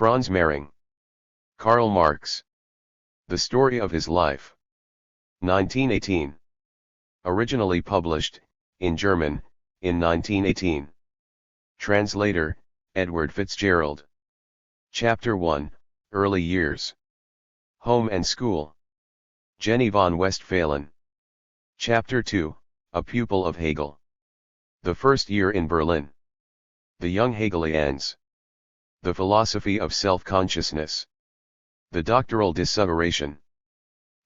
Franz Mehring. Karl Marx. The Story of His Life. 1918. Originally published, in German, in 1918. Translator, Edward Fitzgerald. Chapter 1, Early Years. Home and School. Jenny von Westphalen. Chapter 2, A Pupil of Hegel. The First Year in Berlin. The Young Hegelians. The Philosophy of Self-Consciousness. The Doctoral Dissuasion.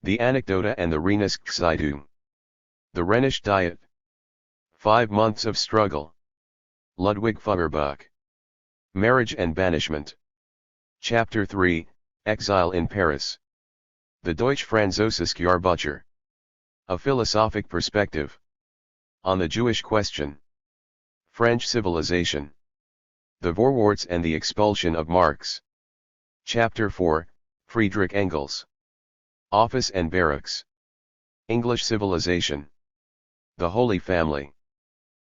The Anekdote and the Rheinischen. The Rhenish Diet. 5 months of struggle. Ludwig Feuerbach. Marriage and Banishment. Chapter 3, Exile in Paris. The Deutsche Französische Jahrbucher. A Philosophic Perspective. On the Jewish Question. French Civilization. The Vorwärts and the Expulsion of Marx. Chapter 4, Friedrich Engels. Office and Barracks. English Civilization. The Holy Family.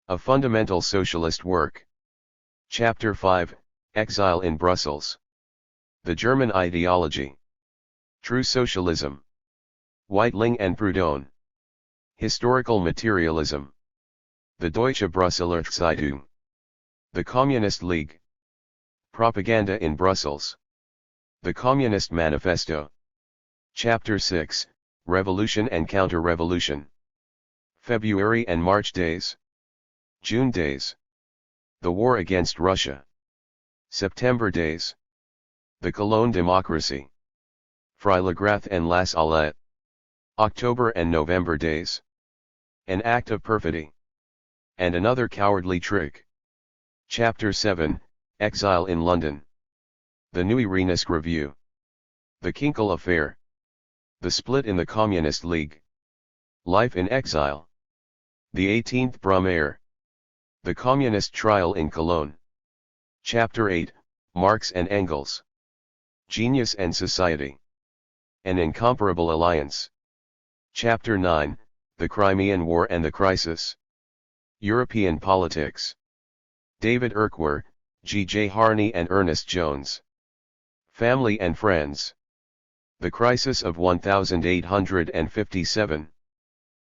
A Fundamental Socialist Work. Chapter 5, Exile in Brussels. The German Ideology. True Socialism. Weitling and Proudhon. Historical Materialism. The Deutsche Brüsseler Zeitung. The Communist League. Propaganda in Brussels. The Communist Manifesto. Chapter 6, Revolution and Counter-Revolution. February and March Days. June Days. The War against Russia. September Days. The Cologne Democracy. Freilagrath and La Salette. October and November Days. An Act of Perfidy. And Another Cowardly Trick. Chapter 7, Exile in London. The Neue Rheinische Review. The Kinkel Affair. The Split in the Communist League. Life in Exile. The 18th Brumaire. The Communist Trial in Cologne. Chapter 8, Marx and Engels. Genius and Society. An Incomparable Alliance. Chapter 9, The Crimean War and the Crisis. European Politics. David Urquhart, G. J. Harney and Ernest Jones. Family and Friends. The Crisis of 1857.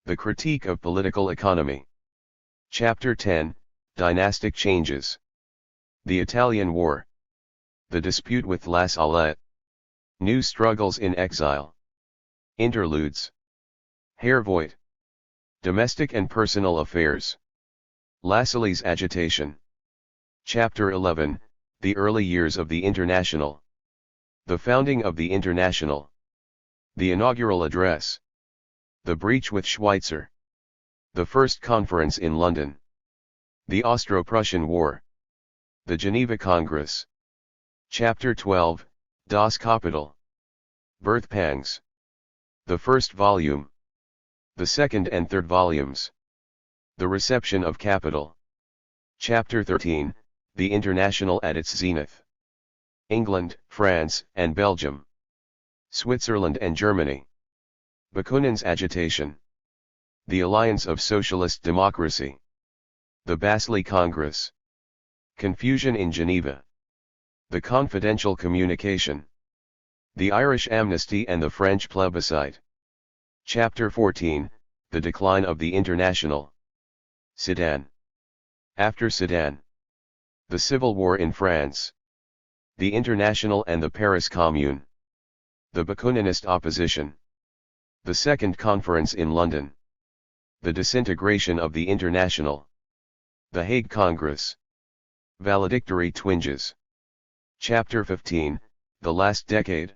The Critique of Political Economy. Chapter 10, Dynastic Changes. The Italian War. The Dispute with La Salette. New Struggles in Exile. Interludes. Herr Voigt. Domestic and Personal Affairs. Lassalle's Agitation. Chapter 11, The Early Years of the International. The Founding of the International. The Inaugural Address. The Breach with Schweitzer. The First Conference in London. The Austro-Prussian War. The Geneva Congress. Chapter 12, Das Kapital. Birth Pangs. The First Volume. The Second and Third Volumes. The Reception of Capital. Chapter 13, The International at its Zenith. England, France, and Belgium. Switzerland and Germany. Bakunin's Agitation. The Alliance of Socialist Democracy. The Basel Congress. Confusion in Geneva. The Confidential Communication. The Irish Amnesty and the French Plebiscite. Chapter 14, The Decline of the International. Sedan. After Sedan. The Civil War in France. The International and the Paris Commune. The Bakuninist opposition. The Second Conference in London. The disintegration of the International. The Hague Congress. Valedictory twinges. Chapter 15, The Last Decade.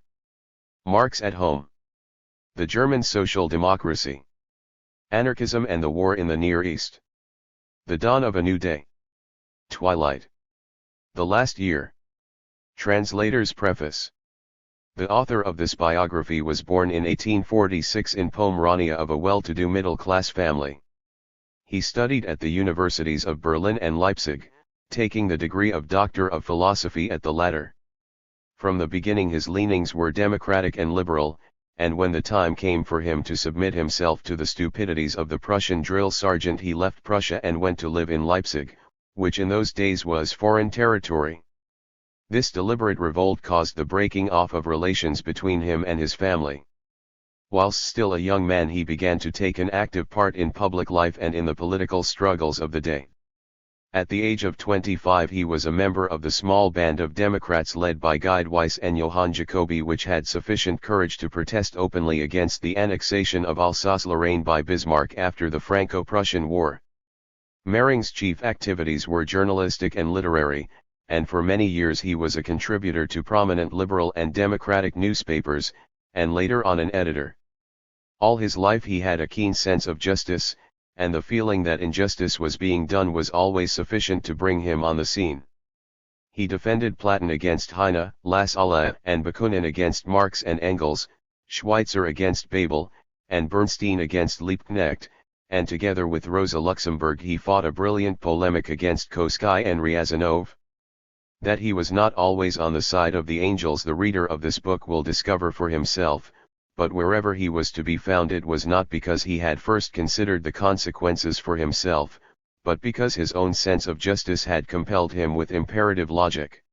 Marx at Home. The German Social Democracy. Anarchism and the War in the Near East. The Dawn of a New Day. Twilight. The Last Year. Translator's Preface. The author of this biography was born in 1846 in Pomerania of a well-to-do middle-class family. He studied at the universities of Berlin and Leipzig, taking the degree of Doctor of Philosophy at the latter. From the beginning his leanings were democratic and liberal, and when the time came for him to submit himself to the stupidities of the Prussian drill sergeant he left Prussia and went to live in Leipzig, which in those days was foreign territory. This deliberate revolt caused the breaking off of relations between him and his family. Whilst still a young man, he began to take an active part in public life and in the political struggles of the day. At the age of 25 he was a member of the small band of Democrats led by Guy Weiss and Johann Jacobi, which had sufficient courage to protest openly against the annexation of Alsace-Lorraine by Bismarck after the Franco-Prussian War. Mehring's chief activities were journalistic and literary, and for many years he was a contributor to prominent liberal and democratic newspapers, and later on an editor. All his life he had a keen sense of justice, and the feeling that injustice was being done was always sufficient to bring him on the scene. He defended Platon against Heine, Lassalle and Bakunin against Marx and Engels, Schweitzer against Bebel, and Bernstein against Liebknecht, and together with Rosa Luxemburg he fought a brilliant polemic against Koskai and Ryazanov. That he was not always on the side of the angels the reader of this book will discover for himself, but wherever he was to be found it was not because he had first considered the consequences for himself, but because his own sense of justice had compelled him with imperative logic.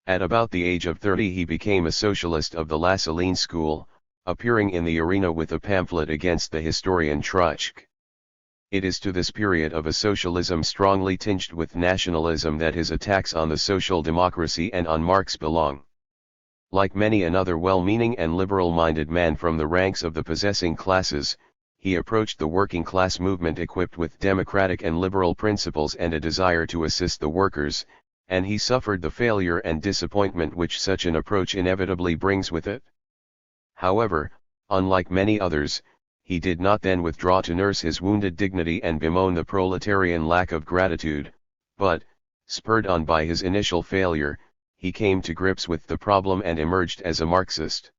At about the age of 30 he became a socialist of the Lassalle school, appearing in the arena with a pamphlet against the historian Trotsky. It is to this period of a socialism strongly tinged with nationalism that his attacks on the social democracy and on Marx belong. Like many another well-meaning and liberal-minded man from the ranks of the possessing classes, he approached the working class movement equipped with democratic and liberal principles and a desire to assist the workers, and he suffered the failure and disappointment which such an approach inevitably brings with it. However, unlike many others, he did not then withdraw to nurse his wounded dignity and bemoan the proletarian lack of gratitude, but, spurred on by his initial failure, he came to grips with the problem and emerged as a Marxist.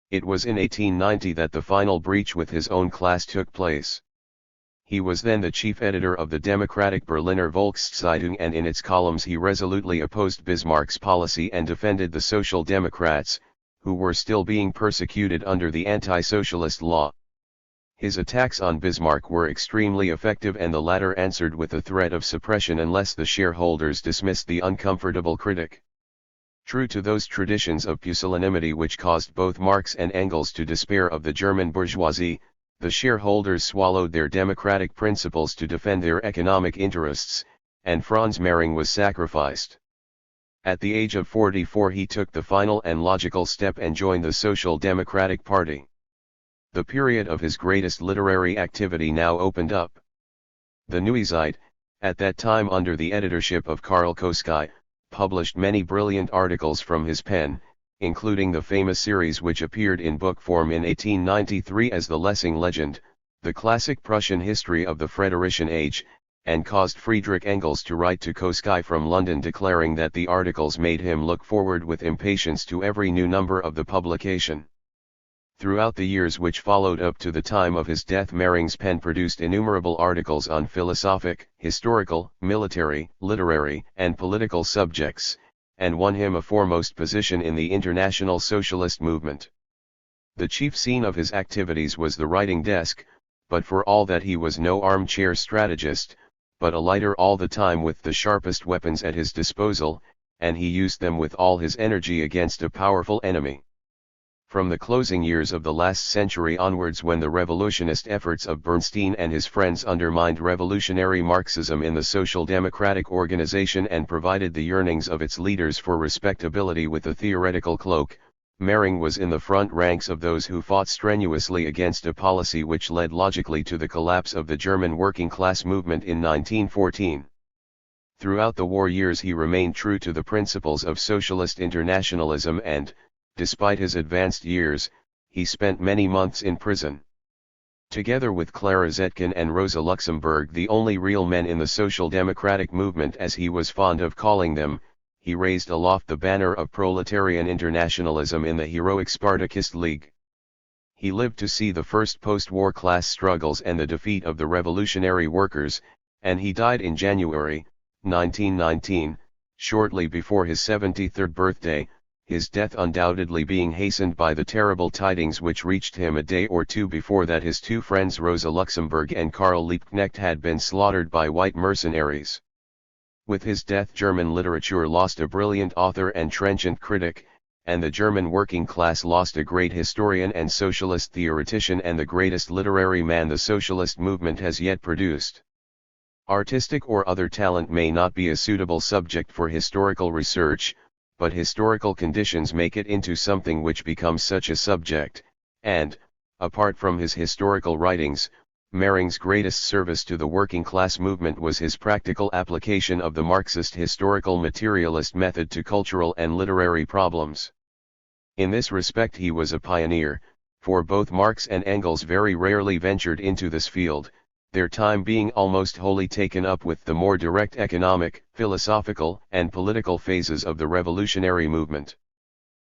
It was in 1890 that the final breach with his own class took place. He was then the chief editor of the democratic Berliner Volkszeitung, and in its columns he resolutely opposed Bismarck's policy and defended the Social Democrats, who were still being persecuted under the anti-socialist law. His attacks on Bismarck were extremely effective, and the latter answered with a threat of suppression unless the shareholders dismissed the uncomfortable critic. True to those traditions of pusillanimity which caused both Marx and Engels to despair of the German bourgeoisie, the shareholders swallowed their democratic principles to defend their economic interests, and Franz Mehring was sacrificed. At the age of 44 he took the final and logical step and joined the Social Democratic Party. The period of his greatest literary activity now opened up. The Neue Zeit, at that time under the editorship of Karl Koskai, published many brilliant articles from his pen, including the famous series which appeared in book form in 1893 as the Lessing Legend, the classic Prussian history of the Friderian Age, and caused Friedrich Engels to write to Koskai from London declaring that the articles made him look forward with impatience to every new number of the publication. Throughout the years which followed up to the time of his death, Mehring's pen produced innumerable articles on philosophic, historical, military, literary, and political subjects, and won him a foremost position in the international socialist movement. The chief scene of his activities was the writing desk, but for all that he was no armchair strategist, but a lighter all the time with the sharpest weapons at his disposal, and he used them with all his energy against a powerful enemy. From the closing years of the last century onwards, when the revolutionist efforts of Bernstein and his friends undermined revolutionary Marxism in the social democratic organization and provided the yearnings of its leaders for respectability with a theoretical cloak, Mehring was in the front ranks of those who fought strenuously against a policy which led logically to the collapse of the German working class movement in 1914. Throughout the war years he remained true to the principles of socialist internationalism and, despite his advanced years, he spent many months in prison. Together with Clara Zetkin and Rosa Luxemburg, the only real men in the social democratic movement as he was fond of calling them, he raised aloft the banner of proletarian internationalism in the heroic Spartakist League. He lived to see the first post-war class struggles and the defeat of the revolutionary workers, and he died in January, 1919, shortly before his 73rd birthday, his death undoubtedly being hastened by the terrible tidings which reached him a day or two before that his two friends Rosa Luxemburg and Karl Liebknecht had been slaughtered by white mercenaries. With his death, German literature lost a brilliant author and trenchant critic, and the German working class lost a great historian and socialist theoretician and the greatest literary man the socialist movement has yet produced. Artistic or other talent may not be a suitable subject for historical research, but historical conditions make it into something which becomes such a subject, and, apart from his historical writings, Mehring's greatest service to the working class movement was his practical application of the Marxist historical materialist method to cultural and literary problems. In this respect he was a pioneer, for both Marx and Engels very rarely ventured into this field, their time being almost wholly taken up with the more direct economic, philosophical, and political phases of the revolutionary movement.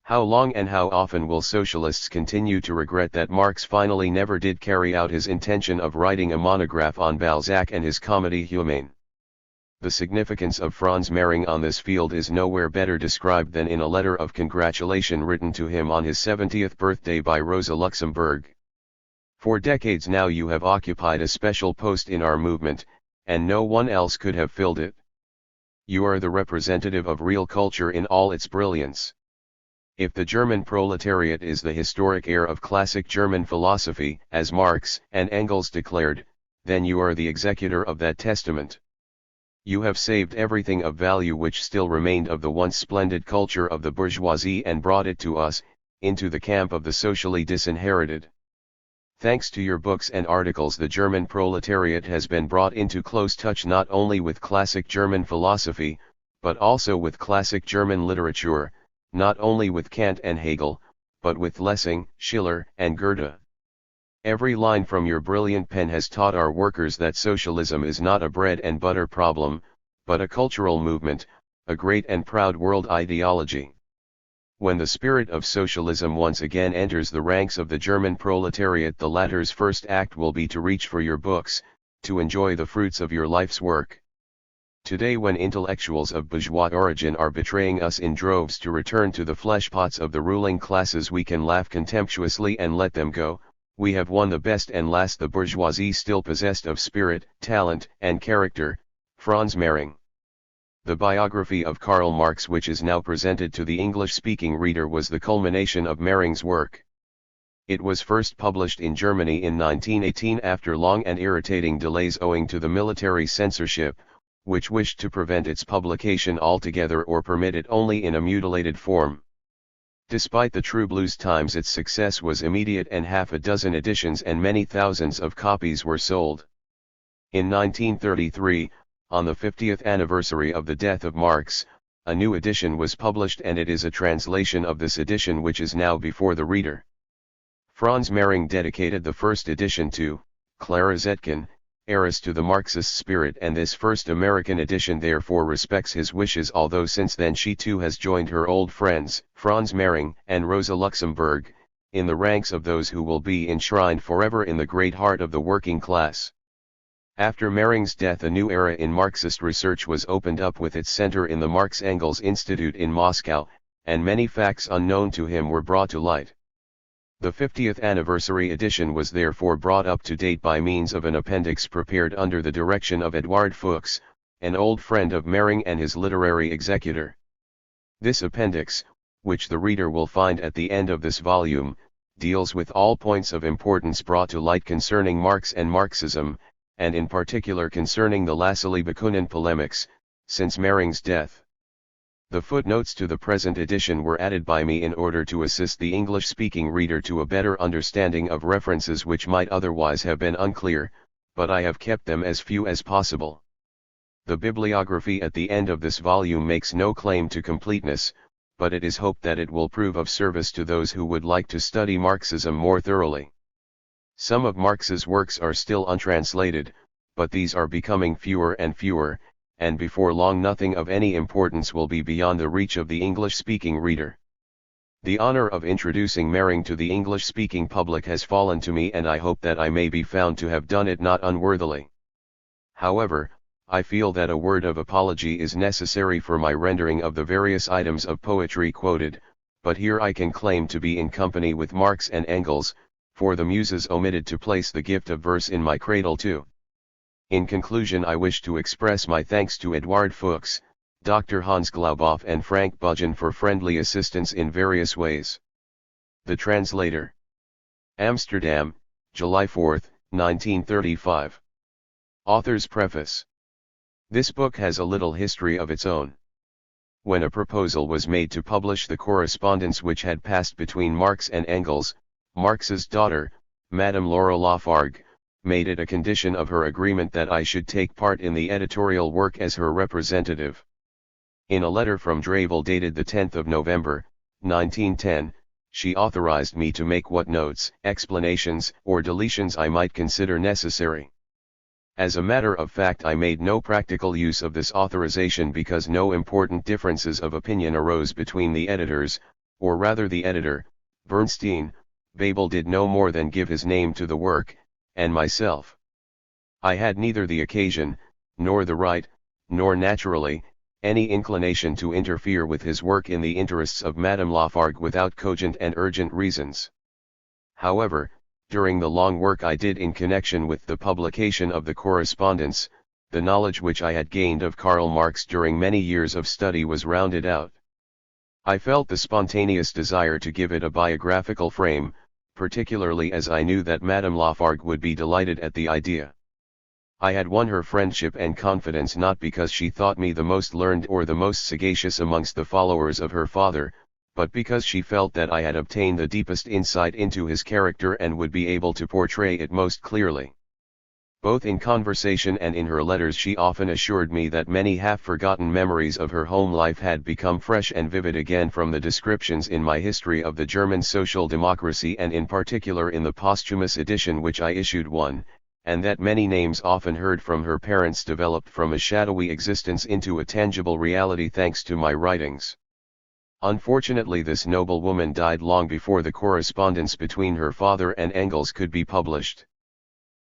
How long and how often will socialists continue to regret that Marx finally never did carry out his intention of writing a monograph on Balzac and his Comédie humaine? The significance of Franz Mehring on this field is nowhere better described than in a letter of congratulation written to him on his 70th birthday by Rosa Luxemburg. For decades now you have occupied a special post in our movement, and no one else could have filled it. You are the representative of real culture in all its brilliance. If the German proletariat is the historic heir of classic German philosophy, as Marx and Engels declared, then you are the executor of that testament. You have saved everything of value which still remained of the once splendid culture of the bourgeoisie and brought it to us, into the camp of the socially disinherited. Thanks to your books and articles, the German proletariat has been brought into close touch not only with classic German philosophy, but also with classic German literature, not only with Kant and Hegel, but with Lessing, Schiller, and Goethe. Every line from your brilliant pen has taught our workers that socialism is not a bread and butter problem, but a cultural movement, a great and proud world ideology. When the spirit of socialism once again enters the ranks of the German proletariat, the latter's first act will be to reach for your books, to enjoy the fruits of your life's work. Today, when intellectuals of bourgeois origin are betraying us in droves to return to the fleshpots of the ruling classes, we can laugh contemptuously and let them go. We have won the best and last the bourgeoisie still possessed of spirit, talent, and character. Franz Mehring. The biography of Karl Marx, which is now presented to the English-speaking reader, was the culmination of Mehring's work. It was first published in Germany in 1918 after long and irritating delays owing to the military censorship, which wished to prevent its publication altogether or permit it only in a mutilated form. Despite the true blues times, its success was immediate, and half a dozen editions and many thousands of copies were sold. In 1933, on the 50th anniversary of the death of Marx, a new edition was published, and it is a translation of this edition which is now before the reader. Franz Mehring dedicated the first edition to Clara Zetkin, heiress to the Marxist spirit, and this first American edition therefore respects his wishes, although since then she too has joined her old friends, Franz Mehring and Rosa Luxemburg, in the ranks of those who will be enshrined forever in the great heart of the working class. After Mehring's death, a new era in Marxist research was opened up with its center in the Marx-Engels Institute in Moscow, and many facts unknown to him were brought to light. The 50th anniversary edition was therefore brought up to date by means of an appendix prepared under the direction of Edward Fuchs, an old friend of Mehring and his literary executor. This appendix, which the reader will find at the end of this volume, deals with all points of importance brought to light concerning Marx and Marxism, and in particular concerning the Lassalle-Bakunin polemics, since Mehring's death. The footnotes to the present edition were added by me in order to assist the English-speaking reader to a better understanding of references which might otherwise have been unclear, but I have kept them as few as possible. The bibliography at the end of this volume makes no claim to completeness, but it is hoped that it will prove of service to those who would like to study Marxism more thoroughly. Some of Marx's works are still untranslated, but these are becoming fewer and fewer, and before long nothing of any importance will be beyond the reach of the English-speaking reader. The honor of introducing Mehring to the English-speaking public has fallen to me, and I hope that I may be found to have done it not unworthily. However, I feel that a word of apology is necessary for my rendering of the various items of poetry quoted, but here I can claim to be in company with Marx and Engels, for the Muses omitted to place the gift of verse in my cradle too. In conclusion, I wish to express my thanks to Eduard Fuchs, Dr. Hans Glauboff and Frank Budgen for friendly assistance in various ways. The Translator. Amsterdam, July 4, 1935. Author's Preface. This book has a little history of its own. When a proposal was made to publish the correspondence which had passed between Marx and Engels, Marx's daughter, Madame Laura Lafargue, made it a condition of her agreement that I should take part in the editorial work as her representative. In a letter from Dravel dated the 10th of November, 1910, she authorized me to make what notes, explanations, or deletions I might consider necessary. As a matter of fact, I made no practical use of this authorization because no important differences of opinion arose between the editors, or rather the editor, Bernstein. Babel did no more than give his name to the work, and myself. I had neither the occasion, nor the right, nor naturally, any inclination to interfere with his work in the interests of Madame Lafargue without cogent and urgent reasons. However, during the long work I did in connection with the publication of the correspondence, the knowledge which I had gained of Karl Marx during many years of study was rounded out. I felt the spontaneous desire to give it a biographical frame, particularly as I knew that Madame Lafargue would be delighted at the idea. I had won her friendship and confidence not because she thought me the most learned or the most sagacious amongst the followers of her father, but because she felt that I had obtained the deepest insight into his character and would be able to portray it most clearly. Both in conversation and in her letters she often assured me that many half-forgotten memories of her home life had become fresh and vivid again from the descriptions in my history of the German social democracy and in particular in the posthumous edition which I issued and that many names often heard from her parents developed from a shadowy existence into a tangible reality thanks to my writings. Unfortunately, this noble woman died long before the correspondence between her father and Engels could be published.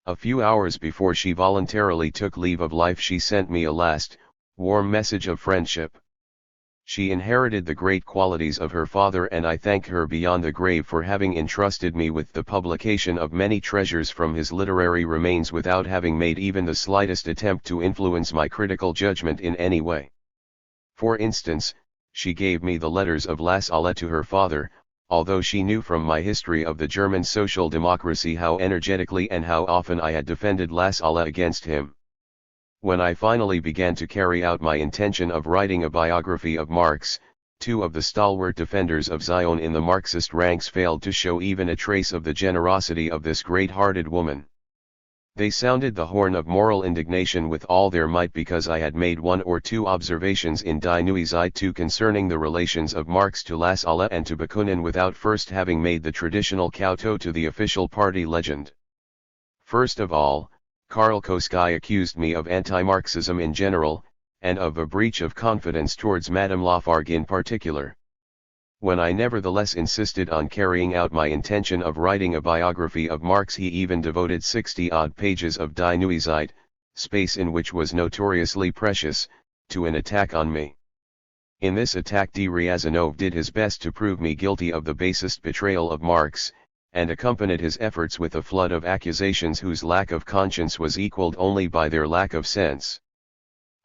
A few hours before she voluntarily took leave of life, she sent me a last, warm message of friendship. She inherited the great qualities of her father, and I thank her beyond the grave for having entrusted me with the publication of many treasures from his literary remains without having made even the slightest attempt to influence my critical judgment in any way. For instance, she gave me the letters of La Salle to her father, although she knew from my history of the German social democracy how energetically and how often I had defended La Salle against him. When I finally began to carry out my intention of writing a biography of Marx, two of the stalwart defenders of Zion in the Marxist ranks failed to show even a trace of the generosity of this great-hearted woman. They sounded the horn of moral indignation with all their might because I had made one or two observations in Die Neue Zeit concerning the relations of Marx to La Salle and to Bakunin without first having made the traditional kowtow to the official party legend. First of all, Karl Koski accused me of anti-Marxism in general, and of a breach of confidence towards Madame Lafargue in particular. When I nevertheless insisted on carrying out my intention of writing a biography of Marx, he even devoted 60-odd pages of Die Neue Zeit, space in which was notoriously precious, to an attack on me. In this attack D. Ryazanov did his best to prove me guilty of the basest betrayal of Marx, and accompanied his efforts with a flood of accusations whose lack of conscience was equaled only by their lack of sense.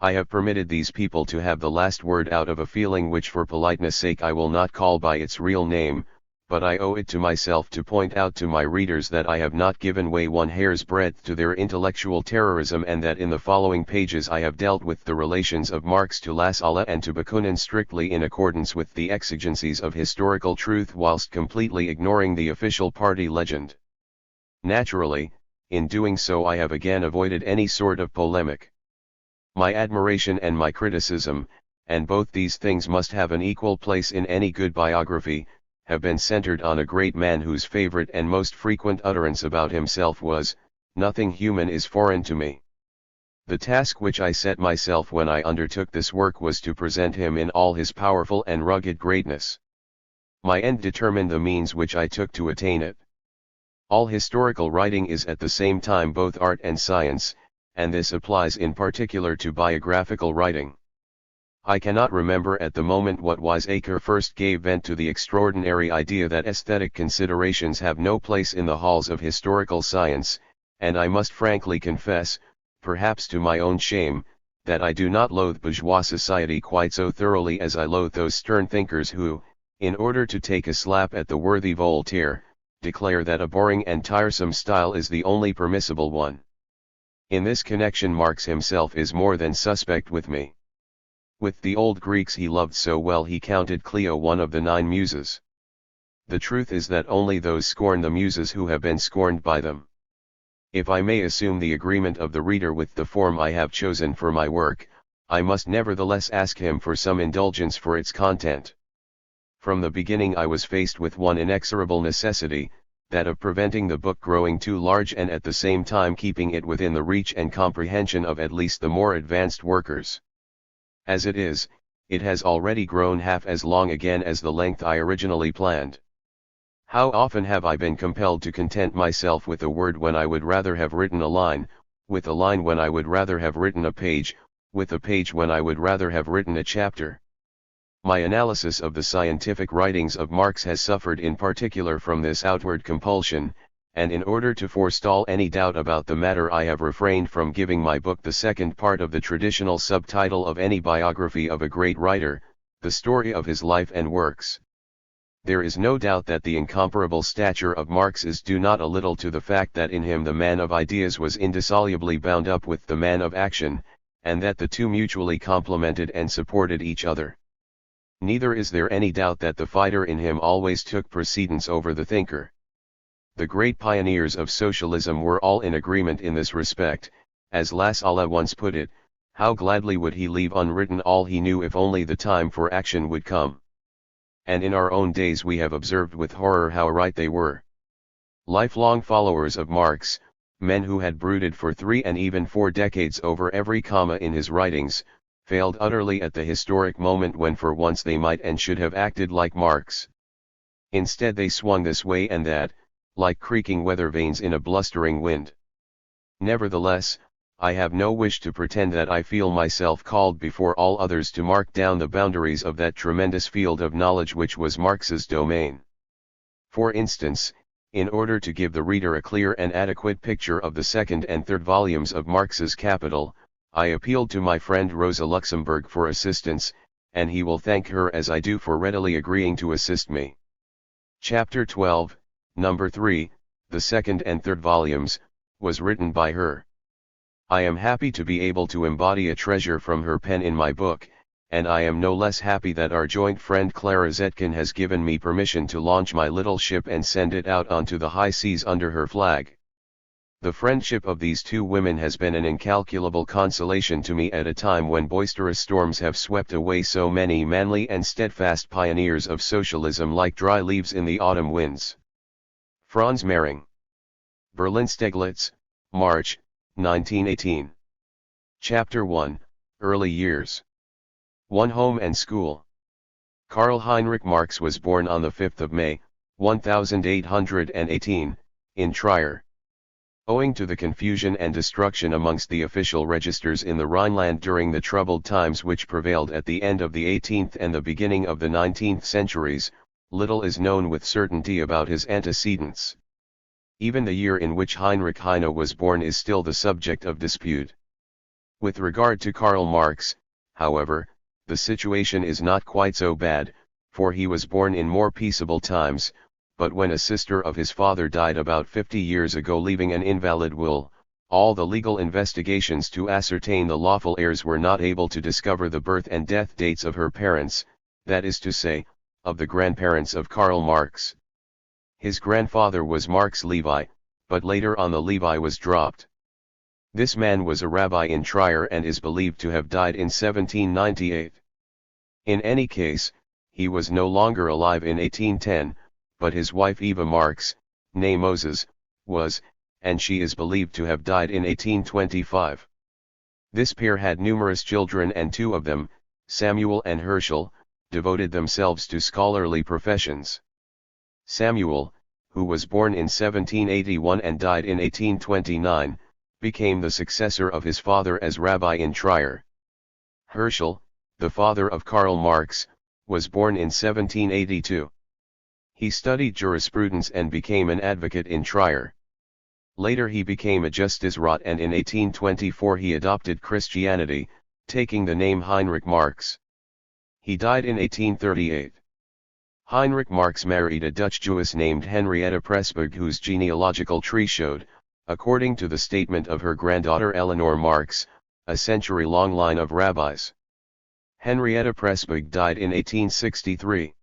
I have permitted these people to have the last word out of a feeling which for politeness sake I will not call by its real name, but I owe it to myself to point out to my readers that I have not given way one hair's breadth to their intellectual terrorism, and that in the following pages I have dealt with the relations of Marx to La Salle and to Bakunin strictly in accordance with the exigencies of historical truth whilst completely ignoring the official party legend. Naturally, in doing so I have again avoided any sort of polemic. My admiration and my criticism, and both these things must have an equal place in any good biography, have been centered on a great man whose favorite and most frequent utterance about himself was, "Nothing human is foreign to me." The task which I set myself when I undertook this work was to present him in all his powerful and rugged greatness. My end determined the means which I took to attain it. All historical writing is at the same time both art and science, and this applies in particular to biographical writing. I cannot remember at the moment what wiseacre first gave vent to the extraordinary idea that aesthetic considerations have no place in the halls of historical science, and I must frankly confess, perhaps to my own shame, that I do not loathe bourgeois society quite so thoroughly as I loathe those stern thinkers who, in order to take a slap at the worthy Voltaire, declare that a boring and tiresome style is the only permissible one. In this connection Marx himself is more than suspect with me. With the old Greeks he loved so well he counted Clio one of the 9 muses. The truth is that only those scorn the muses who have been scorned by them. If I may assume the agreement of the reader with the form I have chosen for my work, I must nevertheless ask him for some indulgence for its content. From the beginning I was faced with one inexorable necessity, that of preventing the book growing too large and at the same time keeping it within the reach and comprehension of at least the more advanced workers. As it is, it has already grown half as long again as the length I originally planned. How often have I been compelled to content myself with a word when I would rather have written a line, with a line when I would rather have written a page, with a page when I would rather have written a chapter. My analysis of the scientific writings of Marx has suffered in particular from this outward compulsion, and in order to forestall any doubt about the matter I have refrained from giving my book the second part of the traditional subtitle of any biography of a great writer, the story of his life and works. There is no doubt that the incomparable stature of Marx is due not a little to the fact that in him the man of ideas was indissolubly bound up with the man of action, and that the two mutually complemented and supported each other. Neither is there any doubt that the fighter in him always took precedence over the thinker. The great pioneers of socialism were all in agreement in this respect. As Lassalle once put it, how gladly would he leave unwritten all he knew if only the time for action would come. And in our own days we have observed with horror how right they were. Lifelong followers of Marx, men who had brooded for 3 and even 4 decades over every comma in his writings, failed utterly at the historic moment when for once they might and should have acted like Marx. Instead they swung this way and that, like creaking weather vanes in a blustering wind. Nevertheless, I have no wish to pretend that I feel myself called before all others to mark down the boundaries of that tremendous field of knowledge which was Marx's domain. For instance, in order to give the reader a clear and adequate picture of the second and third volumes of Marx's Capital, I appealed to my friend Rosa Luxemburg for assistance, and he will thank her as I do for readily agreeing to assist me. Chapter 12, Number 3, the second and third volumes, was written by her. I am happy to be able to embody a treasure from her pen in my book, and I am no less happy that our joint friend Clara Zetkin has given me permission to launch my little ship and send it out onto the high seas under her flag. The friendship of these two women has been an incalculable consolation to me at a time when boisterous storms have swept away so many manly and steadfast pioneers of socialism like dry leaves in the autumn winds. Franz Mehring. Berlin Steglitz, March, 1918. Chapter 1, Early Years. 1. Home and School. Karl Heinrich Marx was born on the 5th of May, 1818, in Trier. Owing to the confusion and destruction amongst the official registers in the Rhineland during the troubled times which prevailed at the end of the 18th and the beginning of the 19th centuries, little is known with certainty about his antecedents. Even the year in which Heinrich Heine was born is still the subject of dispute. With regard to Karl Marx, however, the situation is not quite so bad, for he was born in more peaceable times, but when a sister of his father died about 50 years ago leaving an invalid will, all the legal investigations to ascertain the lawful heirs were not able to discover the birth and death dates of her parents, that is to say, of the grandparents of Karl Marx. His grandfather was Marx Levi, but later on the Levi was dropped. This man was a rabbi in Trier and is believed to have died in 1798. In any case, he was no longer alive in 1810, but his wife Eva Marx, née Moses, was, and she is believed to have died in 1825. This pair had numerous children and 2 of them, Samuel and Herschel, devoted themselves to scholarly professions. Samuel, who was born in 1781 and died in 1829, became the successor of his father as rabbi in Trier. Herschel, the father of Karl Marx, was born in 1782. He studied jurisprudence and became an advocate in Trier. Later he became a Justizrat, and in 1824 he adopted Christianity, taking the name Heinrich Marx. He died in 1838. Heinrich Marx married a Dutch Jewess named Henrietta Pressburg, whose genealogical tree showed, according to the statement of her granddaughter Eleanor Marx, a century-long line of rabbis. Henrietta Pressburg died in 1863.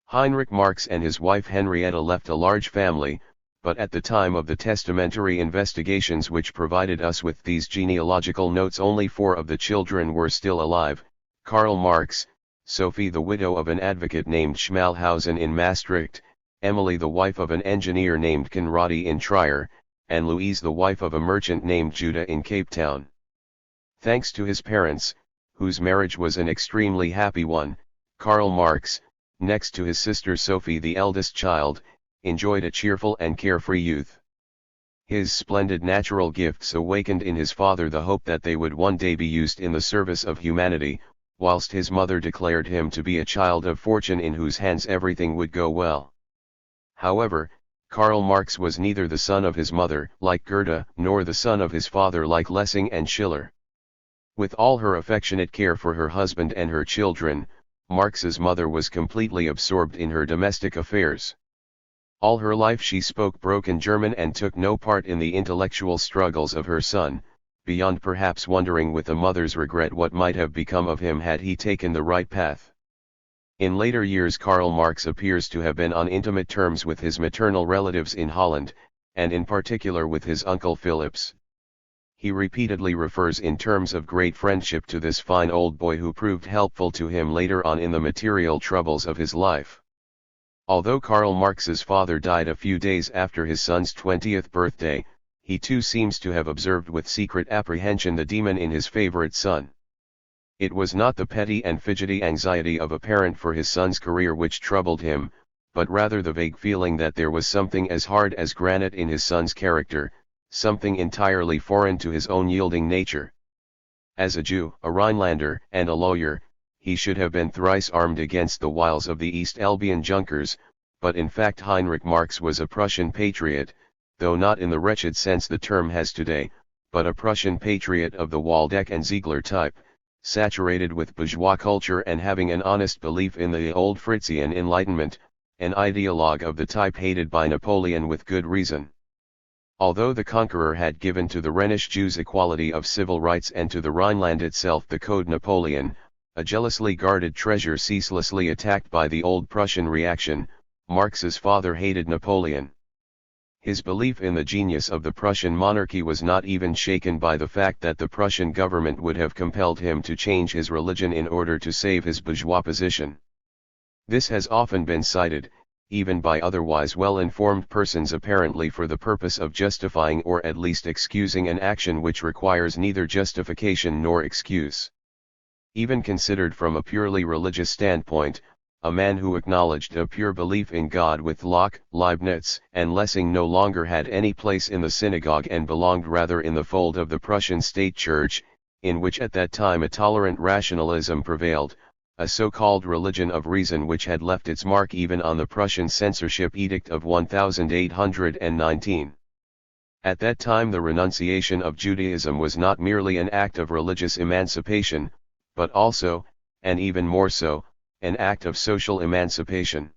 Heinrich Marx and his wife Henrietta left a large family, but at the time of the testamentary investigations which provided us with these genealogical notes, only 4 of the children were still alive: Karl Marx, Sophie the widow of an advocate named Schmalhausen in Maastricht, Emily the wife of an engineer named Conradi in Trier, and Louise the wife of a merchant named Judah in Cape Town. Thanks to his parents, whose marriage was an extremely happy one, Karl Marx, next to his sister Sophie the eldest child, enjoyed a cheerful and carefree youth. His splendid natural gifts awakened in his father the hope that they would one day be used in the service of humanity, whilst his mother declared him to be a child of fortune in whose hands everything would go well. However, Karl Marx was neither the son of his mother, like Goethe, nor the son of his father, like Lessing and Schiller. With all her affectionate care for her husband and her children, Marx's mother was completely absorbed in her domestic affairs. All her life she spoke broken German and took no part in the intellectual struggles of her son, beyond perhaps wondering with a mother's regret what might have become of him had he taken the right path. In later years Karl Marx appears to have been on intimate terms with his maternal relatives in Holland, and in particular with his uncle Philips. He repeatedly refers in terms of great friendship to this fine old boy who proved helpful to him later on in the material troubles of his life. Although Karl Marx's father died a few days after his son's 20th birthday, he too seems to have observed with secret apprehension the demon in his favorite son. It was not the petty and fidgety anxiety of a parent for his son's career which troubled him, but rather the vague feeling that there was something as hard as granite in his son's character, something entirely foreign to his own yielding nature. As a Jew, a Rhinelander, and a lawyer, he should have been thrice armed against the wiles of the East Albion Junkers, but in fact Heinrich Marx was a Prussian patriot, though not in the wretched sense the term has today, but a Prussian patriot of the Waldeck and Ziegler type, saturated with bourgeois culture and having an honest belief in the old Fritzian Enlightenment, an ideologue of the type hated by Napoleon with good reason. Although the conqueror had given to the Rhenish Jews equality of civil rights and to the Rhineland itself the Code Napoleon, a jealously guarded treasure ceaselessly attacked by the old Prussian reaction, Marx's father hated Napoleon. His belief in the genius of the Prussian monarchy was not even shaken by the fact that the Prussian government would have compelled him to change his religion in order to save his bourgeois position. This has often been cited, even by otherwise well-informed persons, apparently for the purpose of justifying or at least excusing an action which requires neither justification nor excuse. Even considered from a purely religious standpoint, a man who acknowledged a pure belief in God with Locke, Leibniz, and Lessing no longer had any place in the synagogue and belonged rather in the fold of the Prussian state church, in which at that time a tolerant rationalism prevailed, a so-called religion of reason which had left its mark even on the Prussian censorship edict of 1819. At that time the renunciation of Judaism was not merely an act of religious emancipation, but also, and even more so, an act of social emancipation.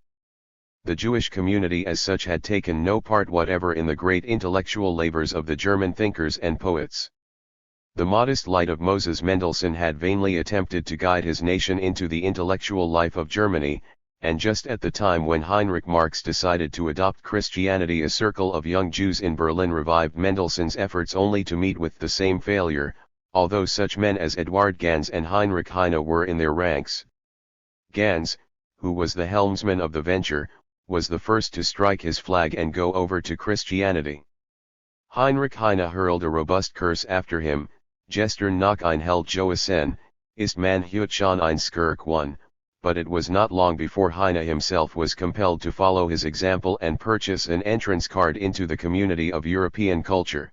The Jewish community as such had taken no part whatever in the great intellectual labors of the German thinkers and poets. The modest light of Moses Mendelssohn had vainly attempted to guide his nation into the intellectual life of Germany, and just at the time when Heinrich Marx decided to adopt Christianity, a circle of young Jews in Berlin revived Mendelssohn's efforts only to meet with the same failure, although such men as Eduard Ganz and Heinrich Heine were in their ranks. Ganz, who was the helmsman of the venture, was the first to strike his flag and go over to Christianity. Heinrich Heine hurled a robust curse after him: Gestern noch ein Held Joasen, ist man heut schon ein Skirk one, but it was not long before Heine himself was compelled to follow his example and purchase an entrance card into the community of European culture.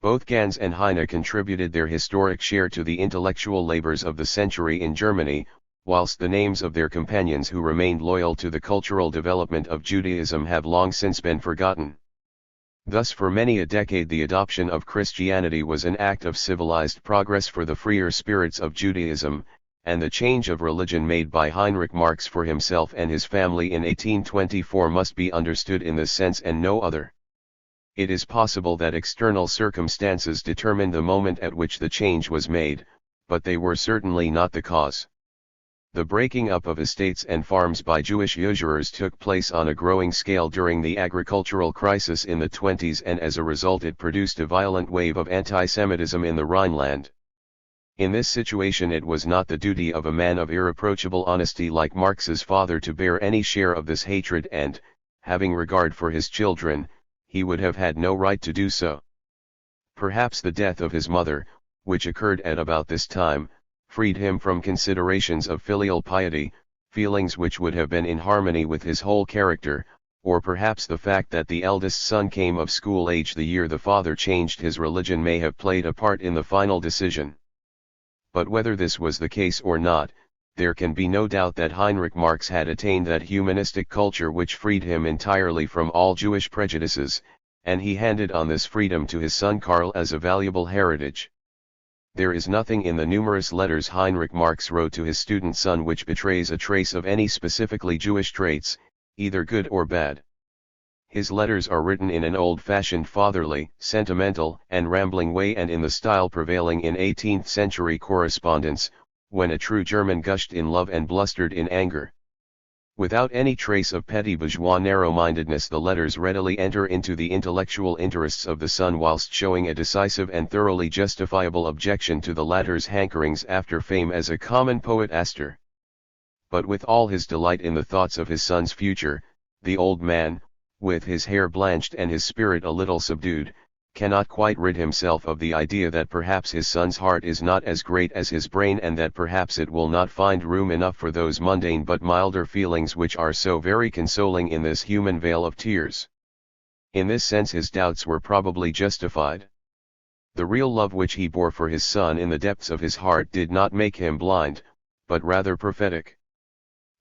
Both Ganz and Heine contributed their historic share to the intellectual labors of the century in Germany, whilst the names of their companions who remained loyal to the cultural development of Judaism have long since been forgotten. Thus for many a decade the adoption of Christianity was an act of civilized progress for the freer spirits of Judaism, and the change of religion made by Heinrich Marx for himself and his family in 1824 must be understood in this sense and no other. It is possible that external circumstances determined the moment at which the change was made, but they were certainly not the cause. The breaking up of estates and farms by Jewish usurers took place on a growing scale during the agricultural crisis in the 20s, and as a result it produced a violent wave of anti-Semitism in the Rhineland. In this situation it was not the duty of a man of irreproachable honesty like Marx's father to bear any share of this hatred, and, having regard for his children, he would have had no right to do so. Perhaps the death of his mother, which occurred at about this time, freed him from considerations of filial piety, feelings which would have been in harmony with his whole character, or perhaps the fact that the eldest son came of school age the year the father changed his religion may have played a part in the final decision. But whether this was the case or not, there can be no doubt that Heinrich Marx had attained that humanistic culture which freed him entirely from all Jewish prejudices, and he handed on this freedom to his son Karl as a valuable heritage. There is nothing in the numerous letters Heinrich Marx wrote to his student son which betrays a trace of any specifically Jewish traits, either good or bad. His letters are written in an old-fashioned fatherly, sentimental, and rambling way, and in the style prevailing in 18th-century correspondence, when a true German gushed in love and blustered in anger. Without any trace of petty bourgeois narrow-mindedness, the letters readily enter into the intellectual interests of the son whilst showing a decisive and thoroughly justifiable objection to the latter's hankerings after fame as a common poet Astor. But with all his delight in the thoughts of his son's future, the old man, with his hair blanched and his spirit a little subdued, cannot quite rid himself of the idea that perhaps his son's heart is not as great as his brain, and that perhaps it will not find room enough for those mundane but milder feelings which are so very consoling in this human vale of tears. In this sense his doubts were probably justified. The real love which he bore for his son in the depths of his heart did not make him blind, but rather prophetic.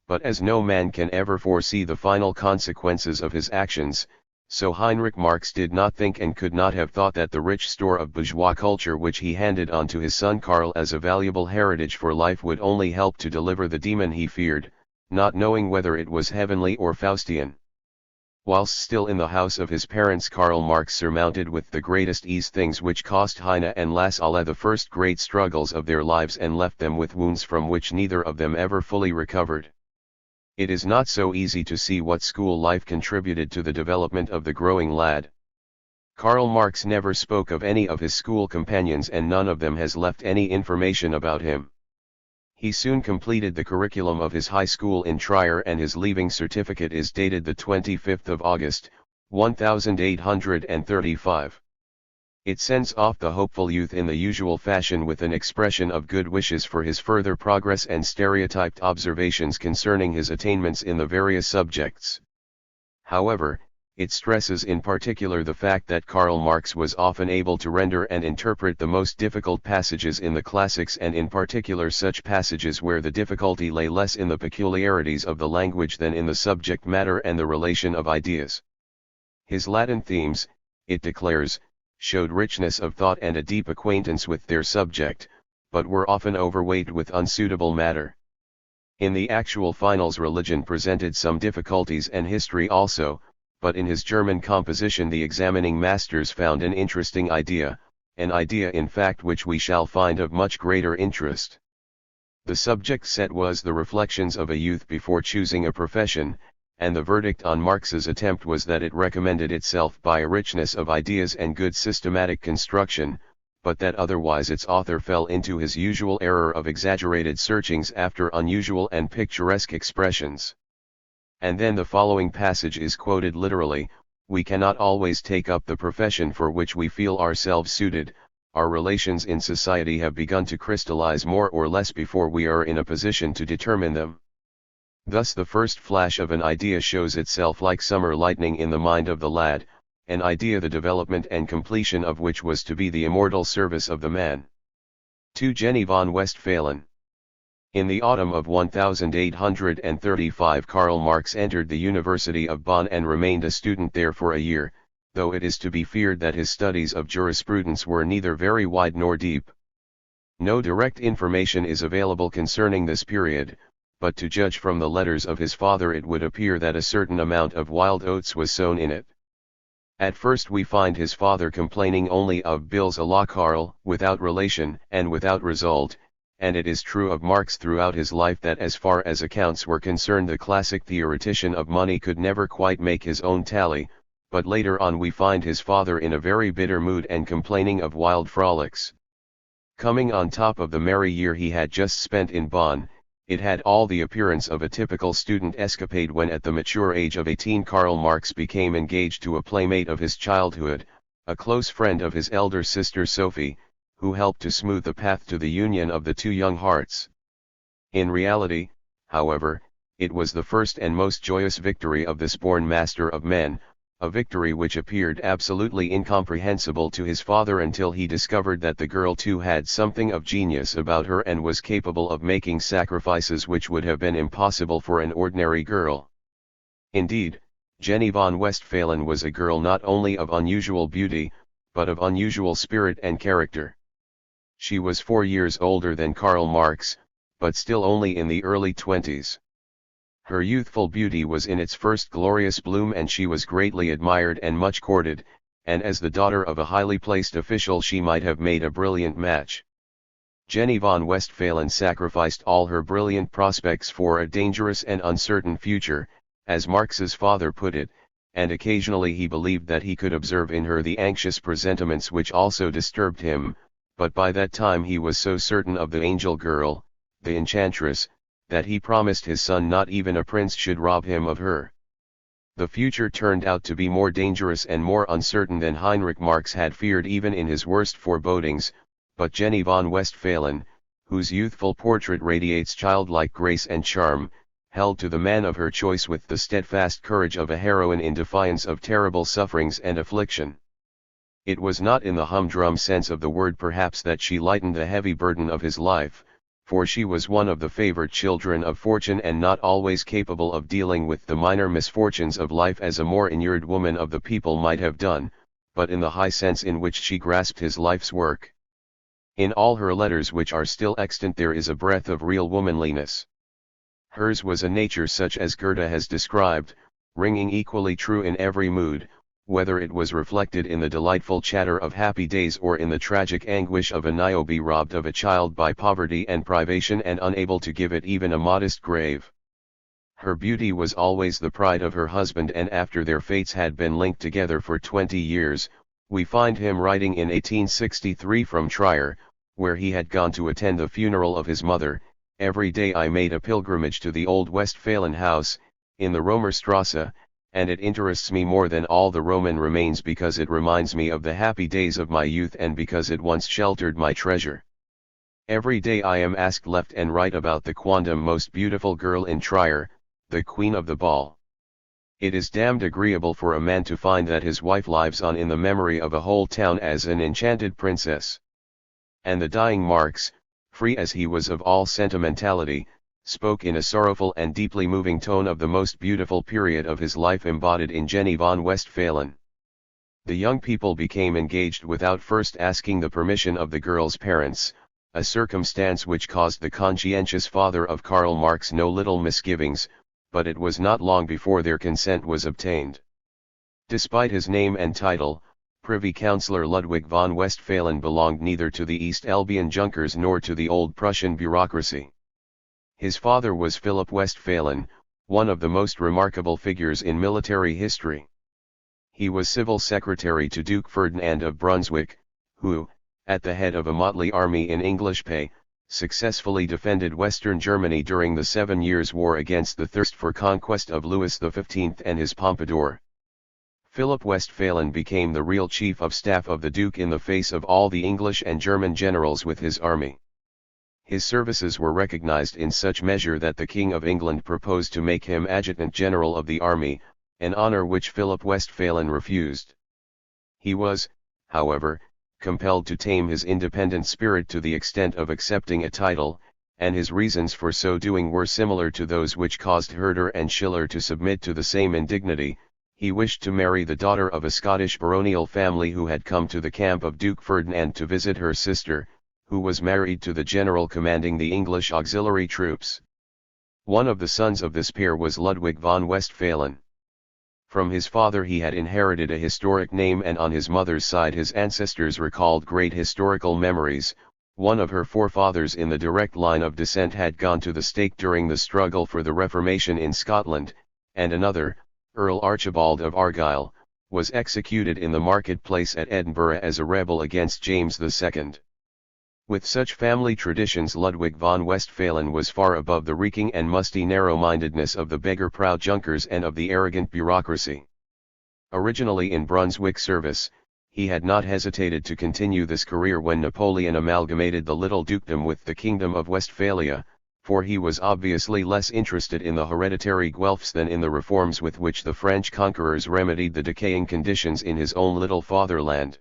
But as no man can ever foresee the final consequences of his actions, so Heinrich Marx did not think and could not have thought that the rich store of bourgeois culture which he handed on to his son Karl as a valuable heritage for life would only help to deliver the demon he feared, not knowing whether it was heavenly or Faustian. Whilst still in the house of his parents, Karl Marx surmounted with the greatest ease things which cost Heine and Lassalle the first great struggles of their lives and left them with wounds from which neither of them ever fully recovered. It is not so easy to see what school life contributed to the development of the growing lad. Karl Marx never spoke of any of his school companions, and none of them has left any information about him. He soon completed the curriculum of his high school in Trier, and his leaving certificate is dated the 25th of August, 1835. It sends off the hopeful youth in the usual fashion with an expression of good wishes for his further progress and stereotyped observations concerning his attainments in the various subjects. However, it stresses in particular the fact that Karl Marx was often able to render and interpret the most difficult passages in the classics, and in particular such passages where the difficulty lay less in the peculiarities of the language than in the subject matter and the relation of ideas. His Latin themes, it declares, showed richness of thought and a deep acquaintance with their subject, but were often overweighted with unsuitable matter. In the actual finals religion presented some difficulties, and history also, but in his German composition the examining masters found an interesting idea, an idea in fact which we shall find of much greater interest. The subject set was the reflections of a youth before choosing a profession, and the verdict on Marx's attempt was that it recommended itself by a richness of ideas and good systematic construction, but that otherwise its author fell into his usual error of exaggerated searchings after unusual and picturesque expressions. And then the following passage is quoted literally: "We cannot always take up the profession for which we feel ourselves suited, our relations in society have begun to crystallize more or less before we are in a position to determine them." Thus the first flash of an idea shows itself like summer lightning in the mind of the lad, an idea the development and completion of which was to be the immortal service of the man. To Jenny von Westphalen. In the autumn of 1835 Karl Marx entered the University of Bonn and remained a student there for a year, though it is to be feared that his studies of jurisprudence were neither very wide nor deep. No direct information is available concerning this period, but to judge from the letters of his father it would appear that a certain amount of wild oats was sown in it. At first we find his father complaining only of bills à la Karl, without relation and without result, and it is true of Marx throughout his life that as far as accounts were concerned the classic theoretician of money could never quite make his own tally, but later on we find his father in a very bitter mood and complaining of wild frolics. Coming on top of the merry year he had just spent in Bonn, it had all the appearance of a typical student escapade when at the mature age of 18 Karl Marx became engaged to a playmate of his childhood, a close friend of his elder sister Sophie, who helped to smooth the path to the union of the two young hearts. In reality, however, it was the first and most joyous victory of this born master of men, a victory which appeared absolutely incomprehensible to his father until he discovered that the girl too had something of genius about her and was capable of making sacrifices which would have been impossible for an ordinary girl. Indeed, Jenny von Westphalen was a girl not only of unusual beauty, but of unusual spirit and character. She was 4 years older than Karl Marx, but still only in the early 20s. Her youthful beauty was in its first glorious bloom and she was greatly admired and much courted, and as the daughter of a highly placed official she might have made a brilliant match. Jenny von Westphalen sacrificed all her brilliant prospects for a dangerous and uncertain future, as Marx's father put it, and occasionally he believed that he could observe in her the anxious presentiments which also disturbed him, but by that time he was so certain of the angel girl, the enchantress, that he promised his son not even a prince should rob him of her. The future turned out to be more dangerous and more uncertain than Heinrich Marx had feared even in his worst forebodings, but Jenny von Westphalen, whose youthful portrait radiates childlike grace and charm, held to the man of her choice with the steadfast courage of a heroine in defiance of terrible sufferings and affliction. It was not in the humdrum sense of the word perhaps that she lightened the heavy burden of his life, for she was one of the favored children of fortune and not always capable of dealing with the minor misfortunes of life as a more inured woman of the people might have done, but in the high sense in which she grasped his life's work. In all her letters which are still extant there is a breath of real womanliness. Hers was a nature such as Goethe has described, ringing equally true in every mood, whether it was reflected in the delightful chatter of happy days or in the tragic anguish of a Niobe robbed of a child by poverty and privation and unable to give it even a modest grave. Her beauty was always the pride of her husband, and after their fates had been linked together for 20 years, we find him writing in 1863 from Trier, where he had gone to attend the funeral of his mother, "Every day I made a pilgrimage to the old Westphalen house, in the Romerstrasse, and it interests me more than all the Roman remains because it reminds me of the happy days of my youth and because it once sheltered my treasure. Every day I am asked left and right about the quondam most beautiful girl in Trier, the queen of the ball. It is damned agreeable for a man to find that his wife lives on in the memory of a whole town as an enchanted princess." And the dying Marx, free as he was of all sentimentality, spoke in a sorrowful and deeply moving tone of the most beautiful period of his life embodied in Jenny von Westphalen. The young people became engaged without first asking the permission of the girl's parents, a circumstance which caused the conscientious father of Karl Marx no little misgivings, but it was not long before their consent was obtained. Despite his name and title, Privy Councillor Ludwig von Westphalen belonged neither to the East Albion Junkers nor to the old Prussian bureaucracy. His father was Philip Westphalen, one of the most remarkable figures in military history. He was civil secretary to Duke Ferdinand of Brunswick, who, at the head of a motley army in English pay, successfully defended Western Germany during the 7 Years' War against the thirst for conquest of Louis XV and his Pompadour. Philip Westphalen became the real chief of staff of the Duke in the face of all the English and German generals with his army. His services were recognized in such measure that the King of England proposed to make him Adjutant General of the Army, an honor which Philip Westphalen refused. He was, however, compelled to tame his independent spirit to the extent of accepting a title, and his reasons for so doing were similar to those which caused Herder and Schiller to submit to the same indignity, He wished to marry the daughter of a Scottish baronial family who had come to the camp of Duke Ferdinand to visit her sister, who was married to the general commanding the English auxiliary troops. One of the sons of this pair was Ludwig von Westphalen. From his father he had inherited a historic name, and on his mother's side his ancestors recalled great historical memories. One of her forefathers in the direct line of descent had gone to the stake during the struggle for the Reformation in Scotland, and another, Earl Archibald of Argyll, was executed in the marketplace at Edinburgh as a rebel against James II. With such family traditions, Ludwig von Westphalen was far above the reeking and musty narrow-mindedness of the beggar-proud Junkers and of the arrogant bureaucracy. Originally in Brunswick service, he had not hesitated to continue this career when Napoleon amalgamated the little dukedom with the Kingdom of Westphalia, for he was obviously less interested in the hereditary Guelphs than in the reforms with which the French conquerors remedied the decaying conditions in his own little fatherland.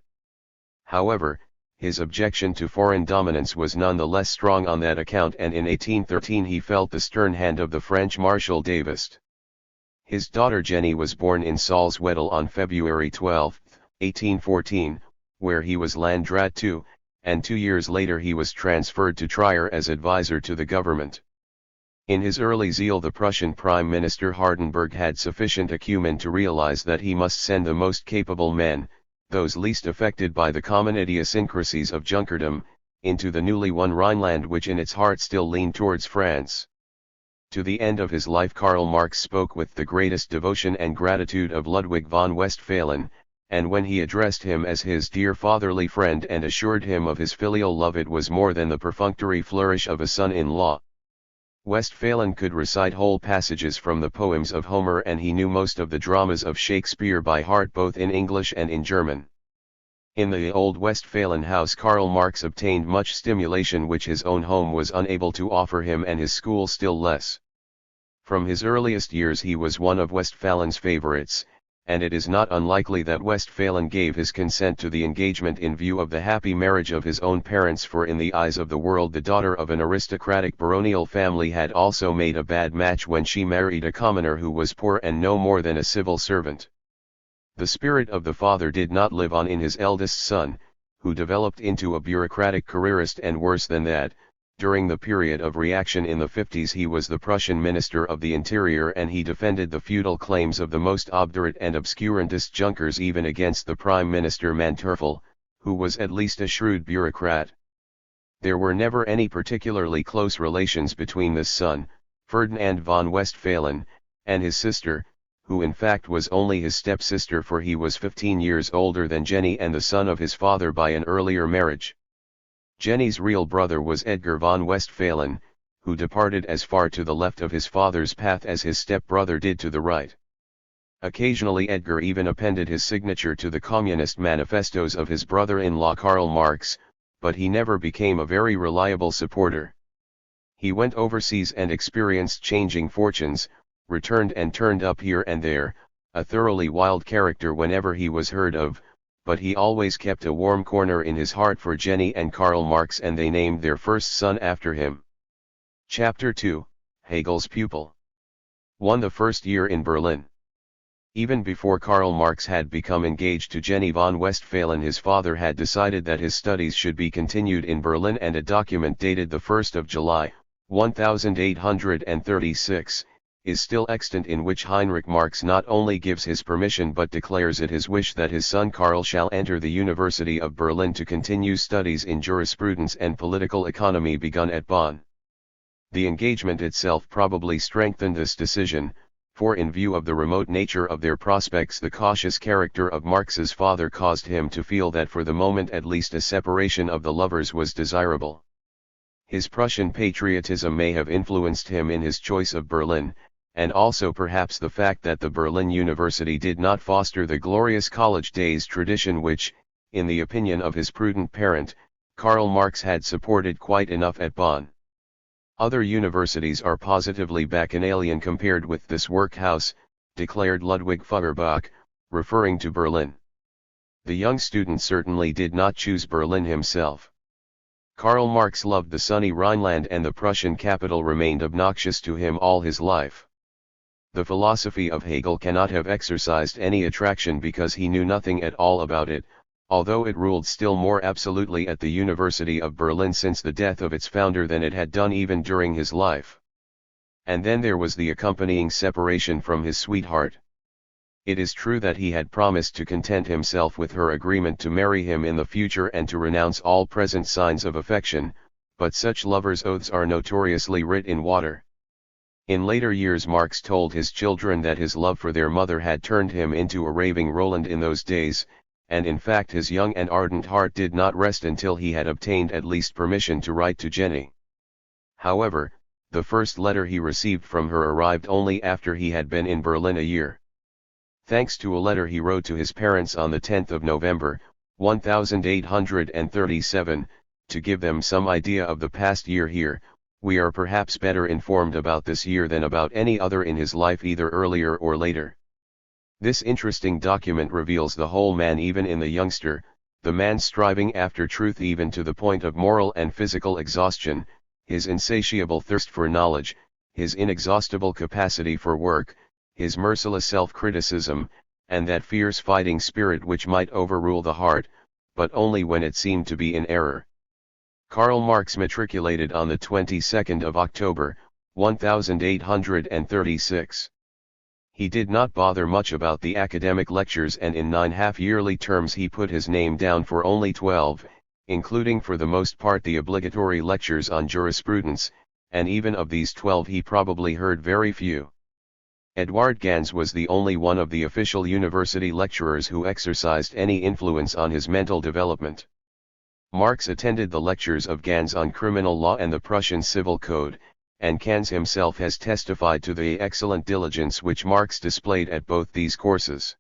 However, his objection to foreign dominance was none the less strong on that account, and in 1813 he felt the stern hand of the French Marshal Davist. His daughter Jenny was born in Salzwedel on February 12, 1814, where he was Landrat too, and 2 years later he was transferred to Trier as advisor to the government. In his early zeal the Prussian Prime Minister Hardenberg had sufficient acumen to realize that he must send the most capable men, those least affected by the common idiosyncrasies of Junkerdom, into the newly won Rhineland, which in its heart still leaned towards France. To the end of his life Karl Marx spoke with the greatest devotion and gratitude of Ludwig von Westphalen, and when he addressed him as his dear fatherly friend and assured him of his filial love, it was more than the perfunctory flourish of a son-in-law. Westphalen could recite whole passages from the poems of Homer, and he knew most of the dramas of Shakespeare by heart both in English and in German. In the old Westphalen house Karl Marx obtained much stimulation which his own home was unable to offer him, and his school still less. From his earliest years he was one of Westphalen's favorites, and it is not unlikely that Westphalen gave his consent to the engagement in view of the happy marriage of his own parents, for in the eyes of the world the daughter of an aristocratic baronial family had also made a bad match when she married a commoner who was poor and no more than a civil servant. The spirit of the father did not live on in his eldest son, who developed into a bureaucratic careerist, and worse than that. During the period of reaction in the 50s he was the Prussian Minister of the Interior, and he defended the feudal claims of the most obdurate and obscurantist Junkers even against the Prime Minister Manteuffel, who was at least a shrewd bureaucrat. There were never any particularly close relations between this son, Ferdinand von Westphalen, and his sister, who in fact was only his stepsister, for he was 15 years older than Jenny and the son of his father by an earlier marriage. Jenny's real brother was Edgar von Westphalen, who departed as far to the left of his father's path as his step-brother did to the right. Occasionally Edgar even appended his signature to the communist manifestos of his brother-in-law Karl Marx, but he never became a very reliable supporter. He went overseas and experienced changing fortunes, returned and turned up here and there, a thoroughly wild character whenever he was heard of, but he always kept a warm corner in his heart for Jenny and Karl Marx, and they named their first son after him. Chapter 2, Hegel's Pupil. 1. The first year in Berlin. Even before Karl Marx had become engaged to Jenny von Westphalen, his father had decided that his studies should be continued in Berlin, and a document dated the 1st of July, 1836, is still extant, in which Heinrich Marx not only gives his permission but declares it his wish that his son Karl shall enter the University of Berlin to continue studies in jurisprudence and political economy begun at Bonn. The engagement itself probably strengthened this decision, for in view of the remote nature of their prospects the cautious character of Marx's father caused him to feel that for the moment at least a separation of the lovers was desirable. His Prussian patriotism may have influenced him in his choice of Berlin, and also perhaps the fact that the Berlin University did not foster the glorious college days tradition which, in the opinion of his prudent parent, Karl Marx had supported quite enough at Bonn. Other universities are positively bacchanalian compared with this workhouse, declared Ludwig Feuerbach, referring to Berlin. The young student certainly did not choose Berlin himself. Karl Marx loved the sunny Rhineland, and the Prussian capital remained obnoxious to him all his life. The philosophy of Hegel cannot have exercised any attraction because he knew nothing at all about it, although it ruled still more absolutely at the University of Berlin since the death of its founder than it had done even during his life. And then there was the accompanying separation from his sweetheart. It is true that he had promised to content himself with her agreement to marry him in the future and to renounce all present signs of affection, but such lovers' oaths are notoriously writ in water. In later years Marx told his children that his love for their mother had turned him into a raving Roland in those days, and in fact his young and ardent heart did not rest until he had obtained at least permission to write to Jenny. However, the first letter he received from her arrived only after he had been in Berlin a year. Thanks to a letter he wrote to his parents on the 10th of November, 1837, to give them some idea of the past year here, we are perhaps better informed about this year than about any other in his life either earlier or later. This interesting document reveals the whole man even in the youngster, the man striving after truth even to the point of moral and physical exhaustion, his insatiable thirst for knowledge, his inexhaustible capacity for work, his merciless self-criticism, and that fierce fighting spirit which might overrule the heart, but only when it seemed to be in error. Karl Marx matriculated on the 22nd of October, 1836. He did not bother much about the academic lectures, and in 9 half-yearly terms he put his name down for only 12, including for the most part the obligatory lectures on jurisprudence, and even of these 12 he probably heard very few. Eduard Ganz was the only one of the official university lecturers who exercised any influence on his mental development. Marx attended the lectures of Ganz on criminal law and the Prussian civil code, and Ganz himself has testified to the excellent diligence which Marx displayed at both these courses.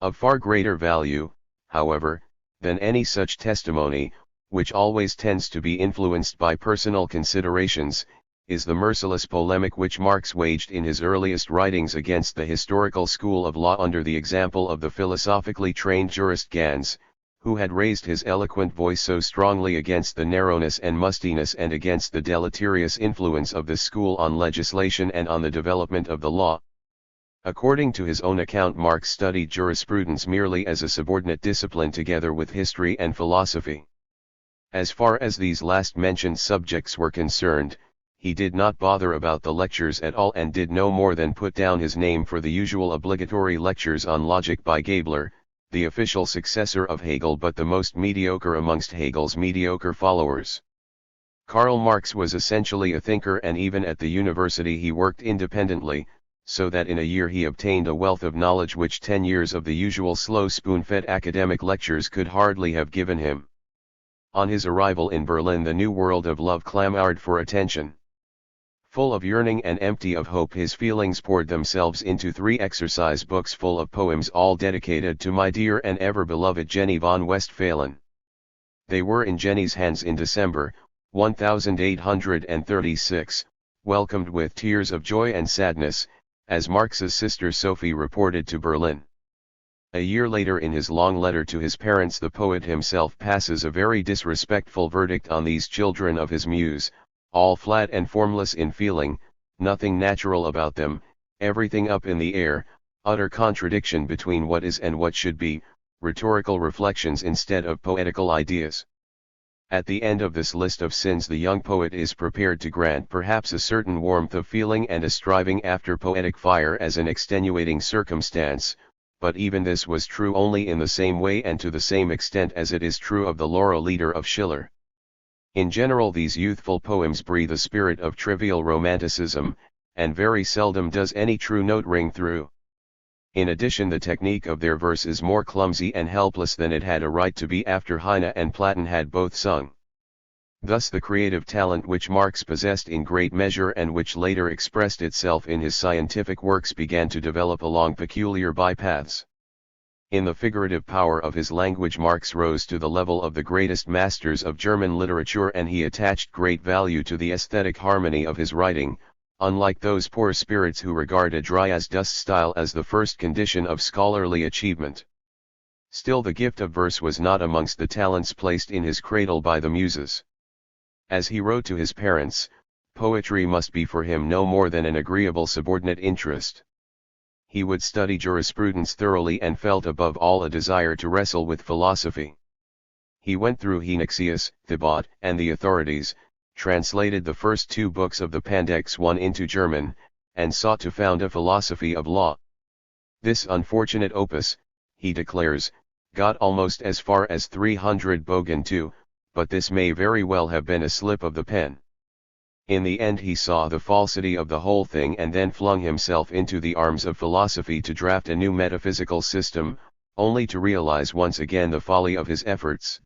Of far greater value, however, than any such testimony, which always tends to be influenced by personal considerations, is the merciless polemic which Marx waged in his earliest writings against the historical school of law under the example of the philosophically trained jurist Ganz, who had raised his eloquent voice so strongly against the narrowness and mustiness and against the deleterious influence of this school on legislation and on the development of the law. According to his own account, Marx studied jurisprudence merely as a subordinate discipline together with history and philosophy. As far as these last-mentioned subjects were concerned, he did not bother about the lectures at all and did no more than put down his name for the usual obligatory lectures on logic by Gabler, the official successor of Hegel but the most mediocre amongst Hegel's mediocre followers. Karl Marx was essentially a thinker, and even at the university he worked independently, so that in a year he obtained a wealth of knowledge which 10 years of the usual slow spoon-fed academic lectures could hardly have given him. On his arrival in Berlin the new world of love clamored for attention. Full of yearning and empty of hope, his feelings poured themselves into 3 exercise books full of poems, all dedicated to my dear and ever-beloved Jenny von Westphalen. They were in Jenny's hands in December, 1836, welcomed with tears of joy and sadness, as Marx's sister Sophie reported to Berlin. A year later, in his long letter to his parents, the poet himself passes a very disrespectful verdict on these children of his muse, all flat and formless in feeling, nothing natural about them, everything up in the air, utter contradiction between what is and what should be, rhetorical reflections instead of poetical ideas. At the end of this list of sins the young poet is prepared to grant perhaps a certain warmth of feeling and a striving after poetic fire as an extenuating circumstance, but even this was true only in the same way and to the same extent as it is true of the Laurel Leader of Schiller. In general these youthful poems breathe a spirit of trivial romanticism, and very seldom does any true note ring through. In addition, the technique of their verse is more clumsy and helpless than it had a right to be after Heine and Platon had both sung. Thus the creative talent which Marx possessed in great measure and which later expressed itself in his scientific works began to develop along peculiar bypaths. In the figurative power of his language Marx rose to the level of the greatest masters of German literature, and he attached great value to the aesthetic harmony of his writing, unlike those poor spirits who regard a dry-as-dust style as the first condition of scholarly achievement. Still, the gift of verse was not amongst the talents placed in his cradle by the Muses. As he wrote to his parents, poetry must be for him no more than an agreeable subordinate interest. He would study jurisprudence thoroughly and felt above all a desire to wrestle with philosophy. He went through Henoxius, Thebaud, and the authorities, translated the first 2 books of the Pandects I into German, and sought to found a philosophy of law. This unfortunate opus, he declares, got almost as far as 300 Bogen too, but this may very well have been a slip of the pen. In the end he saw the falsity of the whole thing and then flung himself into the arms of philosophy to draft a new metaphysical system, only to realize once again the folly of his efforts.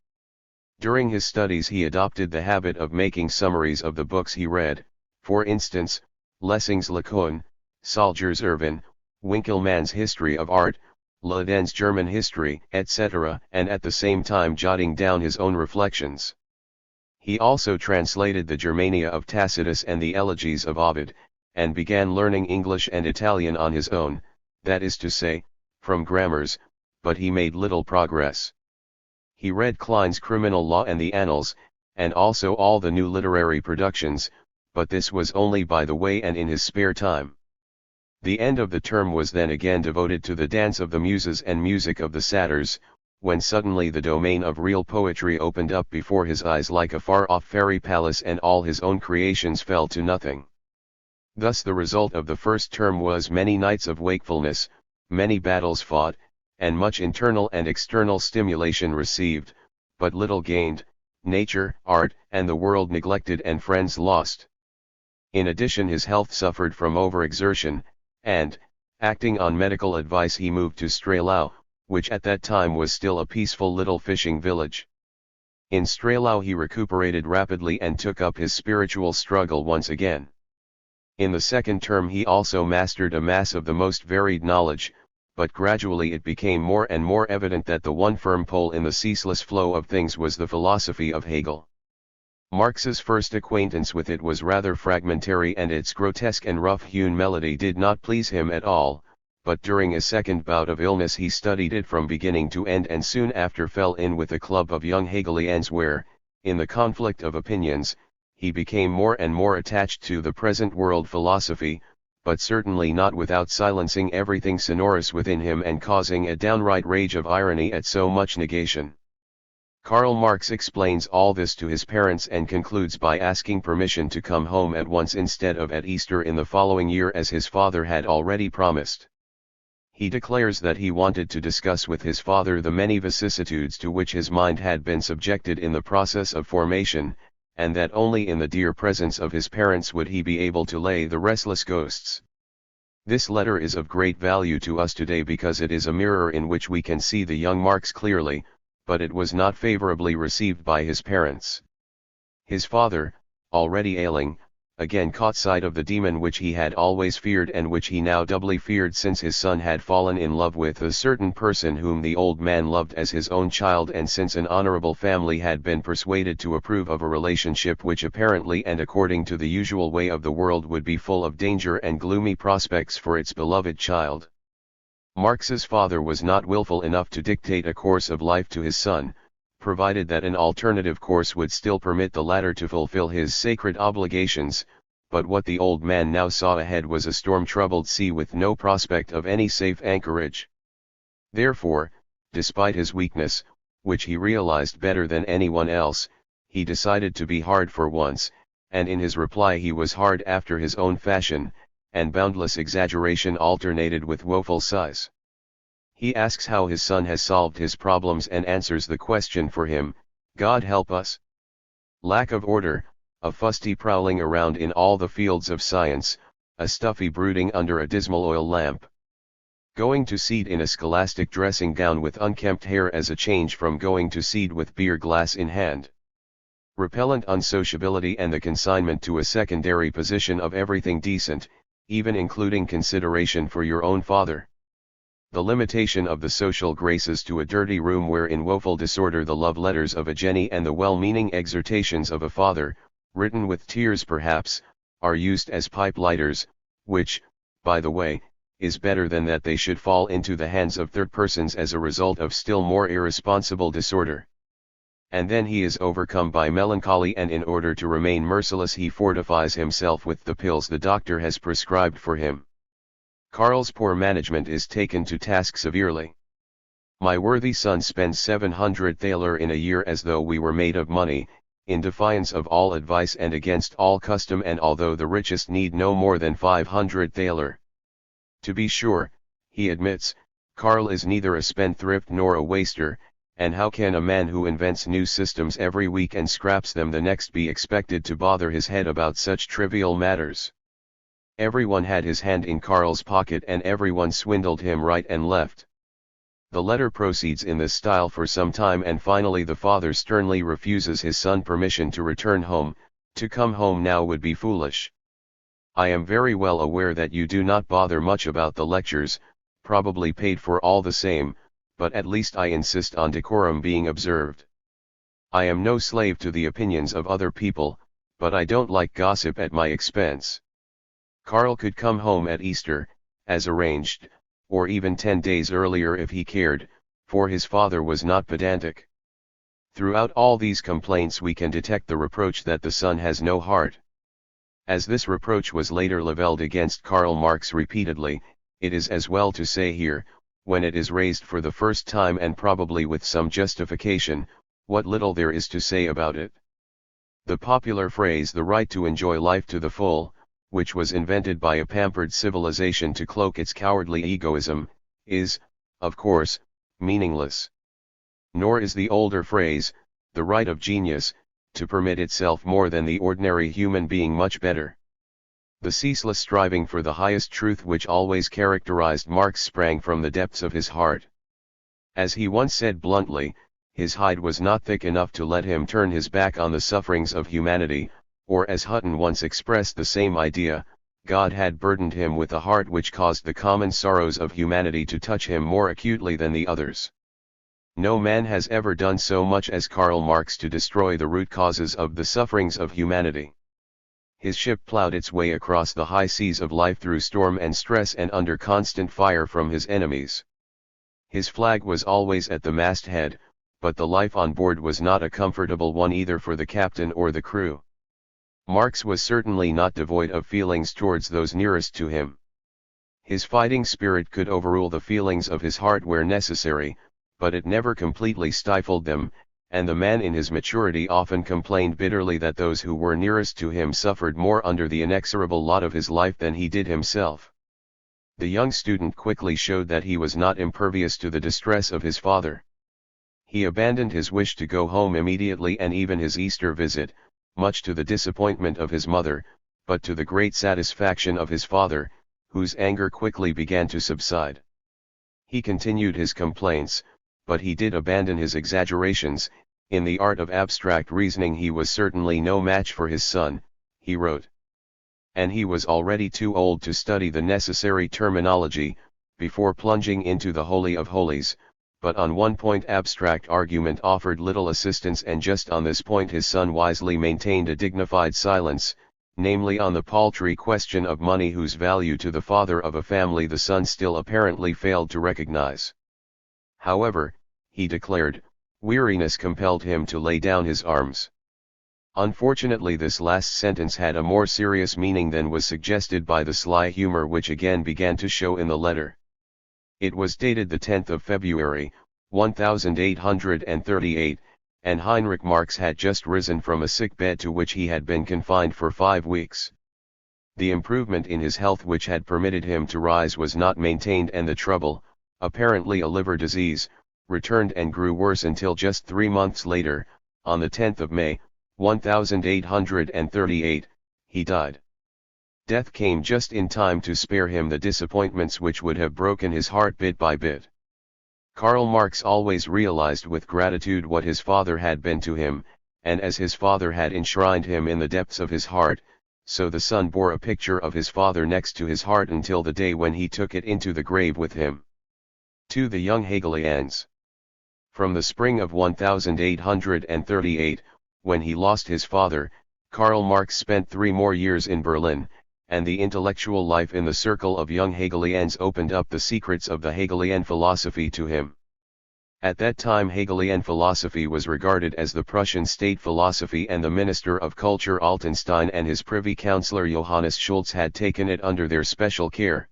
During his studies he adopted the habit of making summaries of the books he read, for instance, Lessing's Lacan, Salger's Irvin, Winckelmann's History of Art, Leiden's German History, etc., and at the same time jotting down his own reflections. He also translated the Germania of Tacitus and the Elegies of Ovid, and began learning English and Italian on his own, that is to say, from grammars, but he made little progress. He read Klein's Criminal Law and the Annals, and also all the new literary productions, but this was only by the way and in his spare time. The end of the term was then again devoted to the dance of the muses and music of the satyrs, when suddenly the domain of real poetry opened up before his eyes like a far-off fairy palace and all his own creations fell to nothing. Thus the result of the first term was many nights of wakefulness, many battles fought, and much internal and external stimulation received, but little gained, nature, art, and the world neglected and friends lost. In addition his health suffered from overexertion, and, acting on medical advice he moved to Strehlau, which at that time was still a peaceful little fishing village. In Strehlau he recuperated rapidly and took up his spiritual struggle once again. In the second term he also mastered a mass of the most varied knowledge, but gradually it became more and more evident that the one firm pole in the ceaseless flow of things was the philosophy of Hegel. Marx's first acquaintance with it was rather fragmentary and its grotesque and rough-hewn melody did not please him at all, but during a second bout of illness he studied it from beginning to end and soon after fell in with a club of young Hegelians where, in the conflict of opinions, he became more and more attached to the present world philosophy, but certainly not without silencing everything sonorous within him and causing a downright rage of irony at so much negation. Karl Marx explains all this to his parents and concludes by asking permission to come home at once instead of at Easter in the following year as his father had already promised. He declares that he wanted to discuss with his father the many vicissitudes to which his mind had been subjected in the process of formation, and that only in the dear presence of his parents would he be able to lay the restless ghosts. This letter is of great value to us today because it is a mirror in which we can see the young Marx clearly, but it was not favorably received by his parents. His father, already ailing, again caught sight of the demon which he had always feared and which he now doubly feared since his son had fallen in love with a certain person whom the old man loved as his own child and since an honorable family had been persuaded to approve of a relationship which apparently and according to the usual way of the world would be full of danger and gloomy prospects for its beloved child. Marx's father was not willful enough to dictate a course of life to his son, provided that an alternative course would still permit the latter to fulfill his sacred obligations, but what the old man now saw ahead was a storm-troubled sea with no prospect of any safe anchorage. Therefore, despite his weakness, which he realized better than anyone else, he decided to be hard for once, and in his reply he was hard after his own fashion, and boundless exaggeration alternated with woeful sighs. He asks how his son has solved his problems and answers the question for him, God help us. Lack of order, a fusty prowling around in all the fields of science, a stuffy brooding under a dismal oil lamp. Going to seed in a scholastic dressing gown with unkempt hair as a change from going to seed with beer glass in hand. Repellent unsociability and the consignment to a secondary position of everything decent, even including consideration for your own father. The limitation of the social graces to a dirty room where in woeful disorder the love letters of a Jenny and the well-meaning exhortations of a father, written with tears perhaps, are used as pipe lighters, which, by the way, is better than that they should fall into the hands of third persons as a result of still more irresponsible disorder. And then he is overcome by melancholy, and in order to remain merciless he fortifies himself with the pills the doctor has prescribed for him. Karl's poor management is taken to task severely. My worthy son spends 700 thaler in a year as though we were made of money, in defiance of all advice and against all custom, and although the richest need no more than 500 thaler. To be sure, he admits, Karl is neither a spendthrift nor a waster, and how can a man who invents new systems every week and scraps them the next be expected to bother his head about such trivial matters? Everyone had his hand in Karl's pocket and everyone swindled him right and left. The letter proceeds in this style for some time, and finally the father sternly refuses his son permission to return home. To come home now would be foolish. I am very well aware that you do not bother much about the lectures, probably paid for all the same, but at least I insist on decorum being observed. I am no slave to the opinions of other people, but I don't like gossip at my expense. Karl could come home at Easter, as arranged, or even 10 days earlier if he cared, for his father was not pedantic. Throughout all these complaints we can detect the reproach that the son has no heart. As this reproach was later levelled against Karl Marx repeatedly, it is as well to say here, when it is raised for the first time and probably with some justification, what little there is to say about it. The popular phrase "the right to enjoy life to the full," which was invented by a pampered civilization to cloak its cowardly egoism, is, of course, meaningless. Nor is the older phrase, "the right of genius," to permit itself more than the ordinary human being much better. The ceaseless striving for the highest truth which always characterized Marx sprang from the depths of his heart. As he once said bluntly, his hide was not thick enough to let him turn his back on the sufferings of humanity, or as Hutton once expressed the same idea, God had burdened him with a heart which caused the common sorrows of humanity to touch him more acutely than the others. No man has ever done so much as Karl Marx to destroy the root causes of the sufferings of humanity. His ship plowed its way across the high seas of life through storm and stress and under constant fire from his enemies. His flag was always at the masthead, but the life on board was not a comfortable one either for the captain or the crew. Marx was certainly not devoid of feelings towards those nearest to him. His fighting spirit could overrule the feelings of his heart where necessary, but it never completely stifled them, and the man in his maturity often complained bitterly that those who were nearest to him suffered more under the inexorable lot of his life than he did himself. The young student quickly showed that he was not impervious to the distress of his father. He abandoned his wish to go home immediately and even his Easter visit, much to the disappointment of his mother, but to the great satisfaction of his father, whose anger quickly began to subside. He continued his complaints, but he did abandon his exaggerations. In the art of abstract reasoning he was certainly no match for his son, he wrote. And he was already too old to study the necessary terminology, before plunging into the Holy of Holies, but on one point abstract argument offered little assistance, and just on this point his son wisely maintained a dignified silence, namely on the paltry question of money, whose value to the father of a family the son still apparently failed to recognize. However, he declared, weariness compelled him to lay down his arms. Unfortunately this last sentence had a more serious meaning than was suggested by the sly humor which again began to show in the letter. It was dated the 10th of February, 1838, and Heinrich Marx had just risen from a sick bed to which he had been confined for 5 weeks. The improvement in his health which had permitted him to rise was not maintained, and the trouble, apparently a liver disease, returned and grew worse until just 3 months later, on the 10th of May, 1838, he died. Death came just in time to spare him the disappointments which would have broken his heart bit by bit. Karl Marx always realized with gratitude what his father had been to him, and as his father had enshrined him in the depths of his heart, so the son bore a picture of his father next to his heart until the day when he took it into the grave with him. To the young Hegelians. From the spring of 1838, when he lost his father, Karl Marx spent 3 more years in Berlin, and the intellectual life in the circle of young Hegelians opened up the secrets of the Hegelian philosophy to him. At that time Hegelian philosophy was regarded as the Prussian state philosophy, and the Minister of Culture Altenstein and his Privy Councillor Johannes Schultz had taken it under their special care.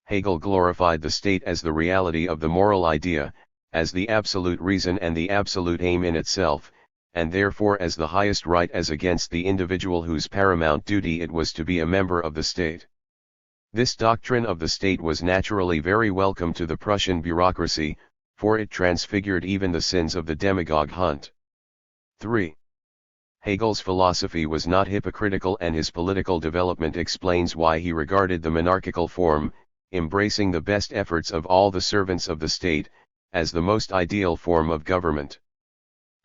Hegel glorified the state as the reality of the moral idea, as the absolute reason and the absolute aim in itself, and therefore as the highest right as against the individual whose paramount duty it was to be a member of the state. This doctrine of the state was naturally very welcome to the Prussian bureaucracy, for it transfigured even the sins of the demagogue Hunt. 3. Hegel's philosophy was not hypocritical, and his political development explains why he regarded the monarchical form, embracing the best efforts of all the servants of the state, as the most ideal form of government.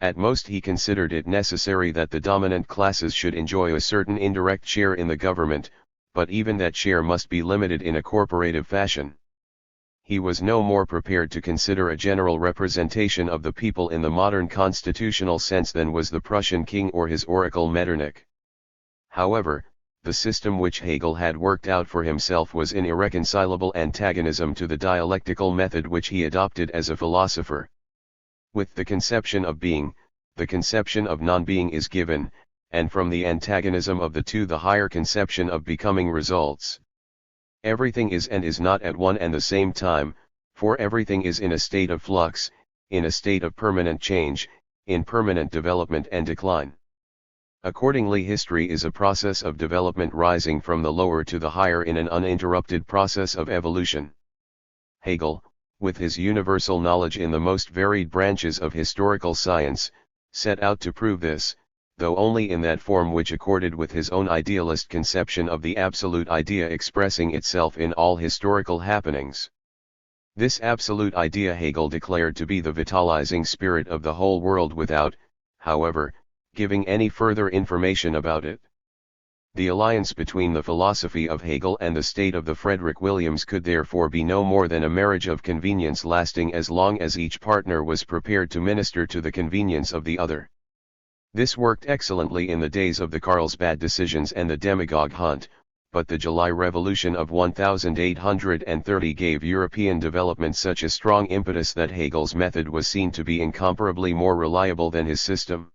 At most he considered it necessary that the dominant classes should enjoy a certain indirect share in the government, but even that share must be limited in a corporative fashion. He was no more prepared to consider a general representation of the people in the modern constitutional sense than was the Prussian king or his oracle Metternich. However, the system which Hegel had worked out for himself was in irreconcilable antagonism to the dialectical method which he adopted as a philosopher. With the conception of being, the conception of non-being is given, and from the antagonism of the two the higher conception of becoming results. Everything is and is not at one and the same time, for everything is in a state of flux, in a state of permanent change, in permanent development and decline. Accordingly, history is a process of development rising from the lower to the higher in an uninterrupted process of evolution. Hegel, with his universal knowledge in the most varied branches of historical science, set out to prove this, though only in that form which accorded with his own idealist conception of the absolute idea expressing itself in all historical happenings. This absolute idea Hegel declared to be the vitalizing spirit of the whole world without, however, giving any further information about it. The alliance between the philosophy of Hegel and the state of the Frederick Williams could therefore be no more than a marriage of convenience lasting as long as each partner was prepared to minister to the convenience of the other. This worked excellently in the days of the Carlsbad decisions and the demagogue Hunt, but the July Revolution of 1830 gave European development such a strong impetus that Hegel's method was seen to be incomparably more reliable than his system.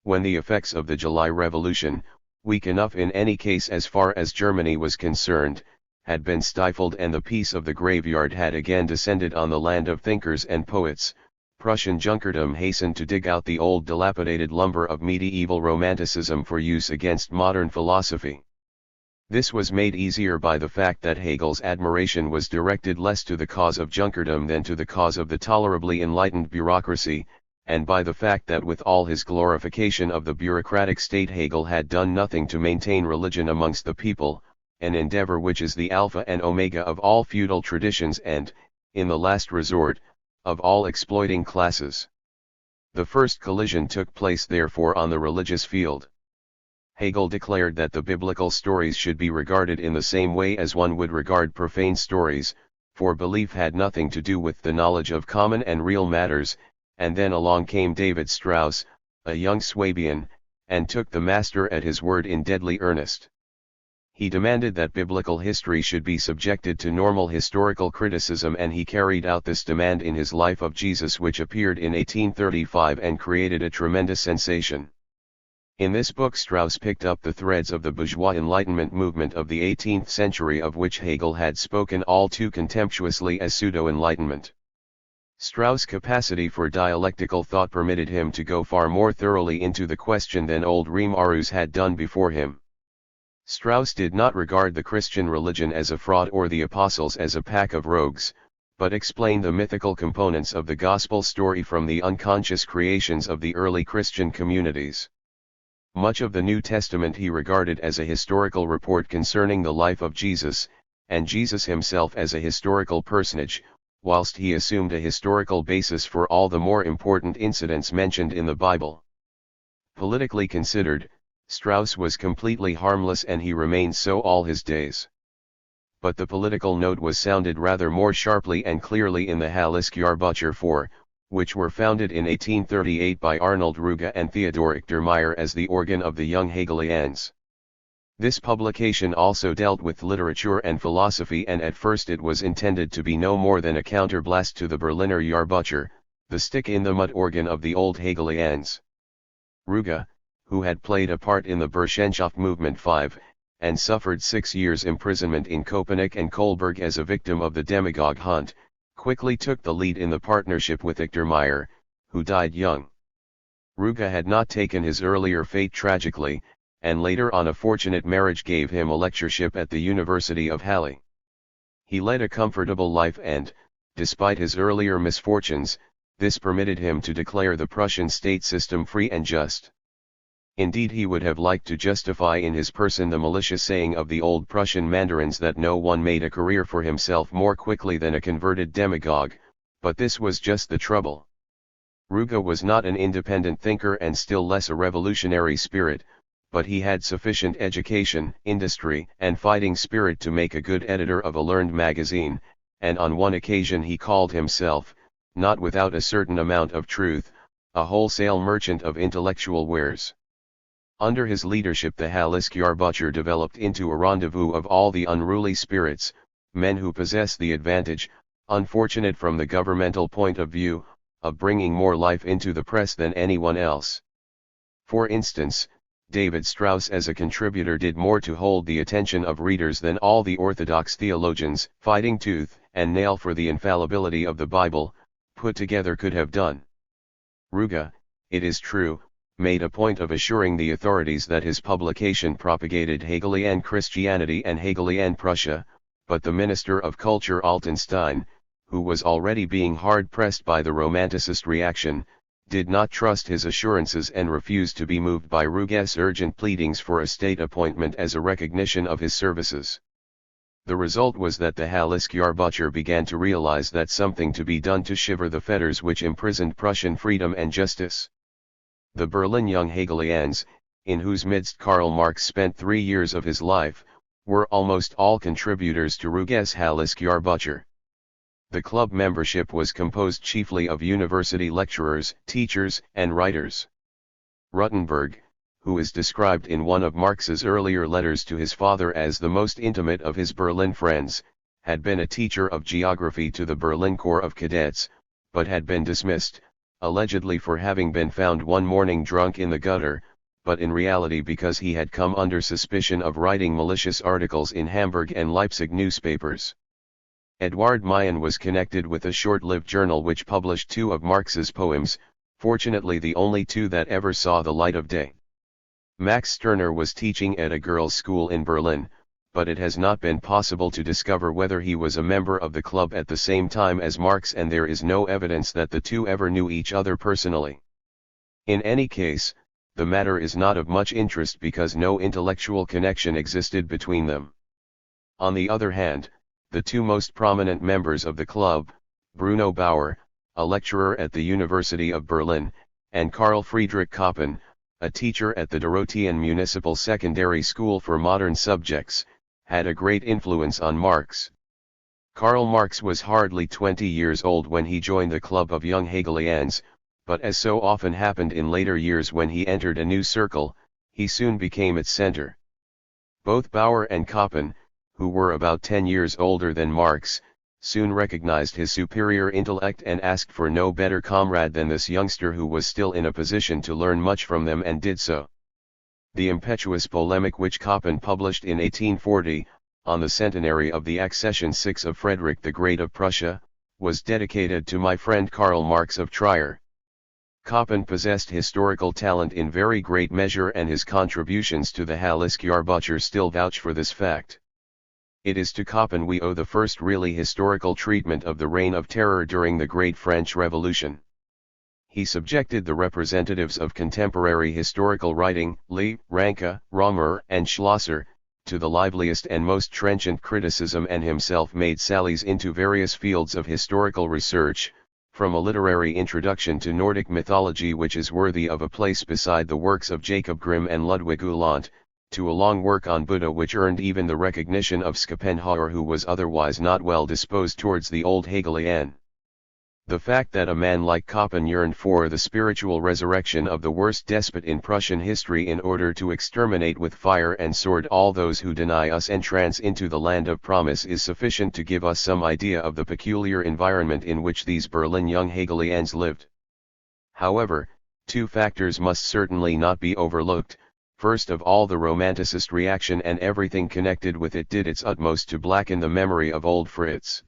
When the effects of the July Revolution, weak enough in any case as far as Germany was concerned, had been stifled and the peace of the graveyard had again descended on the land of thinkers and poets, Prussian Junkerdom hastened to dig out the old dilapidated lumber of medieval romanticism for use against modern philosophy. This was made easier by the fact that Hegel's admiration was directed less to the cause of Junkerdom than to the cause of the tolerably enlightened bureaucracy, and by the fact that with all his glorification of the bureaucratic state Hegel had done nothing to maintain religion amongst the people, an endeavor which is the alpha and omega of all feudal traditions and, in the last resort, of all exploiting classes. The first collision took place therefore on the religious field. Hegel declared that the biblical stories should be regarded in the same way as one would regard profane stories, for belief had nothing to do with the knowledge of common and real matters, and then along came David Strauss, a young Swabian, and took the master at his word in deadly earnest. He demanded that biblical history should be subjected to normal historical criticism, and he carried out this demand in his Life of Jesus, which appeared in 1835 and created a tremendous sensation. In this book Strauss picked up the threads of the bourgeois Enlightenment movement of the 18th century, of which Hegel had spoken all too contemptuously as pseudo-enlightenment. Strauss' capacity for dialectical thought permitted him to go far more thoroughly into the question than old Reimarus had done before him. Strauss did not regard the Christian religion as a fraud or the apostles as a pack of rogues, but explained the mythical components of the gospel story from the unconscious creations of the early Christian communities. Much of the New Testament he regarded as a historical report concerning the life of Jesus, and Jesus himself as a historical personage, whilst he assumed a historical basis for all the more important incidents mentioned in the Bible. Politically considered, Strauss was completely harmless, and he remained so all his days. But the political note was sounded rather more sharply and clearly in the Halsjahrbucher 4, which were founded in 1838 by Arnold Ruge and Theodor Ichtermeyer as the organ of the young Hegelians. This publication also dealt with literature and philosophy, and at first it was intended to be no more than a counterblast to the Berliner Jahrbucher, The stick in the mud organ of the old Hegelians. Ruge, who had played a part in the Burschenschaft movement 5, and suffered 6 years imprisonment in Köpenick and Kolberg as a victim of the demagogue hunt, quickly took the lead in the partnership with Victor Meyer, who died young. Ruge had not taken his earlier fate tragically, and later on a fortunate marriage gave him a lectureship at the University of Halle. He led a comfortable life and, despite his earlier misfortunes, this permitted him to declare the Prussian state system free and just. Indeed, he would have liked to justify in his person the malicious saying of the old Prussian mandarins that no one made a career for himself more quickly than a converted demagogue, but this was just the trouble. Ruge was not an independent thinker and still less a revolutionary spirit, but he had sufficient education, industry, and fighting spirit to make a good editor of a learned magazine, and on one occasion he called himself, not without a certain amount of truth, a wholesale merchant of intellectual wares. Under his leadership the Halleskjarbücher developed into a rendezvous of all the unruly spirits, men who possess the advantage, unfortunate from the governmental point of view, of bringing more life into the press than anyone else. For instance, David Strauss as a contributor did more to hold the attention of readers than all the orthodox theologians, fighting tooth and nail for the infallibility of the Bible, put together could have done. Ruge, it is true, made a point of assuring the authorities that his publication propagated Hegelian Christianity and Hegelian Prussia, but the Minister of Culture Altenstein, who was already being hard-pressed by the Romanticist reaction, did not trust his assurances and refused to be moved by Ruge's urgent pleadings for a state appointment as a recognition of his services. The result was that the Halleskjarbücher began to realize that something to be done to shiver the fetters which imprisoned Prussian freedom and justice. The Berlin Young Hegelians, in whose midst Karl Marx spent 3 years of his life, were almost all contributors to Ruge's Halleskjarbücher. The club membership was composed chiefly of university lecturers, teachers, and writers. Rutenberg, who is described in one of Marx's earlier letters to his father as the most intimate of his Berlin friends, had been a teacher of geography to the Berlin Corps of Cadets, but had been dismissed, allegedly for having been found one morning drunk in the gutter, but in reality because he had come under suspicion of writing malicious articles in Hamburg and Leipzig newspapers. Eduard Mayen was connected with a short-lived journal which published 2 of Marx's poems, fortunately the only 2 that ever saw the light of day. Max Stirner was teaching at a girls' school in Berlin, but it has not been possible to discover whether he was a member of the club at the same time as Marx, and there is no evidence that the 2 ever knew each other personally. In any case, the matter is not of much interest because no intellectual connection existed between them. On the other hand, the 2 most prominent members of the club, Bruno Bauer, a lecturer at the University of Berlin, and Carl Friedrich Koppen, a teacher at the Dorothean Municipal Secondary School for Modern Subjects, had a great influence on Marx. Karl Marx was hardly 20 years old when he joined the club of young Hegelians, but as so often happened in later years when he entered a new circle, he soon became its center. Both Bauer and Koppen, who were about 10 years older than Marx, soon recognized his superior intellect and asked for no better comrade than this youngster who was still in a position to learn much from them, and did so. The impetuous polemic which Koppen published in 1840, on the centenary of the accession 6 of Frederick the Great of Prussia, was dedicated to my friend Karl Marx of Trier. Koppen possessed historical talent in very great measure, and his contributions to the Halleskjarbücher still vouch for this fact. It is to Koppen we owe the first really historical treatment of the Reign of Terror during the Great French Revolution. He subjected the representatives of contemporary historical writing, Lee, Ranke, Romer, and Schlosser, to the liveliest and most trenchant criticism, and himself made sallies into various fields of historical research, from a literary introduction to Nordic mythology which is worthy of a place beside the works of Jacob Grimm and Ludwig Uhland, to a long work on Buddha which earned even the recognition of Schopenhauer, who was otherwise not well disposed towards the old Hegelian. The fact that a man like Koppen yearned for the spiritual resurrection of the worst despot in Prussian history in order to exterminate with fire and sword all those who deny us entrance into the land of promise is sufficient to give us some idea of the peculiar environment in which these Berlin young Hegelians lived. However, two factors must certainly not be overlooked. First of all, the Romanticist reaction and everything connected with it did its utmost to blacken the memory of old Fritz.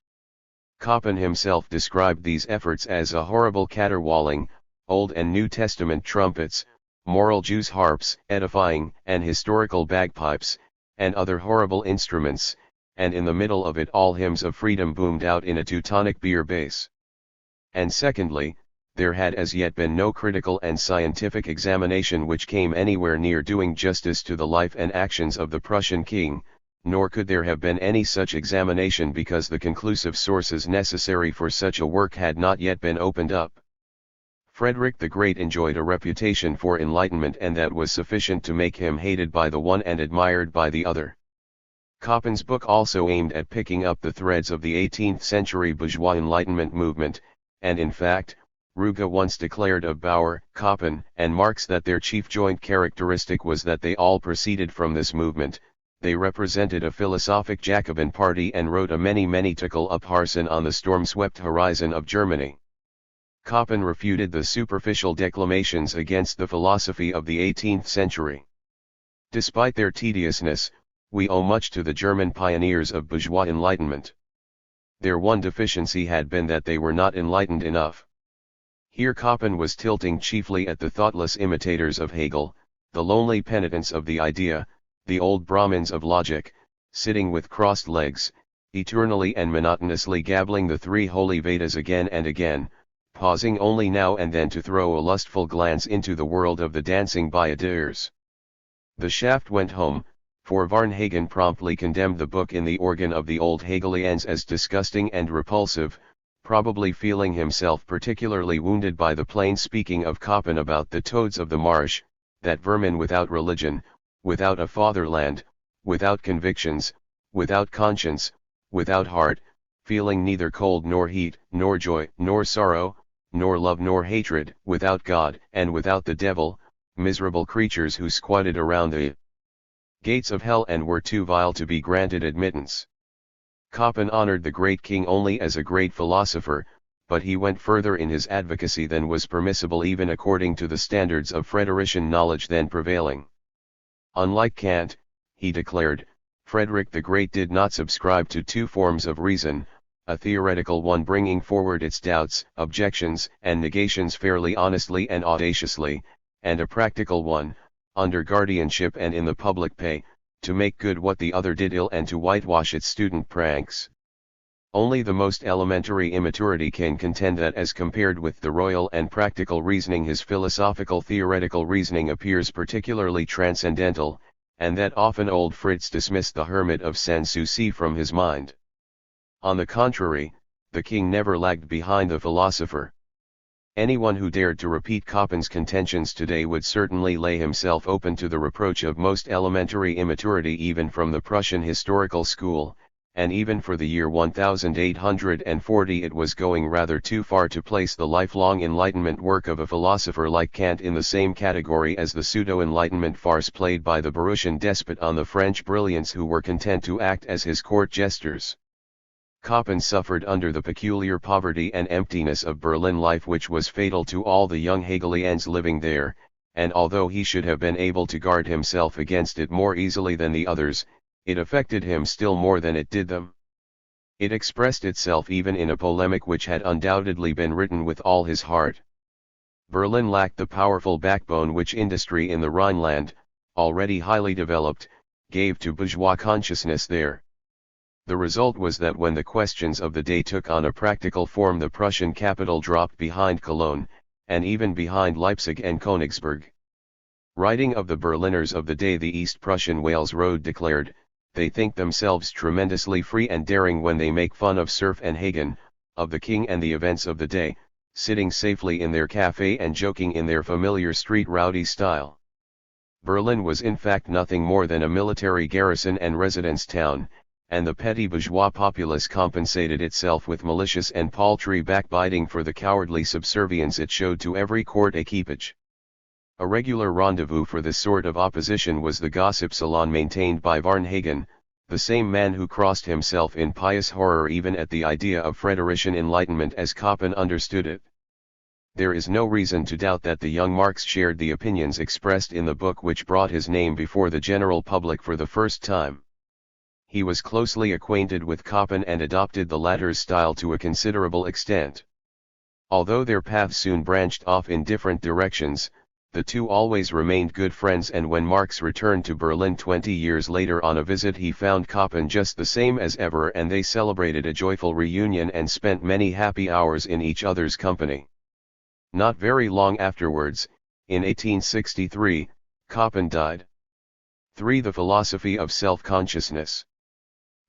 Koppen himself described these efforts as a horrible caterwauling, Old and New Testament trumpets, moral Jews harps, edifying and historical bagpipes, and other horrible instruments, and in the middle of it all hymns of freedom boomed out in a Teutonic beer bass. And secondly, there had as yet been no critical and scientific examination which came anywhere near doing justice to the life and actions of the Prussian king, nor could there have been any such examination because the conclusive sources necessary for such a work had not yet been opened up. Frederick the Great enjoyed a reputation for enlightenment, and that was sufficient to make him hated by the one and admired by the other. Koppen's book also aimed at picking up the threads of the 18th century bourgeois Enlightenment movement, and in fact, Ruge once declared of Bauer, Koppen, and Marx that their chief joint characteristic was that they all proceeded from this movement. They represented a philosophic Jacobin party and wrote a many tickle Upharsin on the storm-swept horizon of Germany. Koppen refuted the superficial declamations against the philosophy of the 18th century. Despite their tediousness, we owe much to the German pioneers of bourgeois enlightenment. Their one deficiency had been that they were not enlightened enough. Here Koppen was tilting chiefly at the thoughtless imitators of Hegel, the lonely penitents of the idea, the old Brahmins of logic, sitting with crossed legs, eternally and monotonously gabbling the three holy Vedas again and again, pausing only now and then to throw a lustful glance into the world of the dancing bayaders. The shaft went home, for Varnhagen promptly condemned the book in the organ of the old Hegelians as disgusting and repulsive, probably feeling himself particularly wounded by the plain speaking of Koppen about the toads of the marsh, that vermin without religion, without a fatherland, without convictions, without conscience, without heart, feeling neither cold nor heat, nor joy, nor sorrow, nor love nor hatred, without God, and without the devil, miserable creatures who squatted around the gates of hell and were too vile to be granted admittance. Koppen honored the great king only as a great philosopher, but he went further in his advocacy than was permissible even according to the standards of Frederican knowledge then prevailing. Unlike Kant, he declared, Frederick the Great did not subscribe to two forms of reason, a theoretical one bringing forward its doubts, objections, and negations fairly, honestly and audaciously, and a practical one, under guardianship and in the public pay, to make good what the other did ill and to whitewash its student pranks. Only the most elementary immaturity can contend that as compared with the royal and practical reasoning his philosophical theoretical reasoning appears particularly transcendental, and that often old Fritz dismissed the hermit of Sanssouci from his mind. On the contrary, the king never lagged behind the philosopher. Anyone who dared to repeat Koppen's contentions today would certainly lay himself open to the reproach of most elementary immaturity even from the Prussian historical school, and even for the year 1840 it was going rather too far to place the lifelong Enlightenment work of a philosopher like Kant in the same category as the pseudo-Enlightenment farce played by the Borussian despot on the French brilliants who were content to act as his court jesters. Koppen suffered under the peculiar poverty and emptiness of Berlin life which was fatal to all the young Hegelians living there, and although he should have been able to guard himself against it more easily than the others, it affected him still more than it did them. It expressed itself even in a polemic which had undoubtedly been written with all his heart. Berlin lacked the powerful backbone which industry in the Rhineland, already highly developed, gave to bourgeois consciousness there. The result was that when the questions of the day took on a practical form the Prussian capital dropped behind Cologne, and even behind Leipzig and Königsberg. Writing of the Berliners of the day, the East Prussian Wales Road declared, they think themselves tremendously free and daring when they make fun of serf and Hagen, of the king and the events of the day, sitting safely in their cafe and joking in their familiar street rowdy style. Berlin was in fact nothing more than a military garrison and residence town, and the petty bourgeois populace compensated itself with malicious and paltry backbiting for the cowardly subservience it showed to every court equipage. A regular rendezvous for this sort of opposition was the gossip salon maintained by Varnhagen, the same man who crossed himself in pious horror even at the idea of Frederican enlightenment as Koppen understood it. There is no reason to doubt that the young Marx shared the opinions expressed in the book which brought his name before the general public for the first time. He was closely acquainted with Koppen and adopted the latter's style to a considerable extent. Although their paths soon branched off in different directions, the two always remained good friends, and when Marx returned to Berlin 20 years later on a visit he found Koppen just the same as ever, and they celebrated a joyful reunion and spent many happy hours in each other's company. Not very long afterwards, in 1863, Koppen died. 3. The philosophy of self-consciousness.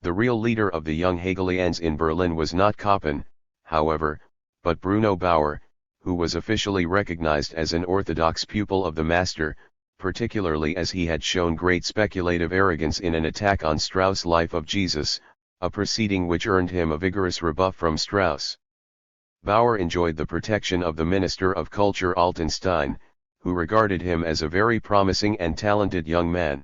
The real leader of the young Hegelians in Berlin was not Koppen, however, but Bruno Bauer, who was officially recognized as an orthodox pupil of the master, particularly as he had shown great speculative arrogance in an attack on Strauss' Life of Jesus, a proceeding which earned him a vigorous rebuff from Strauss. Bauer enjoyed the protection of the Minister of Culture Altenstein, who regarded him as a very promising and talented young man.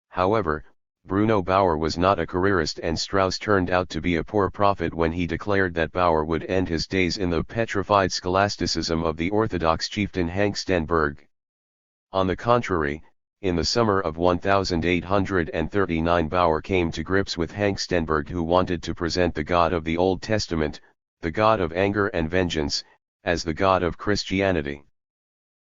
However, Bruno Bauer was not a careerist, and Strauss turned out to be a poor prophet when he declared that Bauer would end his days in the petrified scholasticism of the Orthodox chieftain Hengstenberg. On the contrary, in the summer of 1839 Bauer came to grips with Hengstenberg, who wanted to present the God of the Old Testament, the God of anger and vengeance, as the God of Christianity.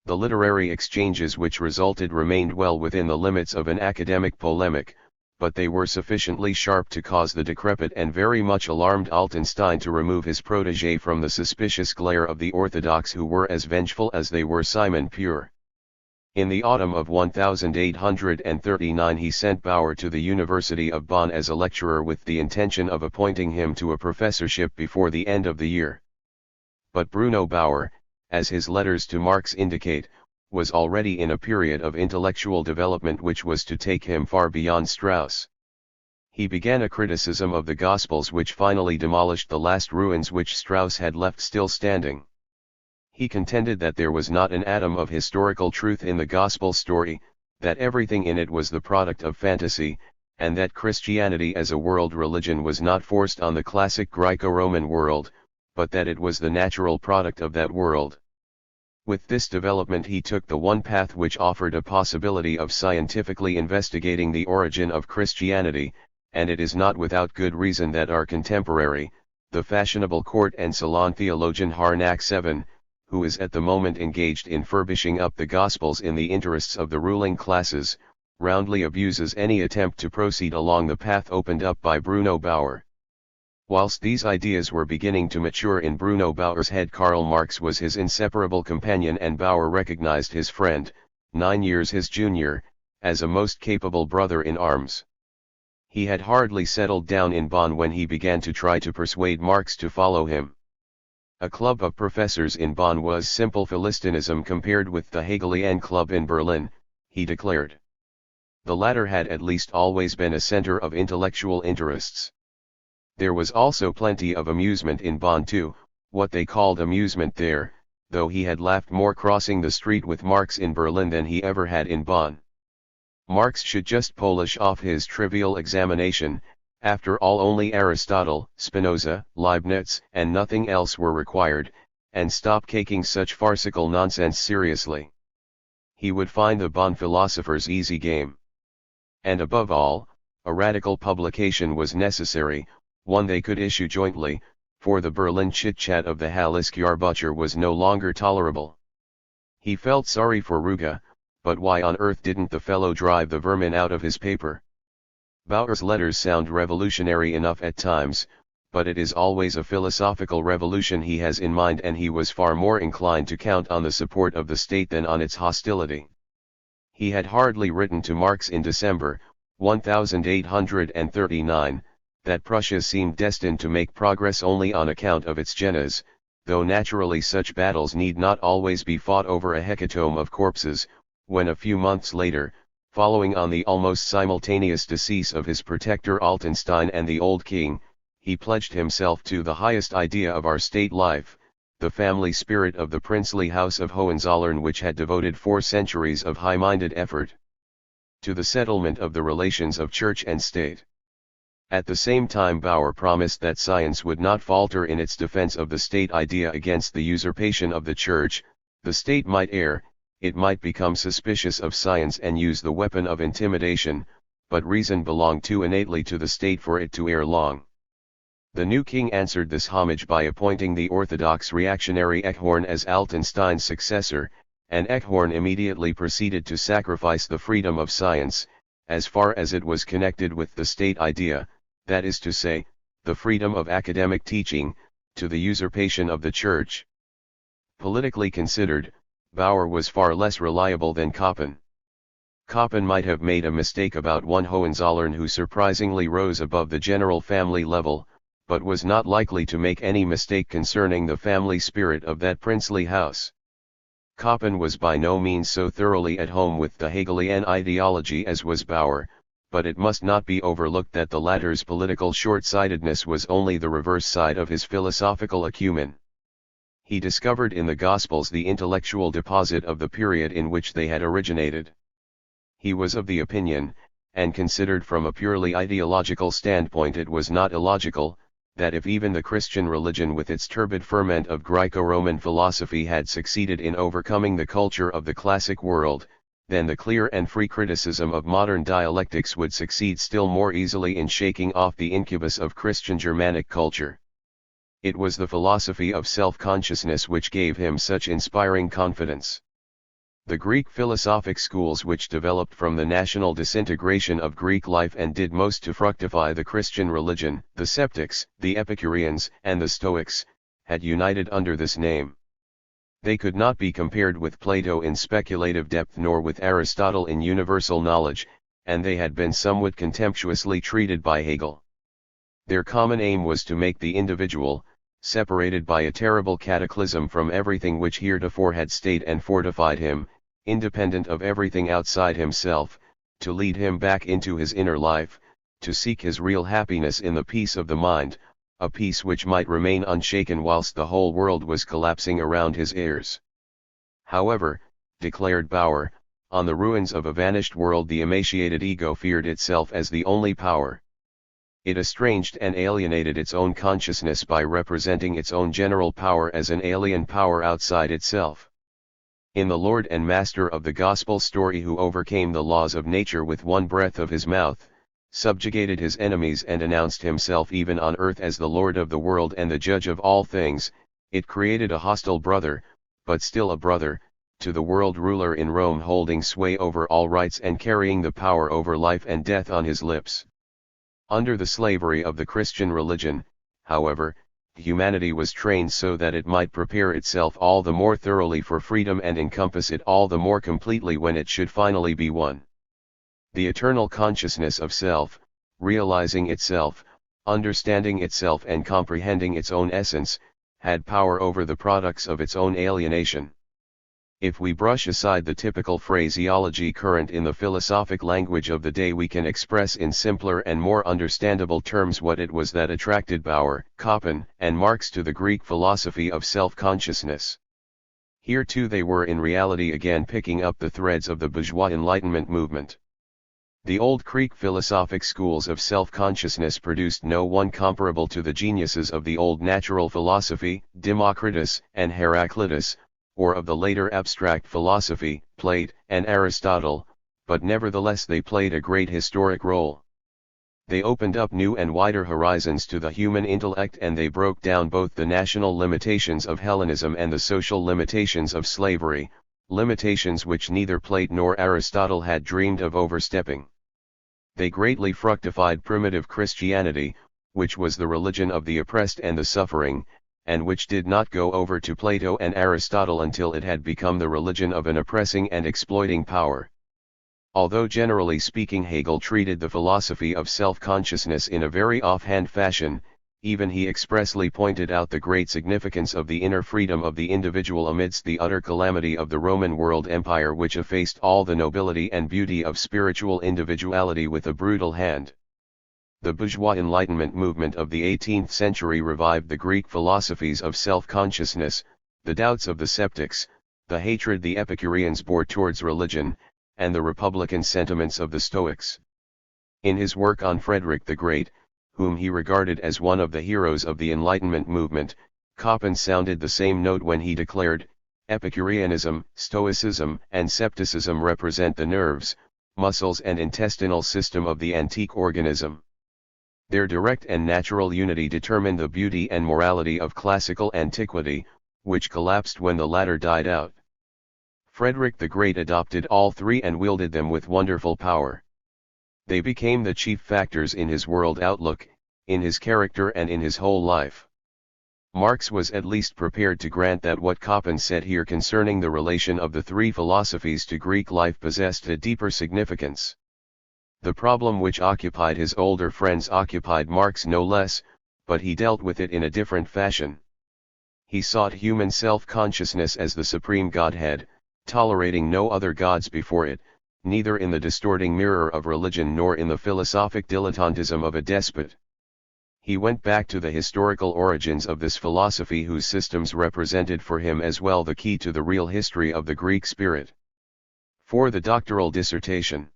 The literary exchanges which resulted remained well within the limits of an academic polemic, but they were sufficiently sharp to cause the decrepit and very much alarmed Altenstein to remove his protégé from the suspicious glare of the orthodox, who were as vengeful as they were Simon pure. In the autumn of 1839 he sent Bauer to the University of Bonn as a lecturer with the intention of appointing him to a professorship before the end of the year. But Bruno Bauer, as his letters to Marx indicate, was already in a period of intellectual development which was to take him far beyond Strauss. He began a criticism of the Gospels which finally demolished the last ruins which Strauss had left still standing. He contended that there was not an atom of historical truth in the Gospel story, that everything in it was the product of fantasy, and that Christianity as a world religion was not forced on the classic Greco-Roman world, but that it was the natural product of that world. With this development he took the one path which offered a possibility of scientifically investigating the origin of Christianity, and it is not without good reason that our contemporary, the fashionable court and salon theologian Harnack Seven, who is at the moment engaged in furbishing up the Gospels in the interests of the ruling classes, roundly abuses any attempt to proceed along the path opened up by Bruno Bauer. Whilst these ideas were beginning to mature in Bruno Bauer's head, Karl Marx was his inseparable companion, and Bauer recognized his friend, 9 years his junior, as a most capable brother in arms. He had hardly settled down in Bonn when he began to try to persuade Marx to follow him. A club of professors in Bonn was simple Philistinism compared with the Hegelian club in Berlin, he declared. The latter had at least always been a center of intellectual interests. There was also plenty of amusement in Bonn too, what they called amusement there, though he had laughed more crossing the street with Marx in Berlin than he ever had in Bonn. Marx should just polish off his trivial examination. After all, only Aristotle, Spinoza, Leibniz, and nothing else were required, and stop caking such farcical nonsense seriously. He would find the Bonn philosophers easy game. And above all, a radical publication was necessary, one they could issue jointly, for the Berlin chit-chat of the Hallesjahrbucher was no longer tolerable. He felt sorry for Ruge, but why on earth didn't the fellow drive the vermin out of his paper? Bauer's letters sound revolutionary enough at times, but it is always a philosophical revolution he has in mind, and he was far more inclined to count on the support of the state than on its hostility. He had hardly written to Marx in December, 1839, that Prussia seemed destined to make progress only on account of its Jenas, though naturally such battles need not always be fought over a hecatomb of corpses, when a few months later, Following on the almost simultaneous decease of his protector Altenstein and the old king, he pledged himself to the highest idea of our state life, the family spirit of the princely house of Hohenzollern, which had devoted 4 centuries of high-minded effort to the settlement of the relations of church and state. At the same time, Bauer promised that science would not falter in its defense of the state idea against the usurpation of the church. The state might err, it might become suspicious of science and use the weapon of intimidation, but reason belonged too innately to the state for it to err long. The new king answered this homage by appointing the orthodox reactionary Eckhorn as Altenstein's successor, and Eckhorn immediately proceeded to sacrifice the freedom of science, as far as it was connected with the state idea, that is to say, the freedom of academic teaching, to the usurpation of the church. Politically considered, Bauer was far less reliable than Koppen. Koppen might have made a mistake about one Hohenzollern who surprisingly rose above the general family level, but was not likely to make any mistake concerning the family spirit of that princely house. Koppen was by no means so thoroughly at home with the Hegelian ideology as was Bauer, but it must not be overlooked that the latter's political short-sightedness was only the reverse side of his philosophical acumen. He discovered in the Gospels the intellectual deposit of the period in which they had originated. He was of the opinion, and considered from a purely ideological standpoint it was not illogical, that if even the Christian religion with its turbid ferment of Greco-Roman philosophy had succeeded in overcoming the culture of the classic world, then the clear and free criticism of modern dialectics would succeed still more easily in shaking off the incubus of Christian Germanic culture. It was the philosophy of self-consciousness which gave him such inspiring confidence. The Greek philosophic schools which developed from the national disintegration of Greek life and did most to fructify the Christian religion, the Sceptics, the Epicureans, and the Stoics, had united under this name. They could not be compared with Plato in speculative depth nor with Aristotle in universal knowledge, and they had been somewhat contemptuously treated by Hegel. Their common aim was to make the individual, separated by a terrible cataclysm from everything which heretofore had stayed and fortified him, independent of everything outside himself, to lead him back into his inner life, to seek his real happiness in the peace of the mind, a peace which might remain unshaken whilst the whole world was collapsing around his ears. However, declared Bauer, on the ruins of a vanished world the emaciated ego feared itself as the only power. It estranged and alienated its own consciousness by representing its own general power as an alien power outside itself. In the Lord and Master of the Gospel story who overcame the laws of nature with one breath of his mouth, subjugated his enemies and announced himself even on earth as the Lord of the world and the Judge of all things, it created a hostile brother, but still a brother, to the world ruler in Rome holding sway over all rights and carrying the power over life and death on his lips. Under the slavery of the Christian religion, however, humanity was trained so that it might prepare itself all the more thoroughly for freedom and encompass it all the more completely when it should finally be won. The eternal consciousness of self, realizing itself, understanding itself and comprehending its own essence, had power over the products of its own alienation. If we brush aside the typical phraseology current in the philosophic language of the day, we can express in simpler and more understandable terms what it was that attracted Bauer, Koppen, and Marx to the Greek philosophy of self-consciousness. Here too they were in reality again picking up the threads of the bourgeois Enlightenment movement. The old Greek philosophic schools of self-consciousness produced no one comparable to the geniuses of the old natural philosophy, Democritus and Heraclitus, or of the later abstract philosophy, Plato and Aristotle, but nevertheless they played a great historic role. They opened up new and wider horizons to the human intellect, and they broke down both the national limitations of Hellenism and the social limitations of slavery, limitations which neither Plato nor Aristotle had dreamed of overstepping. They greatly fructified primitive Christianity, which was the religion of the oppressed and the suffering, and which did not go over to Plato and Aristotle until it had become the religion of an oppressing and exploiting power. Although generally speaking Hegel treated the philosophy of self-consciousness in a very offhand fashion, Even he expressly pointed out the great significance of the inner freedom of the individual amidst the utter calamity of the Roman world empire, which effaced all the nobility and beauty of spiritual individuality with a brutal hand. The bourgeois Enlightenment movement of the 18th century revived the Greek philosophies of self-consciousness, the doubts of the sceptics, the hatred the Epicureans bore towards religion, and the republican sentiments of the Stoics. In his work on Frederick the Great, whom he regarded as one of the heroes of the Enlightenment movement, Koppen sounded the same note when he declared, Epicureanism, Stoicism, and Scepticism represent the nerves, muscles and intestinal system of the antique organism. Their direct and natural unity determined the beauty and morality of classical antiquity, which collapsed when the latter died out. Frederick the Great adopted all three and wielded them with wonderful power. They became the chief factors in his world outlook, in his character and in his whole life. Marx was at least prepared to grant that what Koppen said here concerning the relation of the three philosophies to Greek life possessed a deeper significance. The problem which occupied his older friends occupied Marx no less, but he dealt with it in a different fashion. He sought human self-consciousness as the supreme Godhead, tolerating no other gods before it, neither in the distorting mirror of religion nor in the philosophic dilettantism of a despot. He went back to the historical origins of this philosophy, whose systems represented for him as well the key to the real history of the Greek spirit. For the doctoral dissertation.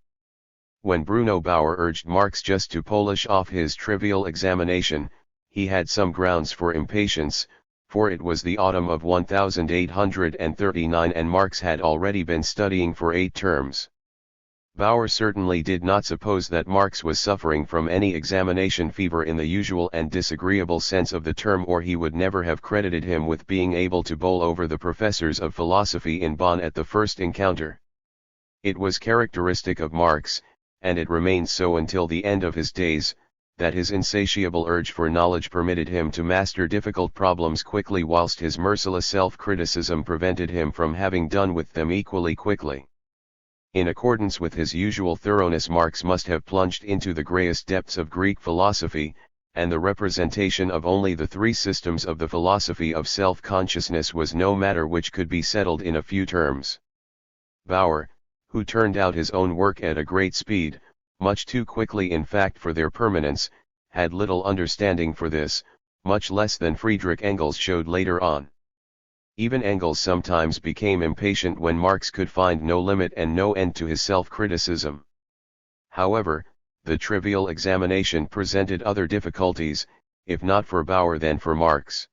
When Bruno Bauer urged Marx just to polish off his trivial examination, he had some grounds for impatience, for it was the autumn of 1839 and Marx had already been studying for 8 terms. Bauer certainly did not suppose that Marx was suffering from any examination fever in the usual and disagreeable sense of the term, or he would never have credited him with being able to bowl over the professors of philosophy in Bonn at the first encounter. It was characteristic of Marx, and it remained so until the end of his days, that his insatiable urge for knowledge permitted him to master difficult problems quickly, whilst his merciless self-criticism prevented him from having done with them equally quickly. In accordance with his usual thoroughness, Marx must have plunged into the greyest depths of Greek philosophy, and the representation of only the 3 systems of the philosophy of self-consciousness was no matter which could be settled in a few terms. Bauer, who turned out his own work at a great speed, much too quickly in fact for their permanence, had little understanding for this, much less than Friedrich Engels showed later on. Even Engels sometimes became impatient when Marx could find no limit and no end to his self-criticism. However, the trivial examination presented other difficulties, if not for Bauer then for Marx.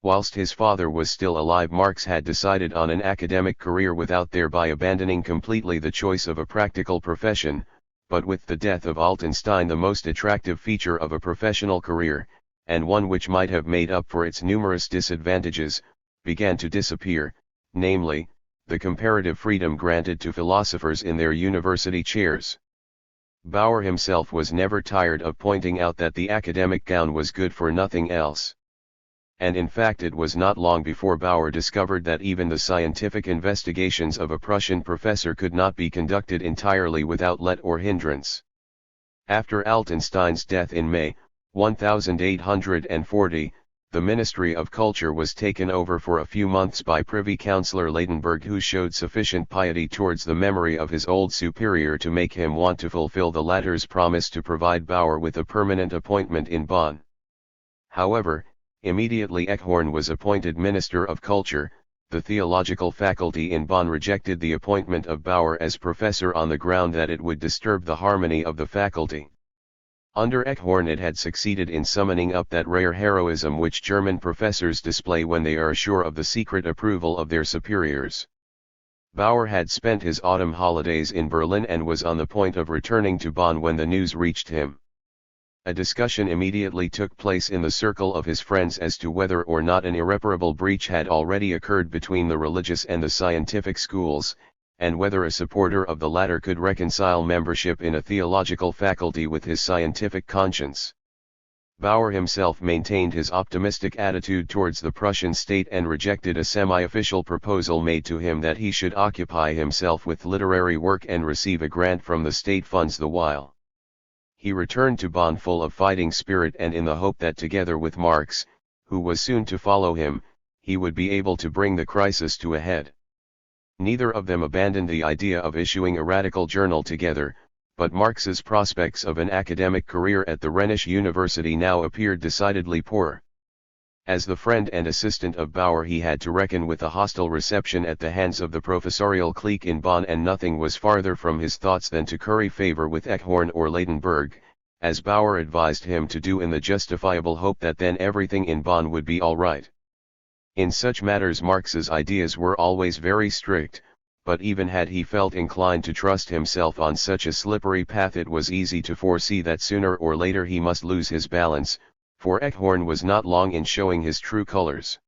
Whilst his father was still alive, Marx had decided on an academic career without thereby abandoning completely the choice of a practical profession, but with the death of Altenstein the most attractive feature of a professional career, and one which might have made up for its numerous disadvantages, began to disappear, namely, the comparative freedom granted to philosophers in their university chairs. Bauer himself was never tired of pointing out that the academic gown was good for nothing else. And in fact it was not long before Bauer discovered that even the scientific investigations of a Prussian professor could not be conducted entirely without let or hindrance. After Altenstein's death in May, 1840, the Ministry of Culture was taken over for a few months by Privy Councillor Ladenburg, who showed sufficient piety towards the memory of his old superior to make him want to fulfill the latter's promise to provide Bauer with a permanent appointment in Bonn. However, immediately Eckhorn was appointed Minister of Culture, the theological faculty in Bonn rejected the appointment of Bauer as professor on the ground that it would disturb the harmony of the faculty. Under Eckhorn it had succeeded in summoning up that rare heroism which German professors display when they are sure of the secret approval of their superiors. Bauer had spent his autumn holidays in Berlin and was on the point of returning to Bonn when the news reached him. A discussion immediately took place in the circle of his friends as to whether or not an irreparable breach had already occurred between the religious and the scientific schools, and whether a supporter of the latter could reconcile membership in a theological faculty with his scientific conscience. Bauer himself maintained his optimistic attitude towards the Prussian state and rejected a semi-official proposal made to him that he should occupy himself with literary work and receive a grant from the state funds the while. He returned to Bonn full of fighting spirit and in the hope that together with Marx, who was soon to follow him, he would be able to bring the crisis to a head. Neither of them abandoned the idea of issuing a radical journal together, but Marx's prospects of an academic career at the Rhenish University now appeared decidedly poor. As the friend and assistant of Bauer, he had to reckon with a hostile reception at the hands of the professorial clique in Bonn, and nothing was farther from his thoughts than to curry favor with Eckhorn or Ladenburg, as Bauer advised him to do, in the justifiable hope that then everything in Bonn would be all right. In such matters Marx's ideas were always very strict, but even had he felt inclined to trust himself on such a slippery path, it was easy to foresee that sooner or later he must lose his balance, for Eckhorn was not long in showing his true colors.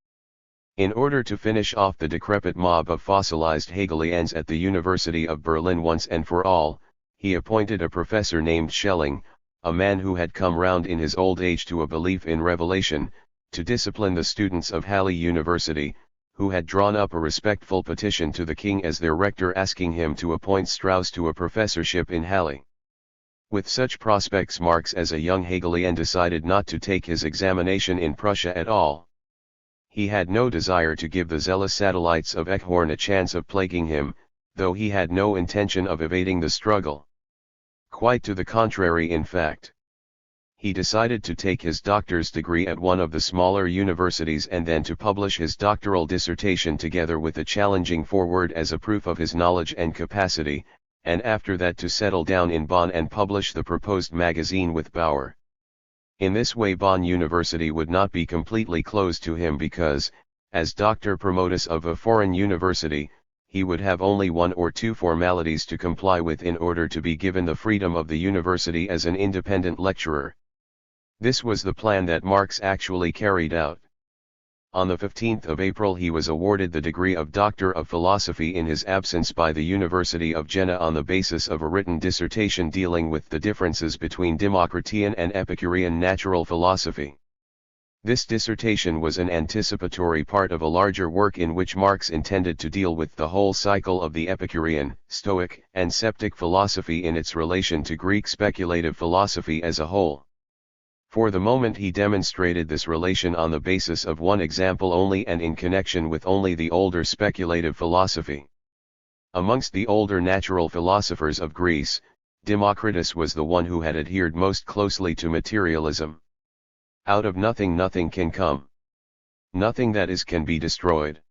In order to finish off the decrepit mob of fossilized Hegelians at the University of Berlin once and for all, he appointed a professor named Schelling, a man who had come round in his old age to a belief in revelation, to discipline the students of Halle University, who had drawn up a respectful petition to the king as their rector, asking him to appoint Strauss to a professorship in Halle. With such prospects, Marx as a young Hegelian decided not to take his examination in Prussia at all. He had no desire to give the zealous satellites of Eckhorn a chance of plaguing him, though he had no intention of evading the struggle. Quite to the contrary, in fact. He decided to take his doctor's degree at one of the smaller universities and then to publish his doctoral dissertation together with a challenging foreword as a proof of his knowledge and capacity, and after that to settle down in Bonn and publish the proposed magazine with Bauer. In this way Bonn University would not be completely closed to him because, as Doctor Promotus of a foreign university, he would have only one or two formalities to comply with in order to be given the freedom of the university as an independent lecturer. This was the plan that Marx actually carried out. On the 15th of April he was awarded the degree of Doctor of Philosophy in his absence by the University of Jena on the basis of a written dissertation dealing with the differences between Democritean and Epicurean natural philosophy. This dissertation was an anticipatory part of a larger work in which Marx intended to deal with the whole cycle of the Epicurean, Stoic, and Sceptic philosophy in its relation to Greek speculative philosophy as a whole. For the moment he demonstrated this relation on the basis of one example only and in connection with only the older speculative philosophy. Amongst the older natural philosophers of Greece, Democritus was the one who had adhered most closely to materialism. Out of nothing nothing can come. Nothing that is can be destroyed.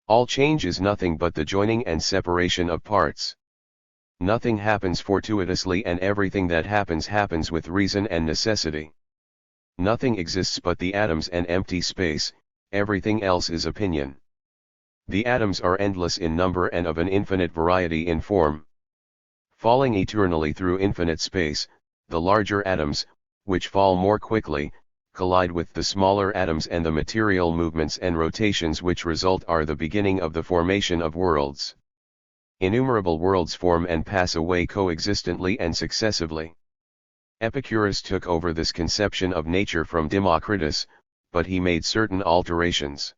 All change is nothing but the joining and separation of parts. Nothing happens fortuitously, and everything that happens happens with reason and necessity. Nothing exists but the atoms and empty space, everything else is opinion. The atoms are endless in number and of an infinite variety in form. Falling eternally through infinite space, the larger atoms, which fall more quickly, collide with the smaller atoms, and the material movements and rotations which result are the beginning of the formation of worlds. Innumerable worlds form and pass away coexistently and successively. Epicurus took over this conception of nature from Democritus, but he made certain alterations.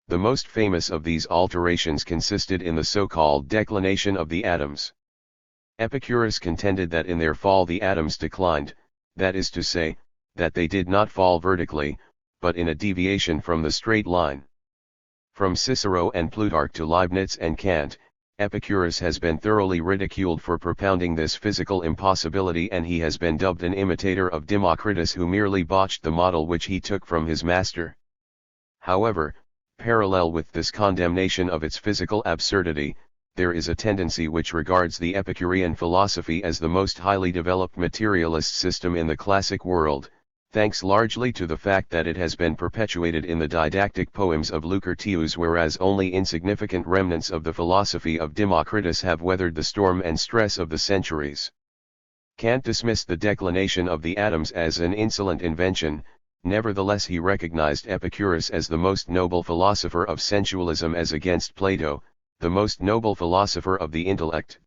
The most famous of these alterations consisted in the so-called declination of the atoms. Epicurus contended that in their fall the atoms declined, that is to say, that they did not fall vertically, but in a deviation from the straight line. From Cicero and Plutarch to Leibniz and Kant, Epicurus has been thoroughly ridiculed for propounding this physical impossibility, and he has been dubbed an imitator of Democritus who merely botched the model which he took from his master. However, parallel with this condemnation of its physical absurdity, there is a tendency which regards the Epicurean philosophy as the most highly developed materialist system in the classic world, thanks largely to the fact that it has been perpetuated in the didactic poems of Lucretius, whereas only insignificant remnants of the philosophy of Democritus have weathered the storm and stress of the centuries. Kant dismissed the declination of the atoms as an insolent invention, nevertheless he recognized Epicurus as the most noble philosopher of sensualism as against Plato, the most noble philosopher of the intellect.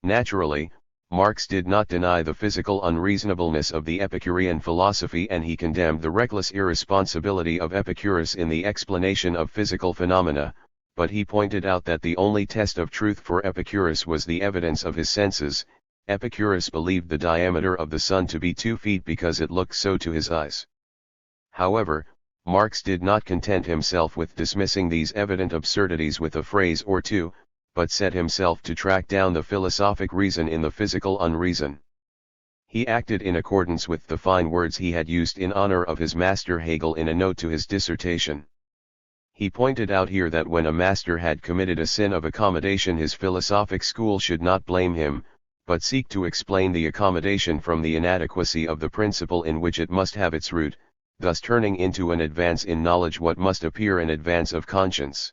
Naturally, Marx did not deny the physical unreasonableness of the Epicurean philosophy, and he condemned the reckless irresponsibility of Epicurus in the explanation of physical phenomena, but he pointed out that the only test of truth for Epicurus was the evidence of his senses, Epicurus believed the diameter of the sun to be 2 feet because it looked so to his eyes. However, Marx did not content himself with dismissing these evident absurdities with a phrase or two, but set himself to track down the philosophic reason in the physical unreason. He acted in accordance with the fine words he had used in honor of his master Hegel in a note to his dissertation. He pointed out here that when a master had committed a sin of accommodation, his philosophic school should not blame him, but seek to explain the accommodation from the inadequacy of the principle in which it must have its root, thus turning into an advance in knowledge what must appear an advance of conscience.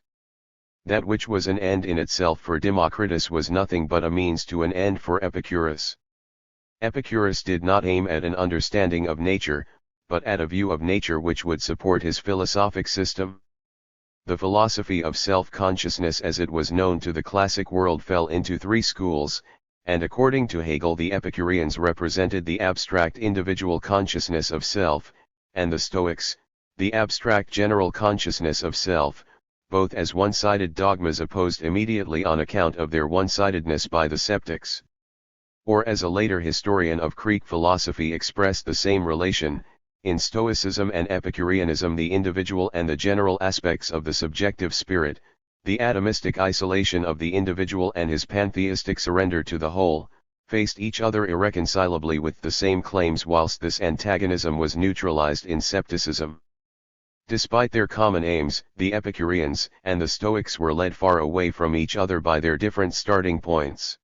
That which was an end in itself for Democritus was nothing but a means to an end for Epicurus. Epicurus did not aim at an understanding of nature, but at a view of nature which would support his philosophic system. The philosophy of self-consciousness as it was known to the classic world fell into 3 schools, and according to Hegel the Epicureans represented the abstract individual consciousness of self, and the Stoics, the abstract general consciousness of self, both as one-sided dogmas opposed immediately on account of their one-sidedness by the sceptics. Or as a later historian of Greek philosophy expressed the same relation, in Stoicism and Epicureanism the individual and the general aspects of the subjective spirit, the atomistic isolation of the individual and his pantheistic surrender to the whole, faced each other irreconcilably with the same claims, whilst this antagonism was neutralized in scepticism. Despite their common aims, the Epicureans and the Stoics were led far away from each other by their different starting points.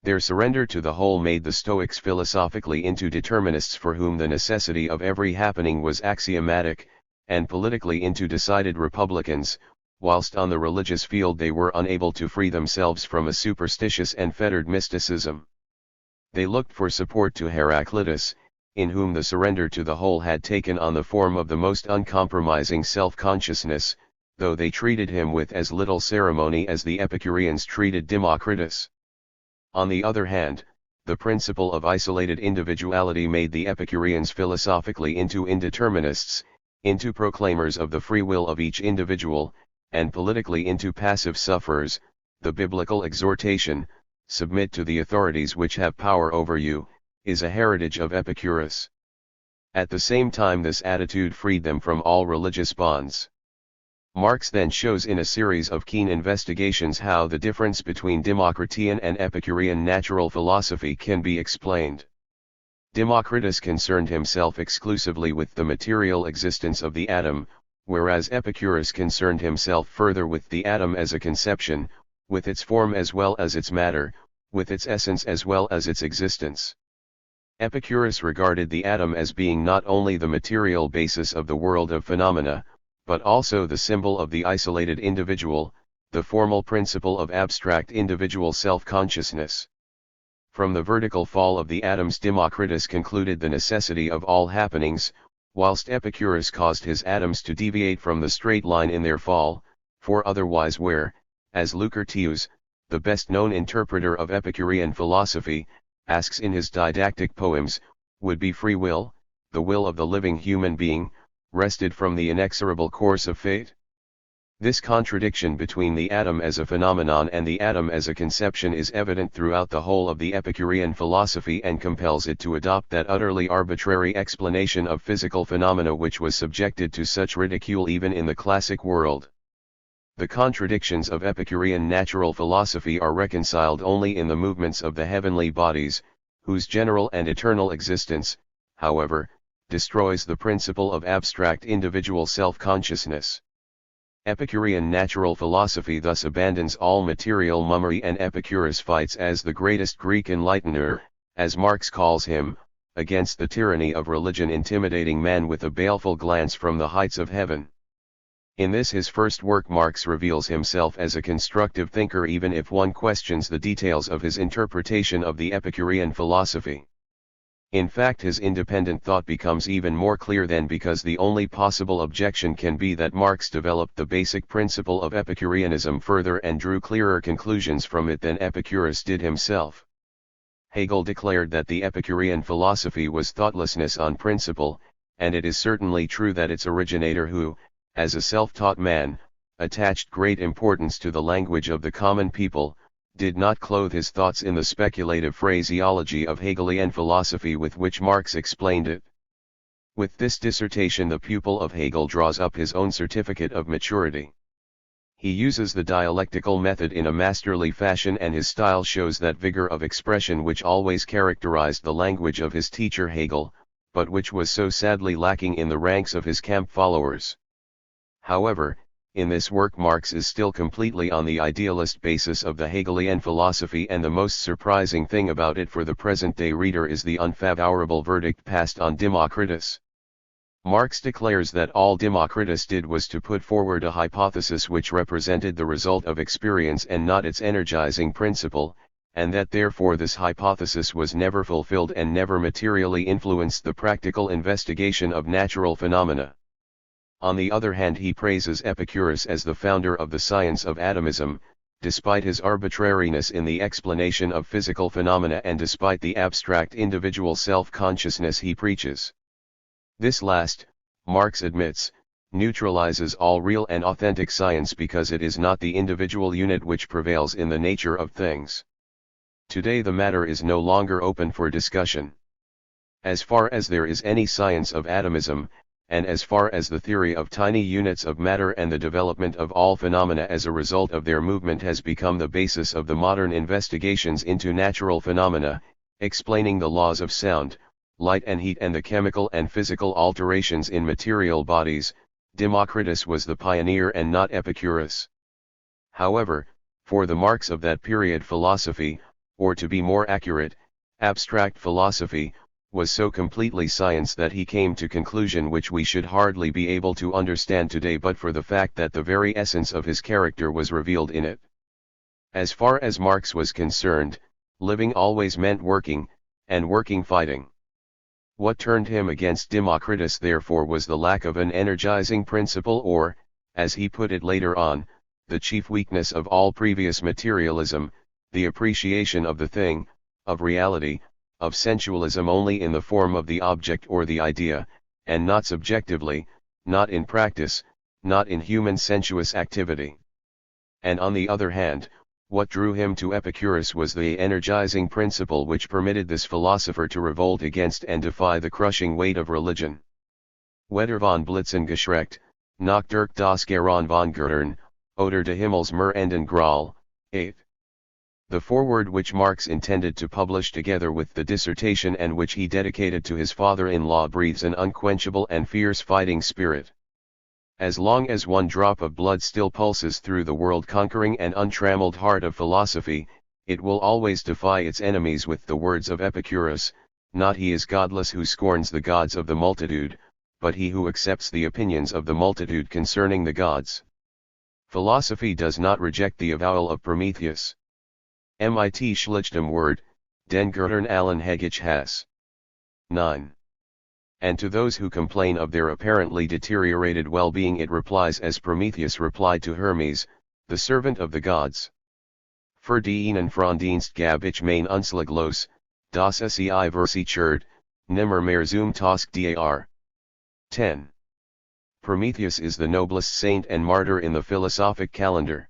Their surrender to the whole made the Stoics philosophically into determinists for whom the necessity of every happening was axiomatic, and politically into decided republicans, whilst on the religious field they were unable to free themselves from a superstitious and fettered mysticism. They looked for support to Heraclitus, in whom the surrender to the whole had taken on the form of the most uncompromising self-consciousness, though they treated him with as little ceremony as the Epicureans treated Democritus. On the other hand, the principle of isolated individuality made the Epicureans philosophically into indeterminists, into proclaimers of the free will of each individual, and politically into passive sufferers. The biblical exhortation, "Submit to the authorities which have power over you," is a heritage of Epicurus. At the same time this attitude freed them from all religious bonds. Marx then shows in a series of keen investigations how the difference between Democritean and Epicurean natural philosophy can be explained. Democritus concerned himself exclusively with the material existence of the atom, whereas Epicurus concerned himself further with the atom as a conception, with its form as well as its matter, with its essence as well as its existence. Epicurus regarded the atom as being not only the material basis of the world of phenomena, but also the symbol of the isolated individual, the formal principle of abstract individual self-consciousness. From the vertical fall of the atoms Democritus concluded the necessity of all happenings, whilst Epicurus caused his atoms to deviate from the straight line in their fall, for otherwise where, as Lucretius, the best-known interpreter of Epicurean philosophy, asks in his didactic poems, would be free will, the will of the living human being, wrested from the inexorable course of fate? This contradiction between the atom as a phenomenon and the atom as a conception is evident throughout the whole of the Epicurean philosophy and compels it to adopt that utterly arbitrary explanation of physical phenomena which was subjected to such ridicule even in the classic world. The contradictions of Epicurean natural philosophy are reconciled only in the movements of the heavenly bodies, whose general and eternal existence, however, destroys the principle of abstract individual self-consciousness. Epicurean natural philosophy thus abandons all material mummery, and Epicurus fights as the greatest Greek enlightener, as Marx calls him, against the tyranny of religion, intimidating man with a baleful glance from the heights of heaven. In this his first work Marx reveals himself as a constructive thinker even if one questions the details of his interpretation of the Epicurean philosophy. In fact his independent thought becomes even more clear then, because the only possible objection can be that Marx developed the basic principle of Epicureanism further and drew clearer conclusions from it than Epicurus did himself. Hegel declared that the Epicurean philosophy was thoughtlessness on principle, and it is certainly true that its originator, who, as a self-taught man, attached great importance to the language of the common people, did not clothe his thoughts in the speculative phraseology of Hegelian philosophy with which Marx explained it. With this dissertation the pupil of Hegel draws up his own certificate of maturity. He uses the dialectical method in a masterly fashion, and his style shows that vigor of expression which always characterized the language of his teacher Hegel, but which was so sadly lacking in the ranks of his camp followers. However, in this work Marx is still completely on the idealist basis of the Hegelian philosophy, and the most surprising thing about it for the present-day reader is the unfavorable verdict passed on Democritus. Marx declares that all Democritus did was to put forward a hypothesis which represented the result of experience and not its energizing principle, and that therefore this hypothesis was never fulfilled and never materially influenced the practical investigation of natural phenomena. On the other hand, he praises Epicurus as the founder of the science of atomism, despite his arbitrariness in the explanation of physical phenomena and despite the abstract individual self-consciousness he preaches. This last, Marx admits, neutralizes all real and authentic science because it is not the individual unit which prevails in the nature of things. Today the matter is no longer open for discussion. As far as there is any science of atomism, and as far as the theory of tiny units of matter and the development of all phenomena as a result of their movement has become the basis of the modern investigations into natural phenomena, explaining the laws of sound, light and heat and the chemical and physical alterations in material bodies, Democritus was the pioneer and not Epicurus. However, for the Marx of that period philosophy, or to be more accurate, abstract philosophy, was so completely science that he came to conclusion which we should hardly be able to understand today but for the fact that the very essence of his character was revealed in it. As far as Marx was concerned, living always meant working, and working fighting. What turned him against Democritus therefore was the lack of an energizing principle or, as he put it later on, the chief weakness of all previous materialism, the appreciation of the thing, of reality, of sensualism only in the form of the object or the idea, and not subjectively, not in practice, not in human sensuous activity. And on the other hand, what drew him to Epicurus was the energizing principle which permitted this philosopher to revolt against and defy the crushing weight of religion. Weder von Blitzen geschreckt, noch durch das Geron von Göttern, oder de Himmels Merenden Graal, 8. The foreword which Marx intended to publish together with the dissertation and which he dedicated to his father-in-law breathes an unquenchable and fierce fighting spirit. As long as one drop of blood still pulses through the world-conquering and untrammeled heart of philosophy, it will always defy its enemies with the words of Epicurus, not he is godless who scorns the gods of the multitude, but he who accepts the opinions of the multitude concerning the gods. Philosophy does not reject the avowal of Prometheus. Mit schlichtem Wort, den Göttern allen Hegech has. 9. And to those who complain of their apparently deteriorated well-being it replies as Prometheus replied to Hermes, the servant of the gods. Für dienen Frondienst gab ich mein Unslag los, das sei versichert, nimmer mehr zum Tosk dar. 10. Prometheus is the noblest saint and martyr in the philosophic calendar.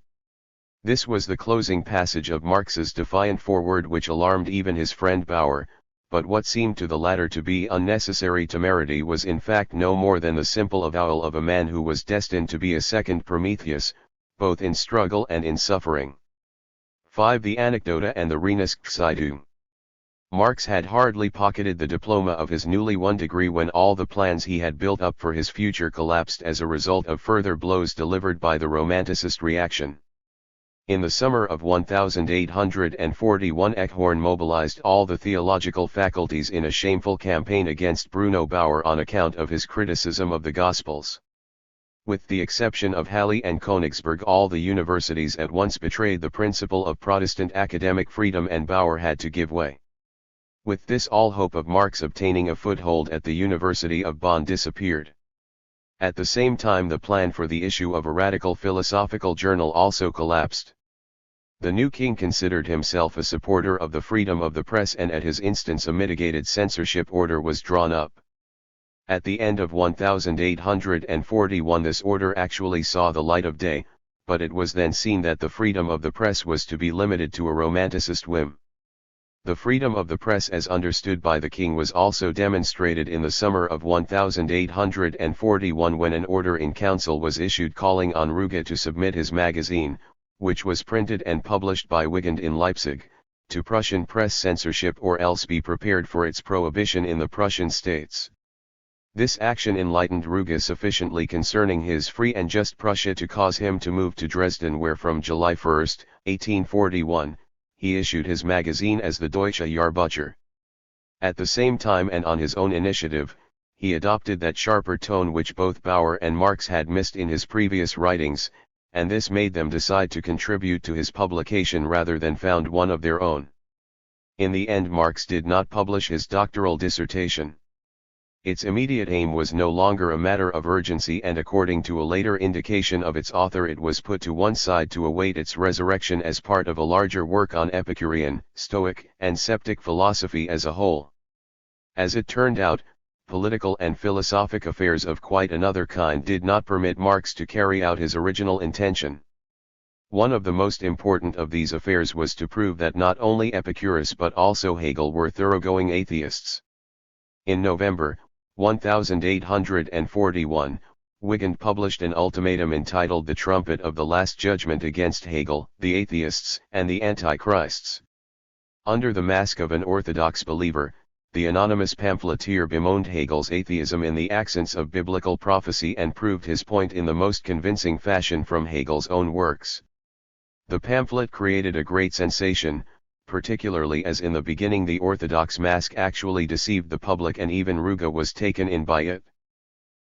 This was the closing passage of Marx's defiant foreword which alarmed even his friend Bauer, but what seemed to the latter to be unnecessary temerity was in fact no more than the simple avowal of a man who was destined to be a second Prometheus, both in struggle and in suffering. 5. The Anecdota and the Renunkszeitung. Marx had hardly pocketed the diploma of his newly won degree when all the plans he had built up for his future collapsed as a result of further blows delivered by the Romanticist reaction. In the summer of 1841 Eckhorn mobilized all the theological faculties in a shameful campaign against Bruno Bauer on account of his criticism of the Gospels. With the exception of Halle and Königsberg, all the universities at once betrayed the principle of Protestant academic freedom and Bauer had to give way. With this all hope of Marx obtaining a foothold at the University of Bonn disappeared. At the same time the plan for the issue of a radical philosophical journal also collapsed. The new king considered himself a supporter of the freedom of the press and at his instance a mitigated censorship order was drawn up. At the end of 1841 this order actually saw the light of day, but it was then seen that the freedom of the press was to be limited to a romanticist whim. The freedom of the press as understood by the king was also demonstrated in the summer of 1841 when an order in council was issued calling on Ruge to submit his magazine, which was printed and published by Wigand in Leipzig, to Prussian press censorship or else be prepared for its prohibition in the Prussian states. This action enlightened Ruge sufficiently concerning his free and just Prussia to cause him to move to Dresden, where from July 1, 1841, he issued his magazine as the Deutsche Jahrbucher. At the same time and on his own initiative, he adopted that sharper tone which both Bauer and Marx had missed in his previous writings, and this made them decide to contribute to his publication rather than found one of their own. In the end, Marx did not publish his doctoral dissertation. Its immediate aim was no longer a matter of urgency, and according to a later indication of its author, it was put to one side to await its resurrection as part of a larger work on Epicurean, Stoic, and Sceptic philosophy as a whole. As it turned out, political and philosophic affairs of quite another kind did not permit Marx to carry out his original intention. One of the most important of these affairs was to prove that not only Epicurus but also Hegel were thoroughgoing atheists. In November 1841, Wigand published an ultimatum entitled The Trumpet of the Last Judgment against Hegel, the Atheists, and the Antichrists. Under the mask of an orthodox believer, the anonymous pamphleteer bemoaned Hegel's atheism in the accents of biblical prophecy and proved his point in the most convincing fashion from Hegel's own works. The pamphlet created a great sensation, particularly as in the beginning the orthodox mask actually deceived the public and even Ruge was taken in by it.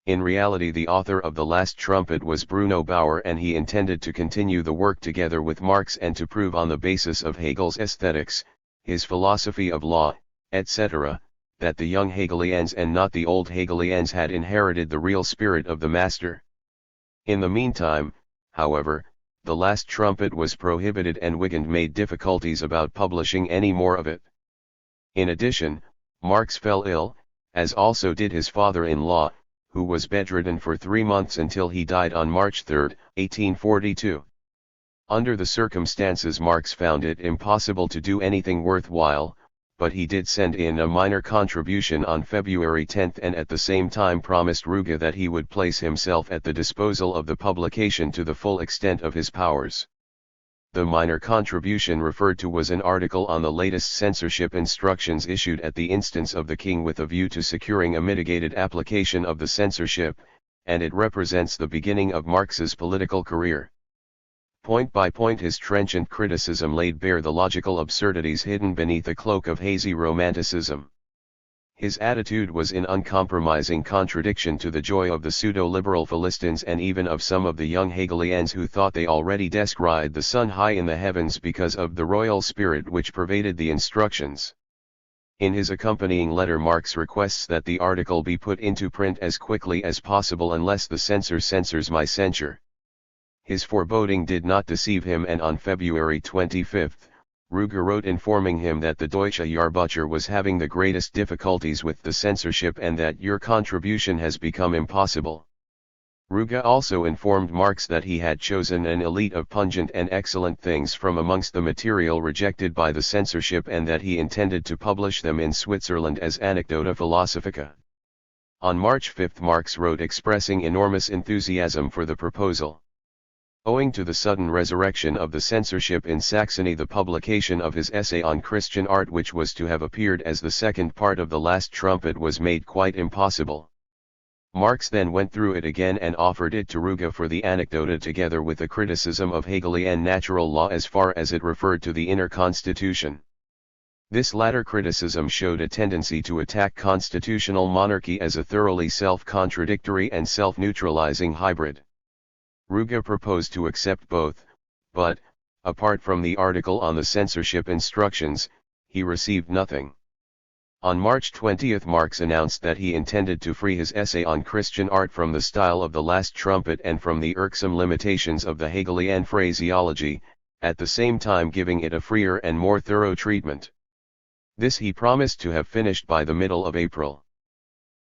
In reality, the author of The Last Trumpet was Bruno Bauer, and he intended to continue the work together with Marx and to prove on the basis of Hegel's aesthetics, his philosophy of law, etc., that the young Hegelians and not the old Hegelians had inherited the real spirit of the master. In the meantime, however, The Last Trumpet was prohibited and Wigand made difficulties about publishing any more of it. In addition, Marx fell ill, as also did his father-in-law, who was bedridden for 3 months until he died on March 3, 1842. Under the circumstances, Marx found it impossible to do anything worthwhile, but he did send in a minor contribution on February 10 and at the same time promised Ruge that he would place himself at the disposal of the publication to the full extent of his powers. The minor contribution referred to was an article on the latest censorship instructions issued at the instance of the king with a view to securing a mitigated application of the censorship, and it represents the beginning of Marx's political career. Point by point his trenchant criticism laid bare the logical absurdities hidden beneath a cloak of hazy romanticism. His attitude was in uncompromising contradiction to the joy of the pseudo-liberal Philistines and even of some of the young Hegelians who thought they already descried the sun high in the heavens because of the royal spirit which pervaded the instructions. In his accompanying letter, Marx requests that the article be put into print as quickly as possible unless the censor censors my censure. His foreboding did not deceive him, and on February 25, Ruge wrote informing him that the Deutsche Jahrbucher was having the greatest difficulties with the censorship and that your contribution has become impossible. Ruge also informed Marx that he had chosen an elite of pungent and excellent things from amongst the material rejected by the censorship and that he intended to publish them in Switzerland as Anecdota Philosophica. On March 5 Marx wrote expressing enormous enthusiasm for the proposal. Owing to the sudden resurrection of the censorship in Saxony, the publication of his essay on Christian art, which was to have appeared as the second part of The Last Trumpet, was made quite impossible. Marx then went through it again and offered it to Ruge for the Anecdota together with a criticism of Hegelian natural law as far as it referred to the inner constitution. This latter criticism showed a tendency to attack constitutional monarchy as a thoroughly self-contradictory and self-neutralizing hybrid. Ruge proposed to accept both, but, apart from the article on the censorship instructions, he received nothing. On March 20 Marx announced that he intended to free his essay on Christian art from the style of The Last Trumpet and from the irksome limitations of the Hegelian phraseology, at the same time giving it a freer and more thorough treatment. This he promised to have finished by the middle of April.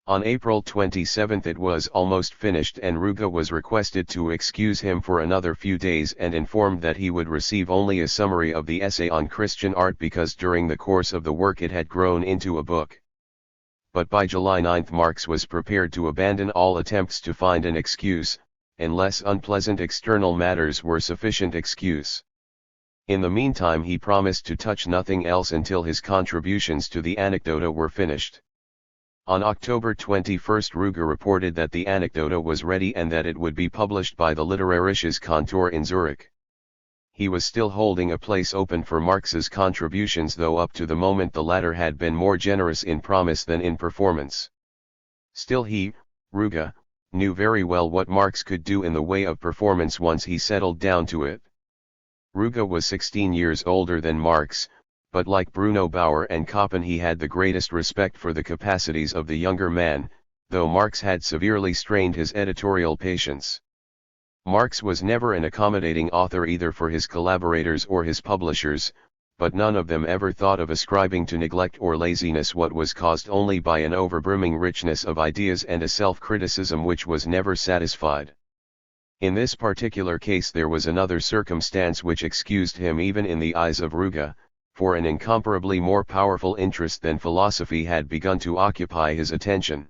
On April 27 it was almost finished and Ruge was requested to excuse him for another few days and informed that he would receive only a summary of the essay on Christian art because during the course of the work it had grown into a book. But by July 9 Marx was prepared to abandon all attempts to find an excuse, unless unpleasant external matters were sufficient excuse. In the meantime he promised to touch nothing else until his contributions to the Anekdote were finished. On October 21 Ruge reported that the Anekdote was ready and that it would be published by the Literarisches Kontor in Zurich. He was still holding a place open for Marx's contributions, though up to the moment the latter had been more generous in promise than in performance. Still he, Ruge, knew very well what Marx could do in the way of performance once he settled down to it. Ruge was 16 years older than Marx, but like Bruno Bauer and Koppen he had the greatest respect for the capacities of the younger man, though Marx had severely strained his editorial patience. Marx was never an accommodating author either for his collaborators or his publishers, but none of them ever thought of ascribing to neglect or laziness what was caused only by an overbrimming richness of ideas and a self-criticism which was never satisfied. In this particular case there was another circumstance which excused him even in the eyes of Ruge, for an incomparably more powerful interest than philosophy had begun to occupy his attention.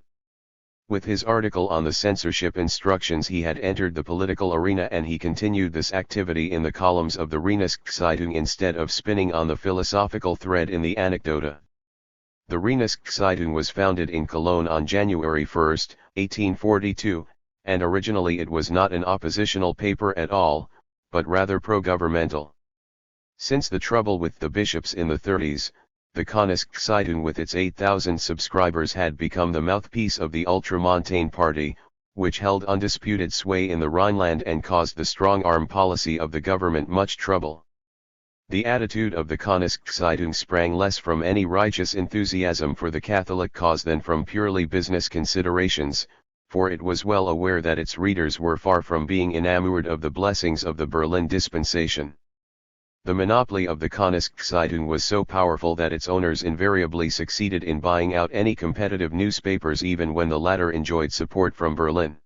With his article on the censorship instructions he had entered the political arena, and he continued this activity in the columns of the Rheinische instead of spinning on the philosophical thread in the Anekdote. The Rheinische was founded in Cologne on January 1, 1842, and originally it was not an oppositional paper at all, but rather pro-governmental. Since the trouble with the bishops in the 30s, the Rheinische Zeitung with its 8,000 subscribers had become the mouthpiece of the Ultramontane party, which held undisputed sway in the Rhineland and caused the strong-arm policy of the government much trouble. The attitude of the Rheinische Zeitung sprang less from any righteous enthusiasm for the Catholic cause than from purely business considerations, for it was well aware that its readers were far from being enamored of the blessings of the Berlin dispensation. The monopoly of the Rheinische Zeitung was so powerful that its owners invariably succeeded in buying out any competitive newspapers even when the latter enjoyed support from Berlin.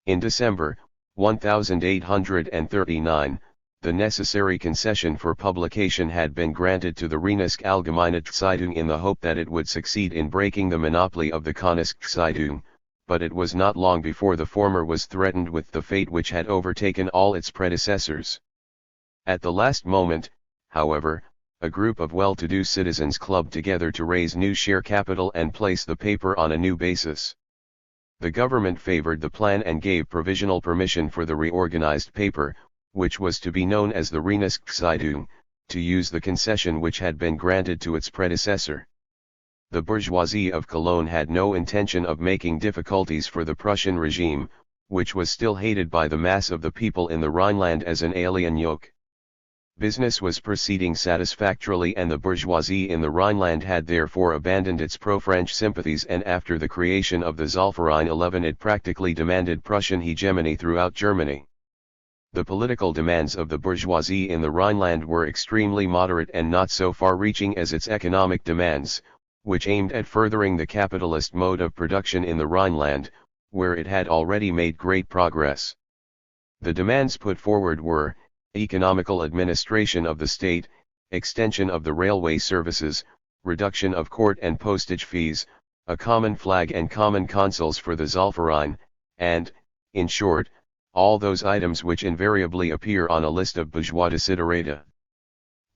In December 1839, the necessary concession for publication had been granted to the Rheinische Allgemeine Zeitung in the hope that it would succeed in breaking the monopoly of the Rheinische Zeitung, but it was not long before the former was threatened with the fate which had overtaken all its predecessors. At the last moment, however, a group of well-to-do citizens clubbed together to raise new share capital and place the paper on a new basis. The government favored the plan and gave provisional permission for the reorganized paper, which was to be known as the Rheinische Zeitung, to use the concession which had been granted to its predecessor. The bourgeoisie of Cologne had no intention of making difficulties for the Prussian regime, which was still hated by the mass of the people in the Rhineland as an alien yoke. Business was proceeding satisfactorily and the bourgeoisie in the Rhineland had therefore abandoned its pro-French sympathies, and after the creation of the Zollverein 11 it practically demanded Prussian hegemony throughout Germany. The political demands of the bourgeoisie in the Rhineland were extremely moderate and not so far-reaching as its economic demands, which aimed at furthering the capitalist mode of production in the Rhineland, where it had already made great progress. The demands put forward were economical administration of the state, extension of the railway services, reduction of court and postage fees, a common flag and common consuls for the Zollverein, and, in short, all those items which invariably appear on a list of bourgeois desiderata.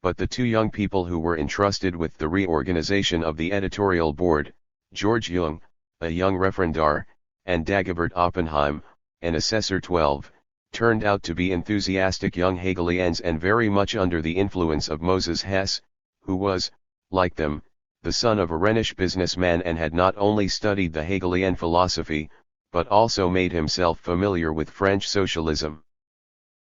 But the two young people who were entrusted with the reorganization of the editorial board, George Jung, a young referendar, and Dagobert Oppenheim, an assessor 12, turned out to be enthusiastic young Hegelians and very much under the influence of Moses Hess, who was, like them, the son of a Rhenish businessman and had not only studied the Hegelian philosophy, but also made himself familiar with French socialism.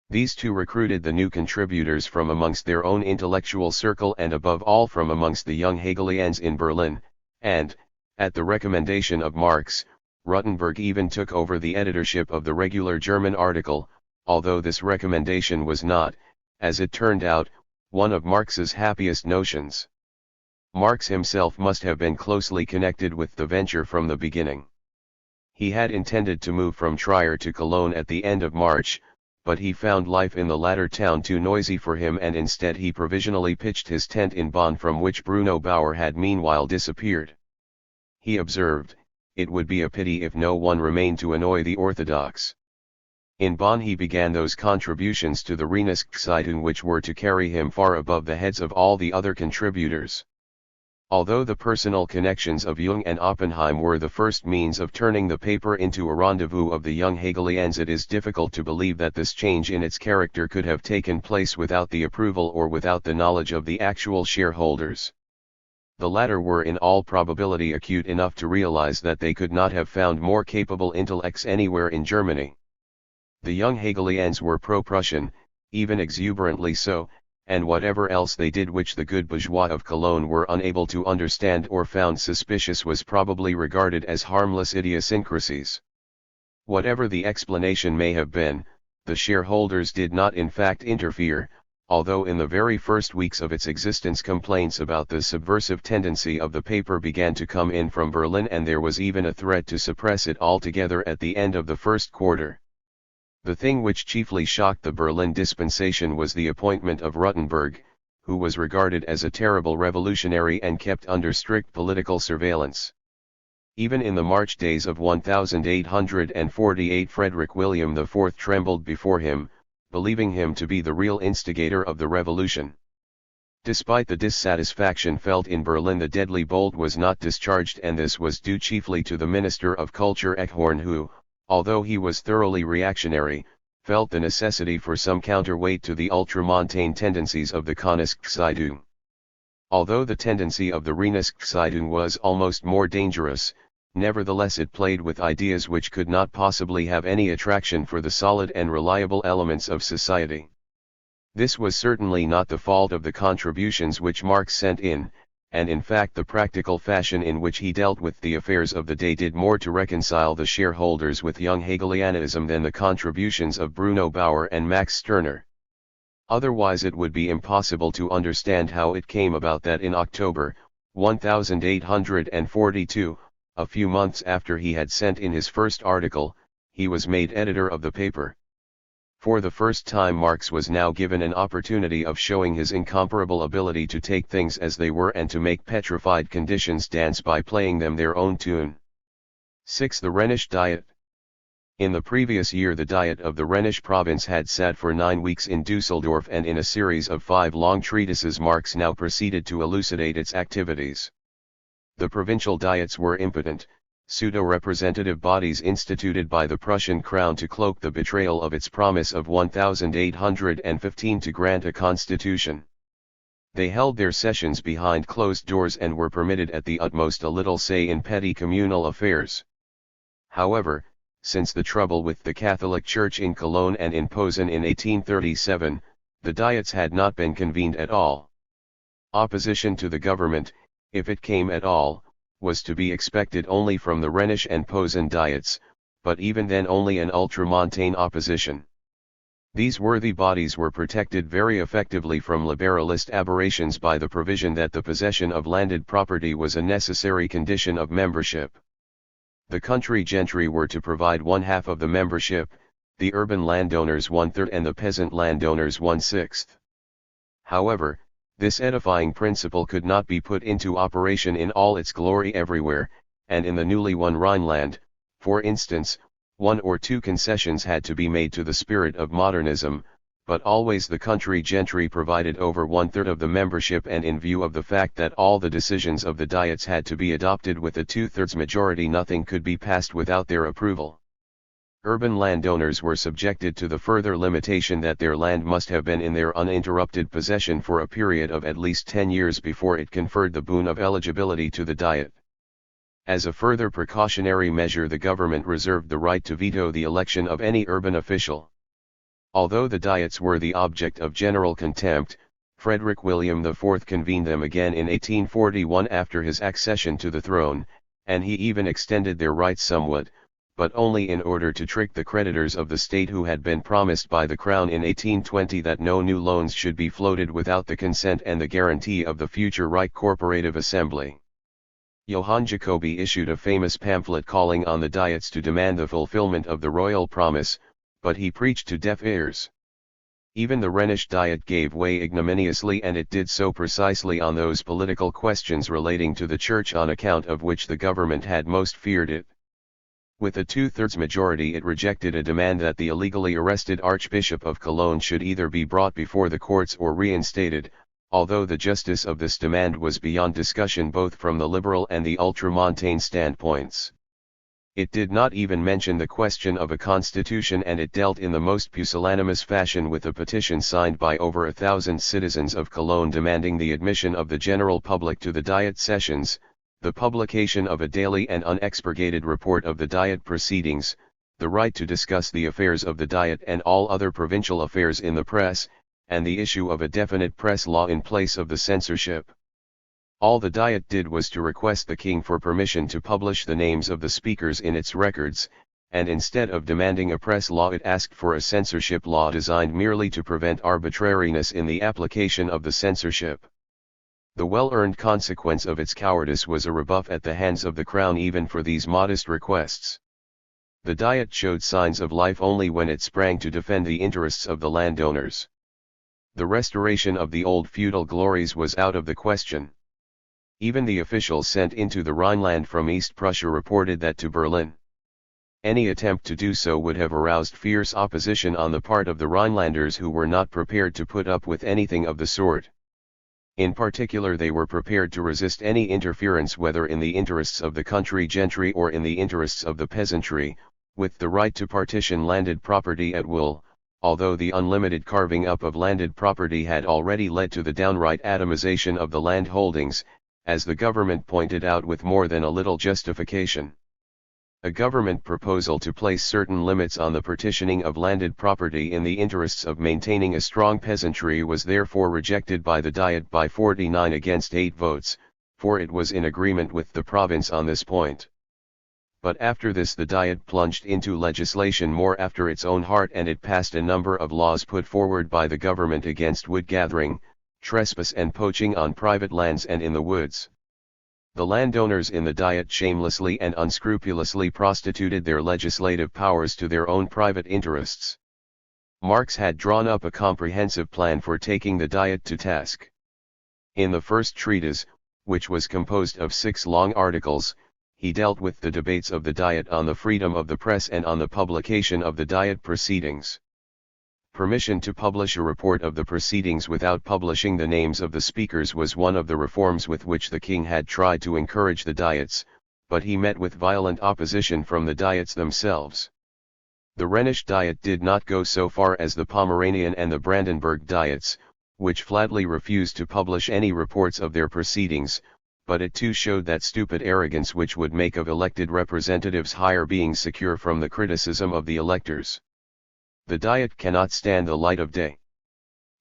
These two recruited the new contributors from amongst their own intellectual circle and above all from amongst the young Hegelians in Berlin, and, at the recommendation of Marx, Rutenberg even took over the editorship of the regular German article, although this recommendation was not, as it turned out, one of Marx's happiest notions. Marx himself must have been closely connected with the venture from the beginning. He had intended to move from Trier to Cologne at the end of March, but he found life in the latter town too noisy for him, and instead he provisionally pitched his tent in Bonn, from which Bruno Bauer had meanwhile disappeared. He observed, "It would be a pity if no one remained to annoy the Orthodox." In Bonn he began those contributions to the Rhenisch-Zeitung which were to carry him far above the heads of all the other contributors. Although the personal connections of Jung and Oppenheim were the first means of turning the paper into a rendezvous of the young Hegelians, it is difficult to believe that this change in its character could have taken place without the approval or without the knowledge of the actual shareholders. The latter were in all probability acute enough to realize that they could not have found more capable intellects anywhere in Germany. The young Hegelians were pro-Prussian, even exuberantly so, and whatever else they did which the good bourgeois of Cologne were unable to understand or found suspicious was probably regarded as harmless idiosyncrasies. Whatever the explanation may have been, the shareholders did not in fact interfere, although in the very first weeks of its existence complaints about the subversive tendency of the paper began to come in from Berlin, and there was even a threat to suppress it altogether at the end of the first quarter. The thing which chiefly shocked the Berlin dispensation was the appointment of Ruttenberg, who was regarded as a terrible revolutionary and kept under strict political surveillance. Even in the March days of 1848 Frederick William IV trembled before him, believing him to be the real instigator of the revolution. Despite the dissatisfaction felt in Berlin, the deadly bolt was not discharged, and this was due chiefly to the Minister of Culture Eckhorn, who, although he was thoroughly reactionary, felt the necessity for some counterweight to the ultramontane tendencies of the Königszeitung. Although the tendency of the Rhenisch-Zeitung was almost more dangerous, nevertheless it played with ideas which could not possibly have any attraction for the solid and reliable elements of society. This was certainly not the fault of the contributions which Marx sent in, and in fact the practical fashion in which he dealt with the affairs of the day did more to reconcile the shareholders with young Hegelianism than the contributions of Bruno Bauer and Max Stirner. Otherwise it would be impossible to understand how it came about that in October 1842, a few months after he had sent in his first article, he was made editor of the paper. For the first time Marx was now given an opportunity of showing his incomparable ability to take things as they were and to make petrified conditions dance by playing them their own tune. 6. The Rhenish Diet. In the previous year the Diet of the Rhenish province had sat for 9 weeks in Dusseldorf, and in a series of 5 long treatises Marx now proceeded to elucidate its activities. The provincial diets were impotent, pseudo-representative bodies instituted by the Prussian crown to cloak the betrayal of its promise of 1815 to grant a constitution. They held their sessions behind closed doors and were permitted at the utmost a little say in petty communal affairs. However, since the trouble with the Catholic Church in Cologne and in Posen in 1837, the diets had not been convened at all. Opposition to the government, if it came at all, was to be expected only from the Rhenish and Posen diets, but even then only an ultramontane opposition. These worthy bodies were protected very effectively from liberalist aberrations by the provision that the possession of landed property was a necessary condition of membership. The country gentry were to provide 1/2 of the membership, the urban landowners 1/3 and the peasant landowners 1/6. However, this edifying principle could not be put into operation in all its glory everywhere, and in the newly won Rhineland, for instance, 1 or 2 concessions had to be made to the spirit of modernism, but always the country gentry provided over 1/3 of the membership, and in view of the fact that all the decisions of the diets had to be adopted with a 2/3 majority, nothing could be passed without their approval. Urban landowners were subjected to the further limitation that their land must have been in their uninterrupted possession for a period of at least 10 years before it conferred the boon of eligibility to the diet. As a further precautionary measure, the government reserved the right to veto the election of any urban official. Although the diets were the object of general contempt, Frederick William IV convened them again in 1841 after his accession to the throne, and he even extended their rights somewhat, but only in order to trick the creditors of the state who had been promised by the crown in 1820 that no new loans should be floated without the consent and the guarantee of the future Reich Corporative Assembly. Johann Jacobi issued a famous pamphlet calling on the Diets to demand the fulfillment of the royal promise, but he preached to deaf ears. Even the Rhenish Diet gave way ignominiously, and it did so precisely on those political questions relating to the Church on account of which the government had most feared it. With a two-thirds majority it rejected a demand that the illegally arrested Archbishop of Cologne should either be brought before the courts or reinstated, although the justice of this demand was beyond discussion both from the liberal and the ultramontane standpoints. It did not even mention the question of a constitution, and it dealt in the most pusillanimous fashion with a petition signed by over 1,000 citizens of Cologne demanding the admission of the general public to the Diet sessions, the publication of a daily and unexpurgated report of the Diet proceedings, the right to discuss the affairs of the Diet and all other provincial affairs in the press, and the issue of a definite press law in place of the censorship. All the Diet did was to request the king for permission to publish the names of the speakers in its records, and instead of demanding a press law it asked for a censorship law designed merely to prevent arbitrariness in the application of the censorship. The well-earned consequence of its cowardice was a rebuff at the hands of the crown even for these modest requests. The Diet showed signs of life only when it sprang to defend the interests of the landowners. The restoration of the old feudal glories was out of the question. Even the officials sent into the Rhineland from East Prussia reported that to Berlin. Any attempt to do so would have aroused fierce opposition on the part of the Rhinelanders, who were not prepared to put up with anything of the sort. In particular, they were prepared to resist any interference, whether in the interests of the country gentry or in the interests of the peasantry, with the right to partition landed property at will, although the unlimited carving up of landed property had already led to the downright atomization of the land holdings, as the government pointed out with more than a little justification. A government proposal to place certain limits on the partitioning of landed property in the interests of maintaining a strong peasantry was therefore rejected by the Diet by 49 against 8 votes, for it was in agreement with the province on this point. But after this the Diet plunged into legislation more after its own heart, and it passed a number of laws put forward by the government against wood gathering, trespass and poaching on private lands and in the woods. The landowners in the Diet shamelessly and unscrupulously prostituted their legislative powers to their own private interests. Marx had drawn up a comprehensive plan for taking the Diet to task. In the first treatise, which was composed of 6 long articles, he dealt with the debates of the Diet on the freedom of the press and on the publication of the Diet proceedings. Permission to publish a report of the proceedings without publishing the names of the speakers was one of the reforms with which the king had tried to encourage the Diets, but he met with violent opposition from the Diets themselves. The Rhenish Diet did not go so far as the Pomeranian and the Brandenburg Diets, which flatly refused to publish any reports of their proceedings, but it too showed that stupid arrogance which would make of elected representatives higher beings secure from the criticism of the electors. The Diet cannot stand the light of day.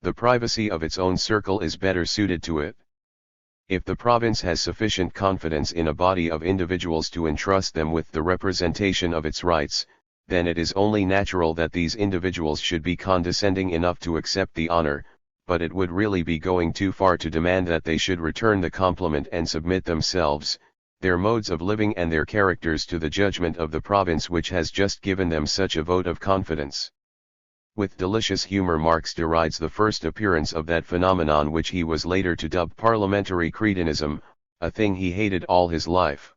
The privacy of its own circle is better suited to it. If the province has sufficient confidence in a body of individuals to entrust them with the representation of its rights, then it is only natural that these individuals should be condescending enough to accept the honor, but it would really be going too far to demand that they should return the compliment and submit themselves, their modes of living and their characters to the judgment of the province which has just given them such a vote of confidence. With delicious humor Marx derides the first appearance of that phenomenon which he was later to dub parliamentary cretinism, a thing he hated all his life.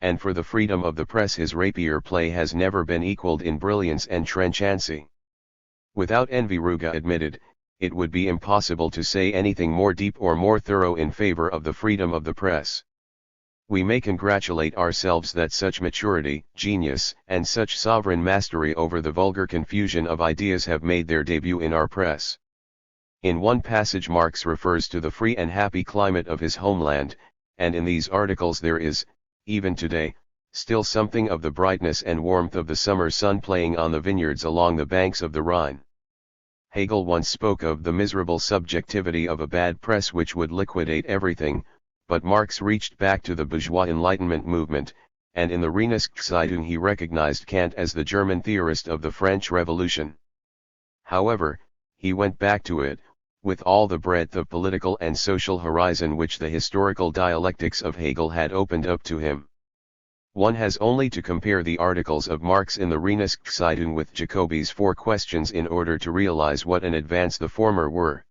And for the freedom of the press his rapier play has never been equalled in brilliance and trenchancy. Without envy, Ruga admitted, it would be impossible to say anything more deep or more thorough in favor of the freedom of the press. We may congratulate ourselves that such maturity, genius, and such sovereign mastery over the vulgar confusion of ideas have made their debut in our press. In one passage Marx refers to the free and happy climate of his homeland, and in these articles there is, even today, still something of the brightness and warmth of the summer sun playing on the vineyards along the banks of the Rhine. Hegel once spoke of the miserable subjectivity of a bad press which would liquidate everything, but Marx reached back to the bourgeois Enlightenment movement, and in the Reinigungszeitung he recognized Kant as the German theorist of the French Revolution. However, he went back to it, with all the breadth of political and social horizon which the historical dialectics of Hegel had opened up to him. One has only to compare the articles of Marx in the Rheinischen with Jacobi's four questions in order to realize what an advance the former were.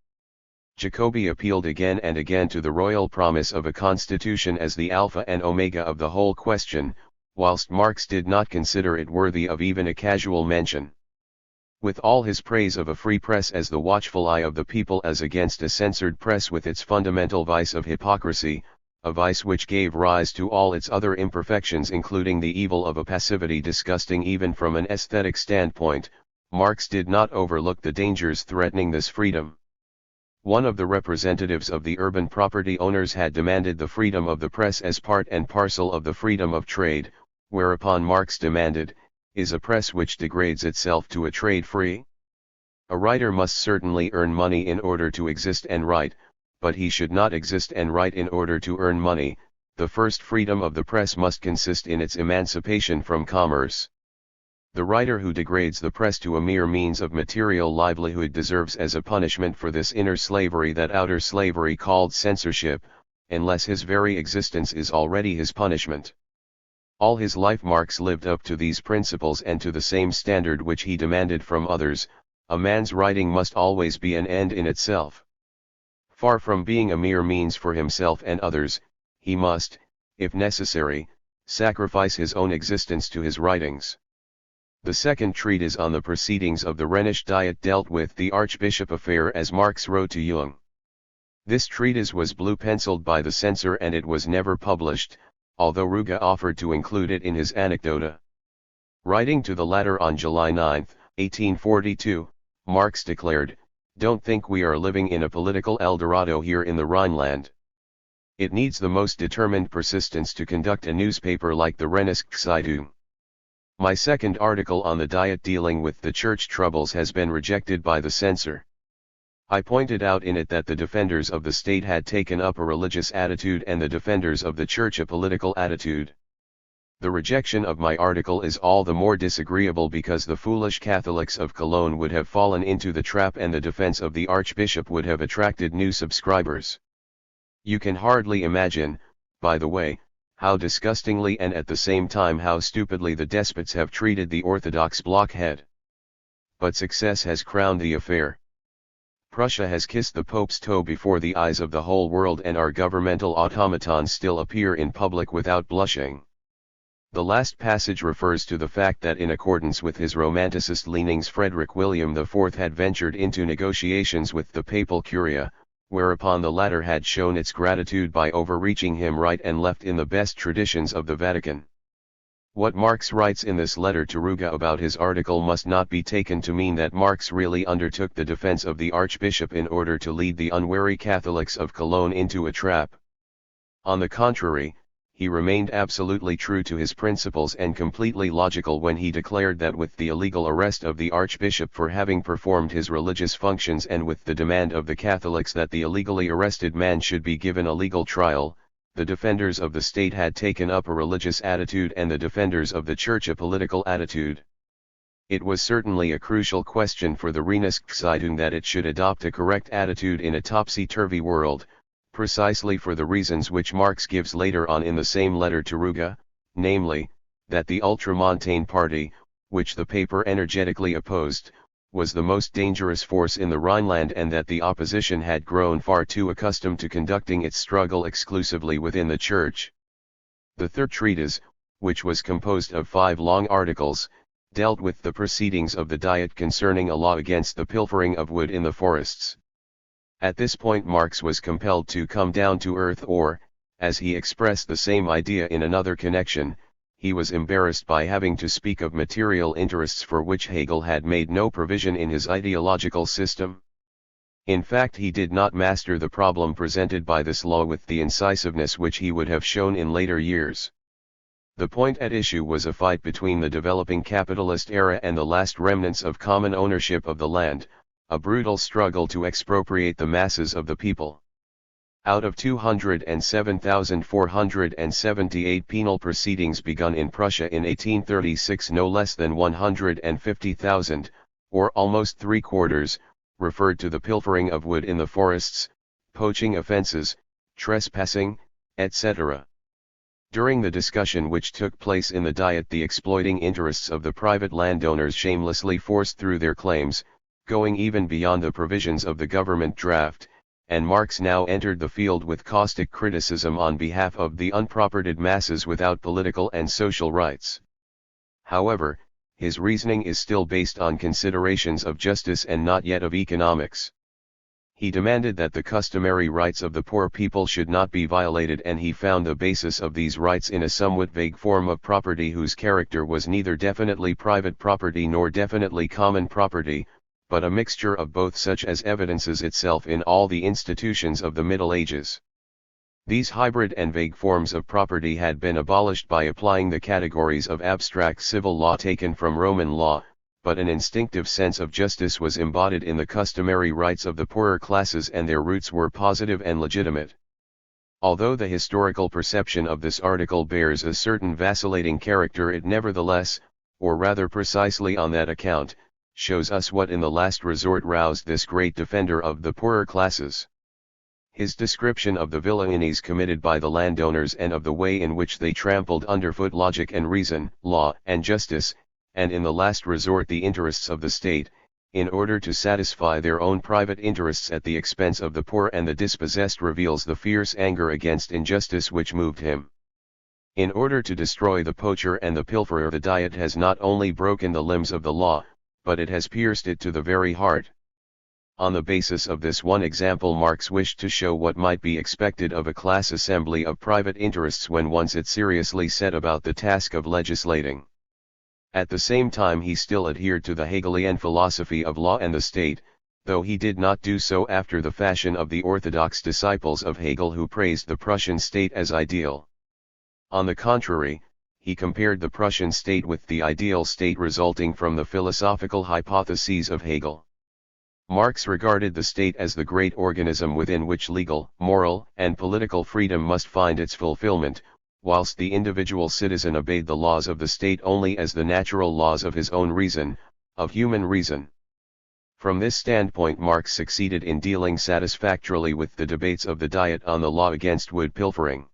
Jacobi appealed again and again to the royal promise of a constitution as the alpha and omega of the whole question, whilst Marx did not consider it worthy of even a casual mention. With all his praise of a free press as the watchful eye of the people as against a censored press with its fundamental vice of hypocrisy, a vice which gave rise to all its other imperfections including the evil of a passivity disgusting even from an aesthetic standpoint, Marx did not overlook the dangers threatening this freedom. One of the representatives of the urban property owners had demanded the freedom of the press as part and parcel of the freedom of trade, whereupon Marx demanded, is a press which degrades itself to a trade free? A writer must certainly earn money in order to exist and write, but he should not exist and write in order to earn money. The first freedom of the press must consist in its emancipation from commerce. The writer who degrades the press to a mere means of material livelihood deserves as a punishment for this inner slavery that outer slavery called censorship, unless his very existence is already his punishment. All his life Marx lived up to these principles and to the same standard which he demanded from others. A man's writing must always be an end in itself. Far from being a mere means for himself and others, he must, if necessary, sacrifice his own existence to his writings. The second treatise on the proceedings of the Rhenish Diet dealt with the Archbishop affair as Marx wrote to Jung. This treatise was blue-penciled by the censor and it was never published, although Ruge offered to include it in his Anecdota. Writing to the latter on July 9, 1842, Marx declared, "Don't think we are living in a political El Dorado here in the Rhineland. It needs the most determined persistence to conduct a newspaper like the Rheinische Zeitung. My second article on the Diet dealing with the church troubles has been rejected by the censor. I pointed out in it that the defenders of the state had taken up a religious attitude and the defenders of the church a political attitude. The rejection of my article is all the more disagreeable because the foolish Catholics of Cologne would have fallen into the trap and the defense of the Archbishop would have attracted new subscribers. You can hardly imagine, by the way, how disgustingly and at the same time how stupidly the despots have treated the Orthodox blockhead. But success has crowned the affair. Prussia has kissed the Pope's toe before the eyes of the whole world and our governmental automatons still appear in public without blushing." The last passage refers to the fact that in accordance with his romanticist leanings Frederick William IV had ventured into negotiations with the papal curia, whereupon the latter had shown its gratitude by overreaching him right and left in the best traditions of the Vatican. What Marx writes in this letter to Ruge about his article must not be taken to mean that Marx really undertook the defense of the Archbishop in order to lead the unwary Catholics of Cologne into a trap. On the contrary, he remained absolutely true to his principles and completely logical when he declared that with the illegal arrest of the Archbishop for having performed his religious functions and with the demand of the Catholics that the illegally arrested man should be given a legal trial, the defenders of the state had taken up a religious attitude and the defenders of the church a political attitude. It was certainly a crucial question for the Rheinische Zeitung that it should adopt a correct attitude in a topsy-turvy world, precisely for the reasons which Marx gives later on in the same letter to Ruge, namely, that the ultramontane party, which the paper energetically opposed, was the most dangerous force in the Rhineland and that the opposition had grown far too accustomed to conducting its struggle exclusively within the church. The third treatise, which was composed of 5 long articles, dealt with the proceedings of the Diet concerning a law against the pilfering of wood in the forests. At this point Marx was compelled to come down to earth or, as he expressed the same idea in another connection, he was embarrassed by having to speak of material interests for which Hegel had made no provision in his ideological system. In fact, he did not master the problem presented by this law with the incisiveness which he would have shown in later years. The point at issue was a fight between the developing capitalist era and the last remnants of common ownership of the land, a brutal struggle to expropriate the masses of the people. Out of 207,478 penal proceedings begun in Prussia in 1836, no less than 150,000, or almost 3/4, referred to the pilfering of wood in the forests, poaching offenses, trespassing, etc. During the discussion which took place in the Diet, the exploiting interests of the private landowners shamelessly forced through their claims, going even beyond the provisions of the government draft, and Marx now entered the field with caustic criticism on behalf of the unpropertied masses without political and social rights. However, his reasoning is still based on considerations of justice and not yet of economics. He demanded that the customary rights of the poor people should not be violated, and he found the basis of these rights in a somewhat vague form of property whose character was neither definitely private property nor definitely common property, but a mixture of both, such as evidences itself in all the institutions of the Middle Ages. These hybrid and vague forms of property had been abolished by applying the categories of abstract civil law taken from Roman law, but an instinctive sense of justice was embodied in the customary rights of the poorer classes, and their roots were positive and legitimate. Although the historical perception of this article bears a certain vacillating character, it nevertheless, or rather precisely on that account, shows us what in the last resort roused this great defender of the poorer classes. His description of the villainies committed by the landowners and of the way in which they trampled underfoot logic and reason, law and justice, and in the last resort the interests of the state, in order to satisfy their own private interests at the expense of the poor and the dispossessed, reveals the fierce anger against injustice which moved him. In order to destroy the poacher and the pilferer, the Diet has not only broken the limbs of the law, but it has pierced it to the very heart. On the basis of this one example, Marx wished to show what might be expected of a class assembly of private interests when once it seriously set about the task of legislating. At the same time he still adhered to the Hegelian philosophy of law and the state, though he did not do so after the fashion of the orthodox disciples of Hegel, who praised the Prussian state as ideal. On the contrary, he compared the Prussian state with the ideal state resulting from the philosophical hypotheses of Hegel. Marx regarded the state as the great organism within which legal, moral, and political freedom must find its fulfillment, whilst the individual citizen obeyed the laws of the state only as the natural laws of his own reason, of human reason. From this standpoint, Marx succeeded in dealing satisfactorily with the debates of the Diet on the law against wood pilfering.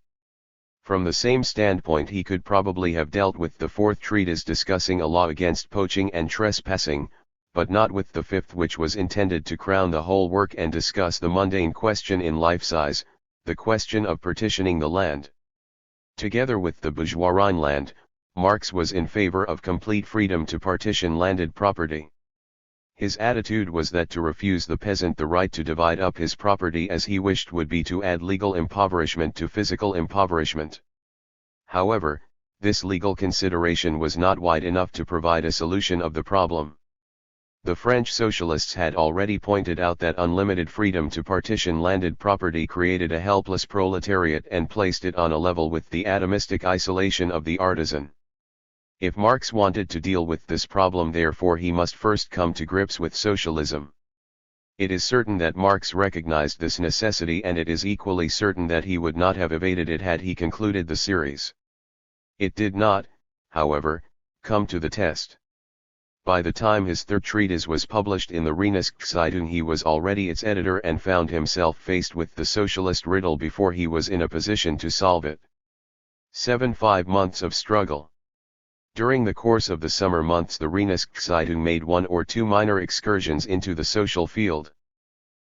From the same standpoint he could probably have dealt with the fourth treatise discussing a law against poaching and trespassing, but not with the fifth, which was intended to crown the whole work and discuss the mundane question in life size, the question of partitioning the land. Together with the bourgeois Rhineland, Marx was in favor of complete freedom to partition landed property. His attitude was that to refuse the peasant the right to divide up his property as he wished would be to add legal impoverishment to physical impoverishment. However, this legal consideration was not wide enough to provide a solution of the problem. The French socialists had already pointed out that unlimited freedom to partition landed property created a helpless proletariat and placed it on a level with the atomistic isolation of the artisan. If Marx wanted to deal with this problem, therefore, he must first come to grips with socialism. It is certain that Marx recognized this necessity, and it is equally certain that he would not have evaded it had he concluded the series. It did not, however, come to the test. By the time his third treatise was published in the Rheinischen, he was already its editor and found himself faced with the socialist riddle before he was in a position to solve it. 5 months of struggle. During the course of the summer months, the Rheinischen made one or two minor excursions into the social field.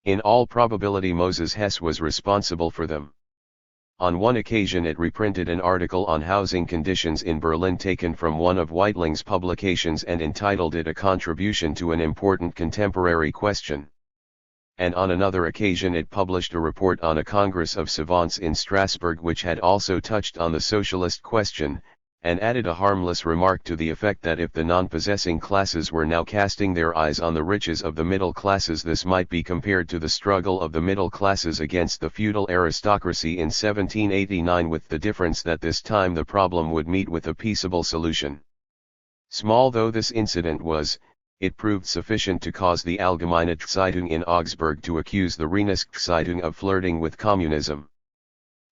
In all probability Moses Hess was responsible for them. On one occasion it reprinted an article on housing conditions in Berlin taken from one of Weitling's publications and entitled it A Contribution to an Important Contemporary Question. And on another occasion it published a report on a Congress of Savants in Strasbourg which had also touched on the socialist question, and added a harmless remark to the effect that if the non-possessing classes were now casting their eyes on the riches of the middle classes, this might be compared to the struggle of the middle classes against the feudal aristocracy in 1789, with the difference that this time the problem would meet with a peaceable solution. Small though this incident was, it proved sufficient to cause the Allgemeine Zeitung in Augsburg to accuse the Rheinische Zeitung of flirting with communism.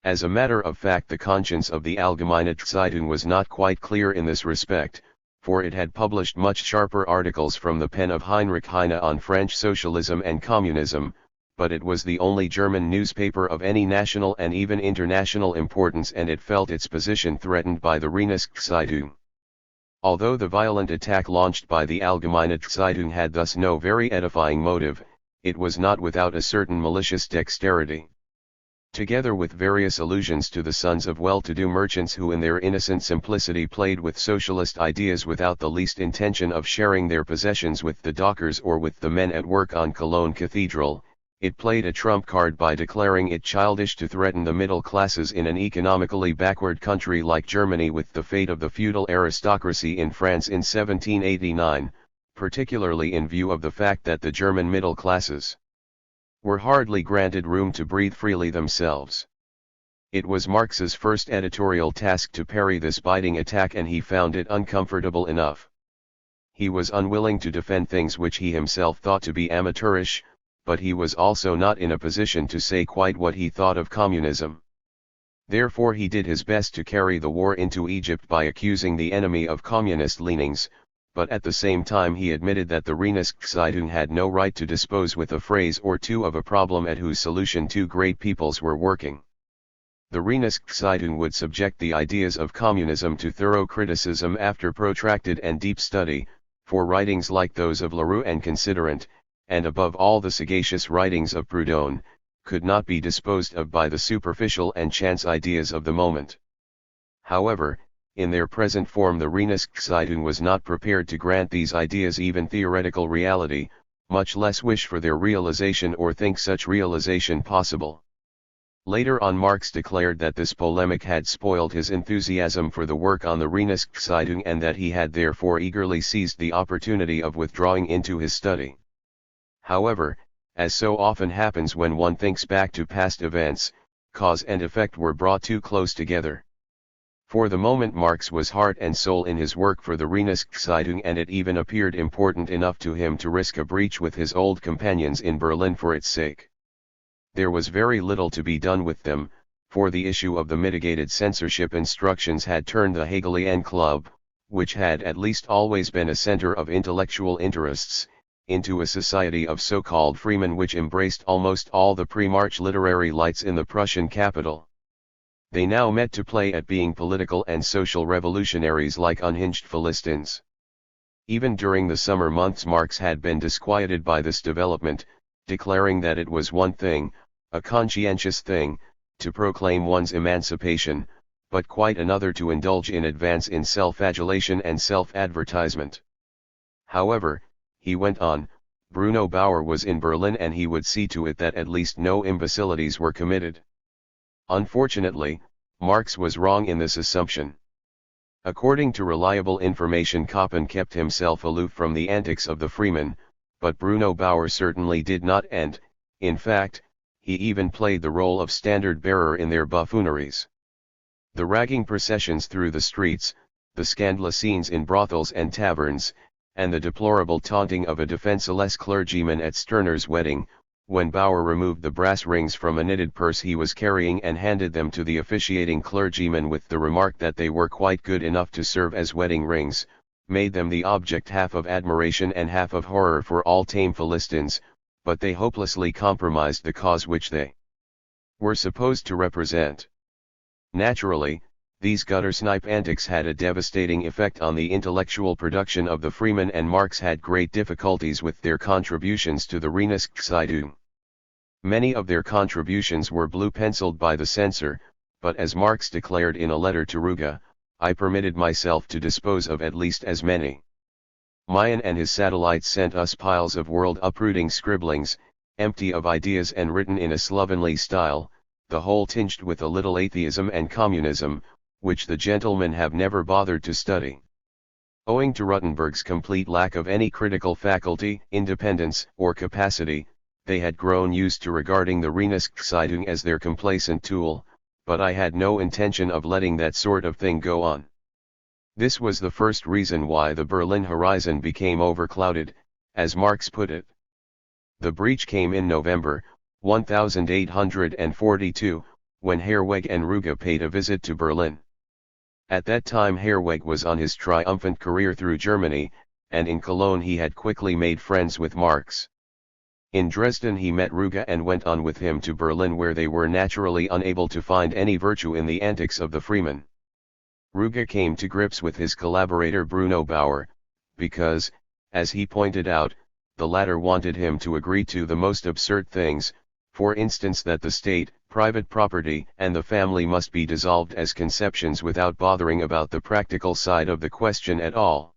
As a matter of fact, the conscience of the Allgemeine Zeitung was not quite clear in this respect, for it had published much sharper articles from the pen of Heinrich Heine on French socialism and communism, but it was the only German newspaper of any national and even international importance, and it felt its position threatened by the Rheinischen-Zeitung. Although the violent attack launched by the Allgemeine Zeitung had thus no very edifying motive, it was not without a certain malicious dexterity. Together with various allusions to the sons of well-to-do merchants who in their innocent simplicity played with socialist ideas without the least intention of sharing their possessions with the dockers or with the men at work on Cologne Cathedral, it played a trump card by declaring it childish to threaten the middle classes in an economically backward country like Germany with the fate of the feudal aristocracy in France in 1789, particularly in view of the fact that the German middle classes were hardly granted room to breathe freely themselves. It was Marx's first editorial task to parry this biting attack, and he found it uncomfortable enough. He was unwilling to defend things which he himself thought to be amateurish, but he was also not in a position to say quite what he thought of communism. Therefore he did his best to carry the war into Egypt by accusing the enemy of communist leanings, but at the same time he admitted that the Rheinischen-Zeitung had no right to dispose with a phrase or two of a problem at whose solution two great peoples were working. The Rheinischen-Zeitung would subject the ideas of communism to thorough criticism after protracted and deep study, for writings like those of Leroux and Considerant, and above all the sagacious writings of Proudhon, could not be disposed of by the superficial and chance ideas of the moment. However, in their present form the Rheinischen-Zeitung was not prepared to grant these ideas even theoretical reality, much less wish for their realization or think such realization possible. Later on Marx declared that this polemic had spoiled his enthusiasm for the work on the Rheinischen-Zeitung, and that he had therefore eagerly seized the opportunity of withdrawing into his study. However, as so often happens when one thinks back to past events, cause and effect were brought too close together. For the moment Marx was heart and soul in his work for the Rheinischen-Zeitung, and it even appeared important enough to him to risk a breach with his old companions in Berlin for its sake. There was very little to be done with them, for the issue of the mitigated censorship instructions had turned the Hegelian Club, which had at least always been a center of intellectual interests, into a society of so-called freemen which embraced almost all the pre-March literary lights in the Prussian capital. They now met to play at being political and social revolutionaries like unhinged Philistines. Even during the summer months Marx had been disquieted by this development, declaring that it was one thing, a conscientious thing, to proclaim one's emancipation, but quite another to indulge in advance in self-adulation and self-advertisement. However, he went on, Bruno Bauer was in Berlin and he would see to it that at least no imbecilities were committed. Unfortunately, Marx was wrong in this assumption. According to reliable information, Koppen kept himself aloof from the antics of the freemen, but Bruno Bauer certainly did not, and, in fact, he even played the role of standard-bearer in their buffooneries. The ragging processions through the streets, the scandalous scenes in brothels and taverns, and the deplorable taunting of a defenseless clergyman at Stirner's wedding, when Bauer removed the brass rings from a knitted purse he was carrying and handed them to the officiating clergyman with the remark that they were quite good enough to serve as wedding rings, made them the object half of admiration and half of horror for all tame Philistines, but they hopelessly compromised the cause which they were supposed to represent. Naturally, these gutter-snipe antics had a devastating effect on the intellectual production of the freemen, and Marx had great difficulties with their contributions to the Rheinischen-Zeitung. Many of their contributions were blue-penciled by the censor, but as Marx declared in a letter to Ruge, I permitted myself to dispose of at least as many. Mayen and his satellites sent us piles of world-uprooting scribblings, empty of ideas and written in a slovenly style, the whole tinged with a little atheism and communism, which the gentlemen have never bothered to study. Owing to Rutenberg's complete lack of any critical faculty, independence, or capacity, they had grown used to regarding the Rheinischen-Zeitung as their complacent tool, but I had no intention of letting that sort of thing go on. This was the first reason why the Berlin horizon became overclouded, as Marx put it. The breach came in November, 1842, when Herwegh and Ruge paid a visit to Berlin. At that time Herwegh was on his triumphant career through Germany, and in Cologne he had quickly made friends with Marx. In Dresden he met Ruge and went on with him to Berlin, where they were naturally unable to find any virtue in the antics of the freeman. Ruge came to grips with his collaborator Bruno Bauer, because, as he pointed out, the latter wanted him to agree to the most absurd things, for instance that the state, private property and the family must be dissolved as conceptions without bothering about the practical side of the question at all.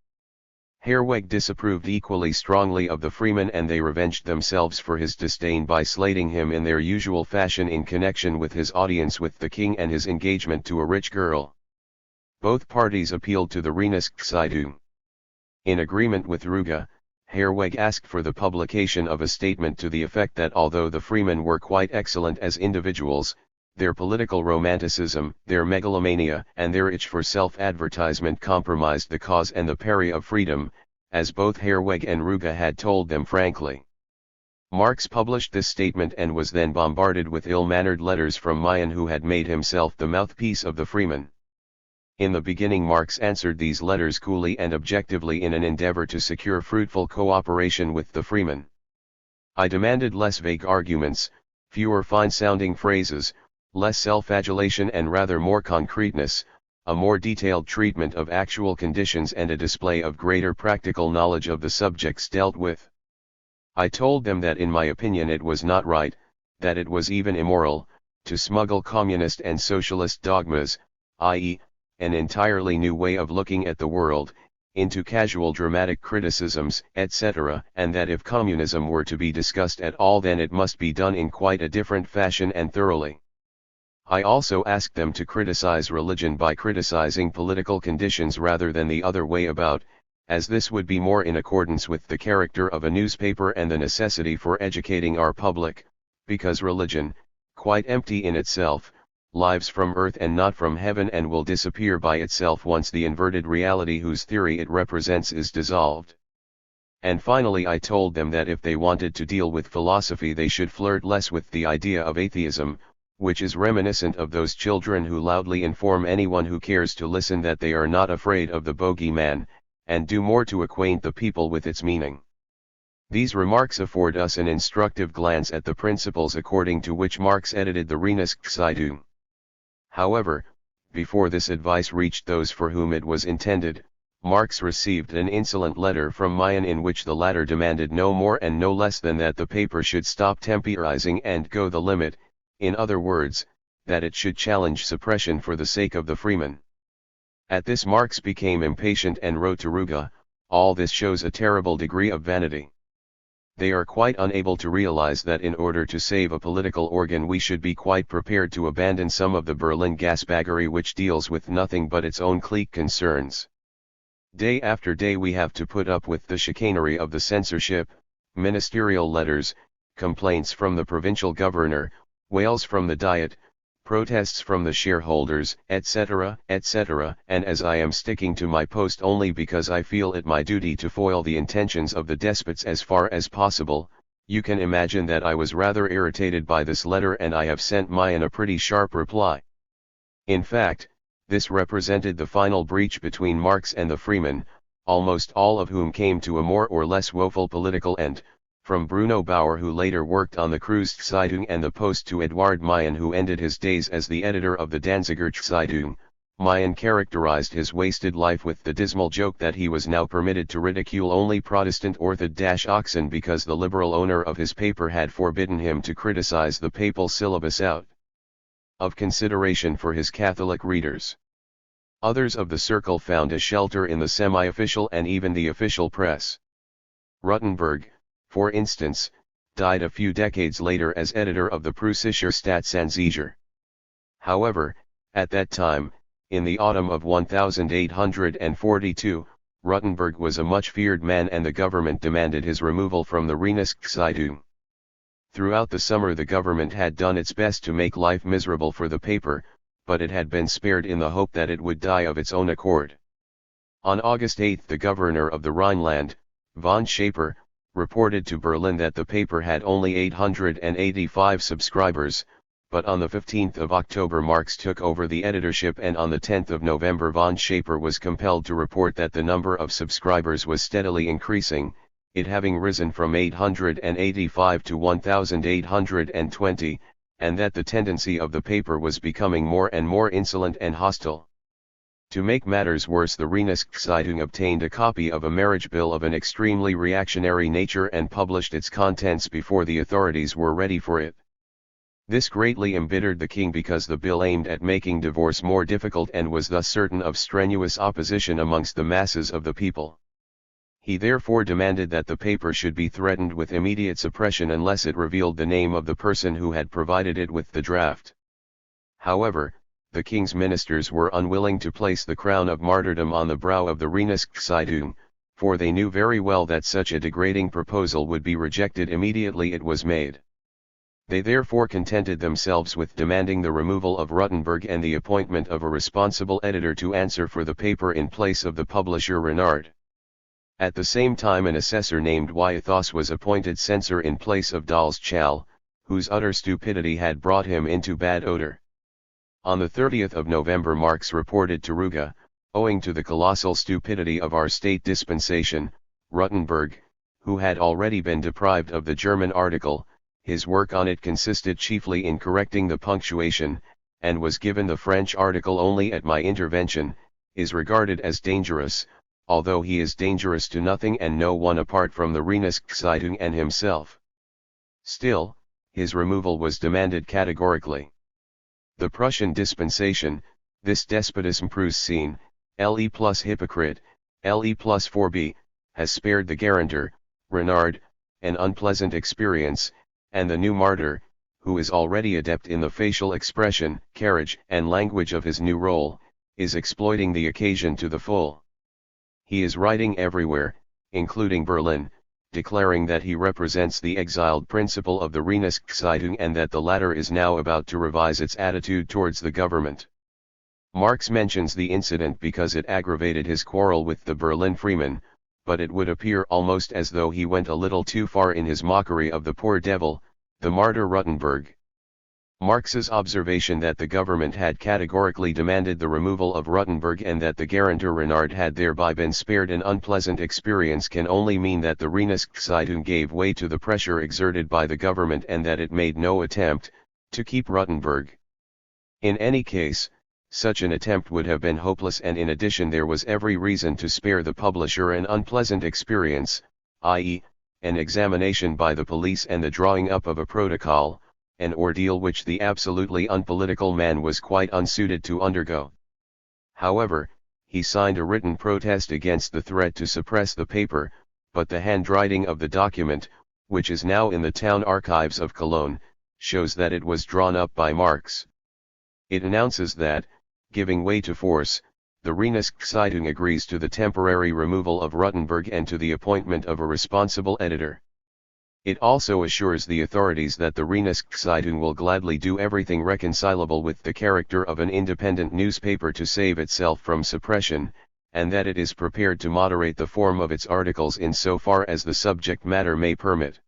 Herwegh disapproved equally strongly of the freeman, and they revenged themselves for his disdain by slating him in their usual fashion in connection with his audience with the king and his engagement to a rich girl. Both parties appealed to the Reinigungszeitung. In agreement with Ruge, Herwegh asked for the publication of a statement to the effect that although the freemen were quite excellent as individuals, their political romanticism, their megalomania, and their itch for self-advertisement compromised the cause and the peri of freedom, as both Herwegh and Ruge had told them frankly. Marx published this statement and was then bombarded with ill-mannered letters from Meyen, who had made himself the mouthpiece of the freemen. In the beginning Marx answered these letters coolly and objectively in an endeavor to secure fruitful cooperation with the freemen. I demanded less vague arguments, fewer fine-sounding phrases, less self-adulation and rather more concreteness, a more detailed treatment of actual conditions and a display of greater practical knowledge of the subjects dealt with. I told them that in my opinion it was not right, that it was even immoral, to smuggle communist and socialist dogmas, i.e., an entirely new way of looking at the world, into casual dramatic criticisms, etc., and that if communism were to be discussed at all then it must be done in quite a different fashion and thoroughly. I also asked them to criticize religion by criticizing political conditions rather than the other way about, as this would be more in accordance with the character of a newspaper and the necessity for educating our public, because religion, quite empty in itself, lives from earth and not from heaven, and will disappear by itself once the inverted reality whose theory it represents is dissolved. And finally I told them that if they wanted to deal with philosophy they should flirt less with the idea of atheism, which is reminiscent of those children who loudly inform anyone who cares to listen that they are not afraid of the bogeyman, and do more to acquaint the people with its meaning. These remarks afford us an instructive glance at the principles according to which Marx edited the Reinigungszeitung. However, before this advice reached those for whom it was intended, Marx received an insolent letter from Meyen in which the latter demanded no more and no less than that the paper should stop temporizing and go the limit, in other words, that it should challenge suppression for the sake of the freemen. At this Marx became impatient and wrote to Ruge, "All this shows a terrible degree of vanity. They are quite unable to realize that in order to save a political organ we should be quite prepared to abandon some of the Berlin gasbaggery which deals with nothing but its own clique concerns. Day after day we have to put up with the chicanery of the censorship, ministerial letters, complaints from the provincial governor, wails from the Diet, protests from the shareholders, etc., etc., and as I am sticking to my post only because I feel it my duty to foil the intentions of the despots as far as possible, you can imagine that I was rather irritated by this letter and I have sent Meyen a pretty sharp reply." In fact, this represented the final breach between Marx and the freemen, almost all of whom came to a more or less woeful political end, from Bruno Bauer, who later worked on the Kreuzzeitung and the Post, to Eduard Meyen, who ended his days as the editor of the Danziger Zeitung. Meyen characterized his wasted life with the dismal joke that he was now permitted to ridicule only Protestant Orthodoxen because the liberal owner of his paper had forbidden him to criticize the papal syllabus out of consideration for his Catholic readers. Others of the circle found a shelter in the semi-official and even the official press. Rutenberg, for instance, died a few decades later as editor of the Preußischer Staatsanzeiger. However, at that time, in the autumn of 1842, Rutenberg was a much feared man and the government demanded his removal from the Reinigungszeitung. Throughout the summer the government had done its best to make life miserable for the paper, but it had been spared in the hope that it would die of its own accord. On August 8 the governor of the Rhineland, von Schaper, reported to Berlin that the paper had only 885 subscribers, but on the 15th of October Marx took over the editorship, and on the 10th of November von Schaper was compelled to report that the number of subscribers was steadily increasing, it having risen from 885 to 1,820, and that the tendency of the paper was becoming more and more insolent and hostile. To make matters worse, the Rheinischen obtained a copy of a marriage bill of an extremely reactionary nature and published its contents before the authorities were ready for it. This greatly embittered the king because the bill aimed at making divorce more difficult and was thus certain of strenuous opposition amongst the masses of the people. He therefore demanded that the paper should be threatened with immediate suppression unless it revealed the name of the person who had provided it with the draft. However, the king's ministers were unwilling to place the crown of martyrdom on the brow of the Rheinischen, for they knew very well that such a degrading proposal would be rejected immediately it was made. They therefore contented themselves with demanding the removal of Ruttenberg and the appointment of a responsible editor to answer for the paper in place of the publisher Renard. At the same time an assessor named Wyethos was appointed censor in place of Dalzchal, whose utter stupidity had brought him into bad odor. On the 30th of November Marx reported to Ruge, owing to the colossal stupidity of our state dispensation, Ruttenberg, who had already been deprived of the German article, his work on it consisted chiefly in correcting the punctuation, and was given the French article only at my intervention, is regarded as dangerous, although he is dangerous to nothing and no one apart from the Rheinischen and himself. Still, his removal was demanded categorically. The Prussian dispensation, this despotism Prussian, le plus hypocrite, le plus 4b, has spared the guarantor, Renard, an unpleasant experience, and the new martyr, who is already adept in the facial expression, carriage, and language of his new role, is exploiting the occasion to the full. He is writing everywhere, including Berlin, declaring that he represents the exiled principle of the Rheinischen and that the latter is now about to revise its attitude towards the government. Marx mentions the incident because it aggravated his quarrel with the Berlin freemen, but it would appear almost as though he went a little too far in his mockery of the poor devil, the martyr Ruttenberg. Marx's observation that the government had categorically demanded the removal of Ruttenberg and that the guarantor Renard had thereby been spared an unpleasant experience can only mean that the Rheinischen gave way to the pressure exerted by the government and that it made no attempt to keep Ruttenberg. In any case, such an attempt would have been hopeless, and in addition there was every reason to spare the publisher an unpleasant experience, i.e., an examination by the police and the drawing up of a protocol, an ordeal which the absolutely unpolitical man was quite unsuited to undergo. However, he signed a written protest against the threat to suppress the paper, but the handwriting of the document, which is now in the town archives of Cologne, shows that it was drawn up by Marx. It announces that, giving way to force, the Rheinischen agrees to the temporary removal of Ruttenberg and to the appointment of a responsible editor. It also assures the authorities that the Rheinischen will gladly do everything reconcilable with the character of an independent newspaper to save itself from suppression, and that it is prepared to moderate the form of its articles in so far as the subject matter may permit.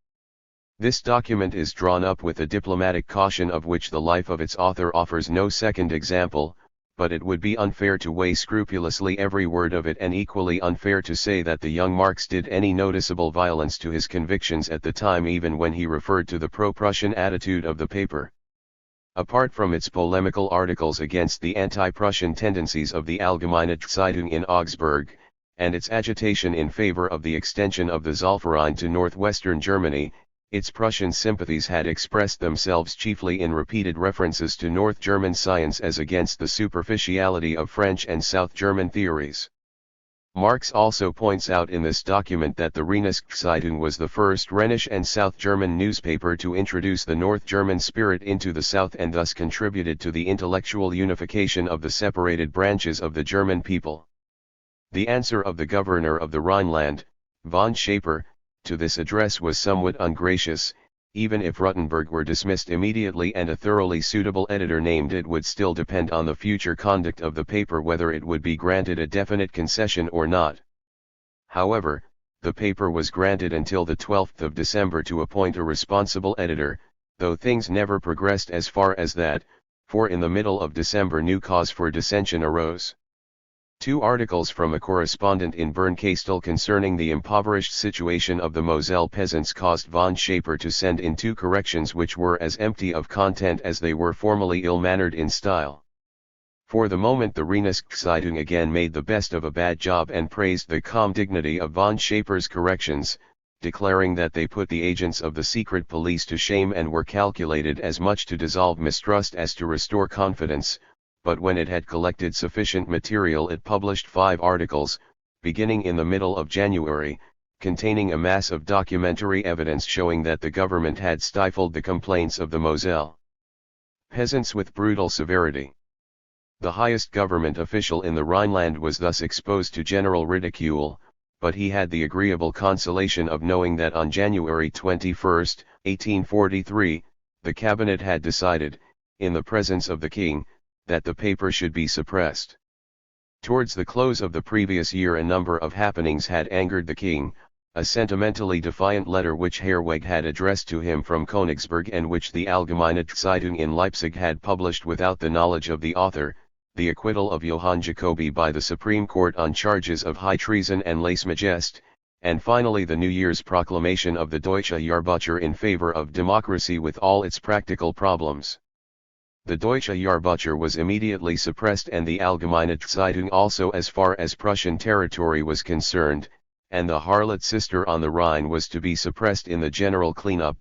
This document is drawn up with a diplomatic caution of which the life of its author offers no second example, but it would be unfair to weigh scrupulously every word of it and equally unfair to say that the young Marx did any noticeable violence to his convictions at the time, even when he referred to the pro-Prussian attitude of the paper. Apart from its polemical articles against the anti-Prussian tendencies of the Allgemeine Zeitung in Augsburg, and its agitation in favor of the extension of the Zollverein to northwestern Germany, its Prussian sympathies had expressed themselves chiefly in repeated references to North German science as against the superficiality of French and South German theories. Marx also points out in this document that the Rheinischen was the first Rhenish and South German newspaper to introduce the North German spirit into the South and thus contributed to the intellectual unification of the separated branches of the German people. The answer of the governor of the Rhineland, von Schaper, to this address was somewhat ungracious. Even if Ruttenberg were dismissed immediately and a thoroughly suitable editor named, it would still depend on the future conduct of the paper whether it would be granted a definite concession or not. However, the paper was granted until the 12th of December to appoint a responsible editor, though things never progressed as far as that, for in the middle of December new cause for dissension arose. Two articles from a correspondent in Bernkastel concerning the impoverished situation of the Moselle peasants caused von Schaper to send in two corrections which were as empty of content as they were formally ill-mannered in style. For the moment the Rheinischen again made the best of a bad job and praised the calm dignity of von Schaper's corrections, declaring that they put the agents of the secret police to shame and were calculated as much to dissolve mistrust as to restore confidence. But when it had collected sufficient material it published 5 articles, beginning in the middle of January, containing a mass of documentary evidence showing that the government had stifled the complaints of the Moselle peasants with brutal severity. The highest government official in the Rhineland was thus exposed to general ridicule, but he had the agreeable consolation of knowing that on January 21, 1843, the cabinet had decided, in the presence of the king, that the paper should be suppressed. Towards the close of the previous year a number of happenings had angered the king, a sentimentally defiant letter which Herweg had addressed to him from Königsberg and which the Allgemeine Zeitung in Leipzig had published without the knowledge of the author, the acquittal of Johann Jacobi by the Supreme Court on charges of high treason and lèse-majesté, and finally the New Year's proclamation of the Deutsche Jahrbucher in favor of democracy with all its practical problems. The Deutsche Jahrbucher was immediately suppressed and the Allgemeine Zeitung also as far as Prussian territory was concerned, and the Harlot Sister on the Rhine was to be suppressed in the general clean-up,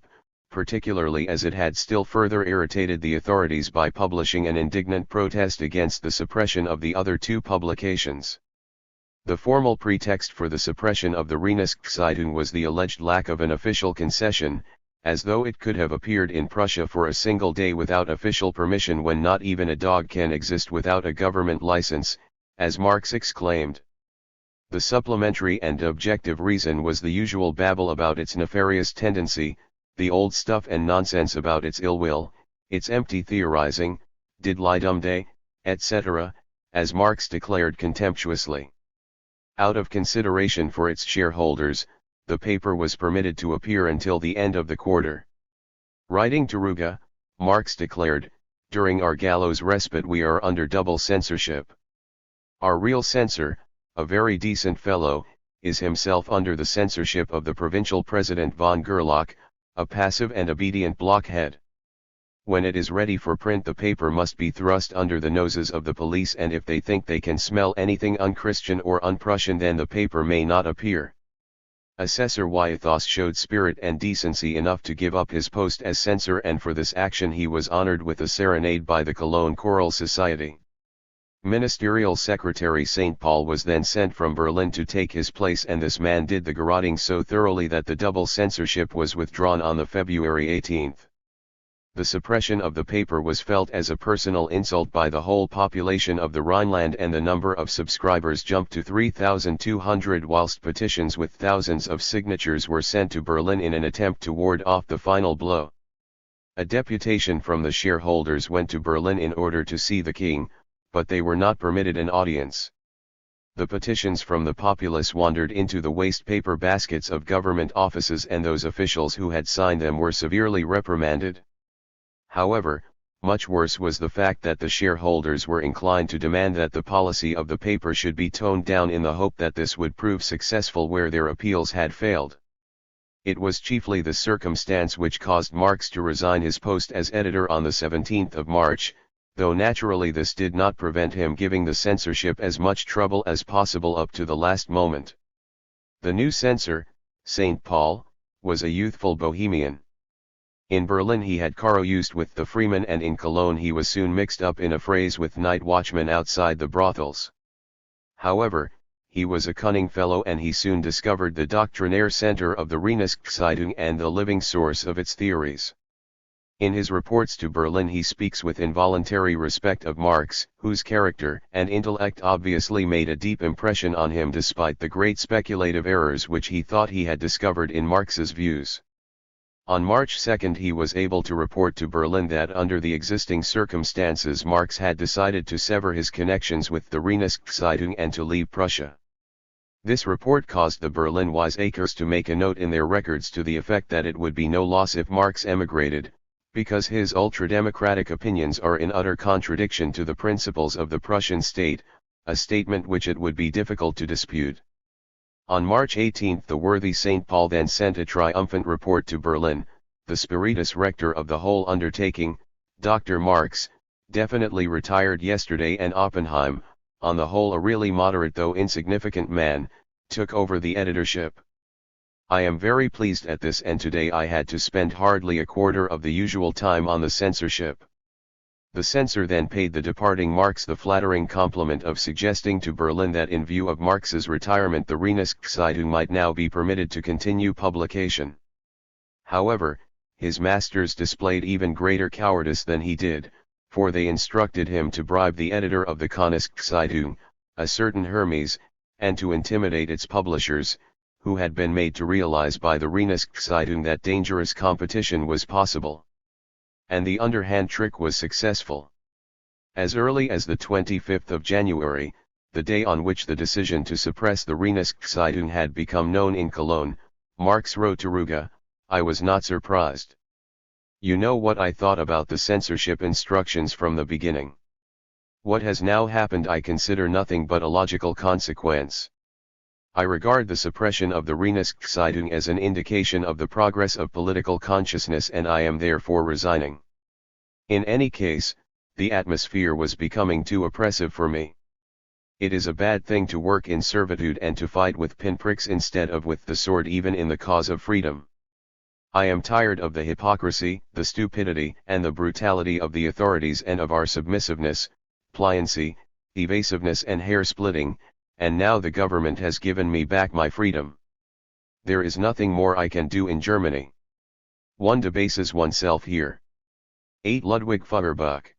particularly as it had still further irritated the authorities by publishing an indignant protest against the suppression of the other 2 publications. The formal pretext for the suppression of the Rheinische Zeitung was the alleged lack of an official concession, as though it could have appeared in Prussia for a single day without official permission when not even a dog can exist without a government license, as Marx exclaimed. The supplementary and objective reason was the usual babble about its nefarious tendency, the old stuff and nonsense about its ill will, its empty theorizing, diddly-dum-day, etc., as Marx declared contemptuously. Out of consideration for its shareholders, the paper was permitted to appear until the end of the quarter. Writing to Ruge, Marx declared, "During our gallows respite we are under double censorship. Our real censor, a very decent fellow, is himself under the censorship of the provincial president von Gerlach, a passive and obedient blockhead. When it is ready for print the paper must be thrust under the noses of the police, and if they think they can smell anything unchristian or un-Prussian then the paper may not appear." Assessor Wyethos showed spirit and decency enough to give up his post as censor, and for this action he was honored with a serenade by the Cologne Choral Society. Ministerial Secretary St. Paul was then sent from Berlin to take his place, and this man did the garroting so thoroughly that the double censorship was withdrawn on the February 18. The suppression of the paper was felt as a personal insult by the whole population of the Rhineland, and the number of subscribers jumped to 3,200, whilst petitions with thousands of signatures were sent to Berlin in an attempt to ward off the final blow. A deputation from the shareholders went to Berlin in order to see the king, but they were not permitted an audience. The petitions from the populace wandered into the waste paper baskets of government offices, and those officials who had signed them were severely reprimanded. However, much worse was the fact that the shareholders were inclined to demand that the policy of the paper should be toned down in the hope that this would prove successful where their appeals had failed. It was chiefly the circumstance which caused Marx to resign his post as editor on the 17th of March, though naturally this did not prevent him giving the censorship as much trouble as possible up to the last moment. The new censor, St. Paul, was a youthful bohemian. In Berlin he had caroused with the freemen, and in Cologne he was soon mixed up in a phrase with night watchmen outside the brothels. However, he was a cunning fellow, and he soon discovered the doctrinaire center of the Rheinische Zeitung and the living source of its theories. In his reports to Berlin he speaks with involuntary respect of Marx, whose character and intellect obviously made a deep impression on him despite the great speculative errors which he thought he had discovered in Marx's views. On March 2 he was able to report to Berlin that under the existing circumstances Marx had decided to sever his connections with the Rheinische Zeitung and to leave Prussia. This report caused the Berlin wiseacres to make a note in their records to the effect that it would be no loss if Marx emigrated, Because his ultra-democratic opinions are in utter contradiction to the principles of the Prussian state, a statement which it would be difficult to dispute. On March 18 the worthy St. Paul then sent a triumphant report to Berlin. The spiritus rector of the whole undertaking, Dr. Marx, definitely retired yesterday, and Oppenheim, on the whole a really moderate though insignificant man, took over the editorship. I am very pleased at this, and today I had to spend hardly a quarter of the usual time on the censorship. The censor then paid the departing Marx the flattering compliment of suggesting to Berlin that in view of Marx's retirement the Rheineszeitung might now be permitted to continue publication. However, his masters displayed even greater cowardice than he did, for they instructed him to bribe the editor of the Königszeitung, a certain Hermes, and to intimidate its publishers, who had been made to realize by the Rheineszeitung that dangerous competition was possible. And the underhand trick was successful. As early as the 25th of January, the day on which the decision to suppress the Rheineszeitung had become known in Cologne, Marx wrote to Ruge, "I was not surprised. You know what I thought about the censorship instructions from the beginning. What has now happened I consider nothing but a logical consequence. I regard the suppression of the Rheineszeitung as an indication of the progress of political consciousness, and I am therefore resigning. In any case, the atmosphere was becoming too oppressive for me. It is a bad thing to work in servitude and to fight with pinpricks instead of with the sword, even in the cause of freedom. I am tired of the hypocrisy, the stupidity, and the brutality of the authorities, and of our submissiveness, pliancy, evasiveness and hair-splitting, and now the government has given me back my freedom. There is nothing more I can do in Germany. One debases oneself here." 8 Ludwig Feuerbach.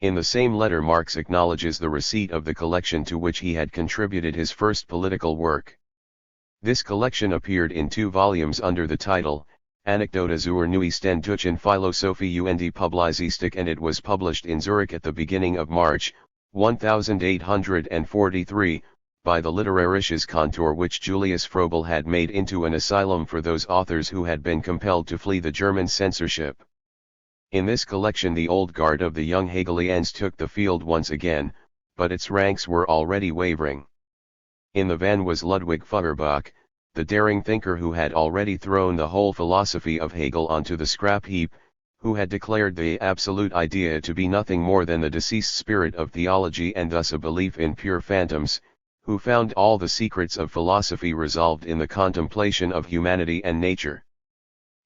In the same letter Marx acknowledges the receipt of the collection to which he had contributed his first political work. This collection appeared in 2 volumes under the title, Anekdote zur neuesten deutschen Philosophie und Publizistik, and it was published in Zurich at the beginning of March, 1843, by the Literarisches Kontor, which Julius Froebel had made into an asylum for those authors who had been compelled to flee the German censorship. In this collection the old guard of the young Hegelians took the field once again, but its ranks were already wavering. In the van was Ludwig Feuerbach, the daring thinker who had already thrown the whole philosophy of Hegel onto the scrap heap, who had declared the absolute idea to be nothing more than the deceased spirit of theology and thus a belief in pure phantoms, who found all the secrets of philosophy resolved in the contemplation of humanity and nature.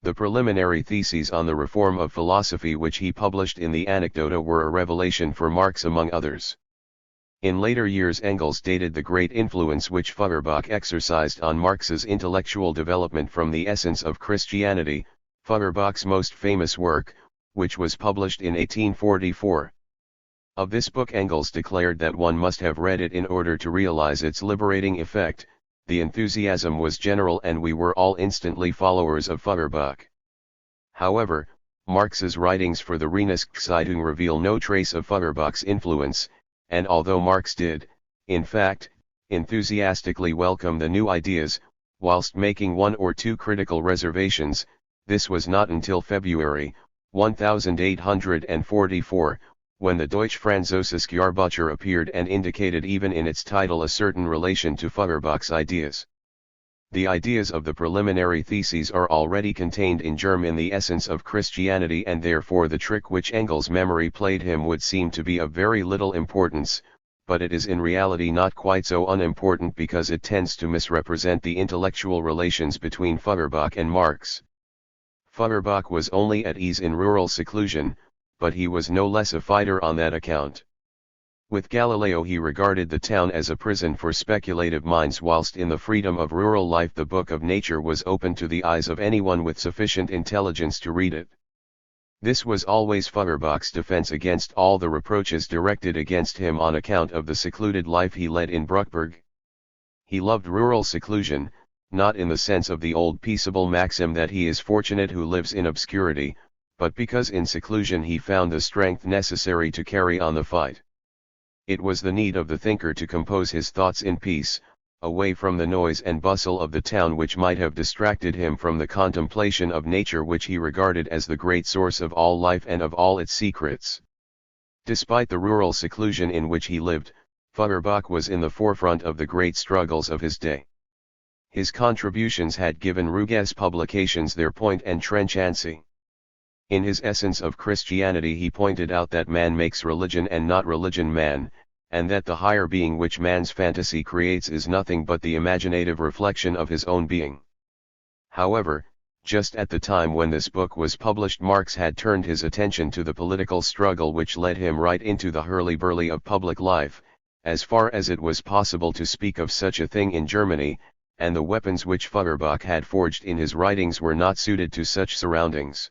The preliminary theses on the reform of philosophy which he published in the Anekdote were a revelation for Marx among others. In later years Engels dated the great influence which Feuerbach exercised on Marx's intellectual development from the Essence of Christianity, Feuerbach's most famous work, which was published in 1844. Of this book Engels declared that one must have read it in order to realize its liberating effect. The enthusiasm was general and we were all instantly followers of Feuerbach. However, Marx's writings for the Rheineszeitung reveal no trace of Feuerbach's influence, and although Marx did, in fact, enthusiastically welcome the new ideas, whilst making 1 or 2 critical reservations, this was not until February, 1844, when the Deutsche Französische Jahrbucher appeared and indicated even in its title a certain relation to Feuerbach's ideas. The ideas of the preliminary theses are already contained in germ in the Essence of Christianity, and therefore the trick which Engels' memory played him would seem to be of very little importance, but it is in reality not quite so unimportant because it tends to misrepresent the intellectual relations between Feuerbach and Marx. Feuerbach was only at ease in rural seclusion, but he was no less a fighter on that account. With Galileo he regarded the town as a prison for speculative minds, whilst in the freedom of rural life the book of nature was open to the eyes of anyone with sufficient intelligence to read it. This was always Feuerbach's defense against all the reproaches directed against him on account of the secluded life he led in Bruckberg. He loved rural seclusion, not in the sense of the old peaceable maxim that he is fortunate who lives in obscurity, but because in seclusion he found the strength necessary to carry on the fight. It was the need of the thinker to compose his thoughts in peace, away from the noise and bustle of the town which might have distracted him from the contemplation of nature which he regarded as the great source of all life and of all its secrets. Despite the rural seclusion in which he lived, Feuerbach was in the forefront of the great struggles of his day. His contributions had given Ruge's publications their point and trenchancy. In his Essence of Christianity he pointed out that man makes religion and not religion man, and that the higher being which man's fantasy creates is nothing but the imaginative reflection of his own being. However, just at the time when this book was published, Marx had turned his attention to the political struggle which led him right into the hurly-burly of public life, as far as it was possible to speak of such a thing in Germany, and the weapons which Feuerbach had forged in his writings were not suited to such surroundings.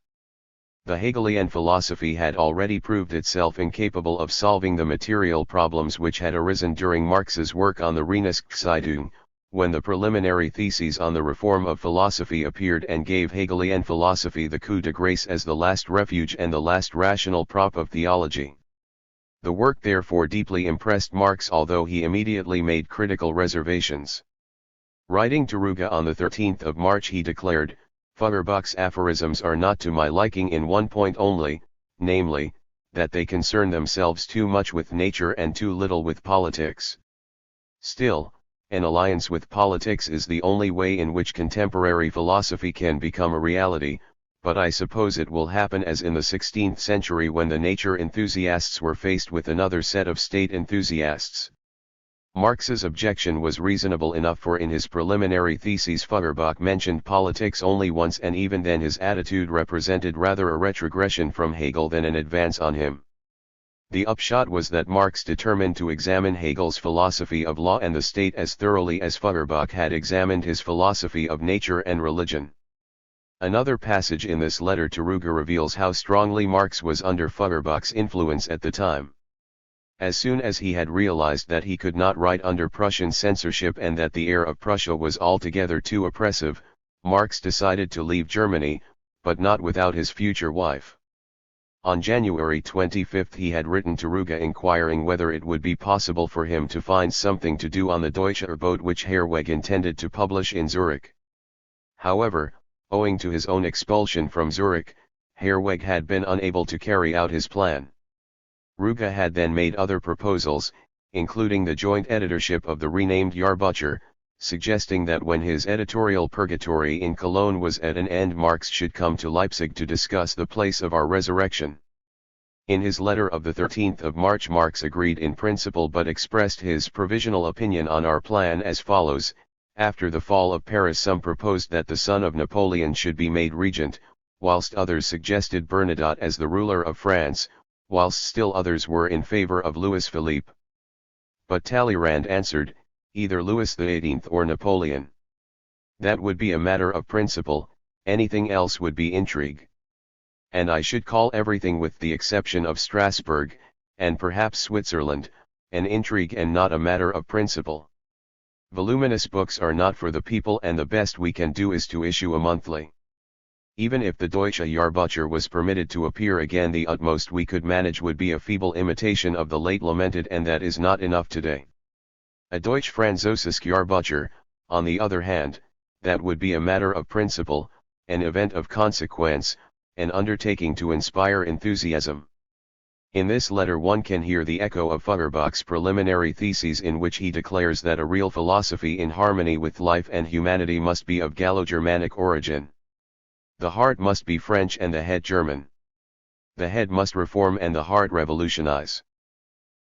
The Hegelian philosophy had already proved itself incapable of solving the material problems which had arisen during Marx's work on the Reinigungszeitung, when the preliminary theses on the reform of philosophy appeared and gave Hegelian philosophy the coup de grace as the last refuge and the last rational prop of theology. The work therefore deeply impressed Marx, although he immediately made critical reservations. Writing to Ruge on the 13th of March he declared, "Feuerbach's aphorisms are not to my liking in one point only, namely, that they concern themselves too much with nature and too little with politics. Still, an alliance with politics is the only way in which contemporary philosophy can become a reality, but I suppose it will happen as in the 16th century when the nature enthusiasts were faced with another set of state enthusiasts." Marx's objection was reasonable enough, for in his preliminary theses Feuerbach mentioned politics only once, and even then his attitude represented rather a retrogression from Hegel than an advance on him. The upshot was that Marx determined to examine Hegel's philosophy of law and the state as thoroughly as Feuerbach had examined his philosophy of nature and religion. Another passage in this letter to Ruge reveals how strongly Marx was under Feuerbach's influence at the time. As soon as he had realized that he could not write under Prussian censorship and that the air of Prussia was altogether too oppressive, Marx decided to leave Germany, but not without his future wife. On January 25 he had written to Ruge inquiring whether it would be possible for him to find something to do on the Deutsche Boat which Herwegh intended to publish in Zurich. However, owing to his own expulsion from Zurich, Herwegh had been unable to carry out his plan. Ruge had then made other proposals, including the joint editorship of the renamed Jahrbucher, suggesting that when his editorial purgatory in Cologne was at an end, Marx should come to Leipzig to discuss the place of our resurrection. In his letter of the 13th of March Marx agreed in principle but expressed his provisional opinion on our plan as follows: after the fall of Paris some proposed that the son of Napoleon should be made regent, whilst others suggested Bernadotte as the ruler of France, whilst still others were in favor of Louis Philippe. But Talleyrand answered, either Louis XVIII or Napoleon. That would be a matter of principle, anything else would be intrigue. And I should call everything with the exception of Strasbourg, and perhaps Switzerland, an intrigue and not a matter of principle. Voluminous books are not for the people, and the best we can do is to issue a monthly. Even if the Deutsche Jahrbucher was permitted to appear again, the utmost we could manage would be a feeble imitation of the late lamented, and that is not enough today. A Deutsch Französisch Jahrbucher, on the other hand, that would be a matter of principle, an event of consequence, an undertaking to inspire enthusiasm. In this letter one can hear the echo of Feuerbach's preliminary theses, in which he declares that a real philosophy in harmony with life and humanity must be of Gallo-Germanic origin. The heart must be French and the head German. The head must reform and the heart revolutionize.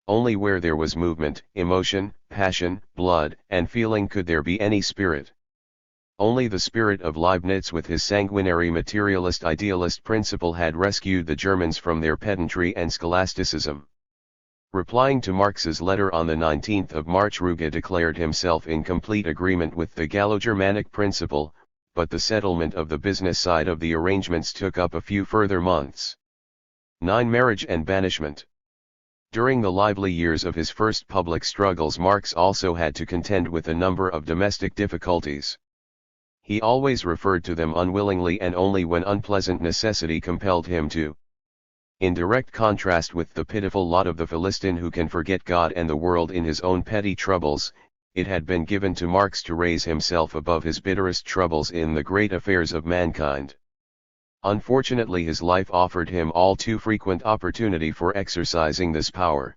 Only where there was movement, emotion, passion, blood, and feeling could there be any spirit. Only the spirit of Leibniz with his sanguinary materialist idealist principle had rescued the Germans from their pedantry and scholasticism. Replying to Marx's letter on the 19th of March, Ruge declared himself in complete agreement with the Gallo-Germanic principle, but the settlement of the business side of the arrangements took up a few further months. 9. Marriage and banishment. During the lively years of his first public struggles, Marx also had to contend with a number of domestic difficulties. He always referred to them unwillingly and only when unpleasant necessity compelled him to. In direct contrast with the pitiful lot of the Philistine who can forget God and the world in his own petty troubles, it had been given to Marx to raise himself above his bitterest troubles in the great affairs of mankind. Unfortunately, his life offered him all too frequent opportunity for exercising this power.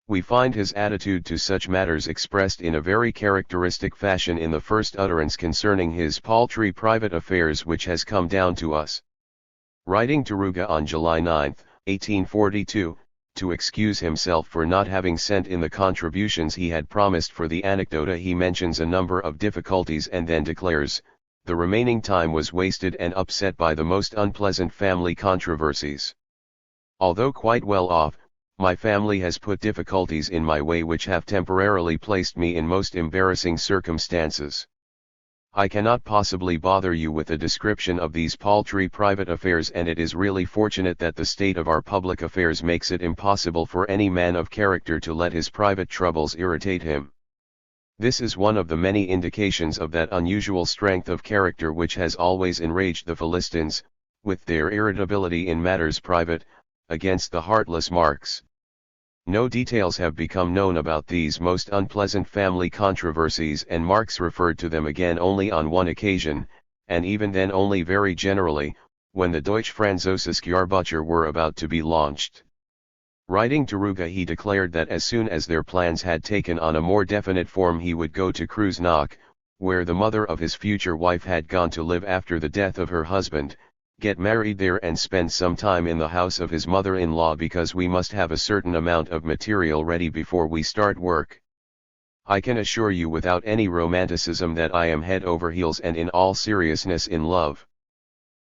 We find his attitude to such matters expressed in a very characteristic fashion in the first utterance concerning his paltry private affairs which has come down to us. Writing to Ruga on July 9, 1842, to excuse himself for not having sent in the contributions he had promised for the Anecdota, he mentions a number of difficulties and then declares, the remaining time was wasted and upset by the most unpleasant family controversies. Although quite well off, my family has put difficulties in my way which have temporarily placed me in most embarrassing circumstances. I cannot possibly bother you with a description of these paltry private affairs, and it is really fortunate that the state of our public affairs makes it impossible for any man of character to let his private troubles irritate him. This is one of the many indications of that unusual strength of character which has always enraged the Philistines, with their irritability in matters private, against the heartless Marx. No details have become known about these most unpleasant family controversies, and Marx referred to them again only on one occasion, and even then only very generally, when the Deutsche Französische Jahrbucher were about to be launched. Writing to Ruga, he declared that as soon as their plans had taken on a more definite form he would go to Kreuznach, where the mother of his future wife had gone to live after the death of her husband, get married there and spend some time in the house of his mother-in-law, because we must have a certain amount of material ready before we start work. I can assure you without any romanticism that I am head over heels and in all seriousness in love.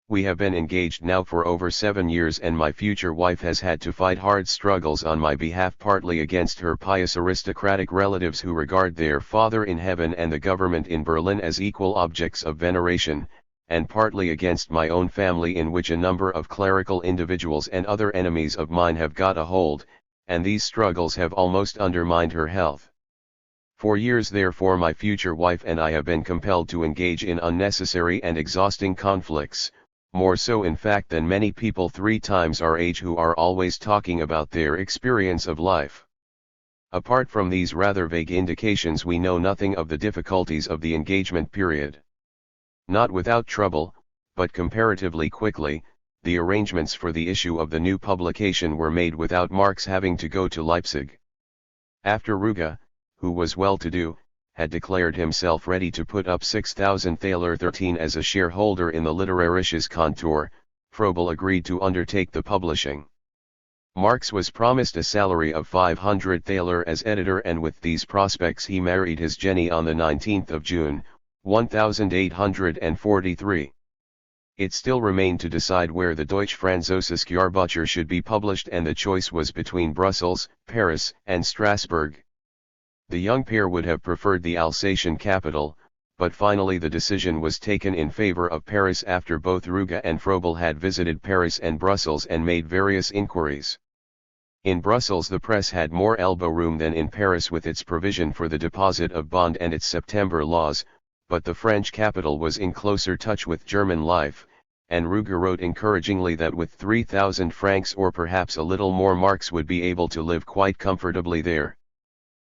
We have been engaged now for over 7 years, and my future wife has had to fight hard struggles on my behalf, partly against her pious aristocratic relatives who regard their Father in heaven and the government in Berlin as equal objects of veneration, and partly against my own family, in which a number of clerical individuals and other enemies of mine have got a hold, and these struggles have almost undermined her health. For years therefore my future wife and I have been compelled to engage in unnecessary and exhausting conflicts, more so in fact than many people 3 times our age who are always talking about their experience of life. Apart from these rather vague indications, we know nothing of the difficulties of the engagement period. Not without trouble, but comparatively quickly, the arrangements for the issue of the new publication were made without Marx having to go to Leipzig. After Ruga, who was well-to-do, had declared himself ready to put up 6,000 thaler 13 as a shareholder in the Literarisches Kontor, Froebel agreed to undertake the publishing. Marx was promised a salary of 500 thaler as editor, and with these prospects he married his Jenny on the 19th of June, 1843. It still remained to decide where the Deutsche Französische Jahrbucher should be published, and the choice was between Brussels, Paris, and Strasbourg. The young pair would have preferred the Alsatian capital, but finally the decision was taken in favor of Paris after both Ruga and Froebel had visited Paris and Brussels and made various inquiries. In Brussels the press had more elbow room than in Paris, with its provision for the deposit of bond and its September laws, but the French capital was in closer touch with German life, and Ruga wrote encouragingly that with 3,000 francs or perhaps a little more Marx would be able to live quite comfortably there.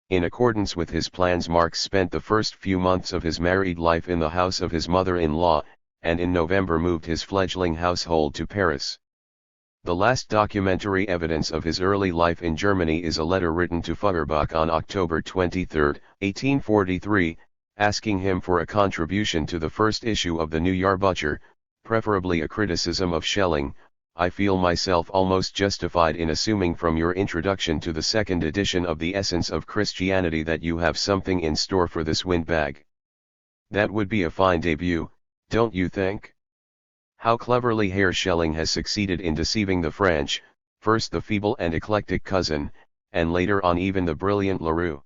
In accordance with his plans, Marx spent the first few months of his married life in the house of his mother-in-law, and in November moved his fledgling household to Paris. The last documentary evidence of his early life in Germany is a letter written to Feuerbach on October 23, 1843, asking him for a contribution to the first issue of the new Jahrbucher, preferably a criticism of Schelling. I feel myself almost justified in assuming from your introduction to the second edition of the Essence of Christianity that you have something in store for this windbag. That would be a fine debut, don't you think? How cleverly Herr Schelling has succeeded in deceiving the French, first the feeble and eclectic Cousin, and later on even the brilliant Leroux.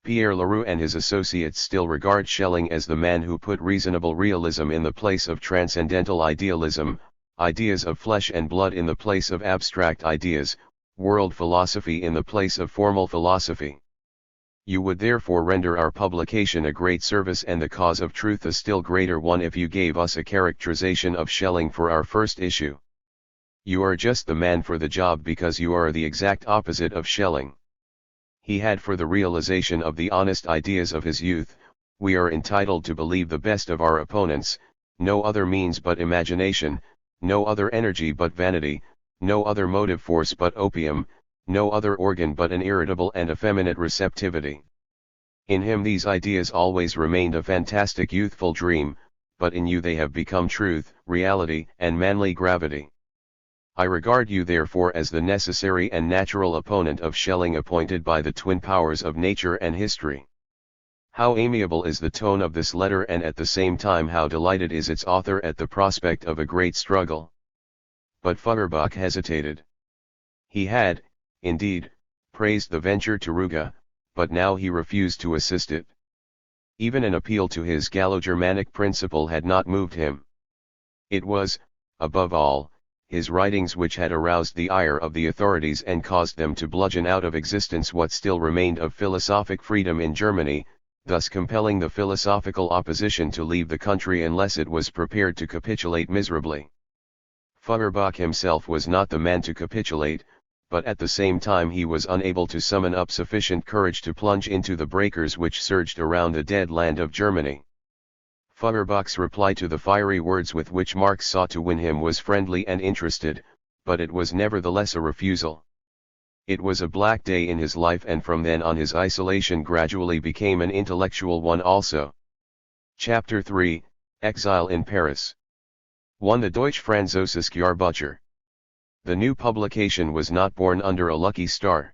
Pierre Leroux and his associates still regard Schelling as the man who put reasonable realism in the place of transcendental idealism, ideas of flesh and blood in the place of abstract ideas, world philosophy in the place of formal philosophy. You would therefore render our publication a great service and the cause of truth a still greater one if you gave us a characterization of Schelling for our first issue. You are just the man for the job because you are the exact opposite of Schelling. he had for the realization of the honest ideas of his youth, we are entitled to believe the best of our opponents, no other means but imagination, no other energy but vanity, no other motive force but opium, no other organ but an irritable and effeminate receptivity. In him these ideas always remained a fantastic youthful dream, but in you they have become truth, reality, and manly gravity. I regard you therefore as the necessary and natural opponent of Schelling appointed by the twin powers of nature and history. How amiable is the tone of this letter, and at the same time how delighted is its author at the prospect of a great struggle. But Feuerbach hesitated. He had, indeed, praised the venture to Ruge, but now he refused to assist it. Even an appeal to his Gallo-Germanic principle had not moved him. It was, above all, his writings which had aroused the ire of the authorities and caused them to bludgeon out of existence what still remained of philosophic freedom in Germany, thus compelling the philosophical opposition to leave the country unless it was prepared to capitulate miserably. Feuerbach himself was not the man to capitulate, but at the same time he was unable to summon up sufficient courage to plunge into the breakers which surged around the dead land of Germany. Feuerbach's reply to the fiery words with which Marx sought to win him was friendly and interested, but it was nevertheless a refusal. It was a black day in his life, and from then on his isolation gradually became an intellectual one also. Chapter 3, Exile in Paris. 1. The Deutsche Französische Jahrbuch. The new publication was not born under a lucky star.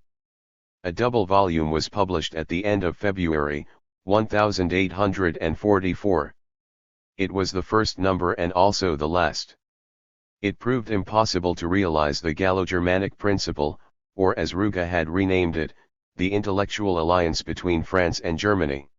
A double volume was published at the end of February, 1844. It was the first number and also the last. It proved impossible to realize the Gallo-Germanic principle, or as Ruge had renamed it, the intellectual alliance between France and Germany.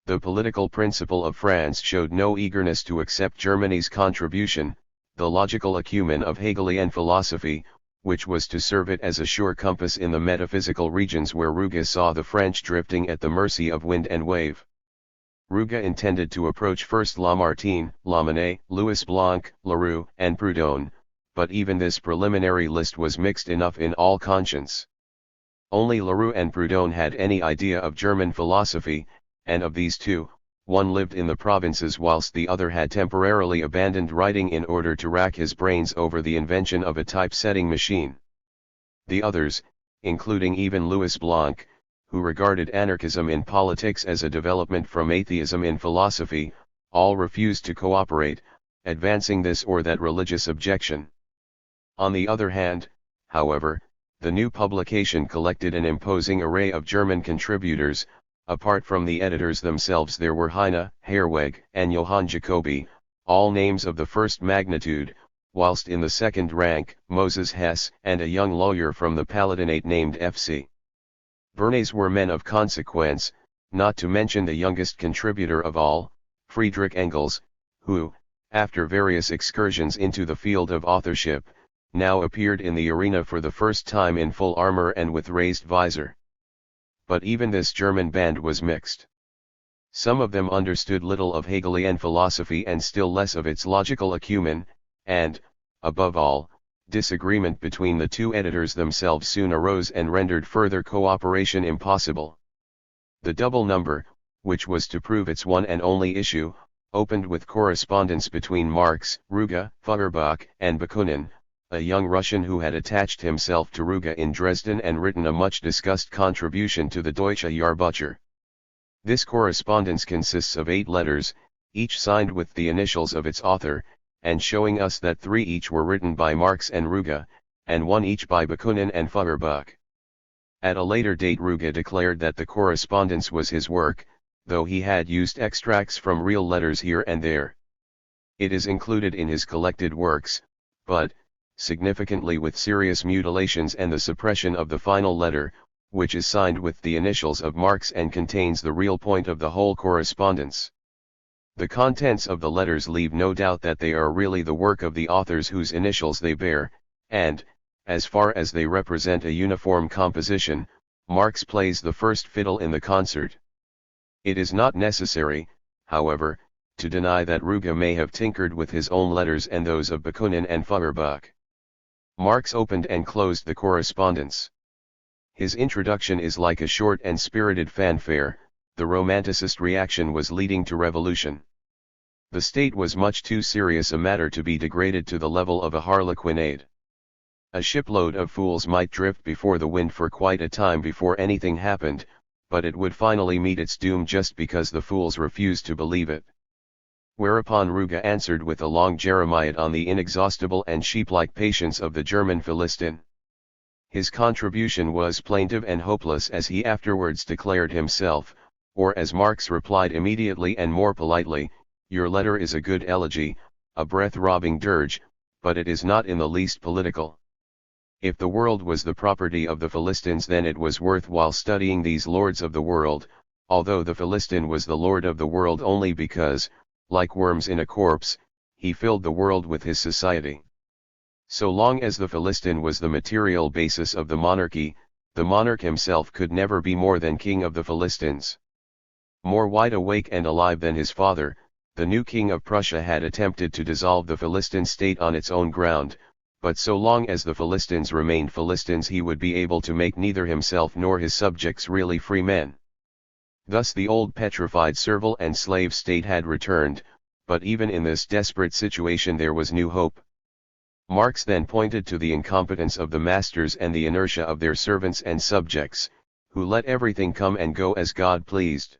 The political principle of France showed no eagerness to accept Germany's contribution, the logical acumen of Hegelian philosophy, which was to serve it as a sure compass in the metaphysical regions where Ruge saw the French drifting at the mercy of wind and wave. Ruge intended to approach first Lamartine, Lamennais, Louis Blanc, Leroux, and Proudhon, but even this preliminary list was mixed enough in all conscience. Only Leroux and Proudhon had any idea of German philosophy, and of these two, one lived in the provinces whilst the other had temporarily abandoned writing in order to rack his brains over the invention of a typesetting machine. The others, including even Louis Blanc, who regarded anarchism in politics as a development from atheism in philosophy, all refused to cooperate, advancing this or that religious objection. On the other hand, however, the new publication collected an imposing array of German contributors. Apart from the editors themselves there were Heine, Herweg, and Johann Jacobi, all names of the first magnitude, whilst in the second rank, Moses Hess and a young lawyer from the Palatinate named F.C. Bernays were men of consequence, not to mention the youngest contributor of all, Friedrich Engels, who, after various excursions into the field of authorship, now appeared in the arena for the first time in full armor and with raised visor. But even this German band was mixed. Some of them understood little of Hegelian philosophy and still less of its logical acumen, and, above all, disagreement between the two editors themselves soon arose and rendered further cooperation impossible. The double number, which was to prove its one and only issue, opened with correspondence between Marx, Ruge, Feuerbach, and Bakunin, a young Russian who had attached himself to Ruge in Dresden and written a much-discussed contribution to the Deutsche Jahrbuch. This correspondence consists of 8 letters, each signed with the initials of its author, and showing us that 3 each were written by Marx and Ruge, and 1 each by Bakunin and Feuerbach. At a later date Ruge declared that the correspondence was his work, though he had used extracts from real letters here and there. It is included in his collected works, but, significantly with serious mutilations and the suppression of the final letter, which is signed with the initials of Marx and contains the real point of the whole correspondence. The contents of the letters leave no doubt that they are really the work of the authors whose initials they bear, and, as far as they represent a uniform composition, Marx plays the first fiddle in the concert. It is not necessary, however, to deny that Ruge may have tinkered with his own letters and those of Bakunin and Feuerbach. Marx opened and closed the correspondence. His introduction is like a short and spirited fanfare. The Romanticist reaction was leading to revolution. The state was much too serious a matter to be degraded to the level of a harlequinade. A shipload of fools might drift before the wind for quite a time before anything happened, but it would finally meet its doom just because the fools refused to believe it. Whereupon Ruge answered with a long Jeremiad on the inexhaustible and sheep-like patience of the German Philistine. His contribution was plaintive and hopeless, as he afterwards declared himself, or as Marx replied immediately and more politely, "Your letter is a good elegy, a breath-robbing dirge, but it is not in the least political. If the world was the property of the Philistines, then it was worthwhile studying these lords of the world, although the Philistine was the lord of the world only because, like worms in a corpse, he filled the world with his society. So long as the Philistine was the material basis of the monarchy, the monarch himself could never be more than king of the Philistines." More wide awake and alive than his father, the new king of Prussia had attempted to dissolve the Philistine state on its own ground, but so long as the Philistines remained Philistines, he would be able to make neither himself nor his subjects really free men. Thus the old petrified servile and slave state had returned, but even in this desperate situation there was new hope. Marx then pointed to the incompetence of the masters and the inertia of their servants and subjects, who let everything come and go as God pleased.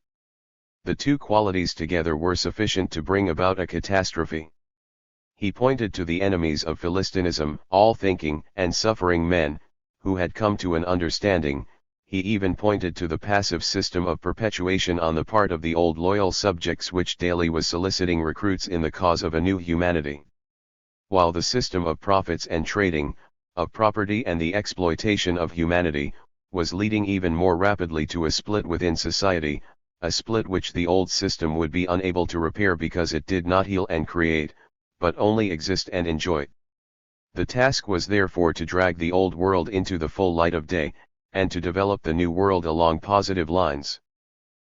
The two qualities together were sufficient to bring about a catastrophe. He pointed to the enemies of Philistinism, all thinking and suffering men, who had come to an understanding. He even pointed to the passive system of perpetuation on the part of the old loyal subjects which daily was soliciting recruits in the cause of a new humanity. While the system of profits and trading, of property and the exploitation of humanity, was leading even more rapidly to a split within society, a split which the old system would be unable to repair because it did not heal and create, but only exist and enjoy. The task was therefore to drag the old world into the full light of day, and to develop the new world along positive lines.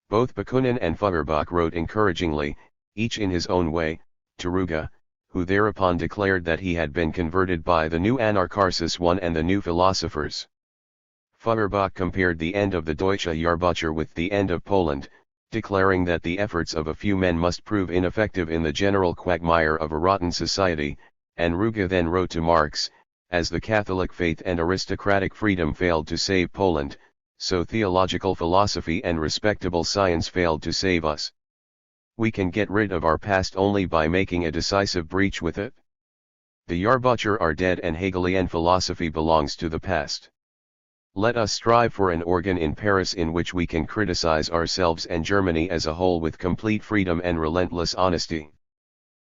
Both Bakunin and Feuerbach wrote encouragingly, each in his own way, to Ruge, who thereupon declared that he had been converted by the new Anarcharsis I and the new philosophers. Feuerbach compared the end of the Deutsche Jahrbucher with the end of Poland, declaring that the efforts of a few men must prove ineffective in the general quagmire of a rotten society, and Ruge then wrote to Marx, as the Catholic faith and aristocratic freedom failed to save Poland, so theological philosophy and respectable science failed to save us. We can get rid of our past only by making a decisive breach with it. The Jahrbucher are dead and Hegelian philosophy belongs to the past. Let us strive for an organ in Paris in which we can criticize ourselves and Germany as a whole with complete freedom and relentless honesty.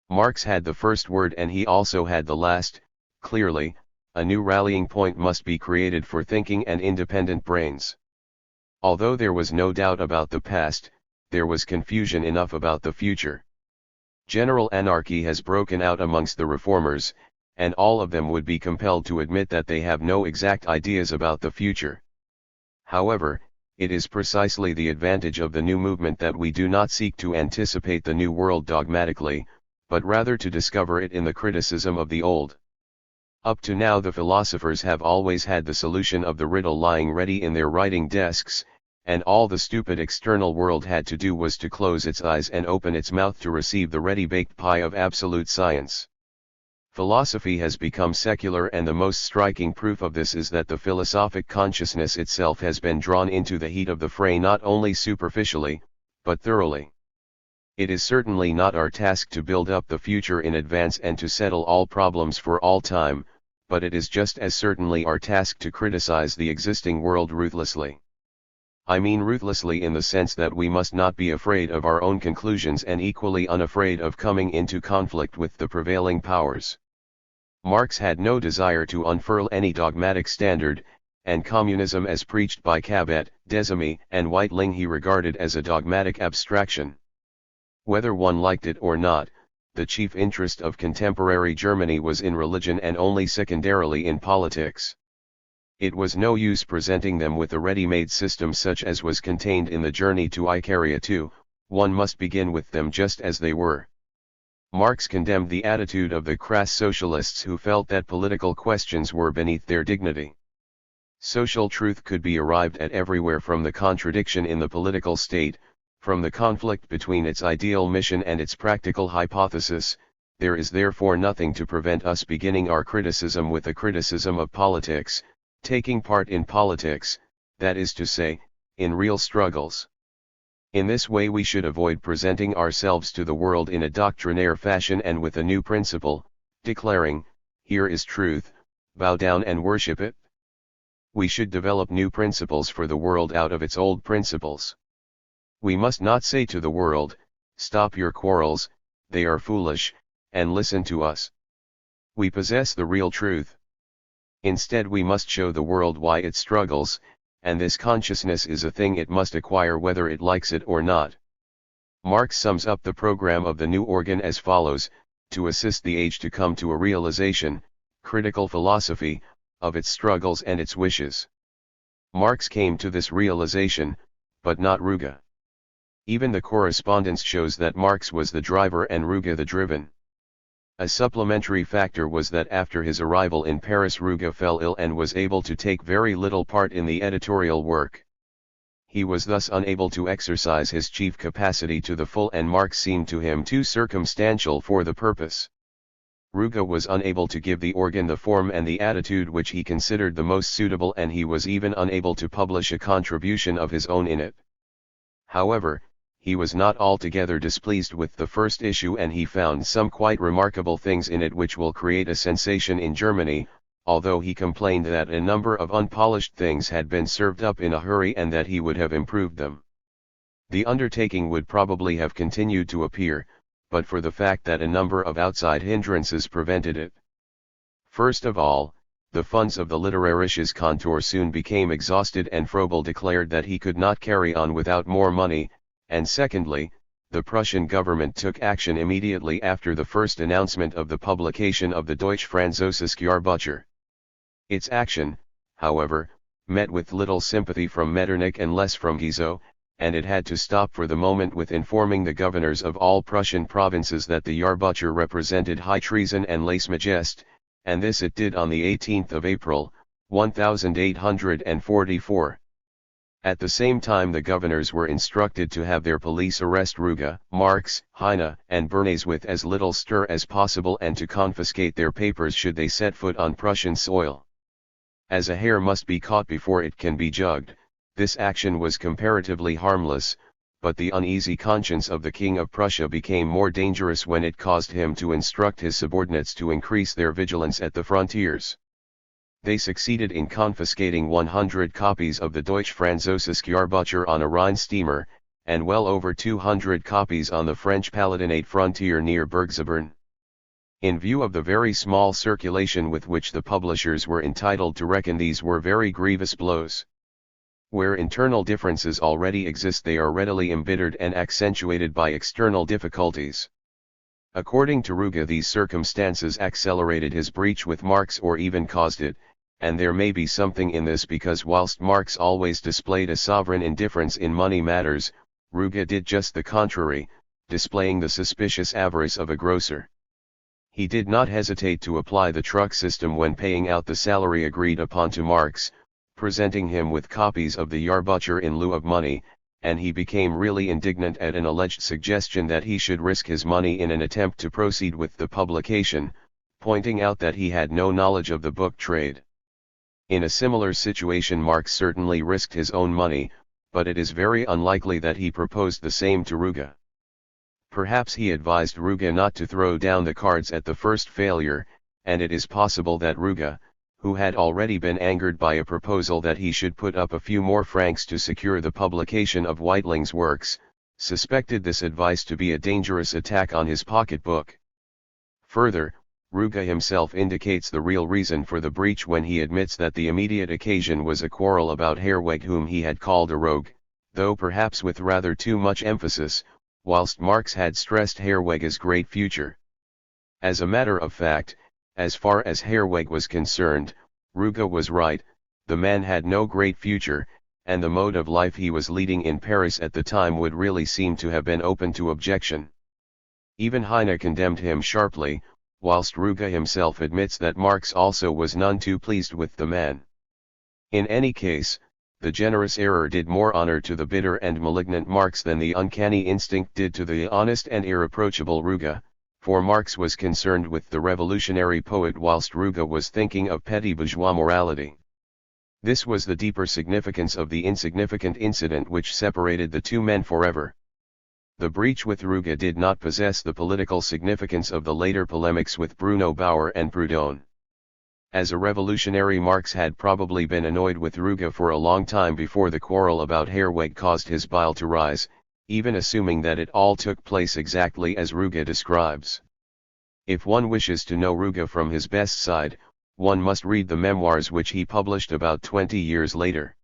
Marx had the first word and he also had the last. Clearly, a new rallying point must be created for thinking and independent brains. Although there was no doubt about the past, there was confusion enough about the future. General anarchy has broken out amongst the reformers, and all of them would be compelled to admit that they have no exact ideas about the future. However, it is precisely the advantage of the new movement that we do not seek to anticipate the new world dogmatically, but rather to discover it in the criticism of the old. Up to now the philosophers have always had the solution of the riddle lying ready in their writing desks, and all the stupid external world had to do was to close its eyes and open its mouth to receive the ready-baked pie of absolute science. Philosophy has become secular, and the most striking proof of this is that the philosophic consciousness itself has been drawn into the heat of the fray not only superficially, but thoroughly. It is certainly not our task to build up the future in advance and to settle all problems for all time, but it is just as certainly our task to criticize the existing world ruthlessly. I mean ruthlessly in the sense that we must not be afraid of our own conclusions and equally unafraid of coming into conflict with the prevailing powers. Marx had no desire to unfurl any dogmatic standard, and communism as preached by Cabet, Desemy, and Weitling he regarded as a dogmatic abstraction. Whether one liked it or not, the chief interest of contemporary Germany was in religion and only secondarily in politics. It was no use presenting them with a ready-made system such as was contained in the Journey to Icaria II, one must begin with them just as they were. Marx condemned the attitude of the crass socialists who felt that political questions were beneath their dignity. Social truth could be arrived at everywhere, from the contradiction in the political state, from the conflict between its ideal mission and its practical hypothesis. There is therefore nothing to prevent us beginning our criticism with a criticism of politics, taking part in politics, that is to say, in real struggles. In this way we should avoid presenting ourselves to the world in a doctrinaire fashion and with a new principle, declaring, "Here is truth, bow down and worship it." We should develop new principles for the world out of its old principles. We must not say to the world, "Stop your quarrels, they are foolish, and listen to us. We possess the real truth." Instead we must show the world why it struggles, and this consciousness is a thing it must acquire whether it likes it or not. Marx sums up the program of the new organ as follows: to assist the age to come to a realization, critical philosophy, of its struggles and its wishes. Marx came to this realization, but not Ruge. Even the correspondence shows that Marx was the driver and Ruge the driven. A supplementary factor was that after his arrival in Paris Ruge fell ill and was able to take very little part in the editorial work. He was thus unable to exercise his chief capacity to the full, and Marx seemed to him too circumstantial for the purpose. Ruge was unable to give the organ the form and the attitude which he considered the most suitable, and he was even unable to publish a contribution of his own in it. However, he was not altogether displeased with the first issue, and he found some quite remarkable things in it which will create a sensation in Germany, although he complained that a number of unpolished things had been served up in a hurry and that he would have improved them. The undertaking would probably have continued to appear, but for the fact that a number of outside hindrances prevented it. First of all, the funds of the Literarisches Kontor soon became exhausted, and Froebel declared that he could not carry on without more money, and secondly, the Prussian government took action immediately after the first announcement of the publication of the Deutsch-Französische Jahrbucher. Its action, however, met with little sympathy from Metternich and less from Guizot, and it had to stop for the moment with informing the governors of all Prussian provinces that the Jahrbucher represented high treason and lèse-majesté, and this it did on the 18th of April, 1844. At the same time the governors were instructed to have their police arrest Ruge, Marx, Heine, and Bernays with as little stir as possible, and to confiscate their papers should they set foot on Prussian soil. As a hare must be caught before it can be jugged, this action was comparatively harmless, but the uneasy conscience of the King of Prussia became more dangerous when it caused him to instruct his subordinates to increase their vigilance at the frontiers. They succeeded in confiscating 100 copies of the Deutsch-Französische Jahrbucher on a Rhine steamer, and well over 200 copies on the French Palatinate frontier near Bergzabern. In view of the very small circulation with which the publishers were entitled to reckon, these were very grievous blows. Where internal differences already exist, they are readily embittered and accentuated by external difficulties. According to Ruge, these circumstances accelerated his breach with Marx, or even caused it, and there may be something in this, because whilst Marx always displayed a sovereign indifference in money matters, Ruge did just the contrary, displaying the suspicious avarice of a grocer. He did not hesitate to apply the truck system when paying out the salary agreed upon to Marx, presenting him with copies of the Jahrbucher in lieu of money, and he became really indignant at an alleged suggestion that he should risk his money in an attempt to proceed with the publication, pointing out that he had no knowledge of the book trade. In a similar situation Marx certainly risked his own money, but it is very unlikely that he proposed the same to Ruge. Perhaps he advised Ruge not to throw down the cards at the first failure, and it is possible that Ruge, who had already been angered by a proposal that he should put up a few more francs to secure the publication of Weitling's works, suspected this advice to be a dangerous attack on his pocketbook. Further, Ruge himself indicates the real reason for the breach when he admits that the immediate occasion was a quarrel about Herweg, whom he had called a rogue, though perhaps with rather too much emphasis, whilst Marx had stressed Herweg's great future. As a matter of fact, as far as Herweg was concerned, Ruge was right. The man had no great future, and the mode of life he was leading in Paris at the time would really seem to have been open to objection. Even Heine condemned him sharply, whilst Ruge himself admits that Marx also was none too pleased with the man. In any case, the generous error did more honor to the bitter and malignant Marx than the uncanny instinct did to the honest and irreproachable Ruge, for Marx was concerned with the revolutionary poet whilst Ruge was thinking of petty bourgeois morality. This was the deeper significance of the insignificant incident which separated the two men forever. The breach with Ruge did not possess the political significance of the later polemics with Bruno Bauer and Proudhon. As a revolutionary, Marx had probably been annoyed with Ruge for a long time before the quarrel about Herwegh caused his bile to rise, even assuming that it all took place exactly as Ruge describes. If one wishes to know Ruge from his best side, one must read the memoirs which he published about 20 years later.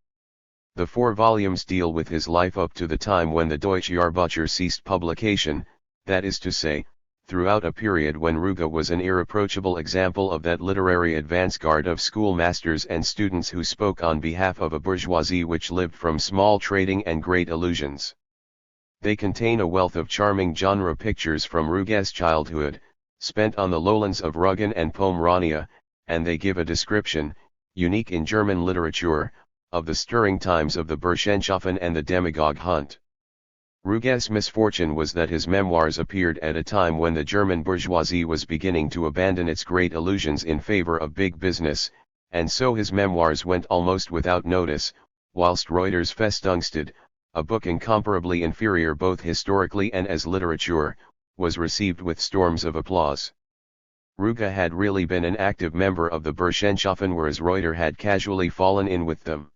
The 4 volumes deal with his life up to the time when the Deutsche Jahrbucher ceased publication, that is to say, throughout a period when Ruge was an irreproachable example of that literary advance-guard of schoolmasters and students who spoke on behalf of a bourgeoisie which lived from small trading and great illusions. They contain a wealth of charming genre pictures from Ruge's childhood, spent on the lowlands of Rügen and Pomerania, and they give a description, unique in German literature, of the stirring times of the Burschenschaffen and the demagogue hunt. Ruge's misfortune was that his memoirs appeared at a time when the German bourgeoisie was beginning to abandon its great illusions in favor of big business, and so his memoirs went almost without notice, whilst Reuter's Festungsted, a book incomparably inferior both historically and as literature, was received with storms of applause. Ruge had really been an active member of the Burschenschaffen, whereas Reuter had casually fallen in with them.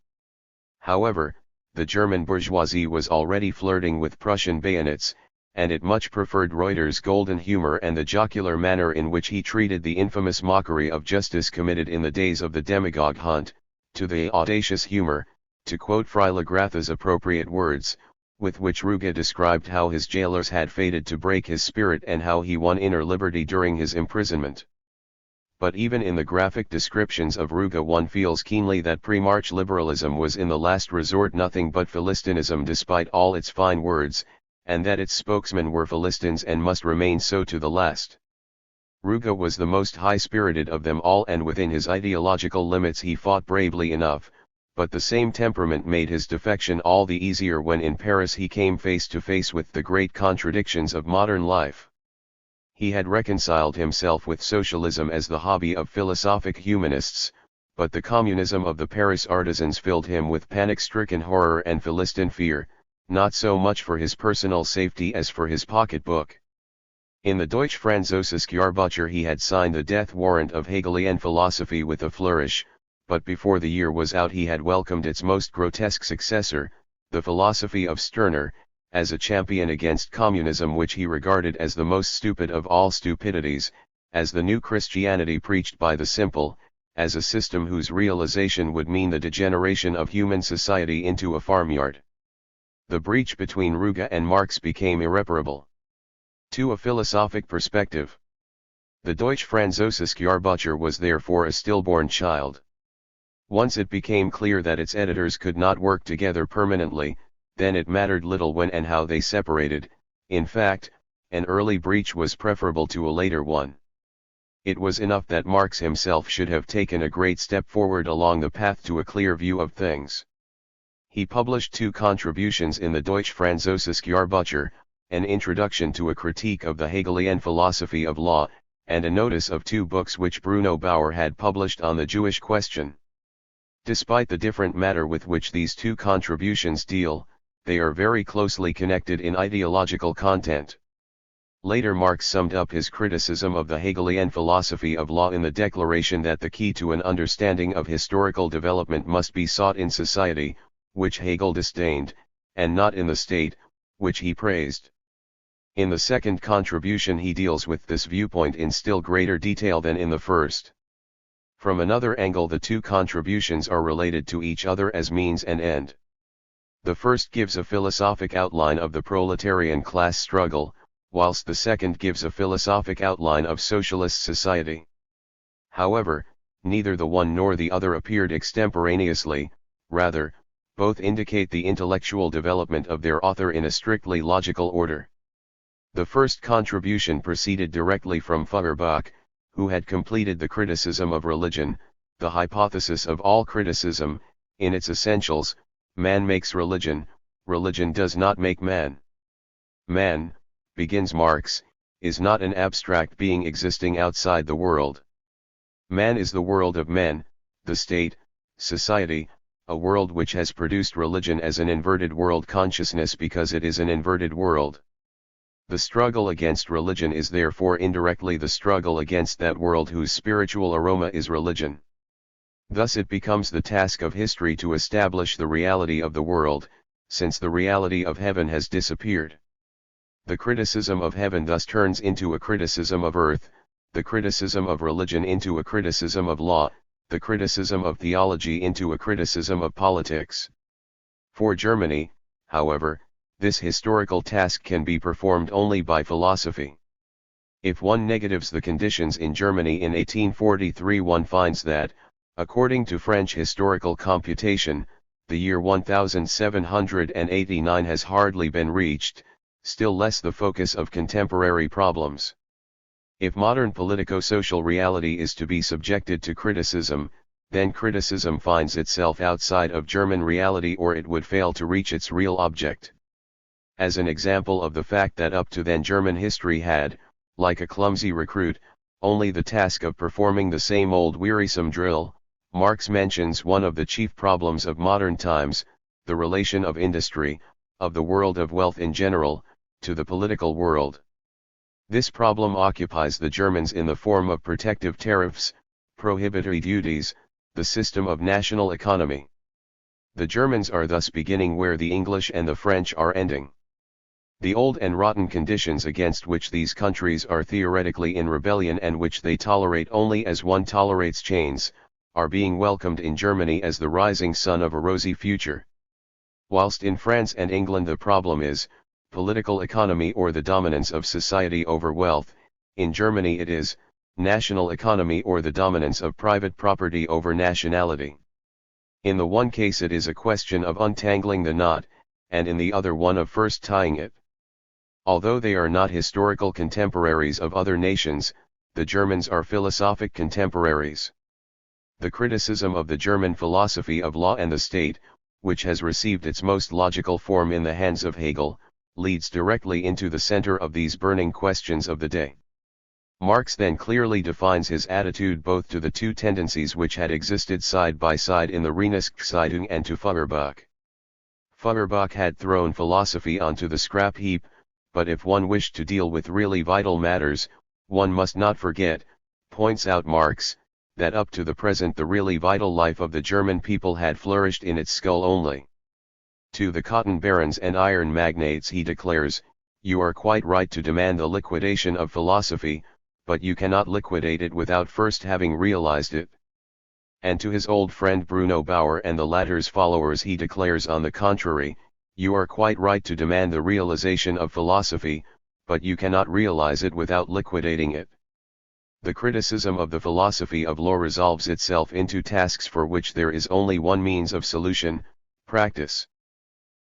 However, the German bourgeoisie was already flirting with Prussian bayonets, and it much preferred Reuter's golden humor and the jocular manner in which he treated the infamous mockery of justice committed in the days of the demagogue hunt, to the audacious humor, to quote Freiligrath's appropriate words, with which Ruge described how his jailers had fated to break his spirit and how he won inner liberty during his imprisonment. But even in the graphic descriptions of Ruge one feels keenly that pre-March liberalism was in the last resort nothing but Philistinism despite all its fine words, and that its spokesmen were Philistines and must remain so to the last. Ruge was the most high-spirited of them all, and within his ideological limits he fought bravely enough, but the same temperament made his defection all the easier when in Paris he came face to face with the great contradictions of modern life. He had reconciled himself with socialism as the hobby of philosophic humanists, but the communism of the Paris artisans filled him with panic-stricken horror and Philistine fear, not so much for his personal safety as for his pocketbook. In the Deutsche Französische Jahrbucher he had signed the death warrant of Hegelian philosophy with a flourish, but before the year was out he had welcomed its most grotesque successor, the philosophy of Stirner, as a champion against communism which he regarded as the most stupid of all stupidities, as the new Christianity preached by the simple, as a system whose realization would mean the degeneration of human society into a farmyard. The breach between Ruge and Marx became irreparable. To a philosophic perspective, the Deutsche Französische Jahrbucher was therefore a stillborn child. Once it became clear that its editors could not work together permanently, then it mattered little when and how they separated. In fact, an early breach was preferable to a later one. It was enough that Marx himself should have taken a great step forward along the path to a clear view of things. He published 2 contributions in the Deutsche Französische Jahrbucher, an introduction to a critique of the Hegelian philosophy of law, and a notice of 2 books which Bruno Bauer had published on the Jewish question. Despite the different matter with which these 2 contributions deal, they are very closely connected in ideological content. Later Marx summed up his criticism of the Hegelian philosophy of law in the declaration that the key to an understanding of historical development must be sought in society, which Hegel disdained, and not in the state, which he praised. In the second contribution he deals with this viewpoint in still greater detail than in the first. From another angle the 2 contributions are related to each other as means and end. The first gives a philosophic outline of the proletarian class struggle, whilst the second gives a philosophic outline of socialist society. However, neither the one nor the other appeared extemporaneously, rather, both indicate the intellectual development of their author in a strictly logical order. The first contribution proceeded directly from Feuerbach, who had completed the criticism of religion, the hypothesis of all criticism, In its essentials, man makes religion, religion does not make man. Man, begins Marx, is not an abstract being existing outside the world. Man is the world of men, the state, society, a world which has produced religion as an inverted world consciousness because it is an inverted world. The struggle against religion is therefore indirectly the struggle against that world whose spiritual aroma is religion. Thus it becomes the task of history to establish the reality of the world, since the reality of heaven has disappeared. The criticism of heaven thus turns into a criticism of earth, the criticism of religion into a criticism of law, the criticism of theology into a criticism of politics. For Germany, however, this historical task can be performed only by philosophy. If one negatives the conditions in Germany in 1843, one finds that, according to French historical computation, the year 1789 has hardly been reached, still less the focus of contemporary problems. If modern politico-social reality is to be subjected to criticism, then criticism finds itself outside of German reality, or it would fail to reach its real object. As an example of the fact that up to then German history had, like a clumsy recruit, only the task of performing the same old wearisome drill, Marx mentions one of the chief problems of modern times, the relation of industry, of the world of wealth in general, to the political world. This problem occupies the Germans in the form of protective tariffs, prohibitory duties, the system of national economy. The Germans are thus beginning where the English and the French are ending. The old and rotten conditions against which these countries are theoretically in rebellion and which they tolerate only as one tolerates chains, are being welcomed in Germany as the rising sun of a rosy future. Whilst in France and England the problem is, political economy or the dominance of society over wealth, in Germany it is, national economy or the dominance of private property over nationality. In the one case it is a question of untangling the knot, and in the other one of first tying it. Although they are not historical contemporaries of other nations, the Germans are philosophic contemporaries. The criticism of the German philosophy of law and the state, which has received its most logical form in the hands of Hegel, leads directly into the center of these burning questions of the day. Marx then clearly defines his attitude both to the two tendencies which had existed side by side in the Reinigungszeitung and to Feuerbach. Feuerbach had thrown philosophy onto the scrap heap, but if one wished to deal with really vital matters, one must not forget, points out Marx, that up to the present the really vital life of the German people had flourished in its skull only. To the cotton barons and iron magnates he declares, "You are quite right to demand the liquidation of philosophy, but you cannot liquidate it without first having realized it." And to his old friend Bruno Bauer and the latter's followers he declares on the contrary, "You are quite right to demand the realization of philosophy, but you cannot realize it without liquidating it." The criticism of the philosophy of law resolves itself into tasks for which there is only one means of solution: practice.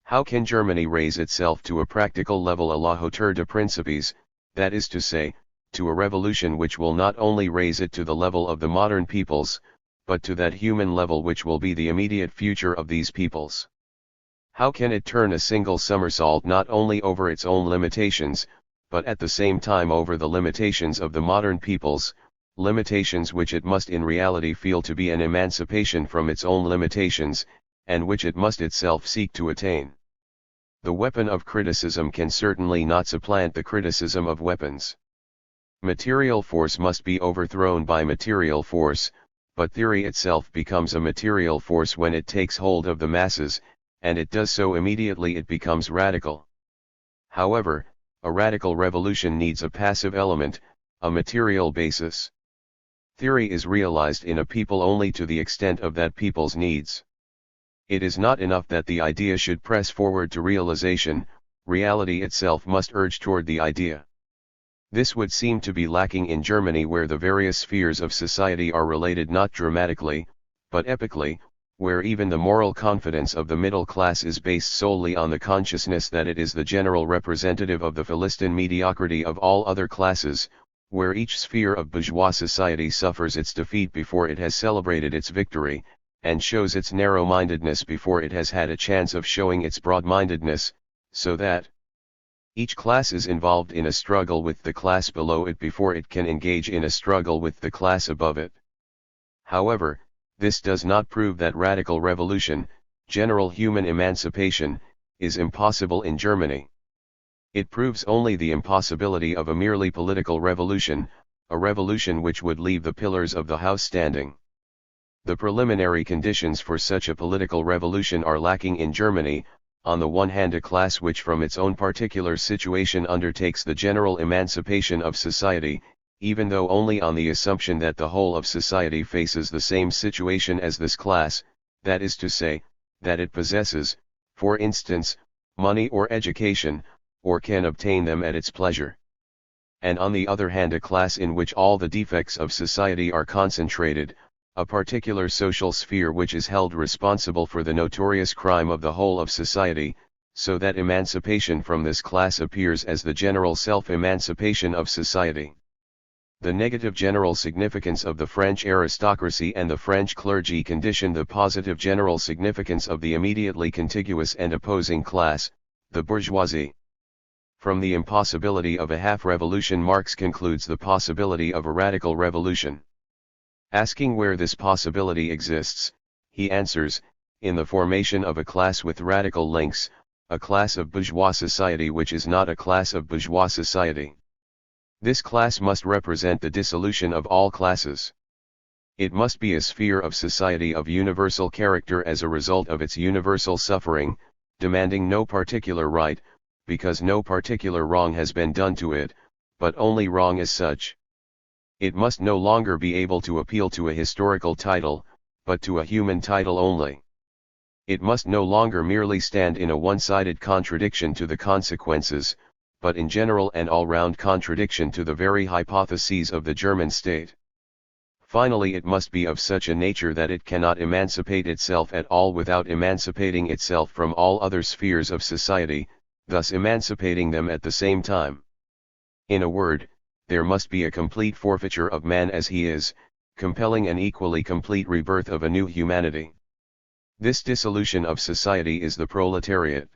How can Germany raise itself to a practical level à la hauteur de principes, that is to say, to a revolution which will not only raise it to the level of the modern peoples, but to that human level which will be the immediate future of these peoples? How can it turn a single somersault not only over its own limitations, but at the same time over the limitations of the modern peoples, limitations which it must in reality feel to be an emancipation from its own limitations, and which it must itself seek to attain? The weapon of criticism can certainly not supplant the criticism of weapons. Material force must be overthrown by material force, but theory itself becomes a material force when it takes hold of the masses, and it does so immediately it becomes radical. However, a radical revolution needs a passive element, a material basis. Theory is realized in a people only to the extent of that people's needs. It is not enough that the idea should press forward to realization, reality itself must urge toward the idea. This would seem to be lacking in Germany, where the various spheres of society are related not dramatically, but epically, where even the moral confidence of the middle class is based solely on the consciousness that it is the general representative of the Philistine mediocrity of all other classes, where each sphere of bourgeois society suffers its defeat before it has celebrated its victory, and shows its narrow-mindedness before it has had a chance of showing its broad-mindedness, so that each class is involved in a struggle with the class below it before it can engage in a struggle with the class above it. However, this does not prove that radical revolution, general human emancipation, is impossible in Germany. It proves only the impossibility of a merely political revolution, a revolution which would leave the pillars of the house standing. The preliminary conditions for such a political revolution are lacking in Germany. On the one hand, a class which from its own particular situation undertakes the general emancipation of society, even though only on the assumption that the whole of society faces the same situation as this class, that is to say, that it possesses, for instance, money or education, or can obtain them at its pleasure. And on the other hand, a class in which all the defects of society are concentrated, a particular social sphere which is held responsible for the notorious crime of the whole of society, so that emancipation from this class appears as the general self-emancipation of society. The negative general significance of the French aristocracy and the French clergy condition the positive general significance of the immediately contiguous and opposing class, the bourgeoisie. From the impossibility of a half-revolution, Marx concludes the possibility of a radical revolution. Asking where this possibility exists, he answers, in the formation of a class with radical links, a class of bourgeois society which is not a class of bourgeois society. This class must represent the dissolution of all classes. It must be a sphere of society of universal character as a result of its universal suffering, demanding no particular right, because no particular wrong has been done to it, but only wrong as such. It must no longer be able to appeal to a historical title, but to a human title only. It must no longer merely stand in a one-sided contradiction to the consequences, but in general and all-round contradiction to the very hypotheses of the German state. Finally, it must be of such a nature that it cannot emancipate itself at all without emancipating itself from all other spheres of society, thus emancipating them at the same time. In a word, there must be a complete forfeiture of man as he is, compelling an equally complete rebirth of a new humanity. This dissolution of society is the proletariat.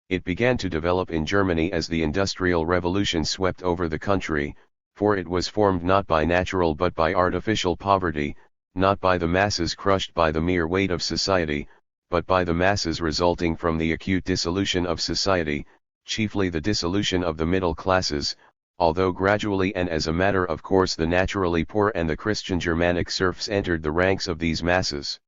It began to develop in Germany as the Industrial Revolution swept over the country, for it was formed not by natural but by artificial poverty, not by the masses crushed by the mere weight of society, but by the masses resulting from the acute dissolution of society, chiefly the dissolution of the middle classes, although gradually and as a matter of course the naturally poor and the Christian Germanic serfs entered the ranks of these masses.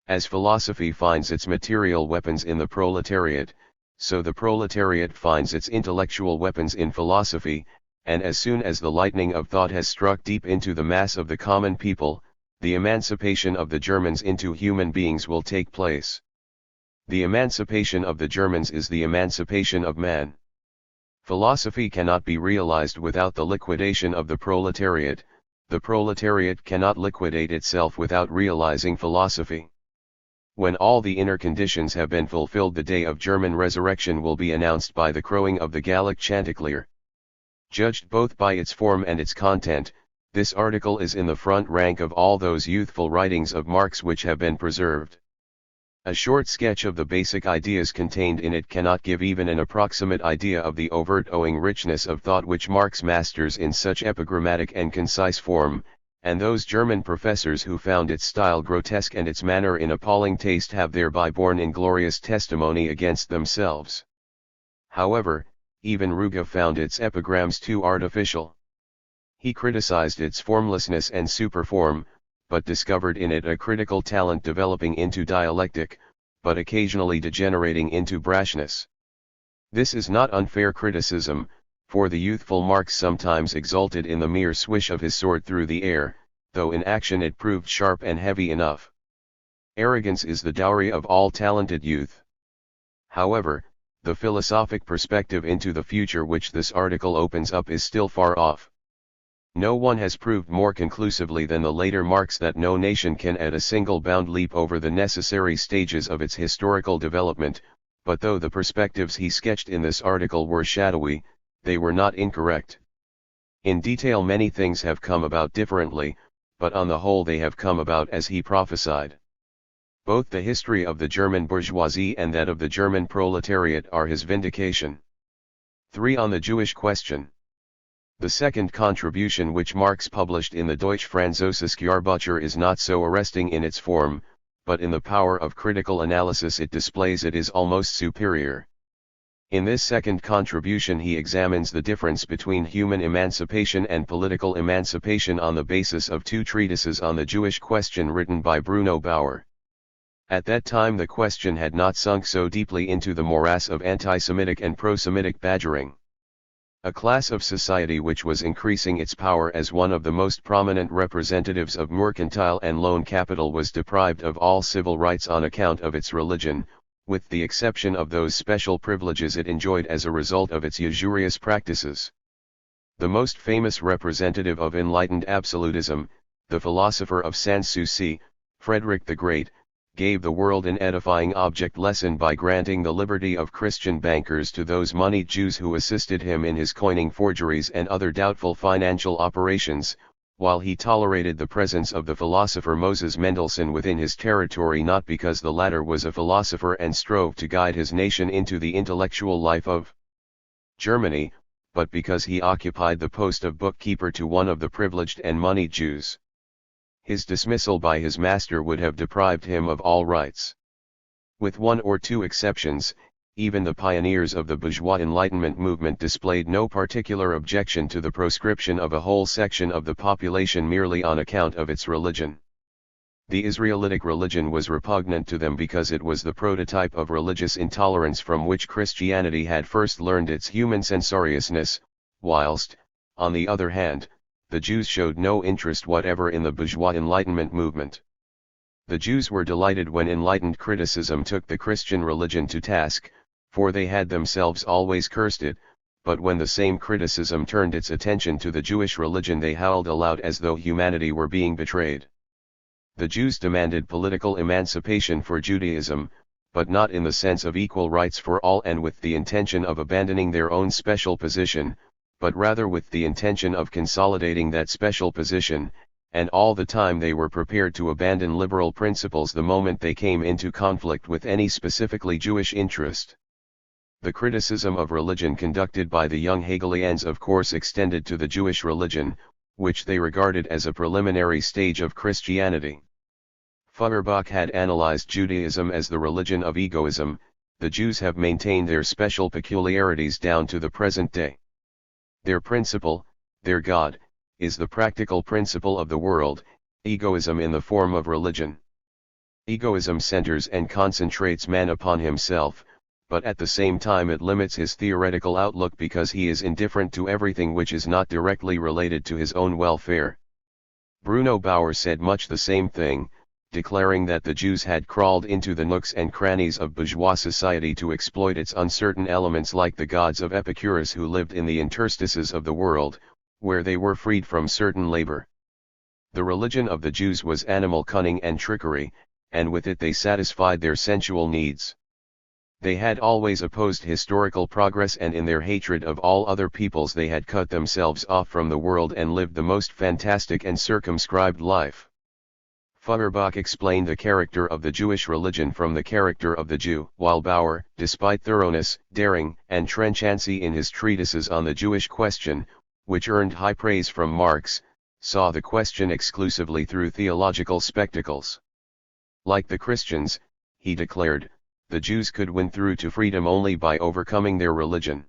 As philosophy finds its material weapons in the proletariat, so the proletariat finds its intellectual weapons in philosophy, and as soon as the lightning of thought has struck deep into the mass of the common people, the emancipation of the Germans into human beings will take place. The emancipation of the Germans is the emancipation of man. Philosophy cannot be realized without the liquidation of the proletariat cannot liquidate itself without realizing philosophy. When all the inner conditions have been fulfilled, the day of German resurrection will be announced by the crowing of the Gallic chanticleer. Judged both by its form and its content, this article is in the front rank of all those youthful writings of Marx which have been preserved. A short sketch of the basic ideas contained in it cannot give even an approximate idea of the overt owing richness of thought which Marx masters in such epigrammatic and concise form, and those German professors who found its style grotesque and its manner in appalling taste have thereby borne inglorious testimony against themselves. However, even Ruge found its epigrams too artificial. He criticized its formlessness and superform, but discovered in it a critical talent developing into dialectic, but occasionally degenerating into brashness. This is not unfair criticism, for the youthful Marx sometimes exulted in the mere swish of his sword through the air, though in action it proved sharp and heavy enough. Arrogance is the dowry of all talented youth. However, the philosophic perspective into the future which this article opens up is still far off. No one has proved more conclusively than the later Marx that no nation can at a single bound leap over the necessary stages of its historical development, but though the perspectives he sketched in this article were shadowy, they were not incorrect. In detail many things have come about differently, but on the whole they have come about as he prophesied. Both the history of the German bourgeoisie and that of the German proletariat are his vindication. 3. On the Jewish question. The second contribution which Marx published in the Deutsche Französische Jahrbucher is not so arresting in its form, but in the power of critical analysis it displays it is almost superior. In this second contribution he examines the difference between human emancipation and political emancipation on the basis of two treatises on the Jewish question written by Bruno Bauer. At that time the question had not sunk so deeply into the morass of anti-Semitic and pro-Semitic badgering. A class of society which was increasing its power as one of the most prominent representatives of mercantile and loan capital was deprived of all civil rights on account of its religion, with the exception of those special privileges it enjoyed as a result of its usurious practices. The most famous representative of enlightened absolutism, the philosopher of Sanssouci, Frederick the Great, gave the world an edifying object lesson by granting the liberty of Christian bankers to those moneyed Jews who assisted him in his coining forgeries and other doubtful financial operations, while he tolerated the presence of the philosopher Moses Mendelssohn within his territory not because the latter was a philosopher and strove to guide his nation into the intellectual life of Germany, but because he occupied the post of bookkeeper to one of the privileged and moneyed Jews. His dismissal by his master would have deprived him of all rights. With one or two exceptions, even the pioneers of the bourgeois Enlightenment movement displayed no particular objection to the proscription of a whole section of the population merely on account of its religion. The Israelitic religion was repugnant to them because it was the prototype of religious intolerance from which Christianity had first learned its human censoriousness, whilst, on the other hand, the Jews showed no interest whatever in the bourgeois Enlightenment movement. The Jews were delighted when enlightened criticism took the Christian religion to task, for they had themselves always cursed it, but when the same criticism turned its attention to the Jewish religion they howled aloud as though humanity were being betrayed. The Jews demanded political emancipation for Judaism, but not in the sense of equal rights for all and with the intention of abandoning their own special position, but rather with the intention of consolidating that special position, and all the time they were prepared to abandon liberal principles the moment they came into conflict with any specifically Jewish interest. The criticism of religion conducted by the young Hegelians of course extended to the Jewish religion, which they regarded as a preliminary stage of Christianity. Feuerbach had analyzed Judaism as the religion of egoism. The Jews have maintained their special peculiarities down to the present day. Their principle, their God, is the practical principle of the world, egoism in the form of religion. Egoism centers and concentrates man upon himself, but at the same time it limits his theoretical outlook because he is indifferent to everything which is not directly related to his own welfare. Bruno Bauer said much the same thing, declaring that the Jews had crawled into the nooks and crannies of bourgeois society to exploit its uncertain elements like the gods of Epicurus who lived in the interstices of the world, where they were freed from certain labor. The religion of the Jews was animal cunning and trickery, and with it they satisfied their sensual needs. They had always opposed historical progress and in their hatred of all other peoples they had cut themselves off from the world and lived the most fantastic and circumscribed life. Feuerbach explained the character of the Jewish religion from the character of the Jew, while Bauer, despite thoroughness, daring, and trenchancy in his treatises on the Jewish question, which earned high praise from Marx, saw the question exclusively through theological spectacles. Like the Christians, he declared, the Jews could win through to freedom only by overcoming their religion.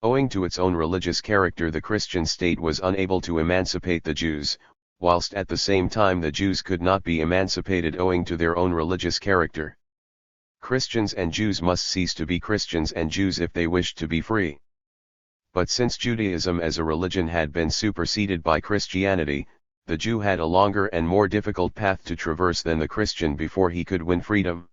Owing to its own religious character the Christian state was unable to emancipate the Jews, whilst at the same time the Jews could not be emancipated owing to their own religious character. Christians and Jews must cease to be Christians and Jews if they wished to be free. But since Judaism as a religion had been superseded by Christianity, the Jew had a longer and more difficult path to traverse than the Christian before he could win freedom.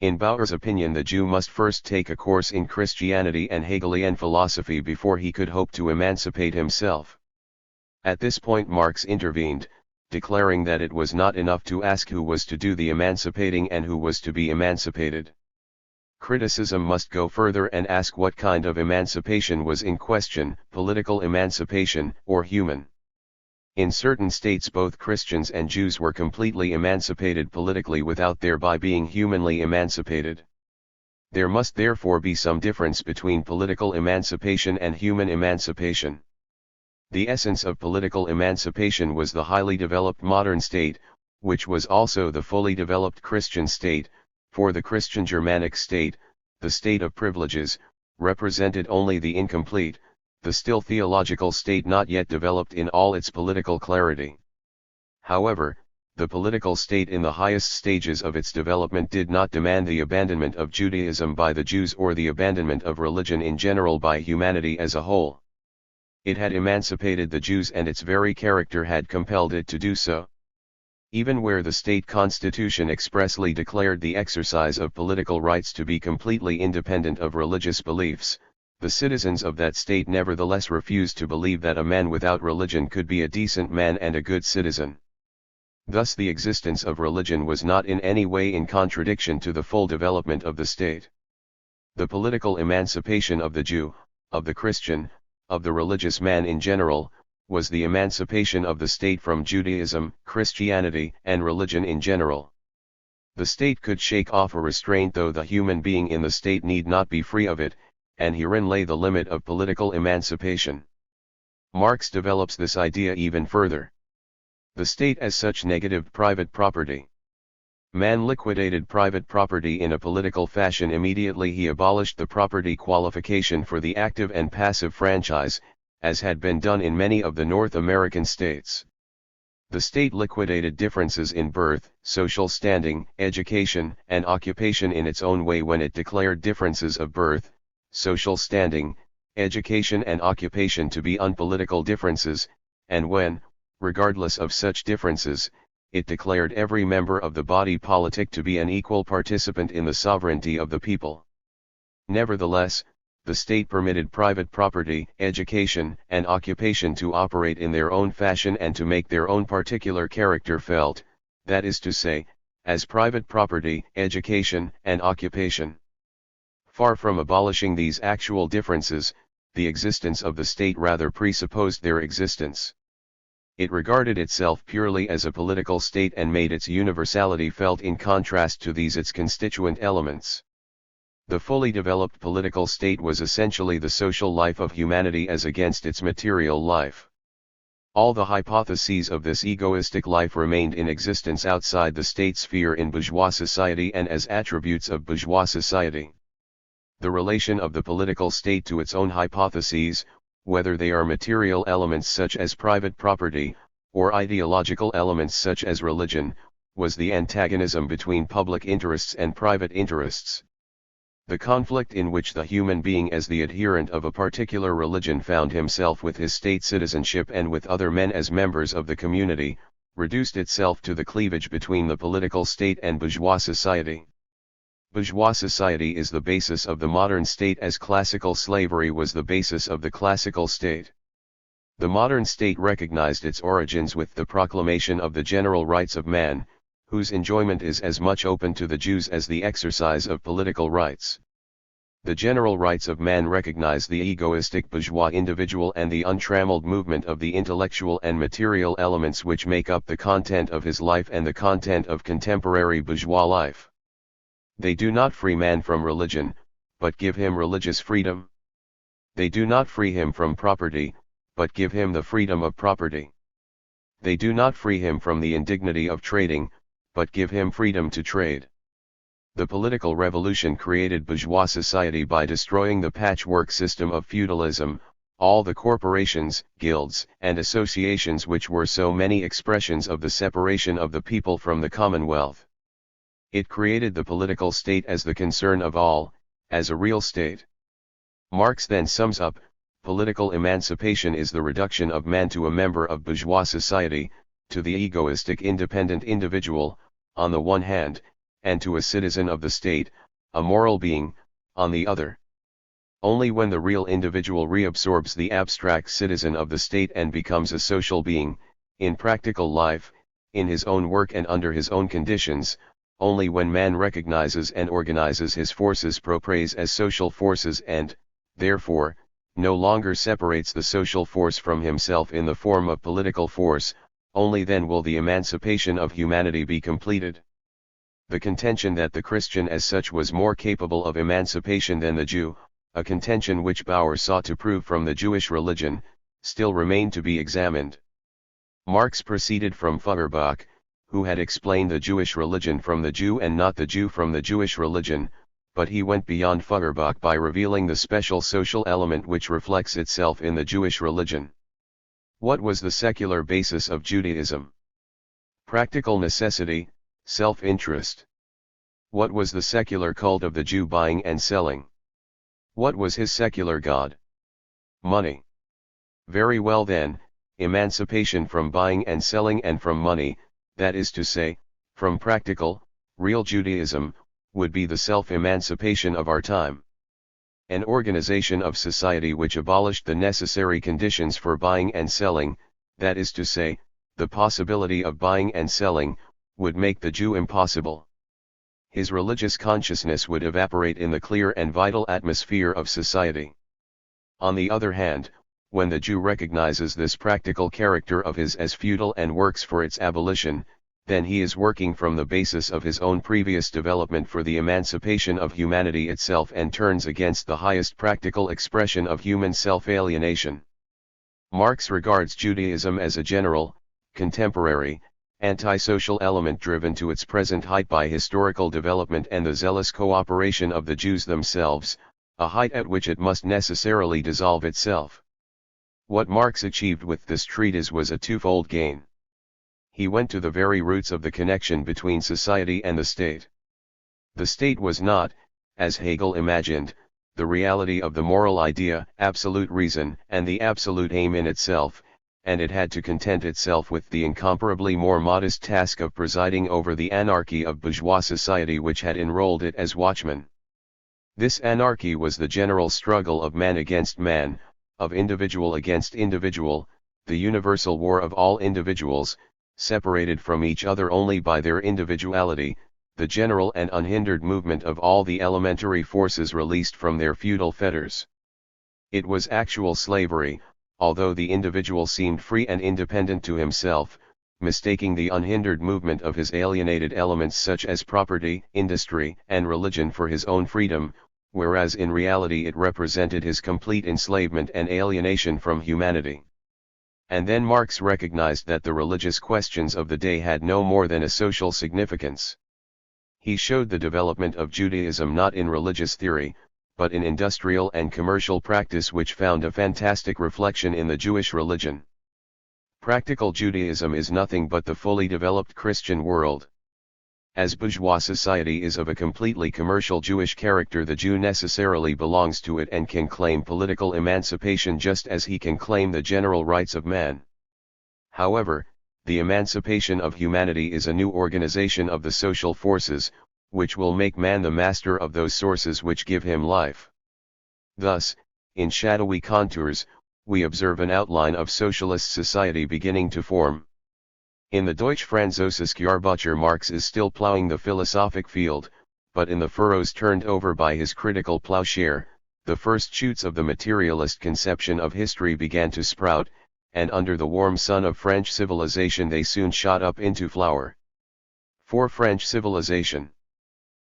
In Bauer's opinion the Jew must first take a course in Christianity and Hegelian philosophy before he could hope to emancipate himself. At this point Marx intervened, declaring that it was not enough to ask who was to do the emancipating and who was to be emancipated. Criticism must go further and ask what kind of emancipation was in question, political emancipation or human. In certain states both Christians and Jews were completely emancipated politically without thereby being humanly emancipated. There must therefore be some difference between political emancipation and human emancipation. The essence of political emancipation was the highly developed modern state, which was also the fully developed Christian state. For the Christian Germanic state, the state of privileges, represented only the incomplete, the still theological state not yet developed in all its political clarity. However, the political state in the highest stages of its development did not demand the abandonment of Judaism by the Jews or the abandonment of religion in general by humanity as a whole. It had emancipated the Jews and its very character had compelled it to do so. Even where the state constitution expressly declared the exercise of political rights to be completely independent of religious beliefs, the citizens of that state nevertheless refused to believe that a man without religion could be a decent man and a good citizen. Thus the existence of religion was not in any way in contradiction to the full development of the state. The political emancipation of the Jew, of the Christian, of the religious man in general, was the emancipation of the state from Judaism, Christianity, and religion in general. The state could shake off a restraint though the human being in the state need not be free of it, and herein lay the limit of political emancipation. Marx develops this idea even further. The state as such negatived private property. Man liquidated private property in a political fashion. Immediately he abolished the property qualification for the active and passive franchise, as had been done in many of the North American states. The state liquidated differences in birth, social standing, education, and occupation in its own way when it declared differences of birth, social standing, education and occupation to be unpolitical differences, and when, regardless of such differences, it declared every member of the body politic to be an equal participant in the sovereignty of the people. Nevertheless, the state permitted private property, education, and occupation to operate in their own fashion and to make their own particular character felt, that is to say, as private property, education, and occupation. Far from abolishing these actual differences, the existence of the state rather presupposed their existence. It regarded itself purely as a political state and made its universality felt in contrast to these its constituent elements. The fully developed political state was essentially the social life of humanity as against its material life. All the hypotheses of this egoistic life remained in existence outside the state sphere in bourgeois society and as attributes of bourgeois society. The relation of the political state to its own hypotheses, whether they are material elements such as private property, or ideological elements such as religion, was the antagonism between public interests and private interests. The conflict in which the human being as the adherent of a particular religion found himself with his state citizenship and with other men as members of the community, reduced itself to the cleavage between the political state and bourgeois society. Bourgeois society is the basis of the modern state as classical slavery was the basis of the classical state. The modern state recognized its origins with the proclamation of the general rights of man, whose enjoyment is as much open to the Jews as the exercise of political rights. The general rights of man recognize the egoistic bourgeois individual and the untrammeled movement of the intellectual and material elements which make up the content of his life and the content of contemporary bourgeois life. They do not free man from religion, but give him religious freedom. They do not free him from property, but give him the freedom of property. They do not free him from the indignity of trading, but give him freedom to trade. The political revolution created bourgeois society by destroying the patchwork system of feudalism, all the corporations, guilds, and associations which were so many expressions of the separation of the people from the commonwealth. It created the political state as the concern of all, as a real state. Marx then sums up, political emancipation is the reduction of man to a member of bourgeois society, to the egoistic independent individual, on the one hand, and to a citizen of the state, a moral being, on the other. Only when the real individual reabsorbs the abstract citizen of the state and becomes a social being, in practical life, in his own work and under his own conditions, only when man recognizes and organizes his forces propres as social forces and, therefore, no longer separates the social force from himself in the form of political force, only then will the emancipation of humanity be completed. The contention that the Christian as such was more capable of emancipation than the Jew, a contention which Bauer sought to prove from the Jewish religion, still remained to be examined. Marx proceeded from Feuerbach, who had explained the Jewish religion from the Jew and not the Jew from the Jewish religion, but he went beyond Feuerbach by revealing the special social element which reflects itself in the Jewish religion. What was the secular basis of Judaism? Practical necessity, self-interest. What was the secular cult of the Jew? Buying and selling. What was his secular god? Money. Very well then, emancipation from buying and selling and from money, that is to say, from practical, real Judaism, would be the self-emancipation of our time. An organization of society which abolished the necessary conditions for buying and selling, that is to say, the possibility of buying and selling, would make the Jew impossible. His religious consciousness would evaporate in the clear and vital atmosphere of society. On the other hand, when the Jew recognizes this practical character of his as futile and works for its abolition, then he is working from the basis of his own previous development for the emancipation of humanity itself and turns against the highest practical expression of human self-alienation. Marx regards Judaism as a general, contemporary, anti-social element driven to its present height by historical development and the zealous cooperation of the Jews themselves, a height at which it must necessarily dissolve itself. What Marx achieved with this treatise was a twofold gain. He went to the very roots of the connection between society and the state. The state was not, as Hegel imagined, the reality of the moral idea, absolute reason, and the absolute aim in itself, and it had to content itself with the incomparably more modest task of presiding over the anarchy of bourgeois society which had enrolled it as watchman. This anarchy was the general struggle of man against man, of individual against individual, the universal war of all individuals, separated from each other only by their individuality, the general and unhindered movement of all the elementary forces released from their feudal fetters. It was actual slavery, although the individual seemed free and independent to himself, mistaking the unhindered movement of his alienated elements such as property, industry, and religion for his own freedom, whereas in reality it represented his complete enslavement and alienation from humanity. And then Marx recognized that the religious questions of the day had no more than a social significance. He showed the development of Judaism not in religious theory, but in industrial and commercial practice, which found a fantastic reflection in the Jewish religion. Practical Judaism is nothing but the fully developed Christian world. As bourgeois society is of a completely commercial Jewish character, the Jew necessarily belongs to it and can claim political emancipation just as he can claim the general rights of man. However, the emancipation of humanity is a new organization of the social forces, which will make man the master of those sources which give him life. Thus, in shadowy contours, we observe an outline of socialist society beginning to form. In the Deutsche Französische Jahrbuch Marx is still plowing the philosophic field, but in the furrows turned over by his critical plowshare, the first shoots of the materialist conception of history began to sprout, and under the warm sun of French civilization they soon shot up into flower. For French civilization.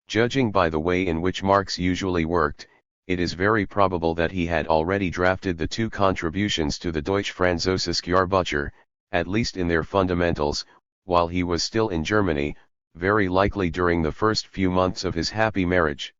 Judging by the way in which Marx usually worked, it is very probable that he had already drafted the two contributions to the Deutsche Französische Jahrbuch, at least in their fundamentals, while he was still in Germany, very likely during the first few months of his happy marriage.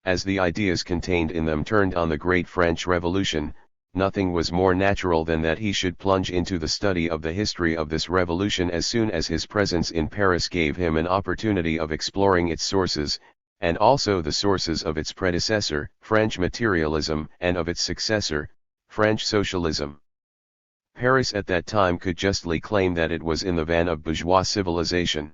As the ideas contained in them turned on the great French Revolution, nothing was more natural than that he should plunge into the study of the history of this revolution as soon as his presence in Paris gave him an opportunity of exploring its sources, and also the sources of its predecessor, French materialism, and of its successor, French socialism. Paris at that time could justly claim that it was in the van of bourgeois civilization.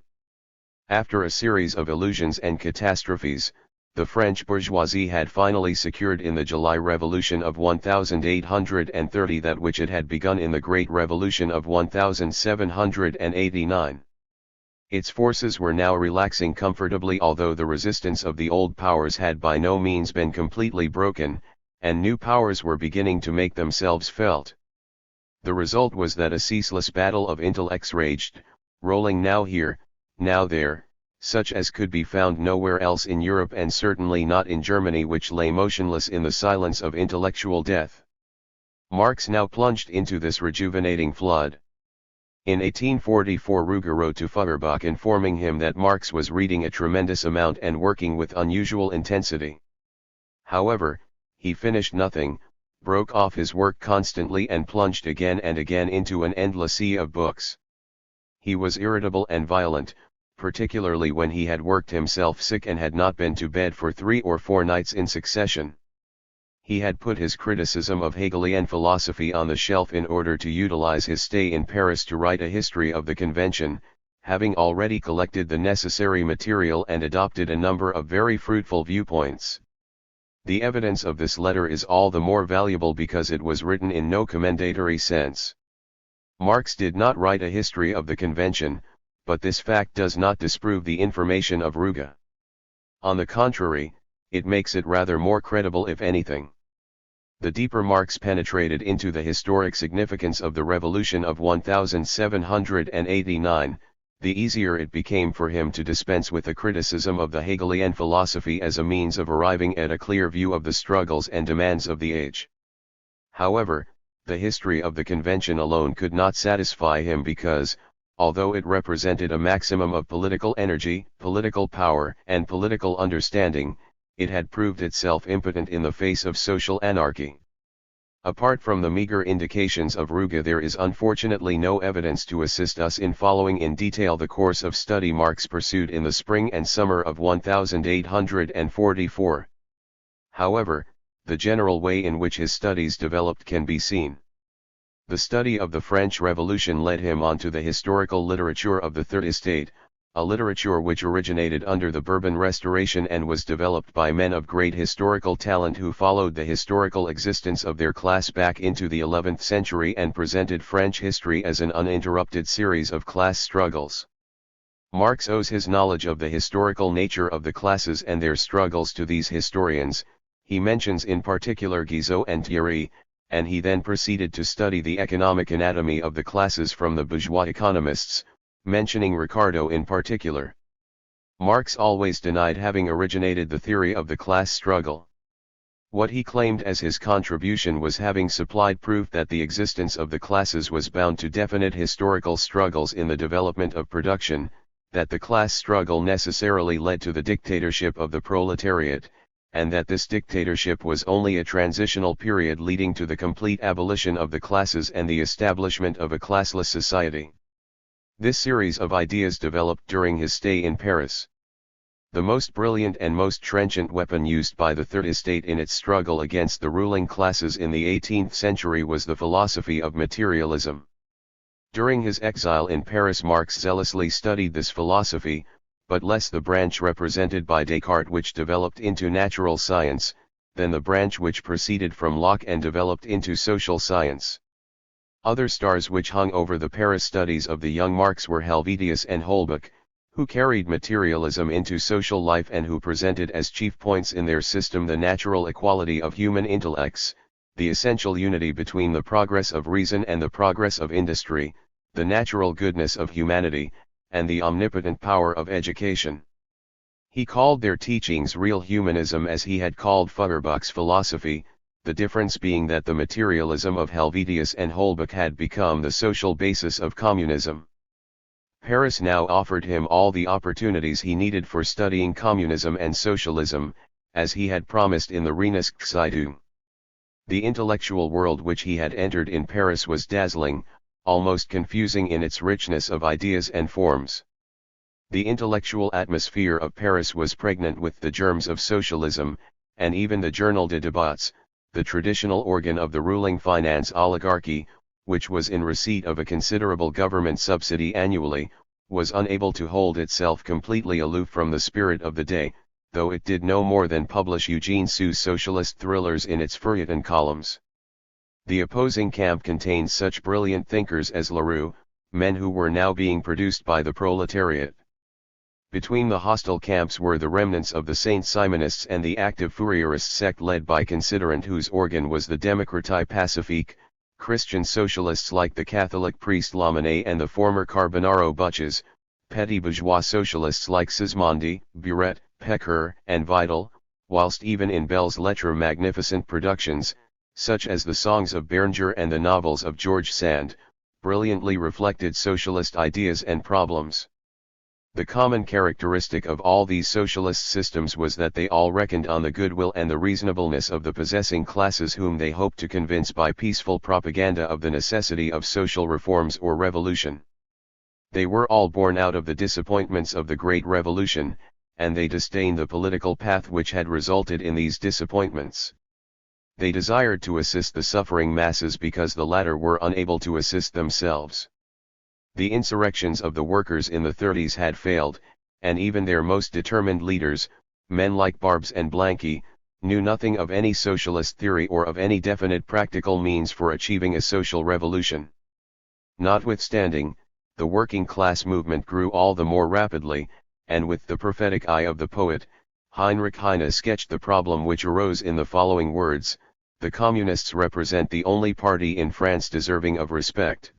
After a series of illusions and catastrophes, the French bourgeoisie had finally secured in the July Revolution of 1830 that which it had begun in the Great Revolution of 1789. Its forces were now relaxing comfortably, although the resistance of the old powers had by no means been completely broken, and new powers were beginning to make themselves felt. The result was that a ceaseless battle of intellects raged, rolling now here, now there, such as could be found nowhere else in Europe and certainly not in Germany, which lay motionless in the silence of intellectual death. Marx now plunged into this rejuvenating flood. In 1844 Ruger wrote to Feuerbach informing him that Marx was reading a tremendous amount and working with unusual intensity. However, he finished nothing, broke off his work constantly and plunged again and again into an endless sea of books. He was irritable and violent, particularly when he had worked himself sick and had not been to bed for 3 or 4 nights in succession. He had put his criticism of Hegelian philosophy on the shelf in order to utilize his stay in Paris to write a history of the convention, having already collected the necessary material and adopted a number of very fruitful viewpoints. The evidence of this letter is all the more valuable because it was written in no commendatory sense. Marx did not write a history of the convention, but this fact does not disprove the information of Ruger. On the contrary, it makes it rather more credible if anything. The deeper Marx penetrated into the historic significance of the Revolution of 1789, the easier it became for him to dispense with a criticism of the Hegelian philosophy as a means of arriving at a clear view of the struggles and demands of the age. However, the history of the convention alone could not satisfy him because, although it represented a maximum of political energy, political power, and political understanding, it had proved itself impotent in the face of social anarchy. Apart from the meager indications of Ruger, there is unfortunately no evidence to assist us in following in detail the course of study Marx pursued in the spring and summer of 1844. However, the general way in which his studies developed can be seen. The study of the French Revolution led him onto the historical literature of the Third Estate, a literature which originated under the Bourbon Restoration and was developed by men of great historical talent who followed the historical existence of their class back into the 11th century and presented French history as an uninterrupted series of class struggles. Marx owes his knowledge of the historical nature of the classes and their struggles to these historians. He mentions in particular Guizot and Thierry, and he then proceeded to study the economic anatomy of the classes from the bourgeois economists, mentioning Ricardo in particular. Marx always denied having originated the theory of the class struggle. What he claimed as his contribution was having supplied proof that the existence of the classes was bound to definite historical struggles in the development of production, that the class struggle necessarily led to the dictatorship of the proletariat, and that this dictatorship was only a transitional period leading to the complete abolition of the classes and the establishment of a classless society. This series of ideas developed during his stay in Paris. The most brilliant and most trenchant weapon used by the Third Estate in its struggle against the ruling classes in the 18th century was the philosophy of materialism. During his exile in Paris, Marx zealously studied this philosophy, but less the branch represented by Descartes which developed into natural science, than the branch which proceeded from Locke and developed into social science. Other stars which hung over the Paris studies of the young Marx were Helvetius and Holbach, who carried materialism into social life and who presented as chief points in their system the natural equality of human intellects, the essential unity between the progress of reason and the progress of industry, the natural goodness of humanity, and the omnipotent power of education. He called their teachings real humanism as he had called Feuerbach's philosophy, the difference being that the materialism of Helvetius and Holbach had become the social basis of communism. Paris now offered him all the opportunities he needed for studying communism and socialism, as he had promised in the Renaissance. The intellectual world which he had entered in Paris was dazzling, almost confusing in its richness of ideas and forms. The intellectual atmosphere of Paris was pregnant with the germs of socialism, and even the Journal des Débats, the traditional organ of the ruling finance oligarchy, which was in receipt of a considerable government subsidy annually, was unable to hold itself completely aloof from the spirit of the day, though it did no more than publish Eugene Sue's socialist thrillers in its feuilleton columns. The opposing camp contained such brilliant thinkers as Leroux, men who were now being produced by the proletariat. Between the hostile camps were the remnants of the Saint-Simonists and the active Fourierist sect led by Considerant, whose organ was the Démocratie Pacifique, Christian socialists like the Catholic priest Lamennais and the former Carbonaro Butches, petty bourgeois socialists like Sismondi, Buret, Pecker, and Vidal, whilst even in belles lettres magnificent productions, such as the songs of Béranger and the novels of George Sand, brilliantly reflected socialist ideas and problems. The common characteristic of all these socialist systems was that they all reckoned on the goodwill and the reasonableness of the possessing classes, whom they hoped to convince by peaceful propaganda of the necessity of social reforms or revolution. They were all born out of the disappointments of the Great Revolution, and they disdained the political path which had resulted in these disappointments. They desired to assist the suffering masses because the latter were unable to assist themselves. The insurrections of the workers in the 30s had failed, and even their most determined leaders, men like Barbes and Blanqui, knew nothing of any socialist theory or of any definite practical means for achieving a social revolution. Notwithstanding, the working class movement grew all the more rapidly, and with the prophetic eye of the poet, Heinrich Heine sketched the problem which arose in the following words: "The Communists represent the only party in France deserving of respect.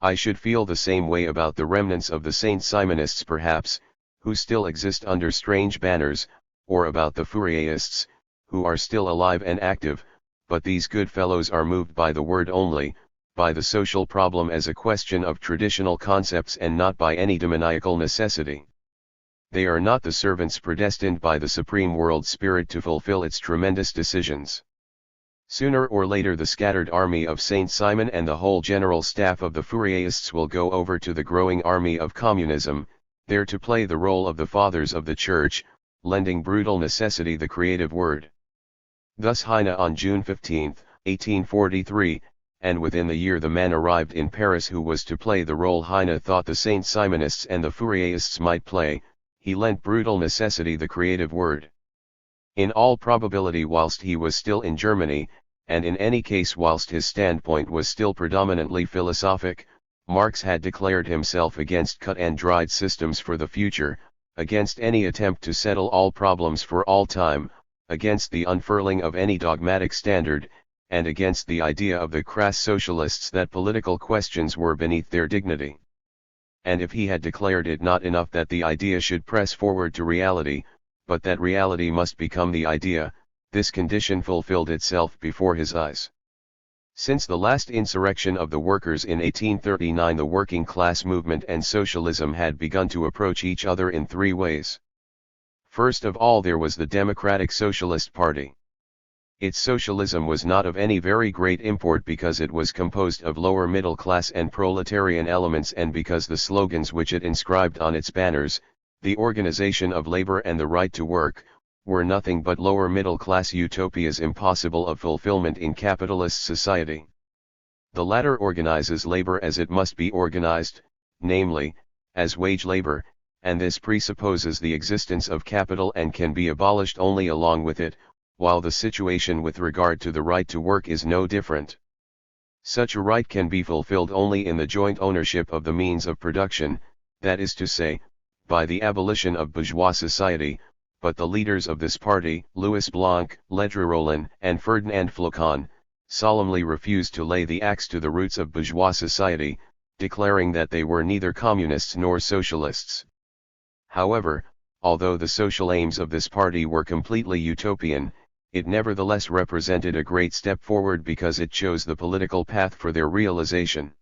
I should feel the same way about the remnants of the Saint-Simonists perhaps, who still exist under strange banners, or about the Fourierists, who are still alive and active, but these good fellows are moved by the word only, by the social problem as a question of traditional concepts and not by any demoniacal necessity. They are not the servants predestined by the supreme world spirit to fulfill its tremendous decisions. Sooner or later the scattered army of Saint-Simon and the whole general staff of the Fourierists will go over to the growing army of communism, there to play the role of the fathers of the Church, lending brutal necessity the creative word." Thus Heine on June 15, 1843, and within the year the man arrived in Paris who was to play the role Heine thought the Saint-Simonists and the Fourierists might play. He lent brutal necessity the creative word. In all probability whilst he was still in Germany, and in any case whilst his standpoint was still predominantly philosophic, Marx had declared himself against cut-and-dried systems for the future, against any attempt to settle all problems for all time, against the unfurling of any dogmatic standard, and against the idea of the crass socialists that political questions were beneath their dignity. And if he had declared it not enough that the idea should press forward to reality, but that reality must become the idea, this condition fulfilled itself before his eyes. Since the last insurrection of the workers in 1839, the working class movement and socialism had begun to approach each other in three ways. First of all, there was the Democratic Socialist Party. Its socialism was not of any very great import because it was composed of lower middle class and proletarian elements, and because the slogans which it inscribed on its banners, the organization of labor and the right to work, were nothing but lower middle class utopias impossible of fulfillment in capitalist society. The latter organizes labor as it must be organized, namely, as wage labor, and this presupposes the existence of capital and can be abolished only along with it, while the situation with regard to the right to work is no different. Such a right can be fulfilled only in the joint ownership of the means of production, that is to say, by the abolition of bourgeois society, but the leaders of this party, Louis Blanc, Ledru Rollin, and Ferdinand Flocon, solemnly refused to lay the axe to the roots of bourgeois society, declaring that they were neither communists nor socialists. However, although the social aims of this party were completely utopian, it nevertheless represented a great step forward because it chose the political path for their realization.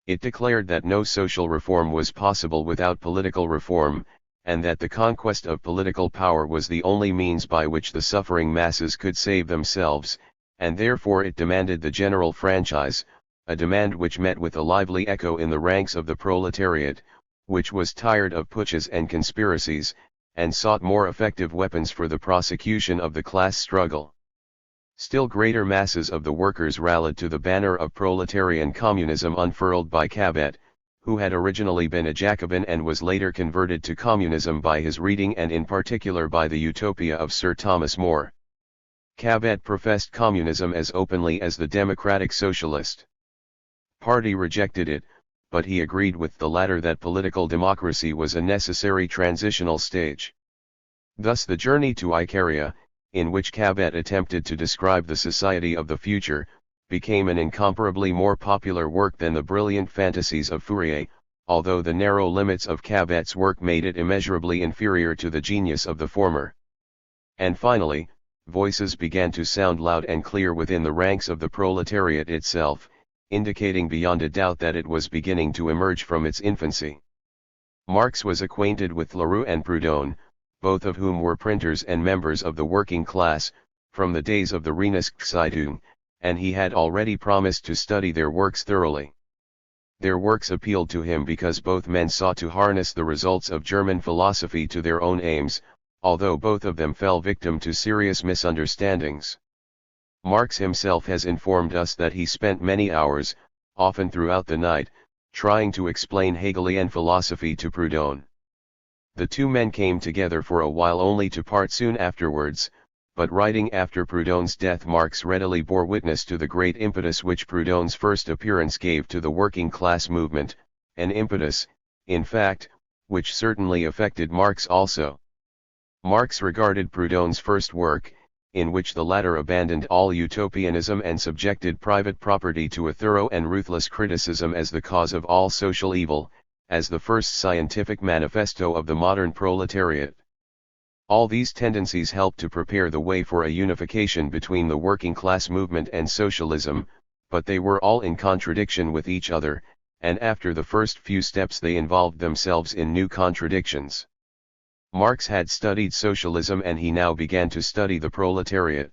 It declared that no social reform was possible without political reform, and that the conquest of political power was the only means by which the suffering masses could save themselves, and therefore it demanded the general franchise, a demand which met with a lively echo in the ranks of the proletariat, which was tired of putschs and conspiracies, and sought more effective weapons for the prosecution of the class struggle. Still greater masses of the workers rallied to the banner of proletarian communism unfurled by Cabet, who had originally been a Jacobin and was later converted to communism by his reading and in particular by the Utopia of Sir Thomas More. Cabet professed communism as openly as the Democratic Socialist Party rejected it, but he agreed with the latter that political democracy was a necessary transitional stage. Thus the journey to Icaria, in which Cabet attempted to describe the society of the future, became an incomparably more popular work than the brilliant fantasies of Fourier, although the narrow limits of Cabet's work made it immeasurably inferior to the genius of the former. And finally, voices began to sound loud and clear within the ranks of the proletariat itself, indicating beyond a doubt that it was beginning to emerge from its infancy. Marx was acquainted with Leroux and Proudhon, both of whom were printers and members of the working class, from the days of the Reinigungszeitung, and he had already promised to study their works thoroughly. Their works appealed to him because both men sought to harness the results of German philosophy to their own aims, although both of them fell victim to serious misunderstandings. Marx himself has informed us that he spent many hours, often throughout the night, trying to explain Hegelian philosophy to Proudhon. The two men came together for a while only to part soon afterwards, but writing after Proudhon's death, Marx readily bore witness to the great impetus which Proudhon's first appearance gave to the working class movement, an impetus, in fact, which certainly affected Marx also. Marx regarded Proudhon's first work, in which the latter abandoned all utopianism and subjected private property to a thorough and ruthless criticism, as the cause of all social evil, as the first scientific manifesto of the modern proletariat. All these tendencies helped to prepare the way for a unification between the working class movement and socialism, but they were all in contradiction with each other, and after the first few steps they involved themselves in new contradictions. Marx had studied socialism and he now began to study the proletariat.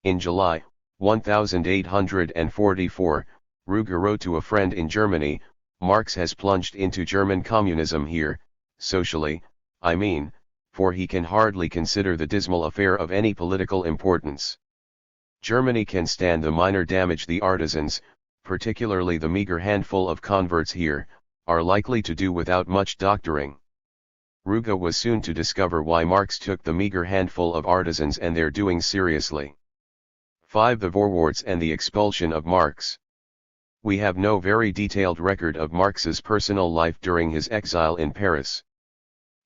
In July 1844, Ruger wrote to a friend in Germany, "Marx has plunged into German communism here, socially, I mean, for he can hardly consider the dismal affair of any political importance. Germany can stand the minor damage the artisans, particularly the meager handful of converts here, are likely to do without much doctoring." Ruger was soon to discover why Marx took the meager handful of artisans and their doings seriously. 5. The Vorwärts and the expulsion of Marx. We have no very detailed record of Marx's personal life during his exile in Paris.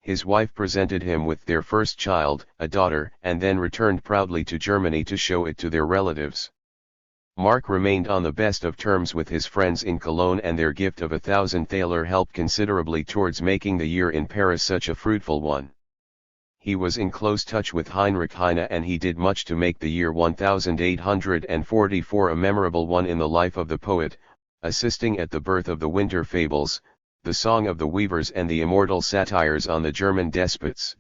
His wife presented him with their first child, a daughter, and then returned proudly to Germany to show it to their relatives. Marx remained on the best of terms with his friends in Cologne, and their gift of 1,000 thaler helped considerably towards making the year in Paris such a fruitful one. He was in close touch with Heinrich Heine, and he did much to make the year 1844 a memorable one in the life of the poet, assisting at the birth of the Winter Fables, the Song of the Weavers, and the immortal satires on the German despots.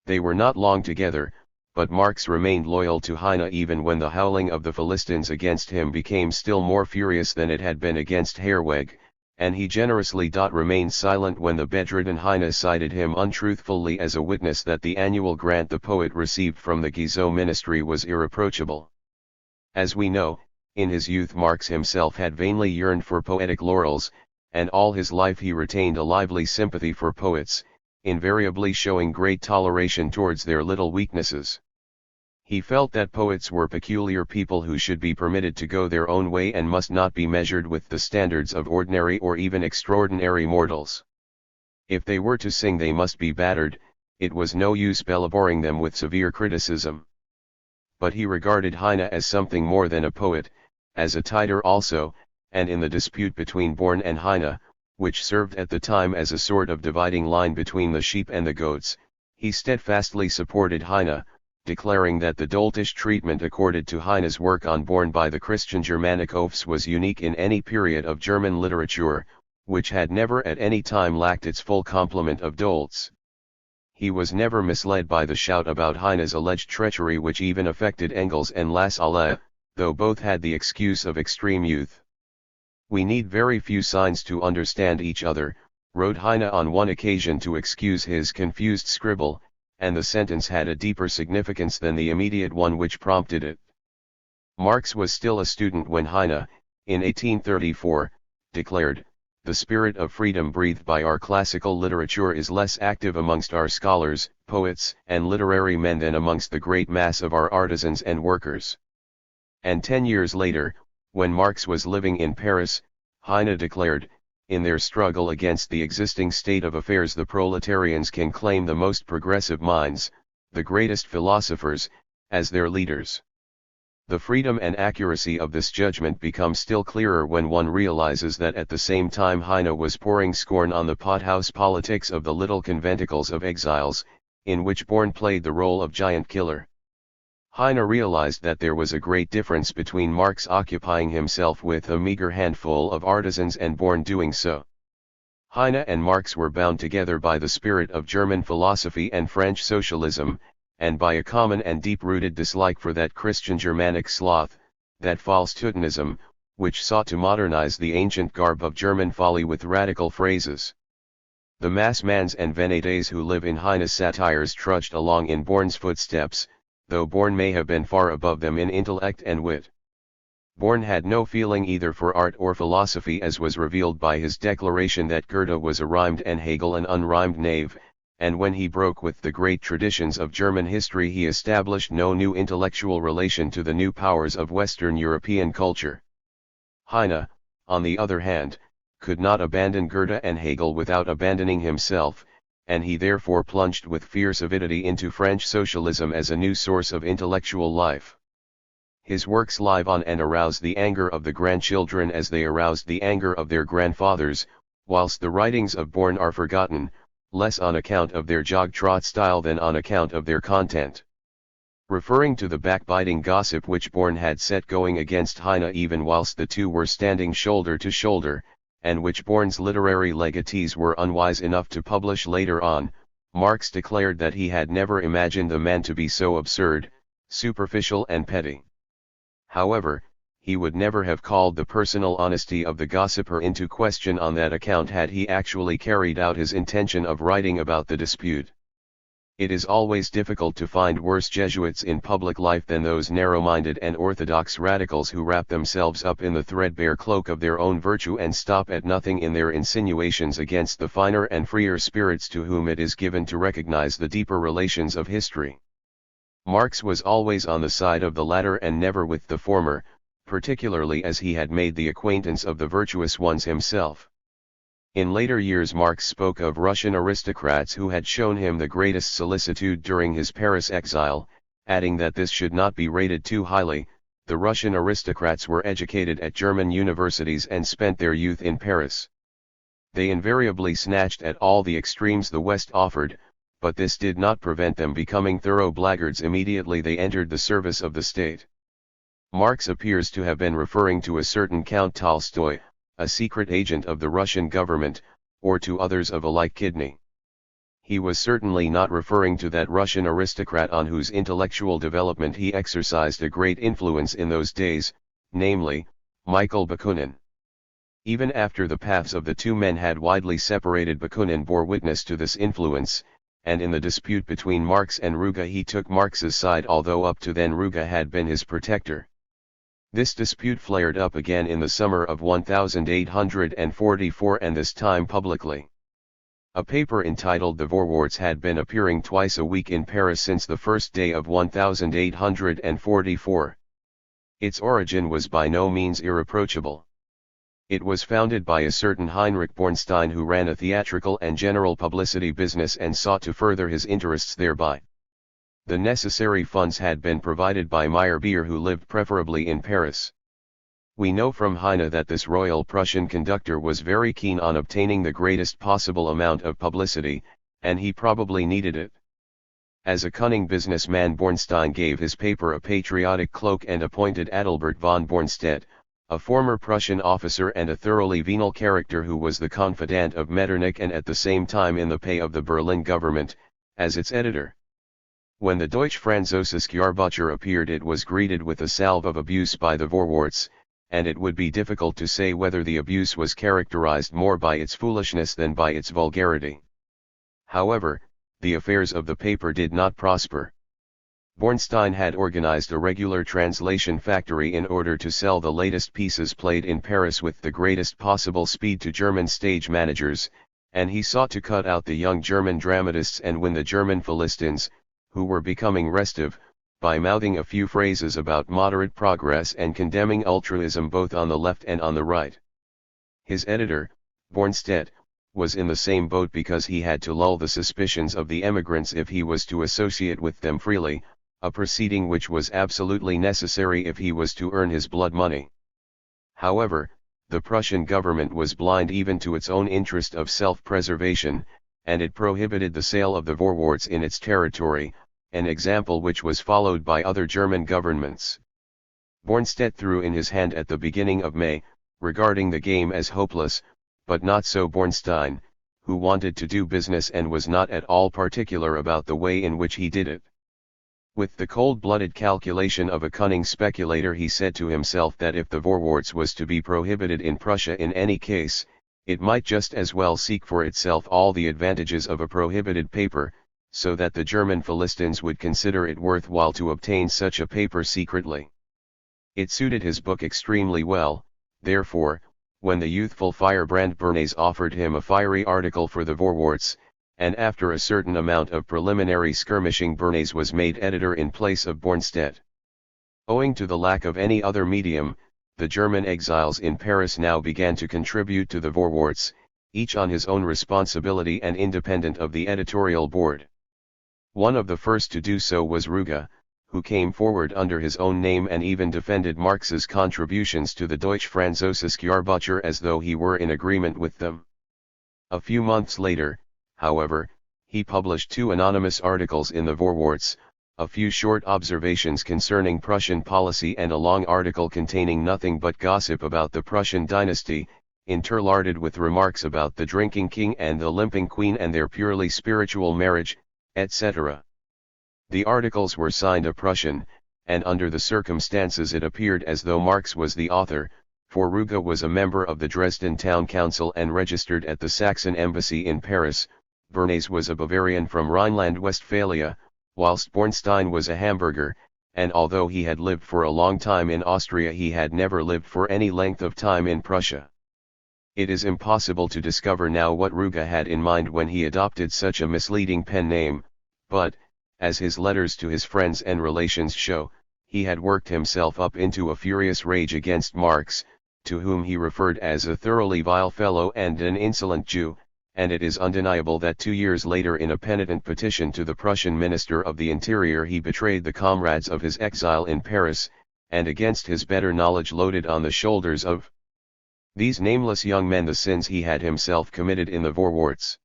They were not long together, but Marx remained loyal to Heine even when the howling of the Philistines against him became still more furious than it had been against Herweg, and he generously remained silent when the bedridden Heine cited him untruthfully as a witness that the annual grant the poet received from the Guizot ministry was irreproachable. As we know, in his youth Marx himself had vainly yearned for poetic laurels, and all his life he retained a lively sympathy for poets, invariably showing great toleration towards their little weaknesses. He felt that poets were peculiar people who should be permitted to go their own way and must not be measured with the standards of ordinary or even extraordinary mortals. If they were to sing they must be battered, it was no use bellabouring them with severe criticism. But he regarded Heine as something more than a poet, as a tider also, and in the dispute between Born and Heine, which served at the time as a sort of dividing line between the sheep and the goats, he steadfastly supported Heine, declaring that the doltish treatment accorded to Heine's work on Born by the Christian Germanic oafs was unique in any period of German literature, which had never at any time lacked its full complement of dolts. He was never misled by the shout about Heine's alleged treachery which even affected Engels and Lassalle, though both had the excuse of extreme youth. "We need very few signs to understand each other," wrote Heine on one occasion to excuse his confused scribble, and the sentence had a deeper significance than the immediate one which prompted it. Marx was still a student when Heine, in 1834, declared, "The spirit of freedom breathed by our classical literature is less active amongst our scholars, poets, and literary men than amongst the great mass of our artisans and workers." And 10 years later, when Marx was living in Paris, Heine declared, in their struggle against the existing state of affairs the proletarians can claim the most progressive minds, the greatest philosophers, as their leaders. The freedom and accuracy of this judgment become still clearer when one realizes that at the same time Heine was pouring scorn on the pothouse politics of the little conventicles of exiles, in which Born played the role of giant killer. Heine realized that there was a great difference between Marx occupying himself with a meager handful of artisans and Born doing so. Heine and Marx were bound together by the spirit of German philosophy and French socialism, and by a common and deep-rooted dislike for that Christian Germanic sloth, that false Teutonism, which sought to modernize the ancient garb of German folly with radical phrases. The massmans and venetes who live in Heine's satires trudged along in Born's footsteps, though Born may have been far above them in intellect and wit. Born had no feeling either for art or philosophy, as was revealed by his declaration that Goethe was a rhymed and Hegel an unrhymed knave, and when he broke with the great traditions of German history he established no new intellectual relation to the new powers of Western European culture. Heine, on the other hand, could not abandon Goethe and Hegel without abandoning himself, and he therefore plunged with fierce avidity into French socialism as a new source of intellectual life. His works live on and arouse the anger of the grandchildren as they aroused the anger of their grandfathers, whilst the writings of Born are forgotten, less on account of their jog-trot style than on account of their content. Referring to the backbiting gossip which Born had set going against Heine even whilst the two were standing shoulder to shoulder, and which Born's literary legatees were unwise enough to publish later on, Marx declared that he had never imagined the man to be so absurd, superficial and petty. However, he would never have called the personal honesty of the gossiper into question on that account had he actually carried out his intention of writing about the dispute. It is always difficult to find worse Jesuits in public life than those narrow-minded and orthodox radicals who wrap themselves up in the threadbare cloak of their own virtue and stop at nothing in their insinuations against the finer and freer spirits to whom it is given to recognize the deeper relations of history. Marx was always on the side of the latter and never with the former, particularly as he had made the acquaintance of the virtuous ones himself. In later years Marx spoke of Russian aristocrats who had shown him the greatest solicitude during his Paris exile, adding that this should not be rated too highly. The Russian aristocrats were educated at German universities and spent their youth in Paris. They invariably snatched at all the extremes the West offered, but this did not prevent them becoming thorough blackguards immediately they entered the service of the state. Marx appears to have been referring to a certain Count Tolstoy, a secret agent of the Russian government, or to others of a like kidney. He was certainly not referring to that Russian aristocrat on whose intellectual development he exercised a great influence in those days, namely, Michael Bakunin. Even after the paths of the two men had widely separated, Bakunin bore witness to this influence, and in the dispute between Marx and Ruge he took Marx's side, although up to then Ruge had been his protector. This dispute flared up again in the summer of 1844, and this time publicly. A paper entitled The Vorwärts had been appearing twice a week in Paris since the first day of 1844. Its origin was by no means irreproachable. It was founded by a certain Heinrich Bornstein who ran a theatrical and general publicity business and sought to further his interests thereby. The necessary funds had been provided by Meyerbeer, who lived preferably in Paris. We know from Heine that this Royal Prussian conductor was very keen on obtaining the greatest possible amount of publicity, and he probably needed it. As a cunning businessman, Bornstein gave his paper a patriotic cloak and appointed Adalbert von Bornstedt, a former Prussian officer and a thoroughly venal character who was the confidant of Metternich and at the same time in the pay of the Berlin government, as its editor. When the Deutsche Französische Jahrbucher appeared, it was greeted with a salve of abuse by the Vorwärts, and it would be difficult to say whether the abuse was characterized more by its foolishness than by its vulgarity. However, the affairs of the paper did not prosper. Bornstein had organized a regular translation factory in order to sell the latest pieces played in Paris with the greatest possible speed to German stage managers, and he sought to cut out the young German dramatists and win the German Philistines, who were becoming restive, by mouthing a few phrases about moderate progress and condemning ultraism both on the left and on the right. His editor, Bornstedt was in the same boat because he had to lull the suspicions of the emigrants if he was to associate with them freely, a proceeding which was absolutely necessary if he was to earn his blood money. However, the Prussian government was blind even to its own interest of self-preservation, and it prohibited the sale of the Vorwärts in its territory, an example which was followed by other German governments. Bornstedt threw in his hand at the beginning of May, regarding the game as hopeless, but not so Bornstein, who wanted to do business and was not at all particular about the way in which he did it. With the cold-blooded calculation of a cunning speculator, he said to himself that if the Vorwärts was to be prohibited in Prussia in any case, it might just as well seek for itself all the advantages of a prohibited paper, so that the German Philistines would consider it worthwhile to obtain such a paper secretly. It suited his book extremely well, therefore, when the youthful firebrand Bernays offered him a fiery article for the Vorwärts, and after a certain amount of preliminary skirmishing Bernays was made editor in place of Bornstedt. Owing to the lack of any other medium, the German exiles in Paris now began to contribute to the Vorwärts, each on his own responsibility and independent of the editorial board. One of the first to do so was Rüge, who came forward under his own name and even defended Marx's contributions to the Deutsche Französische Jahrbucher as though he were in agreement with them. A few months later, however, he published 2 anonymous articles in the Vorwärts, a few short observations concerning Prussian policy and a long article containing nothing but gossip about the Prussian dynasty, interlarded with remarks about the drinking king and the limping queen and their purely spiritual marriage, etc. The articles were signed a Prussian, and under the circumstances it appeared as though Marx was the author, for Rüge was a member of the Dresden Town Council and registered at the Saxon Embassy in Paris. Bernays was a Bavarian from Rhineland-Westphalia, whilst Bornstein was a Hamburger, and although he had lived for a long time in Austria, he had never lived for any length of time in Prussia. It is impossible to discover now what Rüge had in mind when he adopted such a misleading pen name, but, as his letters to his friends and relations show, he had worked himself up into a furious rage against Marx, to whom he referred as a thoroughly vile fellow and an insolent Jew, and it is undeniable that 2 years later in a penitent petition to the Prussian Minister of the Interior he betrayed the comrades of his exile in Paris, and against his better knowledge loaded on the shoulders of these nameless young men the sins he had himself committed in the Vorwärts.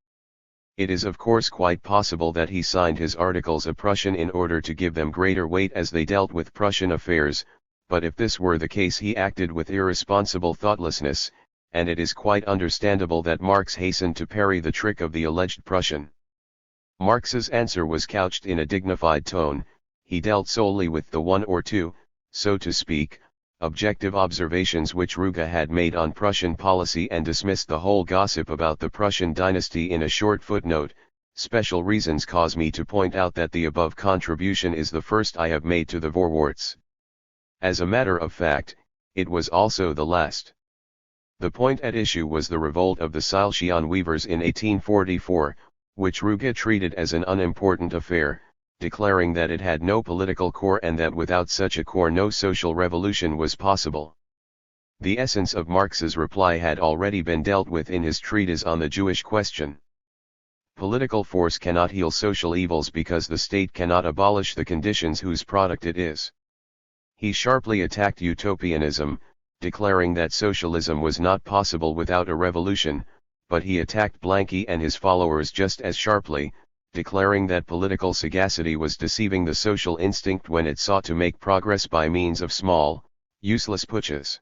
It is of course quite possible that he signed his articles a Prussian in order to give them greater weight as they dealt with Prussian affairs, but if this were the case he acted with irresponsible thoughtlessness, and it is quite understandable that Marx hastened to parry the trick of the alleged Prussian. Marx's answer was couched in a dignified tone. He dealt solely with the 1 or 2, so to speak, objective observations which Rüge had made on Prussian policy and dismissed the whole gossip about the Prussian dynasty in a short footnote. Special reasons cause me to point out that the above contribution is the first I have made to the Vorwärts. As a matter of fact, it was also the last. The point at issue was the revolt of the Silesian weavers in 1844, which Rüge treated as an unimportant affair, declaring that it had no political core and that without such a core no social revolution was possible. The essence of Marx's reply had already been dealt with in his treatise on the Jewish question. Political force cannot heal social evils because the state cannot abolish the conditions whose product it is. He sharply attacked utopianism, declaring that socialism was not possible without a revolution, but he attacked Blanqui and his followers just as sharply, declaring that political sagacity was deceiving the social instinct when it sought to make progress by means of small, useless putschs.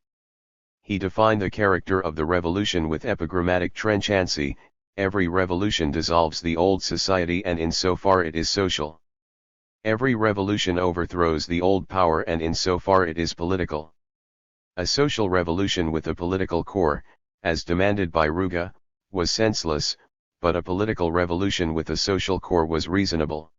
He defined the character of the revolution with epigrammatic trenchancy: every revolution dissolves the old society and in so far it is social. Every revolution overthrows the old power and in so far it is political. A social revolution with a political core, as demanded by Rüge, was senseless, but a political revolution with a social core was reasonable.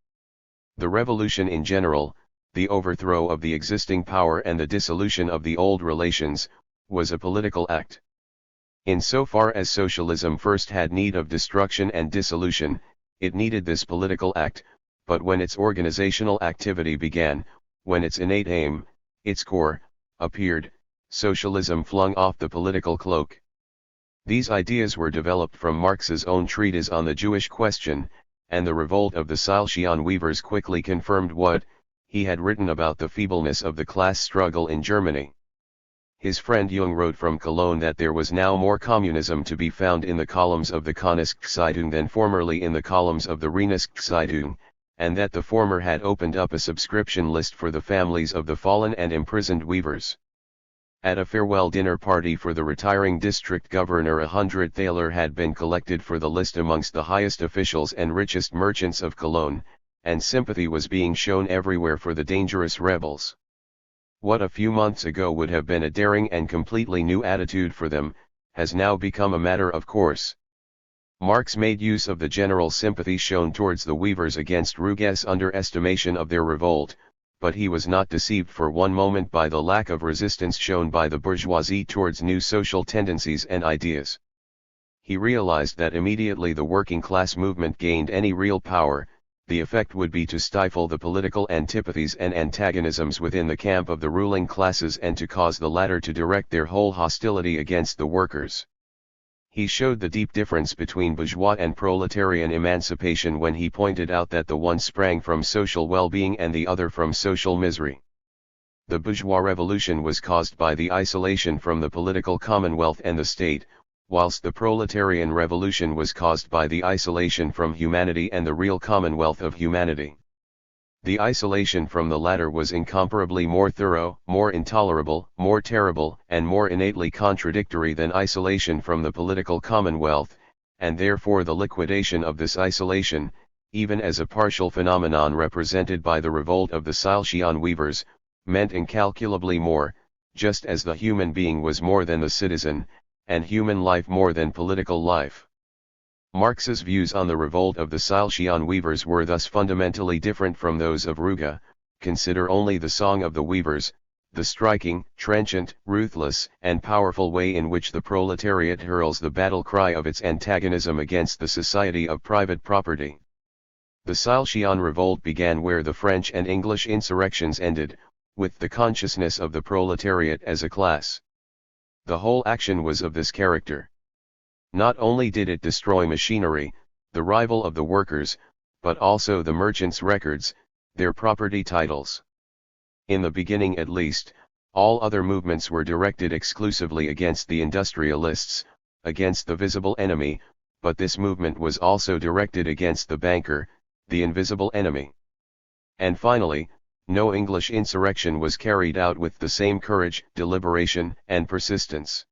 The revolution in general, the overthrow of the existing power and the dissolution of the old relations, was a political act. In so far as socialism first had need of destruction and dissolution, it needed this political act, but when its organizational activity began, when its innate aim, its core, appeared, socialism flung off the political cloak. These ideas were developed from Marx's own treatise on the Jewish question, and the revolt of the Salesian weavers quickly confirmed what he had written about the feebleness of the class struggle in Germany. His friend Jung wrote from Cologne that there was now more communism to be found in the columns of the Königszeitung than formerly in the columns of the Rheineszeitung, and that the former had opened up a subscription list for the families of the fallen and imprisoned weavers. At a farewell dinner party for the retiring district governor, 100 thaler had been collected for the list amongst the highest officials and richest merchants of Cologne, and sympathy was being shown everywhere for the dangerous rebels. What a few months ago would have been a daring and completely new attitude for them, has now become a matter of course. Marx made use of the general sympathy shown towards the weavers against Ruge's underestimation of their revolt, but he was not deceived for one moment by the lack of resistance shown by the bourgeoisie towards new social tendencies and ideas. He realized that immediately the working class movement gained any real power, the effect would be to stifle the political antipathies and antagonisms within the camp of the ruling classes and to cause the latter to direct their whole hostility against the workers. He showed the deep difference between bourgeois and proletarian emancipation when he pointed out that the one sprang from social well-being and the other from social misery. The bourgeois revolution was caused by the isolation from the political commonwealth and the state, whilst the proletarian revolution was caused by the isolation from humanity and the real commonwealth of humanity. The isolation from the latter was incomparably more thorough, more intolerable, more terrible, and more innately contradictory than isolation from the political commonwealth, and therefore the liquidation of this isolation, even as a partial phenomenon represented by the revolt of the Salesian weavers, meant incalculably more, just as the human being was more than the citizen, and human life more than political life. Marx's views on the revolt of the Salesian weavers were thus fundamentally different from those of Ruge. Consider only the Song of the Weavers, the striking, trenchant, ruthless, and powerful way in which the proletariat hurls the battle cry of its antagonism against the society of private property. The Salesian revolt began where the French and English insurrections ended, with the consciousness of the proletariat as a class. The whole action was of this character. Not only did it destroy machinery, the rival of the workers, but also the merchants' records, their property titles. In the beginning at least, all other movements were directed exclusively against the industrialists, against the visible enemy, but this movement was also directed against the banker, the invisible enemy. And finally, no English insurrection was carried out with the same courage, deliberation, and persistence.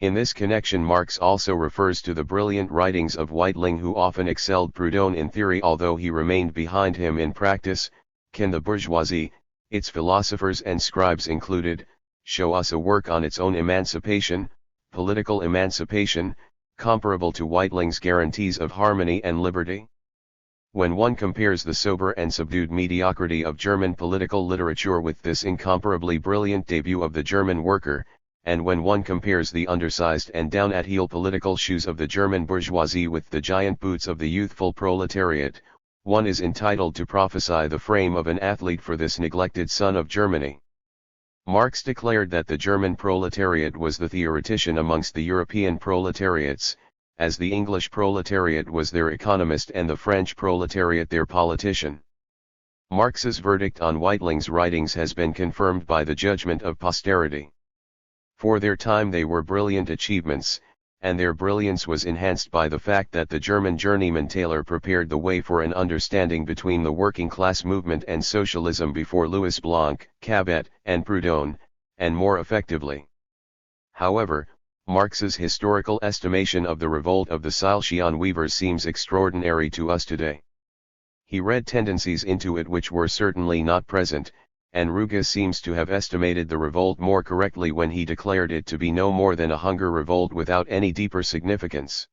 In this connection Marx also refers to the brilliant writings of Weitling, who often excelled Proudhon in theory although he remained behind him in practice. Can the bourgeoisie, its philosophers and scribes included, show us a work on its own emancipation, political emancipation, comparable to Weitling's guarantees of harmony and liberty? When one compares the sober and subdued mediocrity of German political literature with this incomparably brilliant debut of the German worker, and when one compares the undersized and down-at-heel political shoes of the German bourgeoisie with the giant boots of the youthful proletariat, one is entitled to prophesy the frame of an athlete for this neglected son of Germany. Marx declared that the German proletariat was the theoretician amongst the European proletariats, as the English proletariat was their economist and the French proletariat their politician. Marx's verdict on Weitling's writings has been confirmed by the judgment of posterity. For their time they were brilliant achievements, and their brilliance was enhanced by the fact that the German journeyman tailor prepared the way for an understanding between the working class movement and socialism before Louis Blanc, Cabet, and Proudhon, and more effectively. However, Marx's historical estimation of the revolt of the Salesian weavers seems extraordinary to us today. He read tendencies into it which were certainly not present, and Ruge seems to have estimated the revolt more correctly when he declared it to be no more than a hunger revolt without any deeper significance.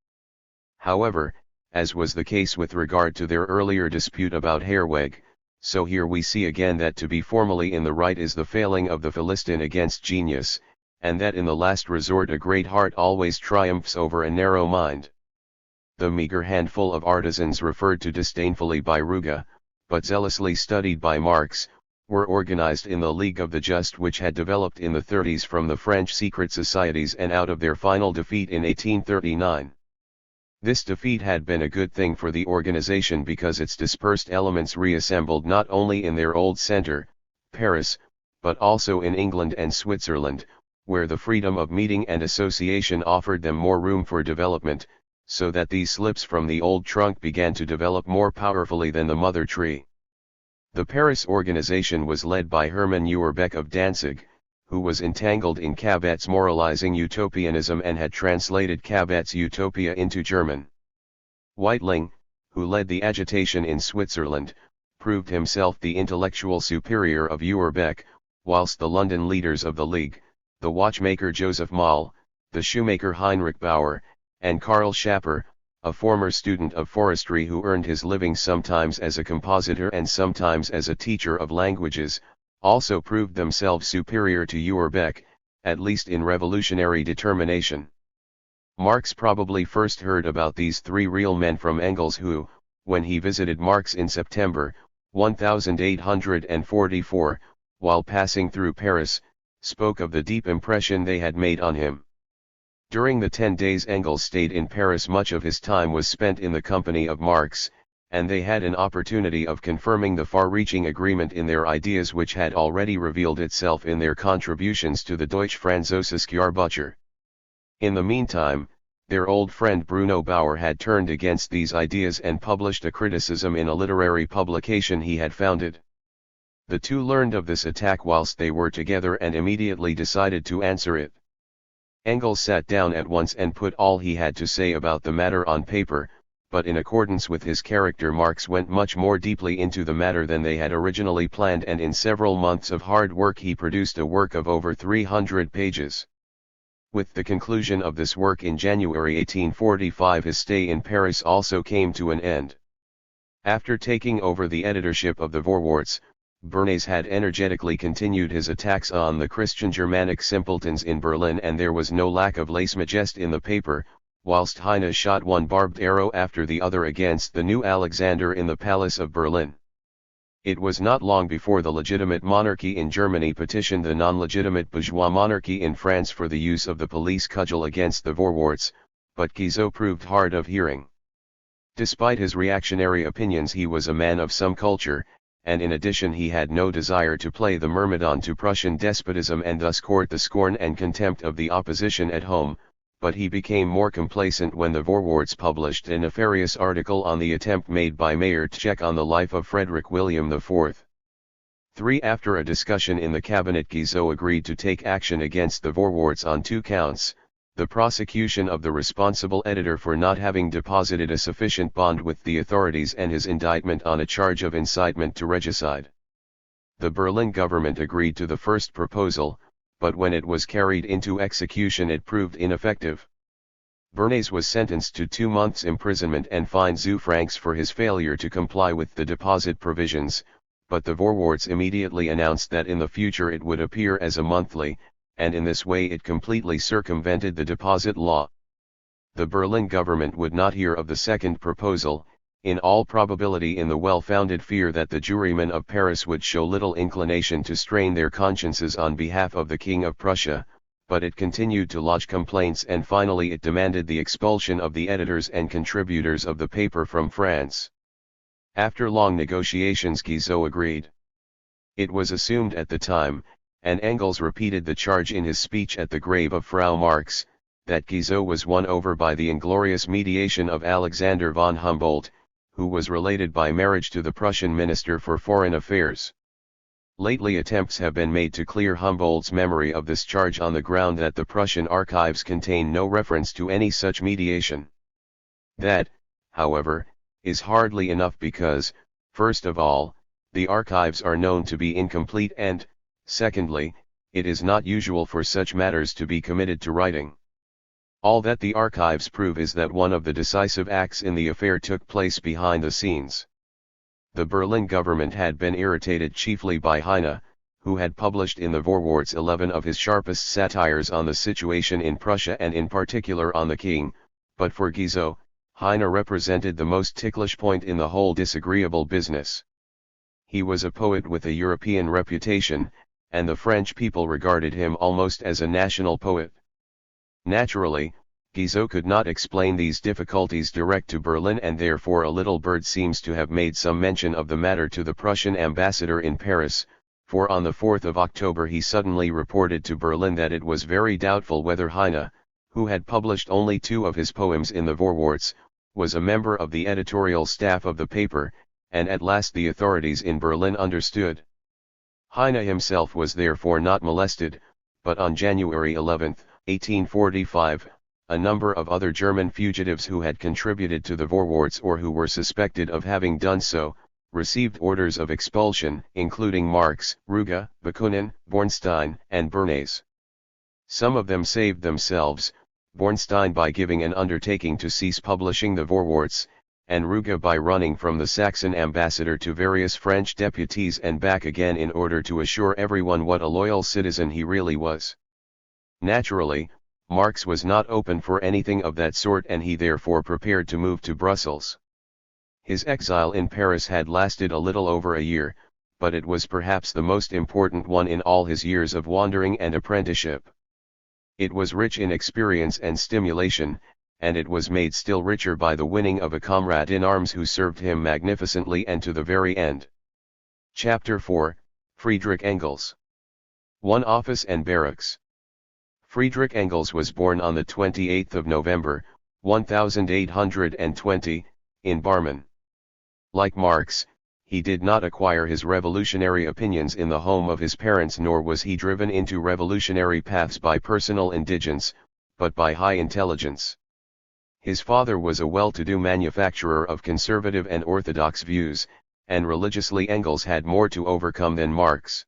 However, as was the case with regard to their earlier dispute about Herweg, so here we see again that to be formally in the right is the failing of the Philistine against genius, and that in the last resort a great heart always triumphs over a narrow mind. The meager handful of artisans referred to disdainfully by Ruge, but zealously studied by Marx, were organized in the League of the Just, which had developed in the 30s from the French secret societies and out of their final defeat in 1839. This defeat had been a good thing for the organization because its dispersed elements reassembled not only in their old center, Paris, but also in England and Switzerland, where the freedom of meeting and association offered them more room for development, so that these slips from the old trunk began to develop more powerfully than the mother tree. The Paris organization was led by Hermann Uerbeck of Danzig, who was entangled in Cabet's moralizing utopianism and had translated Cabet's Utopia into German. Weitling, who led the agitation in Switzerland, proved himself the intellectual superior of Uerbeck, whilst the London leaders of the League, the watchmaker Joseph Moll, the shoemaker Heinrich Bauer, and Karl Schapper, a former student of forestry who earned his living sometimes as a compositor and sometimes as a teacher of languages, also proved themselves superior to Uerbeck, at least in revolutionary determination. Marx probably first heard about these three real men from Engels, who, when he visited Marx in September 1844, while passing through Paris, spoke of the deep impression they had made on him. During the 10 days Engels stayed in Paris, much of his time was spent in the company of Marx, and they had an opportunity of confirming the far-reaching agreement in their ideas which had already revealed itself in their contributions to the Deutsche Französische Jahrbuch. In the meantime, their old friend Bruno Bauer had turned against these ideas and published a criticism in a literary publication he had founded. The two learned of this attack whilst they were together and immediately decided to answer it. Engels sat down at once and put all he had to say about the matter on paper, but in accordance with his character Marx went much more deeply into the matter than they had originally planned, and in several months of hard work he produced a work of over 300 pages. With the conclusion of this work in January 1845 his stay in Paris also came to an end. After taking over the editorship of the Vorwärts, Bernays had energetically continued his attacks on the Christian Germanic simpletons in Berlin, and there was no lack of lèse-majesté in the paper, whilst Heine shot one barbed arrow after the other against the new Alexander in the Palace of Berlin. It was not long before the legitimate monarchy in Germany petitioned the non-legitimate bourgeois monarchy in France for the use of the police cudgel against the Vorwärts, but Guizot proved hard of hearing. Despite his reactionary opinions he was a man of some culture, and in addition he had no desire to play the myrmidon to Prussian despotism and thus court the scorn and contempt of the opposition at home, but he became more complacent when the Vorwärts published a nefarious article on the attempt made by Mayer Tschek on the life of Frederick William IV. After a discussion in the cabinet, Guizot agreed to take action against the Vorwärts on 2 counts, the prosecution of the responsible editor for not having deposited a sufficient bond with the authorities and his indictment on a charge of incitement to regicide. The Berlin government agreed to the first proposal, but when it was carried into execution it proved ineffective. Bernays was sentenced to 2 months' imprisonment and fined francs for his failure to comply with the deposit provisions, but the Vorwärts immediately announced that in the future it would appear as a monthly, and in this way it completely circumvented the deposit law. The Berlin government would not hear of the second proposal, in all probability in the well-founded fear that the jurymen of Paris would show little inclination to strain their consciences on behalf of the King of Prussia, but it continued to lodge complaints and finally it demanded the expulsion of the editors and contributors of the paper from France. After long negotiations Guizot agreed. It was assumed at the time, and Engels repeated the charge in his speech at the grave of Frau Marx, that Guizot was won over by the inglorious mediation of Alexander von Humboldt, who was related by marriage to the Prussian Minister for Foreign Affairs. Lately attempts have been made to clear Humboldt's memory of this charge on the ground that the Prussian archives contain no reference to any such mediation. That, however, is hardly enough because, first of all, the archives are known to be incomplete and, secondly, it is not usual for such matters to be committed to writing. All that the archives prove is that one of the decisive acts in the affair took place behind the scenes. The Berlin government had been irritated chiefly by Heine, who had published in the Vorwärts 11 of his sharpest satires on the situation in Prussia and in particular on the king, but for Guizot, Heine represented the most ticklish point in the whole disagreeable business. He was a poet with a European reputation, and the French people regarded him almost as a national poet. Naturally, Guizot could not explain these difficulties direct to Berlin, and therefore a little bird seems to have made some mention of the matter to the Prussian ambassador in Paris, for on the 4th of October he suddenly reported to Berlin that it was very doubtful whether Heine, who had published only 2 of his poems in the Vorwärts, was a member of the editorial staff of the paper, and at last the authorities in Berlin understood. Heine himself was therefore not molested, but on January 11, 1845, a number of other German fugitives who had contributed to the Vorwärts or who were suspected of having done so, received orders of expulsion, including Marx, Ruge, Bakunin, Bornstein, and Bernays. Some of them saved themselves, Bornstein by giving an undertaking to cease publishing the Vorwärts, and Ruge by running from the Saxon ambassador to various French deputies and back again in order to assure everyone what a loyal citizen he really was. Naturally, Marx was not open for anything of that sort, and he therefore prepared to move to Brussels. His exile in Paris had lasted a little over a year, but it was perhaps the most important one in all his years of wandering and apprenticeship. It was rich in experience and stimulation, and it was made still richer by the winning of a comrade in arms who served him magnificently and to the very end. Chapter 4, Friedrich Engels. 1 Office and Barracks. Friedrich Engels was born on the 28th of November, 1820, in Barmen. Like Marx, he did not acquire his revolutionary opinions in the home of his parents, nor was he driven into revolutionary paths by personal indigence, but by high intelligence. His father was a well-to-do manufacturer of conservative and orthodox views, and religiously Engels had more to overcome than Marx.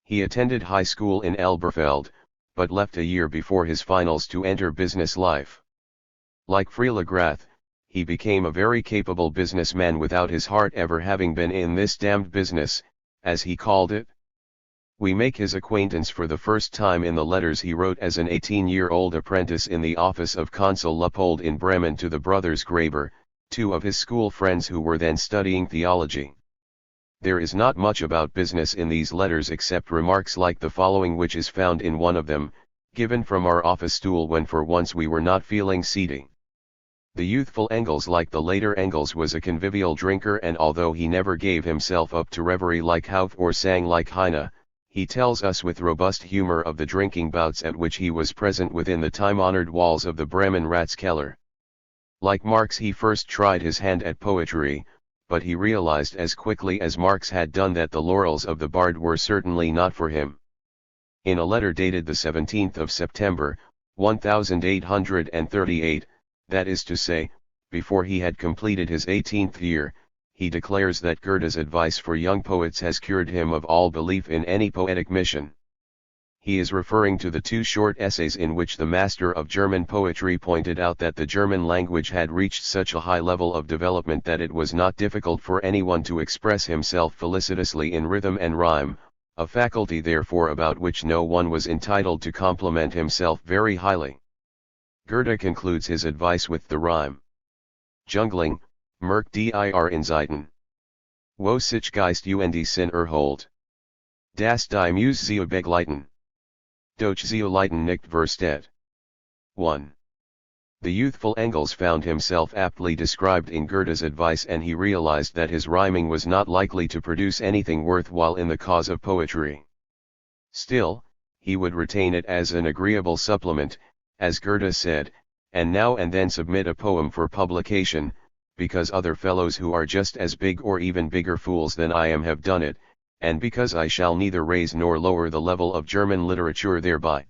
He attended high school in Elberfeld, but left a year before his finals to enter business life. Like Freiligrath, he became a very capable businessman without his heart ever having been in this damned business, as he called it. We make his acquaintance for the first time in the letters he wrote as an 18-year-old apprentice in the office of Consul Luppold in Bremen to the brothers Graber, 2 of his school friends who were then studying theology. There is not much about business in these letters except remarks like the following, which is found in one of them, given from our office stool when for once we were not feeling seedy. The youthful Engels, like the later Engels, was a convivial drinker, and although he never gave himself up to reverie like Hauff or sang like Heine, he tells us with robust humor of the drinking bouts at which he was present within the time-honored walls of the Bremen Ratskeller. Like Marx, he first tried his hand at poetry, but he realized as quickly as Marx had done that the laurels of the bard were certainly not for him. In a letter dated the 17th of September, 1838, that is to say, before he had completed his 18th year, he declares that Goethe's advice for young poets has cured him of all belief in any poetic mission. He is referring to the 2 short essays in which the master of German poetry pointed out that the German language had reached such a high level of development that it was not difficult for anyone to express himself felicitously in rhythm and rhyme, a faculty therefore about which no one was entitled to compliment himself very highly. Goethe concludes his advice with the rhyme: Jungling, Merk dir in Zeiten. Wo sich Geist und Sinn erholt. Das die Muse sie begleiten. Doch sie leiten nicht versteht. 1. The youthful Engels found himself aptly described in Goethe's advice, and he realized that his rhyming was not likely to produce anything worthwhile in the cause of poetry. Still, he would retain it as an agreeable supplement, as Goethe said, and now and then submit a poem for publication, because other fellows who are just as big or even bigger fools than I am have done it, and because I shall neither raise nor lower the level of German literature thereby.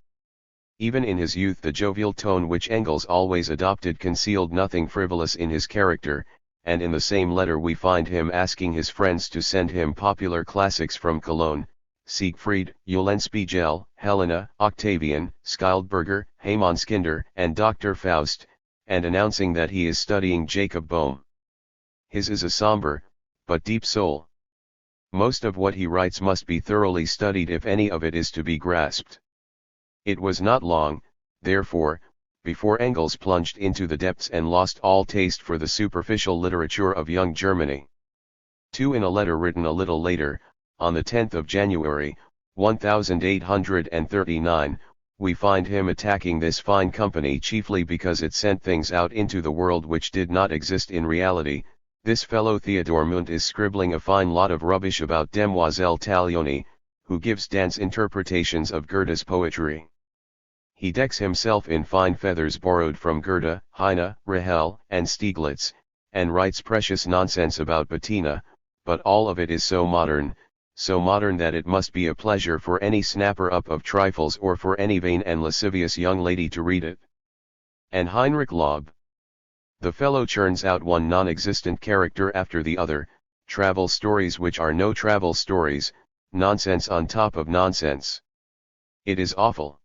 Even in his youth the jovial tone which Engels always adopted concealed nothing frivolous in his character, and in the same letter we find him asking his friends to send him popular classics from Cologne, Siegfried, Eulenspiegel, Helena, Octavian, Schildberger, Heimannskinder, and Dr. Faust, and announcing that he is studying Jacob Boehme. His is a somber, but deep soul. Most of what he writes must be thoroughly studied if any of it is to be grasped. It was not long, therefore, before Engels plunged into the depths and lost all taste for the superficial literature of young Germany. 2. In a letter written a little later, on the 10th of January, 1839, we find him attacking this fine company chiefly because it sent things out into the world which did not exist in reality. This fellow Theodore Munt is scribbling a fine lot of rubbish about Demoiselle Taglioni, who gives dance interpretations of Goethe's poetry. He decks himself in fine feathers borrowed from Goethe, Heine, Rahel, and Stieglitz, and writes precious nonsense about Bettina, but all of it is so modern that it must be a pleasure for any snapper up of trifles or for any vain and lascivious young lady to read it. And Heinrich Laub. The fellow churns out one non-existent character after the other, travel stories which are no travel stories, nonsense on top of nonsense. It is awful.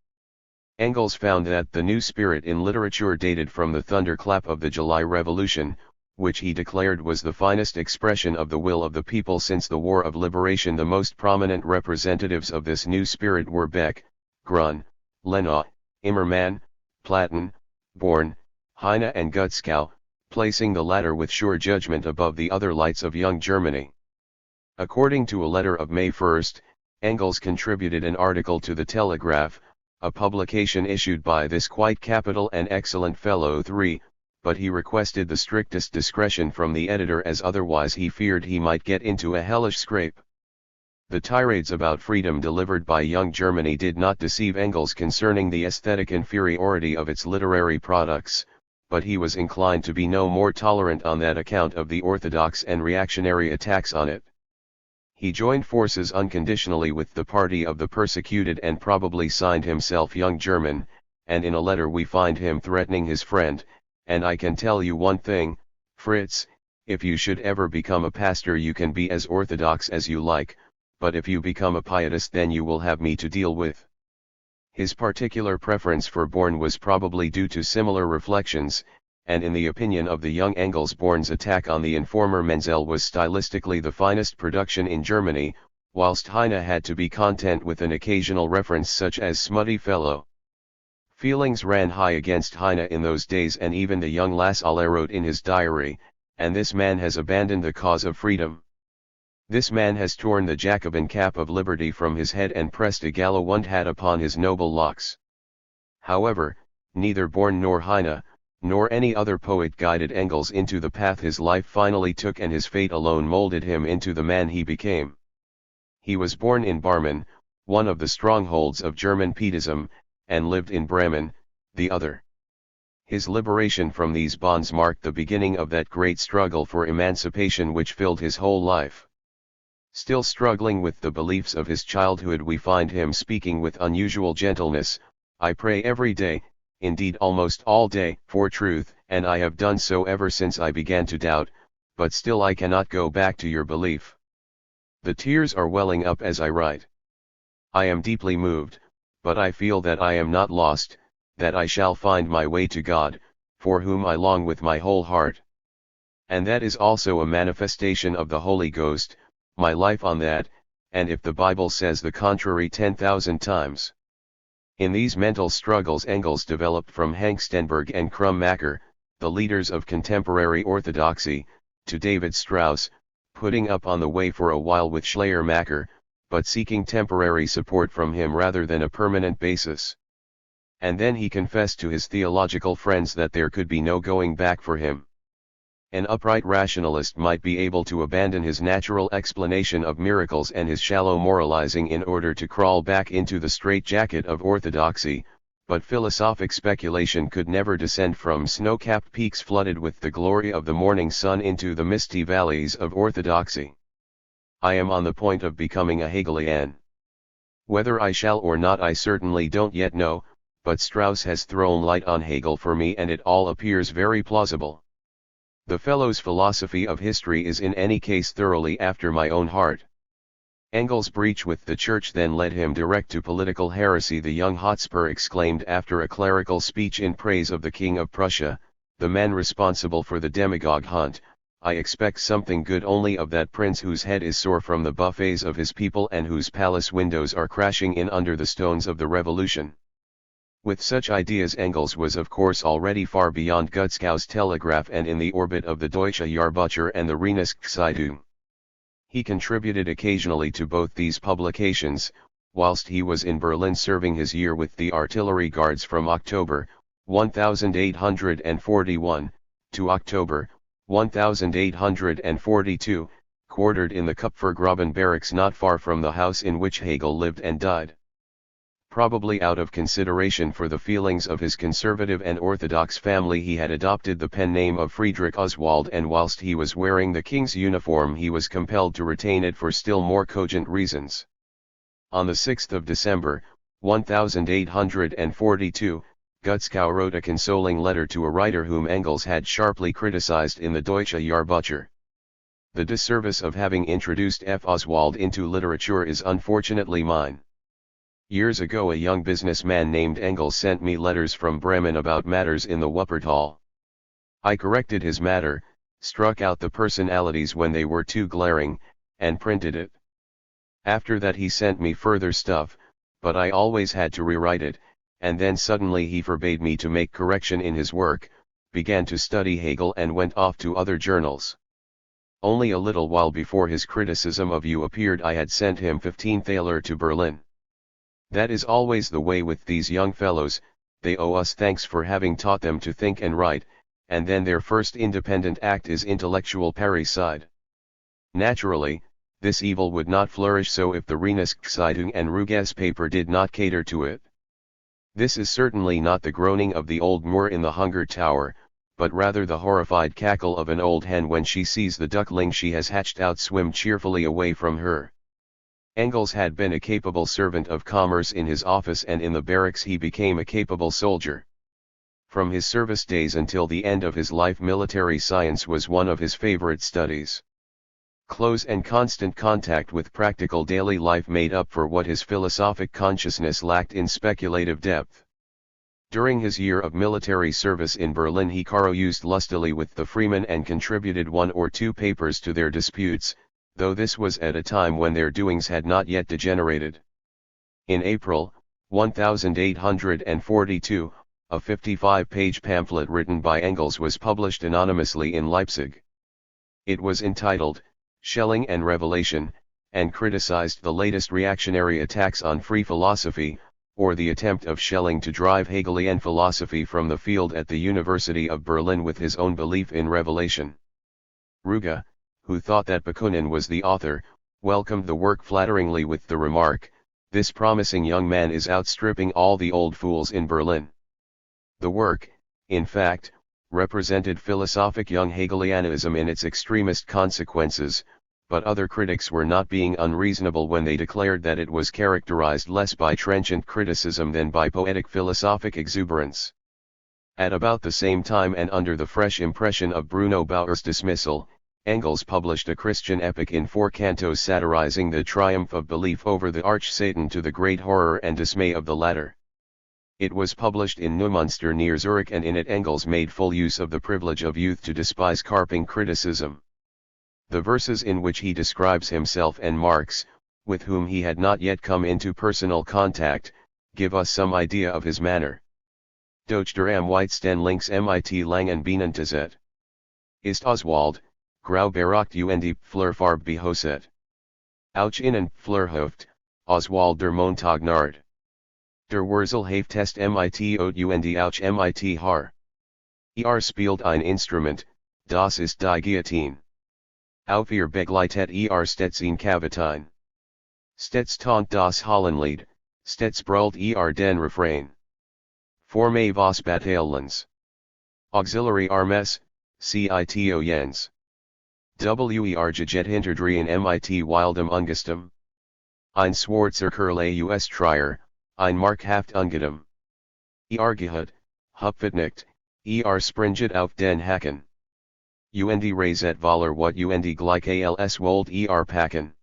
Engels found that the new spirit in literature dated from the thunderclap of the July Revolution, which he declared was the finest expression of the will of the people since the War of Liberation. The most prominent representatives of this new spirit were Beck, Grun, Lenau, Immermann, Platen, Born, Heine and Gutzkow, placing the latter with sure judgment above the other lights of young Germany. According to a letter of May 1, Engels contributed an article to the Telegraph, a publication issued by this quite capital and excellent fellow 3, but he requested the strictest discretion from the editor as otherwise he feared he might get into a hellish scrape. The tirades about freedom delivered by young Germany did not deceive Engels concerning the aesthetic inferiority of its literary products, but he was inclined to be no more tolerant on that account of the orthodox and reactionary attacks on it. He joined forces unconditionally with the party of the persecuted and probably signed himself Young German, and in a letter we find him threatening his friend, "And I can tell you one thing, Fritz, if you should ever become a pastor you can be as orthodox as you like, but if you become a pietist then you will have me to deal with." His particular preference for Born was probably due to similar reflections, and in the opinion of the young Engels Born's attack on the informer Menzel was stylistically the finest production in Germany, whilst Heine had to be content with an occasional reference such as "smutty fellow." Feelings ran high against Heine in those days, and even the young Lassalle wrote in his diary, "And this man has abandoned the cause of freedom. This man has torn the Jacobin cap of liberty from his head and pressed a Gallowand hat upon his noble locks." However, neither Born nor Heine, nor any other poet guided Engels into the path his life finally took, and his fate alone molded him into the man he became. He was born in Barmen, one of the strongholds of German Pietism, and lived in Bremen, the other. His liberation from these bonds marked the beginning of that great struggle for emancipation which filled his whole life. Still struggling with the beliefs of his childhood, we find him speaking with unusual gentleness, "I pray every day, indeed almost all day, for truth, and I have done so ever since I began to doubt, but still I cannot go back to your belief. The tears are welling up as I write. I am deeply moved, but I feel that I am not lost, that I shall find my way to God, for whom I long with my whole heart. And that is also a manifestation of the Holy Ghost, my life on that, and if the Bible says the contrary 10,000 times." In these mental struggles Engels developed from Hengstenberg and Krummacher, the leaders of contemporary orthodoxy, to David Strauss, putting up on the way for a while with Schleiermacher, but seeking temporary support from him rather than a permanent basis. And then he confessed to his theological friends that there could be no going back for him. An upright rationalist might be able to abandon his natural explanation of miracles and his shallow moralizing in order to crawl back into the straitjacket of orthodoxy, but philosophic speculation could never descend from snow-capped peaks flooded with the glory of the morning sun into the misty valleys of orthodoxy. I am on the point of becoming a Hegelian. Whether I shall or not I certainly don't yet know, but Strauss has thrown light on Hegel for me and it all appears very plausible. The fellow's philosophy of history is in any case thoroughly after my own heart. Engels' breach with the church then led him direct to political heresy. The young Hotspur exclaimed after a clerical speech in praise of the King of Prussia, the man responsible for the demagogue hunt, "I expect something good only of that prince whose head is sore from the buffets of his people and whose palace windows are crashing in under the stones of the revolution." With such ideas Engels was of course already far beyond Gutzkow's telegraph and in the orbit of the Deutsche Jahrbucher and the Rheinische Zeitung. He contributed occasionally to both these publications, whilst he was in Berlin serving his year with the Artillery Guards from October 1841 to October 1842, quartered in the Kupfergraben barracks not far from the house in which Hegel lived and died. Probably out of consideration for the feelings of his conservative and orthodox family, he had adopted the pen name of Friedrich Oswald, and whilst he was wearing the king's uniform he was compelled to retain it for still more cogent reasons. On the 6th of December, 1842, Gutzkow wrote a consoling letter to a writer whom Engels had sharply criticized in the Deutsche Jahrbucher. The disservice of having introduced F. Oswald into literature is unfortunately mine. Years ago a young businessman named Engels sent me letters from Bremen about matters in the Wuppertal. I corrected his matter, struck out the personalities when they were too glaring, and printed it. After that he sent me further stuff, but I always had to rewrite it, and then suddenly he forbade me to make correction in his work, began to study Hegel and went off to other journals. Only a little while before his criticism of you appeared I had sent him 15 thaler to Berlin. That is always the way with these young fellows, they owe us thanks for having taught them to think and write, and then their first independent act is intellectual parricide. Naturally, this evil would not flourish so if the Rheineszeitung and Ruges paper did not cater to it. This is certainly not the groaning of the old Moor in the Hunger Tower, but rather the horrified cackle of an old hen when she sees the duckling she has hatched out swim cheerfully away from her. Engels had been a capable servant of commerce in his office, and in the barracks he became a capable soldier. From his service days until the end of his life military science was one of his favorite studies. Close and constant contact with practical daily life made up for what his philosophic consciousness lacked in speculative depth. During his year of military service in Berlin he caroused lustily with the freemen and contributed 1 or 2 papers to their disputes, though this was at a time when their doings had not yet degenerated. In April 1842, a 55-page pamphlet written by Engels was published anonymously in Leipzig. It was entitled, Schelling and Revelation, and criticized the latest reactionary attacks on free philosophy, or the attempt of Schelling to drive Hegelian philosophy from the field at the University of Berlin with his own belief in revelation. Ruge, who thought that Bakunin was the author, welcomed the work flatteringly with the remark, "This promising young man is outstripping all the old fools in Berlin." The work, in fact, represented philosophic young Hegelianism in its extremest consequences, but other critics were not being unreasonable when they declared that it was characterized less by trenchant criticism than by poetic philosophic exuberance. At about the same time, and under the fresh impression of Bruno Bauer's dismissal, Engels published a Christian epic in 4 cantos satirizing the triumph of belief over the arch-Satan, to the great horror and dismay of the latter. It was published in Neumünster near Zurich, and in it Engels made full use of the privilege of youth to despise carping criticism. The verses in which he describes himself and Marx, with whom he had not yet come into personal contact, give us some idea of his manner. Doch der am weitsten links mit langen Bienentazet. Ist Oswald, grau beraucht und Flurfarb behoset. Auch innen Flurhoft, Oswald der Montagnard. Der Wurzel heeft test mit und auch mit Haar. Spielt ein Instrument, das ist die Guillotine. Auf ihr begleitet Stettin Cavitine. Stets taunt das Hollenlied, stets brüllt den Refrain. Forme vos Bataillons. Auxiliary Armes, cito Jens. Jajet hinterdrehen mit wildem Ungestum. Ein Schwarzer Kerl aus Trier, ein Markhaft Ungedum. Gehut, Hupfitnicht, springet auf den Hacken. Und Raiset Voller wat und gleich als Wold packen.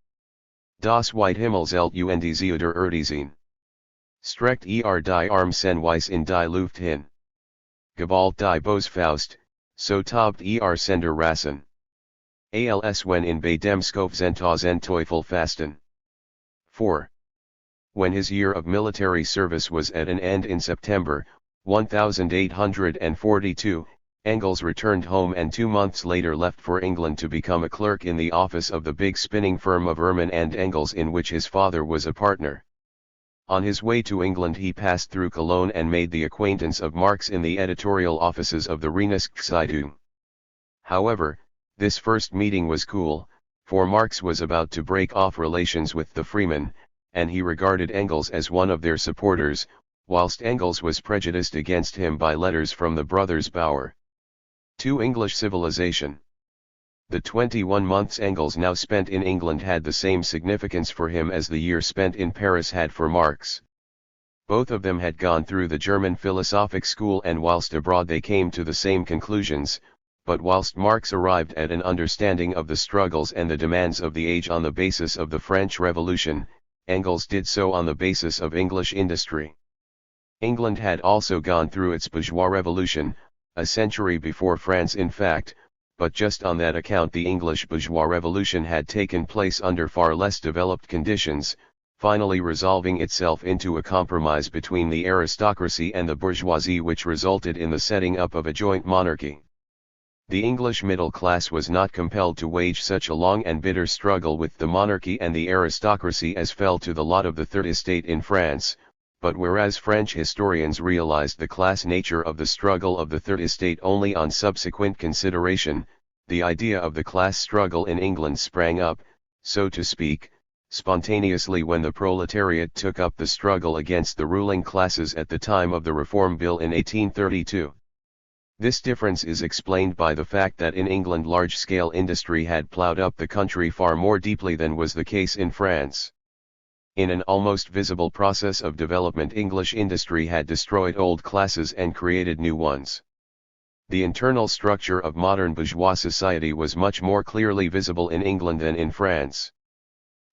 Das White Himmelzelt und Zeuder Erdizin. Streckt die Armsenweis in die Luft hin. Gebalt die Bosfaust, so tobt Sender Rassen. Als wenn in bei dem Skopfzentos Teufel fasten. 4. When his year of military service was at an end in September 1842, Engels returned home and 2 months later left for England to become a clerk in the office of the big spinning firm of Ehrman and Engels, in which his father was a partner. On his way to England he passed through Cologne and made the acquaintance of Marx in the editorial offices of the Rheinischen. However, this first meeting was cool, for Marx was about to break off relations with the Freemen, and he regarded Engels as one of their supporters, whilst Engels was prejudiced against him by letters from the brothers Bauer. To English civilization. The 21 months Engels now spent in England had the same significance for him as the year spent in Paris had for Marx. Both of them had gone through the German philosophic school, and whilst abroad they came to the same conclusions, but whilst Marx arrived at an understanding of the struggles and the demands of the age on the basis of the French Revolution, Engels did so on the basis of English industry. England had also gone through its bourgeois revolution, a century before France in fact, but just on that account the English bourgeois revolution had taken place under far less developed conditions, finally resolving itself into a compromise between the aristocracy and the bourgeoisie, which resulted in the setting up of a joint monarchy. The English middle class was not compelled to wage such a long and bitter struggle with the monarchy and the aristocracy as fell to the lot of the Third Estate in France, but whereas French historians realized the class nature of the struggle of the Third Estate only on subsequent consideration, the idea of the class struggle in England sprang up, so to speak, spontaneously when the proletariat took up the struggle against the ruling classes at the time of the Reform Bill in 1832. This difference is explained by the fact that in England large-scale industry had ploughed up the country far more deeply than was the case in France. In an almost visible process of development, English industry had destroyed old classes and created new ones. The internal structure of modern bourgeois society was much more clearly visible in England than in France.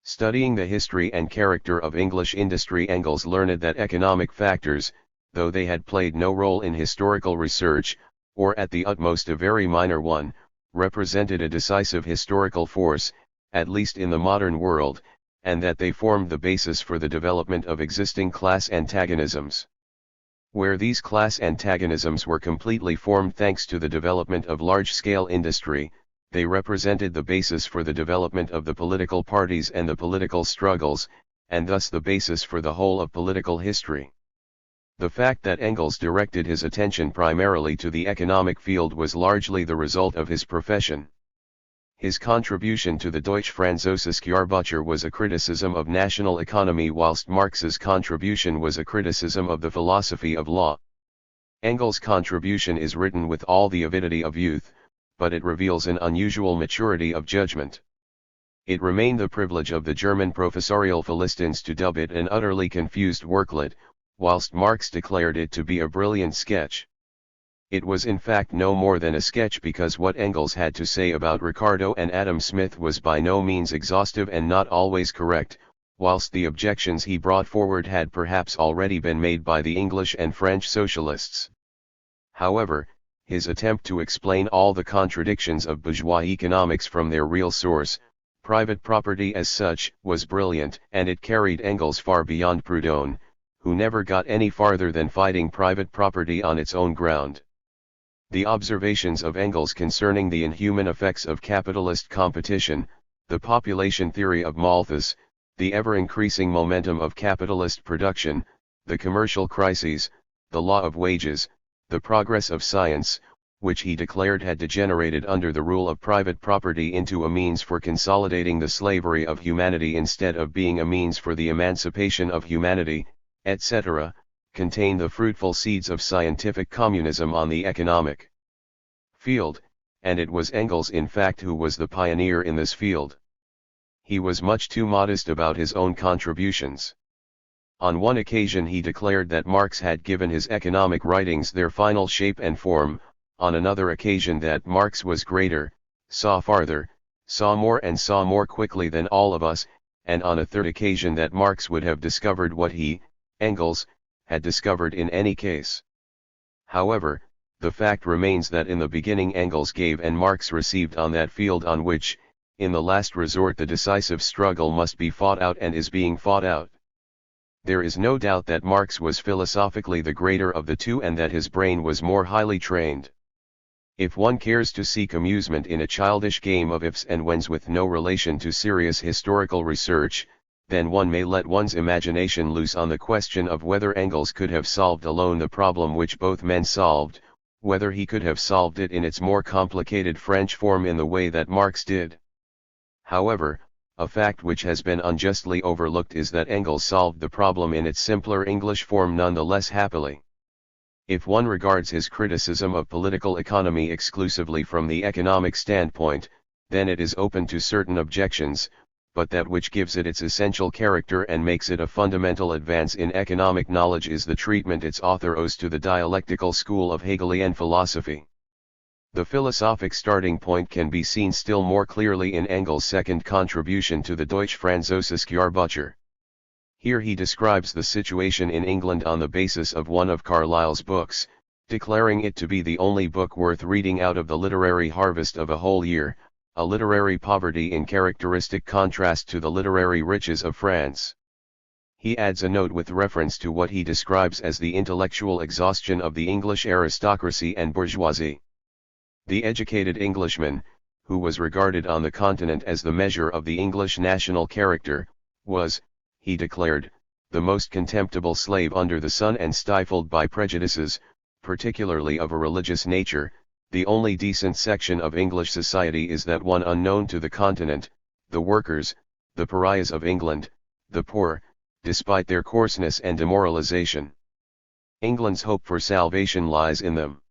Studying the history and character of English industry, Engels learned that economic factors, though they had played no role in historical research, or at the utmost a very minor one, represented a decisive historical force, at least in the modern world, and that they formed the basis for the development of existing class antagonisms. Where these class antagonisms were completely formed thanks to the development of large-scale industry, they represented the basis for the development of the political parties and the political struggles, and thus the basis for the whole of political history. The fact that Engels directed his attention primarily to the economic field was largely the result of his profession. His contribution to the Deutsche Französische was a criticism of national economy, whilst Marx's contribution was a criticism of the philosophy of law. Engels' contribution is written with all the avidity of youth, but it reveals an unusual maturity of judgment. It remained the privilege of the German professorial Philistines to dub it an utterly confused worklet, whilst Marx declared it to be a brilliant sketch. It was in fact no more than a sketch, because what Engels had to say about Ricardo and Adam Smith was by no means exhaustive and not always correct, whilst the objections he brought forward had perhaps already been made by the English and French socialists. However, his attempt to explain all the contradictions of bourgeois economics from their real source, private property as such, was brilliant, and it carried Engels far beyond Proudhon, who never got any farther than fighting private property on its own ground. The observations of Engels concerning the inhuman effects of capitalist competition, the population theory of Malthus, the ever-increasing momentum of capitalist production, the commercial crises, the law of wages, the progress of science, which he declared had degenerated under the rule of private property into a means for consolidating the slavery of humanity instead of being a means for the emancipation of humanity, etc., contain the fruitful seeds of scientific communism on the economic field, and it was Engels in fact who was the pioneer in this field. He was much too modest about his own contributions. On one occasion he declared that Marx had given his economic writings their final shape and form, on another occasion that Marx was greater, saw farther, saw more and saw more quickly than all of us, and on a third occasion that Marx would have discovered what he, Engels, had discovered in any case. However, the fact remains that in the beginning Engels gave and Marx received on that field on which, in the last resort, the decisive struggle must be fought out and is being fought out. There is no doubt that Marx was philosophically the greater of the two and that his brain was more highly trained. If one cares to seek amusement in a childish game of ifs and whens with no relation to serious historical research, then one may let one's imagination loose on the question of whether Engels could have solved alone the problem which both men solved, whether he could have solved it in its more complicated French form in the way that Marx did. However, a fact which has been unjustly overlooked is that Engels solved the problem in its simpler English form none the less happily. If one regards his criticism of political economy exclusively from the economic standpoint, then it is open to certain objections, but that which gives it its essential character and makes it a fundamental advance in economic knowledge is the treatment its author owes to the dialectical school of Hegelian philosophy. The philosophic starting point can be seen still more clearly in Engels' second contribution to the Deutsche Französische Jahrbuch. Here he describes the situation in England on the basis of one of Carlyle's books, declaring it to be the only book worth reading out of the literary harvest of a whole year, a literary poverty in characteristic contrast to the literary riches of France. He adds a note with reference to what he describes as the intellectual exhaustion of the English aristocracy and bourgeoisie. The educated Englishman, who was regarded on the continent as the measure of the English national character, was, he declared, the most contemptible slave under the sun and stifled by prejudices, particularly of a religious nature. The only decent section of English society is that one unknown to the continent, the workers, the pariahs of England, the poor, despite their coarseness and demoralization. England's hope for salvation lies in them.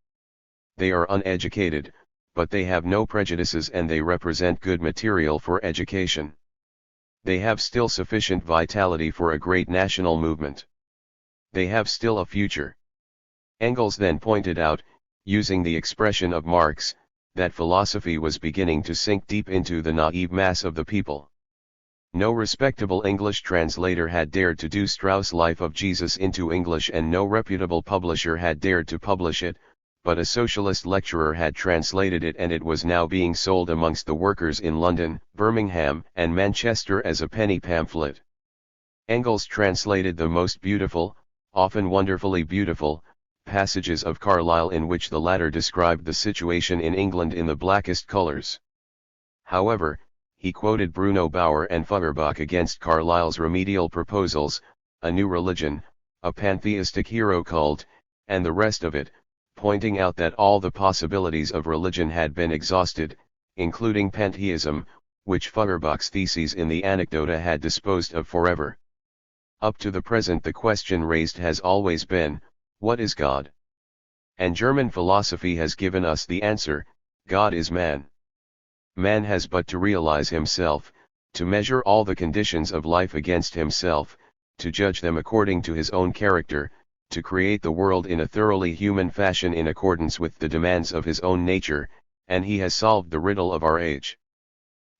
They are uneducated, but they have no prejudices and they represent good material for education. They have still sufficient vitality for a great national movement. They have still a future. Engels then pointed out, using the expression of Marx, that philosophy was beginning to sink deep into the naive mass of the people. No respectable English translator had dared to do Strauss' Life of Jesus into English and no reputable publisher had dared to publish it, but a socialist lecturer had translated it and it was now being sold amongst the workers in London, Birmingham, and Manchester as a penny pamphlet. Engels translated the most beautiful, often wonderfully beautiful, passages of Carlyle in which the latter described the situation in England in the blackest colors. However, he quoted Bruno Bauer and Feuerbach against Carlyle's remedial proposals, a new religion, a pantheistic hero cult, and the rest of it, pointing out that all the possibilities of religion had been exhausted, including pantheism, which Feuerbach's theses in the Anecdota had disposed of forever. Up to the present the question raised has always been, what is God? And German philosophy has given us the answer, God is man. Man has but to realize himself, to measure all the conditions of life against himself, to judge them according to his own character, to create the world in a thoroughly human fashion in accordance with the demands of his own nature, and he has solved the riddle of our age.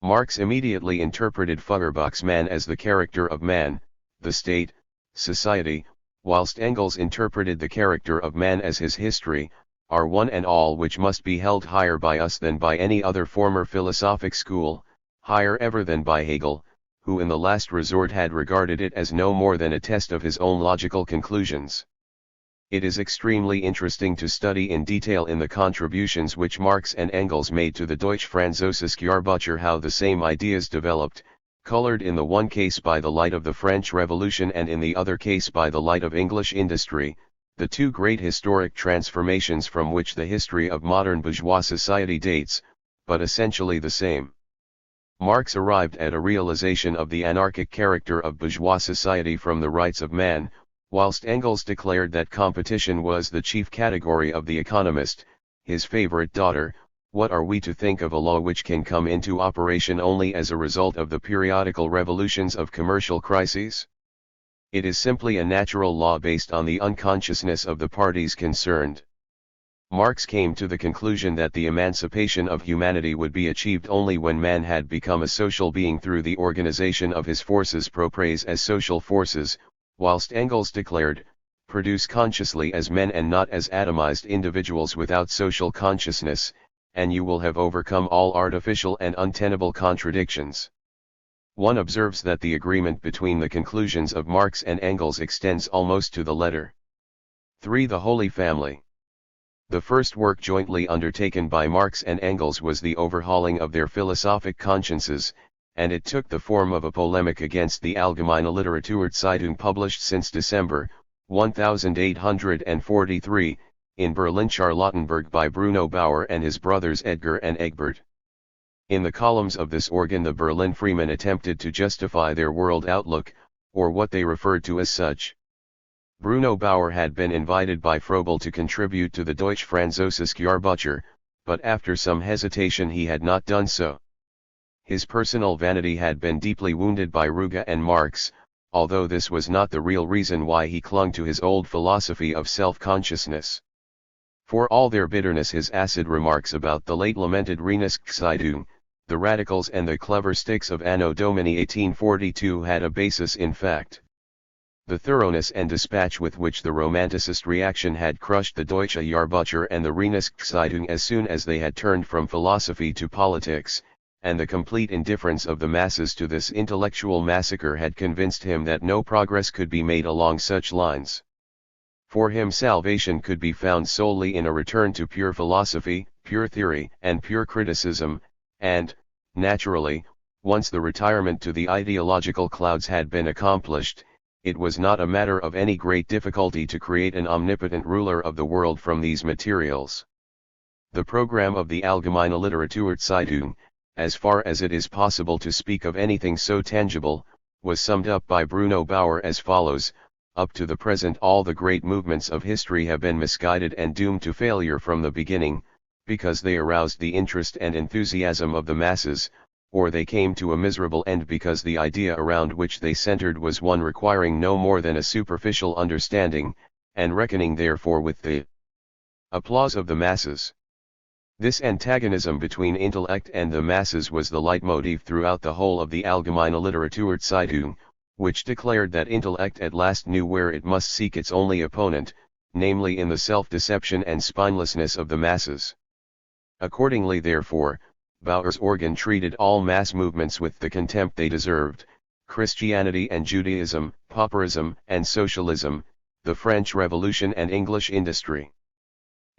Marx immediately interpreted Feuerbach's man as the character of man, the state, society, whilst Engels interpreted the character of man as his history, our one and all, which must be held higher by us than by any other former philosophic school, higher ever than by Hegel, who in the last resort had regarded it as no more than a test of his own logical conclusions. It is extremely interesting to study in detail in the contributions which Marx and Engels made to the Deutsche Französische Jahrbuch how the same ideas developed, colored in the one case by the light of the French Revolution and in the other case by the light of English industry, the two great historic transformations from which the history of modern bourgeois society dates, but essentially the same. Marx arrived at a realization of the anarchic character of bourgeois society from the rights of man, whilst Engels declared that competition was the chief category of the economist, his favorite daughter. What are we to think of a law which can come into operation only as a result of the periodical revolutions of commercial crises? It is simply a natural law based on the unconsciousness of the parties concerned. Marx came to the conclusion that the emancipation of humanity would be achieved only when man had become a social being through the organization of his forces propres as social forces, whilst Engels declared, produce consciously as men and not as atomized individuals without social consciousness, and you will have overcome all artificial and untenable contradictions. One observes that the agreement between the conclusions of Marx and Engels extends almost to the letter. 3. The Holy Family. The first work jointly undertaken by Marx and Engels was the overhauling of their philosophic consciences, and it took the form of a polemic against the Allgemeine Literaturzeitung published since December 1843, in Berlin-Charlottenburg by Bruno Bauer and his brothers Edgar and Egbert. In the columns of this organ the Berlin freemen attempted to justify their world outlook, or what they referred to as such. Bruno Bauer had been invited by Froebel to contribute to the Deutsche Französische Jahrbuch, but after some hesitation he had not done so. His personal vanity had been deeply wounded by Ruge and Marx, although this was not the real reason why he clung to his old philosophy of self-consciousness. For all their bitterness, his acid remarks about the late lamented Reinigungszeitung, the radicals and the clever sticks of Anno Domini 1842 had a basis in fact. The thoroughness and dispatch with which the Romanticist reaction had crushed the Deutsche Jahrbuch and the Reinigungszeitung as soon as they had turned from philosophy to politics, and the complete indifference of the masses to this intellectual massacre had convinced him that no progress could be made along such lines. For him salvation could be found solely in a return to pure philosophy, pure theory, and pure criticism, and, naturally, once the retirement to the ideological clouds had been accomplished, it was not a matter of any great difficulty to create an omnipotent ruler of the world from these materials. The program of the Allgemeine Literaturzeitung, as far as it is possible to speak of anything so tangible, was summed up by Bruno Bauer as follows: up to the present all the great movements of history have been misguided and doomed to failure from the beginning, because they aroused the interest and enthusiasm of the masses, or they came to a miserable end because the idea around which they centered was one requiring no more than a superficial understanding, and reckoning therefore with the applause of the masses. This antagonism between intellect and the masses was the leitmotif throughout the whole of the Allgemeine Literaturzeitung, which declared that intellect at last knew where it must seek its only opponent, namely in the self-deception and spinelessness of the masses. Accordingly therefore, Bauer's organ treated all mass movements with the contempt they deserved: Christianity and Judaism, pauperism and socialism, the French Revolution and English industry.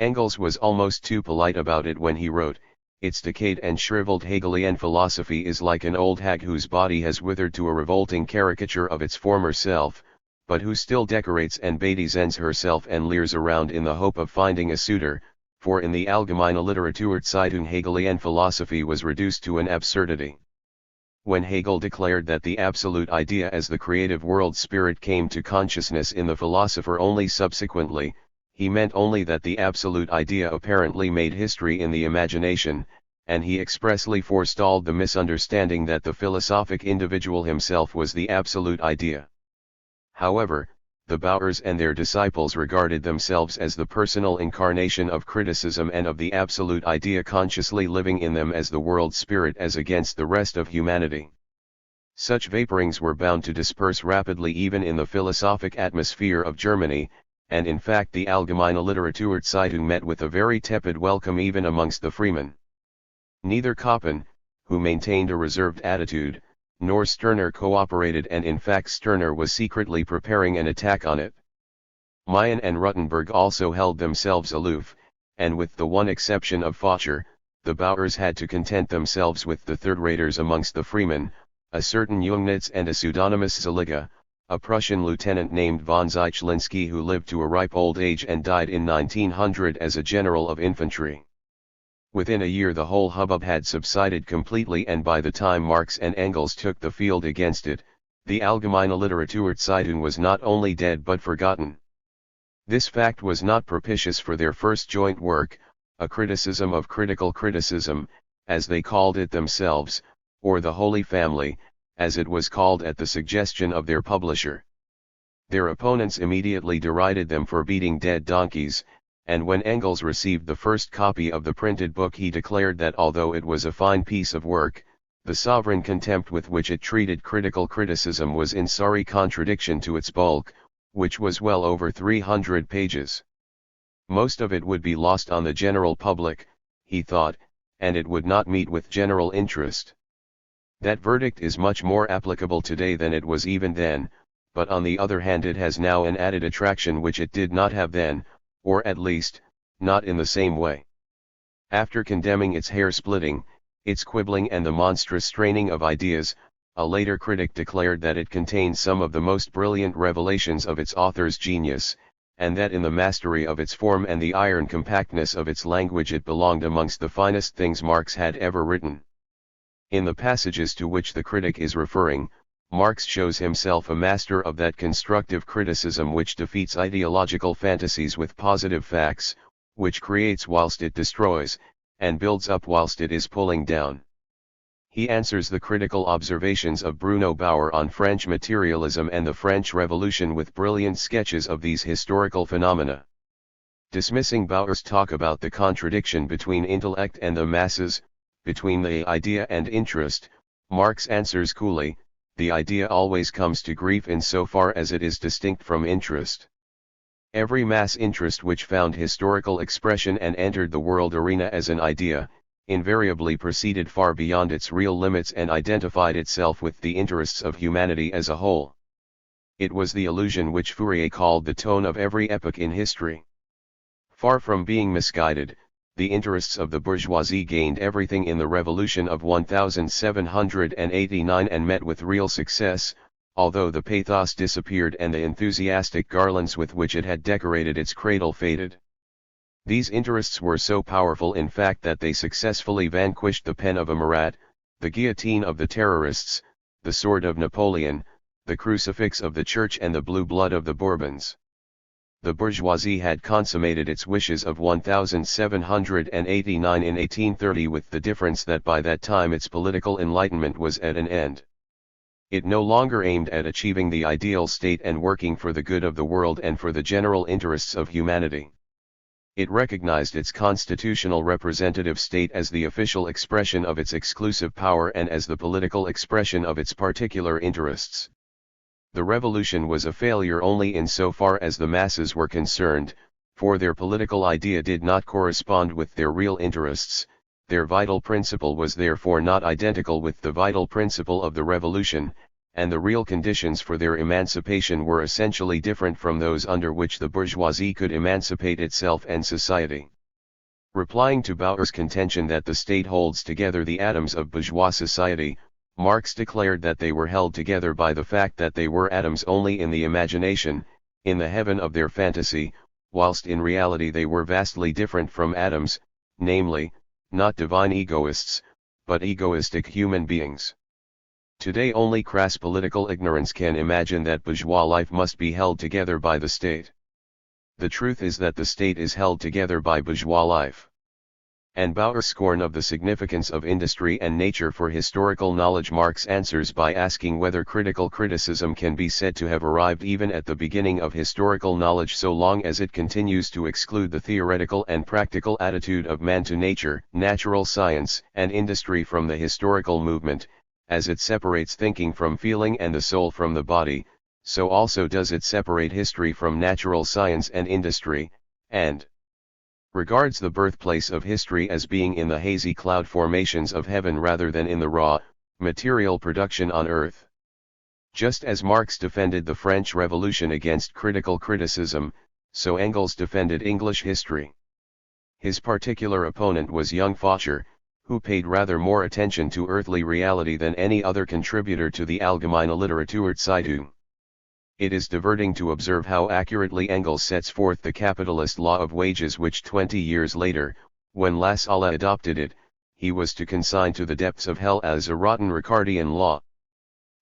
Engels was almost too polite about it when he wrote, "Its decayed and shriveled Hegelian philosophy is like an old hag whose body has withered to a revolting caricature of its former self, but who still decorates and bedizens herself and leers around in the hope of finding a suitor," for in the Allgemeine Literaturzeitung Hegelian philosophy was reduced to an absurdity. When Hegel declared that the absolute idea as the creative world spirit came to consciousness in the philosopher only subsequently, he meant only that the absolute idea apparently made history in the imagination, and he expressly forestalled the misunderstanding that the philosophic individual himself was the absolute idea. However, the Bauers and their disciples regarded themselves as the personal incarnation of criticism and of the absolute idea consciously living in them as the world spirit as against the rest of humanity. Such vaporings were bound to disperse rapidly even in the philosophic atmosphere of Germany, and in fact the Allgemeine Literaturzeitung met with a very tepid welcome even amongst the freemen. Neither Koppen, who maintained a reserved attitude, nor Stirner cooperated, and in fact Stirner was secretly preparing an attack on it. Mayen and Ruttenberg also held themselves aloof, and with the one exception of Faucher, the Bauers had to content themselves with the third-raters amongst the freemen, a certain Jungnitz and a pseudonymous Zeliga, a Prussian lieutenant named von Zeichlinski who lived to a ripe old age and died in 1900 as a general of infantry. Within a year the whole hubbub had subsided completely, and by the time Marx and Engels took the field against it, the Allgemeine Literaturzeitung was not only dead but forgotten. This fact was not propitious for their first joint work, a criticism of critical criticism, as they called it themselves, or the Holy Family, as it was called at the suggestion of their publisher. Their opponents immediately derided them for beating dead donkeys, and when Engels received the first copy of the printed book he declared that although it was a fine piece of work, the sovereign contempt with which it treated critical criticism was in sorry contradiction to its bulk, which was well over 300 pages. Most of it would be lost on the general public, he thought, and it would not meet with general interest. That verdict is much more applicable today than it was even then, but on the other hand it has now an added attraction which it did not have then, or at least, not in the same way. After condemning its hair-splitting, its quibbling and the monstrous straining of ideas, a later critic declared that it contained some of the most brilliant revelations of its author's genius, and that in the mastery of its form and the iron compactness of its language it belonged amongst the finest things Marx had ever written. In the passages to which the critic is referring, Marx shows himself a master of that constructive criticism which defeats ideological fantasies with positive facts, which creates whilst it destroys, and builds up whilst it is pulling down. He answers the critical observations of Bruno Bauer on French materialism and the French Revolution with brilliant sketches of these historical phenomena. Dismissing Bauer's talk about the contradiction between intellect and the masses, between the idea and interest, Marx answers coolly, the idea always comes to grief in so far as it is distinct from interest. Every mass interest which found historical expression and entered the world arena as an idea, invariably proceeded far beyond its real limits and identified itself with the interests of humanity as a whole. It was the illusion which Fourier called the tone of every epoch in history. Far from being misguided, the interests of the bourgeoisie gained everything in the revolution of 1789 and met with real success, although the pathos disappeared and the enthusiastic garlands with which it had decorated its cradle faded. These interests were so powerful in fact that they successfully vanquished the pen of a Marat, the guillotine of the terrorists, the sword of Napoleon, the crucifix of the Church and the blue blood of the Bourbons. The bourgeoisie had consummated its wishes of 1789 in 1830 with the difference that by that time its political enlightenment was at an end. It no longer aimed at achieving the ideal state and working for the good of the world and for the general interests of humanity. It recognized its constitutional representative state as the official expression of its exclusive power and as the political expression of its particular interests. The revolution was a failure only in so far as the masses were concerned, for their political idea did not correspond with their real interests, their vital principle was therefore not identical with the vital principle of the revolution, and the real conditions for their emancipation were essentially different from those under which the bourgeoisie could emancipate itself and society. Replying to Bauer's contention that the state holds together the atoms of bourgeois society, Marx declared that they were held together by the fact that they were atoms only in the imagination, in the heaven of their fantasy, whilst in reality they were vastly different from atoms, namely, not divine egoists, but egoistic human beings. Today only crass political ignorance can imagine that bourgeois life must be held together by the state. The truth is that the state is held together by bourgeois life. And Bauer's scorn of the significance of industry and nature for historical knowledge Marx answers by asking whether critical criticism can be said to have arrived even at the beginning of historical knowledge so long as it continues to exclude the theoretical and practical attitude of man to nature, natural science, and industry from the historical movement. As it separates thinking from feeling and the soul from the body, so also does it separate history from natural science and industry, and regards the birthplace of history as being in the hazy cloud formations of heaven rather than in the raw, material production on earth. Just as Marx defended the French Revolution against critical criticism, so Engels defended English history. His particular opponent was young Faucher, who paid rather more attention to earthly reality than any other contributor to the Allgemeine Literaturzeitung. It is diverting to observe how accurately Engels sets forth the capitalist law of wages which 20 years later, when Lassalle adopted it, he was to consign to the depths of hell as a rotten Ricardian law.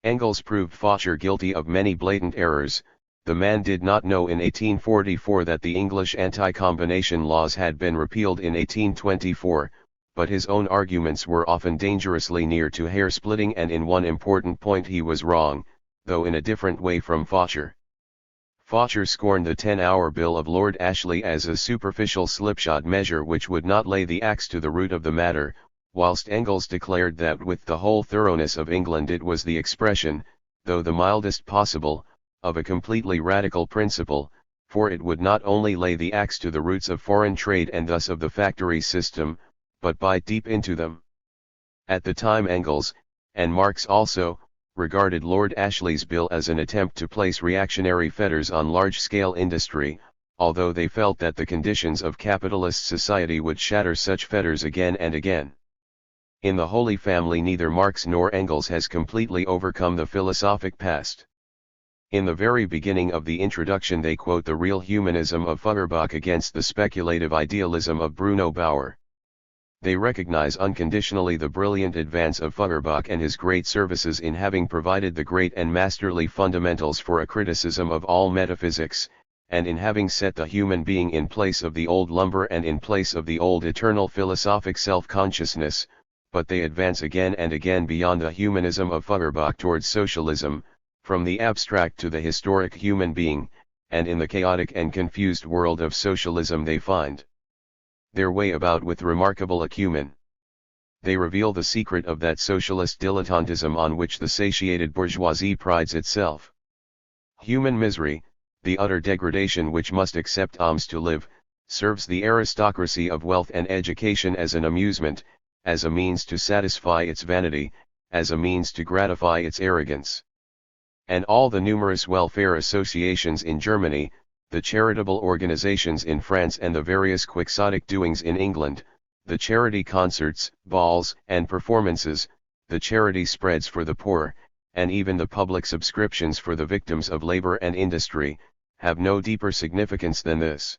Engels proved Faucher guilty of many blatant errors. The man did not know in 1844 that the English anti-combination laws had been repealed in 1824, but his own arguments were often dangerously near to hair-splitting, and in one important point he was wrong, though in a different way from Faucher. Faucher scorned the 10-hour bill of Lord Ashley as a superficial slipshod measure which would not lay the axe to the root of the matter, whilst Engels declared that with the whole thoroughness of England it was the expression, though the mildest possible, of a completely radical principle, for it would not only lay the axe to the roots of foreign trade and thus of the factory system, but bite deep into them. At the time Engels, and Marx also, regarded Lord Ashley's bill as an attempt to place reactionary fetters on large-scale industry, although they felt that the conditions of capitalist society would shatter such fetters again and again. In the Holy Family neither Marx nor Engels has completely overcome the philosophic past. In the very beginning of the introduction they quote the real humanism of Feuerbach against the speculative idealism of Bruno Bauer. They recognize unconditionally the brilliant advance of Feuerbach and his great services in having provided the great and masterly fundamentals for a criticism of all metaphysics, and in having set the human being in place of the old lumber and in place of the old eternal philosophic self-consciousness, but they advance again and again beyond the humanism of Feuerbach towards socialism, from the abstract to the historic human being, and in the chaotic and confused world of socialism they find their way about with remarkable acumen. They reveal the secret of that socialist dilettantism on which the satiated bourgeoisie prides itself. Human misery, the utter degradation which must accept alms to live, serves the aristocracy of wealth and education as an amusement, as a means to satisfy its vanity, as a means to gratify its arrogance. And all the numerous welfare associations in Germany, the charitable organizations in France and the various quixotic doings in England, the charity concerts, balls, and performances, the charity spreads for the poor, and even the public subscriptions for the victims of labor and industry, have no deeper significance than this.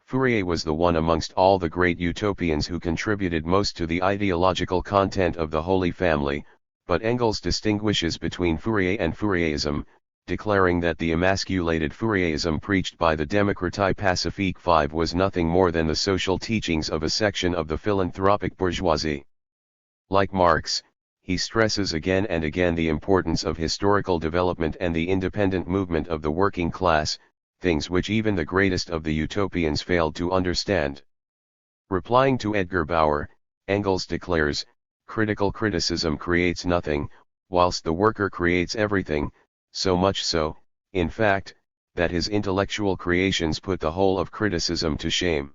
Fourier was the one amongst all the great utopians who contributed most to the ideological content of the Holy Family, but Engels distinguishes between Fourier and Fourierism, declaring that the emasculated Fourierism preached by the Démocratie Pacifique V was nothing more than the social teachings of a section of the philanthropic bourgeoisie. Like Marx, he stresses again and again the importance of historical development and the independent movement of the working class, things which even the greatest of the utopians failed to understand. Replying to Edgar Bauer, Engels declares, critical criticism creates nothing, whilst the worker creates everything, so much so, in fact, that his intellectual creations put the whole of criticism to shame.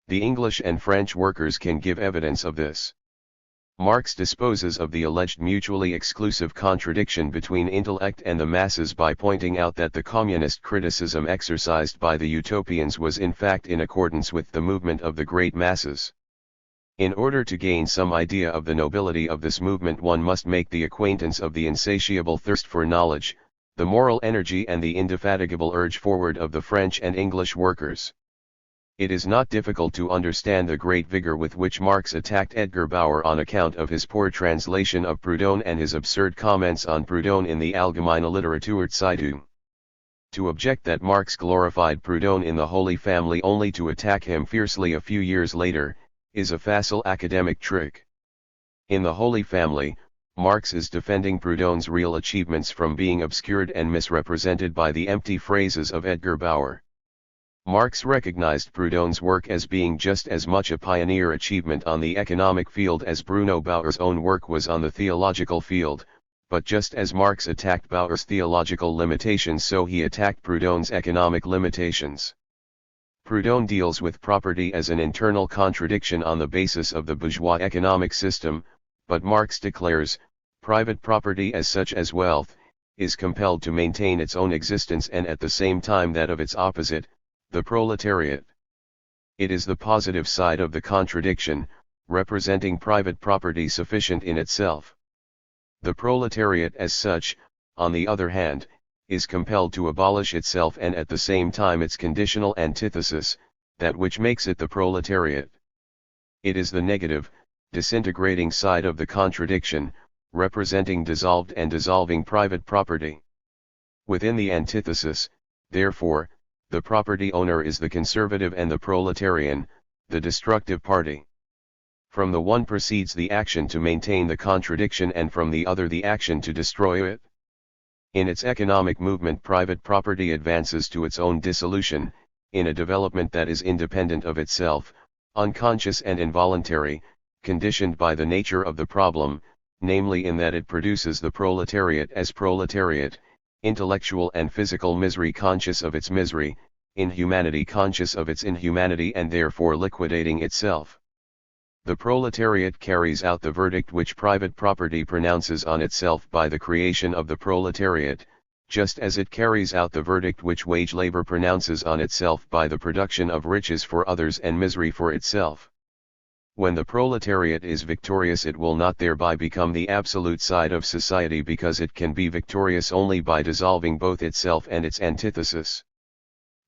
The English and French workers can give evidence of this. Marx disposes of the alleged mutually exclusive contradiction between intellect and the masses by pointing out that the communist criticism exercised by the utopians was in fact in accordance with the movement of the great masses. In order to gain some idea of the nobility of this movement one must make the acquaintance of the insatiable thirst for knowledge, the moral energy and the indefatigable urge forward of the French and English workers. It is not difficult to understand the great vigor with which Marx attacked Edgar Bauer on account of his poor translation of Proudhon and his absurd comments on Proudhon in the Allgemeine Literaturzeitung. To object that Marx glorified Proudhon in the Holy Family only to attack him fiercely a few years later, is a facile academic trick. In the Holy Family, Marx is defending Proudhon's real achievements from being obscured and misrepresented by the empty phrases of Edgar Bauer. Marx recognized Proudhon's work as being just as much a pioneer achievement on the economic field as Bruno Bauer's own work was on the theological field, but just as Marx attacked Bauer's theological limitations so he attacked Proudhon's economic limitations. Proudhon deals with property as an internal contradiction on the basis of the bourgeois economic system, but Marx declares, private property as such as wealth, is compelled to maintain its own existence and at the same time that of its opposite, the proletariat. It is the positive side of the contradiction, representing private property sufficient in itself. The proletariat as such, on the other hand, is compelled to abolish itself and at the same time its conditional antithesis, that which makes it the proletariat. It is the negative, disintegrating side of the contradiction, representing dissolved and dissolving private property. Within the antithesis, therefore, the property owner is the conservative and the proletarian, the destructive party. From the one proceeds the action to maintain the contradiction and from the other the action to destroy it. In its economic movement private property advances to its own dissolution, in a development that is independent of itself, unconscious and involuntary, conditioned by the nature of the problem, namely in that it produces the proletariat as proletariat, intellectual and physical misery conscious of its misery, inhumanity conscious of its inhumanity and therefore liquidating itself. The proletariat carries out the verdict which private property pronounces on itself by the creation of the proletariat, just as it carries out the verdict which wage labor pronounces on itself by the production of riches for others and misery for itself. When the proletariat is victorious, it will not thereby become the absolute side of society, because it can be victorious only by dissolving both itself and its antithesis.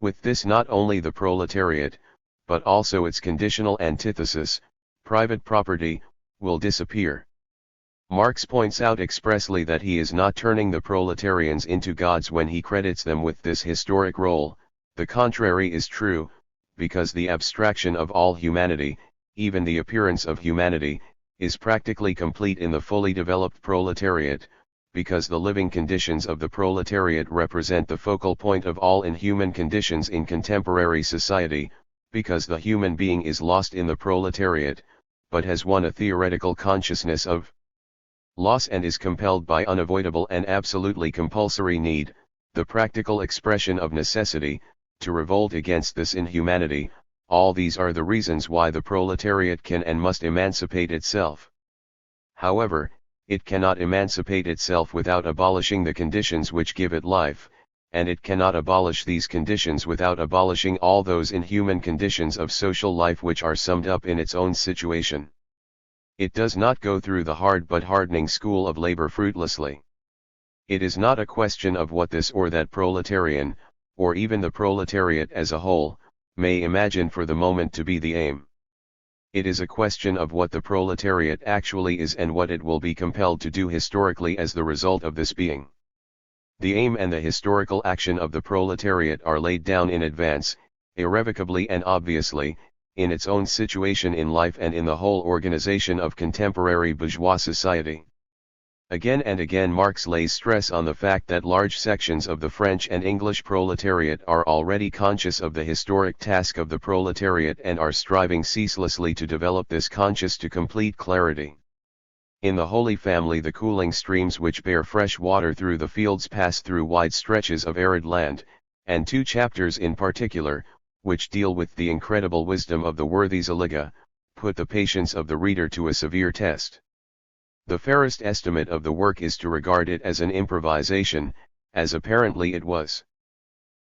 With this, not only the proletariat, but also its conditional antithesis, private property, will disappear. Marx points out expressly that he is not turning the proletarians into gods when he credits them with this historic role. The contrary is true, because the abstraction of all humanity, even the appearance of humanity, is practically complete in the fully developed proletariat, because the living conditions of the proletariat represent the focal point of all inhuman conditions in contemporary society, because the human being is lost in the proletariat, but has won a theoretical consciousness of loss and is compelled by unavoidable and absolutely compulsory need, the practical expression of necessity, to revolt against this inhumanity. All these are the reasons why the proletariat can and must emancipate itself. However, it cannot emancipate itself without abolishing the conditions which give it life, and it cannot abolish these conditions without abolishing all those inhuman conditions of social life which are summed up in its own situation. It does not go through the hard but hardening school of labor fruitlessly. It is not a question of what this or that proletarian, or even the proletariat as a whole, may imagine for the moment to be the aim. It is a question of what the proletariat actually is and what it will be compelled to do historically as the result of this being. The aim and the historical action of the proletariat are laid down in advance, irrevocably and obviously, in its own situation in life and in the whole organization of contemporary bourgeois society. Again and again Marx lays stress on the fact that large sections of the French and English proletariat are already conscious of the historic task of the proletariat and are striving ceaselessly to develop this conscience to complete clarity. In the Holy Family, the cooling streams which bear fresh water through the fields pass through wide stretches of arid land, and 2 chapters in particular, which deal with the incredible wisdom of the worthy Zaliga, put the patience of the reader to a severe test. The fairest estimate of the work is to regard it as an improvisation, as apparently it was.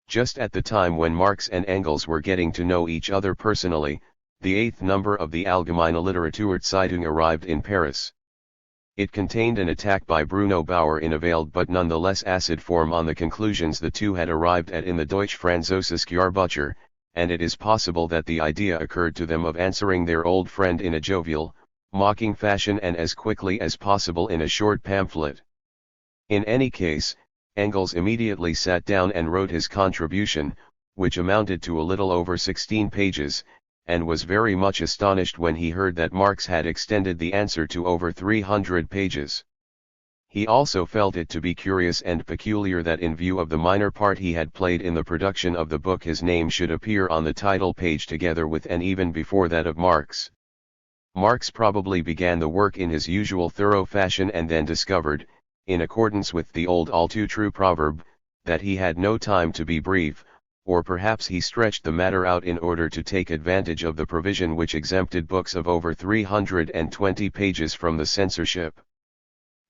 Just at the time when Marx and Engels were getting to know each other personally, the 8th number of the Allgemeine Literaturzeitung arrived in Paris. It contained an attack by Bruno Bauer in a veiled but nonetheless acid form on the conclusions the two had arrived at in the Deutsch-Französische Jahrbucher, and it is possible that the idea occurred to them of answering their old friend in a jovial, mocking fashion and as quickly as possible in a short pamphlet. In any case, Engels immediately sat down and wrote his contribution, which amounted to a little over 16 pages, and was very much astonished when he heard that Marx had extended the answer to over 300 pages. He also felt it to be curious and peculiar that in view of the minor part he had played in the production of the book, his name should appear on the title page together with and even before that of Marx. Marx probably began the work in his usual thorough fashion and then discovered, in accordance with the old all too true proverb, that he had no time to be brief, or perhaps he stretched the matter out in order to take advantage of the provision which exempted books of over 320 pages from the censorship.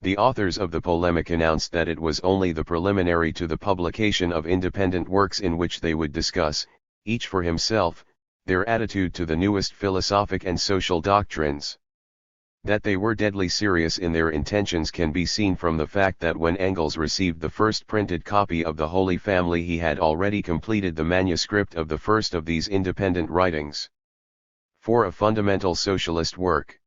The authors of the polemic announced that it was only the preliminary to the publication of independent works in which they would discuss, each for himself, their attitude to the newest philosophic and social doctrines. That they were deadly serious in their intentions can be seen from the fact that when Engels received the first printed copy of the Holy Family, he had already completed the manuscript of the first of these independent writings. For a fundamental socialist work.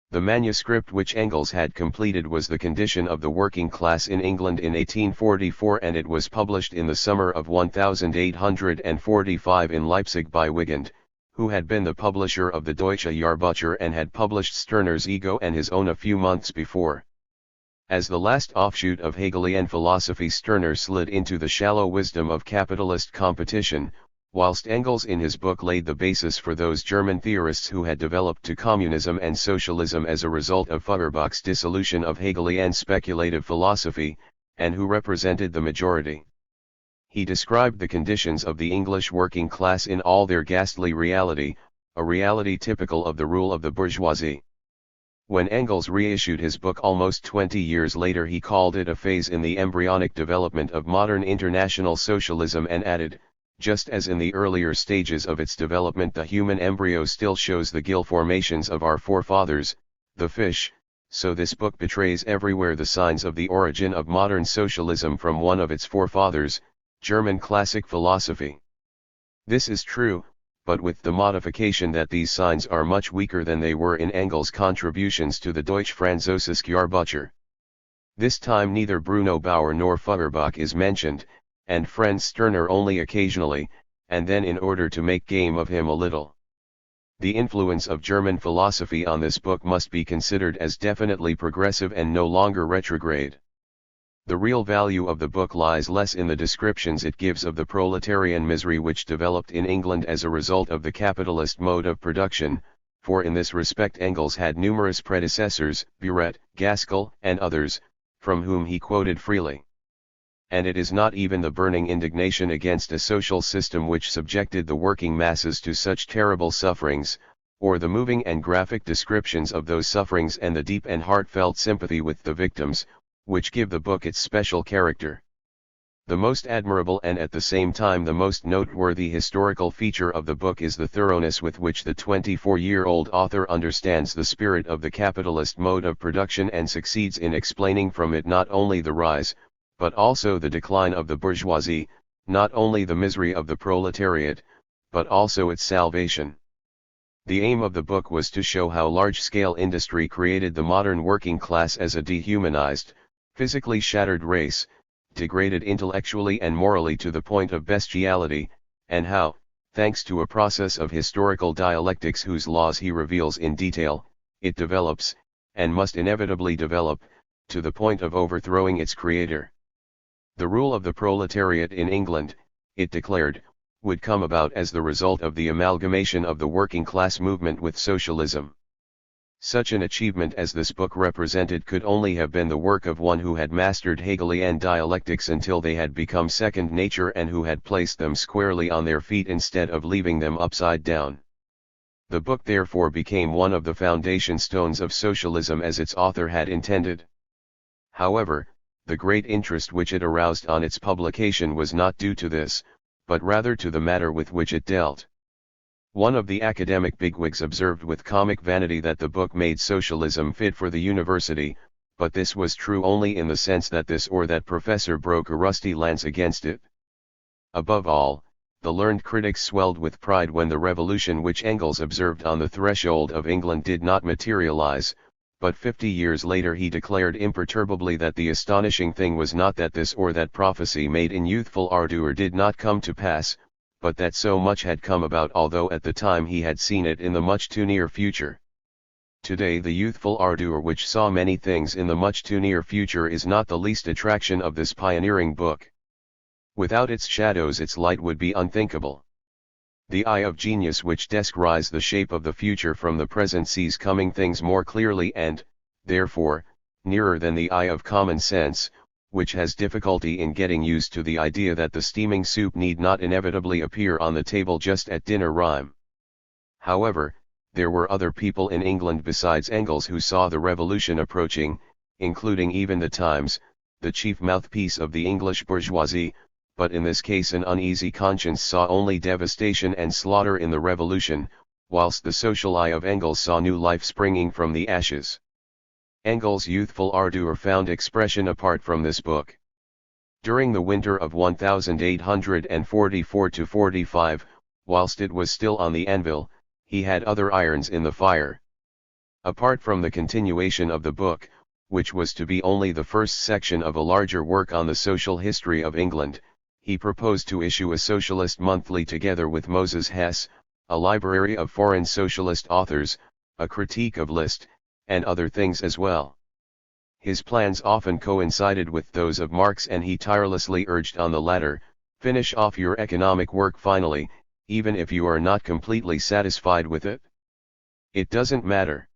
The manuscript which Engels had completed was The Condition of the Working Class in England in 1844, and it was published in the summer of 1845 in Leipzig by Wigand, who had been the publisher of the Deutsche Jahrbucher and had published Stirner's Ego and his own a few months before. As the last offshoot of Hegelian philosophy, Stirner slid into the shallow wisdom of capitalist competition, whilst Engels in his book laid the basis for those German theorists who had developed to communism and socialism as a result of Feuerbach's dissolution of Hegelian speculative philosophy, and who represented the majority. He described the conditions of the English working class in all their ghastly reality, a reality typical of the rule of the bourgeoisie. When Engels reissued his book almost 20 years later, he called it a phase in the embryonic development of modern international socialism and added, just as in the earlier stages of its development the human embryo still shows the gill formations of our forefathers, the fish, so this book betrays everywhere the signs of the origin of modern socialism from one of its forefathers, German classic philosophy. This is true, but with the modification that these signs are much weaker than they were in Engels' contributions to the Deutsche Französische. This time neither Bruno Bauer nor Feuerbach is mentioned, and Franz Stirner only occasionally, and then in order to make game of him a little. The influence of German philosophy on this book must be considered as definitely progressive and no longer retrograde. The real value of the book lies less in the descriptions it gives of the proletarian misery which developed in England as a result of the capitalist mode of production, for in this respect Engels had numerous predecessors, Buret, Gaskell, and others, from whom he quoted freely. And it is not even the burning indignation against a social system which subjected the working masses to such terrible sufferings, or the moving and graphic descriptions of those sufferings and the deep and heartfelt sympathy with the victims, which give the book its special character. The most admirable and at the same time the most noteworthy historical feature of the book is the thoroughness with which the 24-year-old author understands the spirit of the capitalist mode of production and succeeds in explaining from it not only the rise, but also the decline of the bourgeoisie, not only the misery of the proletariat, but also its salvation. The aim of the book was to show how large-scale industry created the modern working class as a dehumanized, physically shattered race, degraded intellectually and morally to the point of bestiality, and how, thanks to a process of historical dialectics whose laws he reveals in detail, it develops, and must inevitably develop, to the point of overthrowing its creator. The rule of the proletariat in England, it declared, would come about as the result of the amalgamation of the working class movement with socialism. Such an achievement as this book represented could only have been the work of one who had mastered Hegelian dialectics until they had become second nature and who had placed them squarely on their feet instead of leaving them upside down. The book therefore became one of the foundation stones of socialism as its author had intended. However, the great interest which it aroused on its publication was not due to this, but rather to the matter with which it dealt. One of the academic bigwigs observed with comic vanity that the book made socialism fit for the university, but this was true only in the sense that this or that professor broke a rusty lance against it. Above all, the learned critics swelled with pride when the revolution which Engels observed on the threshold of England did not materialize, but 50 years later he declared imperturbably that the astonishing thing was not that this or that prophecy made in youthful ardor did not come to pass, but that so much had come about although at the time he had seen it in the much too near future. Today the youthful ardor which saw many things in the much too near future is not the least attraction of this pioneering book. Without its shadows its light would be unthinkable. The eye of genius which descries the shape of the future from the present sees coming things more clearly and, therefore, nearer than the eye of common sense, which has difficulty in getting used to the idea that the steaming soup need not inevitably appear on the table just at dinner time. However, there were other people in England besides Engels who saw the revolution approaching, including even the Times, the chief mouthpiece of the English bourgeoisie, but in this case an uneasy conscience saw only devastation and slaughter in the revolution, whilst the social eye of Engels saw new life springing from the ashes. Engels' youthful ardor found expression apart from this book. During the winter of 1844-45, whilst it was still on the anvil, he had other irons in the fire. Apart from the continuation of the book, which was to be only the first section of a larger work on the social history of England, he proposed to issue a socialist monthly together with Moses Hess, a library of foreign socialist authors, a critique of Liszt, and other things as well. His plans often coincided with those of Marx and he tirelessly urged on the latter, finish off your economic work finally, even if you are not completely satisfied with it. It doesn't matter.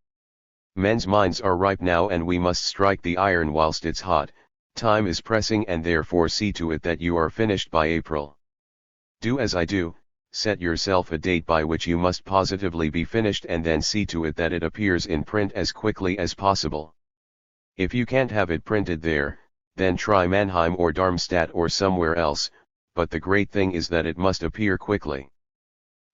Men's minds are ripe now and we must strike the iron whilst it's hot, time is pressing and therefore see to it that you are finished by April. Do as I do, Set yourself a date by which you must positively be finished and then see to it that it appears in print as quickly as possible. If you can't have it printed there, then try Mannheim or Darmstadt or somewhere else, but the great thing is that it must appear quickly.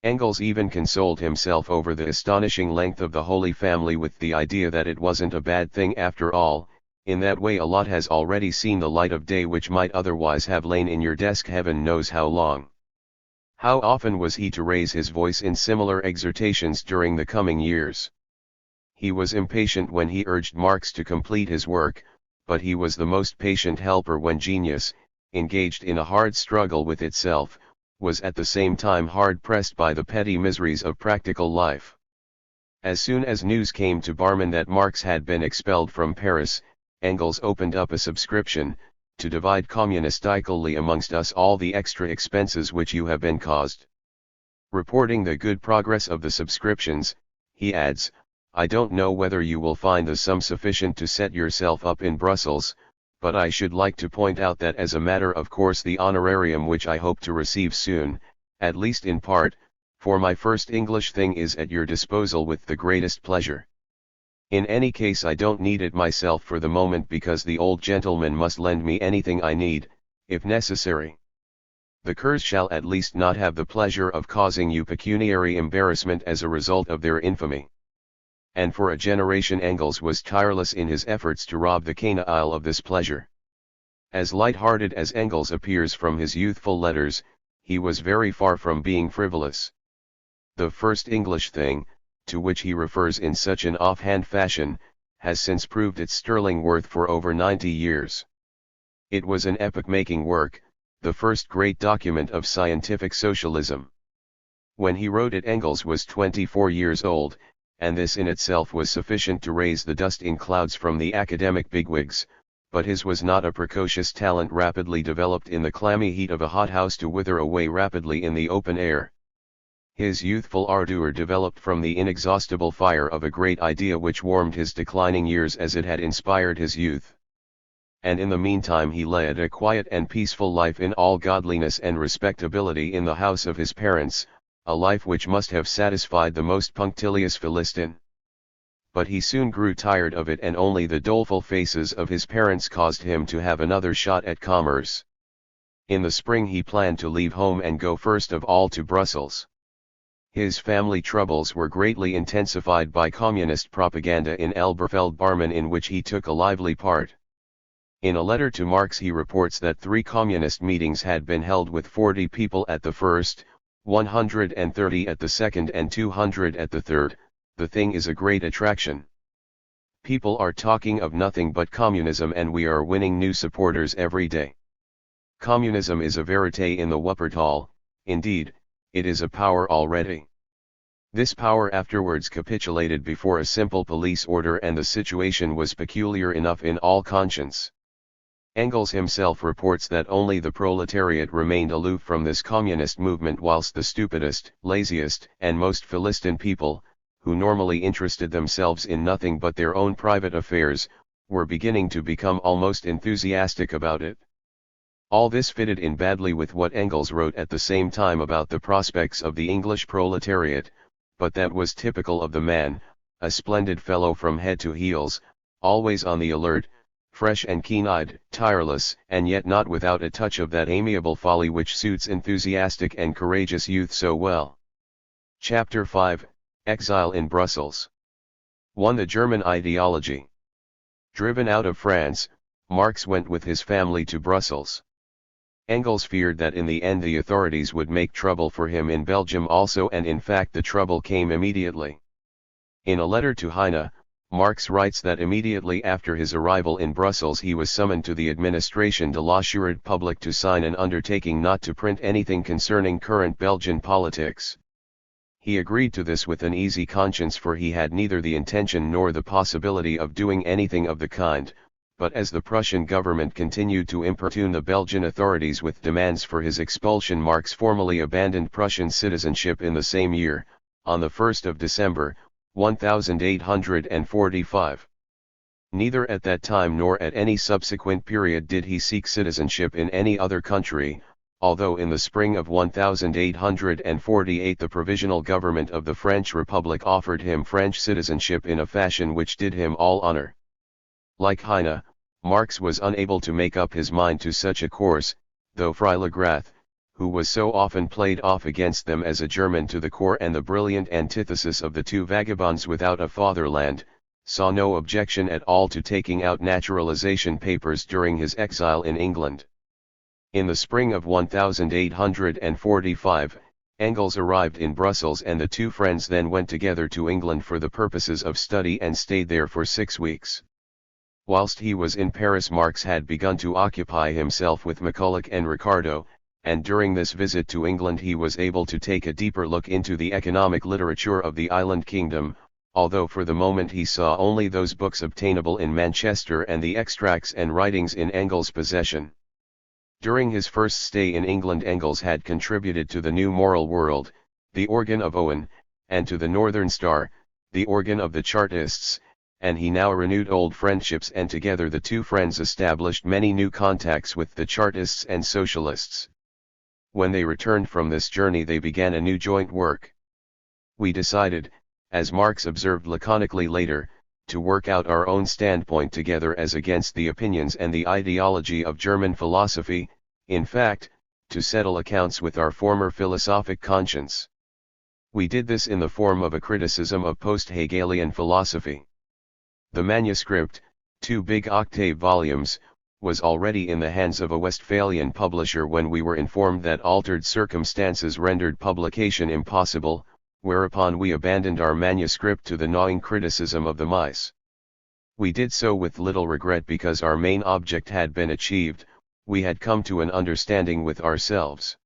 Engels even consoled himself over the astonishing length of the Holy Family with the idea that it wasn't a bad thing after all. In that way a lot has already seen the light of day which might otherwise have lain in your desk heaven knows how long. How often was he to raise his voice in similar exhortations during the coming years? He was impatient when he urged Marx to complete his work, but he was the most patient helper when genius, engaged in a hard struggle with itself, was at the same time hard pressed by the petty miseries of practical life. As soon as news came to Barman that Marx had been expelled from Paris, Engels opened up a subscription, to divide communistically amongst us all the extra expenses which you have been caused. Reporting the good progress of the subscriptions, he adds, I don't know whether you will find the sum sufficient to set yourself up in Brussels, but I should like to point out that as a matter of course the honorarium which I hope to receive soon, at least in part, for my first English thing is at your disposal with the greatest pleasure. In any case I don't need it myself for the moment because the old gentleman must lend me anything I need, if necessary. The Kurs shall at least not have the pleasure of causing you pecuniary embarrassment as a result of their infamy. And for a generation Engels was tireless in his efforts to rob the canaille of this pleasure. As light-hearted as Engels appears from his youthful letters, he was very far from being frivolous. The first English thing, to which he refers in such an offhand fashion, has since proved its sterling worth for over 90 years. It was an epoch-making work, the first great document of scientific socialism. When he wrote it Engels was 24 years old, and this in itself was sufficient to raise the dust in clouds from the academic bigwigs, but his was not a precocious talent rapidly developed in the clammy heat of a hothouse to wither away rapidly in the open air. His youthful ardor developed from the inexhaustible fire of a great idea which warmed his declining years as it had inspired his youth. And in the meantime he led a quiet and peaceful life in all godliness and respectability in the house of his parents, a life which must have satisfied the most punctilious Philistine. But he soon grew tired of it and only the doleful faces of his parents caused him to have another shot at commerce. In the spring he planned to leave home and go first of all to Brussels. His family troubles were greatly intensified by communist propaganda in Elberfeld Barmen in which he took a lively part. In a letter to Marx he reports that 3 communist meetings had been held with 40 people at the first, 130 at the second and 200 at the third. The thing is a great attraction. People are talking of nothing but communism and we are winning new supporters every day. Communism is a verite in the Wuppertal, indeed, it is a power already. This power afterwards capitulated before a simple police order and the situation was peculiar enough in all conscience. Engels himself reports that only the proletariat remained aloof from this communist movement whilst the stupidest, laziest, and most Philistine people, who normally interested themselves in nothing but their own private affairs, were beginning to become almost enthusiastic about it. All this fitted in badly with what Engels wrote at the same time about the prospects of the English proletariat, but that was typical of the man, a splendid fellow from head to heels, always on the alert, fresh and keen-eyed, tireless, and yet not without a touch of that amiable folly which suits enthusiastic and courageous youth so well. Chapter 5, Exile in Brussels. 1. The German ideology. Driven out of France, Marx went with his family to Brussels. Engels feared that in the end the authorities would make trouble for him in Belgium also, and in fact the trouble came immediately. In a letter to Heine, Marx writes that immediately after his arrival in Brussels he was summoned to the Administration de la Republique to sign an undertaking not to print anything concerning current Belgian politics. He agreed to this with an easy conscience, for he had neither the intention nor the possibility of doing anything of the kind, but as the Prussian government continued to importune the Belgian authorities with demands for his expulsion, Marx formally abandoned Prussian citizenship in the same year, on the 1st of December, 1845. Neither at that time nor at any subsequent period did he seek citizenship in any other country, although in the spring of 1848 the provisional government of the French Republic offered him French citizenship in a fashion which did him all honor. Like Heine, Marx was unable to make up his mind to such a course, though Freiligrath, who was so often played off against them as a German to the core and the brilliant antithesis of the two vagabonds without a fatherland, saw no objection at all to taking out naturalization papers during his exile in England. In the spring of 1845, Engels arrived in Brussels and the two friends then went together to England for the purposes of study and stayed there for 6 weeks. Whilst he was in Paris, Marx had begun to occupy himself with McCulloch and Ricardo, and during this visit to England he was able to take a deeper look into the economic literature of the island kingdom, although for the moment he saw only those books obtainable in Manchester and the extracts and writings in Engels' possession. During his first stay in England, Engels had contributed to the New Moral World, the organ of Owen, and to the Northern Star, the organ of the Chartists, and he now renewed old friendships, and together the two friends established many new contacts with the Chartists and Socialists. When they returned from this journey they began a new joint work. We decided, as Marx observed laconically later, to work out our own standpoint together as against the opinions and the ideology of German philosophy, in fact, to settle accounts with our former philosophic conscience. We did this in the form of a criticism of post-Hegelian philosophy. The manuscript, 2 big octave volumes, was already in the hands of a Westphalian publisher when we were informed that altered circumstances rendered publication impossible, whereupon we abandoned our manuscript to the gnawing criticism of the mice. We did so with little regret because our main object had been achieved, we had come to an understanding with ourselves.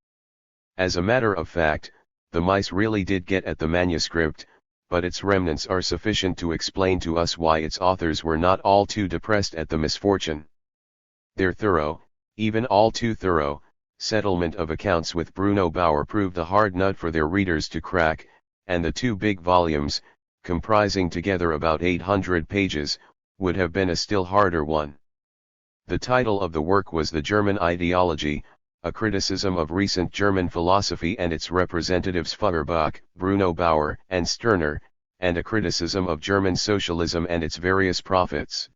As a matter of fact, the mice really did get at the manuscript, but its remnants are sufficient to explain to us why its authors were not all too depressed at the misfortune. Their thorough, even all too thorough, settlement of accounts with Bruno Bauer proved a hard nut for their readers to crack, and the 2 big volumes, comprising together about 800 pages, would have been a still harder one. The title of the work was The German Ideology, a criticism of recent German philosophy and its representatives Feuerbach, Bruno Bauer, and Stirner, and a criticism of German socialism and its various prophets.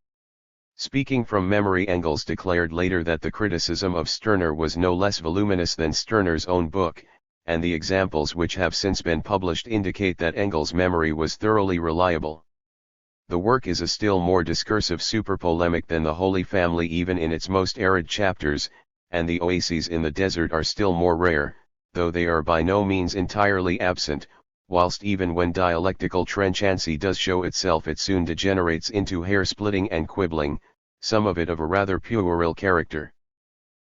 Speaking from memory, Engels declared later that the criticism of Stirner was no less voluminous than Stirner's own book, and the examples which have since been published indicate that Engels' memory was thoroughly reliable. The work is a still more discursive super-polemic than the Holy Family even in its most arid chapters, and the oases in the desert are still more rare, though they are by no means entirely absent, whilst even when dialectical trenchancy does show itself it soon degenerates into hair-splitting and quibbling, some of it of a rather puerile character.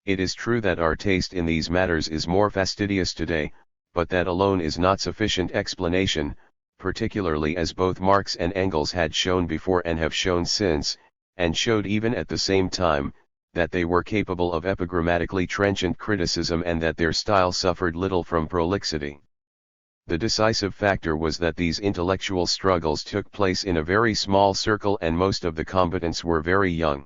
It is true that our taste in these matters is more fastidious today, but that alone is not sufficient explanation, particularly as both Marx and Engels had shown before and have shown since, and showed even at the same time, that they were capable of epigrammatically trenchant criticism and that their style suffered little from prolixity. The decisive factor was that these intellectual struggles took place in a very small circle and most of the combatants were very young.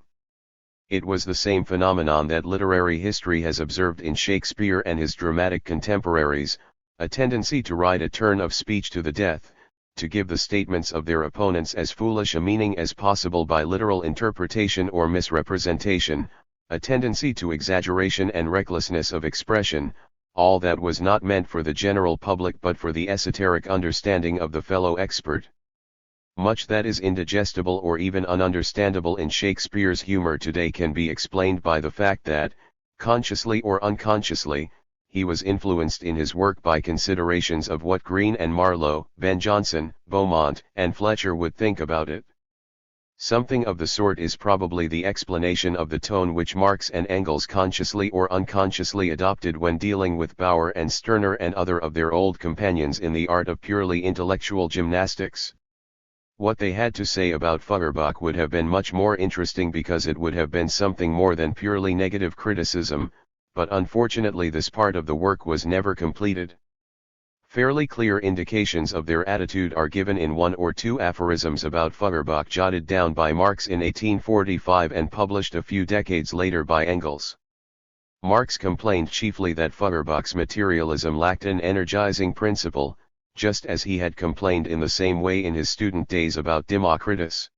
It was the same phenomenon that literary history has observed in Shakespeare and his dramatic contemporaries, a tendency to ride a turn of speech to the death, to give the statements of their opponents as foolish a meaning as possible by literal interpretation or misrepresentation, a tendency to exaggeration and recklessness of expression, all that was not meant for the general public but for the esoteric understanding of the fellow expert. Much that is indigestible or even ununderstandable in Shakespeare's humor today can be explained by the fact that, consciously or unconsciously, he was influenced in his work by considerations of what Greene and Marlowe, Ben Jonson, Beaumont, and Fletcher would think about it. Something of the sort is probably the explanation of the tone which Marx and Engels consciously or unconsciously adopted when dealing with Bauer and Stirner and other of their old companions in the art of purely intellectual gymnastics. What they had to say about Feuerbach would have been much more interesting because it would have been something more than purely negative criticism, but unfortunately this part of the work was never completed. Fairly clear indications of their attitude are given in 1 or 2 aphorisms about Feuerbach jotted down by Marx in 1845 and published a few decades later by Engels. Marx complained chiefly that Feuerbach's materialism lacked an energizing principle, just as he had complained in the same way in his student days about Democritus.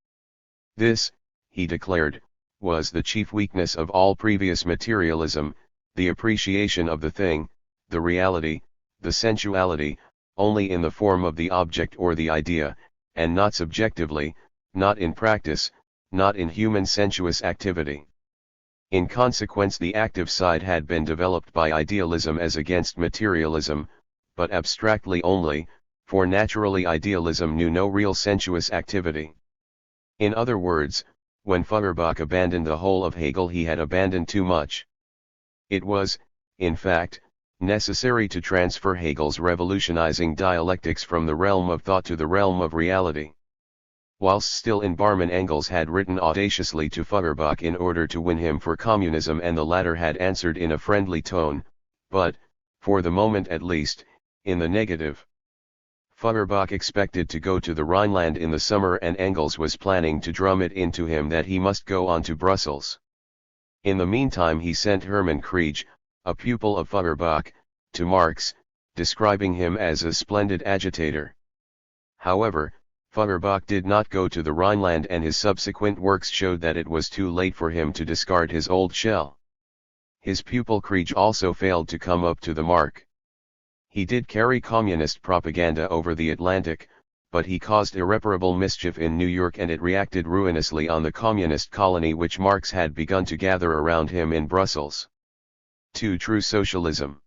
This, he declared, was the chief weakness of all previous materialism, the appreciation of the thing, the reality, the sensuality, only in the form of the object or the idea, and not subjectively, not in practice, not in human sensuous activity. In consequence, the active side had been developed by idealism as against materialism, but abstractly only, for naturally idealism knew no real sensuous activity. In other words, when Feuerbach abandoned the whole of Hegel, he had abandoned too much. It was, in fact, necessary to transfer Hegel's revolutionizing dialectics from the realm of thought to the realm of reality. Whilst still in Barman, Engels had written audaciously to Feuerbach in order to win him for communism, and the latter had answered in a friendly tone, but, for the moment at least, in the negative. Feuerbach expected to go to the Rhineland in the summer, and Engels was planning to drum it into him that he must go on to Brussels. In the meantime he sent Hermann Krieg, a pupil of Feuerbach, to Marx, describing him as a splendid agitator. However, Feuerbach did not go to the Rhineland, and his subsequent works showed that it was too late for him to discard his old shell. His pupil Krieg also failed to come up to the mark. He did carry communist propaganda over the Atlantic, but he caused irreparable mischief in New York, and it reacted ruinously on the communist colony which Marx had begun to gather around him in Brussels. 2. True Socialism.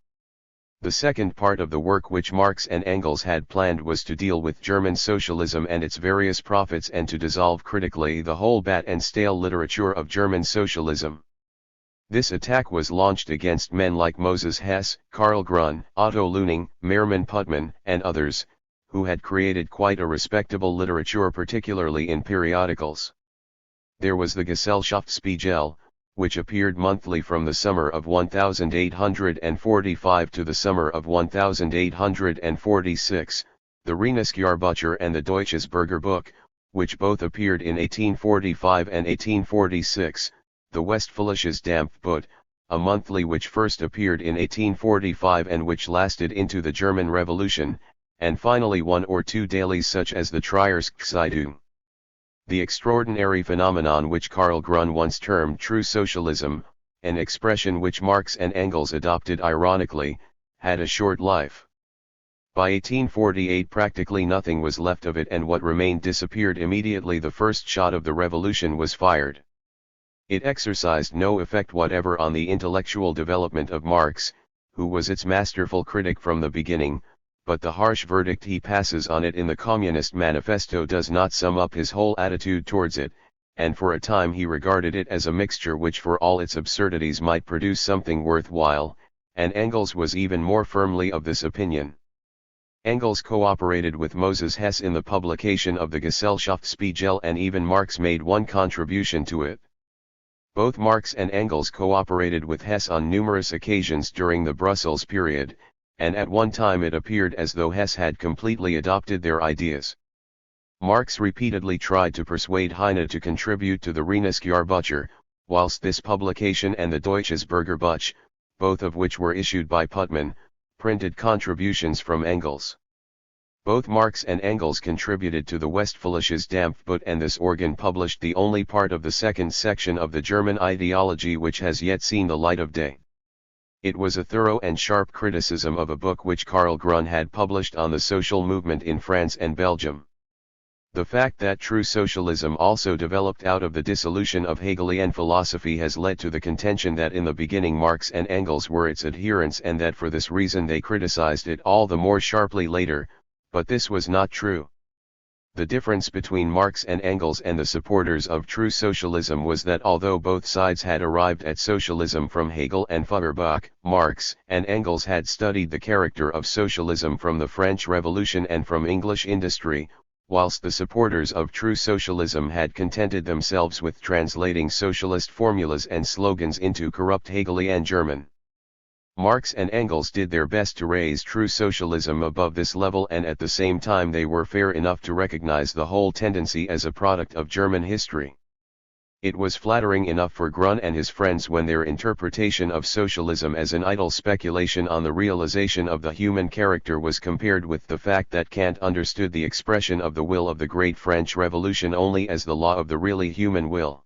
The second part of the work which Marx and Engels had planned was to deal with German socialism and its various prophets, and to dissolve critically the whole bad and stale literature of German socialism. This attack was launched against men like Moses Hess, Karl Grun, Otto Luening, Meermann Putman, and others, who had created quite a respectable literature, particularly in periodicals. There was the Gesellschaftsspiegel, which appeared monthly from the summer of 1845 to the summer of 1846, the Rheinisches and the Deutsches Bürgerbuch, which both appeared in 1845 and 1846, the Westfälisches Dampfblatt, a monthly which first appeared in 1845 and which lasted into the German Revolution, and finally one or two dailies such as the Trier's Zeitung. The extraordinary phenomenon which Karl Grun once termed true socialism, an expression which Marx and Engels adopted ironically, had a short life. By 1848 practically nothing was left of it, and what remained disappeared immediately the first shot of the revolution was fired. It exercised no effect whatever on the intellectual development of Marx, who was its masterful critic from the beginning, but the harsh verdict he passes on it in the Communist Manifesto does not sum up his whole attitude towards it, and for a time he regarded it as a mixture which for all its absurdities might produce something worthwhile, and Engels was even more firmly of this opinion. Engels cooperated with Moses Hess in the publication of the Gesellschaftsspiegel, and even Marx made one contribution to it. Both Marx and Engels cooperated with Hess on numerous occasions during the Brussels period, and at one time it appeared as though Hess had completely adopted their ideas. Marx repeatedly tried to persuade Heine to contribute to the Rheinisches, whilst this publication and the Deutsches Bürgerbuch, both of which were issued by Putman, printed contributions from Engels. Both Marx and Engels contributed to the Westfälisches Dampfblatt, and this organ published the only part of the second section of the German ideology which has yet seen the light of day. It was a thorough and sharp criticism of a book which Karl Grun had published on the social movement in France and Belgium. The fact that true socialism also developed out of the dissolution of Hegelian philosophy has led to the contention that in the beginning Marx and Engels were its adherents, and that for this reason they criticized it all the more sharply later, but this was not true. The difference between Marx and Engels and the supporters of true socialism was that although both sides had arrived at socialism from Hegel and Feuerbach, Marx and Engels had studied the character of socialism from the French Revolution and from English industry, whilst the supporters of true socialism had contented themselves with translating socialist formulas and slogans into corrupt Hegelian German. Marx and Engels did their best to raise true socialism above this level, and at the same time they were fair enough to recognize the whole tendency as a product of German history. It was flattering enough for Grun and his friends when their interpretation of socialism as an idle speculation on the realization of the human character was compared with the fact that Kant understood the expression of the will of the Great French Revolution only as the law of the really human will.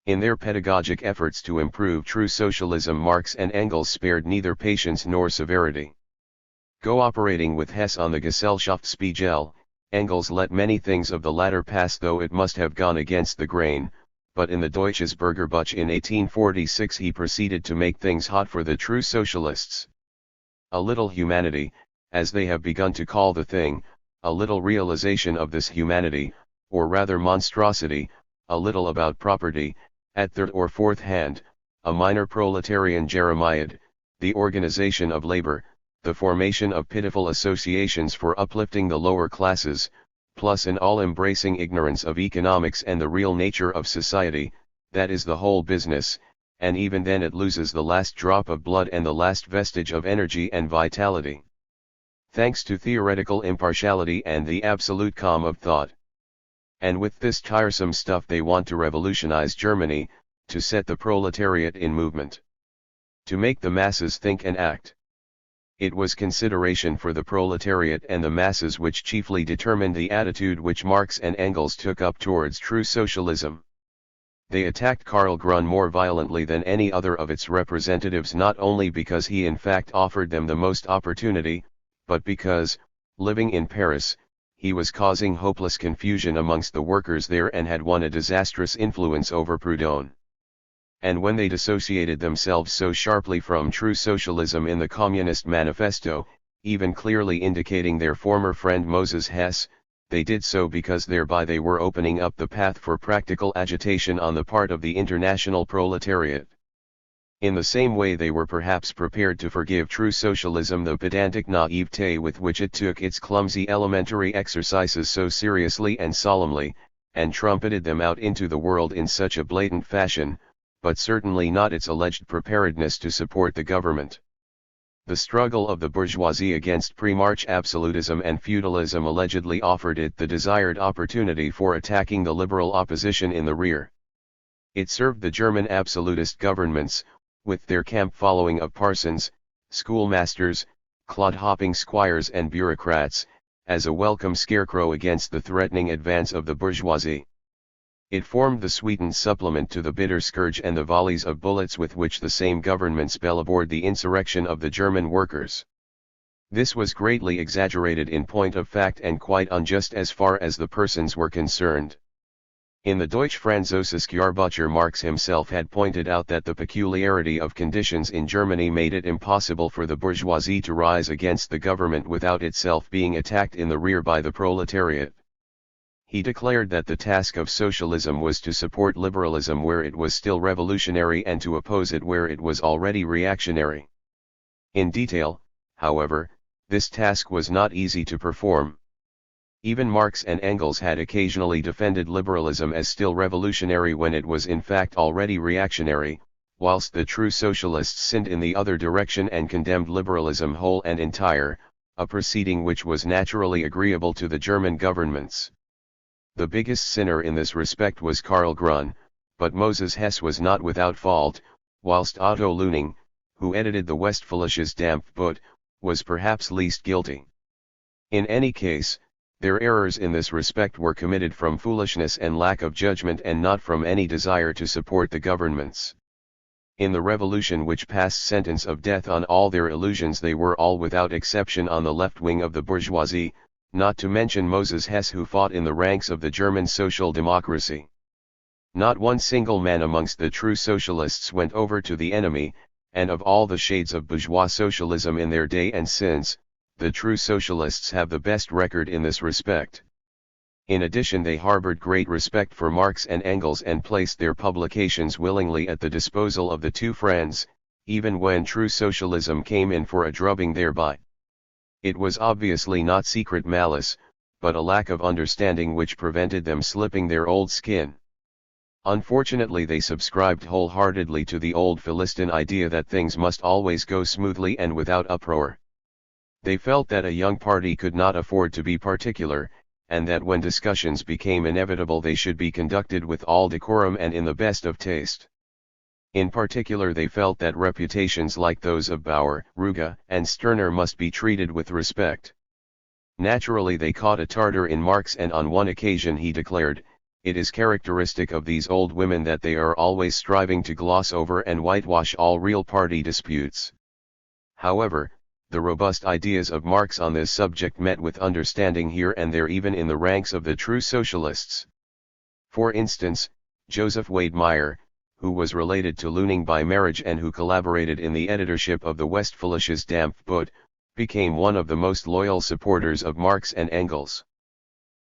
In their pedagogic efforts to improve true socialism, Marx and Engels spared neither patience nor severity. Cooperating with Hess on the Gesellschaftsspiegel, Engels let many things of the latter pass, though it must have gone against the grain, but in the Deutsches Bürgerbuch in 1846 he proceeded to make things hot for the true socialists. A little humanity, as they have begun to call the thing, a little realization of this humanity, or rather monstrosity, a little about property, at third or fourth hand, a minor proletarian Jeremiad, the organization of labor, the formation of pitiful associations for uplifting the lower classes, plus an all-embracing ignorance of economics and the real nature of society, that is the whole business, and even then it loses the last drop of blood and the last vestige of energy and vitality. Thanks to theoretical impartiality and the absolute calm of thought. And with this tiresome stuff they want to revolutionize Germany, to set the proletariat in movement. To make the masses think and act. It was consideration for the proletariat and the masses which chiefly determined the attitude which Marx and Engels took up towards true socialism. They attacked Karl Grun more violently than any other of its representatives, not only because he in fact offered them the most opportunity, but because, living in Paris, he was causing hopeless confusion amongst the workers there and had won a disastrous influence over Proudhon. And when they dissociated themselves so sharply from true socialism in the Communist Manifesto, even clearly indicating their former friend Moses Hess, they did so because thereby they were opening up the path for practical agitation on the part of the international proletariat. In the same way they were perhaps prepared to forgive true socialism the pedantic naivete with which it took its clumsy elementary exercises so seriously and solemnly, and trumpeted them out into the world in such a blatant fashion, but certainly not its alleged preparedness to support the government. The struggle of the bourgeoisie against pre-March absolutism and feudalism allegedly offered it the desired opportunity for attacking the liberal opposition in the rear. It served the German absolutist governments, with their camp following of parsons, schoolmasters, clod-hopping squires and bureaucrats, as a welcome scarecrow against the threatening advance of the bourgeoisie. It formed the sweetened supplement to the bitter scourge and the volleys of bullets with which the same governments bellaboured the insurrection of the German workers. This was greatly exaggerated in point of fact and quite unjust as far as the persons were concerned. In the Deutsche Französische Jahrbuch, Marx himself had pointed out that the peculiarity of conditions in Germany made it impossible for the bourgeoisie to rise against the government without itself being attacked in the rear by the proletariat. He declared that the task of socialism was to support liberalism where it was still revolutionary and to oppose it where it was already reactionary. In detail, however, this task was not easy to perform. Even Marx and Engels had occasionally defended liberalism as still revolutionary when it was in fact already reactionary, whilst the true socialists sinned in the other direction and condemned liberalism whole and entire, a proceeding which was naturally agreeable to the German governments. The biggest sinner in this respect was Karl Grun, but Moses Hess was not without fault, whilst Otto Luning, who edited the Westfälisches Dampfboot, was perhaps least guilty. In any case, their errors in this respect were committed from foolishness and lack of judgment and not from any desire to support the governments. In the revolution which passed sentence of death on all their illusions they were all without exception on the left wing of the bourgeoisie, not to mention Moses Hess who fought in the ranks of the German social democracy. Not one single man amongst the true socialists went over to the enemy, and of all the shades of bourgeois socialism in their day and since, the true socialists have the best record in this respect. In addition they harbored great respect for Marx and Engels and placed their publications willingly at the disposal of the two friends, even when true socialism came in for a drubbing thereby. It was obviously not secret malice, but a lack of understanding which prevented them slipping their old skin. Unfortunately they subscribed wholeheartedly to the old Philistine idea that things must always go smoothly and without uproar. They felt that a young party could not afford to be particular, and that when discussions became inevitable they should be conducted with all decorum and in the best of taste. In particular they felt that reputations like those of Bauer, Ruge, and Stirner must be treated with respect. Naturally they caught a Tartar in Marx, and on one occasion he declared, "It is characteristic of these old women that they are always striving to gloss over and whitewash all real party disputes." However, the robust ideas of Marx on this subject met with understanding here and there even in the ranks of the true socialists. For instance, Joseph Wade Meyer, who was related to Leuning by marriage and who collaborated in the editorship of the Westfälisches Dampfboot, became one of the most loyal supporters of Marx and Engels.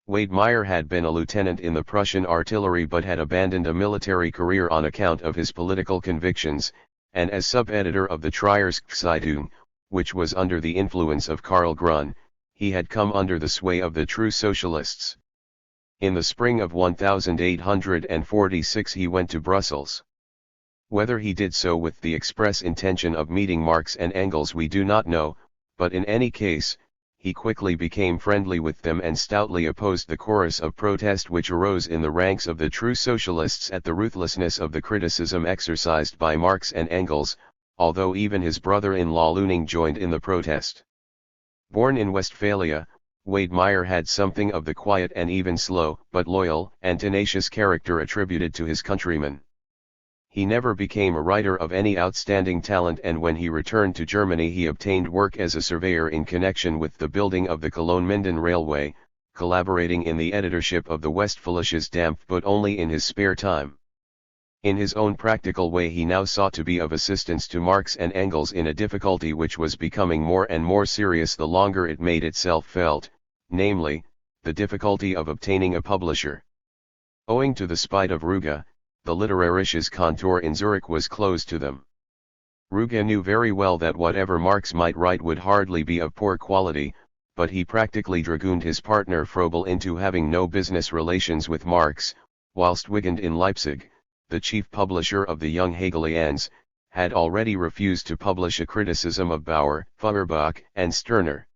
Wade Meyer had been a lieutenant in the Prussian artillery but had abandoned a military career on account of his political convictions, and as sub-editor of the Trier's Zeitung, which was under the influence of Karl Grun, he had come under the sway of the true socialists. In the spring of 1846 he went to Brussels. Whether he did so with the express intention of meeting Marx and Engels we do not know, but in any case, he quickly became friendly with them and stoutly opposed the chorus of protest which arose in the ranks of the true socialists at the ruthlessness of the criticism exercised by Marx and Engels, although even his brother-in-law Leuning joined in the protest. Born in Westphalia, Wade Meyer had something of the quiet and even slow but loyal and tenacious character attributed to his countrymen. He never became a writer of any outstanding talent, and when he returned to Germany he obtained work as a surveyor in connection with the building of the Cologne-Minden Railway, collaborating in the editorship of the Westfälisches Dampfboot only in his spare time. In his own practical way he now sought to be of assistance to Marx and Engels in a difficulty which was becoming more and more serious the longer it made itself felt, namely, the difficulty of obtaining a publisher. Owing to the spite of Ruge, the Literarisches Kontor in Zurich was closed to them. Ruge knew very well that whatever Marx might write would hardly be of poor quality, but he practically dragooned his partner Froebel into having no business relations with Marx, whilst Wigand in Leipzig, the chief publisher of the Young Hegelians, had already refused to publish a criticism of Bauer, Feuerbach, and Stirner.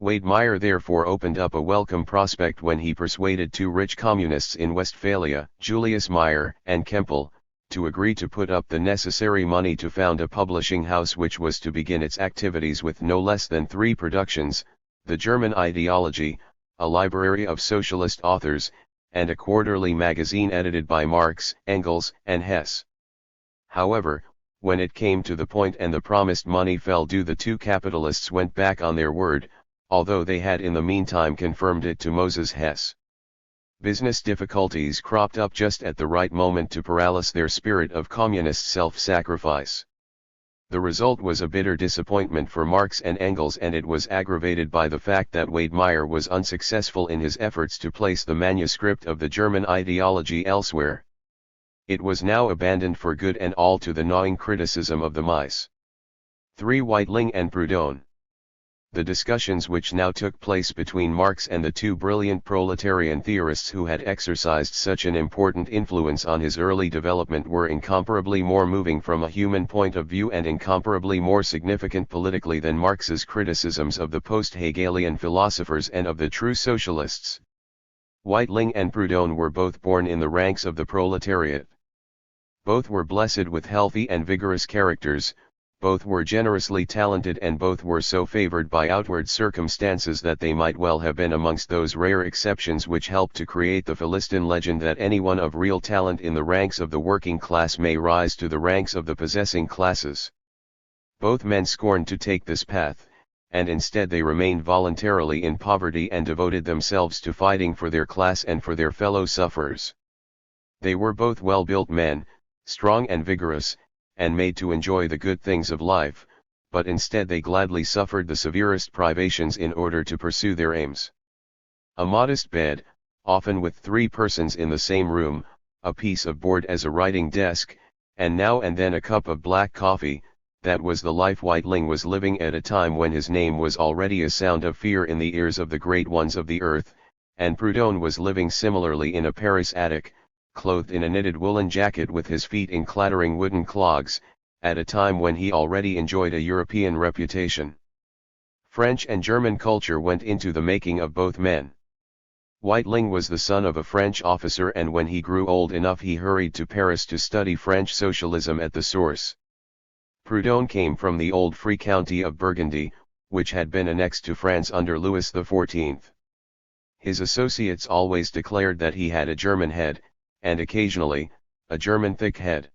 Wade Meyer therefore opened up a welcome prospect when he persuaded two rich communists in Westphalia, Julius Meyer and Kempel, to agree to put up the necessary money to found a publishing house which was to begin its activities with no less than 3 productions, the German Ideology, a library of socialist authors, and a quarterly magazine edited by Marx, Engels, and Hess. However, when it came to the point and the promised money fell due, the two capitalists went back on their word, although they had in the meantime confirmed it to Moses Hess. Business difficulties cropped up just at the right moment to paralyze their spirit of communist self-sacrifice. The result was a bitter disappointment for Marx and Engels, and it was aggravated by the fact that Wade Meyer was unsuccessful in his efforts to place the manuscript of the German Ideology elsewhere. It was now abandoned for good and all to the gnawing criticism of the mice. 3. Weitling and Proudhon. The discussions which now took place between Marx and the two brilliant proletarian theorists who had exercised such an important influence on his early development were incomparably more moving from a human point of view and incomparably more significant politically than Marx's criticisms of the post-Hegelian philosophers and of the true socialists. Weitling and Proudhon were both born in the ranks of the proletariat. Both were blessed with healthy and vigorous characters, both were generously talented, and both were so favored by outward circumstances that they might well have been amongst those rare exceptions which helped to create the Philistine legend that anyone of real talent in the ranks of the working class may rise to the ranks of the possessing classes. Both men scorned to take this path, and instead they remained voluntarily in poverty and devoted themselves to fighting for their class and for their fellow sufferers. They were both well-built men, strong and vigorous, and made to enjoy the good things of life, but instead they gladly suffered the severest privations in order to pursue their aims. A modest bed, often with 3 persons in the same room, a piece of board as a writing desk, and now and then a cup of black coffee, that was the life Weitling was living at a time when his name was already a sound of fear in the ears of the great ones of the earth, and Proudhon was living similarly in a Paris attic, clothed in a knitted woolen jacket with his feet in clattering wooden clogs, at a time when he already enjoyed a European reputation. French and German culture went into the making of both men. Weitling was the son of a French officer, and when he grew old enough he hurried to Paris to study French socialism at the source. Proudhon came from the old Free County of Burgundy, which had been annexed to France under Louis XIV. His associates always declared that he had a German head, and occasionally, a German thick head.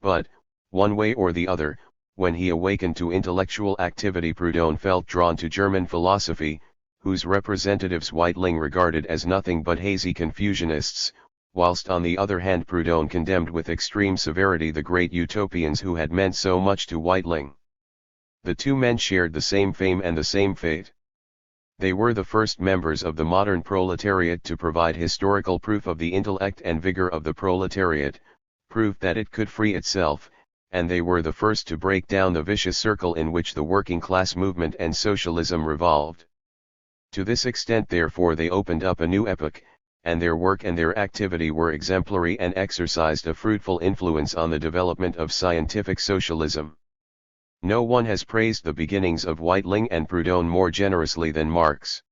But, one way or the other, when he awakened to intellectual activity, Proudhon felt drawn to German philosophy, whose representatives Weitling regarded as nothing but hazy Confucianists, whilst on the other hand Proudhon condemned with extreme severity the great utopians who had meant so much to Weitling. The two men shared the same fame and the same fate. They were the first members of the modern proletariat to provide historical proof of the intellect and vigor of the proletariat, proof that it could free itself, and they were the first to break down the vicious circle in which the working class movement and socialism revolved. To this extent therefore they opened up a new epoch, and their work and their activity were exemplary and exercised a fruitful influence on the development of scientific socialism. No one has praised the beginnings of Weitling and Proudhon more generously than Marx.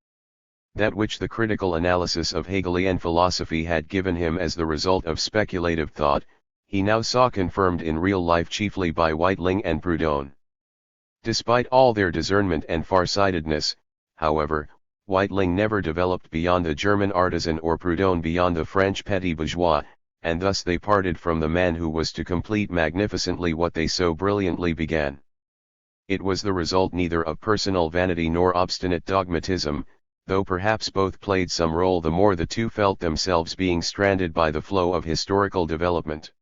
That which the critical analysis of Hegelian philosophy had given him as the result of speculative thought, he now saw confirmed in real life chiefly by Weitling and Proudhon. Despite all their discernment and farsightedness, however, Weitling never developed beyond the German artisan or Proudhon beyond the French petit bourgeois, and thus they parted from the man who was to complete magnificently what they so brilliantly began. It was the result neither of personal vanity nor obstinate dogmatism, though perhaps both played some role the more the two felt themselves being stranded by the flow of historical development.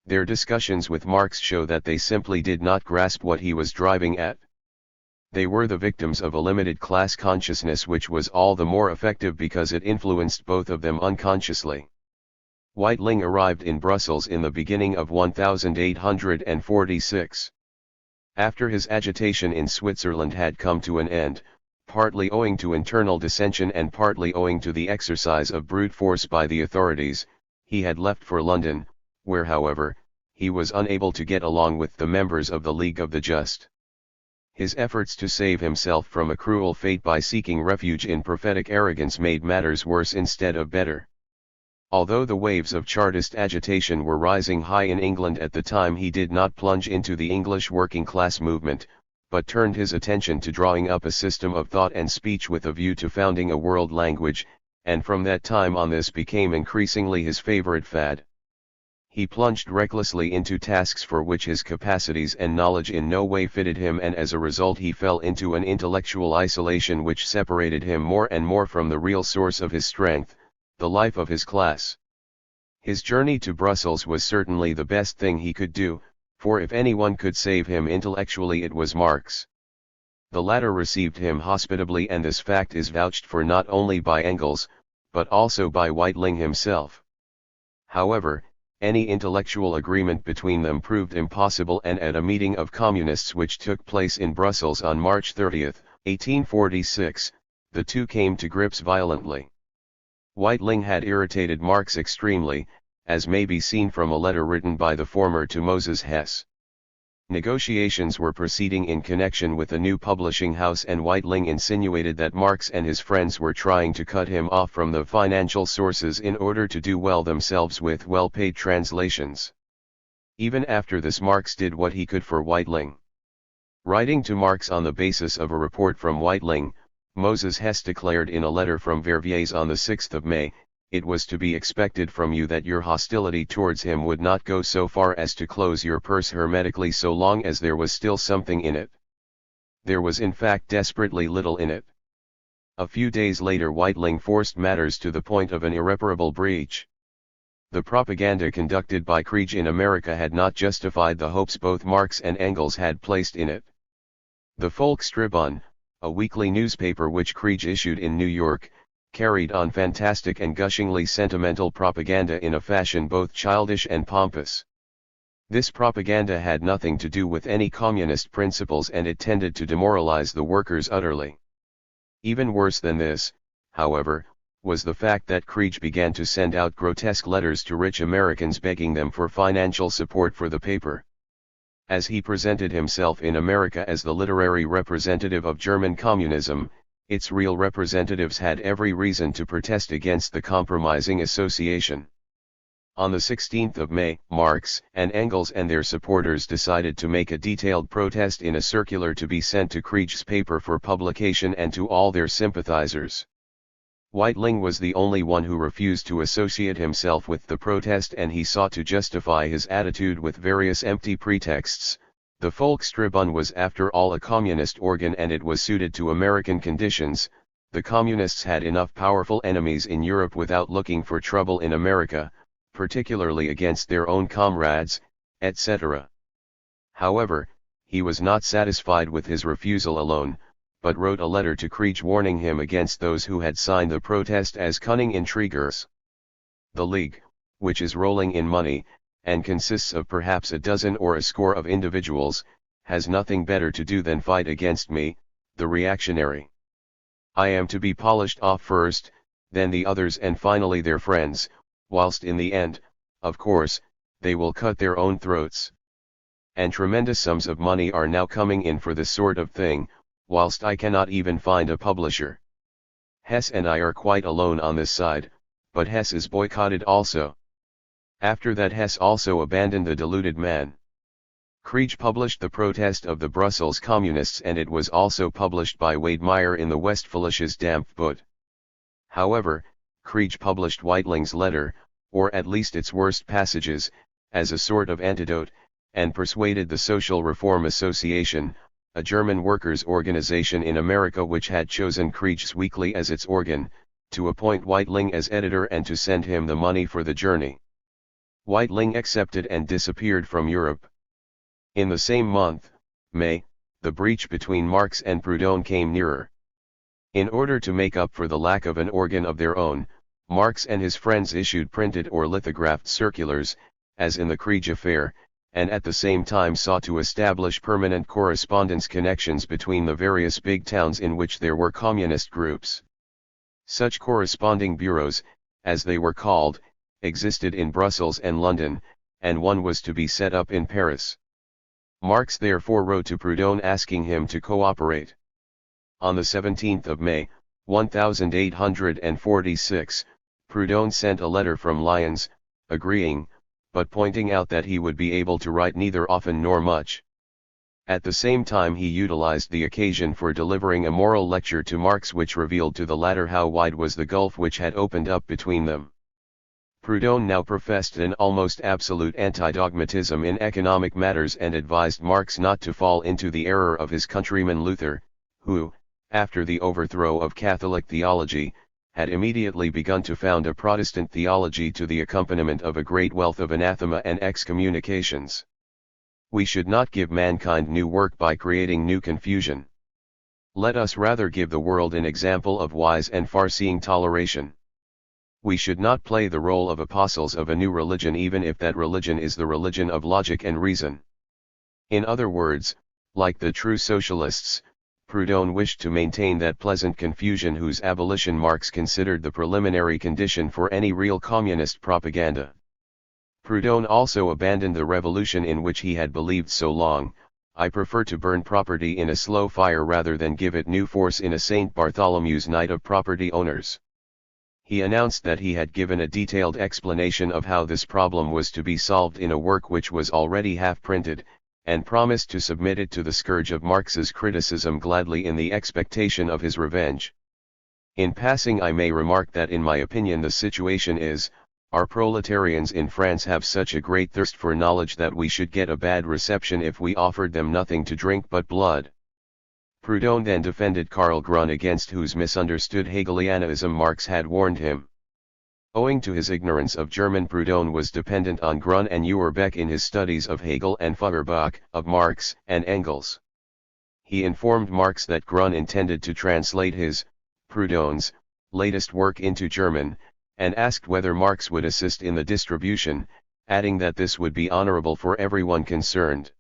Their discussions with Marx show that they simply did not grasp what he was driving at. They were the victims of a limited class consciousness which was all the more effective because it influenced both of them unconsciously. Weitling arrived in Brussels in the beginning of 1846. After his agitation in Switzerland had come to an end, partly owing to internal dissension and partly owing to the exercise of brute force by the authorities, he had left for London, where however, he was unable to get along with the members of the League of the Just. His efforts to save himself from a cruel fate by seeking refuge in prophetic arrogance made matters worse instead of better. Although the waves of Chartist agitation were rising high in England at the time, he did not plunge into the English working class movement, but turned his attention to drawing up a system of thought and speech with a view to founding a world language, and from that time on this became increasingly his favorite fad. He plunged recklessly into tasks for which his capacities and knowledge in no way fitted him, and as a result he fell into an intellectual isolation which separated him more and more from the real source of his strength, the life of his class. His journey to Brussels was certainly the best thing he could do, for if anyone could save him intellectually it was Marx. The latter received him hospitably, and this fact is vouched for not only by Engels, but also by Weitling himself. However, any intellectual agreement between them proved impossible, and at a meeting of communists which took place in Brussels on March 30, 1846, the two came to grips violently. Weitling had irritated Marx extremely, as may be seen from a letter written by the former to Moses Hess. Negotiations were proceeding in connection with a new publishing house, and Weitling insinuated that Marx and his friends were trying to cut him off from the financial sources in order to do well themselves with well-paid translations. Even after this Marx did what he could for Weitling. Writing to Marx on the basis of a report from Weitling, Moses Hess declared in a letter from Verviers on the 6th of May, "It was to be expected from you that your hostility towards him would not go so far as to close your purse hermetically so long as there was still something in it." There was in fact desperately little in it. A few days later Weitling forced matters to the point of an irreparable breach. The propaganda conducted by Krieg in America had not justified the hopes both Marx and Engels had placed in it. The Volkstribune, a weekly newspaper which Krieg issued in New York, carried on fantastic and gushingly sentimental propaganda in a fashion both childish and pompous. This propaganda had nothing to do with any communist principles, and it tended to demoralize the workers utterly. Even worse than this, however, was the fact that Krieg began to send out grotesque letters to rich Americans begging them for financial support for the paper. As he presented himself in America as the literary representative of German communism, Its real representatives had every reason to protest against the compromising association. On the 16th of May, Marx and Engels and their supporters decided to make a detailed protest in a circular to be sent to Krieg's paper for publication and to all their sympathizers. Weitling was the only one who refused to associate himself with the protest, and he sought to justify his attitude with various empty pretexts. The Volkstribune was after all a communist organ, and it was suited to American conditions. The communists had enough powerful enemies in Europe without looking for trouble in America, particularly against their own comrades, etc. However, he was not satisfied with his refusal alone, but wrote a letter to Krieg warning him against those who had signed the protest as cunning intriguers. The League, which is rolling in money, and consists of perhaps a dozen or a score of individuals, has nothing better to do than fight against me, the reactionary. I am to be polished off first, then the others, and finally their friends, whilst in the end, of course, they will cut their own throats. And tremendous sums of money are now coming in for this sort of thing, whilst I cannot even find a publisher. Hess and I are quite alone on this side, but Hess is boycotted also. After that Hess also abandoned the deluded man. Krieg published the protest of the Brussels Communists, and it was also published by Wedemeyer in the Westfälisches Dampfboot. However, Krieg published Weitling's letter, or at least its worst passages, as a sort of antidote, and persuaded the Social Reform Association, a German workers' organization in America which had chosen Krieg's weekly as its organ, to appoint Weitling as editor and to send him the money for the journey. Weitling accepted and disappeared from Europe. In the same month, May, the breach between Marx and Proudhon came nearer. In order to make up for the lack of an organ of their own, Marx and his friends issued printed or lithographed circulars, as in the Krieg affair, and at the same time sought to establish permanent correspondence connections between the various big towns in which there were communist groups. Such corresponding bureaus, as they were called, existed in Brussels and London, and one was to be set up in Paris. Marx therefore wrote to Proudhon asking him to cooperate. On the 17th of May, 1846, Proudhon sent a letter from Lyons, agreeing, but pointing out that he would be able to write neither often nor much. At the same time he utilized the occasion for delivering a moral lecture to Marx which revealed to the latter how wide was the gulf which had opened up between them. Proudhon now professed an almost absolute anti-dogmatism in economic matters and advised Marx not to fall into the error of his countryman Luther, who, after the overthrow of Catholic theology, had immediately begun to found a Protestant theology to the accompaniment of a great wealth of anathema and excommunications. We should not give mankind new work by creating new confusion. Let us rather give the world an example of wise and far-seeing toleration. We should not play the role of apostles of a new religion even if that religion is the religion of logic and reason. In other words, like the true socialists, Proudhon wished to maintain that pleasant confusion whose abolition Marx considered the preliminary condition for any real communist propaganda. Proudhon also abandoned the revolution in which he had believed so long. I prefer to burn property in a slow fire rather than give it new force in a St. Bartholomew's night of property owners. He announced that he had given a detailed explanation of how this problem was to be solved in a work which was already half printed, and promised to submit it to the scourge of Marx's criticism gladly in the expectation of his revenge. In passing I may remark that in my opinion the situation is, our proletarians in France have such a great thirst for knowledge that we should get a bad reception if we offered them nothing to drink but blood. Proudhon then defended Karl Grun, against whose misunderstood Hegelianism Marx had warned him. Owing to his ignorance of German, Proudhon was dependent on Grun and Uhrbeck in his studies of Hegel and Feuerbach of Marx and Engels. He informed Marx that Grun intended to translate his, Proudhon's, latest work into German, and asked whether Marx would assist in the distribution, adding that this would be honorable for everyone concerned.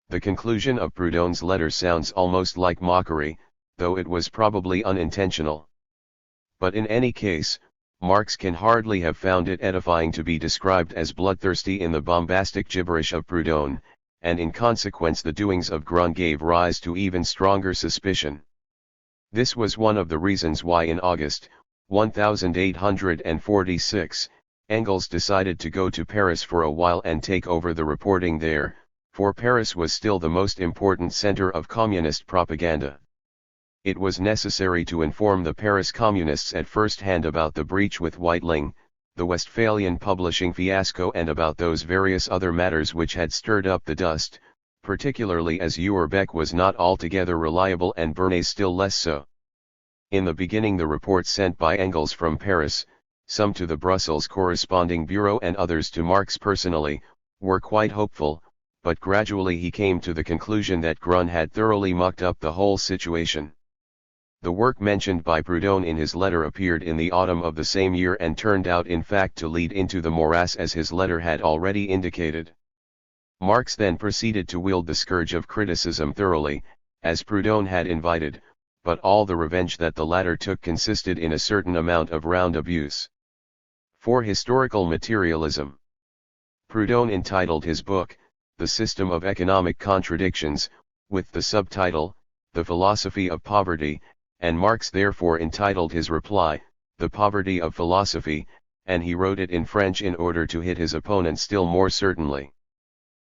The conclusion of Proudhon's letter sounds almost like mockery, though it was probably unintentional. But in any case, Marx can hardly have found it edifying to be described as bloodthirsty in the bombastic gibberish of Proudhon, and in consequence the doings of Grun gave rise to even stronger suspicion. This was one of the reasons why in August 1846, Engels decided to go to Paris for a while and take over the reporting there, for Paris was still the most important center of communist propaganda. It was necessary to inform the Paris communists at first hand about the breach with Weitling, the Westphalian publishing fiasco, and about those various other matters which had stirred up the dust, particularly as Uerbeck was not altogether reliable and Bernays still less so. In the beginning the reports sent by Engels from Paris, some to the Brussels corresponding bureau and others to Marx personally, were quite hopeful, but gradually he came to the conclusion that Grun had thoroughly mucked up the whole situation. The work mentioned by Proudhon in his letter appeared in the autumn of the same year and turned out in fact to lead into the morass as his letter had already indicated. Marx then proceeded to wield the scourge of criticism thoroughly, as Proudhon had invited, but all the revenge that the latter took consisted in a certain amount of round abuse. For historical materialism. Proudhon entitled his book, The System of Economic Contradictions, with the subtitle, The Philosophy of Poverty, and Marx therefore entitled his reply, The Poverty of Philosophy, and he wrote it in French in order to hit his opponent still more certainly.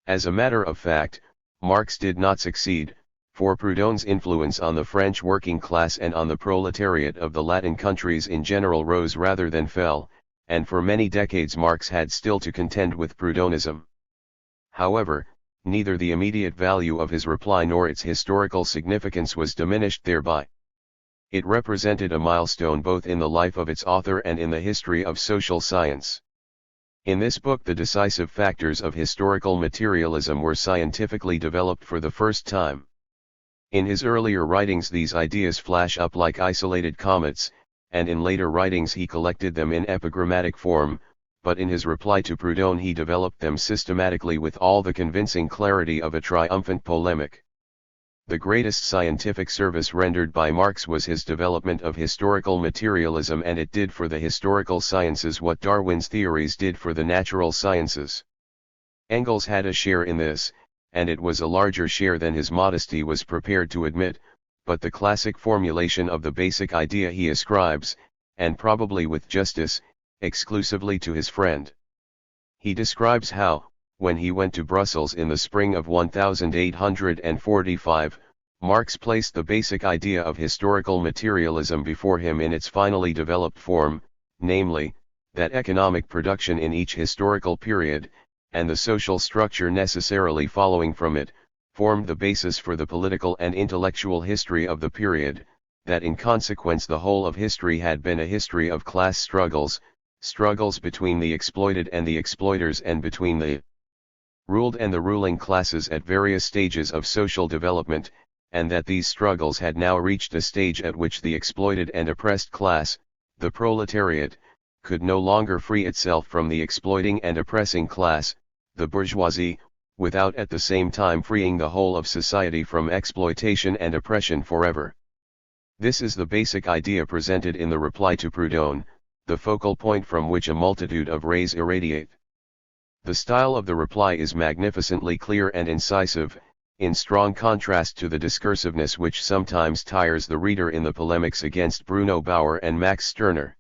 As a matter of fact, Marx did not succeed, for Proudhon's influence on the French working class and on the proletariat of the Latin countries in general rose rather than fell, and for many decades Marx had still to contend with Proudhonism. However, neither the immediate value of his reply nor its historical significance was diminished thereby. It represented a milestone both in the life of its author and in the history of social science. In this book the decisive factors of historical materialism were scientifically developed for the first time. In his earlier writings these ideas flash up like isolated comets, and in later writings he collected them in epigrammatic form, but in his reply to Proudhon he developed them systematically with all the convincing clarity of a triumphant polemic. The greatest scientific service rendered by Marx was his development of historical materialism, and it did for the historical sciences what Darwin's theories did for the natural sciences. Engels had a share in this, and it was a larger share than his modesty was prepared to admit, but the classic formulation of the basic idea he ascribes, and probably with justice, exclusively to his friend. He describes how, when he went to Brussels in the spring of 1845, Marx placed the basic idea of historical materialism before him in its finally developed form, namely, that economic production in each historical period, and the social structure necessarily following from it, formed the basis for the political and intellectual history of the period, that in consequence the whole of history had been a history of class struggles, struggles between the exploited and the exploiters and between the ruled and the ruling classes at various stages of social development, and that these struggles had now reached a stage at which the exploited and oppressed class, the proletariat, could no longer free itself from the exploiting and oppressing class, the bourgeoisie, without at the same time freeing the whole of society from exploitation and oppression forever. This is the basic idea presented in the reply to Proudhon, the focal point from which a multitude of rays irradiate. The style of the reply is magnificently clear and incisive, in strong contrast to the discursiveness which sometimes tires the reader in the polemics against Bruno Bauer and Max Stirner.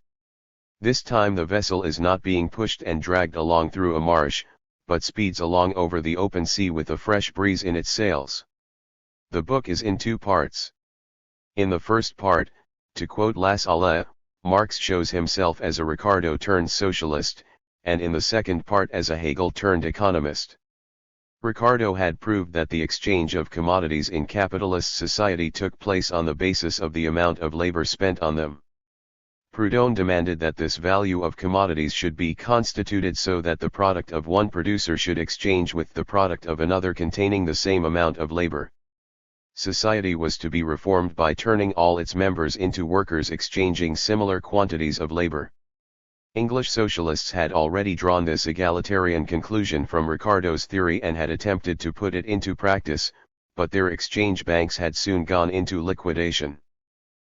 This time the vessel is not being pushed and dragged along through a marsh, but speeds along over the open sea with a fresh breeze in its sails. The book is in two parts. In the first part, to quote Lassalle, Marx shows himself as a Ricardo turned socialist, and in the second part as a Hegel turned economist. Ricardo had proved that the exchange of commodities in capitalist society took place on the basis of the amount of labor spent on them. Proudhon demanded that this value of commodities should be constituted so that the product of one producer should exchange with the product of another containing the same amount of labor. Society was to be reformed by turning all its members into workers exchanging similar quantities of labor. English socialists had already drawn this egalitarian conclusion from Ricardo's theory and had attempted to put it into practice, but their exchange banks had soon gone into liquidation.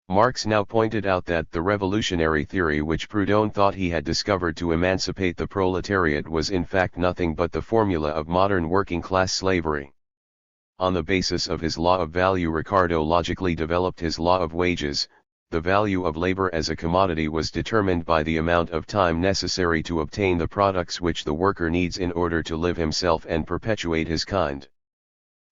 Marx now pointed out that the revolutionary theory which Proudhon thought he had discovered to emancipate the proletariat was in fact nothing but the formula of modern working-class slavery. On the basis of his law of value, Ricardo logically developed his law of wages. The value of labor as a commodity was determined by the amount of time necessary to obtain the products which the worker needs in order to live himself and perpetuate his kind.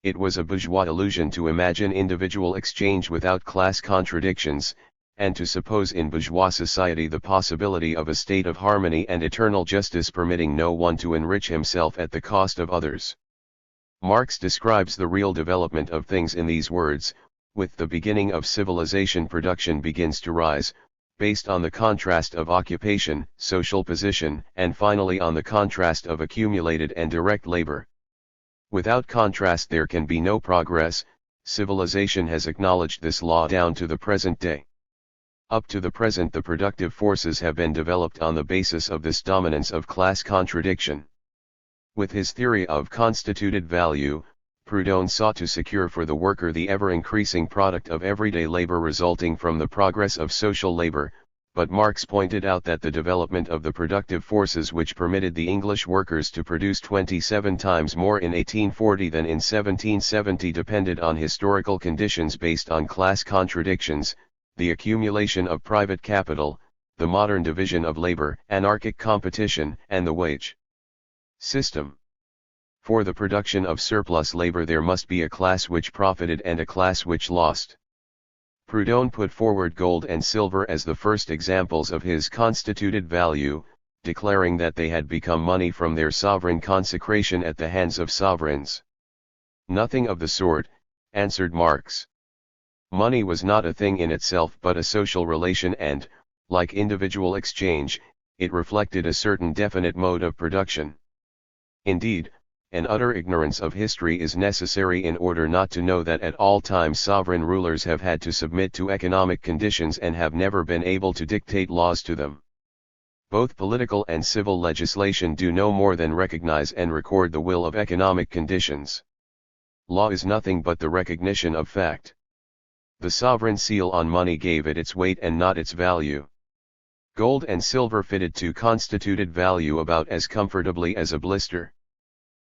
It was a bourgeois illusion to imagine individual exchange without class contradictions, and to suppose in bourgeois society the possibility of a state of harmony and eternal justice permitting no one to enrich himself at the cost of others. Marx describes the real development of things in these words: with the beginning of civilization, production begins to rise, based on the contrast of occupation, social position, and finally on the contrast of accumulated and direct labor. Without contrast there can be no progress. Civilization has acknowledged this law down to the present day. Up to the present the productive forces have been developed on the basis of this dominance of class contradiction. With his theory of constituted value, Proudhon sought to secure for the worker the ever-increasing product of everyday labor resulting from the progress of social labor, but Marx pointed out that the development of the productive forces which permitted the English workers to produce 27 times more in 1840 than in 1770 depended on historical conditions based on class contradictions, the accumulation of private capital, the modern division of labor, anarchic competition, and the wage system. For the production of surplus labor there must be a class which profited and a class which lost. Proudhon put forward gold and silver as the first examples of his constituted value, declaring that they had become money from their sovereign consecration at the hands of sovereigns. Nothing of the sort, answered Marx. Money was not a thing in itself but a social relation and, like individual exchange, it reflected a certain definite mode of production. Indeed, an utter ignorance of history is necessary in order not to know that at all times sovereign rulers have had to submit to economic conditions and have never been able to dictate laws to them. Both political and civil legislation do no more than recognize and record the will of economic conditions. Law is nothing but the recognition of fact. The sovereign seal on money gave it its weight and not its value. Gold and silver fitted to constituted value about as comfortably as a blister.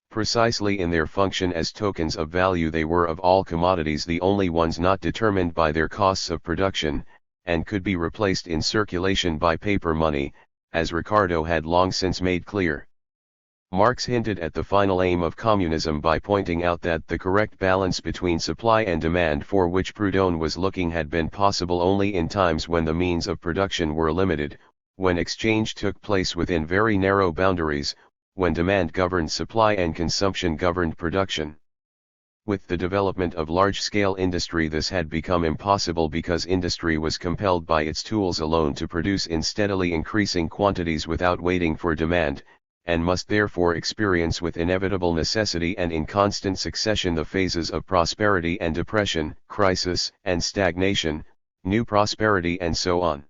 Precisely in their function as tokens of value they were of all commodities the only ones not determined by their costs of production, and could be replaced in circulation by paper money, as Ricardo had long since made clear. Marx hinted at the final aim of communism by pointing out that the correct balance between supply and demand for which Proudhon was looking had been possible only in times when the means of production were limited, when exchange took place within very narrow boundaries, when demand governed supply and consumption governed production. With the development of large-scale industry this had become impossible because industry was compelled by its tools alone to produce in steadily increasing quantities without waiting for demand, and must therefore experience with inevitable necessity and in constant succession the phases of prosperity and depression, crisis and stagnation, new prosperity and so on.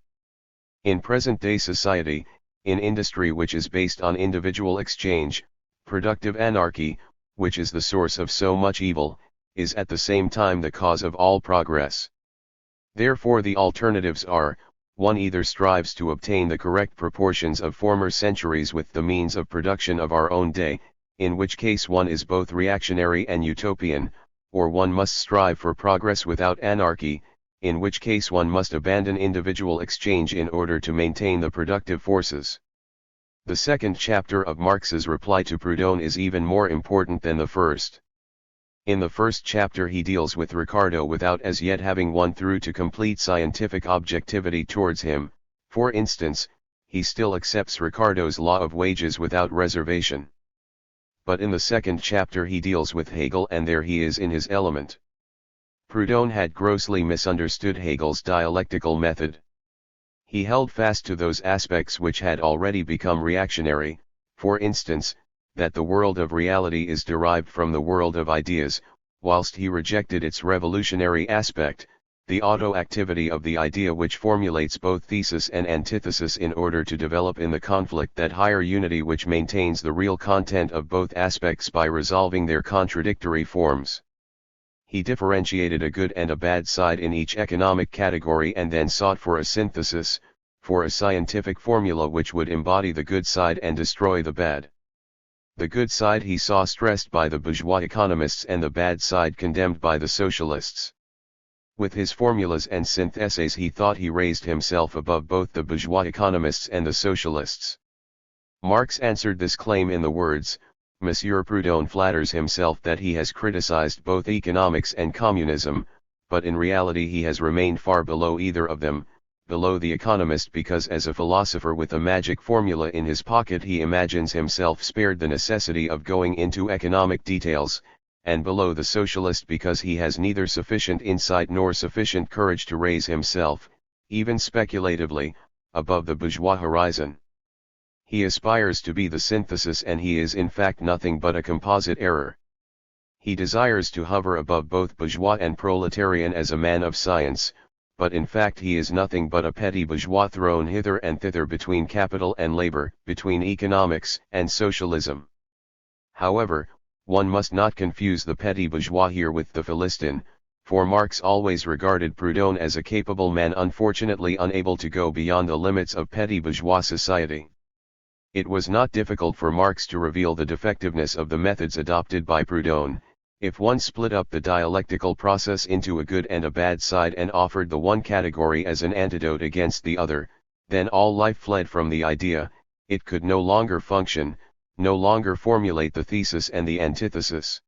In present-day society, in industry which is based on individual exchange, productive anarchy, which is the source of so much evil, is at the same time the cause of all progress. Therefore the alternatives are: 1. Either strives to obtain the correct proportions of former centuries with the means of production of our own day, in which case one is both reactionary and utopian, or one must strive for progress without anarchy, in which case one must abandon individual exchange in order to maintain the productive forces. The second chapter of Marx's reply to Proudhon is even more important than the first. In the first chapter he deals with Ricardo without as yet having won through to complete scientific objectivity towards him. For instance, he still accepts Ricardo's law of wages without reservation. But in the second chapter he deals with Hegel, and there he is in his element. Proudhon had grossly misunderstood Hegel's dialectical method. He held fast to those aspects which had already become reactionary, for instance, that the world of reality is derived from the world of ideas, whilst he rejected its revolutionary aspect, the auto-activity of the idea which formulates both thesis and antithesis in order to develop in the conflict that higher unity which maintains the real content of both aspects by resolving their contradictory forms. He differentiated a good and a bad side in each economic category and then sought for a synthesis, for a scientific formula which would embody the good side and destroy the bad. The good side he saw stressed by the bourgeois economists and the bad side condemned by the socialists. With his formulas and syntheses he thought he raised himself above both the bourgeois economists and the socialists. Marx answered this claim in the words, Monsieur Proudhon flatters himself that he has criticized both economics and communism, but in reality he has remained far below either of them, below the economist because as a philosopher with a magic formula in his pocket he imagines himself spared the necessity of going into economic details, and below the socialist because he has neither sufficient insight nor sufficient courage to raise himself, even speculatively, above the bourgeois horizon. He aspires to be the synthesis and he is in fact nothing but a composite error. He desires to hover above both bourgeois and proletarian as a man of science, but in fact he is nothing but a petty bourgeois thrown hither and thither between capital and labor, between economics and socialism. However, one must not confuse the petty bourgeois here with the Philistine, for Marx always regarded Proudhon as a capable man unfortunately unable to go beyond the limits of petty bourgeois society. It was not difficult for Marx to reveal the defectiveness of the methods adopted by Proudhon. If one split up the dialectical process into a good and a bad side and offered the one category as an antidote against the other, then all life fled from the idea, it could no longer function, no longer formulate the thesis and the antithesis.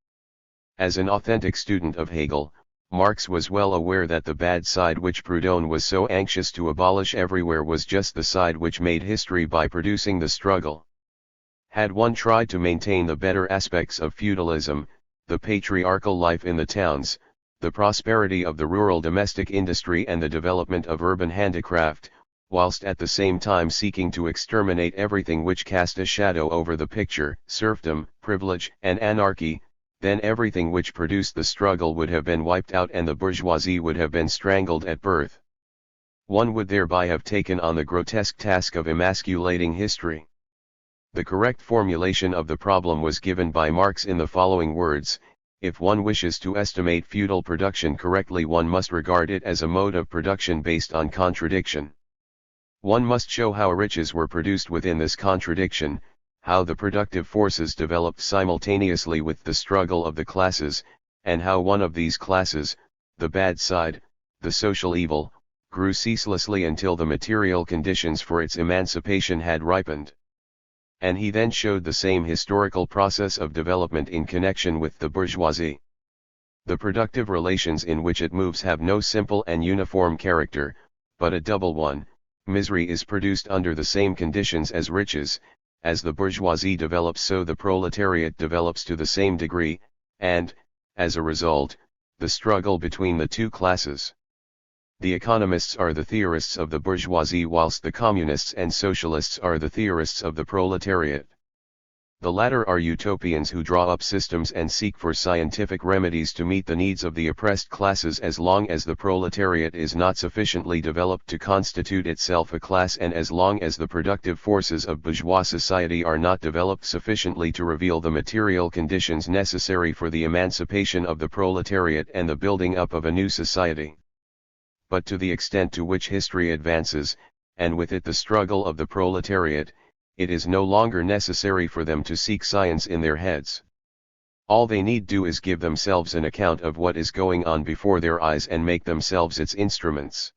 As an authentic student of Hegel, Marx was well aware that the bad side which Proudhon was so anxious to abolish everywhere was just the side which made history by producing the struggle. Had one tried to maintain the better aspects of feudalism, the patriarchal life in the towns, the prosperity of the rural domestic industry and the development of urban handicraft, whilst at the same time seeking to exterminate everything which cast a shadow over the picture, serfdom, privilege and anarchy, then everything which produced the struggle would have been wiped out and the bourgeoisie would have been strangled at birth. One would thereby have taken on the grotesque task of emasculating history. The correct formulation of the problem was given by Marx in the following words: if one wishes to estimate feudal production correctly, one must regard it as a mode of production based on contradiction. One must show how riches were produced within this contradiction, how the productive forces developed simultaneously with the struggle of the classes, and how one of these classes, the bad side, the social evil, grew ceaselessly until the material conditions for its emancipation had ripened. And he then showed the same historical process of development in connection with the bourgeoisie. The productive relations in which it moves have no simple and uniform character, but a double one. Misery is produced under the same conditions as riches. As the bourgeoisie develops, so the proletariat develops to the same degree, and, as a result, the struggle between the two classes. The economists are the theorists of the bourgeoisie whilst the communists and socialists are the theorists of the proletariat. The latter are utopians who draw up systems and seek for scientific remedies to meet the needs of the oppressed classes as long as the proletariat is not sufficiently developed to constitute itself a class and as long as the productive forces of bourgeois society are not developed sufficiently to reveal the material conditions necessary for the emancipation of the proletariat and the building up of a new society. But to the extent to which history advances, and with it the struggle of the proletariat, it is no longer necessary for them to seek science in their heads. All they need do is give themselves an account of what is going on before their eyes and make themselves its instruments.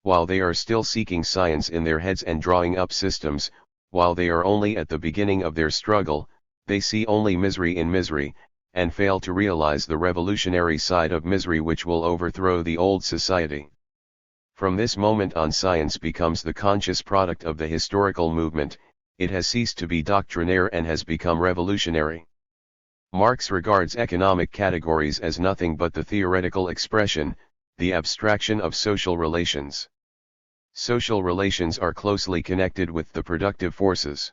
While they are still seeking science in their heads and drawing up systems, while they are only at the beginning of their struggle, they see only misery in misery, and fail to realize the revolutionary side of misery which will overthrow the old society. From this moment on, science becomes the conscious product of the historical movement. It has ceased to be doctrinaire and has become revolutionary. Marx regards economic categories as nothing but the theoretical expression, the abstraction of social relations. Social relations are closely connected with the productive forces.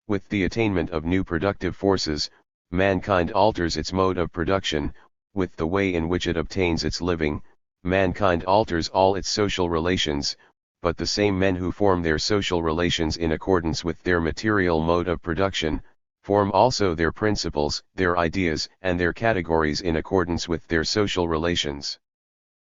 With the attainment of new productive forces, mankind alters its mode of production. With the way in which it obtains its living, mankind alters all its social relations. But the same men who form their social relations in accordance with their material mode of production, form also their principles, their ideas, and their categories in accordance with their social relations.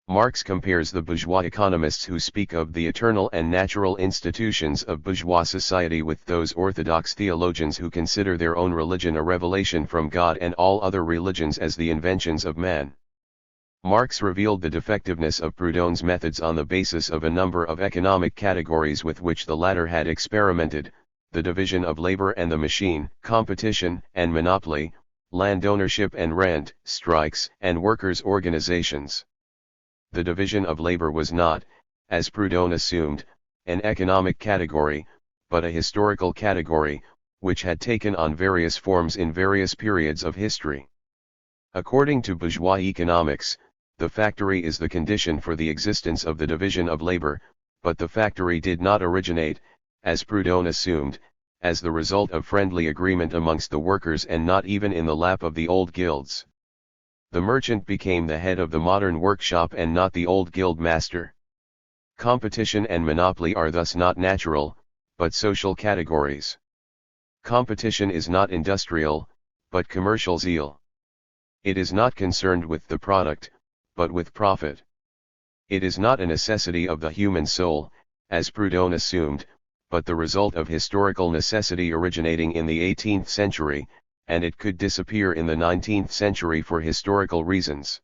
Marx compares the bourgeois economists who speak of the eternal and natural institutions of bourgeois society with those orthodox theologians who consider their own religion a revelation from God and all other religions as the inventions of man. Marx revealed the defectiveness of Proudhon's methods on the basis of a number of economic categories with which the latter had experimented: the division of labor and the machine, competition and monopoly, land ownership and rent, strikes and workers' organizations. The division of labor was not, as Proudhon assumed, an economic category, but a historical category, which had taken on various forms in various periods of history. According to bourgeois economics, the factory is the condition for the existence of the division of labor, but the factory did not originate, as Proudhon assumed, as the result of friendly agreement amongst the workers and not even in the lap of the old guilds. The merchant became the head of the modern workshop and not the old guild master. Competition and monopoly are thus not natural, but social categories. Competition is not industrial, but commercial zeal. It is not concerned with the product, but with profit. It is not a necessity of the human soul, as Proudhon assumed, but the result of historical necessity originating in the 18th century, and it could disappear in the 19th century for historical reasons.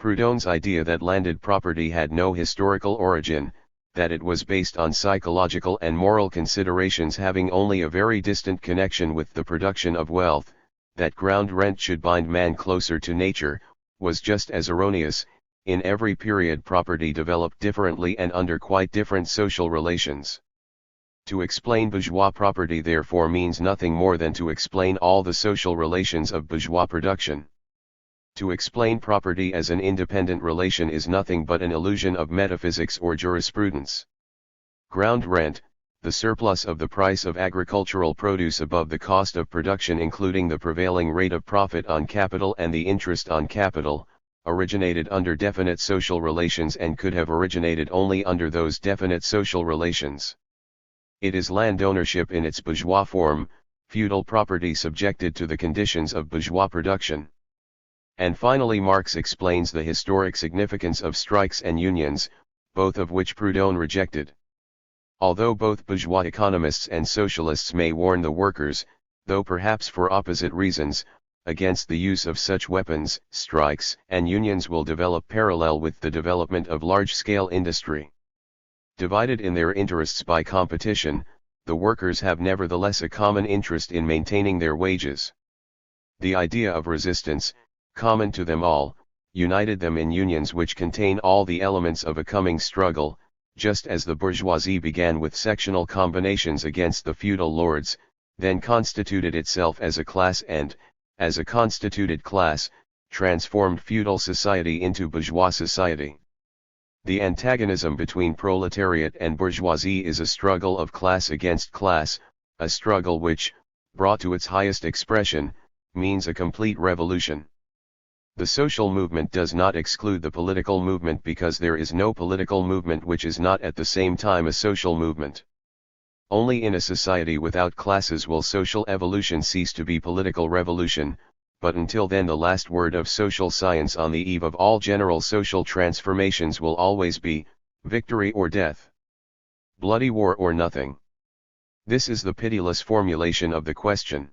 Proudhon's idea that landed property had no historical origin, that it was based on psychological and moral considerations having only a very distant connection with the production of wealth, that ground rent should bind man closer to nature, was just as erroneous. In every period property developed differently and under quite different social relations. To explain bourgeois property therefore means nothing more than to explain all the social relations of bourgeois production. To explain property as an independent relation is nothing but an illusion of metaphysics or jurisprudence. Ground rent, the surplus of the price of agricultural produce above the cost of production including the prevailing rate of profit on capital and the interest on capital, originated under definite social relations and could have originated only under those definite social relations. It is land ownership in its bourgeois form, feudal property subjected to the conditions of bourgeois production. And finally Marx explains the historic significance of strikes and unions, both of which Proudhon rejected. Although both bourgeois economists and socialists may warn the workers, though perhaps for opposite reasons, against the use of such weapons, strikes and unions will develop parallel with the development of large-scale industry. Divided in their interests by competition, the workers have nevertheless a common interest in maintaining their wages. The idea of resistance, common to them all, united them in unions which contain all the elements of a coming struggle, just as the bourgeoisie began with sectional combinations against the feudal lords, then constituted itself as a class and, as a constituted class, transformed feudal society into bourgeois society. The antagonism between proletariat and bourgeoisie is a struggle of class against class, a struggle which, brought to its highest expression, means a complete revolution. The social movement does not exclude the political movement because there is no political movement which is not at the same time a social movement. Only in a society without classes will social evolution cease to be political revolution, but until then the last word of social science on the eve of all general social transformations will always be, victory or death. Bloody war or nothing. This is the pitiless formulation of the question.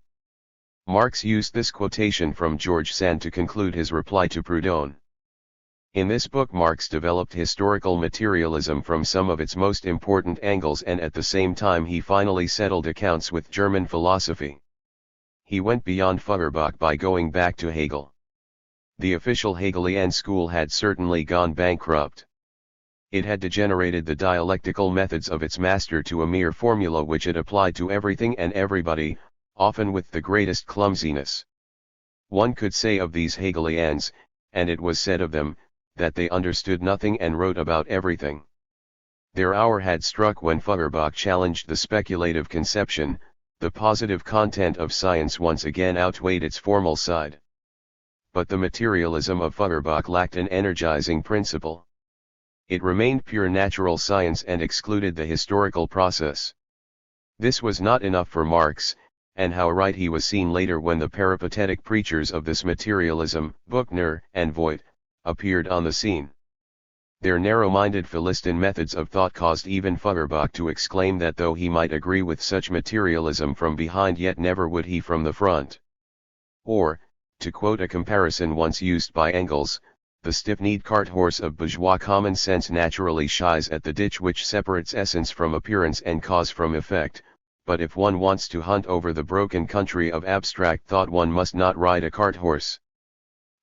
Marx used this quotation from George Sand to conclude his reply to Proudhon. In this book Marx developed historical materialism from some of its most important angles and at the same time he finally settled accounts with German philosophy. He went beyond Feuerbach by going back to Hegel. The official Hegelian school had certainly gone bankrupt. It had degenerated the dialectical methods of its master to a mere formula which it applied to everything and everybody, often with the greatest clumsiness. One could say of these Hegelians, and it was said of them, that they understood nothing and wrote about everything. Their hour had struck when Feuerbach challenged the speculative conception. The positive content of science once again outweighed its formal side. But the materialism of Feuerbach lacked an energizing principle. It remained pure natural science and excluded the historical process. This was not enough for Marx, and how right he was seen later when the peripatetic preachers of this materialism, Buchner and Voigt, appeared on the scene. Their narrow-minded Philistine methods of thought caused even Feuerbach to exclaim that though he might agree with such materialism from behind, yet never would he from the front. Or, to quote a comparison once used by Engels, the stiff-kneed cart horse of bourgeois common sense naturally shies at the ditch which separates essence from appearance and cause from effect, but if one wants to hunt over the broken country of abstract thought, one must not ride a cart horse.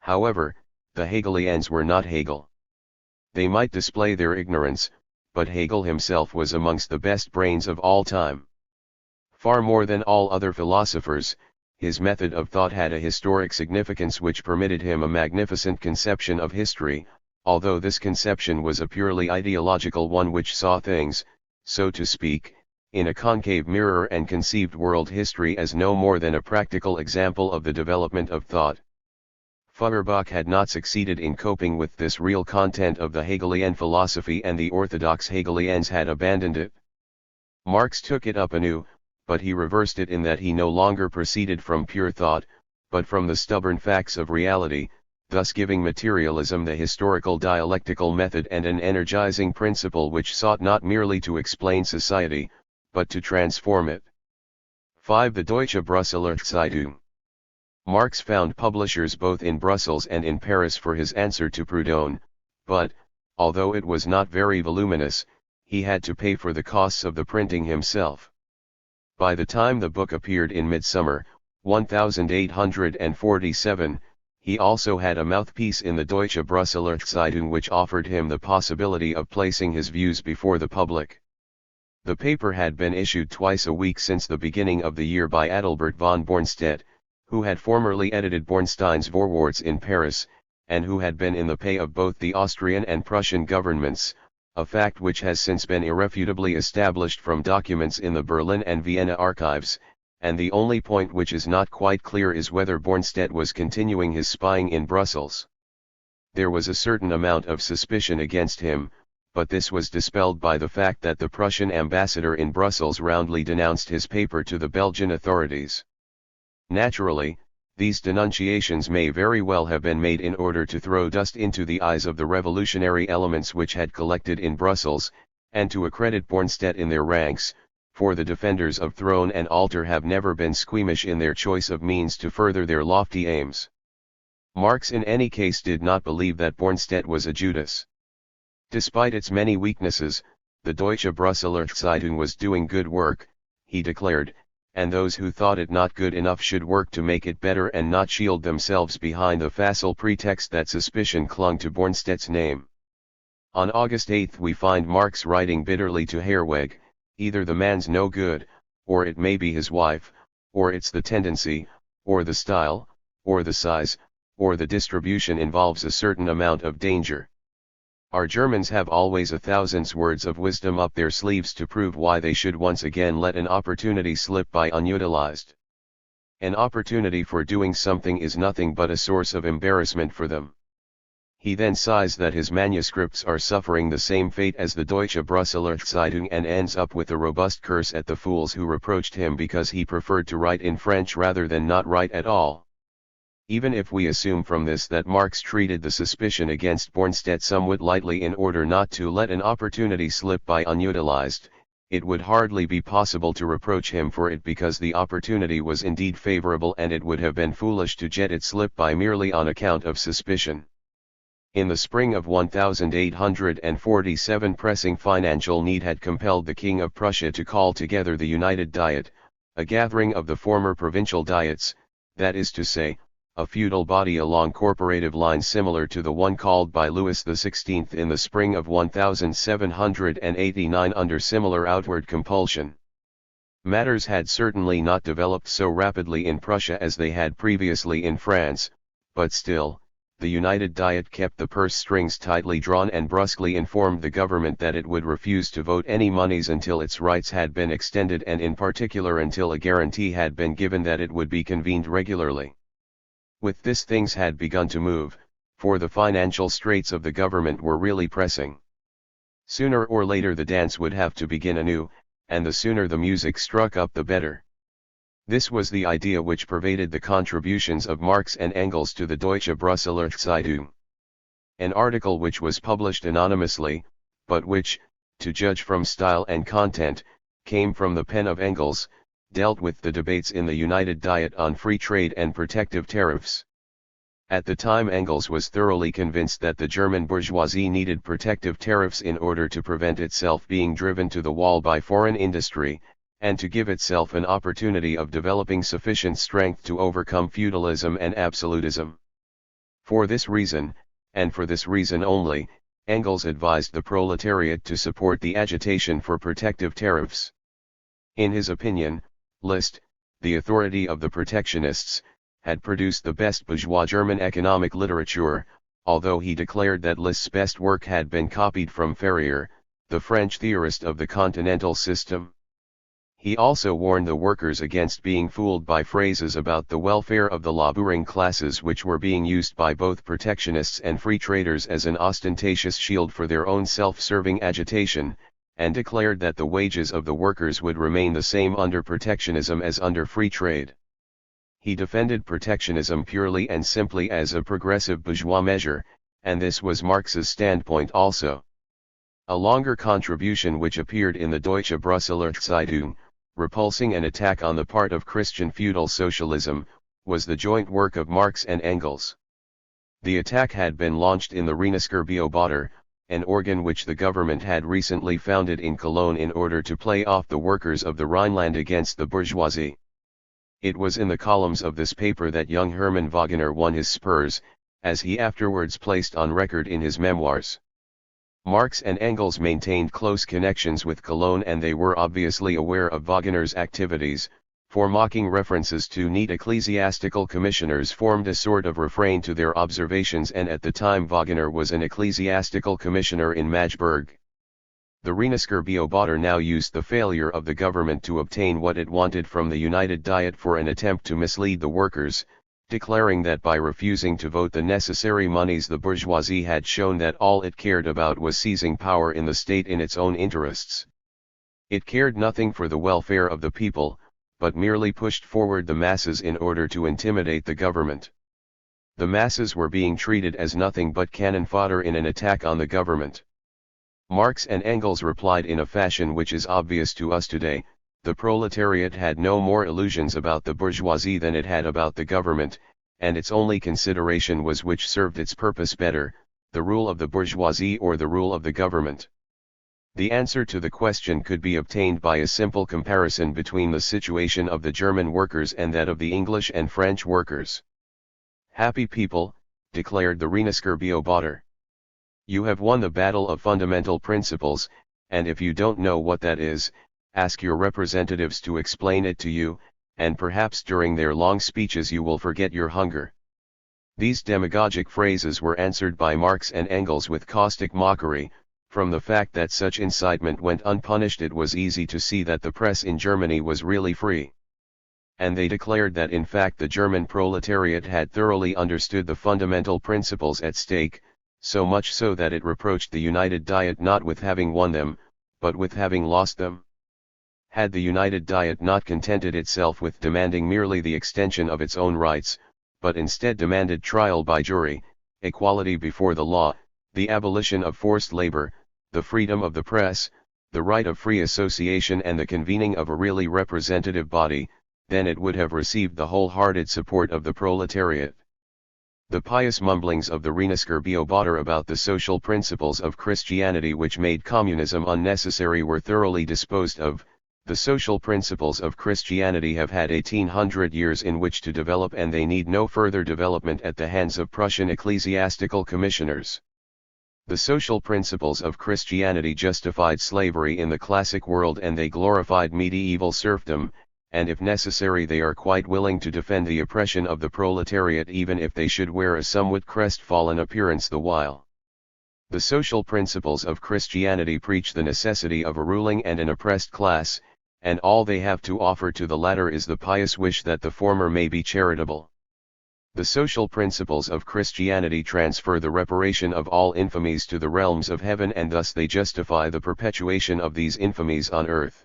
However, the Hegelians were not Hegel. They might display their ignorance, but Hegel himself was amongst the best brains of all time. Far more than all other philosophers, his method of thought had a historic significance which permitted him a magnificent conception of history, although this conception was a purely ideological one which saw things, so to speak, in a concave mirror and conceived world history as no more than a practical example of the development of thought. Feuerbach had not succeeded in coping with this real content of the Hegelian philosophy, and the orthodox Hegelians had abandoned it. Marx took it up anew, but he reversed it in that he no longer proceeded from pure thought, but from the stubborn facts of reality, thus giving materialism the historical dialectical method and an energizing principle which sought not merely to explain society, but to transform it. 5. The Deutsche Brüsseler Zeitung. Marx found publishers both in Brussels and in Paris for his answer to Proudhon, but, although it was not very voluminous, he had to pay for the costs of the printing himself. By the time the book appeared in midsummer, 1847, he also had a mouthpiece in the Deutsche Brüsseler Zeitung which offered him the possibility of placing his views before the public. The paper had been issued twice a week since the beginning of the year by Adalbert von Bornstedt, who had formerly edited Bornstein's Vorwärts in Paris, and who had been in the pay of both the Austrian and Prussian governments, a fact which has since been irrefutably established from documents in the Berlin and Vienna archives, and the only point which is not quite clear is whether Bornstedt was continuing his spying in Brussels. There was a certain amount of suspicion against him, but this was dispelled by the fact that the Prussian ambassador in Brussels roundly denounced his paper to the Belgian authorities. Naturally, these denunciations may very well have been made in order to throw dust into the eyes of the revolutionary elements which had collected in Brussels, and to accredit Bornstedt in their ranks, for the defenders of throne and altar have never been squeamish in their choice of means to further their lofty aims. Marx in any case did not believe that Bornstedt was a Judas. Despite its many weaknesses, the Deutsche Brüsseler Zeitung was doing good work, he declared, and those who thought it not good enough should work to make it better and not shield themselves behind the facile pretext that suspicion clung to Bornstedt's name. On August 8 we find Marx writing bitterly to Herweg, either the man's no good, or it may be his wife, or it's the tendency, or the style, or the size, or the distribution involves a certain amount of danger. Our Germans have always 1,000 words of wisdom up their sleeves to prove why they should once again let an opportunity slip by unutilized. An opportunity for doing something is nothing but a source of embarrassment for them. He then sighs that his manuscripts are suffering the same fate as the Deutsche Brüsseler Zeitung, and ends up with a robust curse at the fools who reproached him because he preferred to write in French rather than not write at all. Even if we assume from this that Marx treated the suspicion against Bornstedt somewhat lightly in order not to let an opportunity slip by unutilized, it would hardly be possible to reproach him for it, because the opportunity was indeed favorable and it would have been foolish to let it slip by merely on account of suspicion. In the spring of 1847, pressing financial need had compelled the King of Prussia to call together the United Diet, a gathering of the former provincial diets, that is to say, a feudal body along corporative lines similar to the one called by Louis XVI in the spring of 1789 under similar outward compulsion. Matters had certainly not developed so rapidly in Prussia as they had previously in France, but still, the United Diet kept the purse strings tightly drawn and brusquely informed the government that it would refuse to vote any moneys until its rights had been extended, and in particular until a guarantee had been given that it would be convened regularly. With this things had begun to move, for the financial straits of the government were really pressing. Sooner or later the dance would have to begin anew, and the sooner the music struck up the better. This was the idea which pervaded the contributions of Marx and Engels to the Deutsche Brüsseler Zeitung. An article which was published anonymously, but which, to judge from style and content, came from the pen of Engels, dealt with the debates in the United Diet on free trade and protective tariffs. At the time Engels was thoroughly convinced that the German bourgeoisie needed protective tariffs in order to prevent itself being driven to the wall by foreign industry, and to give itself an opportunity of developing sufficient strength to overcome feudalism and absolutism. For this reason, and for this reason only, Engels advised the proletariat to support the agitation for protective tariffs. In his opinion, List, the authority of the protectionists, had produced the best bourgeois German economic literature, although he declared that List's best work had been copied from Ferrier, the French theorist of the continental system. He also warned the workers against being fooled by phrases about the welfare of the laboring classes which were being used by both protectionists and free traders as an ostentatious shield for their own self-serving agitation, and declared that the wages of the workers would remain the same under protectionism as under free trade. He defended protectionism purely and simply as a progressive bourgeois measure, and this was Marx's standpoint also. A longer contribution which appeared in the Deutsche Brüsseler Zeitung, repulsing an attack on the part of Christian feudal socialism, was the joint work of Marx and Engels. The attack had been launched in the Rheinisker Beobachter, an organ which the government had recently founded in Cologne in order to play off the workers of the Rhineland against the bourgeoisie. It was in the columns of this paper that young Hermann Wagner won his spurs, as he afterwards placed on record in his memoirs. Marx and Engels maintained close connections with Cologne, and they were obviously aware of Wagner's activities, for mocking references to neat ecclesiastical commissioners formed a sort of refrain to their observations, and at the time Wagner was an ecclesiastical commissioner in Magdeburg. The Rheinisker Beobachter now used the failure of the government to obtain what it wanted from the United Diet for an attempt to mislead the workers, declaring that by refusing to vote the necessary moneys the bourgeoisie had shown that all it cared about was seizing power in the state in its own interests. It cared nothing for the welfare of the people, but merely pushed forward the masses in order to intimidate the government. The masses were being treated as nothing but cannon fodder in an attack on the government. Marx and Engels replied in a fashion which is obvious to us today: the proletariat had no more illusions about the bourgeoisie than it had about the government, and its only consideration was which served its purpose better, the rule of the bourgeoisie or the rule of the government. The answer to the question could be obtained by a simple comparison between the situation of the German workers and that of the English and French workers. "Happy people," declared the Rheinisker Beobachter. "You have won the battle of fundamental principles, and if you don't know what that is, ask your representatives to explain it to you, and perhaps during their long speeches you will forget your hunger." These demagogic phrases were answered by Marx and Engels with caustic mockery. From the fact that such incitement went unpunished, it was easy to see that the press in Germany was really free. And they declared that in fact the German proletariat had thoroughly understood the fundamental principles at stake, so much so that it reproached the United Diet not with having won them, but with having lost them. Had the United Diet not contented itself with demanding merely the extension of its own rights, but instead demanded trial by jury, equality before the law, the abolition of forced labor, the freedom of the press, the right of free association, and the convening of a really representative body, then it would have received the wholehearted support of the proletariat. The pious mumblings of the Rheinisker Beobachter about the social principles of Christianity which made communism unnecessary were thoroughly disposed of. The social principles of Christianity have had 1800 years in which to develop, and they need no further development at the hands of Prussian ecclesiastical commissioners. The social principles of Christianity justified slavery in the classic world, and they glorified medieval serfdom, and if necessary they are quite willing to defend the oppression of the proletariat even if they should wear a somewhat crestfallen appearance the while. The social principles of Christianity preach the necessity of a ruling and an oppressed class, and all they have to offer to the latter is the pious wish that the former may be charitable. The social principles of Christianity transfer the reparation of all infamies to the realms of heaven, and thus they justify the perpetuation of these infamies on earth.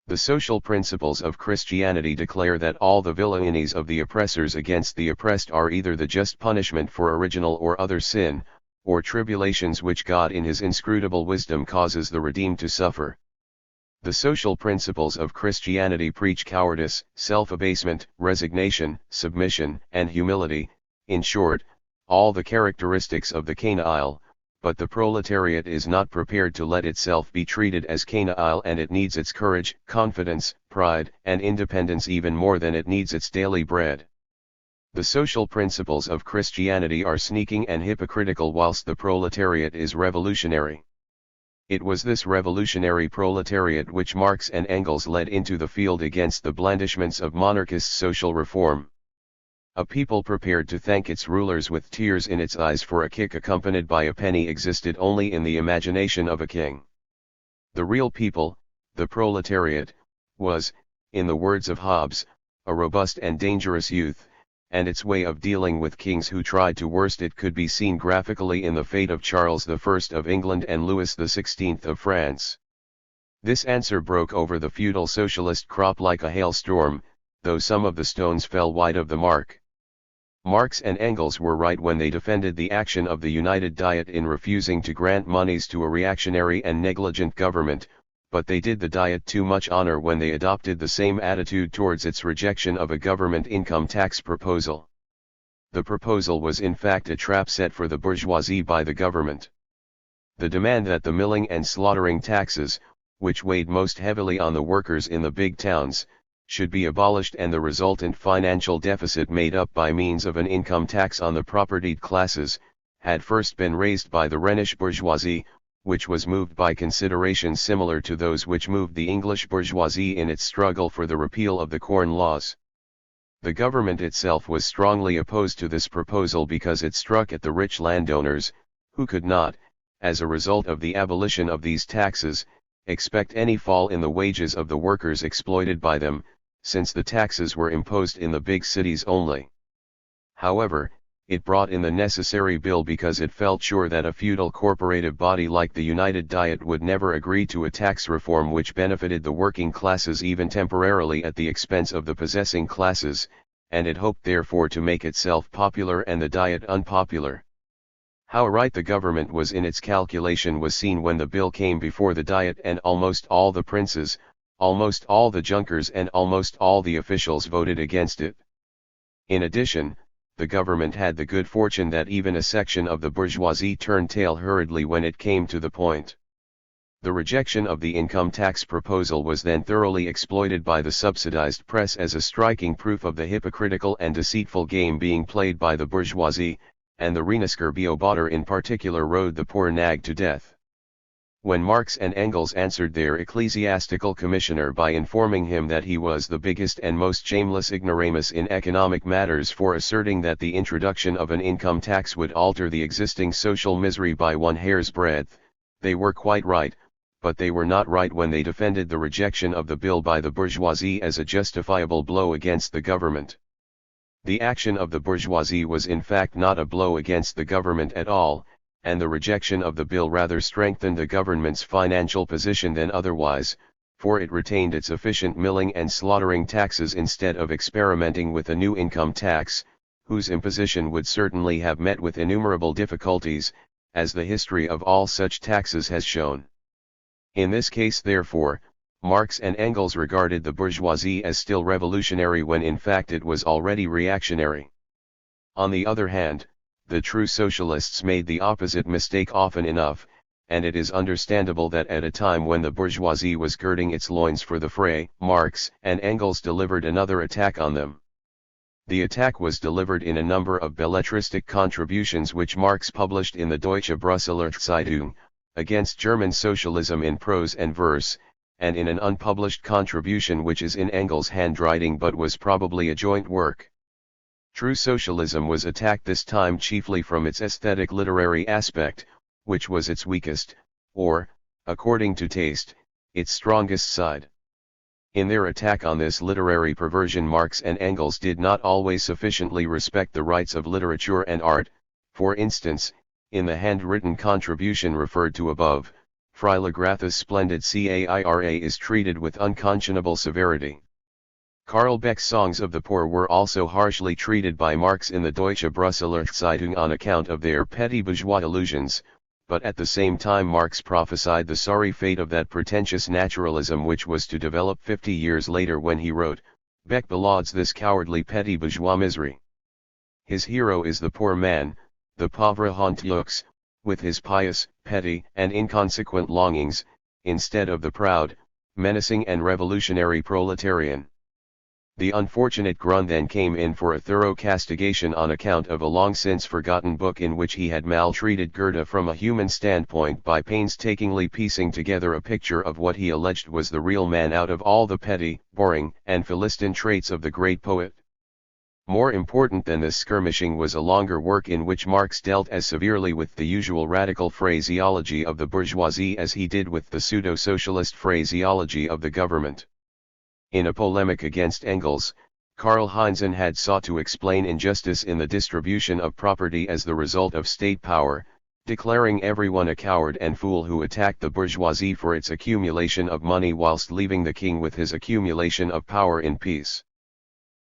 The social principles of Christianity declare that all the villainies of the oppressors against the oppressed are either the just punishment for original or other sin, or tribulations which God in his inscrutable wisdom causes the redeemed to suffer. The social principles of Christianity preach cowardice, self-abasement, resignation, submission, and humility, in short, all the characteristics of the Canaanite, but the proletariat is not prepared to let itself be treated as Canaanite, and it needs its courage, confidence, pride, and independence even more than it needs its daily bread. The social principles of Christianity are sneaking and hypocritical whilst the proletariat is revolutionary. It was this revolutionary proletariat which Marx and Engels led into the field against the blandishments of monarchist social reform. A people prepared to thank its rulers with tears in its eyes for a kick accompanied by a penny existed only in the imagination of a king. The real people, the proletariat, was, in the words of Hobbes, a robust and dangerous youth, and its way of dealing with kings who tried to worst it could be seen graphically in the fate of Charles I of England and Louis XVI of France. This answer broke over the feudal socialist crop like a hailstorm, though some of the stones fell wide of the mark. Marx and Engels were right when they defended the action of the United Diet in refusing to grant monies to a reactionary and negligent government, but they did the Diet too much honor when they adopted the same attitude towards its rejection of a government income tax proposal. The proposal was in fact a trap set for the bourgeoisie by the government. The demand that the milling and slaughtering taxes, which weighed most heavily on the workers in the big towns, should be abolished and the resultant financial deficit made up by means of an income tax on the propertied classes, had first been raised by the Rhenish bourgeoisie, which was moved by considerations similar to those which moved the English bourgeoisie in its struggle for the repeal of the Corn Laws. The government itself was strongly opposed to this proposal because it struck at the rich landowners, who could not, as a result of the abolition of these taxes, expect any fall in the wages of the workers exploited by them, since the taxes were imposed in the big cities only. However, it brought in the necessary bill because it felt sure that a feudal corporative body like the United Diet would never agree to a tax reform which benefited the working classes even temporarily at the expense of the possessing classes, and it hoped therefore to make itself popular and the Diet unpopular. How right the government was in its calculation was seen when the bill came before the Diet and almost all the princes, almost all the Junkers and almost all the officials voted against it. In addition, the government had the good fortune that even a section of the bourgeoisie turned tail hurriedly when it came to the point. The rejection of the income tax proposal was then thoroughly exploited by the subsidized press as a striking proof of the hypocritical and deceitful game being played by the bourgeoisie, and the Renisker Beobachter in particular rode the poor nag to death. When Marx and Engels answered their ecclesiastical commissioner by informing him that he was the biggest and most shameless ignoramus in economic matters for asserting that the introduction of an income tax would alter the existing social misery by one hair's breadth, they were quite right, but they were not right when they defended the rejection of the bill by the bourgeoisie as a justifiable blow against the government. The action of the bourgeoisie was in fact not a blow against the government at all, and the rejection of the bill rather strengthened the government's financial position than otherwise, for it retained its efficient milling and slaughtering taxes instead of experimenting with a new income tax, whose imposition would certainly have met with innumerable difficulties, as the history of all such taxes has shown. In this case therefore, Marx and Engels regarded the bourgeoisie as still revolutionary when in fact it was already reactionary. On the other hand, the true socialists made the opposite mistake often enough, and it is understandable that at a time when the bourgeoisie was girding its loins for the fray, Marx and Engels delivered another attack on them. The attack was delivered in a number of belletristic contributions which Marx published in the Deutsche Brüsseler Zeitung, against German socialism in prose and verse, and in an unpublished contribution which is in Engels' handwriting but was probably a joint work. True socialism was attacked this time chiefly from its aesthetic literary aspect, which was its weakest, or, according to taste, its strongest side. In their attack on this literary perversion Marx and Engels did not always sufficiently respect the rights of literature and art. For instance, in the handwritten contribution referred to above, Freiligrath's splendid Caira is treated with unconscionable severity. Karl Beck's songs of the poor were also harshly treated by Marx in the Deutsche Brüsseler Zeitung on account of their petty bourgeois illusions, but at the same time Marx prophesied the sorry fate of that pretentious naturalism which was to develop 50 years later when he wrote, Beck belauds this cowardly petty bourgeois misery. His hero is the poor man, the pauvre Honteux, with his pious, petty, and inconsequent longings, instead of the proud, menacing and revolutionary proletarian. The unfortunate Grun then came in for a thorough castigation on account of a long since forgotten book in which he had maltreated Goethe from a human standpoint by painstakingly piecing together a picture of what he alleged was the real man out of all the petty, boring, and philistine traits of the great poet. More important than this skirmishing was a longer work in which Marx dealt as severely with the usual radical phraseology of the bourgeoisie as he did with the pseudo-socialist phraseology of the government. In a polemic against Engels, Karl Heinzen had sought to explain injustice in the distribution of property as the result of state power, declaring everyone a coward and fool who attacked the bourgeoisie for its accumulation of money whilst leaving the king with his accumulation of power in peace.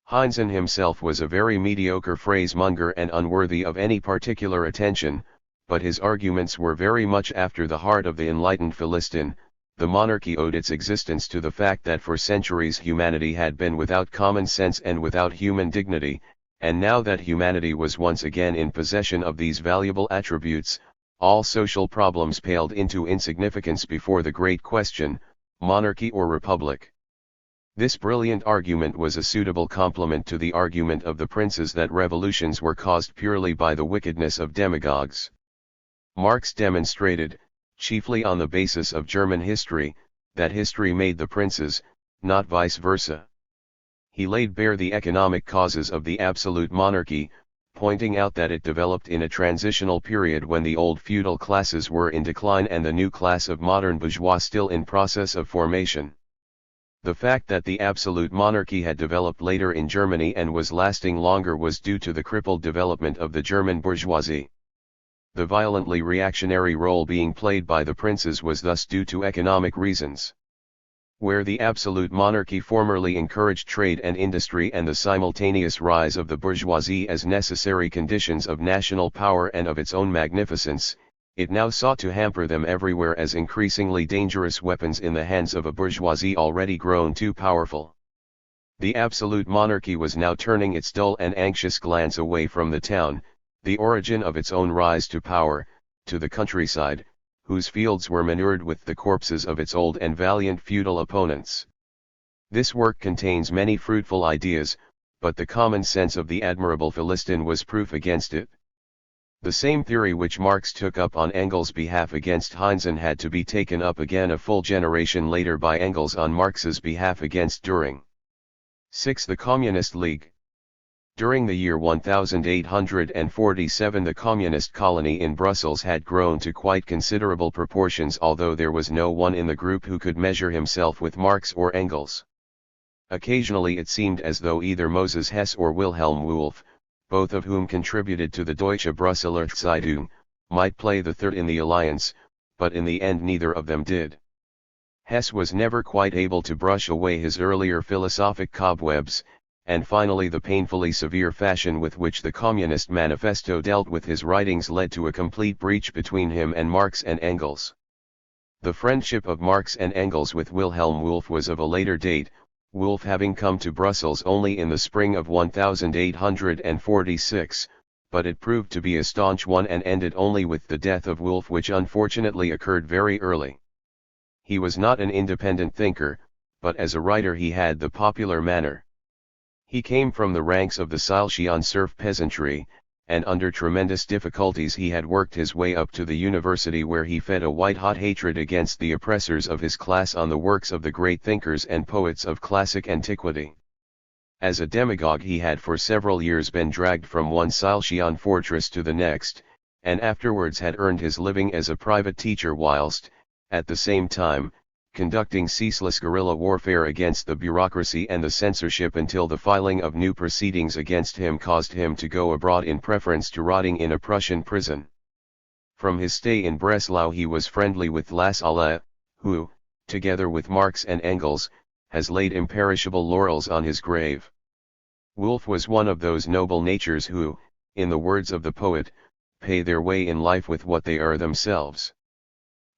Heinzen himself was a very mediocre phrasemonger and unworthy of any particular attention, but his arguments were very much after the heart of the enlightened Philistine. The monarchy owed its existence to the fact that for centuries humanity had been without common sense and without human dignity, and now that humanity was once again in possession of these valuable attributes, all social problems paled into insignificance before the great question, monarchy or republic. This brilliant argument was a suitable complement to the argument of the princes that revolutions were caused purely by the wickedness of demagogues. Marx demonstrated, chiefly on the basis of German history, that history made the princes, not vice versa. He laid bare the economic causes of the absolute monarchy, pointing out that it developed in a transitional period when the old feudal classes were in decline and the new class of modern bourgeois still in process of formation. The fact that the absolute monarchy had developed later in Germany and was lasting longer was due to the crippled development of the German bourgeoisie. The violently reactionary role being played by the princes was thus due to economic reasons. Where the absolute monarchy formerly encouraged trade and industry and the simultaneous rise of the bourgeoisie as necessary conditions of national power and of its own magnificence, it now sought to hamper them everywhere as increasingly dangerous weapons in the hands of a bourgeoisie already grown too powerful. The absolute monarchy was now turning its dull and anxious glance away from the town, the origin of its own rise to power, to the countryside, whose fields were manured with the corpses of its old and valiant feudal opponents. This work contains many fruitful ideas, but the common sense of the admirable Philistine was proof against it. The same theory which Marx took up on Engels' behalf against Heinzen had to be taken up again a full generation later by Engels on Marx's behalf against Dühring. 6. The Communist League. During the year 1847 the communist colony in Brussels had grown to quite considerable proportions, although there was no one in the group who could measure himself with Marx or Engels. Occasionally it seemed as though either Moses Hess or Wilhelm Wolff, both of whom contributed to the Deutsche Brüsseler Zeitung, might play the third in the alliance, but in the end neither of them did. Hess was never quite able to brush away his earlier philosophic cobwebs, and finally the painfully severe fashion with which the Communist Manifesto dealt with his writings led to a complete breach between him and Marx and Engels. The friendship of Marx and Engels with Wilhelm Wolff was of a later date, Wolff having come to Brussels only in the spring of 1846, but it proved to be a staunch one and ended only with the death of Wolff, which unfortunately occurred very early. He was not an independent thinker, but as a writer he had the popular manner. He came from the ranks of the Silesian serf peasantry, and under tremendous difficulties he had worked his way up to the university, where he fed a white-hot hatred against the oppressors of his class on the works of the great thinkers and poets of classic antiquity. As a demagogue he had for several years been dragged from one Silesian fortress to the next, and afterwards had earned his living as a private teacher whilst, at the same time, conducting ceaseless guerrilla warfare against the bureaucracy and the censorship until the filing of new proceedings against him caused him to go abroad in preference to rotting in a Prussian prison. From his stay in Breslau he was friendly with Lassalle, who, together with Marx and Engels, has laid imperishable laurels on his grave. Wolf was one of those noble natures who, in the words of the poet, pay their way in life with what they are themselves.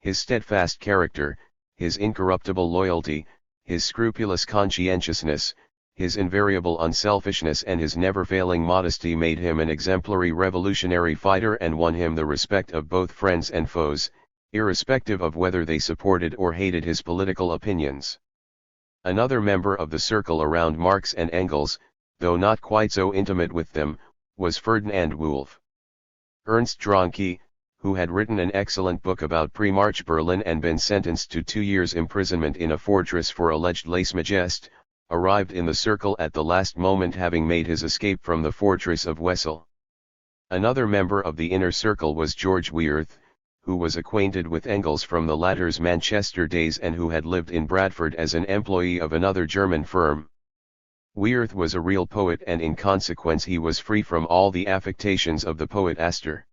His steadfast character, his incorruptible loyalty, his scrupulous conscientiousness, his invariable unselfishness and his never-failing modesty made him an exemplary revolutionary fighter and won him the respect of both friends and foes, irrespective of whether they supported or hated his political opinions. Another member of the circle around Marx and Engels, though not quite so intimate with them, was Ferdinand Wolff. Ernst Dranke, who had written an excellent book about pre-March Berlin and been sentenced to 2 years' imprisonment in a fortress for alleged lèse-majesté, arrived in the circle at the last moment, having made his escape from the fortress of Wesel. Another member of the inner circle was George Wearth, who was acquainted with Engels from the latter's Manchester days and who had lived in Bradford as an employee of another German firm. Wearth was a real poet, and in consequence he was free from all the affectations of the poet Astor.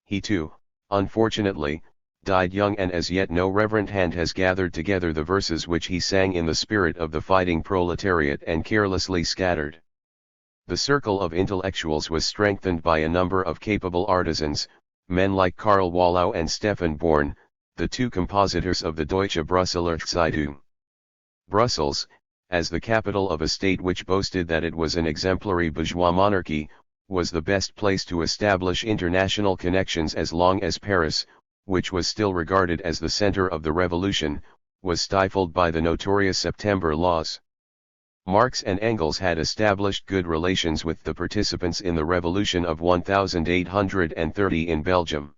He too, unfortunately, died young, and as yet no reverent hand has gathered together the verses which he sang in the spirit of the fighting proletariat and carelessly scattered. The circle of intellectuals was strengthened by a number of capable artisans, men like Karl Wallau and Stefan Born, the two compositors of the Deutsche Brüsseler Zeitung. Brussels, as the capital of a state which boasted that it was an exemplary bourgeois monarchy, was the best place to establish international connections as long as Paris, which was still regarded as the center of the revolution, was stifled by the notorious September laws. Marx and Engels had established good relations with the participants in the revolution of 1830 in Belgium.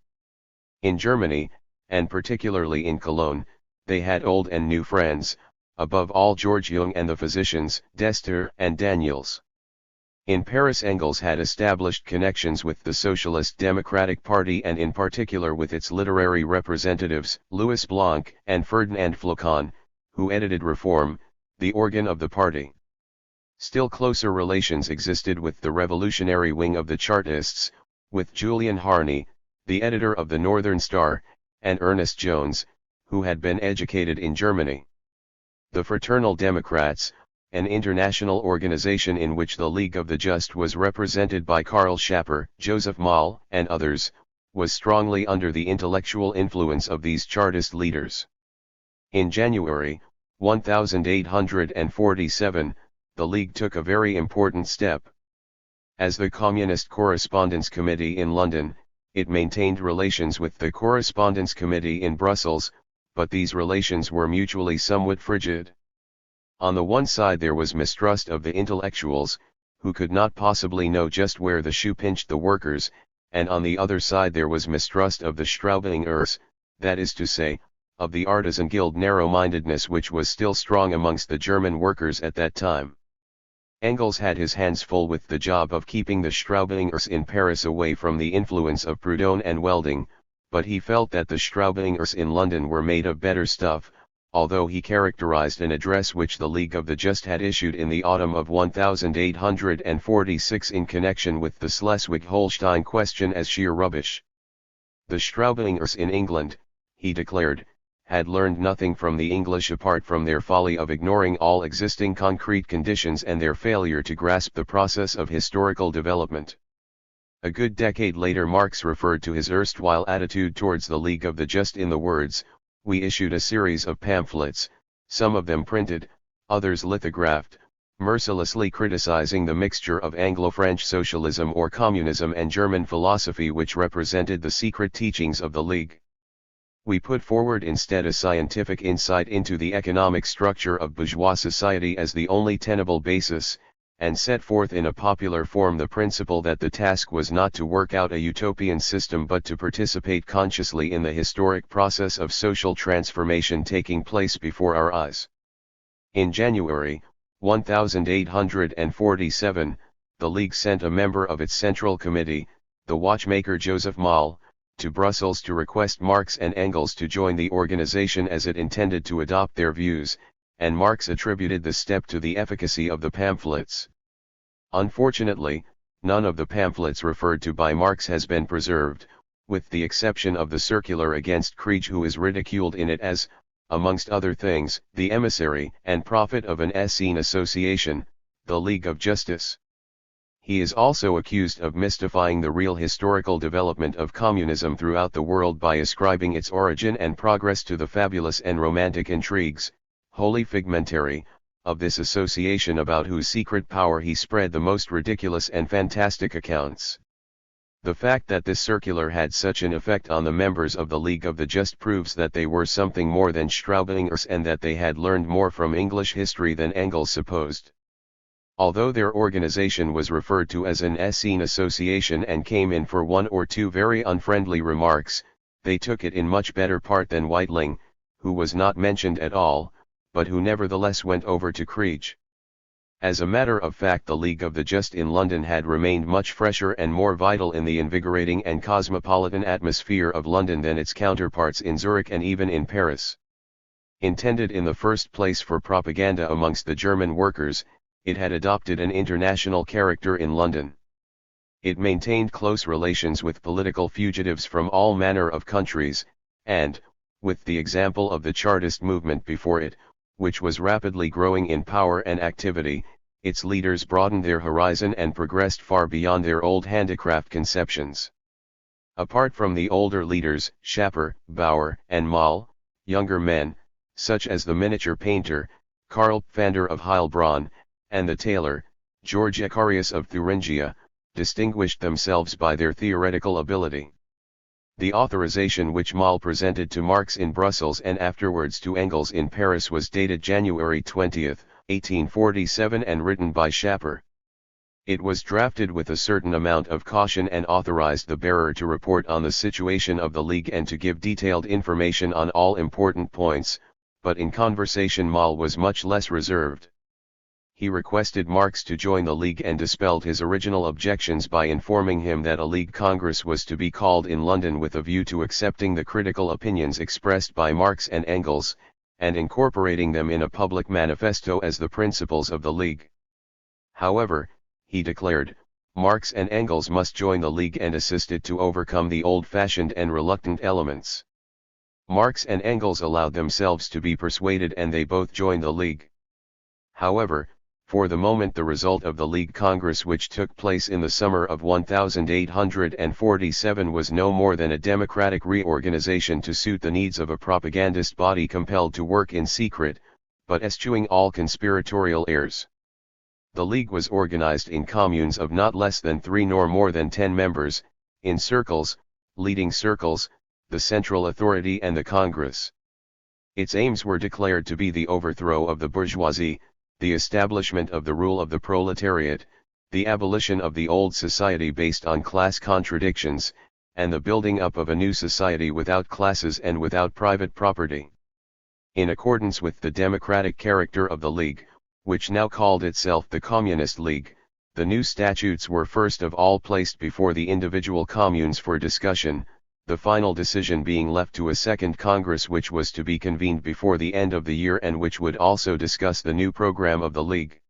In Germany, and particularly in Cologne, they had old and new friends, above all George Jung and the physicians, Dester and Daniels. In Paris, Engels had established connections with the Socialist Democratic Party and in particular with its literary representatives, Louis Blanc and Ferdinand Flocon, who edited Reform, the organ of the party. Still closer relations existed with the revolutionary wing of the Chartists, with Julian Harney, the editor of the Northern Star, and Ernest Jones, who had been educated in Germany. The Fraternal Democrats, an international organization in which the League of the Just was represented by Karl Schapper, Joseph Moll, and others, was strongly under the intellectual influence of these Chartist leaders. In January 1847, the League took a very important step. As the Communist Correspondence Committee in London, it maintained relations with the Correspondence Committee in Brussels, but these relations were mutually somewhat frigid. On the one side there was mistrust of the intellectuals, who could not possibly know just where the shoe pinched the workers, and on the other side there was mistrust of the Straubingers, that is to say, of the artisan guild narrow-mindedness which was still strong amongst the German workers at that time. Engels had his hands full with the job of keeping the Straubingers in Paris away from the influence of Proudhon and Welding, but he felt that the Straubingers in London were made of better stuff, although he characterized an address which the League of the Just had issued in the autumn of 1846 in connection with the Schleswig-Holstein question as sheer rubbish. The Straubingers in England, he declared, had learned nothing from the English apart from their folly of ignoring all existing concrete conditions and their failure to grasp the process of historical development. A good decade later Marx referred to his erstwhile attitude towards the League of the Just in the words, "We issued a series of pamphlets, some of them printed, others lithographed, mercilessly criticizing the mixture of Anglo-French socialism or communism and German philosophy which represented the secret teachings of the League. We put forward instead a scientific insight into the economic structure of bourgeois society as the only tenable basis, and set forth in a popular form the principle that the task was not to work out a utopian system but to participate consciously in the historic process of social transformation taking place before our eyes." In January 1847, the League sent a member of its Central Committee, the watchmaker Joseph Moll, to Brussels to request Marx and Engels to join the organization as it intended to adopt their views, and Marx attributed the step to the efficacy of the pamphlets. Unfortunately, none of the pamphlets referred to by Marx has been preserved, with the exception of the circular against Krieg, who is ridiculed in it as amongst other things, the emissary and prophet of an Essene association, the League of Justice. He is also accused of mystifying the real historical development of communism throughout the world by ascribing its origin and progress to the fabulous and romantic intrigues, wholly figmentary, of this association, about whose secret power he spread the most ridiculous and fantastic accounts. The fact that this circular had such an effect on the members of the League of the Just proves that they were something more than Straubingers, and that they had learned more from English history than Engels supposed. Although their organization was referred to as an Essene association and came in for one or two very unfriendly remarks, they took it in much better part than Whiteling, who was not mentioned at all, but who nevertheless went over to Kriege. As a matter of fact, the League of the Just in London had remained much fresher and more vital in the invigorating and cosmopolitan atmosphere of London than its counterparts in Zurich and even in Paris. Intended in the first place for propaganda amongst the German workers, it had adopted an international character in London. It maintained close relations with political fugitives from all manner of countries, and, with the example of the Chartist movement before it, which was rapidly growing in power and activity, its leaders broadened their horizon and progressed far beyond their old handicraft conceptions. Apart from the older leaders, Schapper, Bauer, and Moll, younger men, such as the miniature painter, Karl Pfander of Heilbronn, and the tailor, George Icarius of Thuringia, distinguished themselves by their theoretical ability. The authorization which Moll presented to Marx in Brussels and afterwards to Engels in Paris was dated January 20, 1847, and written by Schapper. It was drafted with a certain amount of caution and authorized the bearer to report on the situation of the League and to give detailed information on all important points, but in conversation Moll was much less reserved. He requested Marx to join the League and dispelled his original objections by informing him that a League Congress was to be called in London with a view to accepting the critical opinions expressed by Marx and Engels, and incorporating them in a public manifesto as the principles of the League. However, he declared, Marx and Engels must join the League and assist it to overcome the old-fashioned and reluctant elements. Marx and Engels allowed themselves to be persuaded and they both joined the League. However, for the moment the result of the League Congress which took place in the summer of 1847 was no more than a democratic reorganization to suit the needs of a propagandist body compelled to work in secret, but eschewing all conspiratorial airs. The League was organized in communes of not less than 3 nor more than 10 members, in circles, leading circles, the central authority and the Congress. Its aims were declared to be the overthrow of the bourgeoisie, the establishment of the rule of the proletariat, the abolition of the old society based on class contradictions, and the building up of a new society without classes and without private property. In accordance with the democratic character of the League, which now called itself the Communist League, the new statutes were first of all placed before the individual communes for discussion, the final decision being left to a second Congress which was to be convened before the end of the year and which would also discuss the new program of the League.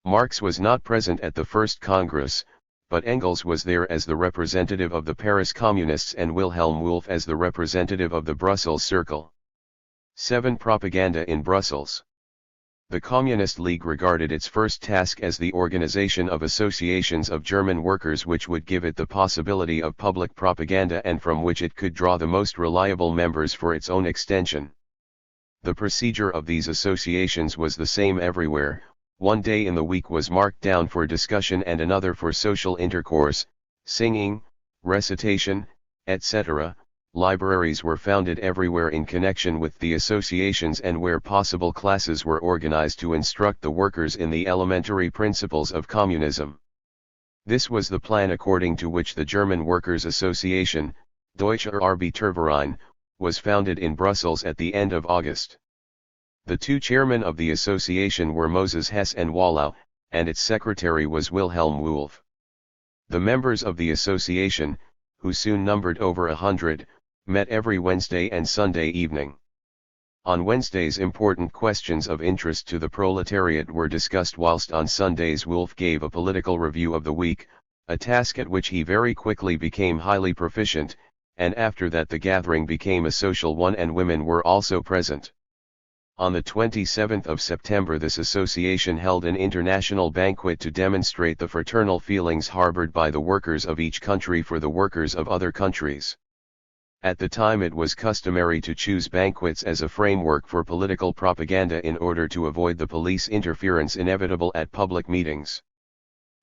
Marx was not present at the first Congress, but Engels was there as the representative of the Paris Communists and Wilhelm Wulff as the representative of the Brussels Circle. 7. Propaganda in Brussels. The Communist League regarded its first task as the organization of associations of German workers which would give it the possibility of public propaganda and from which it could draw the most reliable members for its own extension. The procedure of these associations was the same everywhere. One day in the week was marked down for discussion and another for social intercourse, singing, recitation, etc. Libraries were founded everywhere in connection with the associations, and where possible classes were organized to instruct the workers in the elementary principles of communism. This was the plan according to which the German Workers' Association, Deutsche Arbeiterverein, was founded in Brussels at the end of August. The 2 chairmen of the association were Moses Hess and Wallau, and its secretary was Wilhelm Wulff. The members of the association, who soon numbered over 100, met every Wednesday and Sunday evening. On Wednesdays important questions of interest to the proletariat were discussed, whilst on Sundays Wulff gave a political review of the week, a task at which he very quickly became highly proficient, and after that the gathering became a social one and women were also present. On the 27th of September this association held an international banquet to demonstrate the fraternal feelings harbored by the workers of each country for the workers of other countries. At the time it was customary to choose banquets as a framework for political propaganda in order to avoid the police interference inevitable at public meetings.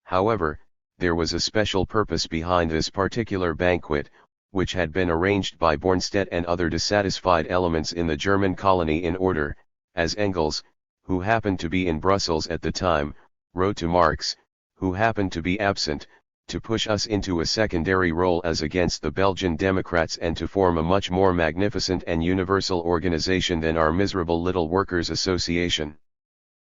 However, there was a special purpose behind this particular banquet, which had been arranged by Bornstedt and other dissatisfied elements in the German colony in order, as Engels, who happened to be in Brussels at the time, wrote to Marx, who happened to be absent, to push us into a secondary role as against the Belgian Democrats and to form a much more magnificent and universal organization than our miserable little workers' association.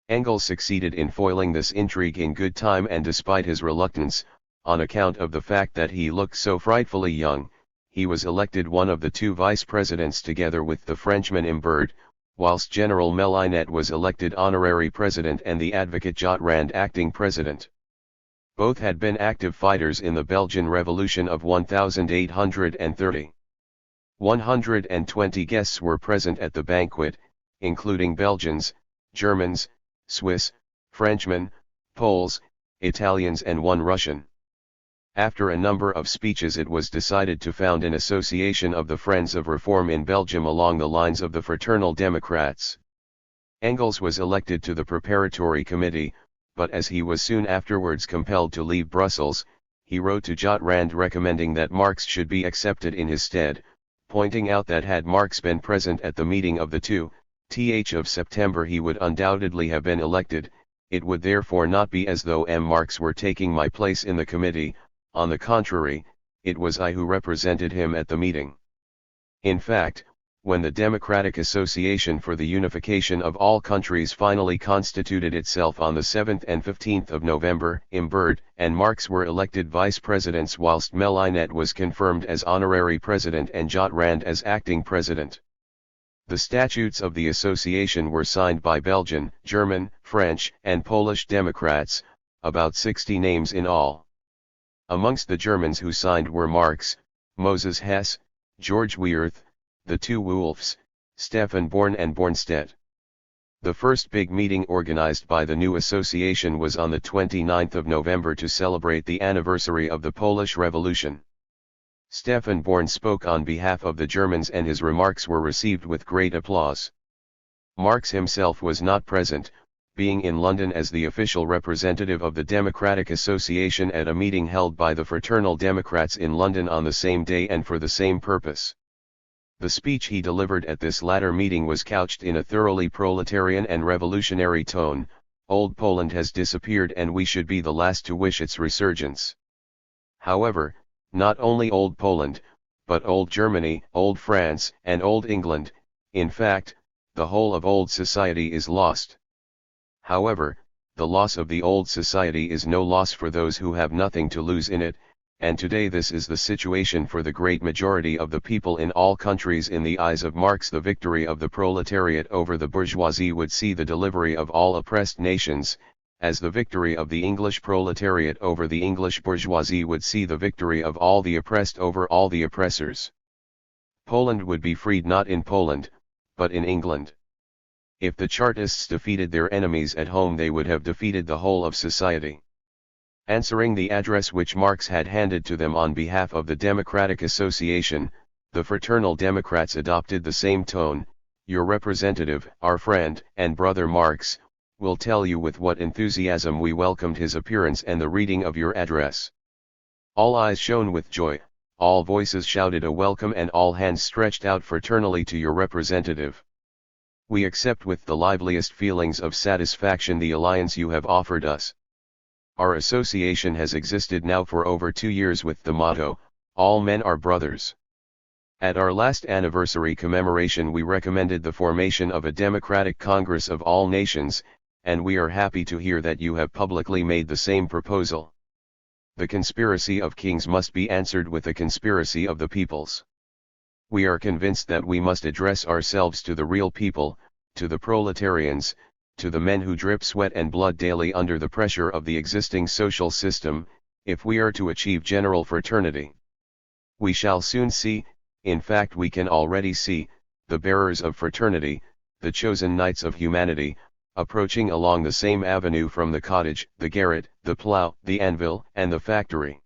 Engels succeeded in foiling this intrigue in good time, and despite his reluctance, on account of the fact that he looked so frightfully young, he was elected one of the two vice-presidents together with the Frenchman Imbert, whilst General Melinet was elected honorary president and the advocate Jotrand acting president. Both had been active fighters in the Belgian Revolution of 1830. 120 guests were present at the banquet, including Belgians, Germans, Swiss, Frenchmen, Poles, Italians and one Russian. After a number of speeches it was decided to found an association of the Friends of Reform in Belgium along the lines of the Fraternal Democrats. Engels was elected to the preparatory committee, but as he was soon afterwards compelled to leave Brussels, he wrote to Jotrand recommending that Marx should be accepted in his stead, pointing out that had Marx been present at the meeting of the 2th of September he would undoubtedly have been elected. It would therefore not be as though Marx were taking my place in the committee. On the contrary, it was I who represented him at the meeting. In fact, when the Democratic Association for the Unification of All Countries finally constituted itself on the 7th and 15th of November, Imbert and Marx were elected vice-presidents whilst Melinet was confirmed as honorary president and Jotrand as acting president. The statutes of the association were signed by Belgian, German, French, and Polish Democrats, about 60 names in all. Amongst the Germans who signed were Marx, Moses Hess, George Weerth, the two Wolfs, Stefan Born and Bornstedt. The first big meeting organized by the new association was on the 29th of November to celebrate the anniversary of the Polish Revolution. Stefan Born spoke on behalf of the Germans and his remarks were received with great applause. Marx himself was not present, being in London as the official representative of the Democratic Association at a meeting held by the Fraternal Democrats in London on the same day and for the same purpose. The speech he delivered at this latter meeting was couched in a thoroughly proletarian and revolutionary tone. Old Poland has disappeared and we should be the last to wish its resurgence. However, not only Old Poland, but Old Germany, Old France, and Old England, in fact, the whole of old society is lost. However, the loss of the old society is no loss for those who have nothing to lose in it, and today this is the situation for the great majority of the people in all countries. In the eyes of Marx, the victory of the proletariat over the bourgeoisie would see the delivery of all oppressed nations, as the victory of the English proletariat over the English bourgeoisie would see the victory of all the oppressed over all the oppressors. Poland would be freed not in Poland, but in England. If the Chartists defeated their enemies at home they would have defeated the whole of society. Answering the address which Marx had handed to them on behalf of the Democratic Association, the Fraternal Democrats adopted the same tone. Your representative, our friend and brother Marx, will tell you with what enthusiasm we welcomed his appearance and the reading of your address. All eyes shone with joy, all voices shouted a welcome and all hands stretched out fraternally to your representative. We accept with the liveliest feelings of satisfaction the alliance you have offered us. Our association has existed now for over 2 years with the motto, all men are brothers. At our last anniversary commemoration we recommended the formation of a democratic Congress of all nations, and we are happy to hear that you have publicly made the same proposal. The conspiracy of kings must be answered with the conspiracy of the peoples. We are convinced that we must address ourselves to the real people, to the proletarians, to the men who drip sweat and blood daily under the pressure of the existing social system, if we are to achieve general fraternity. We shall soon see, in fact we can already see, the bearers of fraternity, the chosen knights of humanity, approaching along the same avenue from the cottage, the garret, the plough, the anvil, and the factory.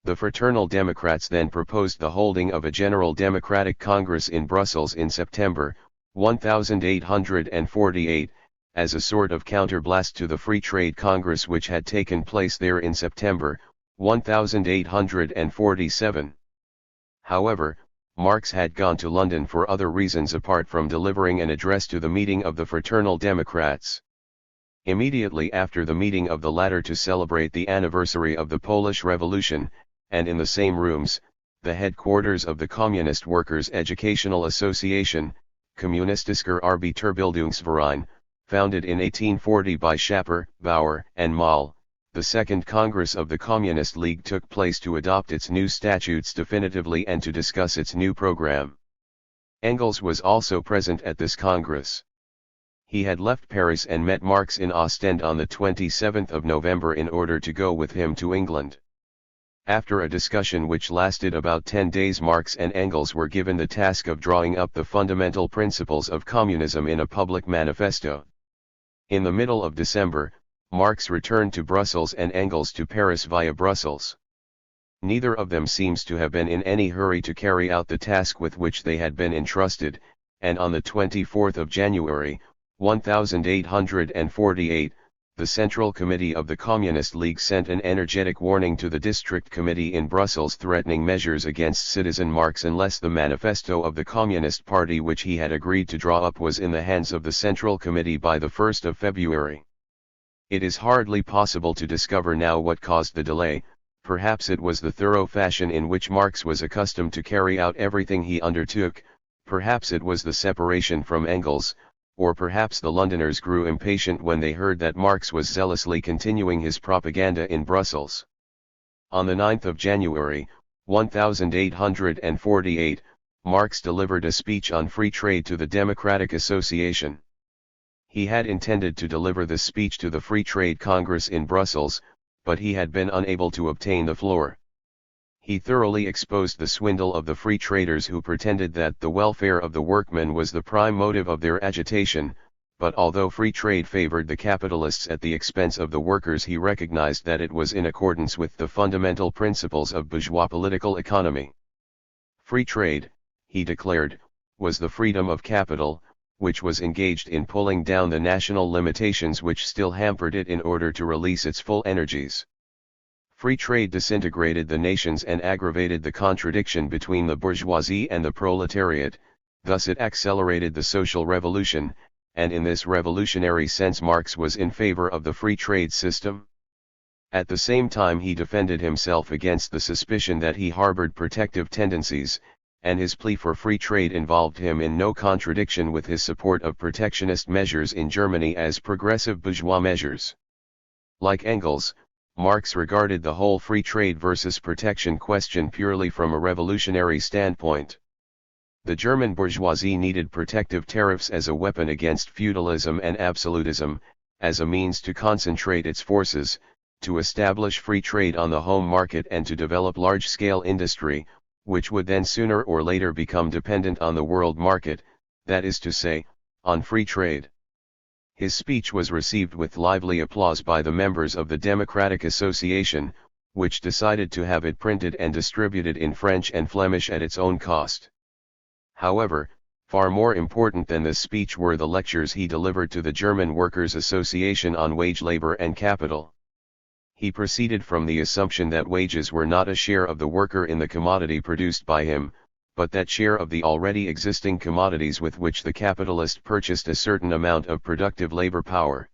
The Fraternal Democrats then proposed the holding of a General Democratic Congress in Brussels in September, 1848, as a sort of counterblast to the Free Trade Congress which had taken place there in September, 1847. However, Marx had gone to London for other reasons apart from delivering an address to the meeting of the Fraternal Democrats. Immediately after the meeting of the latter to celebrate the anniversary of the Polish Revolution, and in the same rooms, the headquarters of the Communist Workers' Educational Association, Kommunistisker Arbeiterbildungsverein, founded in 1840 by Schapper, Bauer, and Moll, the Second Congress of the Communist League took place to adopt its new statutes definitively and to discuss its new program. Engels was also present at this Congress. He had left Paris and met Marx in Ostend on the 27th of November in order to go with him to England. After a discussion which lasted about 10 days, Marx and Engels were given the task of drawing up the fundamental principles of communism in a public manifesto. In the middle of December, Marx returned to Brussels and Engels to Paris via Brussels. Neither of them seems to have been in any hurry to carry out the task with which they had been entrusted, and on the 24th of January, 1848, the Central Committee of the Communist League sent an energetic warning to the District Committee in Brussels threatening measures against citizen Marx unless the manifesto of the Communist Party which he had agreed to draw up was in the hands of the Central Committee by the 1st of February. It is hardly possible to discover now what caused the delay. Perhaps it was the thorough fashion in which Marx was accustomed to carry out everything he undertook, perhaps it was the separation from Engels, or perhaps the Londoners grew impatient when they heard that Marx was zealously continuing his propaganda in Brussels. On the 9th of January, 1848, Marx delivered a speech on free trade to the Democratic Association. He had intended to deliver the speech to the Free Trade Congress in Brussels, but he had been unable to obtain the floor. He thoroughly exposed the swindle of the free traders who pretended that the welfare of the workmen was the prime motive of their agitation, but although free trade favored the capitalists at the expense of the workers, he recognized that it was in accordance with the fundamental principles of bourgeois political economy. Free trade, he declared, was the freedom of capital, which was engaged in pulling down the national limitations which still hampered it in order to release its full energies. Free trade disintegrated the nations and aggravated the contradiction between the bourgeoisie and the proletariat, thus it accelerated the social revolution, and in this revolutionary sense Marx was in favor of the free trade system. At the same time he defended himself against the suspicion that he harbored protective tendencies, and his plea for free trade involved him in no contradiction with his support of protectionist measures in Germany as progressive bourgeois measures. Like Engels, Marx regarded the whole free trade versus protection question purely from a revolutionary standpoint. The German bourgeoisie needed protective tariffs as a weapon against feudalism and absolutism, as a means to concentrate its forces, to establish free trade on the home market and to develop large-scale industry, which would then sooner or later become dependent on the world market, that is to say, on free trade. His speech was received with lively applause by the members of the Democratic Association, which decided to have it printed and distributed in French and Flemish at its own cost. However, far more important than this speech were the lectures he delivered to the German Workers' Association on wage labor and capital. He proceeded from the assumption that wages were not a share of the worker in the commodity produced by him, but that share of the already existing commodities with which the capitalist purchased a certain amount of productive labor power.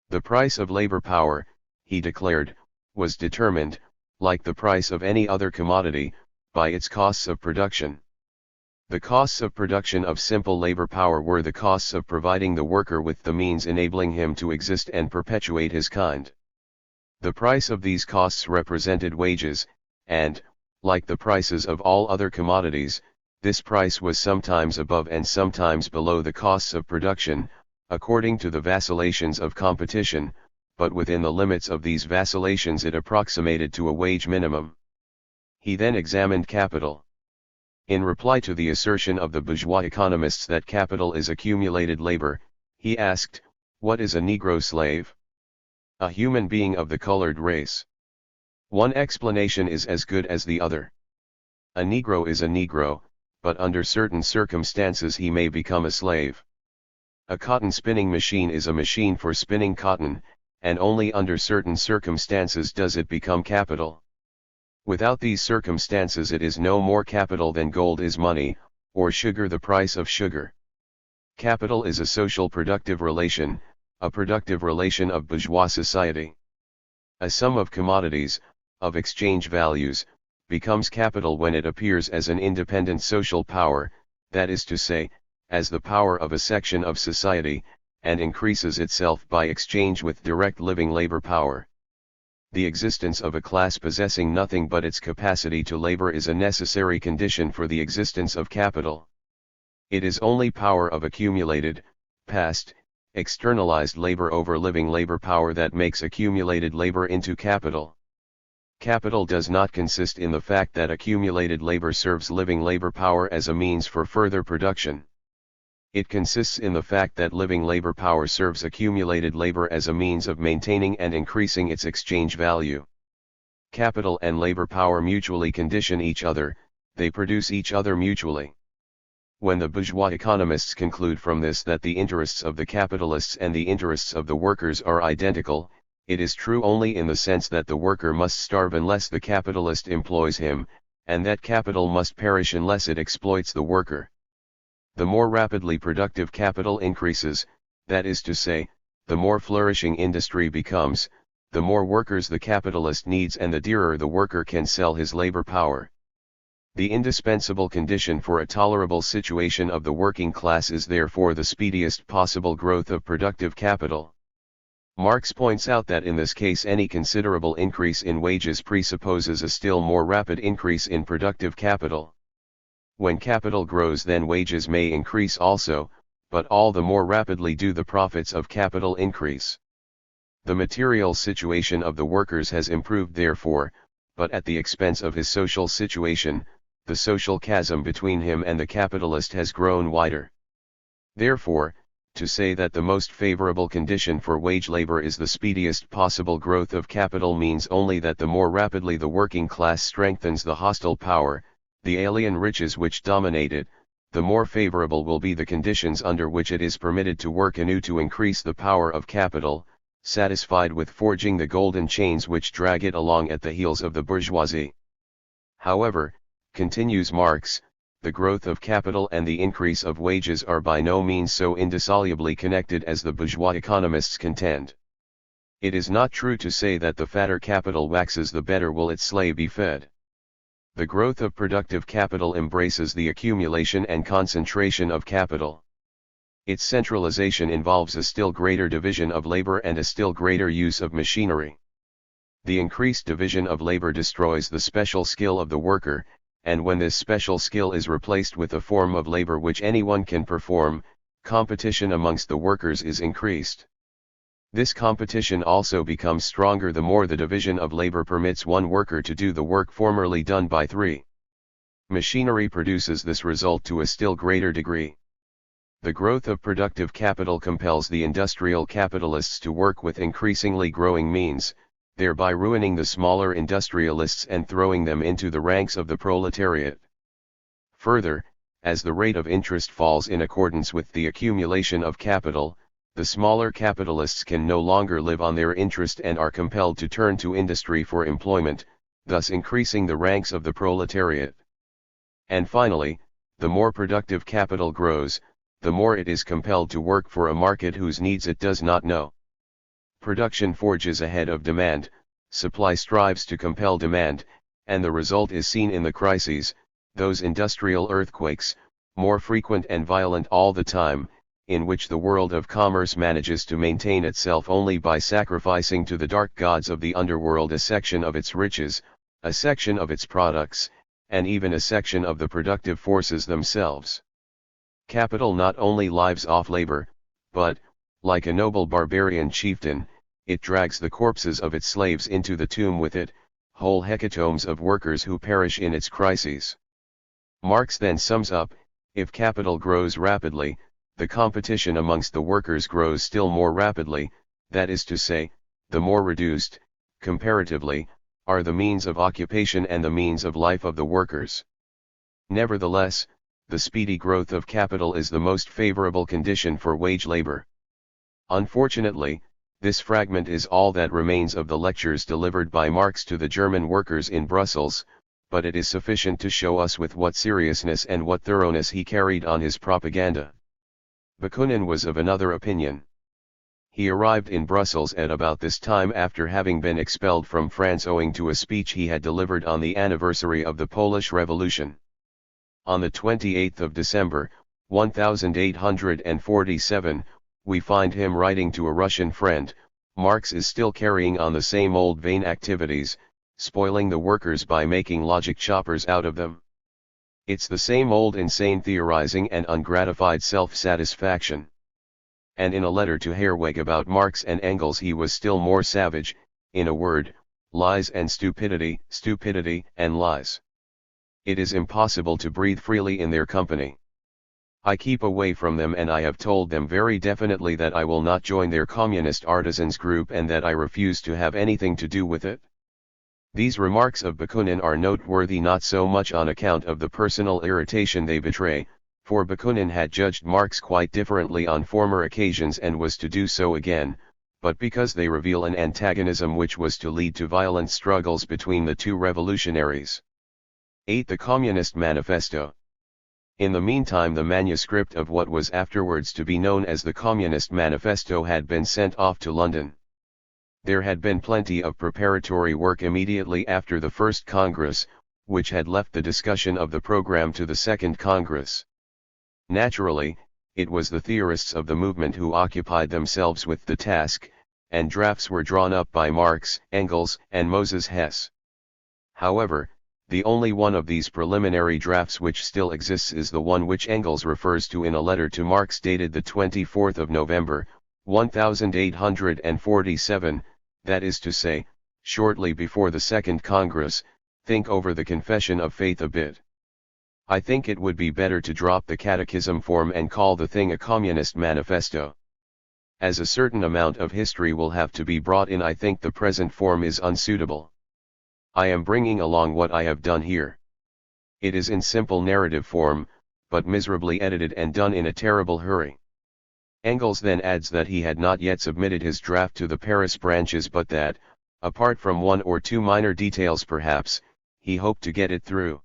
The price of labor power, he declared, was determined, like the price of any other commodity, by its costs of production. The costs of production of simple labor power were the costs of providing the worker with the means enabling him to exist and perpetuate his kind. The price of these costs represented wages, and, like the prices of all other commodities, this price was sometimes above and sometimes below the costs of production, according to the vacillations of competition, but within the limits of these vacillations it approximated to a wage minimum. He then examined capital. In reply to the assertion of the bourgeois economists that capital is accumulated labor, he asked, "What is a Negro slave?" "A human being of the colored race. One explanation is as good as the other. A Negro is a Negro, but under certain circumstances he may become a slave. A cotton spinning machine is a machine for spinning cotton, and only under certain circumstances does it become capital. Without these circumstances it is no more capital than gold is money, or sugar the price of sugar. Capital is a social productive relation, a productive relation of bourgeois society. A sum of commodities, of exchange values, becomes capital when it appears as an independent social power, that is to say, as the power of a section of society, and increases itself by exchange with direct living labor power. The existence of a class possessing nothing but its capacity to labor is a necessary condition for the existence of capital. It is only power of accumulated, past, externalized labor over living labor power that makes accumulated labor into capital. Capital does not consist in the fact that accumulated labor serves living labor power as a means for further production. It consists in the fact that living labor power serves accumulated labor as a means of maintaining and increasing its exchange value. Capital and labor power mutually condition each other, they produce each other mutually. When the bourgeois economists conclude from this that the interests of the capitalists and the interests of the workers are identical, it is true only in the sense that the worker must starve unless the capitalist employs him, and that capital must perish unless it exploits the worker. The more rapidly productive capital increases, that is to say, the more flourishing industry becomes, the more workers the capitalist needs and the dearer the worker can sell his labor power. The indispensable condition for a tolerable situation of the working class is therefore the speediest possible growth of productive capital. Marx points out that in this case any considerable increase in wages presupposes a still more rapid increase in productive capital. When capital grows, then wages may increase also, but all the more rapidly do the profits of capital increase. The material situation of the workers has improved therefore, but at the expense of his social situation, the social chasm between him and the capitalist has grown wider. Therefore, to say that the most favorable condition for wage labor is the speediest possible growth of capital means only that the more rapidly the working class strengthens the hostile power, the alien riches which dominate it, the more favorable will be the conditions under which it is permitted to work anew to increase the power of capital, satisfied with forging the golden chains which drag it along at the heels of the bourgeoisie. However, continues Marx, the growth of capital and the increase of wages are by no means so indissolubly connected as the bourgeois economists contend. It is not true to say that the fatter capital waxes the better will its slave be fed. The growth of productive capital embraces the accumulation and concentration of capital. Its centralization involves a still greater division of labor and a still greater use of machinery. The increased division of labor destroys the special skill of the worker, and when this special skill is replaced with a form of labor which anyone can perform, competition amongst the workers is increased. This competition also becomes stronger the more the division of labor permits one worker to do the work formerly done by three. Machinery produces this result to a still greater degree. The growth of productive capital compels the industrial capitalists to work with increasingly growing means, thereby ruining the smaller industrialists and throwing them into the ranks of the proletariat. Further, as the rate of interest falls in accordance with the accumulation of capital, the smaller capitalists can no longer live on their interest and are compelled to turn to industry for employment, thus increasing the ranks of the proletariat. And finally, the more productive capital grows, the more it is compelled to work for a market whose needs it does not know. Production forges ahead of demand, supply strives to compel demand, and the result is seen in the crises, those industrial earthquakes, more frequent and violent all the time, in which the world of commerce manages to maintain itself only by sacrificing to the dark gods of the underworld a section of its riches, a section of its products, and even a section of the productive forces themselves. Capital not only lives off labor, but, like a noble barbarian chieftain, it drags the corpses of its slaves into the tomb with it, whole hecatombs of workers who perish in its crises. Marx then sums up, if capital grows rapidly, the competition amongst the workers grows still more rapidly, that is to say, the more reduced, comparatively, are the means of occupation and the means of life of the workers. Nevertheless, the speedy growth of capital is the most favorable condition for wage labor. Unfortunately, this fragment is all that remains of the lectures delivered by Marx to the German workers in Brussels, but it is sufficient to show us with what seriousness and what thoroughness he carried on his propaganda. Bakunin was of another opinion. He arrived in Brussels at about this time after having been expelled from France owing to a speech he had delivered on the anniversary of the Polish Revolution. On the 28th of December, 1847, we find him writing to a Russian friend, Marx is still carrying on the same old vain activities, spoiling the workers by making logic choppers out of them. It's the same old insane theorizing and ungratified self-satisfaction. And in a letter to Herweg about Marx and Engels he was still more savage, in a word, lies and stupidity, stupidity and lies. It is impossible to breathe freely in their company. I keep away from them and I have told them very definitely that I will not join their communist artisans group and that I refuse to have anything to do with it. These remarks of Bakunin are noteworthy not so much on account of the personal irritation they betray, for Bakunin had judged Marx quite differently on former occasions and was to do so again, but because they reveal an antagonism which was to lead to violent struggles between the two revolutionaries. 8. The Communist Manifesto. In the meantime the manuscript of what was afterwards to be known as the Communist Manifesto had been sent off to London. There had been plenty of preparatory work immediately after the First Congress, which had left the discussion of the program to the Second Congress. Naturally, it was the theorists of the movement who occupied themselves with the task, and drafts were drawn up by Marx, Engels, and Moses Hess. However, the only one of these preliminary drafts which still exists is the one which Engels refers to in a letter to Marx dated the 24th of November, 1847, that is to say, shortly before the Second Congress. Think over the Confession of Faith a bit. I think it would be better to drop the catechism form and call the thing a Communist Manifesto. As a certain amount of history will have to be brought in, I think the present form is unsuitable. I am bringing along what I have done here. It is in simple narrative form, but miserably edited and done in a terrible hurry. Engels then adds that he had not yet submitted his draft to the Paris branches but that, apart from one or two minor details perhaps, he hoped to get it through.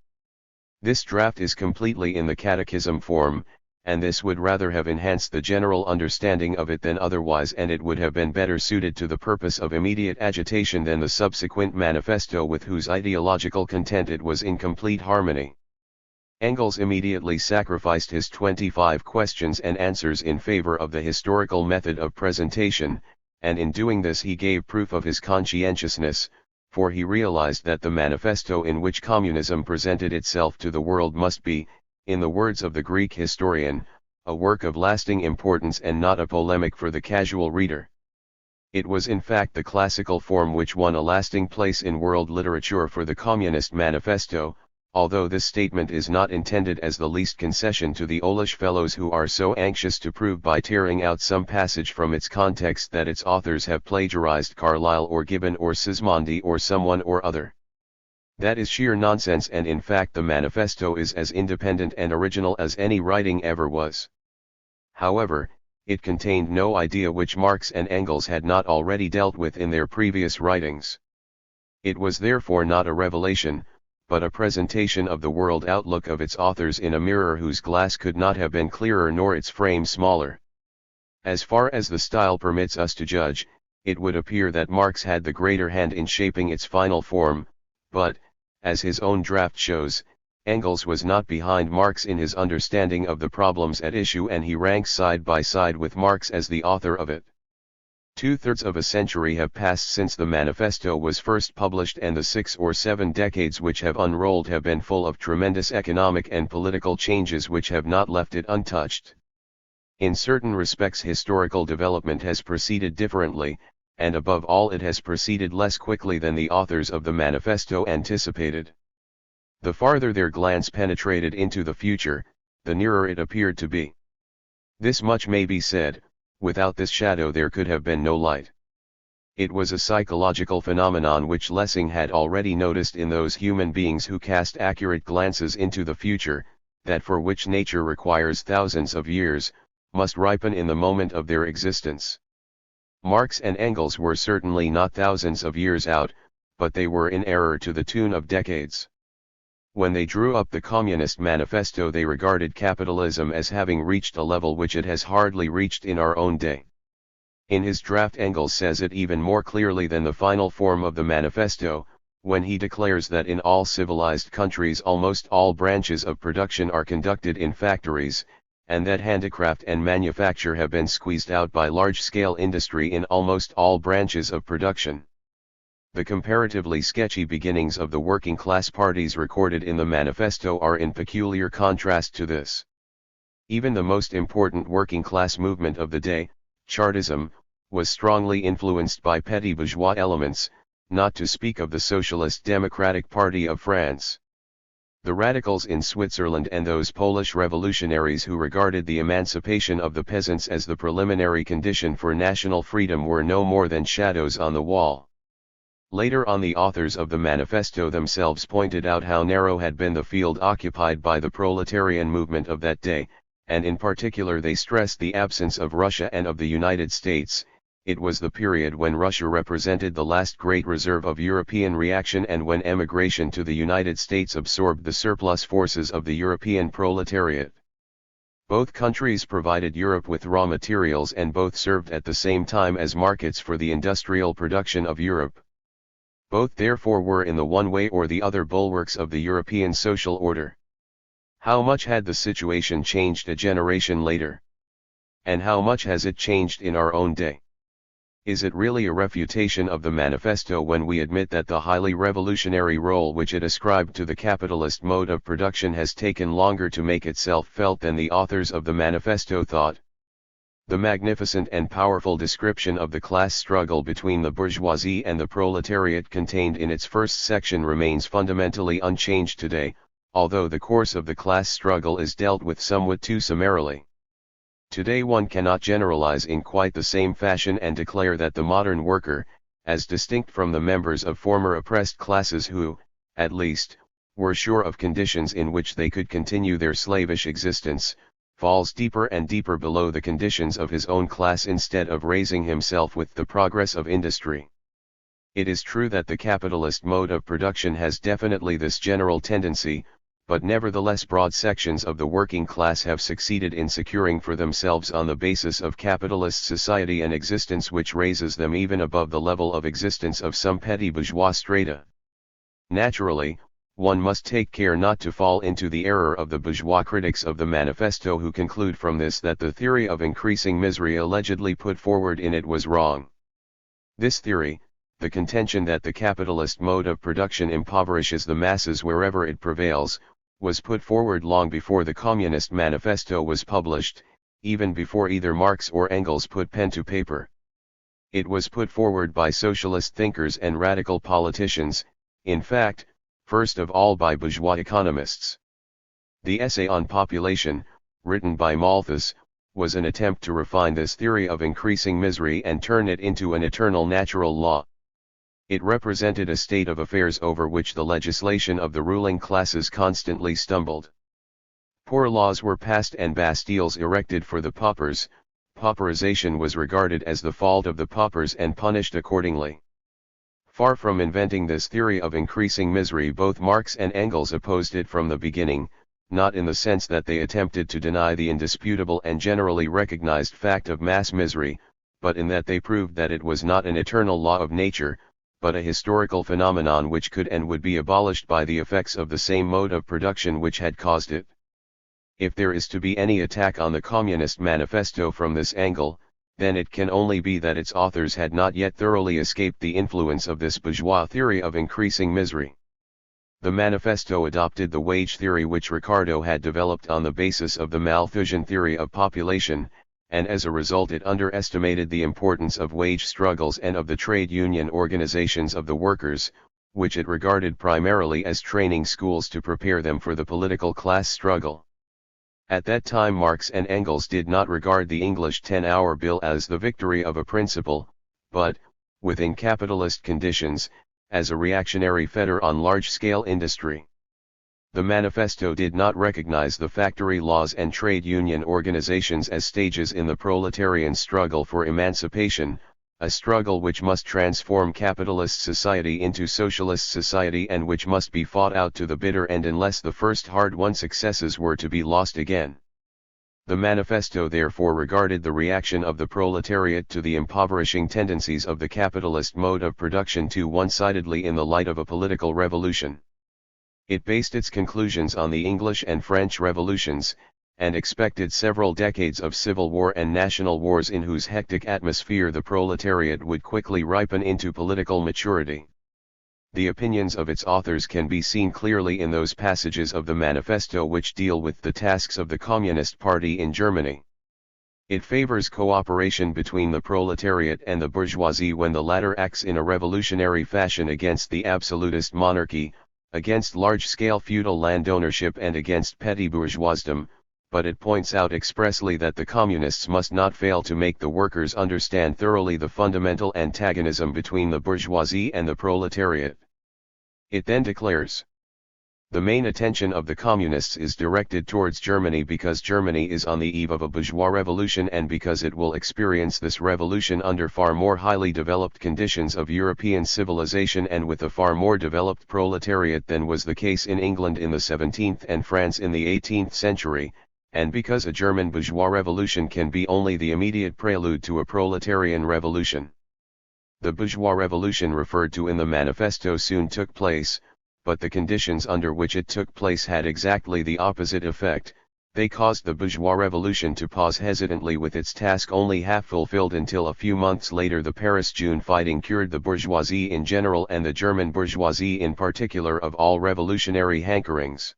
This draft is completely in the catechism form, and this would rather have enhanced the general understanding of it than otherwise, and it would have been better suited to the purpose of immediate agitation than the subsequent manifesto with whose ideological content it was in complete harmony. Engels immediately sacrificed his 25 questions and answers in favor of the historical method of presentation, and in doing this he gave proof of his conscientiousness, for he realized that the manifesto in which communism presented itself to the world must be, in the words of the Greek historian, a work of lasting importance and not a polemic for the casual reader. It was in fact the classical form which won a lasting place in world literature for the Communist Manifesto, although this statement is not intended as the least concession to the Polish fellows who are so anxious to prove by tearing out some passage from its context that its authors have plagiarized Carlyle or Gibbon or Sismondi or someone or other. That is sheer nonsense, and in fact the manifesto is as independent and original as any writing ever was. However, it contained no idea which Marx and Engels had not already dealt with in their previous writings. It was therefore not a revelation, but a presentation of the world outlook of its authors in a mirror whose glass could not have been clearer nor its frame smaller. As far as the style permits us to judge, it would appear that Marx had the greater hand in shaping its final form, but, as his own draft shows, Engels was not behind Marx in his understanding of the problems at issue, and he ranks side by side with Marx as the author of it. 2/3 of a century have passed since the manifesto was first published, and the 6 or 7 decades which have unrolled have been full of tremendous economic and political changes which have not left it untouched. In certain respects historical development has proceeded differently, and above all it has proceeded less quickly than the authors of the manifesto anticipated. The farther their glance penetrated into the future, the nearer it appeared to be. This much may be said: without this shadow there could have been no light. It was a psychological phenomenon which Lessing had already noticed in those human beings who cast accurate glances into the future, that for which nature requires thousands of years, must ripen in the moment of their existence. Marx and Engels were certainly not thousands of years out, but they were in error to the tune of decades. When they drew up the Communist Manifesto, they regarded capitalism as having reached a level which it has hardly reached in our own day. In his draft, Engels says it even more clearly than the final form of the manifesto, when he declares that in all civilized countries almost all branches of production are conducted in factories, and that handicraft and manufacture have been squeezed out by large-scale industry in almost all branches of production. The comparatively sketchy beginnings of the working-class parties recorded in the manifesto are in peculiar contrast to this. Even the most important working-class movement of the day, Chartism, was strongly influenced by petty bourgeois elements, not to speak of the Socialist Democratic Party of France. The radicals in Switzerland and those Polish revolutionaries who regarded the emancipation of the peasants as the preliminary condition for national freedom were no more than shadows on the wall. Later on, the authors of the manifesto themselves pointed out how narrow had been the field occupied by the proletarian movement of that day, and in particular they stressed the absence of Russia and of the United States. It was the period when Russia represented the last great reserve of European reaction and when emigration to the United States absorbed the surplus forces of the European proletariat. Both countries provided Europe with raw materials and both served at the same time as markets for the industrial production of Europe. Both therefore were in the one way or the other bulwarks of the European social order. How much had the situation changed a generation later? And how much has it changed in our own day? Is it really a refutation of the manifesto when we admit that the highly revolutionary role which it ascribed to the capitalist mode of production has taken longer to make itself felt than the authors of the manifesto thought? The magnificent and powerful description of the class struggle between the bourgeoisie and the proletariat contained in its first section remains fundamentally unchanged today, although the course of the class struggle is dealt with somewhat too summarily. Today one cannot generalize in quite the same fashion and declare that the modern worker, as distinct from the members of former oppressed classes who, at least, were sure of conditions in which they could continue their slavish existence, falls deeper and deeper below the conditions of his own class instead of raising himself with the progress of industry. It is true that the capitalist mode of production has definitely this general tendency, but nevertheless broad sections of the working class have succeeded in securing for themselves on the basis of capitalist society an existence which raises them even above the level of existence of some petty bourgeois strata. Naturally, one must take care not to fall into the error of the bourgeois critics of the manifesto who conclude from this that the theory of increasing misery allegedly put forward in it was wrong. This theory, the contention that the capitalist mode of production impoverishes the masses wherever it prevails, was put forward long before the Communist Manifesto was published, even before either Marx or Engels put pen to paper. It was put forward by socialist thinkers and radical politicians, in fact, first of all by bourgeois economists. The essay on population, written by Malthus, was an attempt to refine this theory of increasing misery and turn it into an eternal natural law. It represented a state of affairs over which the legislation of the ruling classes constantly stumbled. Poor laws were passed and bastilles erected for the paupers. Pauperization was regarded as the fault of the paupers and punished accordingly. Far from inventing this theory of increasing misery, both Marx and Engels opposed it from the beginning, not in the sense that they attempted to deny the indisputable and generally recognized fact of mass misery, but in that they proved that it was not an eternal law of nature, but a historical phenomenon which could and would be abolished by the effects of the same mode of production which had caused it. If there is to be any attack on the Communist Manifesto from this angle, then it can only be that its authors had not yet thoroughly escaped the influence of this bourgeois theory of increasing misery. The manifesto adopted the wage theory which Ricardo had developed on the basis of the Malthusian theory of population, and as a result it underestimated the importance of wage struggles and of the trade union organizations of the workers, which it regarded primarily as training schools to prepare them for the political class struggle. At that time Marx and Engels did not regard the English 10-hour bill as the victory of a principle, but, within capitalist conditions, as a reactionary fetter on large-scale industry. The manifesto did not recognize the factory laws and trade union organizations as stages in the proletarian struggle for emancipation, a struggle which must transform capitalist society into socialist society and which must be fought out to the bitter end unless the first hard-won successes were to be lost again. The manifesto therefore regarded the reaction of the proletariat to the impoverishing tendencies of the capitalist mode of production too one-sidedly in the light of a political revolution. It based its conclusions on the English and French revolutions, and expected several decades of civil war and national wars in whose hectic atmosphere the proletariat would quickly ripen into political maturity. The opinions of its authors can be seen clearly in those passages of the manifesto which deal with the tasks of the Communist Party in Germany. It favors cooperation between the proletariat and the bourgeoisie when the latter acts in a revolutionary fashion against the absolutist monarchy, against large-scale feudal land ownership and against petty bourgeoisdom, but it points out expressly that the communists must not fail to make the workers understand thoroughly the fundamental antagonism between the bourgeoisie and the proletariat. It then declares, the main attention of the communists is directed towards Germany because Germany is on the eve of a bourgeois revolution and because it will experience this revolution under far more highly developed conditions of European civilization and with a far more developed proletariat than was the case in England in the 17th and France in the 18th century, and because a German bourgeois revolution can be only the immediate prelude to a proletarian revolution. The bourgeois revolution referred to in the manifesto soon took place, but the conditions under which it took place had exactly the opposite effect. They caused the bourgeois revolution to pause hesitantly with its task only half fulfilled until a few months later the Paris June fighting cured the bourgeoisie in general and the German bourgeoisie in particular of all revolutionary hankerings.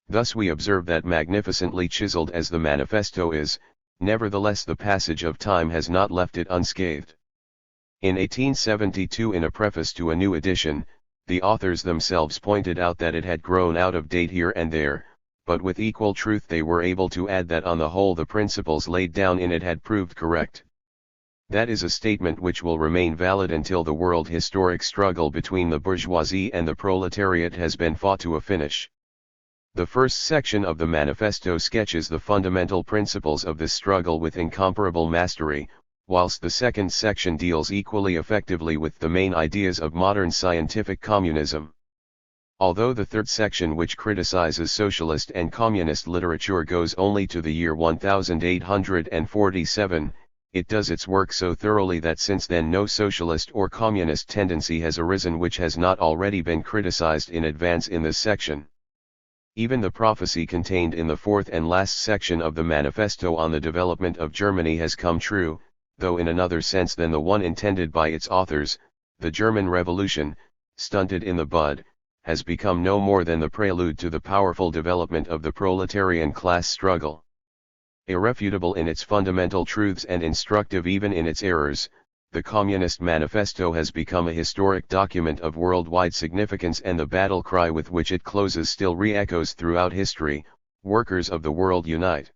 Thus we observe that magnificently chiseled as the manifesto is, nevertheless the passage of time has not left it unscathed. In 1872 in a preface to a new edition, the authors themselves pointed out that it had grown out of date here and there, but with equal truth they were able to add that on the whole the principles laid down in it had proved correct. That is a statement which will remain valid until the world historic struggle between the bourgeoisie and the proletariat has been fought to a finish. The first section of the manifesto sketches the fundamental principles of this struggle with incomparable mastery, whilst the second section deals equally effectively with the main ideas of modern scientific communism. Although the third section, which criticizes socialist and communist literature, goes only to the year 1847, it does its work so thoroughly that since then no socialist or communist tendency has arisen which has not already been criticized in advance in this section. Even the prophecy contained in the fourth and last section of the manifesto on the development of Germany has come true, though in another sense than the one intended by its authors. The German Revolution, stunted in the bud, has become no more than the prelude to the powerful development of the proletarian class struggle. Irrefutable in its fundamental truths and instructive even in its errors, the Communist Manifesto has become a historic document of worldwide significance, and the battle cry with which it closes still re-echoes throughout history: workers of the world unite.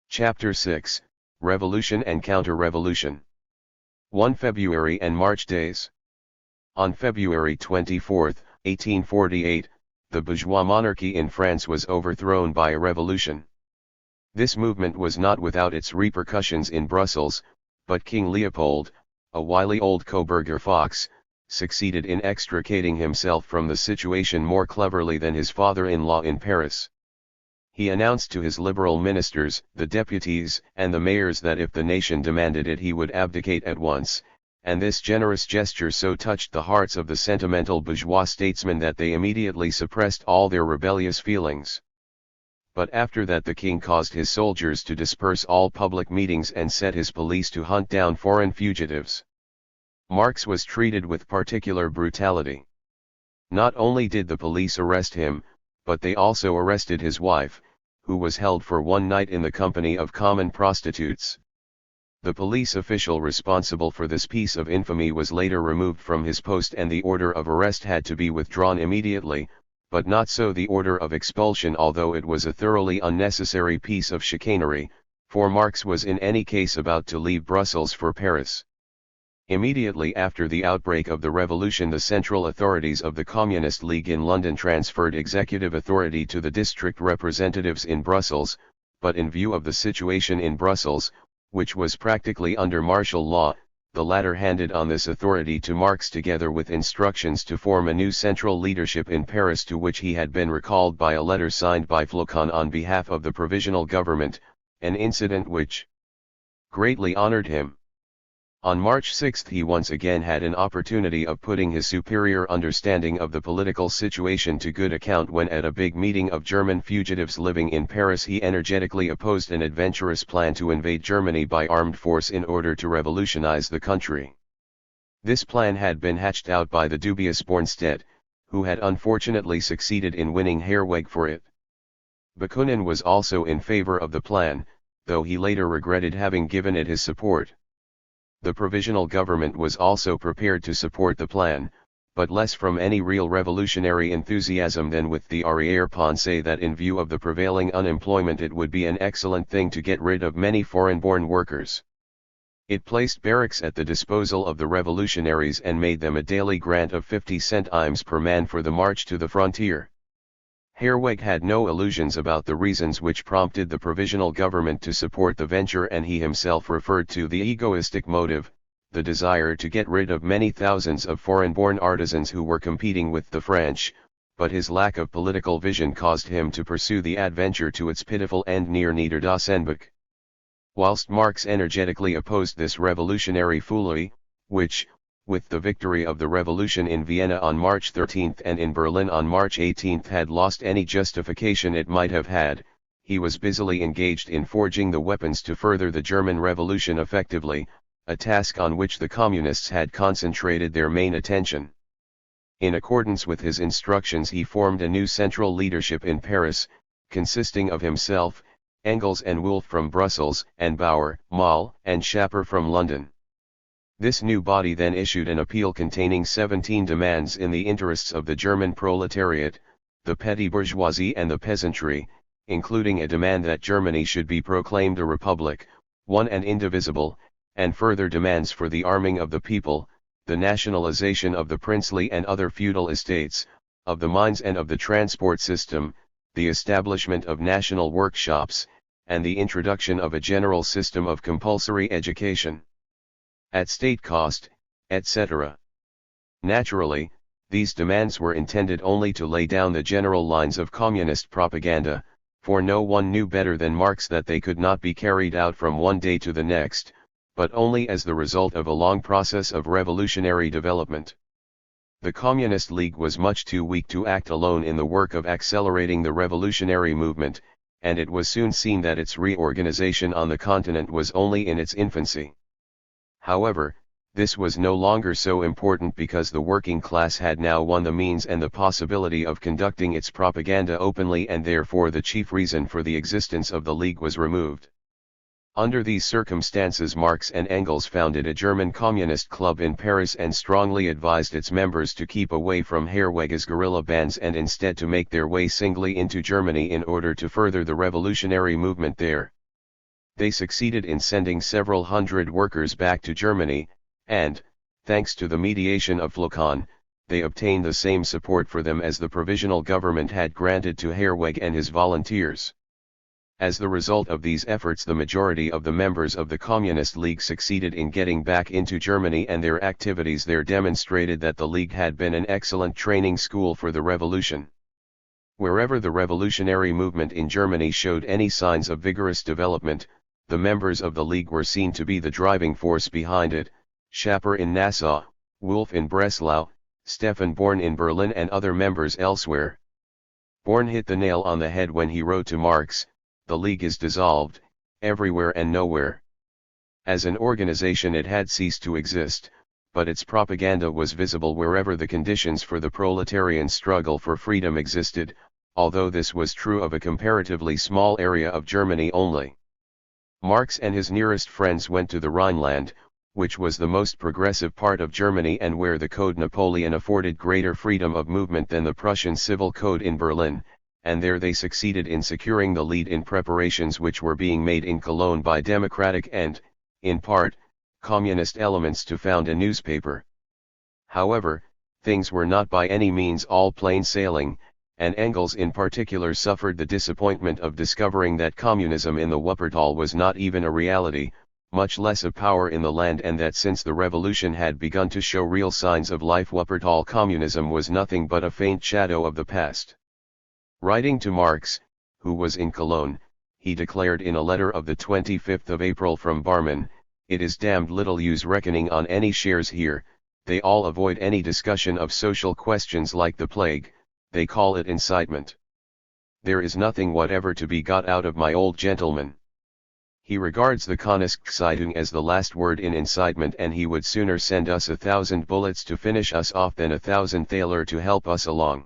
Chapter 6, Revolution and Counter-Revolution. 1 February and March days. On February 24, 1848, the bourgeois monarchy in France was overthrown by a revolution. This movement was not without its repercussions in Brussels, but King Leopold, a wily old Coburger fox, succeeded in extricating himself from the situation more cleverly than his father-in-law in Paris. He announced to his liberal ministers, the deputies, and the mayors that if the nation demanded it he would abdicate at once, and this generous gesture so touched the hearts of the sentimental bourgeois statesmen that they immediately suppressed all their rebellious feelings. But after that the king caused his soldiers to disperse all public meetings and set his police to hunt down foreign fugitives. Marx was treated with particular brutality. Not only did the police arrest him, but they also arrested his wife, who was held for one night in the company of common prostitutes. The police official responsible for this piece of infamy was later removed from his post and the order of arrest had to be withdrawn immediately, but not so the order of expulsion, although it was a thoroughly unnecessary piece of chicanery, for Marx was in any case about to leave Brussels for Paris. Immediately after the outbreak of the revolution, the central authorities of the Communist League in London transferred executive authority to the district representatives in Brussels, but in view of the situation in Brussels, which was practically under martial law, the latter handed on this authority to Marx together with instructions to form a new central leadership in Paris, to which he had been recalled by a letter signed by Flocon on behalf of the provisional government, an incident which greatly honored him. On March 6 he once again had an opportunity of putting his superior understanding of the political situation to good account when at a big meeting of German fugitives living in Paris he energetically opposed an adventurous plan to invade Germany by armed force in order to revolutionize the country. This plan had been hatched out by the dubious Bornstedt, who had unfortunately succeeded in winning Herweg for it. Bakunin was also in favor of the plan, though he later regretted having given it his support. The provisional government was also prepared to support the plan, but less from any real revolutionary enthusiasm than with the arrière-pensée that in view of the prevailing unemployment it would be an excellent thing to get rid of many foreign-born workers. It placed barracks at the disposal of the revolutionaries and made them a daily grant of 50 centimes per man for the march to the frontier. Herweg had no illusions about the reasons which prompted the provisional government to support the venture, and he himself referred to the egoistic motive, the desire to get rid of many thousands of foreign-born artisans who were competing with the French, but his lack of political vision caused him to pursue the adventure to its pitiful end near Niederdosenbach. Whilst Marx energetically opposed this revolutionary foolery, which, with the victory of the revolution in Vienna on March 13 and in Berlin on March 18 had lost any justification it might have had, he was busily engaged in forging the weapons to further the German Revolution effectively, a task on which the Communists had concentrated their main attention. In accordance with his instructions he formed a new central leadership in Paris, consisting of himself, Engels and Wolff from Brussels, and Bauer, Moll, and Schapper from London. This new body then issued an appeal containing 17 demands in the interests of the German proletariat, the petty bourgeoisie and the peasantry, including a demand that Germany should be proclaimed a republic, one and indivisible, and further demands for the arming of the people, the nationalization of the princely and other feudal estates, of the mines and of the transport system, the establishment of national workshops, and the introduction of a general system of compulsory education at state cost, etc. Naturally, these demands were intended only to lay down the general lines of communist propaganda, for no one knew better than Marx that they could not be carried out from one day to the next, but only as the result of a long process of revolutionary development. The Communist League was much too weak to act alone in the work of accelerating the revolutionary movement, and it was soon seen that its reorganization on the continent was only in its infancy. However, this was no longer so important because the working class had now won the means and the possibility of conducting its propaganda openly, and therefore the chief reason for the existence of the League was removed. Under these circumstances Marx and Engels founded a German communist club in Paris and strongly advised its members to keep away from Herweg's guerrilla bands and instead to make their way singly into Germany in order to further the revolutionary movement there. They succeeded in sending several hundred workers back to Germany, and, thanks to the mediation of Flocon, they obtained the same support for them as the provisional government had granted to Herweg and his volunteers. As the result of these efforts, the majority of the members of the Communist League succeeded in getting back into Germany, and their activities there demonstrated that the League had been an excellent training school for the revolution. Wherever the revolutionary movement in Germany showed any signs of vigorous development, the members of the League were seen to be the driving force behind it: Schapper in Nassau, Wolff in Breslau, Stefan Born in Berlin, and other members elsewhere. Born hit the nail on the head when he wrote to Marx, "The League is dissolved, everywhere and nowhere." As an organization it had ceased to exist, but its propaganda was visible wherever the conditions for the proletarian struggle for freedom existed, although this was true of a comparatively small area of Germany only. Marx and his nearest friends went to the Rhineland, which was the most progressive part of Germany and where the Code Napoleon afforded greater freedom of movement than the Prussian Civil Code in Berlin, and there they succeeded in securing the lead in preparations which were being made in Cologne by democratic and, in part, communist elements to found a newspaper. However, things were not by any means all plain sailing, and Engels in particular suffered the disappointment of discovering that communism in the Wuppertal was not even a reality, much less a power in the land, and that since the revolution had begun to show real signs of life, Wuppertal communism was nothing but a faint shadow of the past. Writing to Marx, who was in Cologne, he declared in a letter of the 25th of April from Barmen, "It is damned little use reckoning on any shares here, they all avoid any discussion of social questions like the plague, they call it incitement. There is nothing whatever to be got out of my old gentleman." He regards the Königszeitung as the last word in incitement, and he would sooner send us 1,000 bullets to finish us off than 1,000 thaler to help us along.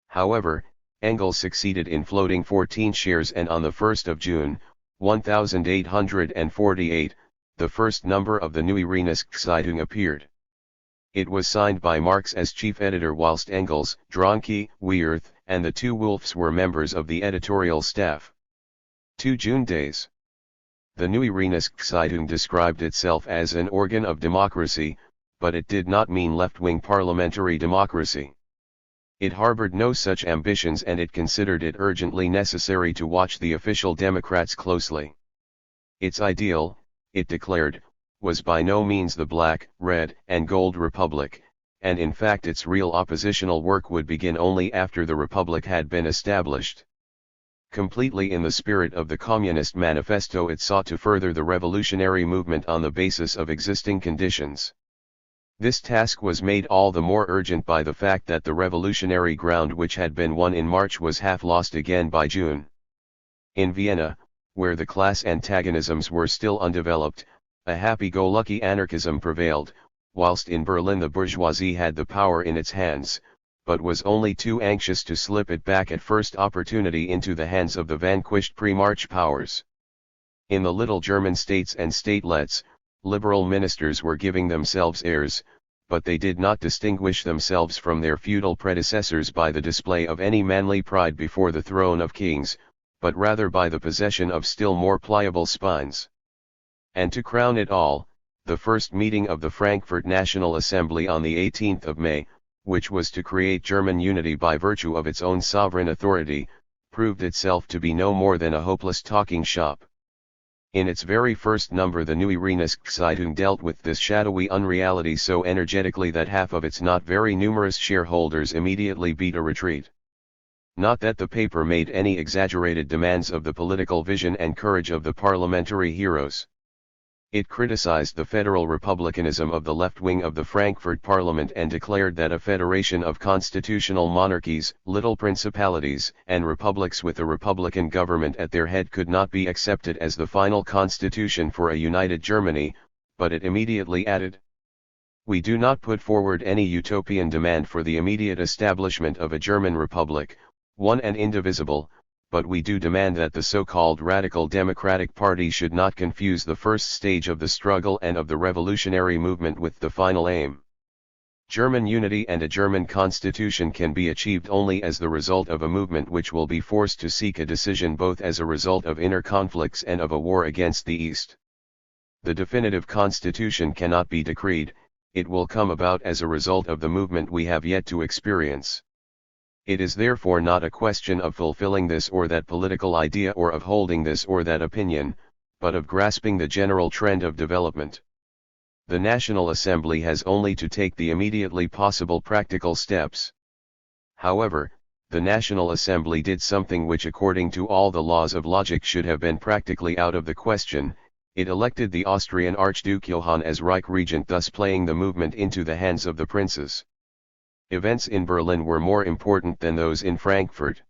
However, Engels succeeded in floating 14 shares, and on the 1st of June, 1848, the first number of the Neue Rheinische appeared. It was signed by Marx as chief editor, whilst Engels, Dronke, Weerth, and the two Wolfs were members of the editorial staff. 2 June days. The Neue Rheinische described itself as an organ of democracy, but it did not mean left-wing parliamentary democracy. It harbored no such ambitions, and it considered it urgently necessary to watch the official Democrats closely. Its ideal, it declared, was by no means the black, red, and gold republic, and in fact its real oppositional work would begin only after the republic had been established. Completely in the spirit of the Communist Manifesto, it sought to further the revolutionary movement on the basis of existing conditions. This task was made all the more urgent by the fact that the revolutionary ground which had been won in March was half lost again by June. In Vienna, where the class antagonisms were still undeveloped, a happy-go-lucky anarchism prevailed, whilst in Berlin the bourgeoisie had the power in its hands, but was only too anxious to slip it back at first opportunity into the hands of the vanquished pre-March powers. In the little German states and statelets, liberal ministers were giving themselves airs, but they did not distinguish themselves from their feudal predecessors by the display of any manly pride before the throne of kings, but rather by the possession of still more pliable spines. And to crown it all, the first meeting of the Frankfurt National Assembly on the 18th of May, which was to create German unity by virtue of its own sovereign authority, proved itself to be no more than a hopeless talking shop. In its very first number the Neue Rheinische dealt with this shadowy unreality so energetically that half of its not very numerous shareholders immediately beat a retreat. Not that the paper made any exaggerated demands of the political vision and courage of the parliamentary heroes. It criticized the federal republicanism of the left wing of the Frankfurt Parliament and declared that a federation of constitutional monarchies, little principalities, and republics with a republican government at their head could not be accepted as the final constitution for a united Germany, but it immediately added, "We do not put forward any utopian demand for the immediate establishment of a German republic, one and indivisible, but we do demand that the so-called Radical Democratic Party should not confuse the first stage of the struggle and of the revolutionary movement with the final aim. German unity and a German constitution can be achieved only as the result of a movement which will be forced to seek a decision both as a result of inner conflicts and of a war against the East. The definitive constitution cannot be decreed, it will come about as a result of the movement we have yet to experience. It is therefore not a question of fulfilling this or that political idea or of holding this or that opinion, but of grasping the general trend of development. The National Assembly has only to take the immediately possible practical steps. However, the National Assembly did something which according to all the laws of logic should have been practically out of the question. It elected the Austrian Archduke Johann as Reich Regent, thus playing the movement into the hands of the princes. Events in Berlin were more important than those in Frankfurt.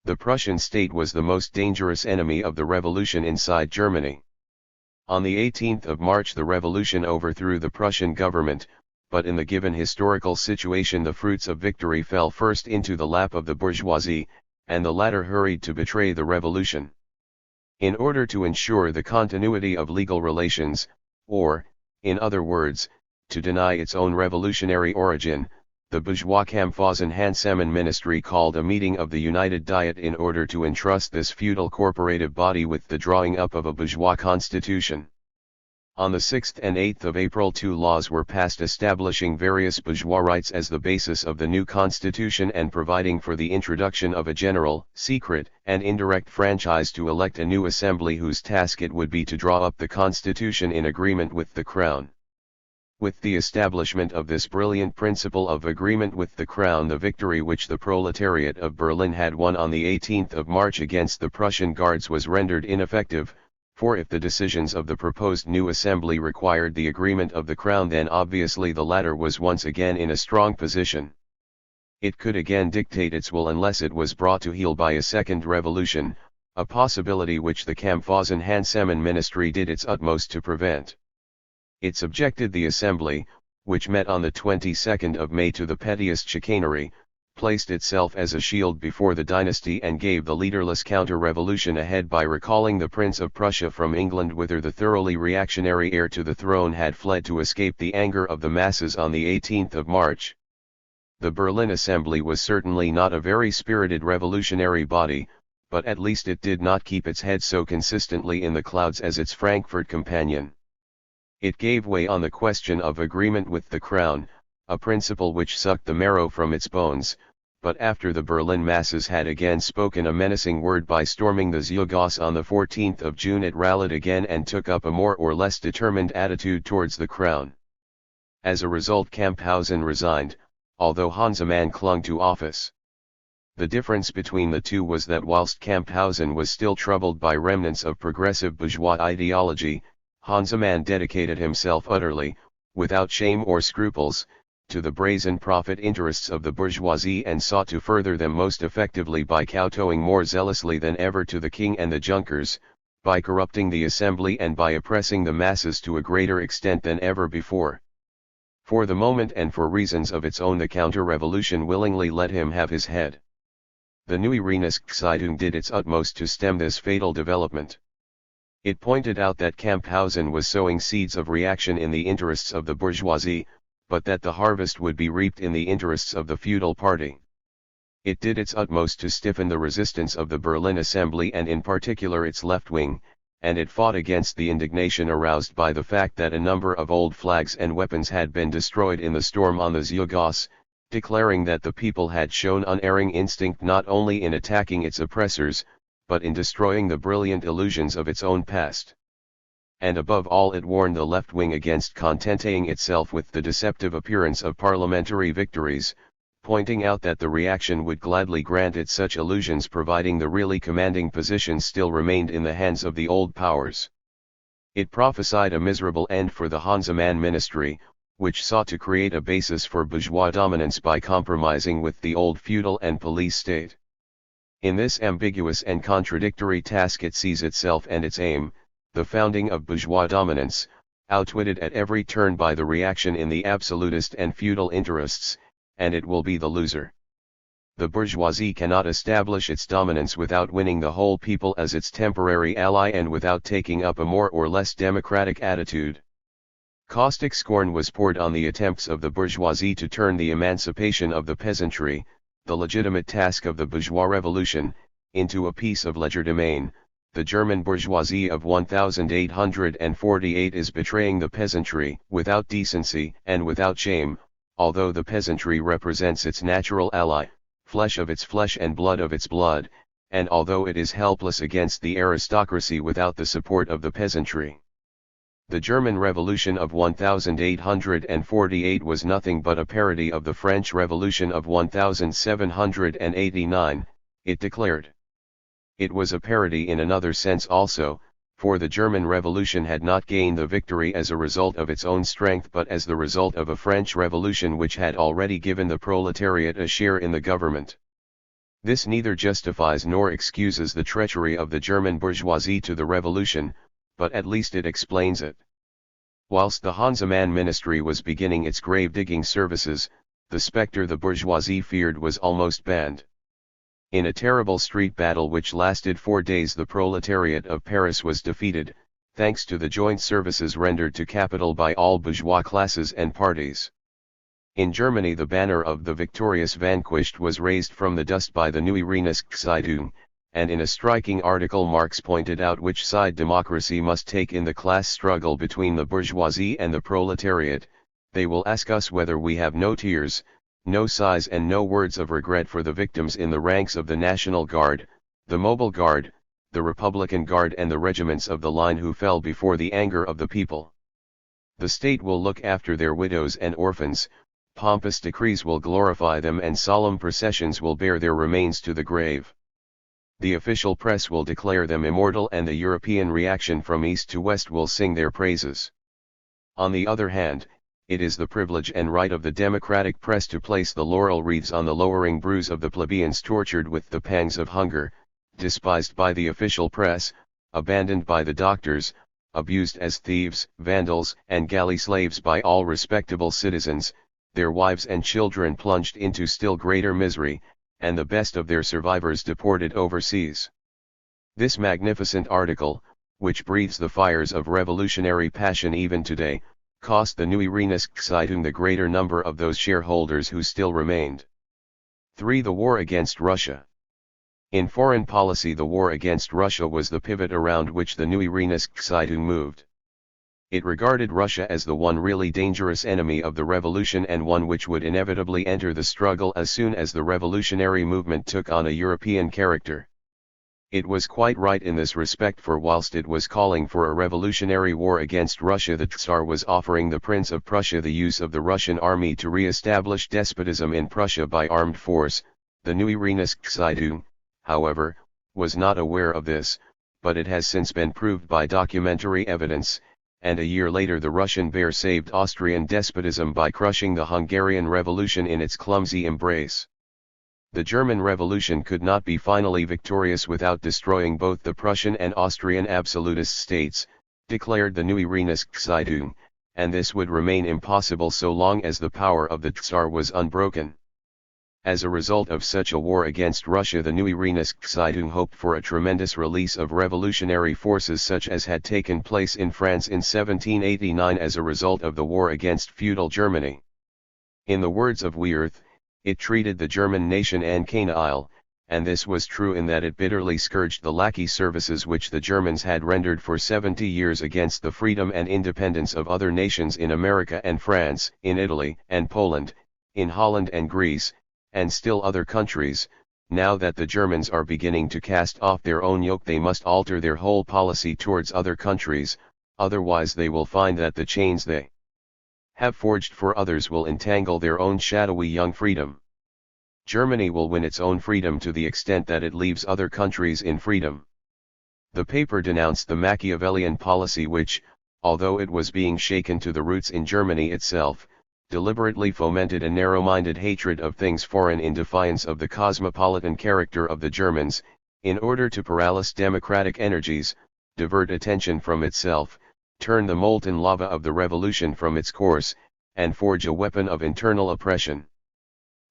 The Prussian state was the most dangerous enemy of the revolution inside Germany. On the 18th of March the revolution overthrew the Prussian government, but in the given historical situation the fruits of victory fell first into the lap of the bourgeoisie, and the latter hurried to betray the revolution. In order to ensure the continuity of legal relations, or, in other words, to deny its own revolutionary origin, the bourgeois Kampfhausen-Hansemann ministry called a meeting of the United Diet in order to entrust this feudal corporative body with the drawing up of a bourgeois constitution. On the 6th and 8th of April 2 laws were passed establishing various bourgeois rights as the basis of the new constitution and providing for the introduction of a general, secret, and indirect franchise to elect a new assembly whose task it would be to draw up the constitution in agreement with the Crown. With the establishment of this brilliant principle of agreement with the Crown, the victory which the proletariat of Berlin had won on the 18th of March against the Prussian Guards was rendered ineffective, for if the decisions of the proposed new assembly required the agreement of the Crown, then obviously the latter was once again in a strong position. It could again dictate its will unless it was brought to heel by a second revolution, a possibility which the Kampfhausen-Hansemann ministry did its utmost to prevent. It subjected the assembly, which met on the 22nd of May to the pettiest chicanery, placed itself as a shield before the dynasty and gave the leaderless counter-revolution a head by recalling the Prince of Prussia from England, whither the thoroughly reactionary heir to the throne had fled to escape the anger of the masses on the 18th of March. The Berlin Assembly was certainly not a very spirited revolutionary body, but at least it did not keep its head so consistently in the clouds as its Frankfurt companion. It gave way on the question of agreement with the Crown, a principle which sucked the marrow from its bones, but after the Berlin masses had again spoken a menacing word by storming the Ziegasse on the 14th of June, it rallied again and took up a more or less determined attitude towards the Crown. As a result, Kamphausen resigned, although Hansemann clung to office. The difference between the two was that whilst Kamphausen was still troubled by remnants of progressive bourgeois ideology, Hansemann dedicated himself utterly, without shame or scruples, to the brazen profit interests of the bourgeoisie and sought to further them most effectively by kowtowing more zealously than ever to the king and the Junkers, by corrupting the assembly and by oppressing the masses to a greater extent than ever before. For the moment and for reasons of its own, the counter-revolution willingly let him have his head. The Neue Rheinische did its utmost to stem this fatal development. It pointed out that Kamphausen was sowing seeds of reaction in the interests of the bourgeoisie, but that the harvest would be reaped in the interests of the feudal party. It did its utmost to stiffen the resistance of the Berlin Assembly and in particular its left wing, and it fought against the indignation aroused by the fact that a number of old flags and weapons had been destroyed in the storm on the Ziegasse, declaring that the people had shown unerring instinct not only in attacking its oppressors, but in destroying the brilliant illusions of its own past. And above all, it warned the left wing against contenting itself with the deceptive appearance of parliamentary victories, pointing out that the reaction would gladly grant it such illusions providing the really commanding positions still remained in the hands of the old powers. It prophesied a miserable end for the Hansemann ministry, which sought to create a basis for bourgeois dominance by compromising with the old feudal and police state. In this ambiguous and contradictory task it sees itself and its aim, the founding of bourgeois dominance, outwitted at every turn by the reaction in the absolutist and feudal interests, and it will be the loser. The bourgeoisie cannot establish its dominance without winning the whole people as its temporary ally and without taking up a more or less democratic attitude. Caustic scorn was poured on the attempts of the bourgeoisie to turn the emancipation of the peasantry, the legitimate task of the bourgeois revolution, into a piece of legerdemain. The German bourgeoisie of 1848 is betraying the peasantry, without decency and without shame, although the peasantry represents its natural ally, flesh of its flesh and blood of its blood, and although it is helpless against the aristocracy without the support of the peasantry. The German Revolution of 1848 was nothing but a parody of the French Revolution of 1789, it declared. It was a parody in another sense also, for the German Revolution had not gained the victory as a result of its own strength but as the result of a French Revolution which had already given the proletariat a share in the government. This neither justifies nor excuses the treachery of the German bourgeoisie to the revolution, but at least it explains it. Whilst the Hansemann ministry was beginning its grave-digging services, the spectre the bourgeoisie feared was almost banned. In a terrible street battle which lasted 4 days, the proletariat of Paris was defeated, thanks to the joint services rendered to capital by all bourgeois classes and parties. In Germany, the banner of the victorious vanquished was raised from the dust by the Neue Rheinische-Zeitung, and in a striking article Marx pointed out which side democracy must take in the class struggle between the bourgeoisie and the proletariat. They will ask us whether we have no tears, no sighs and no words of regret for the victims in the ranks of the National Guard, the Mobile Guard, the Republican Guard and the regiments of the line who fell before the anger of the people. The state will look after their widows and orphans, pompous decrees will glorify them and solemn processions will bear their remains to the grave. The official press will declare them immortal and the European reaction from east to west will sing their praises. On the other hand, it is the privilege and right of the democratic press to place the laurel wreaths on the lowering brows of the plebeians tortured with the pangs of hunger, despised by the official press, abandoned by the doctors, abused as thieves, vandals, and galley slaves by all respectable citizens, their wives and children plunged into still greater misery, and the best of their survivors deported overseas. This magnificent article, which breathes the fires of revolutionary passion even today, cost the Neue Rheinische-Zeitung the greater number of those shareholders who still remained. 3. The war against Russia. In foreign policy, the war against Russia was the pivot around which the Neue Rheinische-Zeitung moved. It regarded Russia as the one really dangerous enemy of the revolution and one which would inevitably enter the struggle as soon as the revolutionary movement took on a European character. It was quite right in this respect, for whilst it was calling for a revolutionary war against Russia, the Tsar was offering the Prince of Prussia the use of the Russian army to re-establish despotism in Prussia by armed force. The Neue Rheinische-Zeitung, however, was not aware of this, but it has since been proved by documentary evidence, and a year later the Russian bear saved Austrian despotism by crushing the Hungarian Revolution in its clumsy embrace. The German Revolution could not be finally victorious without destroying both the Prussian and Austrian absolutist states, declared the Neue Rheinische-Zeitung, and this would remain impossible so long as the power of the Tsar was unbroken. As a result of such a war against Russia, the Neue Rheinische-Zeitung hoped for a tremendous release of revolutionary forces such as had taken place in France in 1789 as a result of the war against feudal Germany. In the words of Weirth, it treated the German nation en canaille, and this was true in that it bitterly scourged the lackey services which the Germans had rendered for 70 years against the freedom and independence of other nations in America and France, in Italy and Poland, in Holland and Greece, and still other countries. Now that the Germans are beginning to cast off their own yoke, they must alter their whole policy towards other countries, otherwise they will find that the chains they have forged for others will entangle their own shadowy young freedom. Germany will win its own freedom to the extent that it leaves other countries in freedom. The paper denounced the Machiavellian policy which, although it was being shaken to the roots in Germany itself, deliberately fomented a narrow-minded hatred of things foreign in defiance of the cosmopolitan character of the Germans, in order to paralyze democratic energies, divert attention from itself, turn the molten lava of the revolution from its course, and forge a weapon of internal oppression.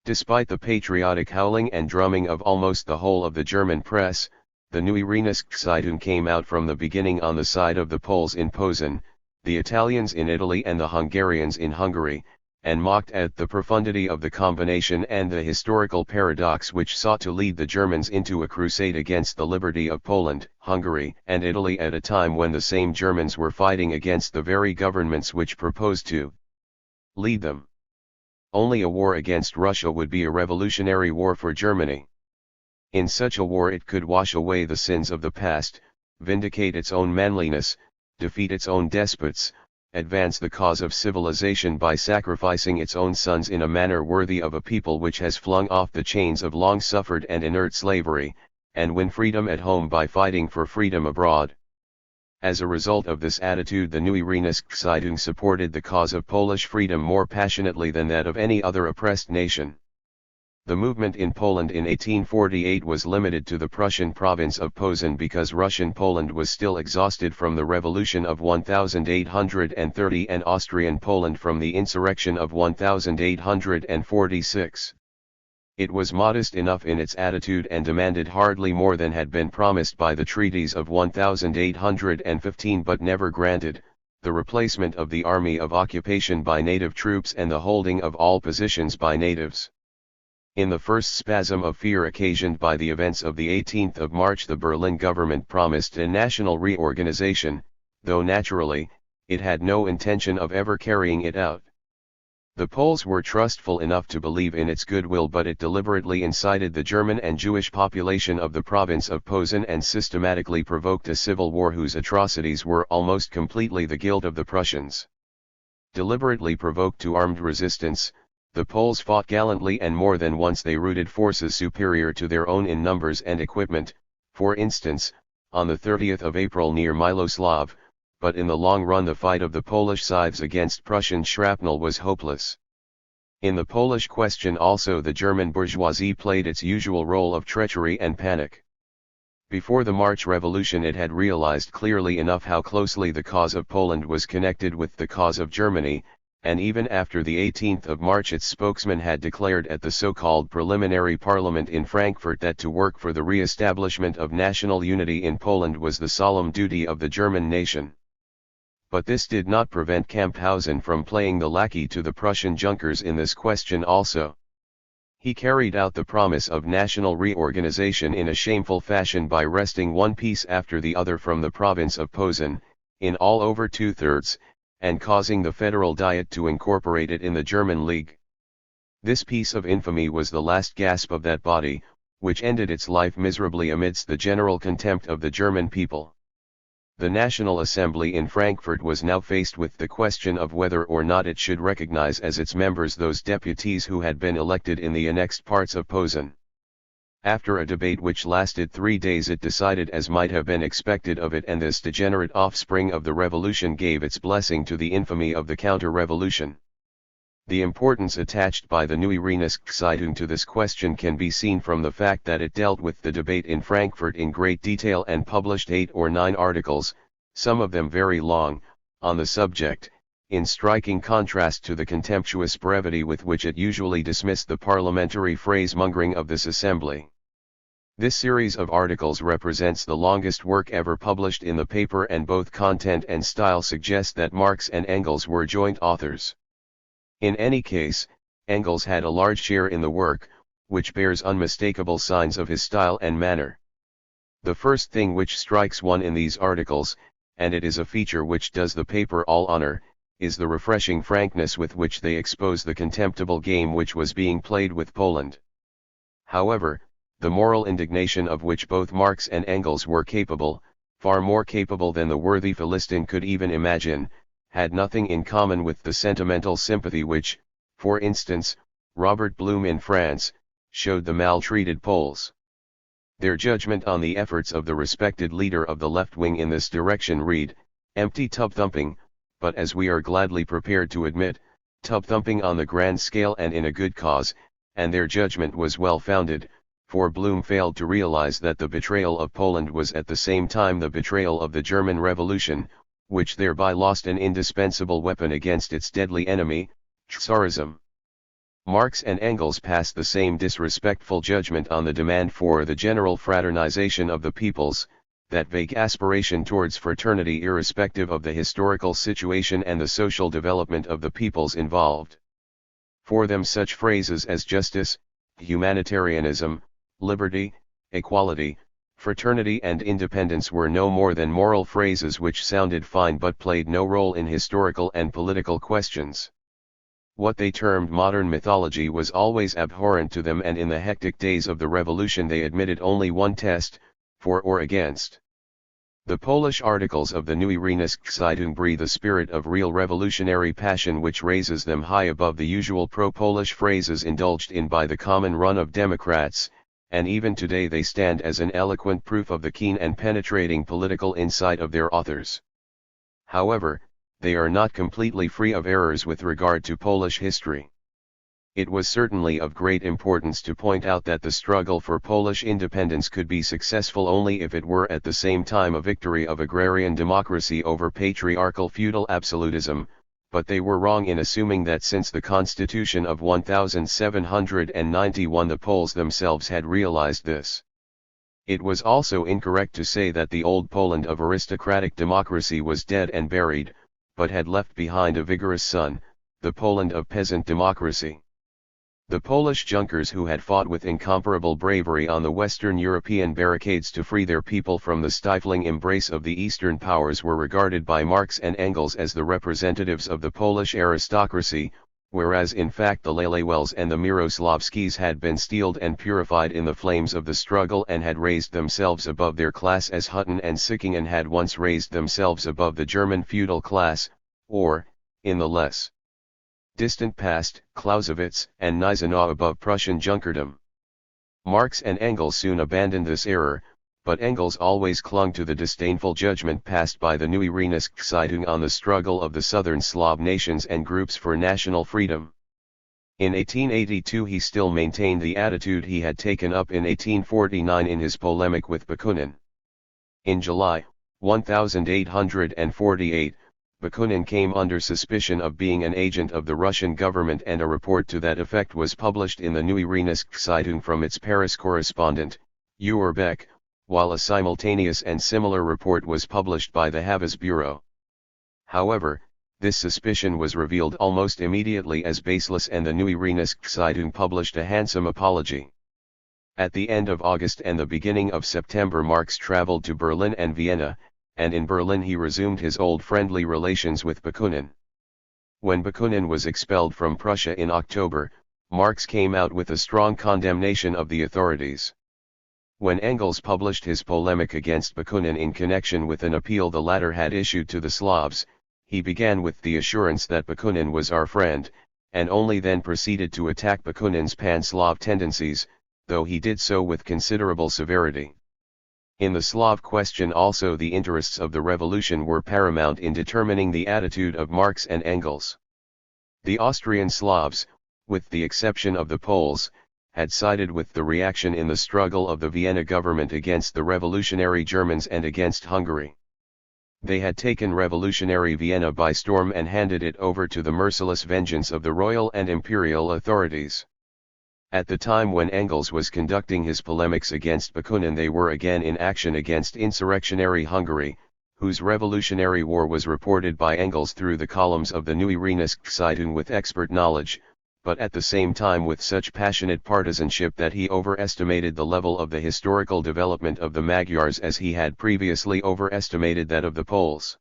Despite the patriotic howling and drumming of almost the whole of the German press, the Neue Rheinische-Zeitung came out from the beginning on the side of the Poles in Posen, the Italians in Italy and the Hungarians in Hungary, and mocked at the profundity of the combination and the historical paradox which sought to lead the Germans into a crusade against the liberty of Poland, Hungary, and Italy at a time when the same Germans were fighting against the very governments which proposed to lead them. Only a war against Russia would be a revolutionary war for Germany. In such a war it could wash away the sins of the past, vindicate its own manliness, defeat its own despots, advance the cause of civilization by sacrificing its own sons in a manner worthy of a people which has flung off the chains of long-suffered and inert slavery, and win freedom at home by fighting for freedom abroad. As a result of this attitude, the Neue Rheinische-Zeitung supported the cause of Polish freedom more passionately than that of any other oppressed nation. The movement in Poland in 1848 was limited to the Prussian province of Posen because Russian Poland was still exhausted from the Revolution of 1830 and Austrian Poland from the insurrection of 1846. It was modest enough in its attitude and demanded hardly more than had been promised by the treaties of 1815 but never granted, the replacement of the army of occupation by native troops and the holding of all positions by natives. In the first spasm of fear occasioned by the events of the 18th of March, the Berlin government promised a national reorganization, though naturally, it had no intention of ever carrying it out. The Poles were trustful enough to believe in its goodwill, but it deliberately incited the German and Jewish population of the province of Posen and systematically provoked a civil war whose atrocities were almost completely the guilt of the Prussians. Deliberately provoked to armed resistance, the Poles fought gallantly, and more than once they routed forces superior to their own in numbers and equipment, for instance, on the 30th of April near Miloslav, but in the long run the fight of the Polish scythes against Prussian shrapnel was hopeless. In the Polish question also the German bourgeoisie played its usual role of treachery and panic. Before the March Revolution it had realized clearly enough how closely the cause of Poland was connected with the cause of Germany, and even after the 18th of March its spokesman had declared at the so-called preliminary parliament in Frankfurt that to work for the re-establishment of national unity in Poland was the solemn duty of the German nation. But this did not prevent Camphausen from playing the lackey to the Prussian Junkers in this question also. He carried out the promise of national reorganization in a shameful fashion by wresting one piece after the other from the province of Posen, in all over 2/3, and causing the Federal Diet to incorporate it in the German League. This piece of infamy was the last gasp of that body, which ended its life miserably amidst the general contempt of the German people. The National Assembly in Frankfurt was now faced with the question of whether or not it should recognize as its members those deputies who had been elected in the annexed parts of Posen. After a debate which lasted 3 days it decided as might have been expected of it, and this degenerate offspring of the revolution gave its blessing to the infamy of the counter-revolution. The importance attached by the Neue Rheinische to this question can be seen from the fact that it dealt with the debate in Frankfurt in great detail and published 8 or 9 articles, some of them very long, on the subject, in striking contrast to the contemptuous brevity with which it usually dismissed the parliamentary phrase-mongering of this assembly. This series of articles represents the longest work ever published in the paper, and both content and style suggest that Marx and Engels were joint authors. In any case, Engels had a large share in the work, which bears unmistakable signs of his style and manner. The first thing which strikes one in these articles, and it is a feature which does the paper all honor, is the refreshing frankness with which they expose the contemptible game which was being played with Poland. However, the moral indignation of which both Marx and Engels were capable, far more capable than the worthy Philistin could even imagine, had nothing in common with the sentimental sympathy which, for instance, Robert Blum in France, showed the maltreated Poles. Their judgment on the efforts of the respected leader of the left wing in this direction read, empty tub-thumping, but as we are gladly prepared to admit, tub-thumping on the grand scale and in a good cause, and their judgment was well founded, for Blum failed to realize that the betrayal of Poland was at the same time the betrayal of the German Revolution, which thereby lost an indispensable weapon against its deadly enemy, Tsarism. Marx and Engels passed the same disrespectful judgment on the demand for the general fraternization of the peoples, that vague aspiration towards fraternity irrespective of the historical situation and the social development of the peoples involved. For them such phrases as justice, humanitarianism, liberty, equality, fraternity and independence were no more than moral phrases which sounded fine but played no role in historical and political questions. What they termed modern mythology was always abhorrent to them, and in the hectic days of the revolution they admitted only one test, for or against. The Polish articles of the Neue Rheinische breathe a spirit of real revolutionary passion which raises them high above the usual pro-Polish phrases indulged in by the common run of Democrats, and even today they stand as an eloquent proof of the keen and penetrating political insight of their authors. However, they are not completely free of errors with regard to Polish history. It was certainly of great importance to point out that the struggle for Polish independence could be successful only if it were at the same time a victory of agrarian democracy over patriarchal feudal absolutism, but they were wrong in assuming that since the Constitution of 1791 the Poles themselves had realized this. It was also incorrect to say that the old Poland of aristocratic democracy was dead and buried, but had left behind a vigorous son, the Poland of peasant democracy. The Polish Junkers who had fought with incomparable bravery on the Western European barricades to free their people from the stifling embrace of the Eastern powers were regarded by Marx and Engels as the representatives of the Polish aristocracy, whereas in fact the Lelewels and the Miroslavskis had been steeled and purified in the flames of the struggle and had raised themselves above their class as Hutton and Sickingen had once raised themselves above the German feudal class, or, in the less distant past, Clausewitz and Gneisenau above Prussian Junkerdom. Marx and Engels soon abandoned this error, but Engels always clung to the disdainful judgment passed by the Neue Rheinische on the struggle of the southern Slav nations and groups for national freedom. In 1882 he still maintained the attitude he had taken up in 1849 in his polemic with Bakunin. In July, 1848, Bakunin came under suspicion of being an agent of the Russian government and a report to that effect was published in the Neue Rheinische from its Paris correspondent, Uhrbeck, while a simultaneous and similar report was published by the Havas Bureau. However, this suspicion was revealed almost immediately as baseless and the Neue Rheinische published a handsome apology. At the end of August and the beginning of September Marx traveled to Berlin and Vienna, and in Berlin he resumed his old friendly relations with Bakunin. When Bakunin was expelled from Prussia in October, Marx came out with a strong condemnation of the authorities. When Engels published his polemic against Bakunin in connection with an appeal the latter had issued to the Slavs, he began with the assurance that Bakunin was our friend, and only then proceeded to attack Bakunin's pan-Slav tendencies, though he did so with considerable severity. In the Slav question also the interests of the revolution were paramount in determining the attitude of Marx and Engels. The Austrian Slavs, with the exception of the Poles, had sided with the reaction in the struggle of the Vienna government against the revolutionary Germans and against Hungary. They had taken revolutionary Vienna by storm and handed it over to the merciless vengeance of the royal and imperial authorities. At the time when Engels was conducting his polemics against Bakunin they were again in action against insurrectionary Hungary, whose revolutionary war was reported by Engels through the columns of the Neue Rheinische with expert knowledge, but at the same time with such passionate partisanship that he overestimated the level of the historical development of the Magyars as he had previously overestimated that of the Poles.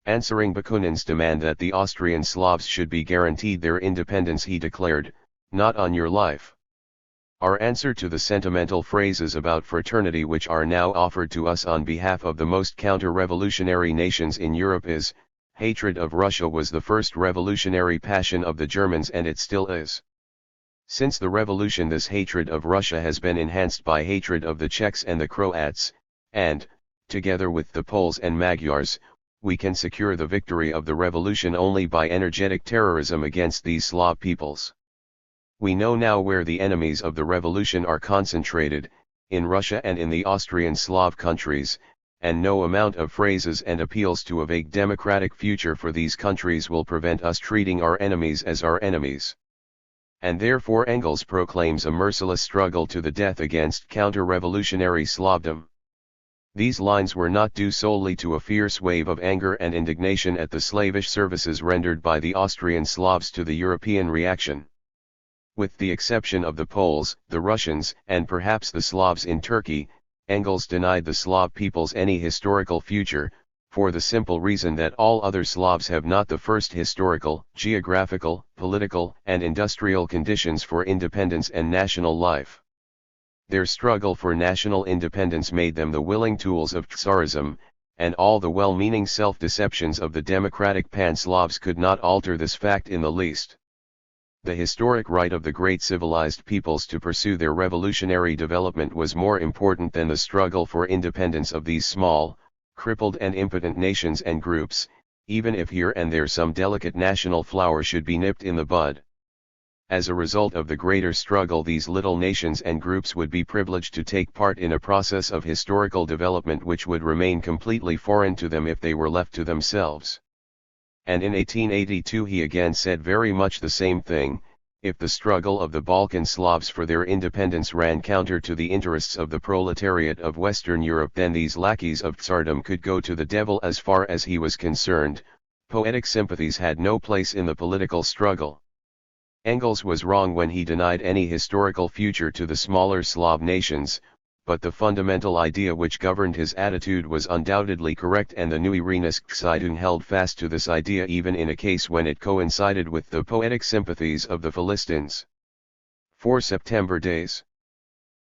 Answering Bakunin's demand that the Austrian Slavs should be guaranteed their independence he declared, "Not on your life." Our answer to the sentimental phrases about fraternity which are now offered to us on behalf of the most counter-revolutionary nations in Europe is, hatred of Russia was the first revolutionary passion of the Germans and it still is. Since the revolution this hatred of Russia has been enhanced by hatred of the Czechs and the Croats, and, together with the Poles and Magyars, we can secure the victory of the revolution only by energetic terrorism against these Slav peoples. We know now where the enemies of the revolution are concentrated, in Russia and in the Austrian Slav countries, and no amount of phrases and appeals to a vague democratic future for these countries will prevent us treating our enemies as our enemies. And therefore Engels proclaims a merciless struggle to the death against counter-revolutionary Slavdom. These lines were not due solely to a fierce wave of anger and indignation at the slavish services rendered by the Austrian Slavs to the European reaction. With the exception of the Poles, the Russians, and perhaps the Slavs in Turkey, Engels denied the Slav peoples any historical future, for the simple reason that all other Slavs have not the first historical, geographical, political, and industrial conditions for independence and national life. Their struggle for national independence made them the willing tools of Tsarism, and all the well-meaning self-deceptions of the democratic Pan-Slavs could not alter this fact in the least. The historic right of the great civilized peoples to pursue their revolutionary development was more important than the struggle for independence of these small, crippled and impotent nations and groups, even if here and there some delicate national flower should be nipped in the bud. As a result of the greater struggle, these little nations and groups would be privileged to take part in a process of historical development which would remain completely foreign to them if they were left to themselves. And in 1882 he again said very much the same thing: if the struggle of the Balkan Slavs for their independence ran counter to the interests of the proletariat of Western Europe, then these lackeys of Tsardom could go to the devil. As far as he was concerned, poetic sympathies had no place in the political struggle. Engels was wrong when he denied any historical future to the smaller Slav nations, but the fundamental idea which governed his attitude was undoubtedly correct, and the Neue Rheinische held fast to this idea even in a case when it coincided with the poetic sympathies of the Philistines. 4 September days.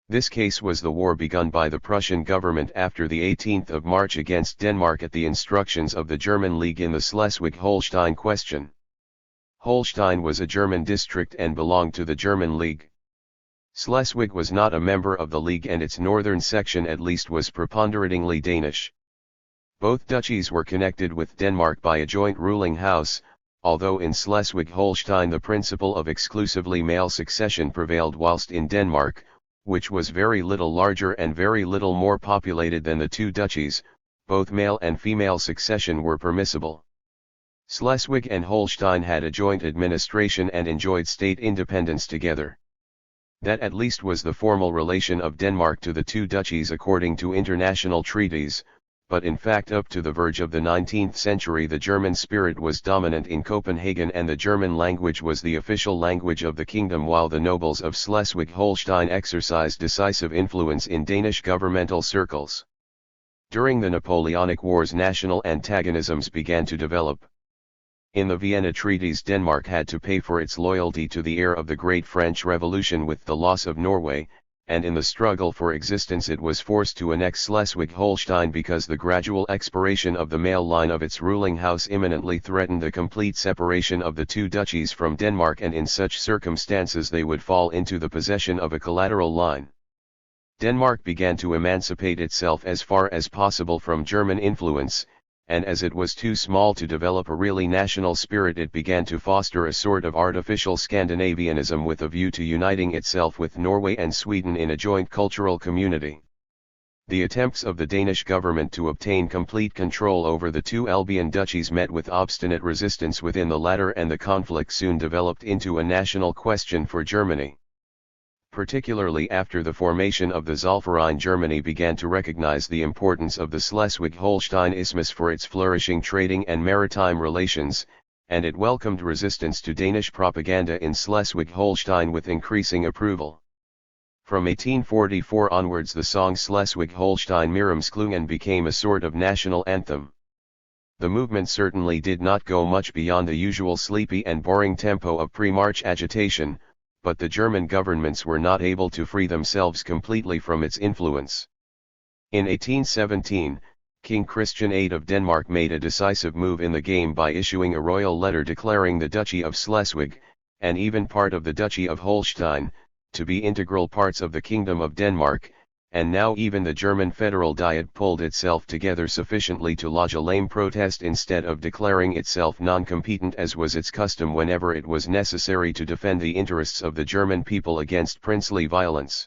This case was the war begun by the Prussian government after the 18th of March against Denmark at the instructions of the German League in the Schleswig-Holstein question. Holstein was a German district and belonged to the German League. Schleswig was not a member of the League, and its northern section at least was preponderatingly Danish. Both duchies were connected with Denmark by a joint ruling house, although in Schleswig-Holstein the principle of exclusively male succession prevailed, whilst in Denmark, which was very little larger and very little more populated than the two duchies, both male and female succession were permissible. Schleswig and Holstein had a joint administration and enjoyed state independence together. That at least was the formal relation of Denmark to the two duchies according to international treaties, but in fact up to the verge of the 19th century the German spirit was dominant in Copenhagen, and the German language was the official language of the kingdom, while the nobles of Schleswig-Holstein exercised decisive influence in Danish governmental circles. During the Napoleonic Wars, national antagonisms began to develop. In the Vienna treaties, Denmark had to pay for its loyalty to the heir of the Great French Revolution with the loss of Norway, and in the struggle for existence it was forced to annex Schleswig-Holstein because the gradual expiration of the male line of its ruling house imminently threatened the complete separation of the two duchies from Denmark, and in such circumstances they would fall into the possession of a collateral line. Denmark began to emancipate itself as far as possible from German influence, and as it was too small to develop a really national spirit, it began to foster a sort of artificial Scandinavianism with a view to uniting itself with Norway and Sweden in a joint cultural community. The attempts of the Danish government to obtain complete control over the two Albion duchies met with obstinate resistance within the latter, and the conflict soon developed into a national question for Germany. Particularly after the formation of the Zollverein, Germany began to recognize the importance of the Schleswig-Holstein Isthmus for its flourishing trading and maritime relations, and it welcomed resistance to Danish propaganda in Schleswig-Holstein with increasing approval. From 1844 onwards the song Schleswig-Holstein Miriamsklungen became a sort of national anthem. The movement certainly did not go much beyond the usual sleepy and boring tempo of pre-March agitation, but the German governments were not able to free themselves completely from its influence. In 1817, King Christian VIII of Denmark made a decisive move in the game by issuing a royal letter declaring the Duchy of Schleswig, and even part of the Duchy of Holstein, to be integral parts of the Kingdom of Denmark, and now even the German Federal Diet pulled itself together sufficiently to lodge a lame protest instead of declaring itself non-competent, as was its custom whenever it was necessary to defend the interests of the German people against princely violence.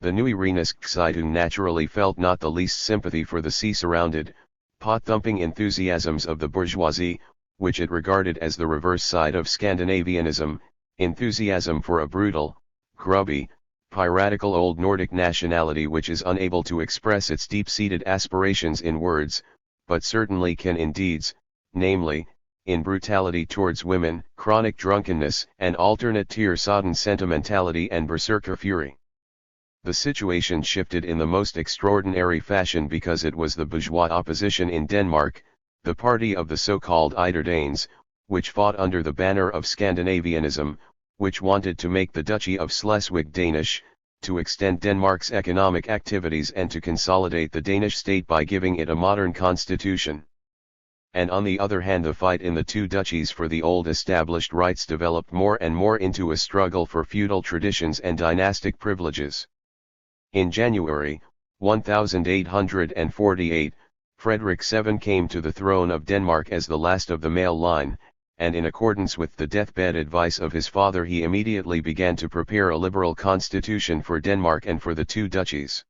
The Neue Rheinische naturally felt not the least sympathy for the sea-surrounded, pot-thumping enthusiasms of the bourgeoisie, which it regarded as the reverse side of Scandinavianism, enthusiasm for a brutal, grubby, piratical old Nordic nationality which is unable to express its deep-seated aspirations in words, but certainly can in deeds, namely, in brutality towards women, chronic drunkenness, and alternate tear-sodden sentimentality and berserker fury. The situation shifted in the most extraordinary fashion because it was the bourgeois opposition in Denmark, the party of the so-called Yderdanes, which fought under the banner of Scandinavianism, which wanted to make the Duchy of Schleswig Danish, to extend Denmark's economic activities and to consolidate the Danish state by giving it a modern constitution. And on the other hand, the fight in the two duchies for the old established rights developed more and more into a struggle for feudal traditions and dynastic privileges. In January, 1848, Frederick VII came to the throne of Denmark as the last of the male line, and in accordance with the deathbed advice of his father he immediately began to prepare a liberal constitution for Denmark and for the two duchies.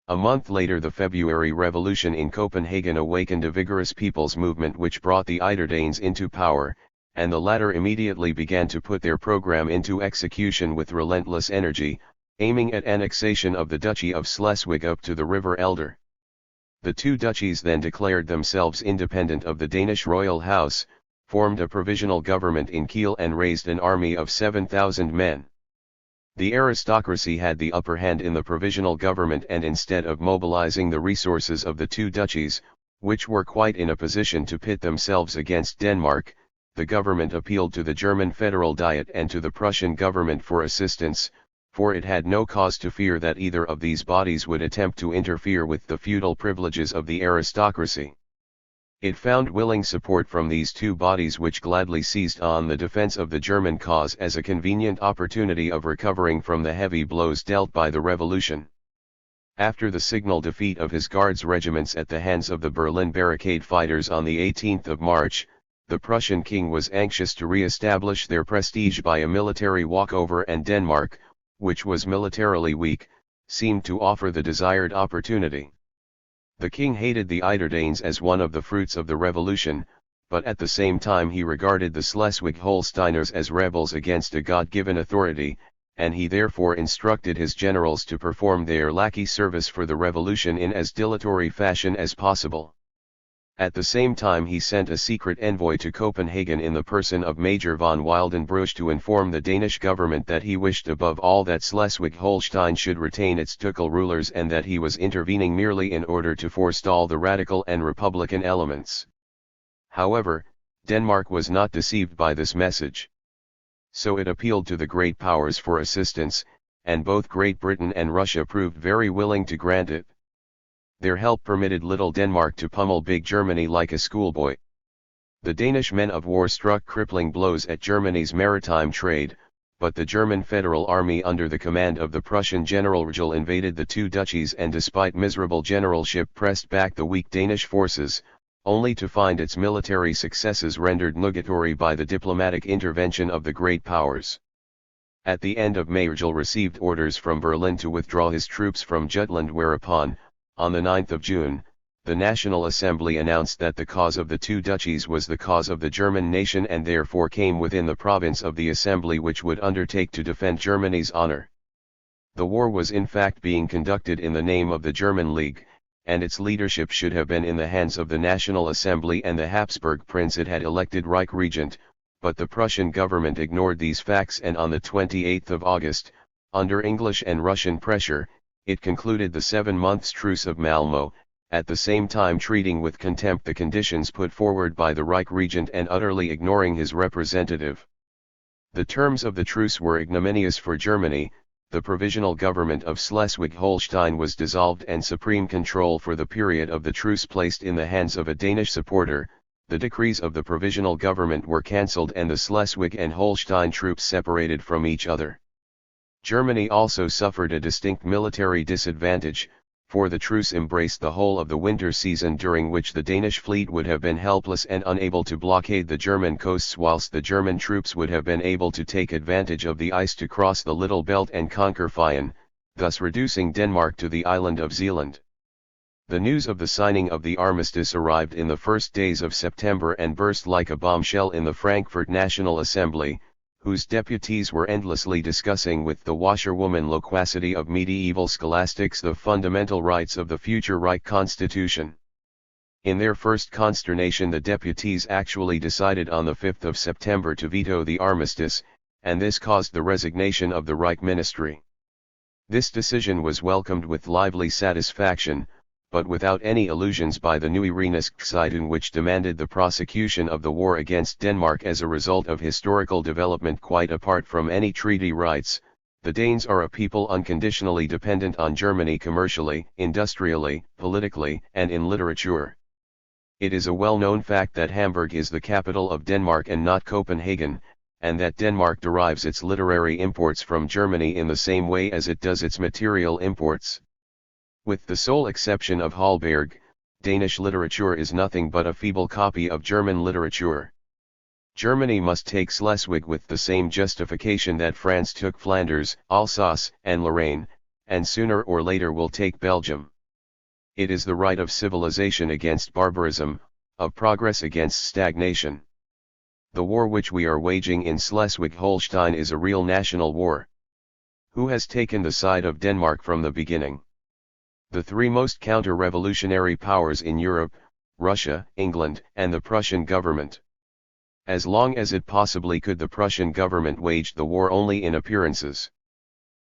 A month later the February Revolution in Copenhagen awakened a vigorous people's movement which brought the Eyderdanes into power, and the latter immediately began to put their program into execution with relentless energy, aiming at annexation of the Duchy of Schleswig up to the River Elder. The two duchies then declared themselves independent of the Danish royal house, formed a provisional government in Kiel and raised an army of 7,000 men. The aristocracy had the upper hand in the provisional government, and instead of mobilizing the resources of the two duchies, which were quite in a position to pit themselves against Denmark, the government appealed to the German Federal Diet and to the Prussian government for assistance, for it had no cause to fear that either of these bodies would attempt to interfere with the feudal privileges of the aristocracy. It found willing support from these two bodies, which gladly seized on the defense of the German cause as a convenient opportunity of recovering from the heavy blows dealt by the revolution. After the signal defeat of his Guards regiments at the hands of the Berlin barricade fighters on the 18th of March, the Prussian king was anxious to re-establish their prestige by a military walkover, and Denmark, which was militarily weak, seemed to offer the desired opportunity. The king hated the Eyderdanes as one of the fruits of the revolution, but at the same time he regarded the Schleswig-Holsteiners as rebels against a God-given authority, and he therefore instructed his generals to perform their lackey service for the revolution in as dilatory fashion as possible. At the same time he sent a secret envoy to Copenhagen in the person of Major von Wildenbruch to inform the Danish government that he wished above all that Schleswig-Holstein should retain its ducal rulers, and that he was intervening merely in order to forestall the radical and republican elements. However, Denmark was not deceived by this message. So it appealed to the great powers for assistance, and both Great Britain and Russia proved very willing to grant it. Their help permitted little Denmark to pummel big Germany like a schoolboy. The Danish men of war struck crippling blows at Germany's maritime trade, but the German Federal Army under the command of the Prussian General Rgel invaded the two duchies, and despite miserable generalship pressed back the weak Danish forces, only to find its military successes rendered nugatory by the diplomatic intervention of the great powers. At the end of May Rgel received orders from Berlin to withdraw his troops from Jutland, whereupon, on the 9th of June, the National Assembly announced that the cause of the two duchies was the cause of the German nation, and therefore came within the province of the Assembly, which would undertake to defend Germany's honor. The war was in fact being conducted in the name of the German League, and its leadership should have been in the hands of the National Assembly and the Habsburg prince it had elected Reich Regent, but the Prussian government ignored these facts, and on the 28th of August, under English and Russian pressure, it concluded the 7 months truce of Malmö, at the same time treating with contempt the conditions put forward by the Reich Regent and utterly ignoring his representative. The terms of the truce were ignominious for Germany. The provisional government of Schleswig-Holstein was dissolved and supreme control for the period of the truce placed in the hands of a Danish supporter. The decrees of the provisional government were cancelled and the Schleswig and Holstein troops separated from each other. Germany also suffered a distinct military disadvantage, for the truce embraced the whole of the winter season, during which the Danish fleet would have been helpless and unable to blockade the German coasts, whilst the German troops would have been able to take advantage of the ice to cross the Little Belt and conquer Fyn, thus reducing Denmark to the island of Zealand. The news of the signing of the armistice arrived in the first days of September and burst like a bombshell in the Frankfurt National Assembly, whose deputies were endlessly discussing with the washerwoman loquacity of medieval scholastics the fundamental rights of the future Reich Constitution. In their first consternation, the deputies actually decided on the 5th of September to veto the armistice, and this caused the resignation of the Reich Ministry. This decision was welcomed with lively satisfaction, but without any illusions by the Neue Rheinischen, which demanded the prosecution of the war against Denmark as a result of historical development quite apart from any treaty rights. The Danes are a people unconditionally dependent on Germany commercially, industrially, politically, and in literature. It is a well-known fact that Hamburg is the capital of Denmark and not Copenhagen, and that Denmark derives its literary imports from Germany in the same way as it does its material imports. With the sole exception of Holberg, Danish literature is nothing but a feeble copy of German literature. Germany must take Schleswig with the same justification that France took Flanders, Alsace, and Lorraine, and sooner or later will take Belgium. It is the right of civilization against barbarism, of progress against stagnation. The war which we are waging in Schleswig-Holstein is a real national war. Who has taken the side of Denmark from the beginning? The three most counter-revolutionary powers in Europe, Russia, England, and the Prussian government. As long as it possibly could, the Prussian government waged the war only in appearances.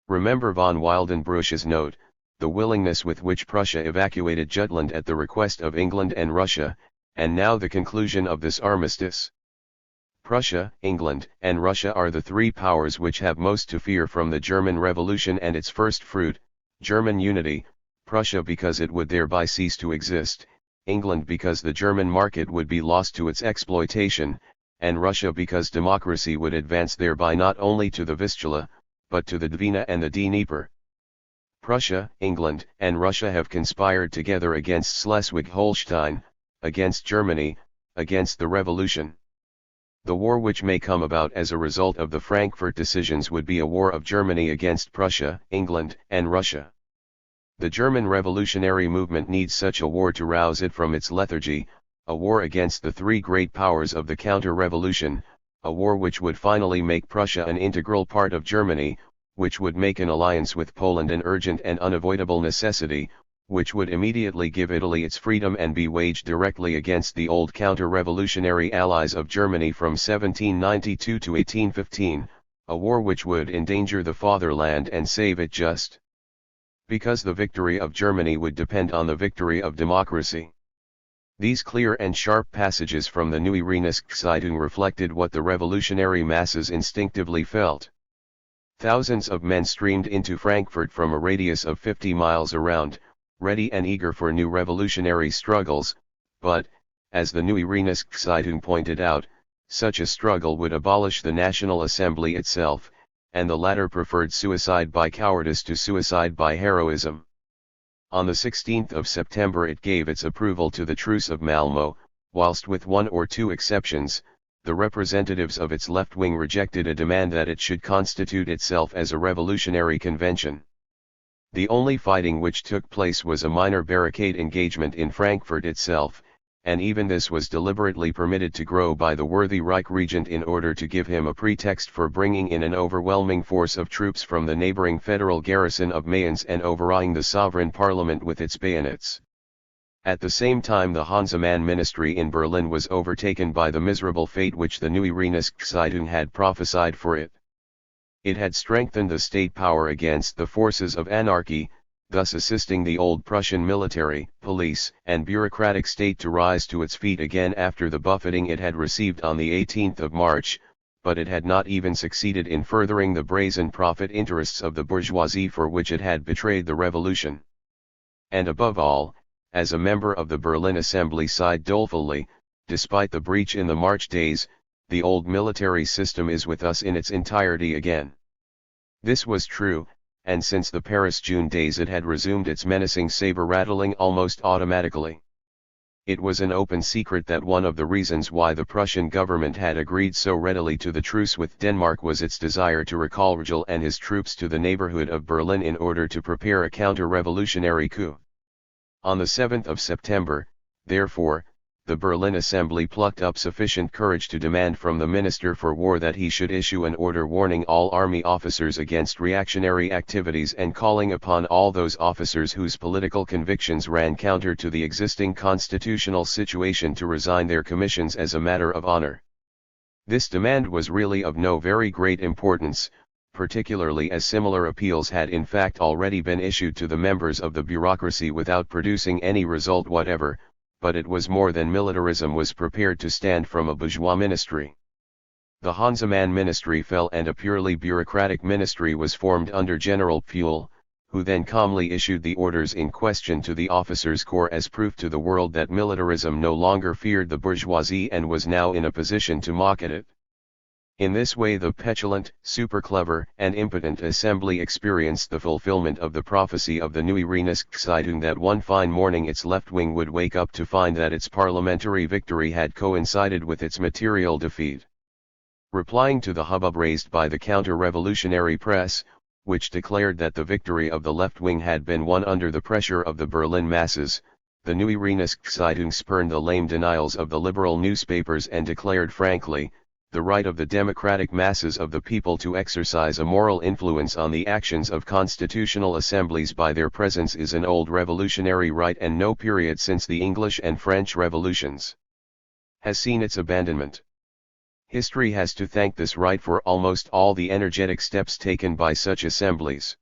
Remember von Wildenbruch's note, the willingness with which Prussia evacuated Jutland at the request of England and Russia, and now the conclusion of this armistice. Prussia, England, and Russia are the three powers which have most to fear from the German Revolution and its first fruit, German unity, Prussia because it would thereby cease to exist, England because the German market would be lost to its exploitation, and Russia because democracy would advance thereby not only to the Vistula, but to the Dvina and the Dnieper. Prussia, England, and Russia have conspired together against Schleswig-Holstein, against Germany, against the revolution. The war which may come about as a result of the Frankfurt decisions would be a war of Germany against Prussia, England, and Russia. The German revolutionary movement needs such a war to rouse it from its lethargy, a war against the three great powers of the counter-revolution, a war which would finally make Prussia an integral part of Germany, which would make an alliance with Poland an urgent and unavoidable necessity, which would immediately give Italy its freedom and be waged directly against the old counter-revolutionary allies of Germany from 1792 to 1815, a war which would endanger the fatherland and save it just because the victory of Germany would depend on the victory of democracy. These clear and sharp passages from the Neue Rheinische reflected what the revolutionary masses instinctively felt. Thousands of men streamed into Frankfurt from a radius of 50 miles around, ready and eager for new revolutionary struggles, but, as the Neue Rheinische pointed out, such a struggle would abolish the National Assembly itself, and the latter preferred suicide by cowardice to suicide by heroism. On the 16th of September it gave its approval to the Truce of Malmö, whilst with one or two exceptions, the representatives of its left wing rejected a demand that it should constitute itself as a revolutionary convention. The only fighting which took place was a minor barricade engagement in Frankfurt itself, and even this was deliberately permitted to grow by the worthy Reich Regent in order to give him a pretext for bringing in an overwhelming force of troops from the neighboring federal garrison of Mayence and overawing the sovereign parliament with its bayonets. At the same time the Hansemann ministry in Berlin was overtaken by the miserable fate which the Neue Rheinische had prophesied for it. It had strengthened the state power against the forces of anarchy, thus assisting the old Prussian military, police, and bureaucratic state to rise to its feet again after the buffeting it had received on the 18th of March, but it had not even succeeded in furthering the brazen profit interests of the bourgeoisie for which it had betrayed the revolution. And above all, as a member of the Berlin Assembly sighed dolefully, despite the breach in the March days, the old military system is with us in its entirety again. This was true, and since the Paris June days it had resumed its menacing saber-rattling almost automatically. It was an open secret that one of the reasons why the Prussian government had agreed so readily to the truce with Denmark was its desire to recall Rogel and his troops to the neighborhood of Berlin in order to prepare a counter-revolutionary coup. On the 7th of September, therefore, the Berlin Assembly plucked up sufficient courage to demand from the Minister for War that he should issue an order warning all army officers against reactionary activities and calling upon all those officers whose political convictions ran counter to the existing constitutional situation to resign their commissions as a matter of honor. This demand was really of no very great importance, particularly as similar appeals had in fact already been issued to the members of the bureaucracy without producing any result whatever, but it was more than militarism was prepared to stand from a bourgeois ministry. The Hansemann ministry fell and a purely bureaucratic ministry was formed under General Pfuel, who then calmly issued the orders in question to the officers' corps as proof to the world that militarism no longer feared the bourgeoisie and was now in a position to mock at it. In this way the petulant, super-clever, and impotent assembly experienced the fulfillment of the prophecy of the Neue Rheinische that one fine morning its left wing would wake up to find that its parliamentary victory had coincided with its material defeat. Replying to the hubbub raised by the counter-revolutionary press, which declared that the victory of the left wing had been won under the pressure of the Berlin masses, the Neue Rheinische spurned the lame denials of the liberal newspapers and declared frankly, the right of the democratic masses of the people to exercise a moral influence on the actions of constitutional assemblies by their presence is an old revolutionary right, and no period since the English and French revolutions has seen its abandonment. History has to thank this right for almost all the energetic steps taken by such assemblies.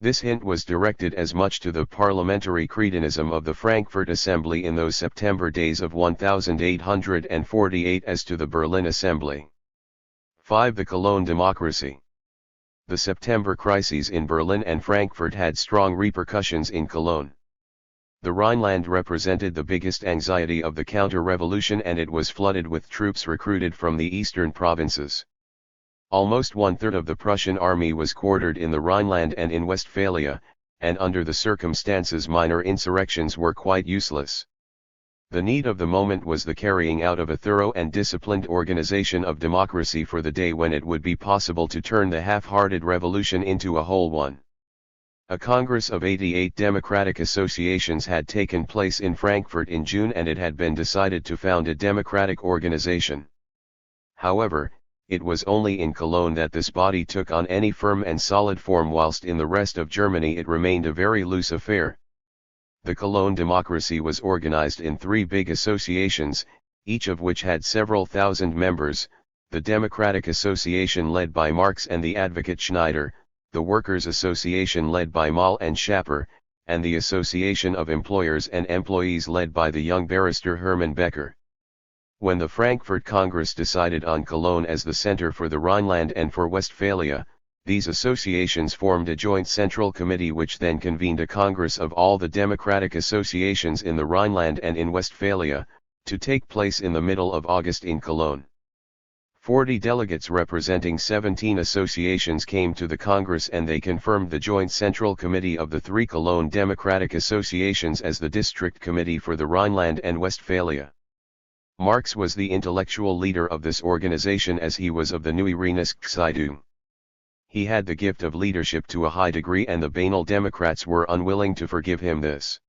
This hint was directed as much to the parliamentary cretinism of the Frankfurt Assembly in those September days of 1848 as to the Berlin Assembly. 5. The Cologne democracy. The September crises in Berlin and Frankfurt had strong repercussions in Cologne. The Rhineland represented the biggest anxiety of the counter-revolution, and it was flooded with troops recruited from the eastern provinces. Almost one-third of the Prussian army was quartered in the Rhineland and in Westphalia, and under the circumstances minor insurrections were quite useless. The need of the moment was the carrying out of a thorough and disciplined organization of democracy for the day when it would be possible to turn the half-hearted revolution into a whole one. A congress of 88 democratic associations had taken place in Frankfurt in June, and it had been decided to found a democratic organization. However, it was only in Cologne that this body took on any firm and solid form, whilst in the rest of Germany it remained a very loose affair. The Cologne democracy was organized in 3 big associations, each of which had several thousand members: the Democratic Association led by Marx and the advocate Schneider, the Workers' Association led by Moll and Schapper, and the Association of Employers and Employees led by the young barrister Hermann Becker. When the Frankfurt Congress decided on Cologne as the center for the Rhineland and for Westphalia, these associations formed a joint central committee, which then convened a congress of all the democratic associations in the Rhineland and in Westphalia, to take place in the middle of August in Cologne. 40 delegates representing 17 associations came to the Congress, and they confirmed the joint central committee of the 3 Cologne democratic associations as the district committee for the Rhineland and Westphalia. Marx was the intellectual leader of this organization, as he was of the Neue Rheinische. He had the gift of leadership to a high degree, and the banal Democrats were unwilling to forgive him this.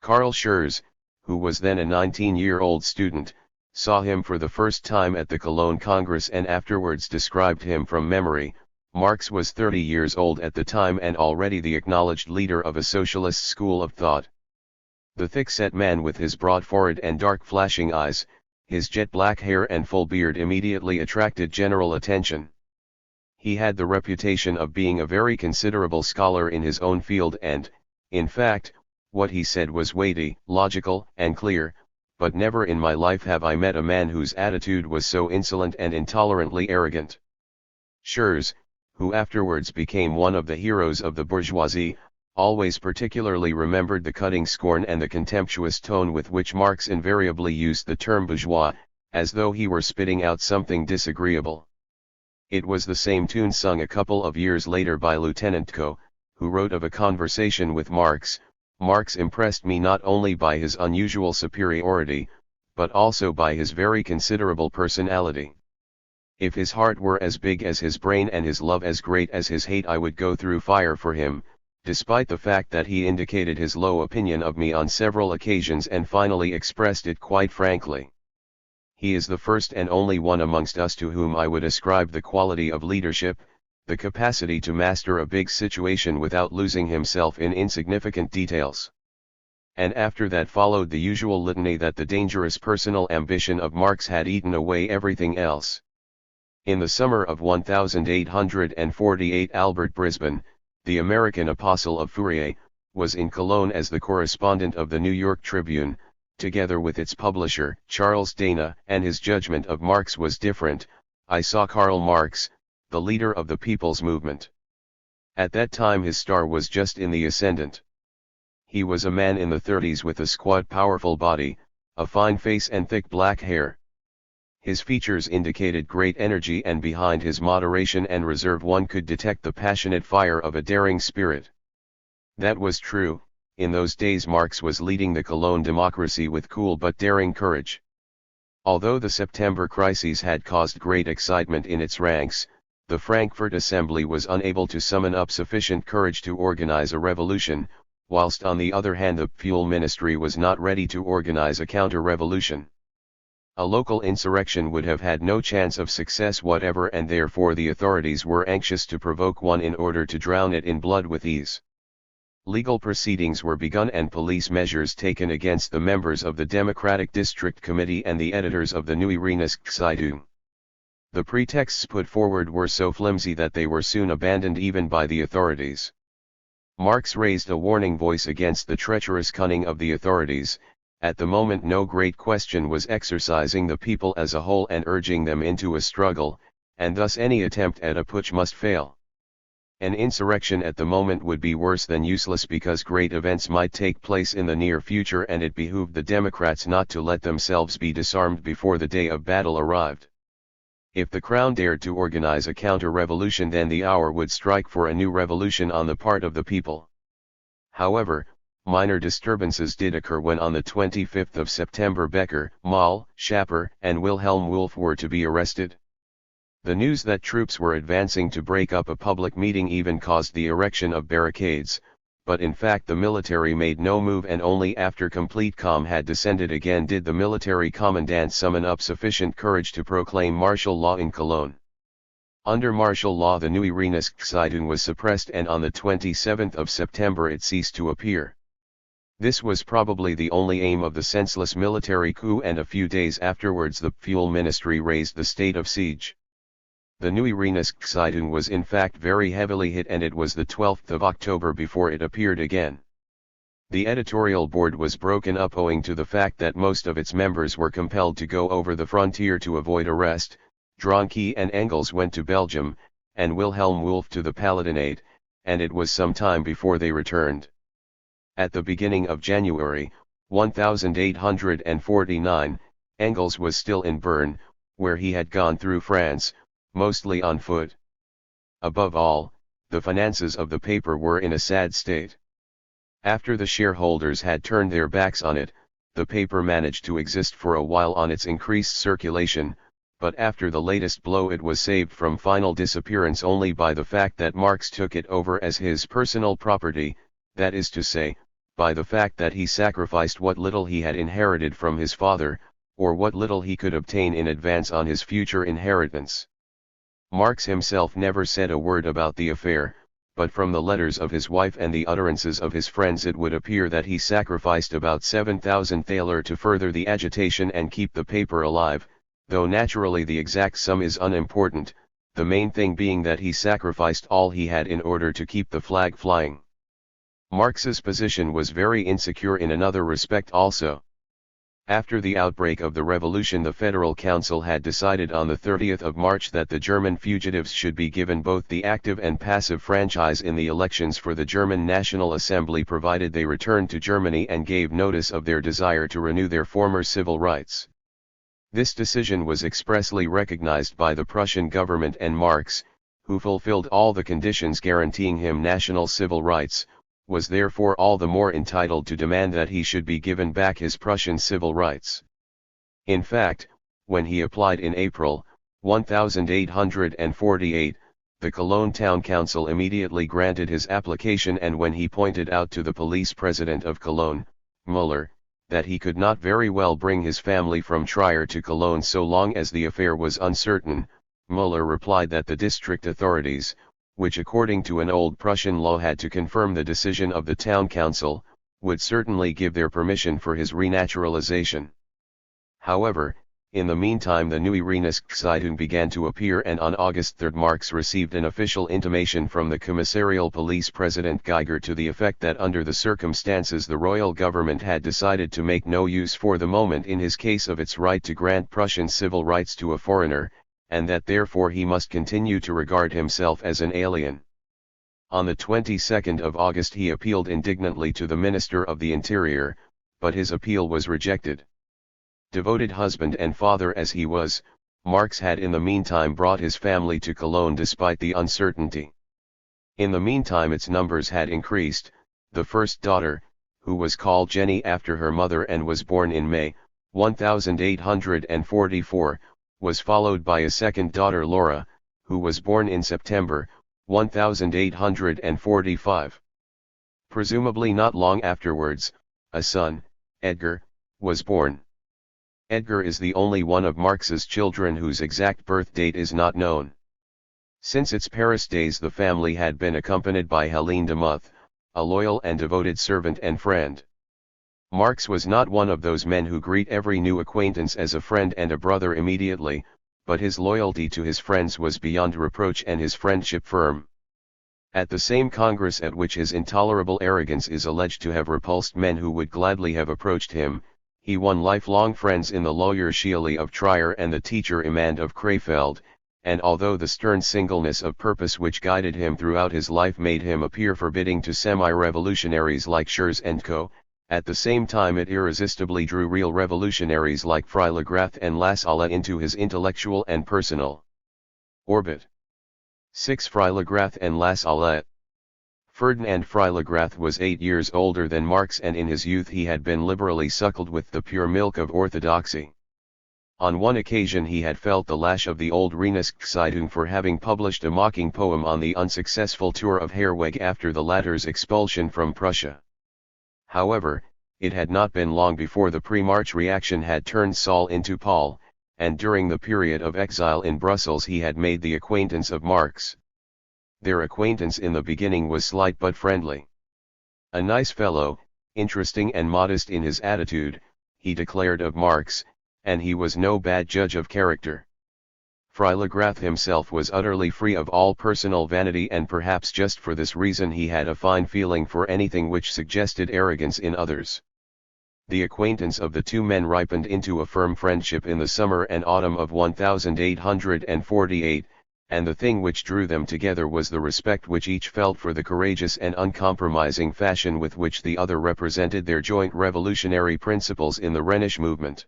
Karl Schurz, who was then a 19-year-old student, saw him for the first time at the Cologne Congress and afterwards described him from memory. Marx was 30 years old at the time and already the acknowledged leader of a socialist school of thought. The thick-set man with his broad forehead and dark flashing eyes, his jet-black hair and full beard immediately attracted general attention. He had the reputation of being a very considerable scholar in his own field, and, in fact, what he said was weighty, logical, and clear, but never in my life have I met a man whose attitude was so insolent and intolerantly arrogant. Schurz, who afterwards became one of the heroes of the bourgeoisie, always particularly remembered the cutting scorn and the contemptuous tone with which Marx invariably used the term bourgeois, as though he were spitting out something disagreeable. It was the same tune sung a couple of years later by Lieutenant Coe, who wrote of a conversation with Marx: "Marx impressed me not only by his unusual superiority, but also by his very considerable personality. If his heart were as big as his brain and his love as great as his hate, I would go through fire for him, despite the fact that he indicated his low opinion of me on several occasions and finally expressed it quite frankly. He is the first and only one amongst us to whom I would ascribe the quality of leadership, the capacity to master a big situation without losing himself in insignificant details." And after that followed the usual litany that the dangerous personal ambition of Marx had eaten away everything else. In the summer of 1848 Albert Brisbane, the American apostle of Fourier, was in Cologne as the correspondent of the New York Tribune. Together with its publisher, Charles Dana, and his judgment of Marx was different. I saw Karl Marx, the leader of the people's movement. At that time his star was just in the ascendant. He was a man in the 30s with a squat powerful body, a fine face and thick black hair. His features indicated great energy, and behind his moderation and reserve one could detect the passionate fire of a daring spirit. That was true. In those days Marx was leading the Cologne democracy with cool but daring courage. Although the September crises had caused great excitement in its ranks, the Frankfurt Assembly was unable to summon up sufficient courage to organize a revolution, whilst on the other hand the Fuel Ministry was not ready to organize a counter-revolution. A local insurrection would have had no chance of success whatever, and therefore the authorities were anxious to provoke one in order to drown it in blood with ease. Legal proceedings were begun and police measures taken against the members of the Democratic District Committee and the editors of the Neue Rheinische. The pretexts put forward were so flimsy that they were soon abandoned even by the authorities. Marx raised a warning voice against the treacherous cunning of the authorities. At the moment no great question was exercising the people as a whole and urging them into a struggle, and thus any attempt at a putsch must fail. An insurrection at the moment would be worse than useless because great events might take place in the near future, and it behooved the Democrats not to let themselves be disarmed before the day of battle arrived. If the Crown dared to organize a counter-revolution, then the hour would strike for a new revolution on the part of the people. However, minor disturbances did occur when on the 25th of September Becker, Moll, Schapper, and Wilhelm Wolff were to be arrested. The news that troops were advancing to break up a public meeting even caused the erection of barricades, but in fact the military made no move, and only after complete calm had descended again did the military commandant summon up sufficient courage to proclaim martial law in Cologne. Under martial law the Neue Rheinische was suppressed, and on the 27th of September it ceased to appear. This was probably the only aim of the senseless military coup, and a few days afterwards the Fuel Ministry raised the state of siege. The Neue Rheinische was in fact very heavily hit, and it was the 12th of October before it appeared again. The editorial board was broken up owing to the fact that most of its members were compelled to go over the frontier to avoid arrest. Dronke and Engels went to Belgium, and Wilhelm Wolff to the Palatinate, and it was some time before they returned. At the beginning of January, 1849, Engels was still in Bern, where he had gone through France, mostly on foot. Above all, the finances of the paper were in a sad state. After the shareholders had turned their backs on it, the paper managed to exist for a while on its increased circulation, but after the latest blow it was saved from final disappearance only by the fact that Marx took it over as his personal property, that is to say, by the fact that he sacrificed what little he had inherited from his father, or what little he could obtain in advance on his future inheritance. Marx himself never said a word about the affair, but from the letters of his wife and the utterances of his friends it would appear that he sacrificed about 7,000 thaler to further the agitation and keep the paper alive, though naturally the exact sum is unimportant, the main thing being that he sacrificed all he had in order to keep the flag flying. Marx's position was very insecure in another respect also. After the outbreak of the revolution, the Federal Council had decided on the 30th of March that the German fugitives should be given both the active and passive franchise in the elections for the German National Assembly, provided they returned to Germany and gave notice of their desire to renew their former civil rights. This decision was expressly recognized by the Prussian government, and Marx, who fulfilled all the conditions guaranteeing him national civil rights, was therefore all the more entitled to demand that he should be given back his Prussian civil rights. In fact, when he applied in April, 1848, the Cologne Town Council immediately granted his application, and when he pointed out to the police president of Cologne, Müller, that he could not very well bring his family from Trier to Cologne so long as the affair was uncertain, Müller replied that the district authorities, which according to an old Prussian law had to confirm the decision of the town council, would certainly give their permission for his renaturalization. However, in the meantime the Neue Rheinische began to appear, and on August 3 Marx received an official intimation from the commissarial police president Geiger to the effect that under the circumstances the royal government had decided to make no use for the moment in his case of its right to grant Prussian civil rights to a foreigner, and that therefore he must continue to regard himself as an alien. On the 22nd of August he appealed indignantly to the Minister of the Interior, but his appeal was rejected. Devoted husband and father as he was, Marx had in the meantime brought his family to Cologne despite the uncertainty. In the meantime its numbers had increased. The first daughter, who was called Jenny after her mother and was born in May, 1844, was followed by a second daughter Laura, who was born in September, 1845. Presumably not long afterwards, a son, Edgar, was born. Edgar is the only one of Marx's children whose exact birth date is not known. Since its Paris days the family had been accompanied by Helene de Muth, a loyal and devoted servant and friend. Marx was not one of those men who greet every new acquaintance as a friend and a brother immediately, but his loyalty to his friends was beyond reproach and his friendship firm. At the same Congress at which his intolerable arrogance is alleged to have repulsed men who would gladly have approached him, he won lifelong friends in the lawyer Scheele of Trier and the teacher Immand of Krefeld, and although the stern singleness of purpose which guided him throughout his life made him appear forbidding to semi-revolutionaries like Schurz and Co., at the same time it irresistibly drew real revolutionaries like Freiligrath and Lassalle into his intellectual and personal orbit. 6. Freiligrath and Lassalle. Ferdinand Freiligrath was 8 years older than Marx, and in his youth he had been liberally suckled with the pure milk of orthodoxy. On one occasion he had felt the lash of the old Rhenisch-Zeitung for having published a mocking poem on the unsuccessful tour of Herwegh after the latter's expulsion from Prussia. However, it had not been long before the pre-March reaction had turned Saul into Paul, and during the period of exile in Brussels he had made the acquaintance of Marx. Their acquaintance in the beginning was slight but friendly. A nice fellow, interesting and modest in his attitude, he declared of Marx, and he was no bad judge of character. Freiligrath himself was utterly free of all personal vanity, and perhaps just for this reason he had a fine feeling for anything which suggested arrogance in others. The acquaintance of the two men ripened into a firm friendship in the summer and autumn of 1848, and the thing which drew them together was the respect which each felt for the courageous and uncompromising fashion with which the other represented their joint revolutionary principles in the Rhenish movement.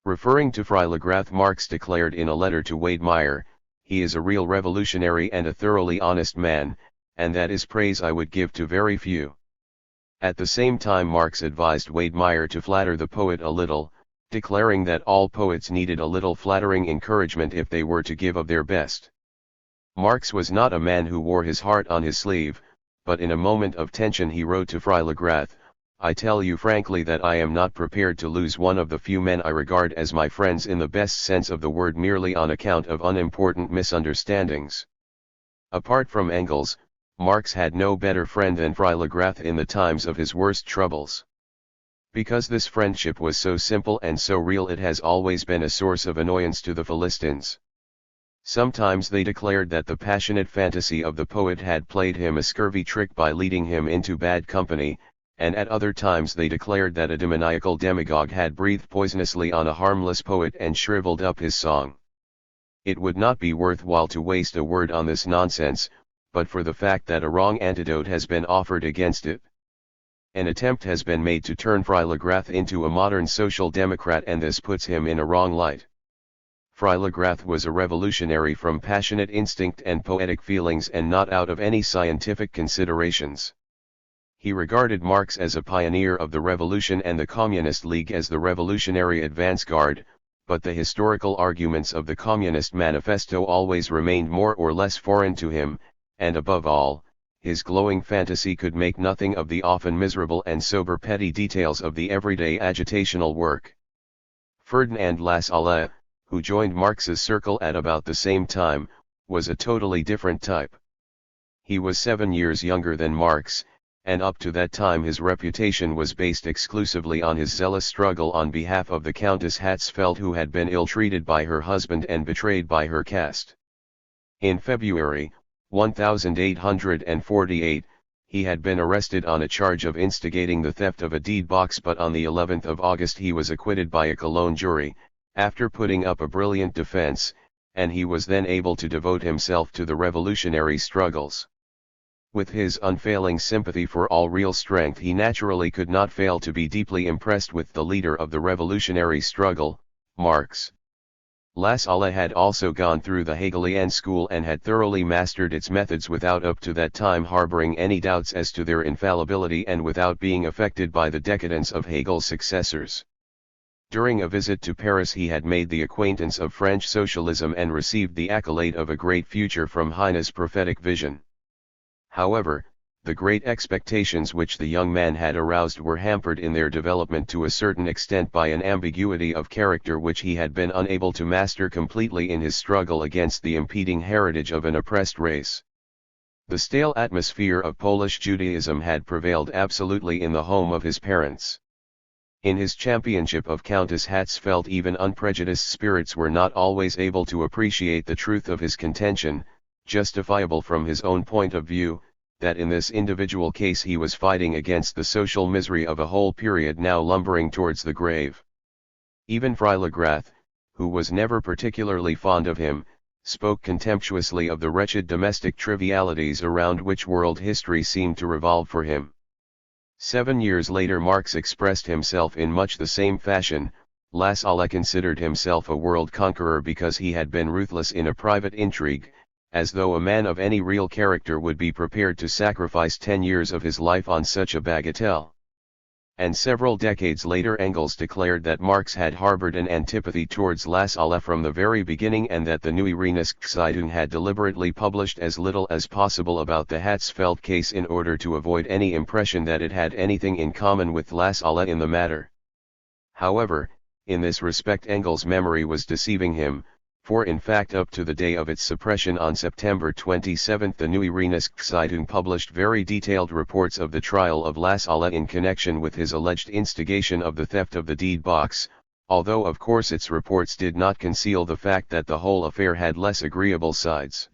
Referring to Freiligrath, Marx declared in a letter to Wedemeyer, "He is a real revolutionary and a thoroughly honest man, and that is praise I would give to very few." At the same time Marx advised Wedemeyer to flatter the poet a little, declaring that all poets needed a little flattering encouragement if they were to give of their best. Marx was not a man who wore his heart on his sleeve, but in a moment of tension he wrote to Freiligrath, "I tell you frankly that I am not prepared to lose one of the few men I regard as my friends in the best sense of the word merely on account of unimportant misunderstandings." Apart from Engels, Marx had no better friend than Freiligrath in the times of his worst troubles. Because this friendship was so simple and so real, it has always been a source of annoyance to the Philistines. Sometimes they declared that the passionate fantasy of the poet had played him a scurvy trick by leading him into bad company, and at other times they declared that a demoniacal demagogue had breathed poisonously on a harmless poet and shriveled up his song. It would not be worth while to waste a word on this nonsense, but for the fact that a wrong antidote has been offered against it. An attempt has been made to turn Freiligrath into a modern social democrat, and this puts him in a wrong light. Freiligrath was a revolutionary from passionate instinct and poetic feelings, and not out of any scientific considerations. He regarded Marx as a pioneer of the revolution and the Communist League as the revolutionary advance guard, but the historical arguments of the Communist Manifesto always remained more or less foreign to him, and above all, his glowing fantasy could make nothing of the often miserable and sober petty details of the everyday agitational work. Ferdinand Lassalle, who joined Marx's circle at about the same time, was a totally different type. He was 7 years younger than Marx, and up to that time his reputation was based exclusively on his zealous struggle on behalf of the Countess Hatzfeld, who had been ill-treated by her husband and betrayed by her caste. In February 1848, he had been arrested on a charge of instigating the theft of a deed box, but on the 11th of August he was acquitted by a Cologne jury, after putting up a brilliant defense, and he was then able to devote himself to the revolutionary struggles. With his unfailing sympathy for all real strength, he naturally could not fail to be deeply impressed with the leader of the revolutionary struggle, Marx. Lassalle had also gone through the Hegelian school and had thoroughly mastered its methods without up to that time harboring any doubts as to their infallibility, and without being affected by the decadence of Hegel's successors. During a visit to Paris he had made the acquaintance of French socialism and received the accolade of a great future from Heine's prophetic vision. However, the great expectations which the young man had aroused were hampered in their development to a certain extent by an ambiguity of character which he had been unable to master completely in his struggle against the impeding heritage of an oppressed race. The stale atmosphere of Polish Judaism had prevailed absolutely in the home of his parents. In his championship of Countess Hatzfeld even unprejudiced spirits were not always able to appreciate the truth of his contention, justifiable from his own point of view, that in this individual case he was fighting against the social misery of a whole period now lumbering towards the grave. Even Freilagrath, who was never particularly fond of him, spoke contemptuously of the wretched domestic trivialities around which world history seemed to revolve for him. 7 years later Marx expressed himself in much the same fashion. Lassalle considered himself a world conqueror because he had been ruthless in a private intrigue, as though a man of any real character would be prepared to sacrifice 10 years of his life on such a bagatelle. And several decades later Engels declared that Marx had harbored an antipathy towards Lassalle from the very beginning and that the Neue Rheinische had deliberately published as little as possible about the Hatzfeld case in order to avoid any impression that it had anything in common with Lassalle in the matter. However, in this respect Engels' memory was deceiving him, for in fact up to the day of its suppression on September 27 the Neue Rheinische published very detailed reports of the trial of Lassalle in connection with his alleged instigation of the theft of the deed box, although of course its reports did not conceal the fact that the whole affair had less agreeable sides.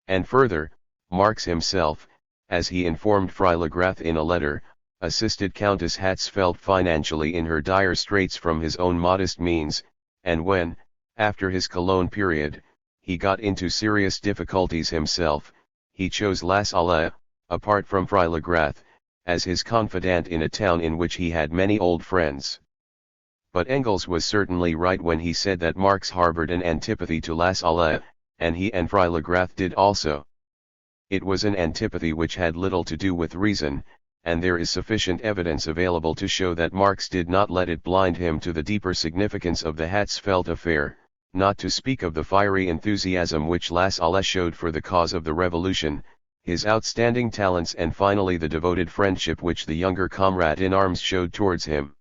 And further, Marx himself, as he informed Freilagrath in a letter, assisted Countess Hatzfeld financially in her dire straits from his own modest means, and when, after his Cologne period, he got into serious difficulties himself, he chose Lassalle, apart from Freilagrath, as his confidant in a town in which he had many old friends. But Engels was certainly right when he said that Marx harbored an antipathy to Lassalle, and he and Freilagrath did also. It was an antipathy which had little to do with reason, and there is sufficient evidence available to show that Marx did not let it blind him to the deeper significance of the Hatzfeld affair, not to speak of the fiery enthusiasm which Lassalle showed for the cause of the revolution, his outstanding talents and finally the devoted friendship which the younger comrade in arms showed towards him.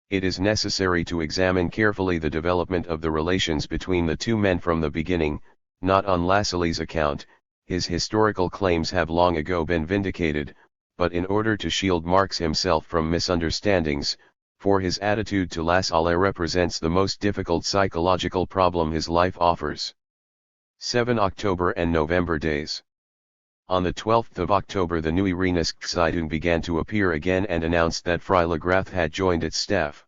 It is necessary to examine carefully the development of the relations between the two men from the beginning, not on Lassalle's account, his historical claims have long ago been vindicated, but in order to shield Marx himself from misunderstandings, for his attitude to Lassalle represents the most difficult psychological problem his life offers. 7 October and November days. On the 12th of October the Neue Rheinische began to appear again and announced that Freilagrath had joined its staff.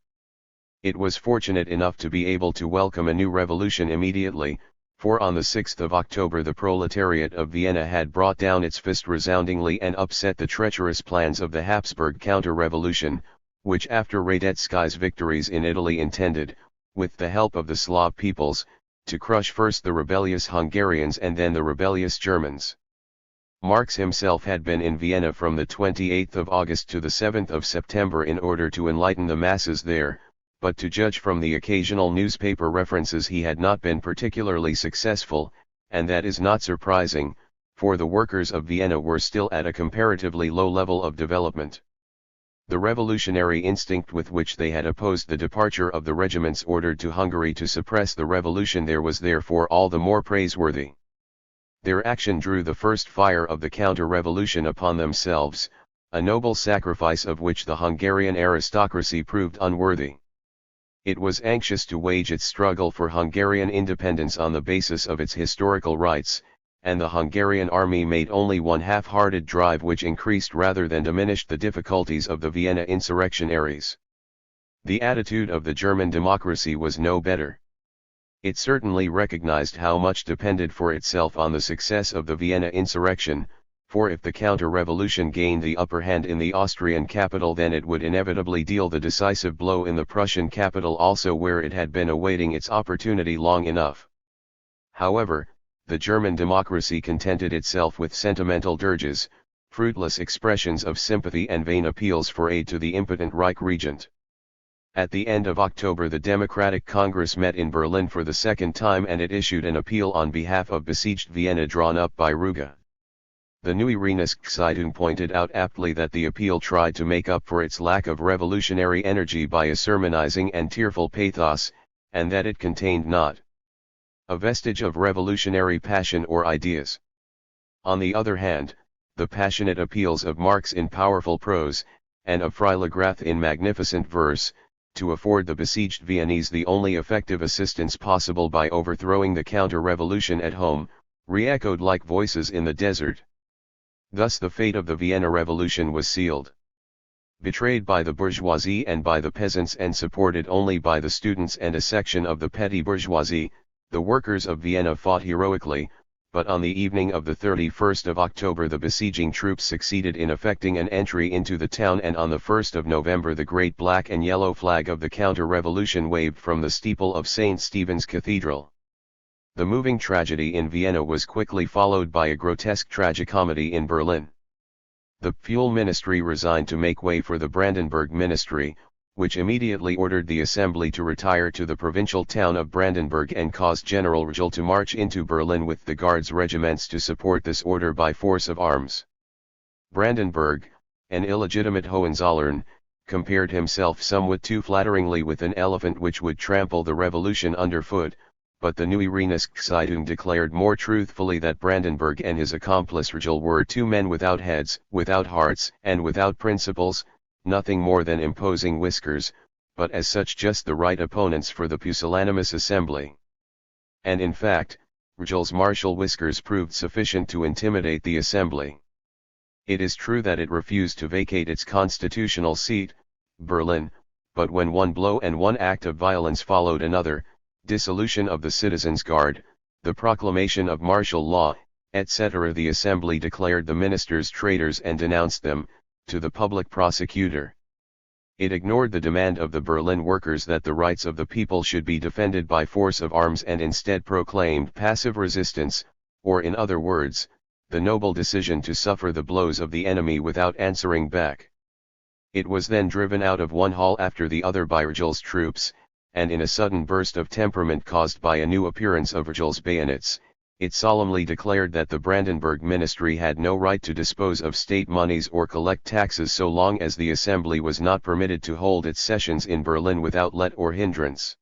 It was fortunate enough to be able to welcome a new revolution immediately, for on the 6th of October the proletariat of Vienna had brought down its fist resoundingly and upset the treacherous plans of the Habsburg counter-revolution, which after Radetzky's victories in Italy intended, with the help of the Slav peoples, to crush first the rebellious Hungarians and then the rebellious Germans. Marx himself had been in Vienna from the 28th of August to the 7th of September in order to enlighten the masses there, but to judge from the occasional newspaper references he had not been particularly successful, and that is not surprising, for the workers of Vienna were still at a comparatively low level of development. The revolutionary instinct with which they had opposed the departure of the regiments ordered to Hungary to suppress the revolution there was therefore all the more praiseworthy. Their action drew the first fire of the counter-revolution upon themselves, a noble sacrifice of which the Hungarian aristocracy proved unworthy. It was anxious to wage its struggle for Hungarian independence on the basis of its historical rights, and the Hungarian army made only one half-hearted drive which increased rather than diminished the difficulties of the Vienna insurrectionaries. The attitude of the German democracy was no better. It certainly recognized how much depended for itself on the success of the Vienna insurrection, for if the counter-revolution gained the upper hand in the Austrian capital then it would inevitably deal the decisive blow in the Prussian capital also where it had been awaiting its opportunity long enough. However, the German democracy contented itself with sentimental dirges, fruitless expressions of sympathy and vain appeals for aid to the impotent Reich Regent. At the end of October the Democratic Congress met in Berlin for the second time and it issued an appeal on behalf of besieged Vienna drawn up by Ruge. The Neue Rheinische Zeitung pointed out aptly that the appeal tried to make up for its lack of revolutionary energy by a sermonizing and tearful pathos, and that it contained not a vestige of revolutionary passion or ideas. On the other hand, the passionate appeals of Marx in powerful prose, and of Freiligrath in magnificent verse, to afford the besieged Viennese the only effective assistance possible by overthrowing the counter-revolution at home, re-echoed like voices in the desert. Thus the fate of the Vienna Revolution was sealed. Betrayed by the bourgeoisie and by the peasants and supported only by the students and a section of the petty bourgeoisie, the workers of Vienna fought heroically, but on the evening of the 31st of October the besieging troops succeeded in effecting an entry into the town, and on the 1st of November the great black and yellow flag of the counter-revolution waved from the steeple of St. Stephen's Cathedral. The moving tragedy in Vienna was quickly followed by a grotesque tragicomedy in Berlin. The Fuel Ministry resigned to make way for the Brandenburg Ministry, which immediately ordered the assembly to retire to the provincial town of Brandenburg and caused General Rogel to march into Berlin with the Guards regiments to support this order by force of arms. Brandenburg, an illegitimate Hohenzollern, compared himself somewhat too flatteringly with an elephant which would trample the revolution underfoot, but the Neue Rheinische Zeitung declared more truthfully that Brandenburg and his accomplice Rogel were two men without heads, without hearts, and without principles, nothing more than imposing whiskers, but as such just the right opponents for the pusillanimous assembly. And in fact, Rogel's martial whiskers proved sufficient to intimidate the assembly. It is true that it refused to vacate its constitutional seat, Berlin, but when one blow and one act of violence followed another, dissolution of the Citizens' Guard, the proclamation of martial law, etc., the assembly declared the ministers traitors and denounced them to the public prosecutor. It ignored the demand of the Berlin workers that the rights of the people should be defended by force of arms and instead proclaimed passive resistance, or in other words, the noble decision to suffer the blows of the enemy without answering back. It was then driven out of one hall after the other by Rogel's troops, and in a sudden burst of temperament caused by a new appearance of Rogel's bayonets, it solemnly declared that the Brandenburg Ministry had no right to dispose of state monies or collect taxes so long as the assembly was not permitted to hold its sessions in Berlin without let or hindrance.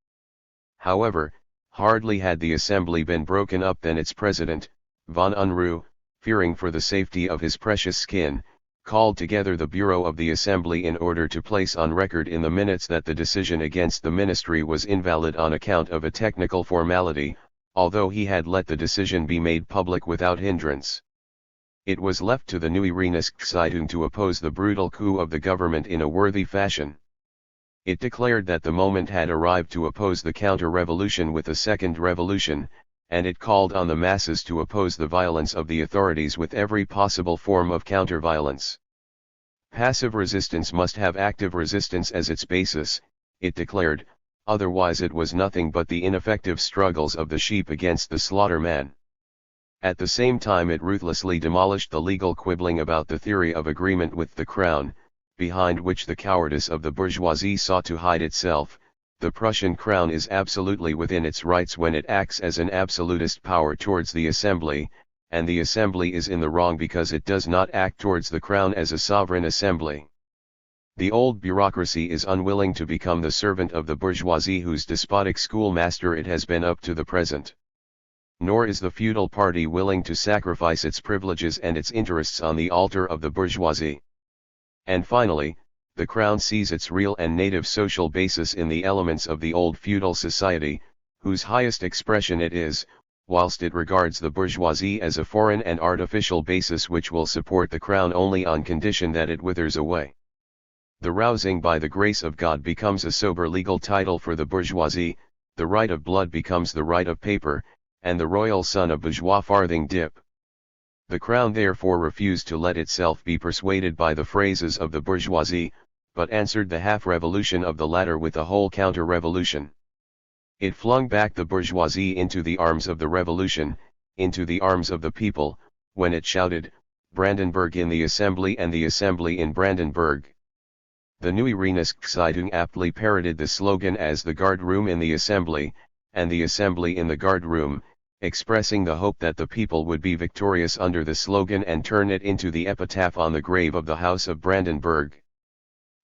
However, hardly had the assembly been broken up than its president, von Unruh, fearing for the safety of his precious skin, called together the Bureau of the Assembly in order to place on record in the minutes that the decision against the ministry was invalid on account of a technical formality, although he had let the decision be made public without hindrance. It was left to the Neue Rheinische Zeitung to oppose the brutal coup of the government in a worthy fashion. It declared that the moment had arrived to oppose the counter-revolution with a second revolution, and it called on the masses to oppose the violence of the authorities with every possible form of counter-violence. Passive resistance must have active resistance as its basis, it declared, otherwise it was nothing but the ineffective struggles of the sheep against the slaughterman. At the same time it ruthlessly demolished the legal quibbling about the theory of agreement with the crown, behind which the cowardice of the bourgeoisie sought to hide itself. The Prussian crown is absolutely within its rights when it acts as an absolutist power towards the assembly, and the assembly is in the wrong because it does not act towards the crown as a sovereign assembly. The old bureaucracy is unwilling to become the servant of the bourgeoisie whose despotic schoolmaster it has been up to the present. Nor is the feudal party willing to sacrifice its privileges and its interests on the altar of the bourgeoisie. And finally, the crown sees its real and native social basis in the elements of the old feudal society, whose highest expression it is, whilst it regards the bourgeoisie as a foreign and artificial basis which will support the crown only on condition that it withers away. The rousing by the grace of God becomes a sober legal title for the bourgeoisie, the right of blood becomes the right of paper, and the royal son a bourgeois farthing dip. The crown therefore refused to let itself be persuaded by the phrases of the bourgeoisie, but answered the half-revolution of the latter with a whole counter-revolution. It flung back the bourgeoisie into the arms of the revolution, into the arms of the people, when it shouted, "Brandenburg in the assembly and the assembly in Brandenburg." The Neue Rheinischen aptly parroted the slogan as the guard room in the assembly, and the assembly in the guard room, expressing the hope that the people would be victorious under the slogan and turn it into the epitaph on the grave of the House of Brandenburg.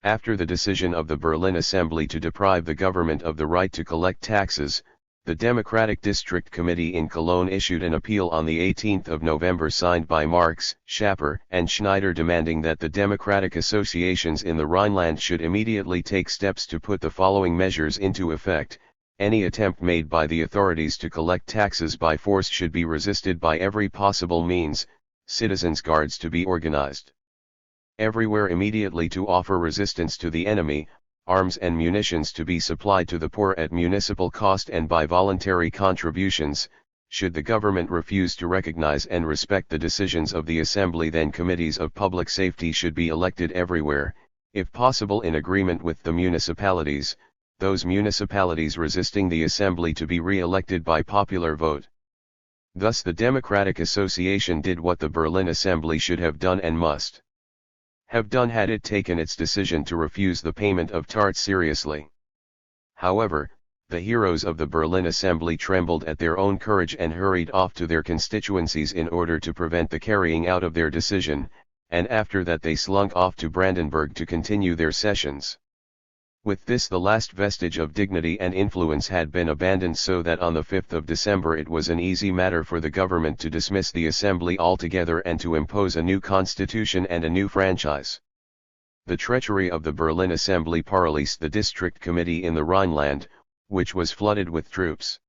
After the decision of the Berlin Assembly to deprive the government of the right to collect taxes, the Democratic District Committee in Cologne issued an appeal on the 18th of November signed by Marx, Schapper, and Schneider demanding that the democratic associations in the Rhineland should immediately take steps to put the following measures into effect. Any attempt made by the authorities to collect taxes by force should be resisted by every possible means, citizens' guards to be organized everywhere immediately to offer resistance to the enemy, arms and munitions to be supplied to the poor at municipal cost and by voluntary contributions. Should the government refuse to recognize and respect the decisions of the assembly, then committees of public safety should be elected everywhere, if possible in agreement with the municipalities, those municipalities resisting the assembly to be re-elected by popular vote. Thus the Democratic Association did what the Berlin Assembly should have done and must have done had it taken its decision to refuse the payment of tarts seriously. However, the heroes of the Berlin Assembly trembled at their own courage and hurried off to their constituencies in order to prevent the carrying out of their decision, and after that they slunk off to Brandenburg to continue their sessions. With this the last vestige of dignity and influence had been abandoned, so that on the 5th of December it was an easy matter for the government to dismiss the assembly altogether and to impose a new constitution and a new franchise. The treachery of the Berlin Assembly paralysed the district committee in the Rhineland, which was flooded with troops.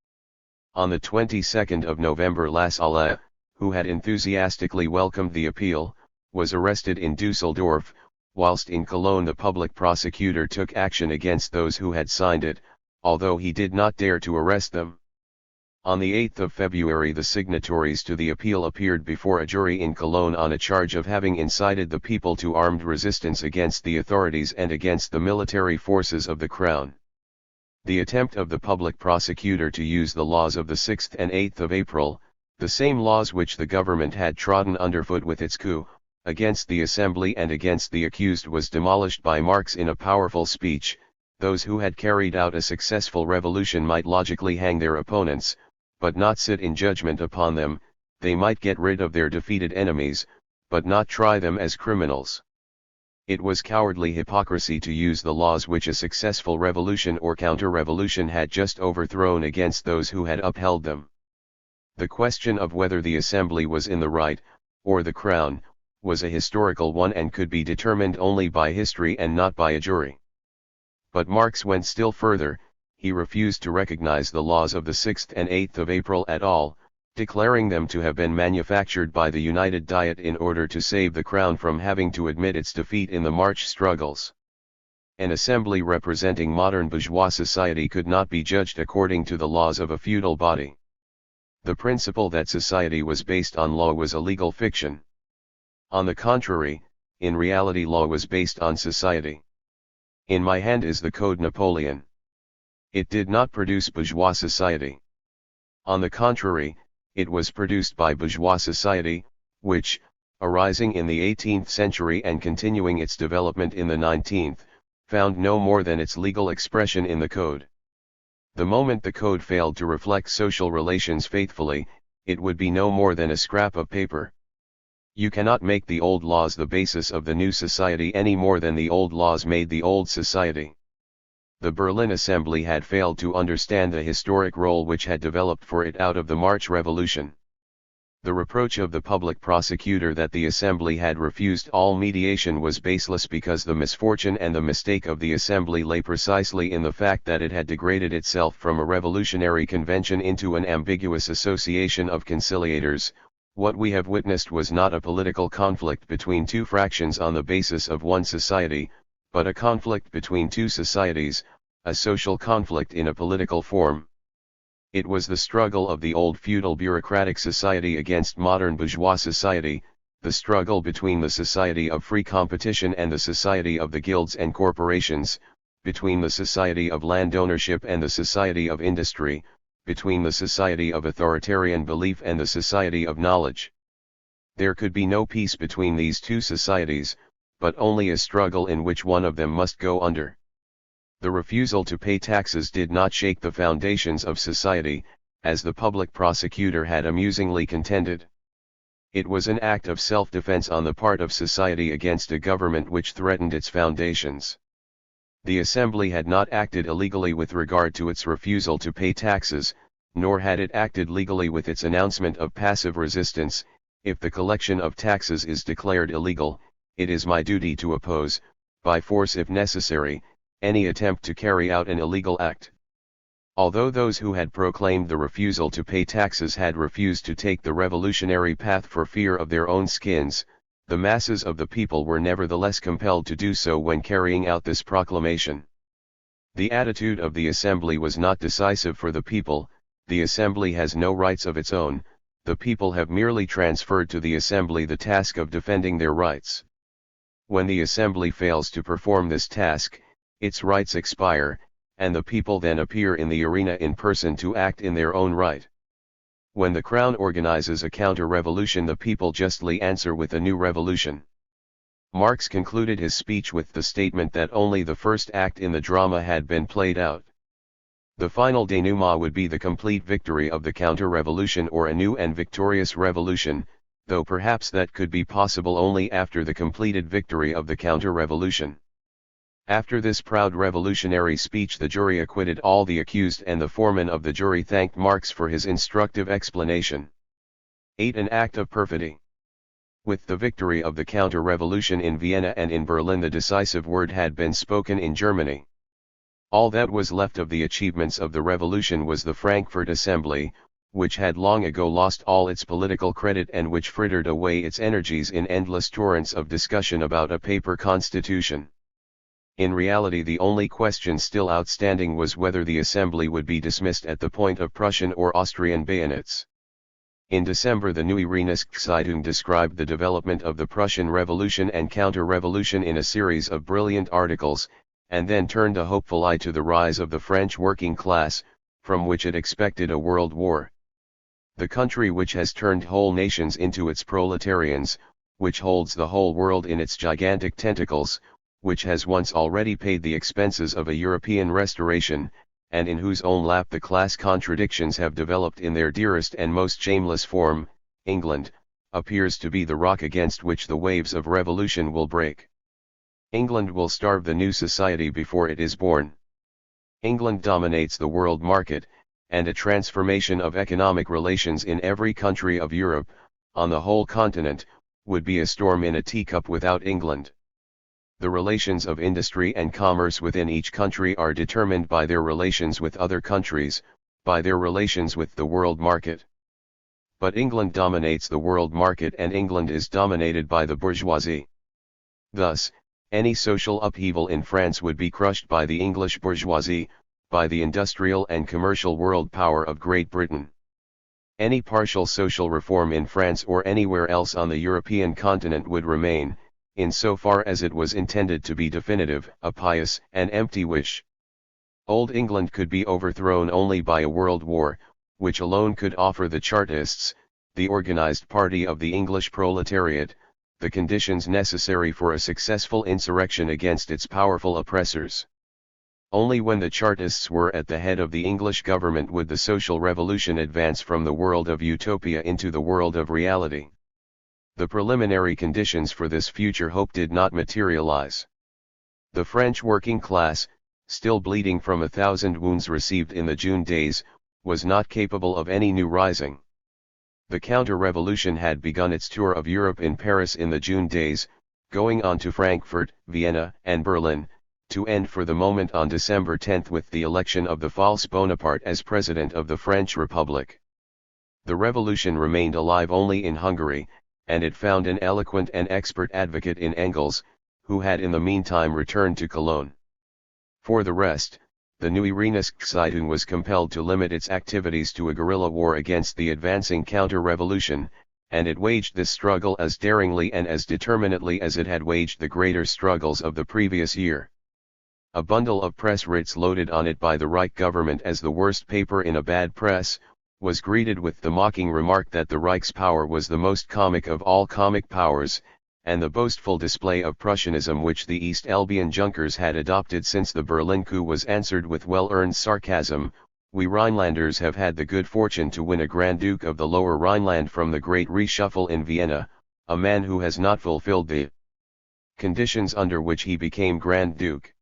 On the 22nd of November Lassalle, who had enthusiastically welcomed the appeal, was arrested in Dusseldorf, whilst in Cologne the public prosecutor took action against those who had signed it, although he did not dare to arrest them. On the 8th of February the signatories to the appeal appeared before a jury in Cologne on a charge of having incited the people to armed resistance against the authorities and against the military forces of the Crown. The attempt of the public prosecutor to use the laws of the 6th and 8th of April, the same laws which the government had trodden underfoot with its coup, against the assembly and against the accused, was demolished by Marx in a powerful speech. Those who had carried out a successful revolution might logically hang their opponents, but not sit in judgment upon them. They might get rid of their defeated enemies, but not try them as criminals. It was cowardly hypocrisy to use the laws which a successful revolution or counter-revolution had just overthrown against those who had upheld them. The question of whether the assembly was in the right, or the Crown, was a historical one and could be determined only by history and not by a jury. But Marx went still further. He refused to recognize the laws of the 6th and 8th of April at all, declaring them to have been manufactured by the United Diet in order to save the Crown from having to admit its defeat in the March struggles. An assembly representing modern bourgeois society could not be judged according to the laws of a feudal body. The principle that society was based on law was a legal fiction. On the contrary, in reality law was based on society. In my hand is the Code Napoleon. It did not produce bourgeois society. On the contrary, it was produced by bourgeois society, which, arising in the 18th century and continuing its development in the 19th, found no more than its legal expression in the Code. The moment the Code failed to reflect social relations faithfully, it would be no more than a scrap of paper. You cannot make the old laws the basis of the new society any more than the old laws made the old society. The Berlin Assembly had failed to understand the historic role which had developed for it out of the March Revolution. The reproach of the public prosecutor that the Assembly had refused all mediation was baseless, because the misfortune and the mistake of the Assembly lay precisely in the fact that it had degraded itself from a revolutionary convention into an ambiguous association of conciliators. What we have witnessed was not a political conflict between two fractions on the basis of one society, but a conflict between two societies, a social conflict in a political form. It was the struggle of the old feudal bureaucratic society against modern bourgeois society, the struggle between the society of free competition and the society of the guilds and corporations, between the society of land ownership and the society of industry, between the society of authoritarian belief and the society of knowledge. There could be no peace between these two societies, but only a struggle in which one of them must go under. The refusal to pay taxes did not shake the foundations of society, as the public prosecutor had amusingly contended. It was an act of self-defense on the part of society against a government which threatened its foundations. The Assembly had not acted illegally with regard to its refusal to pay taxes, nor had it acted legally with its announcement of passive resistance. If the collection of taxes is declared illegal, it is my duty to oppose, by force if necessary, any attempt to carry out an illegal act. Although those who had proclaimed the refusal to pay taxes had refused to take the revolutionary path for fear of their own skins, the masses of the people were nevertheless compelled to do so when carrying out this proclamation. The attitude of the Assembly was not decisive for the people. The Assembly has no rights of its own, the people have merely transferred to the Assembly the task of defending their rights. When the Assembly fails to perform this task, its rights expire, and the people then appear in the arena in person to act in their own right. When the Crown organizes a counter-revolution, the people justly answer with a new revolution. Marx concluded his speech with the statement that only the first act in the drama had been played out. The final denouement would be the complete victory of the counter-revolution or a new and victorious revolution, though perhaps that could be possible only after the completed victory of the counter-revolution. After this proud revolutionary speech, the jury acquitted all the accused, and the foreman of the jury thanked Marx for his instructive explanation. 8. An act of perfidy. With the victory of the counter-revolution in Vienna and in Berlin, the decisive word had been spoken in Germany. All that was left of the achievements of the revolution was the Frankfurt Assembly, which had long ago lost all its political credit and which frittered away its energies in endless torrents of discussion about a paper constitution. In reality, the only question still outstanding was whether the Assembly would be dismissed at the point of Prussian or Austrian bayonets. In December, the Neue Rheinische described the development of the Prussian Revolution and counter-revolution in a series of brilliant articles, and then turned a hopeful eye to the rise of the French working class, from which it expected a world war. The country which has turned whole nations into its proletarians, which holds the whole world in its gigantic tentacles, which has once already paid the expenses of a European restoration, and in whose own lap the class contradictions have developed in their dearest and most shameless form, England, appears to be the rock against which the waves of revolution will break. England will starve the new society before it is born. England dominates the world market, and a transformation of economic relations in every country of Europe, on the whole continent, would be a storm in a teacup without England. The relations of industry and commerce within each country are determined by their relations with other countries, by their relations with the world market. But England dominates the world market, and England is dominated by the bourgeoisie. Thus, any social upheaval in France would be crushed by the English bourgeoisie, by the industrial and commercial world power of Great Britain. Any partial social reform in France or anywhere else on the European continent would remain, in so far as it was intended to be definitive, a pious and empty wish. Old England could be overthrown only by a world war, which alone could offer the Chartists, the organized party of the English proletariat, the conditions necessary for a successful insurrection against its powerful oppressors. Only when the Chartists were at the head of the English government would the social revolution advance from the world of utopia into the world of reality. The preliminary conditions for this future hope did not materialize. The French working class, still bleeding from 1,000 wounds received in the June days, was not capable of any new rising. The counter-revolution had begun its tour of Europe in Paris in the June days, going on to Frankfurt, Vienna, and Berlin, to end for the moment on December 10 with the election of the false Bonaparte as President of the French Republic. The revolution remained alive only in Hungary, and it found an eloquent and expert advocate in Engels, who had in the meantime returned to Cologne. For the rest, the Neue Rheinische was compelled to limit its activities to a guerrilla war against the advancing counter-revolution, and it waged this struggle as daringly and as determinedly as it had waged the greater struggles of the previous year. A bundle of press writs loaded on it by the Reich government as the worst paper in a bad press, was greeted with the mocking remark that the Reich's power was the most comic of all comic powers, and the boastful display of Prussianism which the East Albion Junkers had adopted since the Berlin coup was answered with well-earned sarcasm. We Rhinelanders have had the good fortune to win a Grand Duke of the Lower Rhineland from the great reshuffle in Vienna, a man who has not fulfilled the conditions under which he became Grand Duke.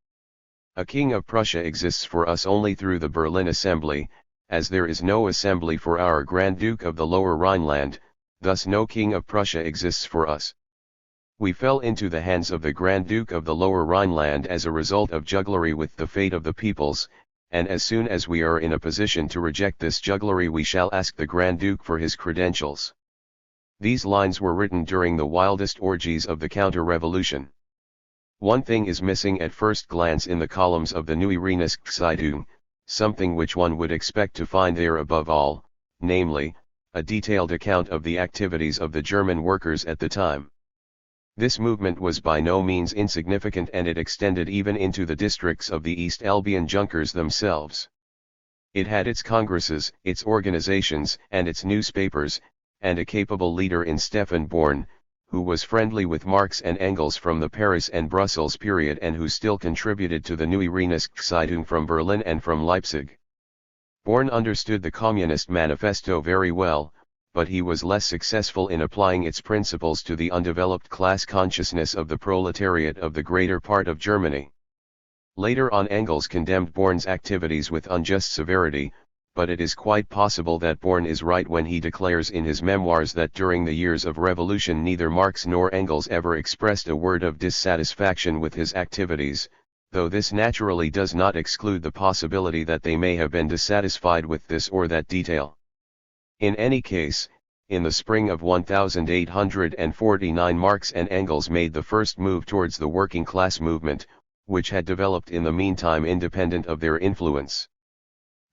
A King of Prussia exists for us only through the Berlin Assembly, as there is no assembly for our Grand Duke of the Lower Rhineland, thus no King of Prussia exists for us. We fell into the hands of the Grand Duke of the Lower Rhineland as a result of jugglery with the fate of the peoples, and as soon as we are in a position to reject this jugglery we shall ask the Grand Duke for his credentials. These lines were written during the wildest orgies of the counter-revolution. One thing is missing at first glance in the columns of the Neue Rheinische Zeitung, something which one would expect to find there above all, namely, a detailed account of the activities of the German workers at the time. This movement was by no means insignificant and it extended even into the districts of the East Albion Junkers themselves. It had its congresses, its organizations, and its newspapers, and a capable leader in Stefan Born, who was friendly with Marx and Engels from the Paris and Brussels period and who still contributed to the Neue Rheinische Zeitung from Berlin and from Leipzig. Born understood the Communist Manifesto very well, but he was less successful in applying its principles to the undeveloped class consciousness of the proletariat of the greater part of Germany. Later on Engels condemned Born's activities with unjust severity, but it is quite possible that Born is right when he declares in his memoirs that during the years of revolution neither Marx nor Engels ever expressed a word of dissatisfaction with his activities, though this naturally does not exclude the possibility that they may have been dissatisfied with this or that detail. In any case, in the spring of 1849 Marx and Engels made the first move towards the working class movement, which had developed in the meantime independent of their influence.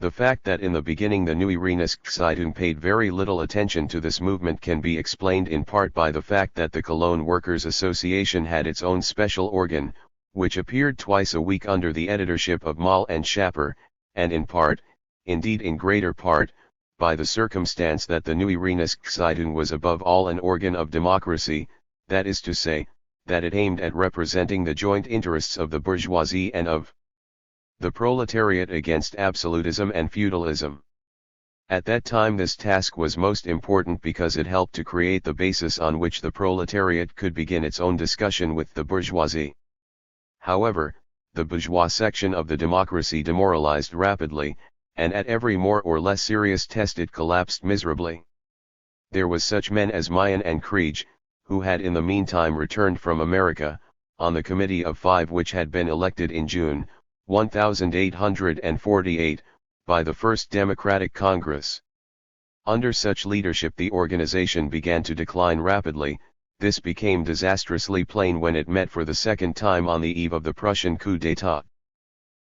The fact that in the beginning the Neue Rheinische Zeitung paid very little attention to this movement can be explained in part by the fact that the Cologne Workers' Association had its own special organ, which appeared twice a week under the editorship of Moll and Schapper, and in part, indeed in greater part, by the circumstance that the Neue Rheinische Zeitung was above all an organ of democracy, that is to say, that it aimed at representing the joint interests of the bourgeoisie and of the proletariat against absolutism and feudalism. At that time this task was most important because it helped to create the basis on which the proletariat could begin its own discussion with the bourgeoisie. However, the bourgeois section of the democracy demoralized rapidly, and at every more or less serious test it collapsed miserably. There was such men as Mayen and Kriege, who had in the meantime returned from America, on the Committee of Five which had been elected in June 1848, by the First Democratic Congress. Under such leadership the organization began to decline rapidly. This became disastrously plain when it met for the second time on the eve of the Prussian coup d'état.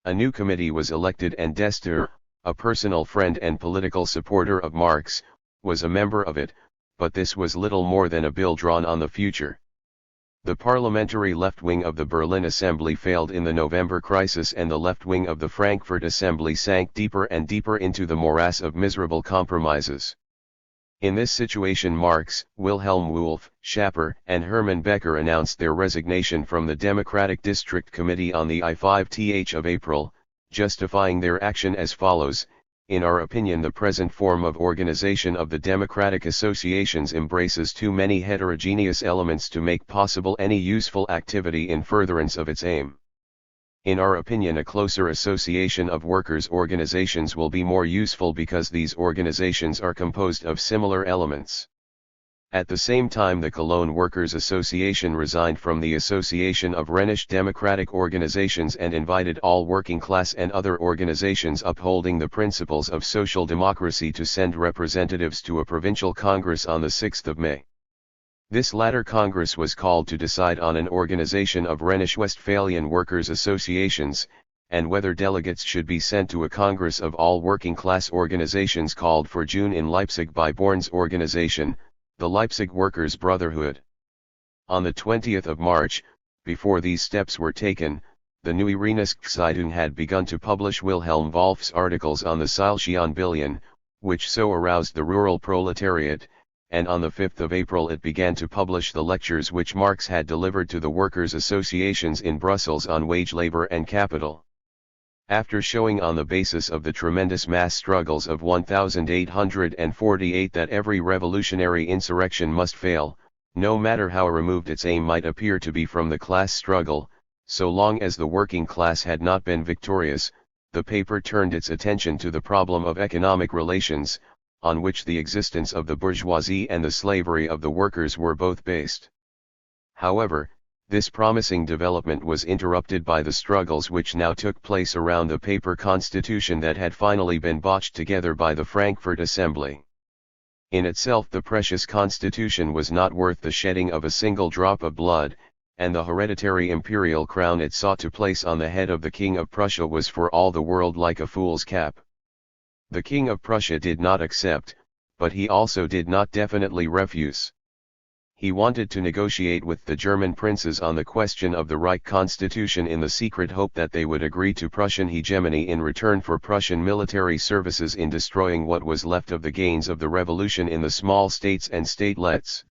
A new committee was elected and Dester, a personal friend and political supporter of Marx, was a member of it, but this was little more than a bill drawn on the future. The parliamentary left wing of the Berlin Assembly failed in the November crisis and the left wing of the Frankfurt Assembly sank deeper and deeper into the morass of miserable compromises. In this situation Marx, Wilhelm Wolff, Schapper, and Hermann Becker announced their resignation from the Democratic District Committee on the I5th of April, justifying their action as follows: in our opinion the present form of organization of the democratic associations embraces too many heterogeneous elements to make possible any useful activity in furtherance of its aim. In our opinion a closer association of workers' organizations will be more useful because these organizations are composed of similar elements. At the same time the Cologne Workers' Association resigned from the Association of Rhenish Democratic Organizations and invited all working class and other organizations upholding the principles of social democracy to send representatives to a provincial congress on the 6th of May. This latter congress was called to decide on an organization of Rhenish Westphalian workers' associations, and whether delegates should be sent to a congress of all working class organizations called for June in Leipzig by Born's organization, the Leipzig Workers' Brotherhood. On the 20th of March, before these steps were taken, the Neue Rheinische Zeitung had begun to publish Wilhelm Wolff's articles on the Silesian Billion, which so aroused the rural proletariat, and on the 5th of April it began to publish the lectures which Marx had delivered to the workers' associations in Brussels on wage labor and capital. After showing on the basis of the tremendous mass struggles of 1848 that every revolutionary insurrection must fail, no matter how removed its aim might appear to be from the class struggle, so long as the working class had not been victorious, the paper turned its attention to the problem of economic relations, on which the existence of the bourgeoisie and the slavery of the workers were both based. However, this promising development was interrupted by the struggles which now took place around the paper constitution that had finally been botched together by the Frankfurt Assembly. In itself the precious constitution was not worth the shedding of a single drop of blood, and the hereditary imperial crown it sought to place on the head of the King of Prussia was for all the world like a fool's cap. The King of Prussia did not accept, but he also did not definitely refuse. He wanted to negotiate with the German princes on the question of the Reich Constitution in the secret hope that they would agree to Prussian hegemony in return for Prussian military services in destroying what was left of the gains of the revolution in the small states and statelets.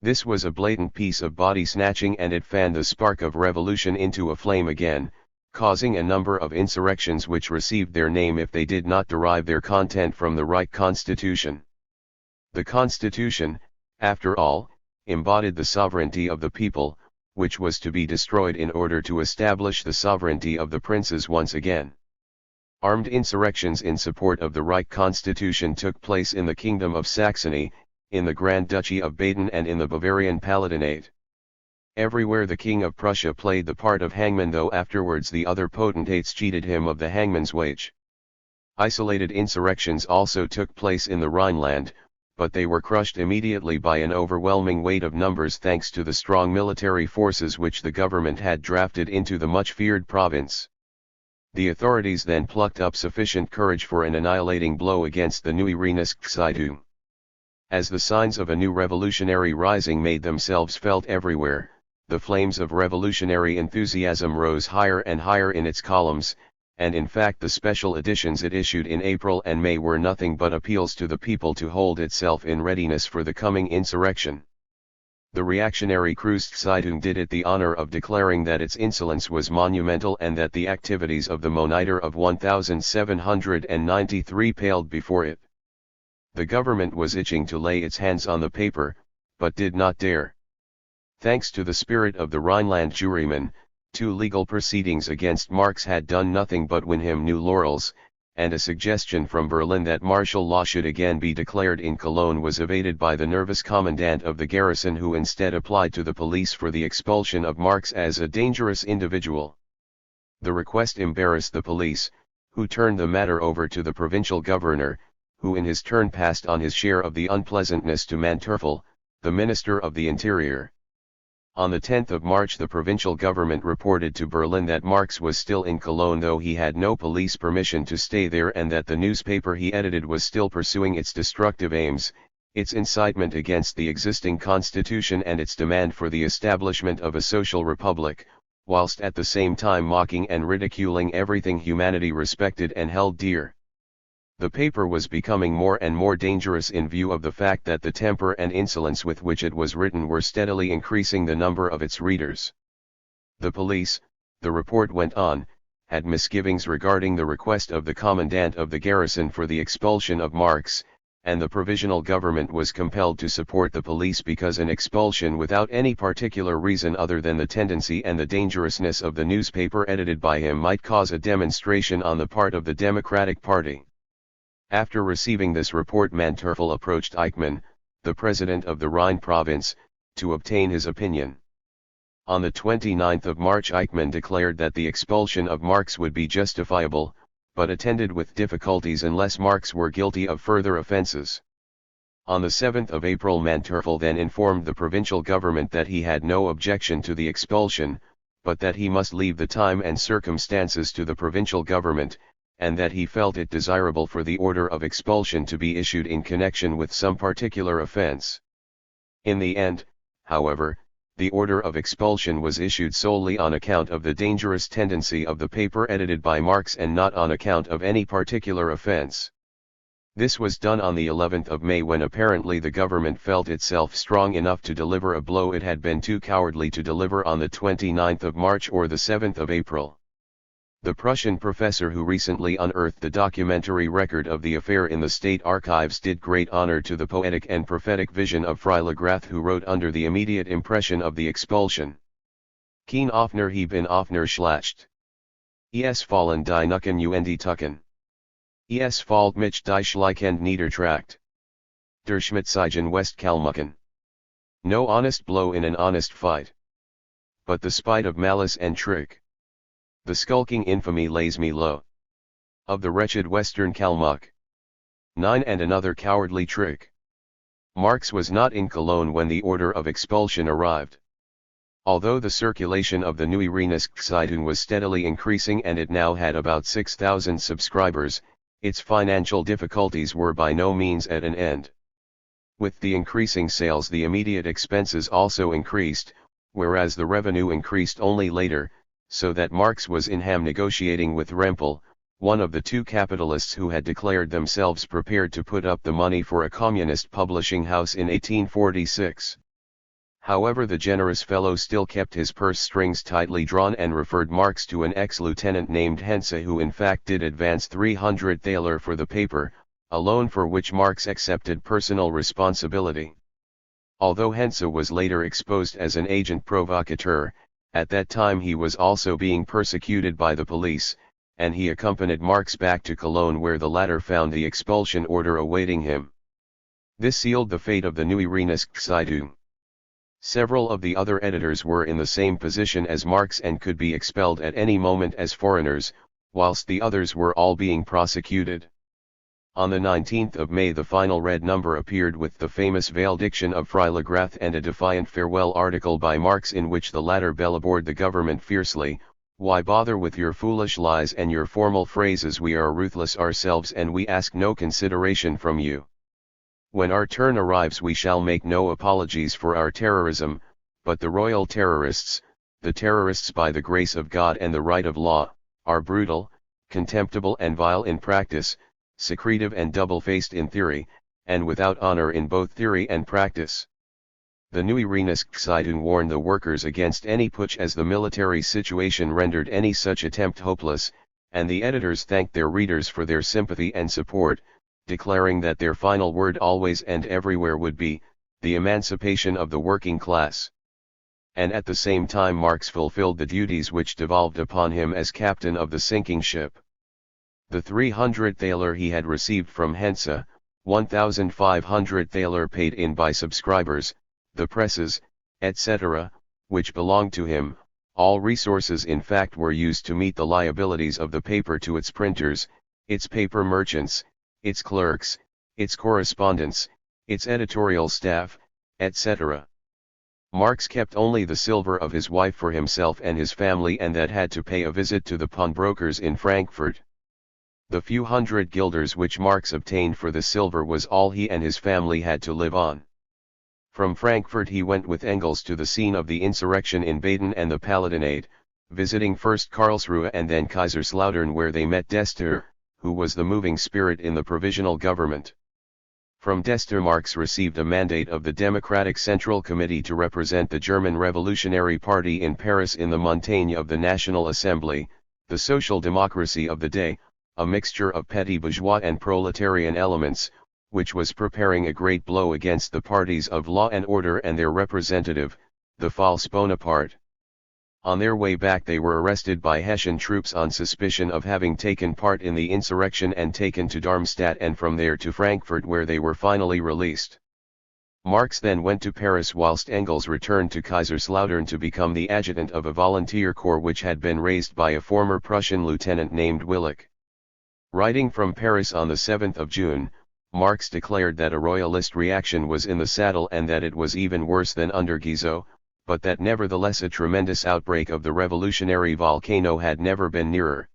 This was a blatant piece of body snatching, and it fanned the spark of revolution into a flame again, causing a number of insurrections which received their name if they did not derive their content from the Reich Constitution. The Constitution, after all, embodied the sovereignty of the people, which was to be destroyed in order to establish the sovereignty of the princes once again. Armed insurrections in support of the Reich Constitution took place in the Kingdom of Saxony, in the Grand Duchy of Baden and in the Bavarian Palatinate. Everywhere the King of Prussia played the part of hangman, though afterwards the other potentates cheated him of the hangman's wage. Isolated insurrections also took place in the Rhineland, but they were crushed immediately by an overwhelming weight of numbers thanks to the strong military forces which the government had drafted into the much-feared province. The authorities then plucked up sufficient courage for an annihilating blow against the Neue Reichszeitung. As the signs of a new revolutionary rising made themselves felt everywhere, the flames of revolutionary enthusiasm rose higher and higher in its columns, and in fact the special editions it issued in April and May were nothing but appeals to the people to hold itself in readiness for the coming insurrection. The reactionary Kreuzzeitung did it the honor of declaring that its insolence was monumental and that the activities of the Moniter of 1793 paled before it. The government was itching to lay its hands on the paper, but did not dare. Thanks to the spirit of the Rhineland jurymen, 2 legal proceedings against Marx had done nothing but win him new laurels, and a suggestion from Berlin that martial law should again be declared in Cologne was evaded by the nervous commandant of the garrison, who instead applied to the police for the expulsion of Marx as a dangerous individual. The request embarrassed the police, who turned the matter over to the provincial governor, who in his turn passed on his share of the unpleasantness to Manteuffel, the Minister of the Interior. On the 10th of March the provincial government reported to Berlin that Marx was still in Cologne, though he had no police permission to stay there, and that the newspaper he edited was still pursuing its destructive aims, its incitement against the existing constitution and its demand for the establishment of a social republic, whilst at the same time mocking and ridiculing everything humanity respected and held dear. The paper was becoming more and more dangerous in view of the fact that the temper and insolence with which it was written were steadily increasing the number of its readers. The police, the report went on, had misgivings regarding the request of the commandant of the garrison for the expulsion of Marx, and the provisional government was compelled to support the police because an expulsion without any particular reason other than the tendency and the dangerousness of the newspaper edited by him might cause a demonstration on the part of the Democratic Party. After receiving this report, Manteuffel approached Eichmann, the president of the Rhine province, to obtain his opinion. On the 29th of March Eichmann declared that the expulsion of Marx would be justifiable, but attended with difficulties unless Marx were guilty of further offences. On the 7th of April Manteuffel then informed the provincial government that he had no objection to the expulsion, but that he must leave the time and circumstances to the provincial government, and that he felt it desirable for the order of expulsion to be issued in connection with some particular offence. In the end, however, the order of expulsion was issued solely on account of the dangerous tendency of the paper edited by Marx and not on account of any particular offence. This was done on the 11th of May when apparently the government felt itself strong enough to deliver a blow it had been too cowardly to deliver on the 29th of March or the 7th of April. The Prussian professor who recently unearthed the documentary record of the affair in the state archives did great honor to the poetic and prophetic vision of Freilagrath, who wrote under the immediate impression of the expulsion. Keen offner he bin offner schlacht. Es fallen die Nucken und Tucken. Es fällt mich die Schleichend Niedertracht. Der Schmitzigen West Kalmucken. No honest blow in an honest fight. But the spite of malice and trick. The skulking infamy lays me low. Of the wretched Western Kalmuk. 9 and another cowardly trick. Marx was not in Cologne when the order of expulsion arrived. Although the circulation of the Neue Rheinische was steadily increasing and it now had about 6,000 subscribers, its financial difficulties were by no means at an end. With the increasing sales, the immediate expenses also increased, whereas the revenue increased only later, so that Marx was in ham negotiating with Rempel, one of the two capitalists who had declared themselves prepared to put up the money for a communist publishing house in 1846. However, the generous fellow still kept his purse strings tightly drawn and referred Marx to an ex-lieutenant named Hense, who in fact did advance 300 thaler for the paper, a loan for which Marx accepted personal responsibility. Although Hense was later exposed as an agent provocateur, at that time he was also being persecuted by the police, and he accompanied Marx back to Cologne, where the latter found the expulsion order awaiting him. This sealed the fate of the Neue Rheinische Zeitung. Several of the other editors were in the same position as Marx and could be expelled at any moment as foreigners, whilst the others were all being prosecuted. On the 19th of May the final red number appeared with the famous valediction of Freilagrath and a defiant farewell article by Marx in which the latter bellowed the government fiercely, "Why bother with your foolish lies and your formal phrases? We are ruthless ourselves and we ask no consideration from you. When our turn arrives we shall make no apologies for our terrorism, but the royal terrorists, the terrorists by the grace of God and the right of law, are brutal, contemptible and vile in practice, secretive and double-faced in theory, and without honor in both theory and practice." The Neue Rheinische Zeitung warned the workers against any putsch as the military situation rendered any such attempt hopeless, and the editors thanked their readers for their sympathy and support, declaring that their final word always and everywhere would be, the emancipation of the working class. And at the same time Marx fulfilled the duties which devolved upon him as captain of the sinking ship. The 300 thaler he had received from Hense, 1,500 thaler paid in by subscribers, the presses, etc., which belonged to him, all resources in fact were used to meet the liabilities of the paper to its printers, its paper merchants, its clerks, its correspondents, its editorial staff, etc. Marx kept only the silver of his wife for himself and his family, and that had to pay a visit to the pawnbrokers in Frankfurt. The few hundred guilders which Marx obtained for the silver was all he and his family had to live on. From Frankfurt he went with Engels to the scene of the insurrection in Baden and the Palatinate, visiting first Karlsruhe and then Kaiserslautern, where they met Dester, who was the moving spirit in the provisional government. From Dester Marx received a mandate of the Democratic Central Committee to represent the German Revolutionary Party in Paris in the Montagne of the National Assembly, the social democracy of the day, a mixture of petty bourgeois and proletarian elements, which was preparing a great blow against the parties of law and order and their representative, the false Bonaparte. On their way back they were arrested by Hessian troops on suspicion of having taken part in the insurrection and taken to Darmstadt and from there to Frankfurt, where they were finally released. Marx then went to Paris whilst Engels returned to Kaiserslautern to become the adjutant of a volunteer corps which had been raised by a former Prussian lieutenant named Willich. Writing from Paris on the 7th of June, Marx declared that a royalist reaction was in the saddle and that it was even worse than under Guizot, but that nevertheless a tremendous outbreak of the revolutionary volcano had never been nearer.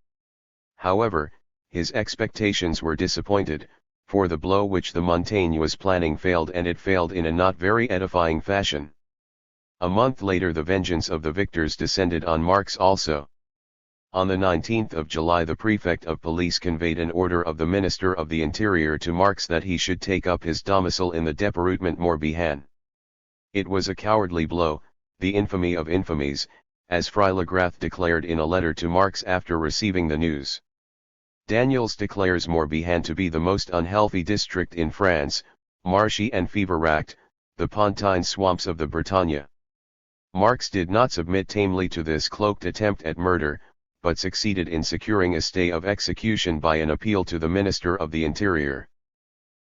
However, his expectations were disappointed, for the blow which the Montaigne was planning failed, and it failed in a not very edifying fashion. A month later the vengeance of the victors descended on Marx also. On the 19th of July the prefect of police conveyed an order of the Minister of the Interior to Marx that he should take up his domicile in the Departement Morbihan. It was a cowardly blow, the infamy of infamies, as Freilagrath declared in a letter to Marx after receiving the news. Daniels declares Morbihan to be the most unhealthy district in France, marshy and fever-racked, the Pontine swamps of the Bretagne. Marx did not submit tamely to this cloaked attempt at murder, but succeeded in securing a stay of execution by an appeal to the Minister of the Interior.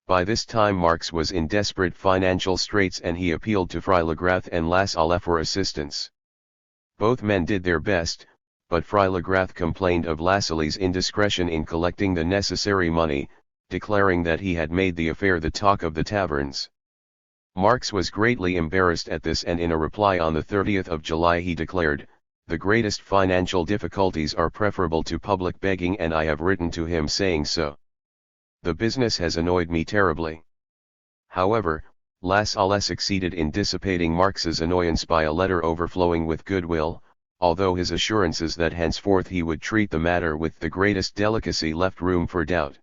By this time Marx was in desperate financial straits and he appealed to Freilagrath and Lassalle for assistance. Both men did their best, but Freilagrath complained of Lassalle's indiscretion in collecting the necessary money, declaring that he had made the affair the talk of the taverns. Marx was greatly embarrassed at this and in a reply on the 30th of July he declared, "The greatest financial difficulties are preferable to public begging and I have written to him saying so. The business has annoyed me terribly." However, Lassalle succeeded in dissipating Marx's annoyance by a letter overflowing with goodwill, although his assurances that henceforth he would treat the matter with the greatest delicacy left room for doubt.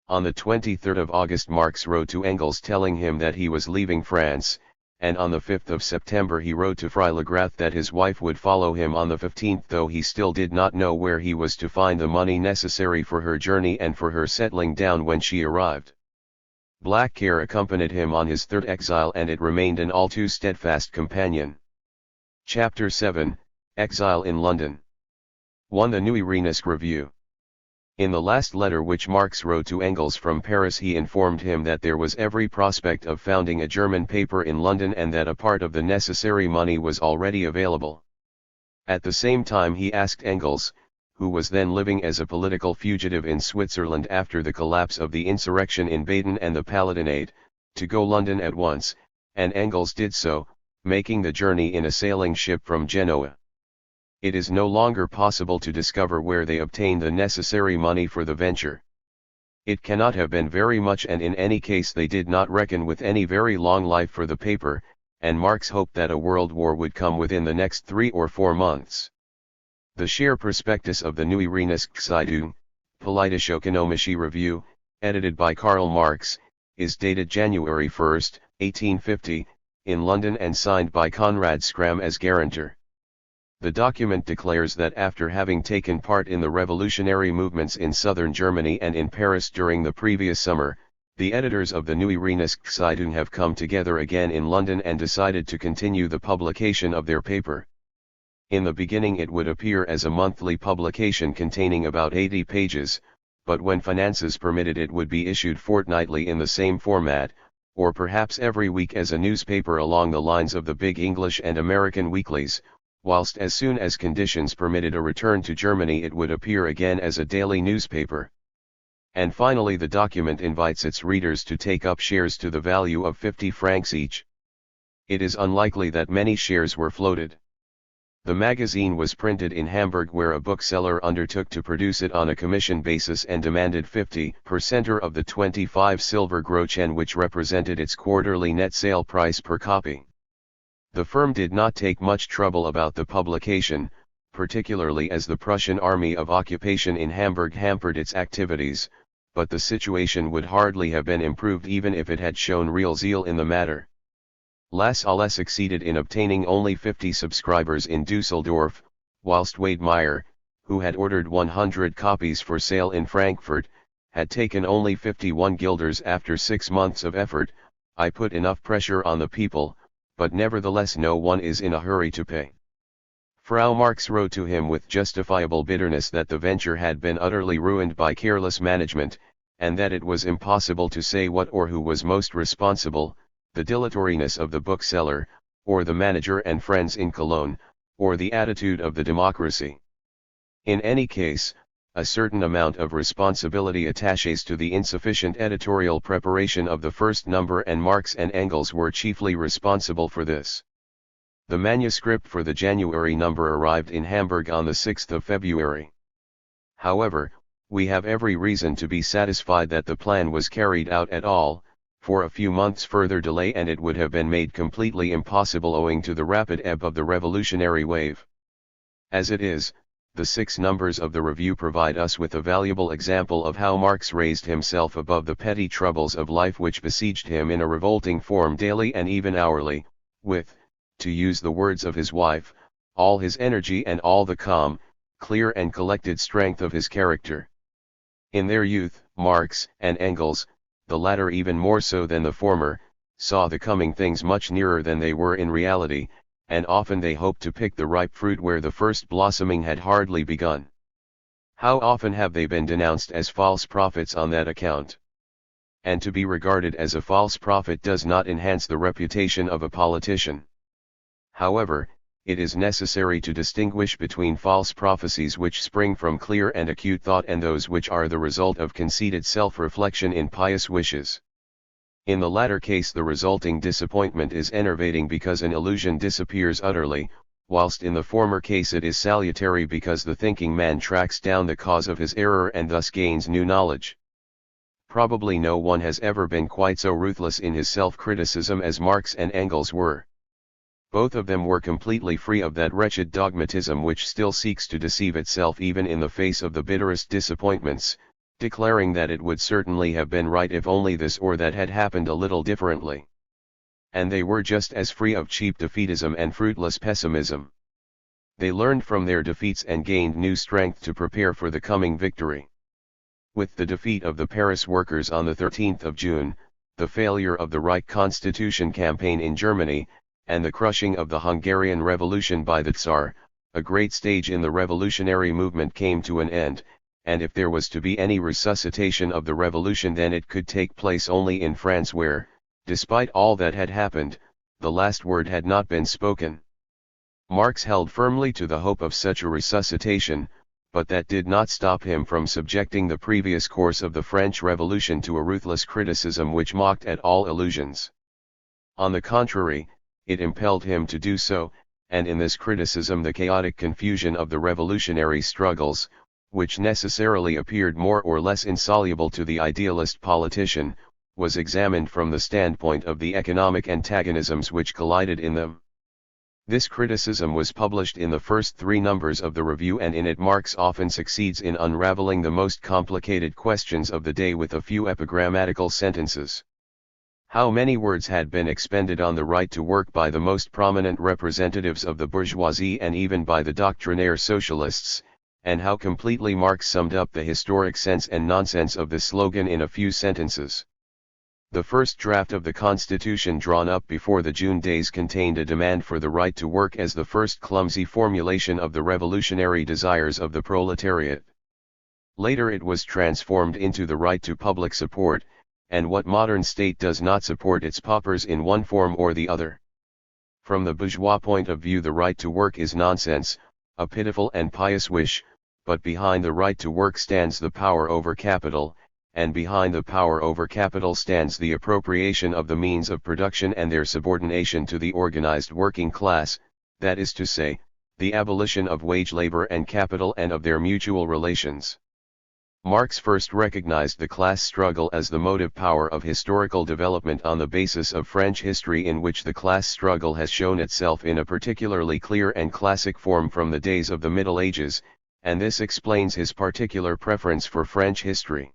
On the 23rd of August Marx wrote to Engels telling him that he was leaving France, and on the 5th of September he wrote to Freilagrath that his wife would follow him on the 15th, though he still did not know where he was to find the money necessary for her journey and for her settling down when she arrived. Black care accompanied him on his third exile and it remained an all too steadfast companion. Chapter 7, Exile in London. 1. The Nuit Renasque Review. In the last letter which Marx wrote to Engels from Paris he informed him that there was every prospect of founding a German paper in London and that a part of the necessary money was already available. At the same time he asked Engels, who was then living as a political fugitive in Switzerland after the collapse of the insurrection in Baden and the Palatinate, to go London at once, and Engels did so, making the journey in a sailing ship from Genoa. It is no longer possible to discover where they obtained the necessary money for the venture. It cannot have been very much, and in any case they did not reckon with any very long life for the paper, and Marx hoped that a world war would come within the next 3 or 4 months. The share prospectus of the Nuit Renasque Zeitung, Politisch-Ökonomische Review, edited by Karl Marx, is dated January 1, 1850, in London and signed by Konrad Schramm as guarantor. The document declares that after having taken part in the revolutionary movements in southern Germany and in Paris during the previous summer, the editors of the Nuit Renasque Zeitung have come together again in London and decided to continue the publication of their paper. In the beginning it would appear as a monthly publication containing about 80 pages, but when finances permitted it would be issued fortnightly in the same format, or perhaps every week as a newspaper along the lines of the big English and American weeklies, whilst as soon as conditions permitted a return to Germany it would appear again as a daily newspaper. And finally the document invites its readers to take up shares to the value of 50 francs each. It is unlikely that many shares were floated. The magazine was printed in Hamburg, where a bookseller undertook to produce it on a commission basis and demanded 50% of the 25 silver groschen which represented its quarterly net sale price per copy. The firm did not take much trouble about the publication, particularly as the Prussian army of occupation in Hamburg hampered its activities, but the situation would hardly have been improved even if it had shown real zeal in the matter. Lassalle succeeded in obtaining only 50 subscribers in Dusseldorf, whilst Wedemeyer, who had ordered 100 copies for sale in Frankfurt, had taken only 51 guilders after 6 months of effort. I put enough pressure on the people, but nevertheless no one is in a hurry to pay. Frau Marx wrote to him with justifiable bitterness that the venture had been utterly ruined by careless management, and that it was impossible to say what or who was most responsible, the dilatoriness of the bookseller, or the manager and friends in Cologne, or the attitude of the democracy. In any case, a certain amount of responsibility attaches to the insufficient editorial preparation of the first number, and Marx and Engels were chiefly responsible for this. The manuscript for the January number arrived in Hamburg on the 6th of February. However, we have every reason to be satisfied that the plan was carried out at all, for a few months further delay and it would have been made completely impossible owing to the rapid ebb of the revolutionary wave. As it is, The 6 numbers of the review provide us with a valuable example of how Marx raised himself above the petty troubles of life which besieged him in a revolting form daily and even hourly, with, to use the words of his wife, all his energy and all the calm, clear and collected strength of his character. In their youth, Marx and Engels, the latter even more so than the former, saw the coming things much nearer than they were in reality, and often they hoped to pick the ripe fruit where the first blossoming had hardly begun. How often have they been denounced as false prophets on that account? And to be regarded as a false prophet does not enhance the reputation of a politician. However, it is necessary to distinguish between false prophecies which spring from clear and acute thought and those which are the result of conceited self-reflection in pious wishes. In the latter case the resulting disappointment is enervating because an illusion disappears utterly, whilst in the former case it is salutary because the thinking man tracks down the cause of his error and thus gains new knowledge. Probably no one has ever been quite so ruthless in his self-criticism as Marx and Engels were. Both of them were completely free of that wretched dogmatism which still seeks to deceive itself even in the face of the bitterest disappointments, declaring that it would certainly have been right if only this or that had happened a little differently. And they were just as free of cheap defeatism and fruitless pessimism. They learned from their defeats and gained new strength to prepare for the coming victory. With the defeat of the Paris workers on the 13th of June, the failure of the Reich Constitution campaign in Germany, and the crushing of the Hungarian Revolution by the Tsar, a great stage in the revolutionary movement came to an end, and if there was to be any resuscitation of the revolution then it could take place only in France where, despite all that had happened, the last word had not been spoken. Marx held firmly to the hope of such a resuscitation, but that did not stop him from subjecting the previous course of the French Revolution to a ruthless criticism which mocked at all illusions. On the contrary, it impelled him to do so, and in this criticism the chaotic confusion of the revolutionary struggles, which necessarily appeared more or less insoluble to the idealist politician, was examined from the standpoint of the economic antagonisms which collided in them. This criticism was published in the first 3 numbers of the review, and in it Marx often succeeds in unraveling the most complicated questions of the day with a few epigrammatical sentences. How many words had been expended on the right to work by the most prominent representatives of the bourgeoisie and even by the doctrinaire socialists, and how completely Marx summed up the historic sense and nonsense of the slogan in a few sentences. The first draft of the Constitution drawn up before the June days contained a demand for the right to work as the first clumsy formulation of the revolutionary desires of the proletariat. Later it was transformed into the right to public support, and what modern state does not support its paupers in one form or the other? From the bourgeois point of view the right to work is nonsense, a pitiful and pious wish, but behind the right to work stands the power over capital, and behind the power over capital stands the appropriation of the means of production and their subordination to the organized working class, that is to say, the abolition of wage labor and capital and of their mutual relations. Marx first recognized the class struggle as the motive power of historical development on the basis of French history, in which the class struggle has shown itself in a particularly clear and classic form from the days of the Middle Ages, and this explains his particular preference for French history.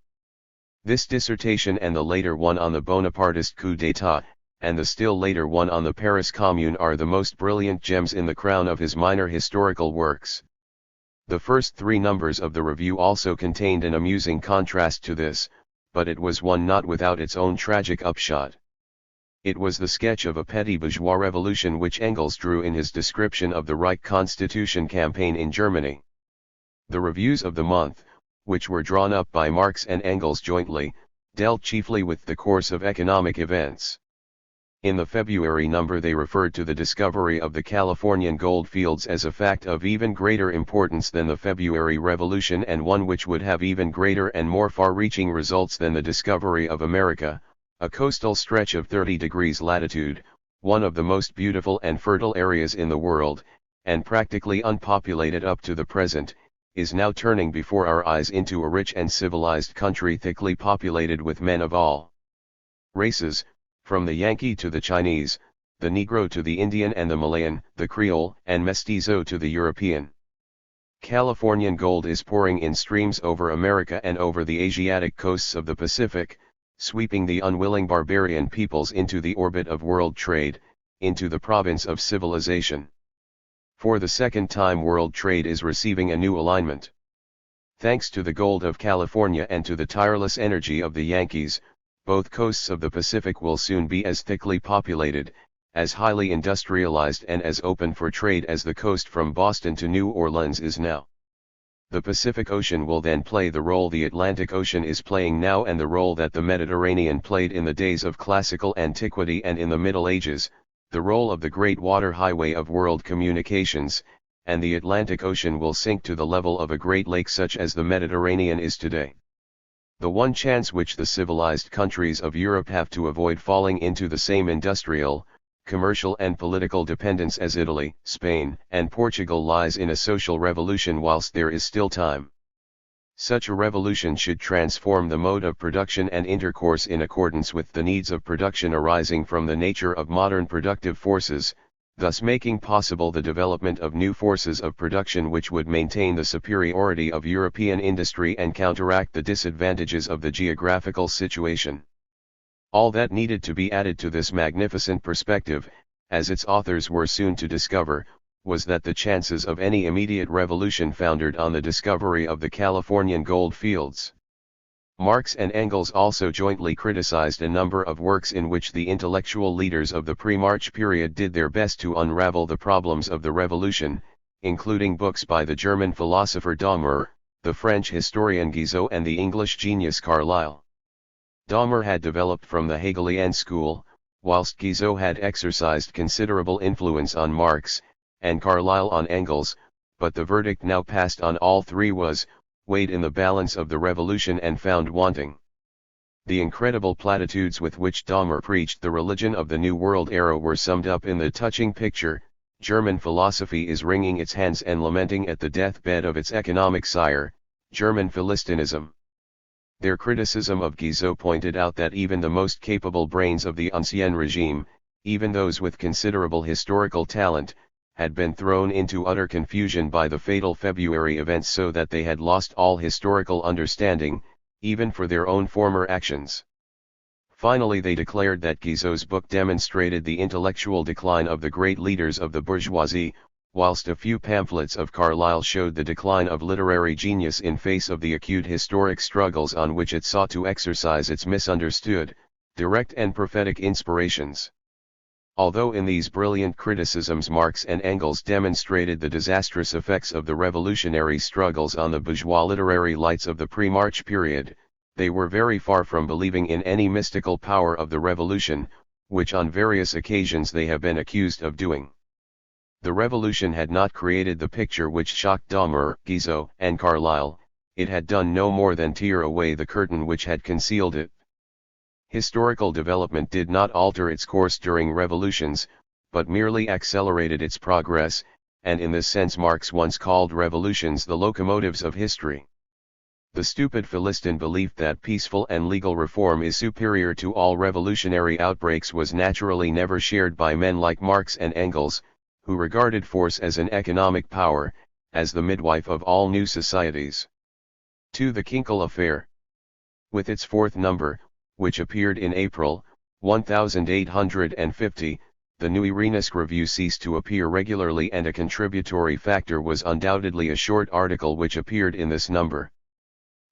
This dissertation and the later one on the Bonapartist coup d'état, and the still later one on the Paris Commune are the most brilliant gems in the crown of his minor historical works. The first 3 numbers of the review also contained an amusing contrast to this, but it was one not without its own tragic upshot. It was the sketch of a petty bourgeois revolution which Engels drew in his description of the Reich Constitution campaign in Germany. The reviews of the month, which were drawn up by Marx and Engels jointly, dealt chiefly with the course of economic events. In the February number they referred to the discovery of the Californian gold fields as a fact of even greater importance than the February Revolution, and one which would have even greater and more far-reaching results than the discovery of America, a coastal stretch of 30 degrees latitude, one of the most beautiful and fertile areas in the world, and practically unpopulated up to the present, is now turning before our eyes into a rich and civilized country thickly populated with men of all races, from the Yankee to the Chinese, the Negro to the Indian and the Malayan, the Creole and Mestizo to the European. Californian gold is pouring in streams over America and over the Asiatic coasts of the Pacific, sweeping the unwilling barbarian peoples into the orbit of world trade, into the province of civilization. For the second time world trade is receiving a new alignment. Thanks to the gold of California and to the tireless energy of the Yankees, both coasts of the Pacific will soon be as thickly populated, as highly industrialized and as open for trade as the coast from Boston to New Orleans is now. The Pacific Ocean will then play the role the Atlantic Ocean is playing now and the role that the Mediterranean played in the days of classical antiquity and in the Middle Ages, the role of the great water highway of world communications, and the Atlantic Ocean will sink to the level of a great lake such as the Mediterranean is today. The one chance which the civilized countries of Europe have to avoid falling into the same industrial, commercial and political dependence as Italy, Spain, and Portugal lies in a social revolution whilst there is still time. Such a revolution should transform the mode of production and intercourse in accordance with the needs of production arising from the nature of modern productive forces, thus making possible the development of new forces of production which would maintain the superiority of European industry and counteract the disadvantages of the geographical situation. All that needed to be added to this magnificent perspective, as its authors were soon to discover, was that the chances of any immediate revolution foundered on the discovery of the Californian gold fields. Marx and Engels also jointly criticized a number of works in which the intellectual leaders of the pre-March period did their best to unravel the problems of the revolution, including books by the German philosopher Dahmer, the French historian Guizot and the English genius Carlyle. Dahmer had developed from the Hegelian school, whilst Guizot had exercised considerable influence on Marx, and Carlyle on Engels, but the verdict now passed on all three was, weighed in the balance of the revolution and found wanting. The incredible platitudes with which Dahmer preached the religion of the New World era were summed up in the touching picture, German philosophy is wringing its hands and lamenting at the deathbed of its economic sire, German Philistinism. Their criticism of Guizot pointed out that even the most capable brains of the Ancien regime, even those with considerable historical talent, had been thrown into utter confusion by the fatal February events so that they had lost all historical understanding, even for their own former actions. Finally they declared that Guizot's book demonstrated the intellectual decline of the great leaders of the bourgeoisie, whilst a few pamphlets of Carlyle showed the decline of literary genius in face of the acute historic struggles on which it sought to exercise its misunderstood, direct and prophetic inspirations. Although in these brilliant criticisms Marx and Engels demonstrated the disastrous effects of the revolutionary struggles on the bourgeois literary lights of the pre-March period, they were very far from believing in any mystical power of the revolution, which on various occasions they have been accused of doing. The revolution had not created the picture which shocked Dahmer, Guizot, and Carlyle, it had done no more than tear away the curtain which had concealed it. Historical development did not alter its course during revolutions, but merely accelerated its progress, and in this sense Marx once called revolutions the locomotives of history. The stupid Philistin belief that peaceful and legal reform is superior to all revolutionary outbreaks was naturally never shared by men like Marx and Engels, who regarded force as an economic power, as the midwife of all new societies. To the Kinkel affair. With its fourth number, which appeared in April, 1850, the New Irenisque Review ceased to appear regularly and a contributory factor was undoubtedly a short article which appeared in this number.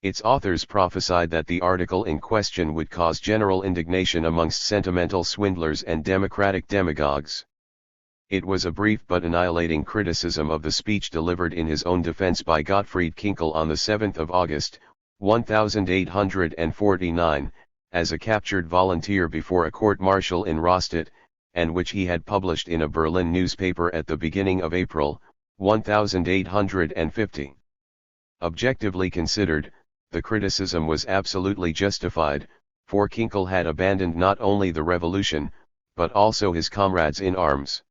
Its authors prophesied that the article in question would cause general indignation amongst sentimental swindlers and democratic demagogues. It was a brief but annihilating criticism of the speech delivered in his own defense by Gottfried Kinkel on the 7th of August, 1849, as a captured volunteer before a court-martial in Rastatt, and which he had published in a Berlin newspaper at the beginning of April, 1850. Objectively considered, the criticism was absolutely justified, for Kinkel had abandoned not only the revolution, but also his comrades in arms.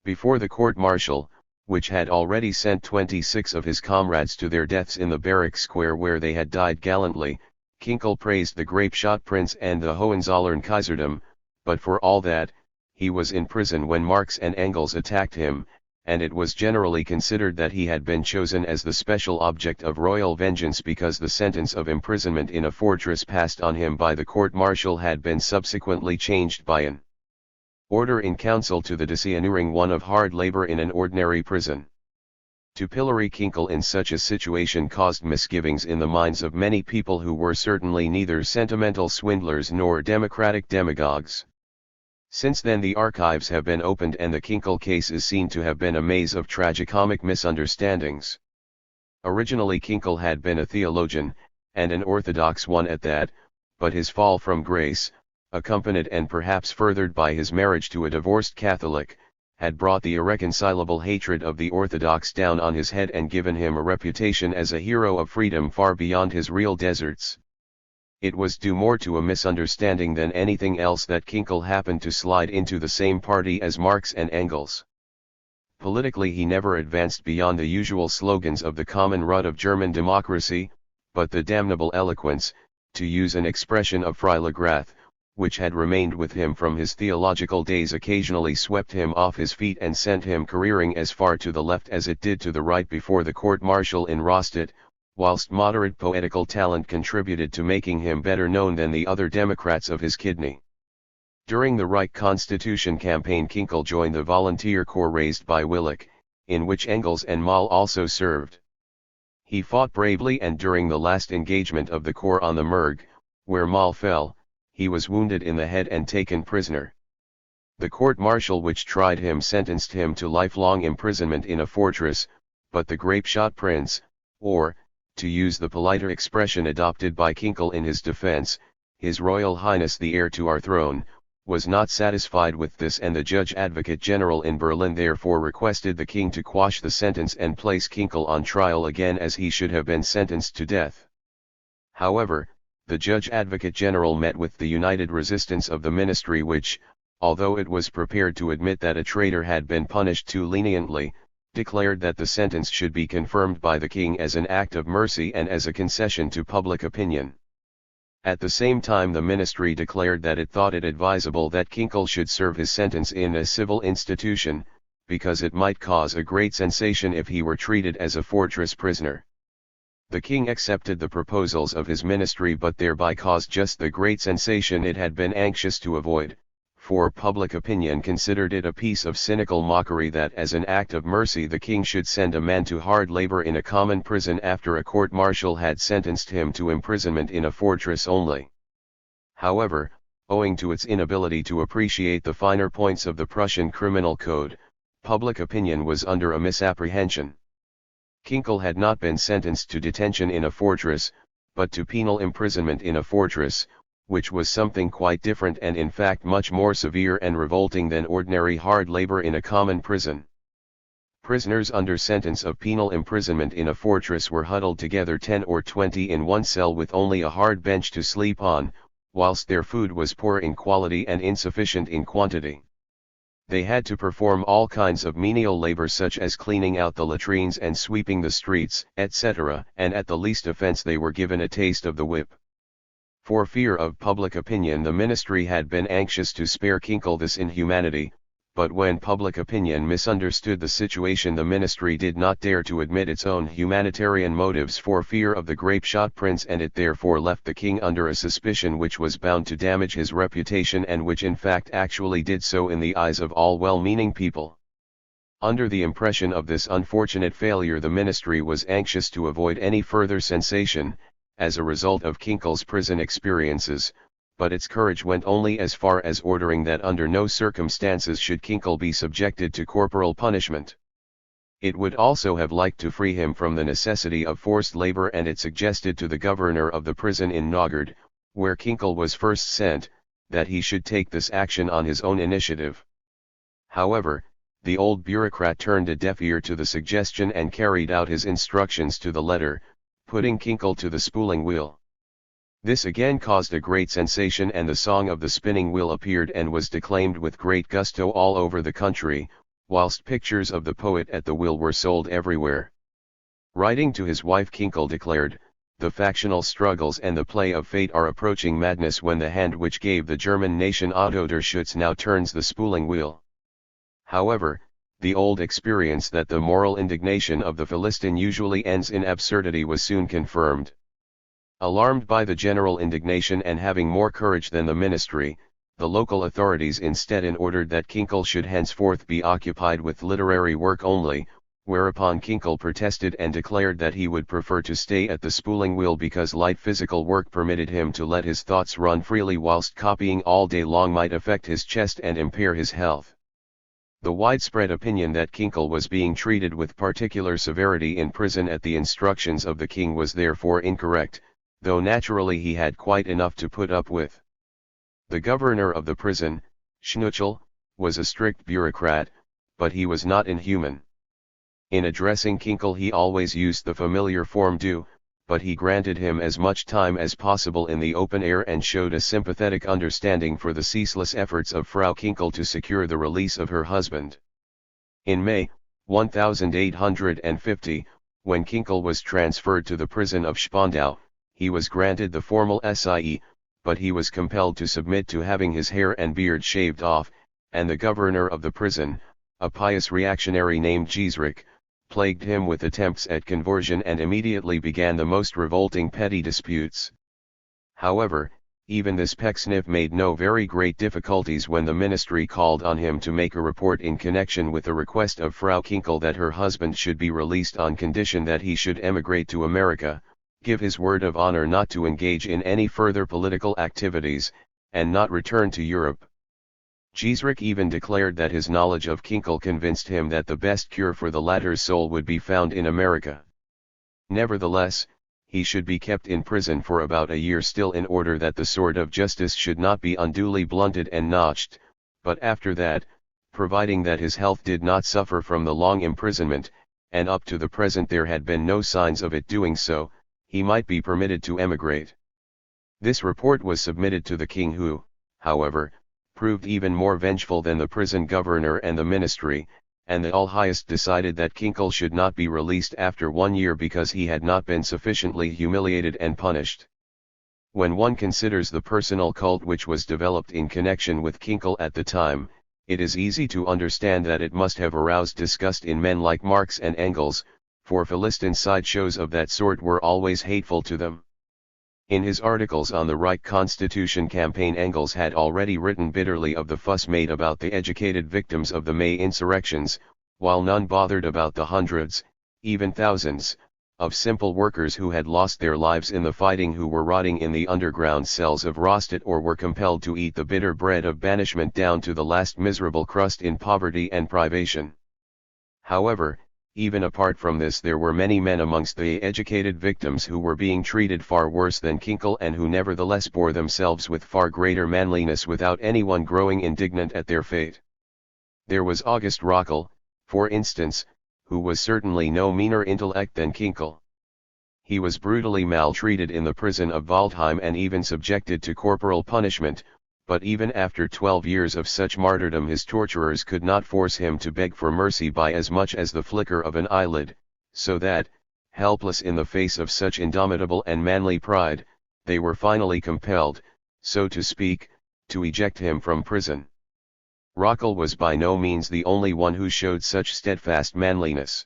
Before the court-martial, which had already sent 26 of his comrades to their deaths in the barrack square where they had died gallantly, Kinkel praised the grape-shot prince and the Hohenzollern Kaiserdom, but for all that, he was in prison when Marx and Engels attacked him, and it was generally considered that he had been chosen as the special object of royal vengeance because the sentence of imprisonment in a fortress passed on him by the court-martial had been subsequently changed by an order in council to the dishonoring one of hard labor in an ordinary prison. To pillory Kinkel in such a situation caused misgivings in the minds of many people who were certainly neither sentimental swindlers nor democratic demagogues. Since then the archives have been opened and the Kinkel case is seen to have been a maze of tragicomic misunderstandings. Originally Kinkel had been a theologian, and an orthodox one at that, but his fall from grace, accompanied and perhaps furthered by his marriage to a divorced Catholic, had brought the irreconcilable hatred of the Orthodox down on his head and given him a reputation as a hero of freedom far beyond his real deserts. It was due more to a misunderstanding than anything else that Kinkel happened to slide into the same party as Marx and Engels. Politically he never advanced beyond the usual slogans of the common rut of German democracy, but the damnable eloquence, to use an expression of Freilagrath, which had remained with him from his theological days occasionally swept him off his feet and sent him careering as far to the left as it did to the right before the court-martial in Rostock, whilst moderate poetical talent contributed to making him better known than the other Democrats of his kidney. During the Reich Constitution campaign Kinkel joined the volunteer corps raised by Willich, in which Engels and Moll also served. He fought bravely and during the last engagement of the corps on the Merg, where Moll fell, he was wounded in the head and taken prisoner. The court-martial which tried him sentenced him to lifelong imprisonment in a fortress, but the grape-shot prince, or, to use the politer expression adopted by Kinkel in his defense, His Royal Highness the heir to our throne, was not satisfied with this and the Judge Advocate General in Berlin therefore requested the king to quash the sentence and place Kinkel on trial again as he should have been sentenced to death. However, the Judge Advocate General met with the united resistance of the ministry which, although it was prepared to admit that a traitor had been punished too leniently, declared that the sentence should be confirmed by the king as an act of mercy and as a concession to public opinion. At the same time the ministry declared that it thought it advisable that Kinkel should serve his sentence in a civil institution, because it might cause a great sensation if he were treated as a fortress prisoner. The king accepted the proposals of his ministry but thereby caused just the great sensation it had been anxious to avoid, for public opinion considered it a piece of cynical mockery that as an act of mercy the king should send a man to hard labor in a common prison after a court-martial had sentenced him to imprisonment in a fortress only. However, owing to its inability to appreciate the finer points of the Prussian criminal code, public opinion was under a misapprehension. Kinkel had not been sentenced to detention in a fortress, but to penal imprisonment in a fortress, which was something quite different and in fact much more severe and revolting than ordinary hard labor in a common prison. Prisoners under sentence of penal imprisonment in a fortress were huddled together 10 or 20 in one cell with only a hard bench to sleep on, whilst their food was poor in quality and insufficient in quantity. They had to perform all kinds of menial labor such as cleaning out the latrines and sweeping the streets, etc., and at the least offense they were given a taste of the whip. For fear of public opinion the ministry had been anxious to spare Kinkel this inhumanity, but when public opinion misunderstood the situation the ministry did not dare to admit its own humanitarian motives for fear of the grape-shot prince and it therefore left the king under a suspicion which was bound to damage his reputation and which in fact actually did so in the eyes of all well-meaning people. Under the impression of this unfortunate failure the ministry was anxious to avoid any further sensation, as a result of Kinkel's prison experiences, but its courage went only as far as ordering that under no circumstances should Kinkel be subjected to corporal punishment. It would also have liked to free him from the necessity of forced labor and it suggested to the governor of the prison in Naugardt, where Kinkel was first sent, that he should take this action on his own initiative. However, the old bureaucrat turned a deaf ear to the suggestion and carried out his instructions to the letter, putting Kinkel to the spooling wheel. This again caused a great sensation and the song of the spinning wheel appeared and was declaimed with great gusto all over the country, whilst pictures of the poet at the wheel were sold everywhere. Writing to his wife Kinkel declared, "The factional struggles and the play of fate are approaching madness when the hand which gave the German nation Otto der Schutz now turns the spooling wheel." However, The old experience that the moral indignation of the Philistine usually ends in absurdity was soon confirmed. Alarmed by the general indignation and having more courage than the ministry, the local authorities instead ordered that Kinkel should henceforth be occupied with literary work only, whereupon Kinkel protested and declared that he would prefer to stay at the spooling wheel because light physical work permitted him to let his thoughts run freely, whilst copying all day long might affect his chest and impair his health. The widespread opinion that Kinkel was being treated with particular severity in prison at the instructions of the king was therefore incorrect, though naturally he had quite enough to put up with. The governor of the prison, Schnuchel, was a strict bureaucrat, but he was not inhuman. In addressing Kinkel he always used the familiar form du, but he granted him as much time as possible in the open air and showed a sympathetic understanding for the ceaseless efforts of Frau Kinkel to secure the release of her husband. In May, 1850, when Kinkel was transferred to the prison of Spandau, he was granted the formal Sie, but he was compelled to submit to having his hair and beard shaved off, and the governor of the prison, a pious reactionary named Giesrich, plagued him with attempts at conversion and immediately began the most revolting petty disputes. However, even this Pecksniff made no very great difficulties when the ministry called on him to make a report in connection with the request of Frau Kinkel that her husband should be released on condition that he should emigrate to America, give his word of honor not to engage in any further political activities, and not return to Europe. Giesrich even declared that his knowledge of Kinkel convinced him that the best cure for the latter's soul would be found in America. Nevertheless, he should be kept in prison for about a year still in order that the sword of justice should not be unduly blunted and notched, but after that, providing that his health did not suffer from the long imprisonment, and up to the present there had been no signs of it doing so, he might be permitted to emigrate. This report was submitted to the king who, however, proved even more vengeful than the prison governor and the ministry, and the All-Highest decided that Kinkel should not be released after 1 year because he had not been sufficiently humiliated and punished. When one considers the personal cult which was developed in connection with Kinkel at the time, it is easy to understand that it must have aroused disgust in men like Marx and Engels, for Philistine sideshows of that sort were always hateful to them. In his articles on the Reich Constitution campaign, Engels had already written bitterly of the fuss made about the educated victims of the May insurrections, while none bothered about the hundreds, even thousands, of simple workers who had lost their lives in the fighting, who were rotting in the underground cells of Rostock or were compelled to eat the bitter bread of banishment down to the last miserable crust in poverty and privation. However, even apart from this, there were many men amongst the educated victims who were being treated far worse than Kinkel, and who nevertheless bore themselves with far greater manliness without anyone growing indignant at their fate. There was August Rockel, for instance, who was certainly no meaner intellect than Kinkel. He was brutally maltreated in the prison of Waldheim and even subjected to corporal punishment, but even after 12 years of such martyrdom his torturers could not force him to beg for mercy by as much as the flicker of an eyelid, so that, helpless in the face of such indomitable and manly pride, they were finally compelled, so to speak, to eject him from prison. Rockel was by no means the only one who showed such steadfast manliness.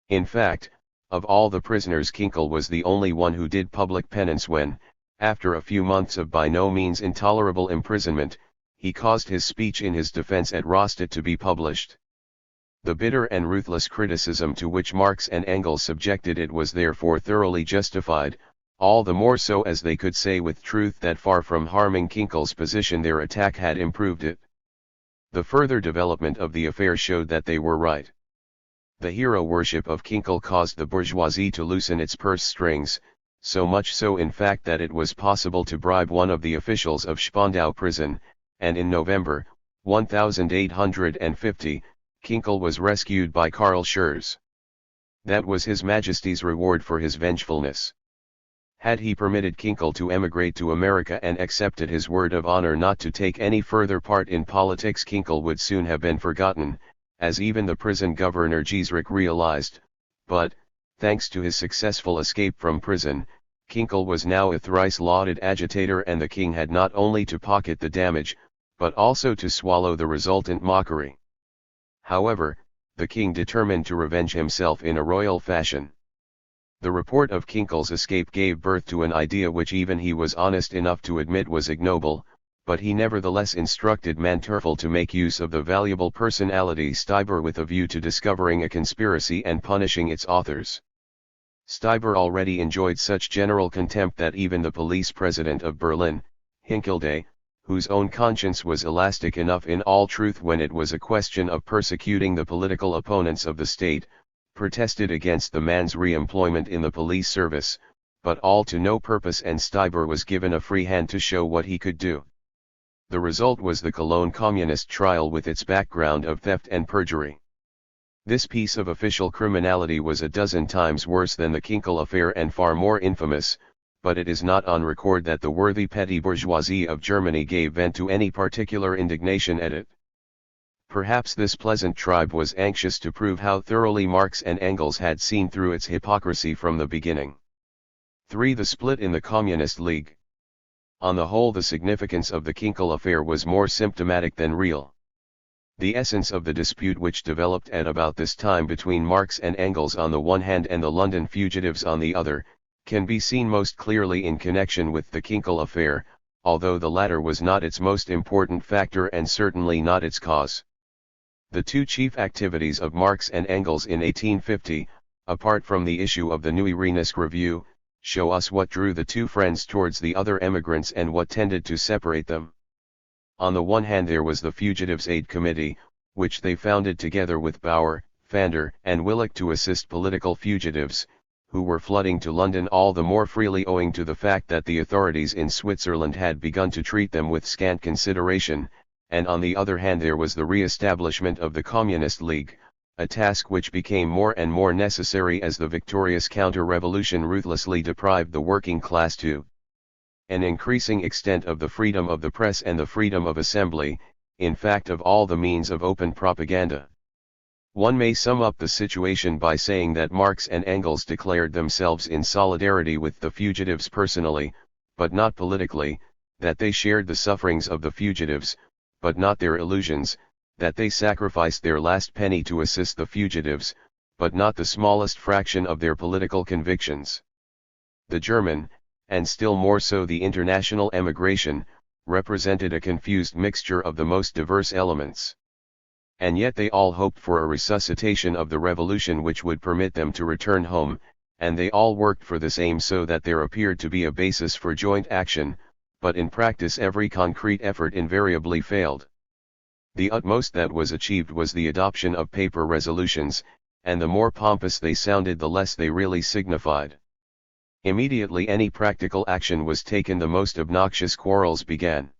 In fact, of all the prisoners Kinkel was the only one who did public penance when, after a few months of by no means intolerable imprisonment, he caused his speech in his defense at Rostock to be published. The bitter and ruthless criticism to which Marx and Engels subjected it was therefore thoroughly justified, all the more so as they could say with truth that far from harming Kinkel's position their attack had improved it. The further development of the affair showed that they were right. The hero worship of Kinkel caused the bourgeoisie to loosen its purse strings, so much so in fact that it was possible to bribe one of the officials of Spandau prison, and in November, 1850, Kinkel was rescued by Karl Schurz. That was His Majesty's reward for his vengefulness. Had he permitted Kinkel to emigrate to America and accepted his word of honor not to take any further part in politics, Kinkel would soon have been forgotten, as even the prison governor Giesrich realized, but, thanks to his successful escape from prison, Kinkel was now a thrice lauded agitator, and the king had not only to pocket the damage, but also to swallow the resultant mockery. However, the king determined to revenge himself in a royal fashion. The report of Kinkel's escape gave birth to an idea which even he was honest enough to admit was ignoble, but he nevertheless instructed Manteuffel to make use of the valuable personality Stieber with a view to discovering a conspiracy and punishing its authors. Stieber already enjoyed such general contempt that even the police president of Berlin, Hinkelde, whose own conscience was elastic enough in all truth when it was a question of persecuting the political opponents of the state, protested against the man's re-employment in the police service, but all to no purpose, and Stieber was given a free hand to show what he could do. The result was the Cologne Communist trial with its background of theft and perjury. This piece of official criminality was a dozen times worse than the Kinkel affair and far more infamous, but it is not on record that the worthy petty bourgeoisie of Germany gave vent to any particular indignation at it. Perhaps this pleasant tribe was anxious to prove how thoroughly Marx and Engels had seen through its hypocrisy from the beginning. 3. The split in the Communist League. On the whole, the significance of the Kinkel affair was more symptomatic than real. The essence of the dispute which developed at about this time between Marx and Engels on the one hand and the London fugitives on the other, can be seen most clearly in connection with the Kinkel affair, although the latter was not its most important factor and certainly not its cause. The two chief activities of Marx and Engels in 1850, apart from the issue of the Neue Rheinische Review, show us what drew the two friends towards the other emigrants and what tended to separate them. On the one hand there was the Fugitives' Aid Committee, which they founded together with Bauer, Fander, and Willich to assist political fugitives, who were flooding to London all the more freely owing to the fact that the authorities in Switzerland had begun to treat them with scant consideration, and on the other hand there was the re-establishment of the Communist League, a task which became more and more necessary as the victorious counter-revolution ruthlessly deprived the working class to an increasing extent of the freedom of the press and the freedom of assembly, in fact of all the means of open propaganda. One may sum up the situation by saying that Marx and Engels declared themselves in solidarity with the fugitives personally, but not politically, that they shared the sufferings of the fugitives, but not their illusions, that they sacrificed their last penny to assist the fugitives, but not the smallest fraction of their political convictions. The German, and still more so the international emigration, represented a confused mixture of the most diverse elements. And yet they all hoped for a resuscitation of the revolution which would permit them to return home, and they all worked for this aim, so that there appeared to be a basis for joint action, but in practice every concrete effort invariably failed. The utmost that was achieved was the adoption of paper resolutions, and the more pompous they sounded the less they really signified. Immediately any practical action was taken, the most obnoxious quarrels began.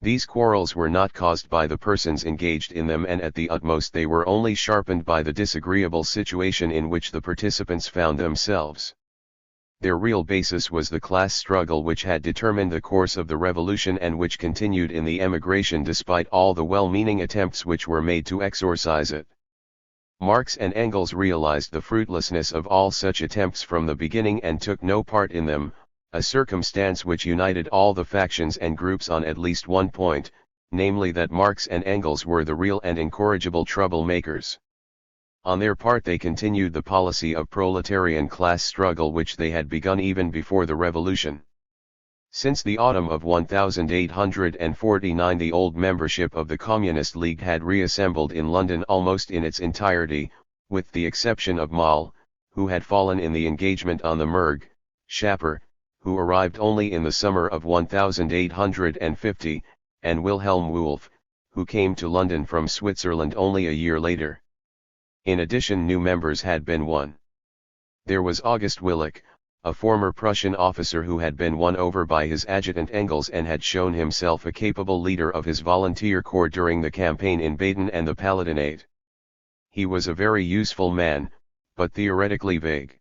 These quarrels were not caused by the persons engaged in them, and at the utmost they were only sharpened by the disagreeable situation in which the participants found themselves. Their real basis was the class struggle which had determined the course of the revolution and which continued in the emigration despite all the well-meaning attempts which were made to exorcise it. Marx and Engels realized the fruitlessness of all such attempts from the beginning and took no part in them, a circumstance which united all the factions and groups on at least one point, namely that Marx and Engels were the real and incorrigible troublemakers. On their part they continued the policy of proletarian class struggle which they had begun even before the revolution. Since the autumn of 1849 the old membership of the Communist League had reassembled in London almost in its entirety, with the exception of Moll, who had fallen in the engagement on the Merg, Schapper, who arrived only in the summer of 1850, and Wilhelm Wolff, who came to London from Switzerland only a year later. In addition, new members had been won. There was August Willich, a former Prussian officer who had been won over by his adjutant Engels and had shown himself a capable leader of his volunteer corps during the campaign in Baden and the Palatinate. He was a very useful man, but theoretically vague.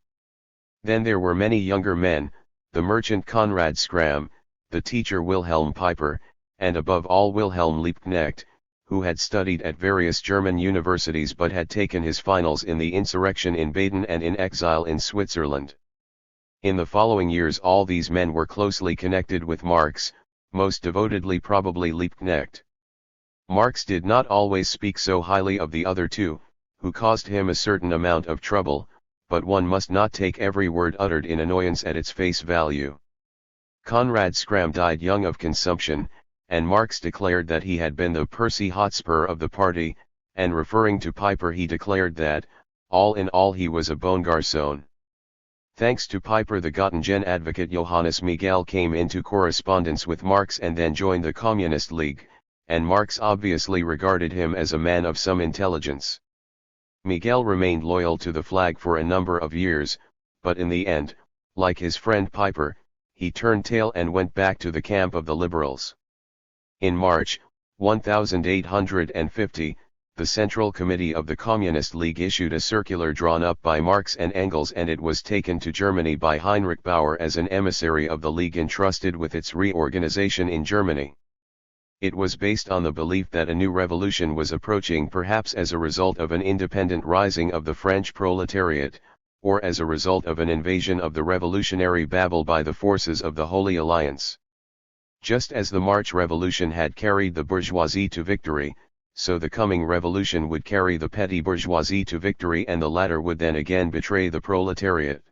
Then there were many younger men, the merchant Konrad Schramm, the teacher Wilhelm Pieper, and above all Wilhelm Liebknecht, who had studied at various German universities but had taken his finals in the insurrection in Baden and in exile in Switzerland. In the following years all these men were closely connected with Marx, most devotedly probably Liebknecht. Marx did not always speak so highly of the other two, who caused him a certain amount of trouble, but one must not take every word uttered in annoyance at its face value. Konrad Skram died young of consumption, and Marx declared that he had been the Percy Hotspur of the party, and referring to Piper he declared that, all in all he was a bon garçon. Thanks to Piper the Göttingen advocate Johannes Miguel came into correspondence with Marx and then joined the Communist League, and Marx obviously regarded him as a man of some intelligence. Miguel remained loyal to the flag for a number of years, but in the end, like his friend Piper, he turned tail and went back to the camp of the liberals. In March, 1850, the Central Committee of the Communist League issued a circular drawn up by Marx and Engels, and it was taken to Germany by Heinrich Bauer as an emissary of the League entrusted with its reorganization in Germany. It was based on the belief that a new revolution was approaching, perhaps as a result of an independent rising of the French proletariat, or as a result of an invasion of the revolutionary Babel by the forces of the Holy Alliance. Just as the March Revolution had carried the bourgeoisie to victory, so the coming revolution would carry the petty bourgeoisie to victory, and the latter would then again betray the proletariat.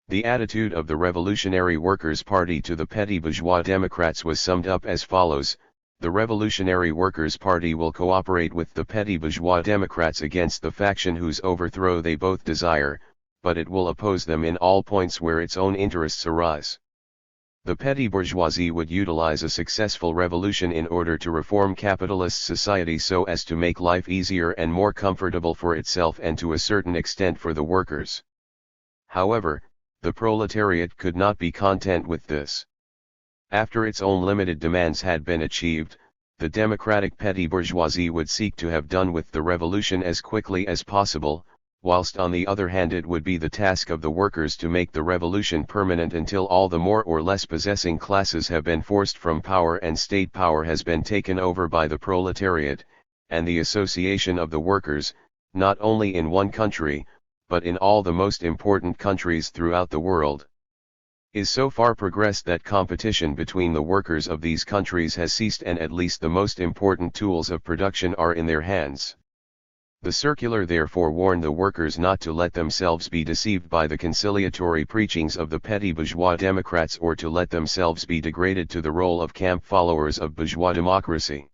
The attitude of the Revolutionary Workers' Party to the petty bourgeois Democrats was summed up as follows: the Revolutionary Workers' Party will cooperate with the petty bourgeois Democrats against the faction whose overthrow they both desire, but it will oppose them in all points where its own interests arise. The petty bourgeoisie would utilize a successful revolution in order to reform capitalist society so as to make life easier and more comfortable for itself and to a certain extent for the workers. However, the proletariat could not be content with this. After its own limited demands had been achieved, the democratic petty bourgeoisie would seek to have done with the revolution as quickly as possible, whilst on the other hand it would be the task of the workers to make the revolution permanent until all the more or less possessing classes have been forced from power and state power has been taken over by the proletariat, and the association of the workers, not only in one country, but in all the most important countries throughout the world, is so far progressed that competition between the workers of these countries has ceased, and at least the most important tools of production are in their hands. The circular therefore warned the workers not to let themselves be deceived by the conciliatory preachings of the petty bourgeois Democrats, or to let themselves be degraded to the role of camp followers of bourgeois democracy.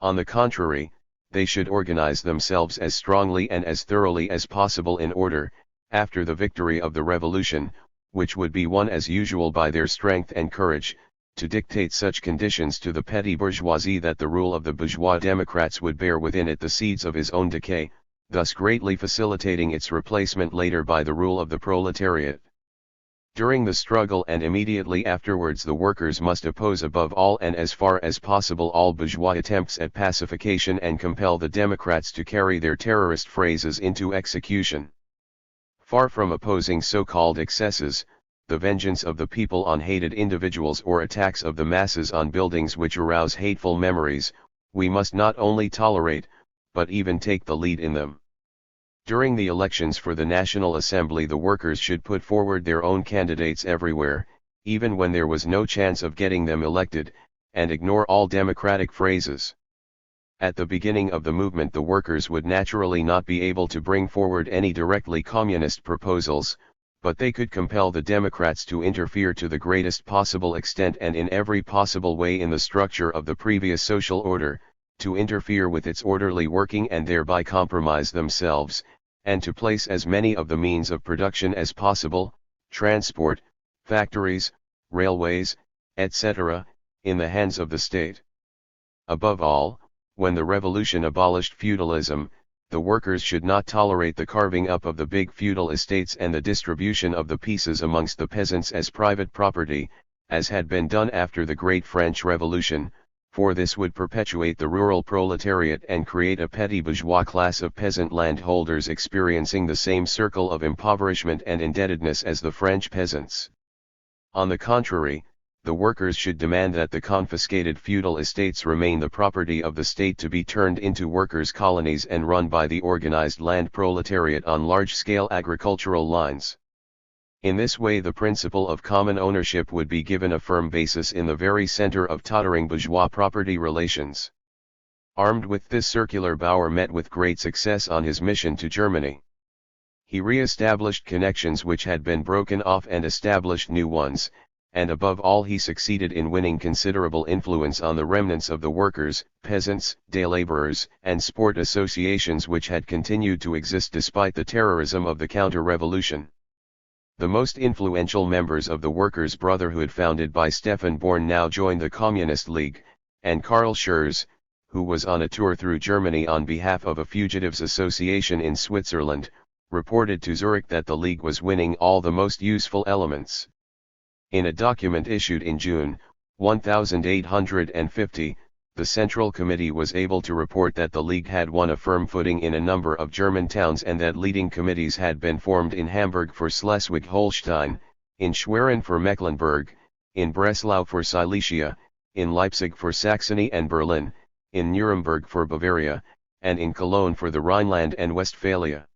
On the contrary, they should organize themselves as strongly and as thoroughly as possible in order, after the victory of the revolution, which would be won as usual by their strength and courage, to dictate such conditions to the petty bourgeoisie that the rule of the bourgeois Democrats would bear within it the seeds of his own decay, thus greatly facilitating its replacement later by the rule of the proletariat. During the struggle and immediately afterwards the workers must oppose above all and as far as possible all bourgeois attempts at pacification and compel the Democrats to carry their terrorist phrases into execution. Far from opposing so-called excesses, the vengeance of the people on hated individuals or attacks of the masses on buildings which arouse hateful memories, we must not only tolerate, but even take the lead in them. During the elections for the National Assembly the workers should put forward their own candidates everywhere, even when there was no chance of getting them elected, and ignore all democratic phrases. At the beginning of the movement the workers would naturally not be able to bring forward any directly communist proposals, but they could compel the Democrats to interfere to the greatest possible extent and in every possible way in the structure of the previous social order, to interfere with its orderly working and thereby compromise themselves, and to place as many of the means of production as possible, transport, factories, railways, etc., in the hands of the state. Above all, when the revolution abolished feudalism, the workers should not tolerate the carving up of the big feudal estates and the distribution of the pieces amongst the peasants as private property, as had been done after the Great French Revolution, for this would perpetuate the rural proletariat and create a petty bourgeois class of peasant landholders experiencing the same circle of impoverishment and indebtedness as the French peasants. On the contrary, the workers should demand that the confiscated feudal estates remain the property of the state to be turned into workers' colonies and run by the organized land proletariat on large-scale agricultural lines. In this way the principle of common ownership would be given a firm basis in the very center of tottering bourgeois property relations. Armed with this circular, Bauer met with great success on his mission to Germany. He re-established connections which had been broken off and established new ones, and above all he succeeded in winning considerable influence on the remnants of the workers, peasants, day laborers, and sport associations which had continued to exist despite the terrorism of the counter-revolution. The most influential members of the Workers' Brotherhood founded by Stefan Born now joined the Communist League, and Karl Schurz, who was on a tour through Germany on behalf of a fugitives association in Switzerland, reported to Zurich that the League was winning all the most useful elements. In a document issued in June, 1850, the Central Committee was able to report that the League had won a firm footing in a number of German towns and that leading committees had been formed in Hamburg for Schleswig-Holstein, in Schwerin for Mecklenburg, in Breslau for Silesia, in Leipzig for Saxony and Berlin, in Nuremberg for Bavaria, and in Cologne for the Rhineland and Westphalia.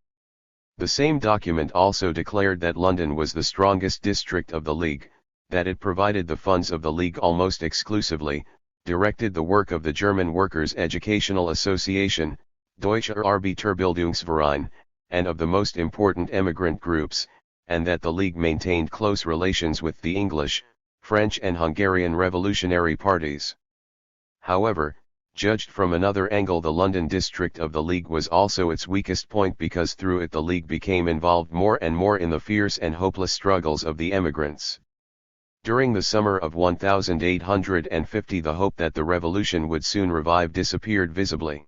The same document also declared that London was the strongest district of the League, that it provided the funds of the League almost exclusively, directed the work of the German Workers' Educational Association, Deutscher Arbeiterbildungsverein, and of the most important emigrant groups, and that the League maintained close relations with the English, French and Hungarian revolutionary parties. However, judged from another angle, the London district of the League was also its weakest point because through it the League became involved more and more in the fierce and hopeless struggles of the emigrants. During the summer of 1850 the hope that the revolution would soon revive disappeared visibly.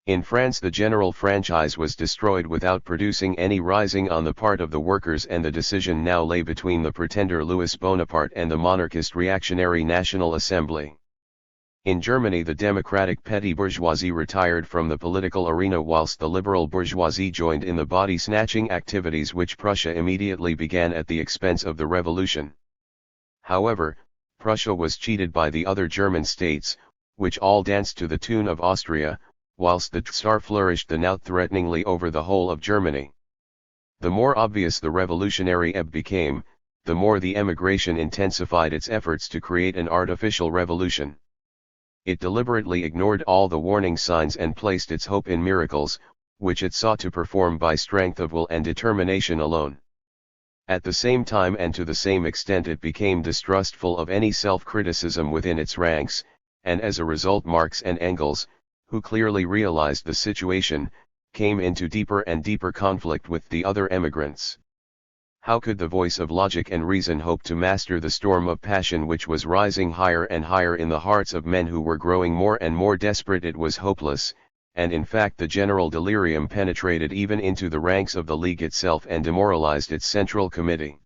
In France the general franchise was destroyed without producing any rising on the part of the workers, and the decision now lay between the pretender Louis Bonaparte and the monarchist reactionary National Assembly. In Germany the democratic petty bourgeoisie retired from the political arena whilst the liberal bourgeoisie joined in the body-snatching activities which Prussia immediately began at the expense of the revolution. However, Prussia was cheated by the other German states, which all danced to the tune of Austria, whilst the Tsar flourished the knout threateningly over the whole of Germany. The more obvious the revolutionary ebb became, the more the emigration intensified its efforts to create an artificial revolution. It deliberately ignored all the warning signs and placed its hope in miracles, which it sought to perform by strength of will and determination alone. At the same time and to the same extent it became distrustful of any self-criticism within its ranks, and as a result Marx and Engels, who clearly realized the situation, came into deeper and deeper conflict with the other emigrants. How could the voice of logic and reason hope to master the storm of passion which was rising higher and higher in the hearts of men who were growing more and more desperate? It was hopeless, and in fact the general delirium penetrated even into the ranks of the League itself and demoralized its Central Committee.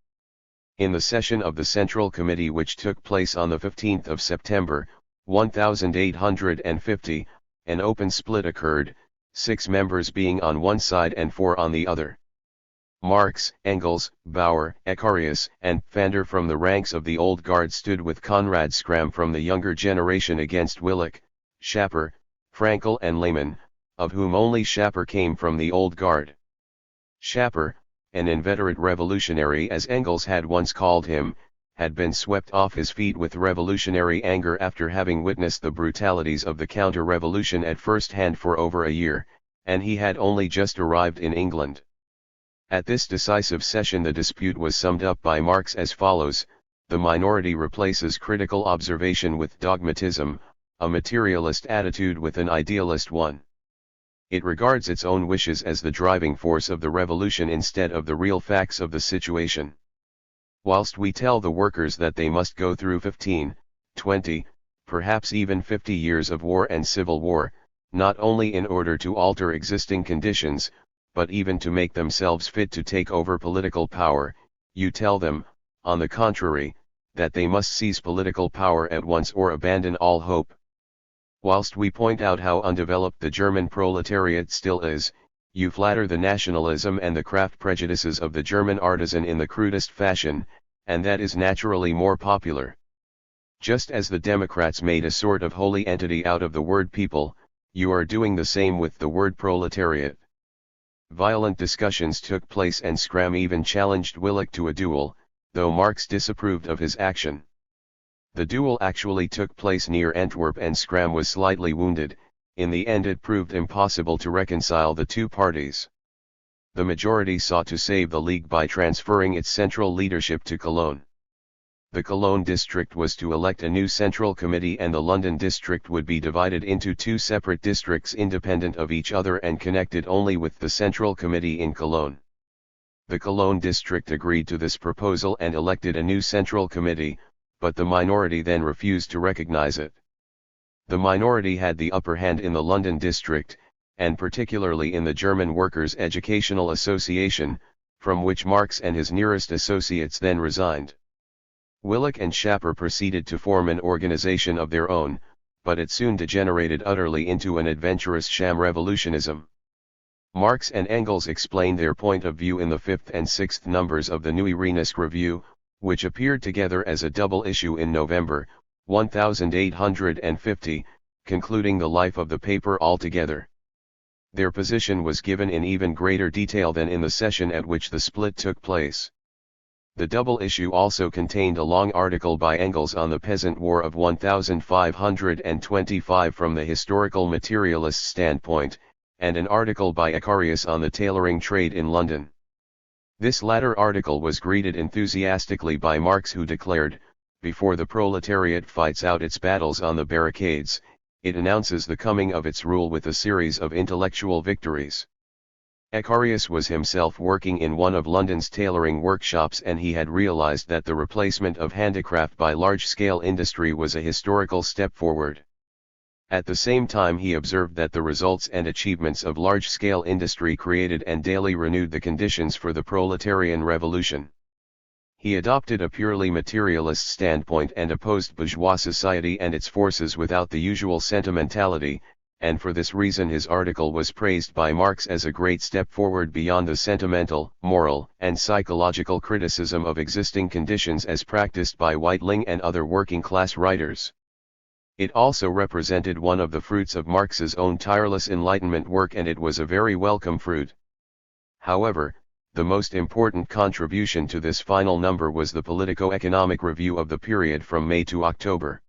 In the session of the Central Committee which took place on the 15th of September, 1850, an open split occurred, 6 members being on one side and 4 on the other. Marx, Engels, Bauer, Ecarius, and Pfander from the ranks of the old guard stood with Konrad Schramm from the younger generation against Willich, Schapper, Frankel and Lehmann, of whom only Schapper came from the old guard. Schapper, an inveterate revolutionary as Engels had once called him, had been swept off his feet with revolutionary anger after having witnessed the brutalities of the counter-revolution at first hand for over a year, and he had only just arrived in England. At this decisive session the dispute was summed up by Marx as follows: the minority replaces critical observation with dogmatism, a materialist attitude with an idealist one. It regards its own wishes as the driving force of the revolution instead of the real facts of the situation. Whilst we tell the workers that they must go through 15, 20, perhaps even 50 years of war and civil war, not only in order to alter existing conditions, but even to make themselves fit to take over political power, you tell them, on the contrary, that they must seize political power at once or abandon all hope. Whilst we point out how undeveloped the German proletariat still is, you flatter the nationalism and the craft prejudices of the German artisan in the crudest fashion, and that is naturally more popular. Just as the Democrats made a sort of holy entity out of the word people, you are doing the same with the word proletariat. Violent discussions took place and Schramm even challenged Willich to a duel, though Marx disapproved of his action. The duel actually took place near Antwerp and Schramm was slightly wounded, In the end it proved impossible to reconcile the two parties. The majority sought to save the League by transferring its central leadership to Cologne. The Cologne district was to elect a new central committee and the London district would be divided into two separate districts independent of each other and connected only with the central committee in Cologne. The Cologne district agreed to this proposal and elected a new central committee, but the minority then refused to recognize it. The minority had the upper hand in the London district, and particularly in the German Workers' Educational Association, from which Marx and his nearest associates then resigned. Willich and Schapper proceeded to form an organization of their own, but it soon degenerated utterly into an adventurous sham revolutionism. Marx and Engels explained their point of view in the 5th and 6th numbers of the Neue Rheinische Review, which appeared together as a double issue in November, 1850, concluding the life of the paper altogether. Their position was given in even greater detail than in the session at which the split took place. The double issue also contained a long article by Engels on the Peasant War of 1525 from the historical materialist standpoint, and an article by Icarius on the tailoring trade in London. This latter article was greeted enthusiastically by Marx, who declared, "Before the proletariat fights out its battles on the barricades, it announces the coming of its rule with a series of intellectual victories." Icarius was himself working in one of London's tailoring workshops and he had realized that the replacement of handicraft by large-scale industry was a historical step forward. At the same time he observed that the results and achievements of large-scale industry created and daily renewed the conditions for the proletarian revolution. He adopted a purely materialist standpoint and opposed bourgeois society and its forces without the usual sentimentality, and for this reason his article was praised by Marx as a great step forward beyond the sentimental, moral, and psychological criticism of existing conditions as practiced by Weitling and other working-class writers. It also represented one of the fruits of Marx's own tireless Enlightenment work, and it was a very welcome fruit. However, the most important contribution to this final number was the politico-economic review of the period from May to October.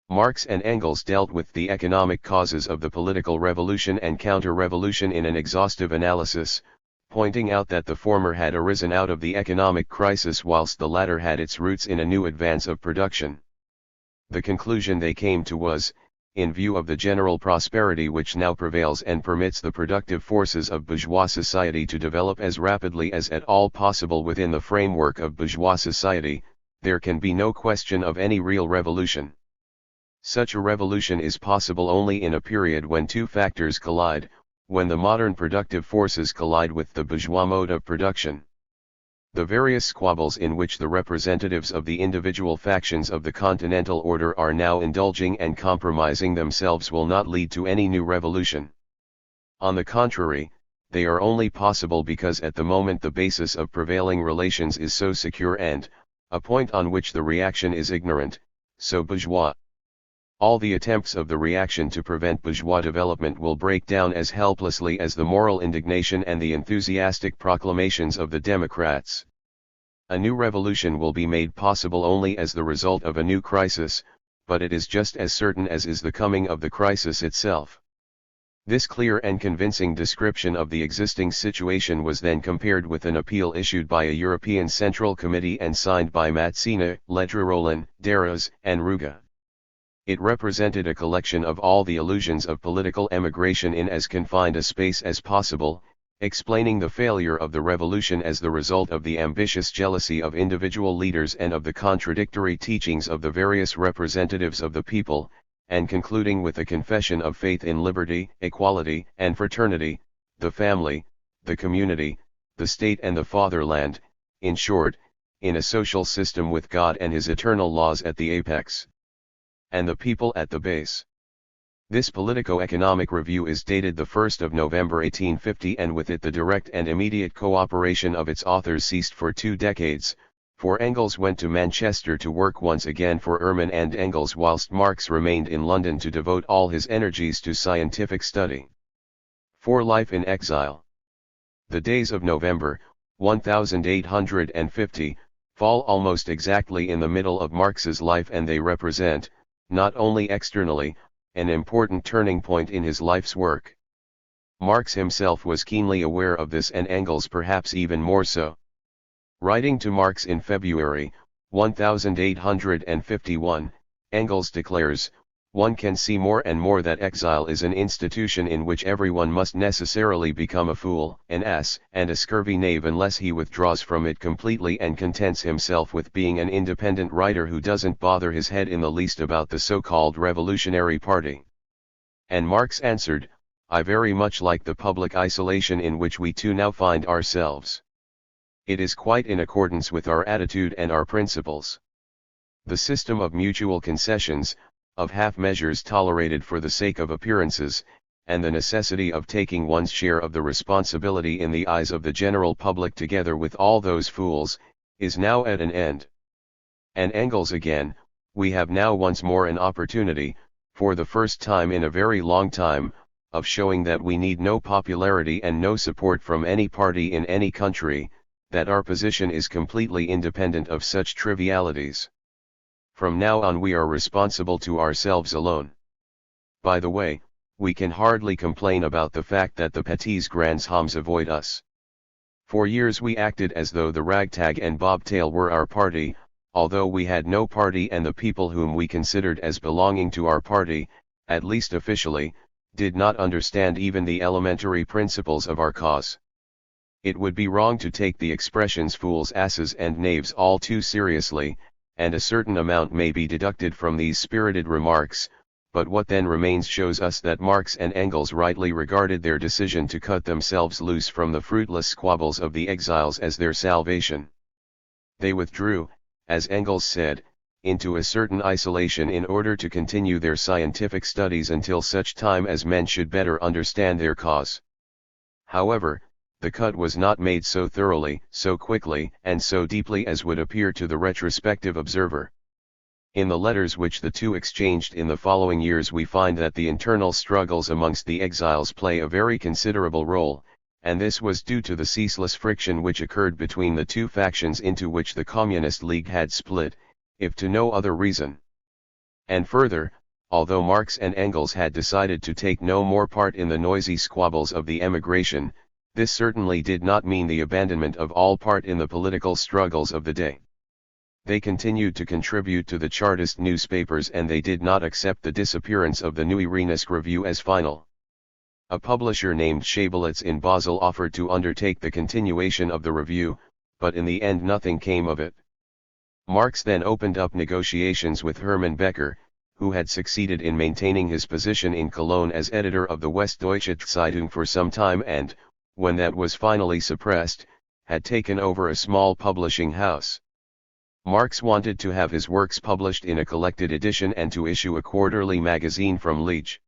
Marx and Engels dealt with the economic causes of the political revolution and counter-revolution in an exhaustive analysis, pointing out that the former had arisen out of the economic crisis whilst the latter had its roots in a new advance of production. The conclusion they came to was, in view of the general prosperity which now prevails and permits the productive forces of bourgeois society to develop as rapidly as at all possible within the framework of bourgeois society, there can be no question of any real revolution. Such a revolution is possible only in a period when two factors collide, when the modern productive forces collide with the bourgeois mode of production. The various squabbles in which the representatives of the individual factions of the continental order are now indulging and compromising themselves will not lead to any new revolution. On the contrary, they are only possible because at the moment the basis of prevailing relations is so secure and, a point on which the reaction is ignorant, so bourgeois. All the attempts of the reaction to prevent bourgeois development will break down as helplessly as the moral indignation and the enthusiastic proclamations of the Democrats. A new revolution will be made possible only as the result of a new crisis, but it is just as certain as is the coming of the crisis itself. This clear and convincing description of the existing situation was then compared with an appeal issued by a European Central Committee and signed by Mazzina, Ledru-Rollin, Darras, and Ruga. It represented a collection of all the illusions of political emigration in as confined a space as possible, explaining the failure of the revolution as the result of the ambitious jealousy of individual leaders and of the contradictory teachings of the various representatives of the people, and concluding with a confession of faith in liberty, equality, and fraternity, the family, the community, the state and the fatherland, in short, in a social system with God and his eternal laws at the apex, and the people at the base. This politico-economic review is dated the 1st of November 1850, and with it the direct and immediate cooperation of its authors ceased for 2 decades, for Engels went to Manchester to work once again for Ehrman and Engels whilst Marx remained in London to devote all his energies to scientific study. For life in exile. The days of November, 1850, fall almost exactly in the middle of Marx's life, and they represent, not only externally, an important turning point in his life's work. Marx himself was keenly aware of this, and Engels perhaps even more so. Writing to Marx in February 1851, Engels declares, "One can see more and more that exile is an institution in which everyone must necessarily become a fool, an ass, and a scurvy knave unless he withdraws from it completely and contents himself with being an independent writer who doesn't bother his head in the least about the so-called revolutionary party." And Marx answered, "I very much like the public isolation in which we too now find ourselves. It is quite in accordance with our attitude and our principles. The system of mutual concessions, of half measures tolerated for the sake of appearances, and the necessity of taking one's share of the responsibility in the eyes of the general public together with all those fools, is now at an end." And Engels again, "We have now once more an opportunity, for the first time in a very long time, of showing that we need no popularity and no support from any party in any country, that our position is completely independent of such trivialities. From now on we are responsible to ourselves alone. By the way, we can hardly complain about the fact that the petits grands hommes avoid us. For years we acted as though the ragtag and bobtail were our party, although we had no party, and the people whom we considered as belonging to our party, at least officially, did not understand even the elementary principles of our cause. It would be wrong to take the expressions fools, asses and knaves all too seriously, and a certain amount may be deducted from these spirited remarks, but what then remains shows us that Marx and Engels rightly regarded their decision to cut themselves loose from the fruitless squabbles of the exiles as their salvation. They withdrew, as Engels said, into a certain isolation in order to continue their scientific studies until such time as men should better understand their cause. However, the cut was not made so thoroughly, so quickly, and so deeply as would appear to the retrospective observer. In the letters which the two exchanged in the following years we find that the internal struggles amongst the exiles play a very considerable role, and this was due to the ceaseless friction which occurred between the two factions into which the Communist League had split, if to no other reason. And further, although Marx and Engels had decided to take no more part in the noisy squabbles of the emigration, this certainly did not mean the abandonment of all part in the political struggles of the day. They continued to contribute to the Chartist newspapers, and they did not accept the disappearance of the Neue Rheinische Review as final. A publisher named Schabelitz in Basel offered to undertake the continuation of the review, but in the end nothing came of it. Marx then opened up negotiations with Hermann Becker, who had succeeded in maintaining his position in Cologne as editor of the Westdeutsche Zeitung for some time, and, when that was finally suppressed, had taken over a small publishing house. Marx wanted to have his works published in a collected edition and to issue a quarterly magazine from Liege.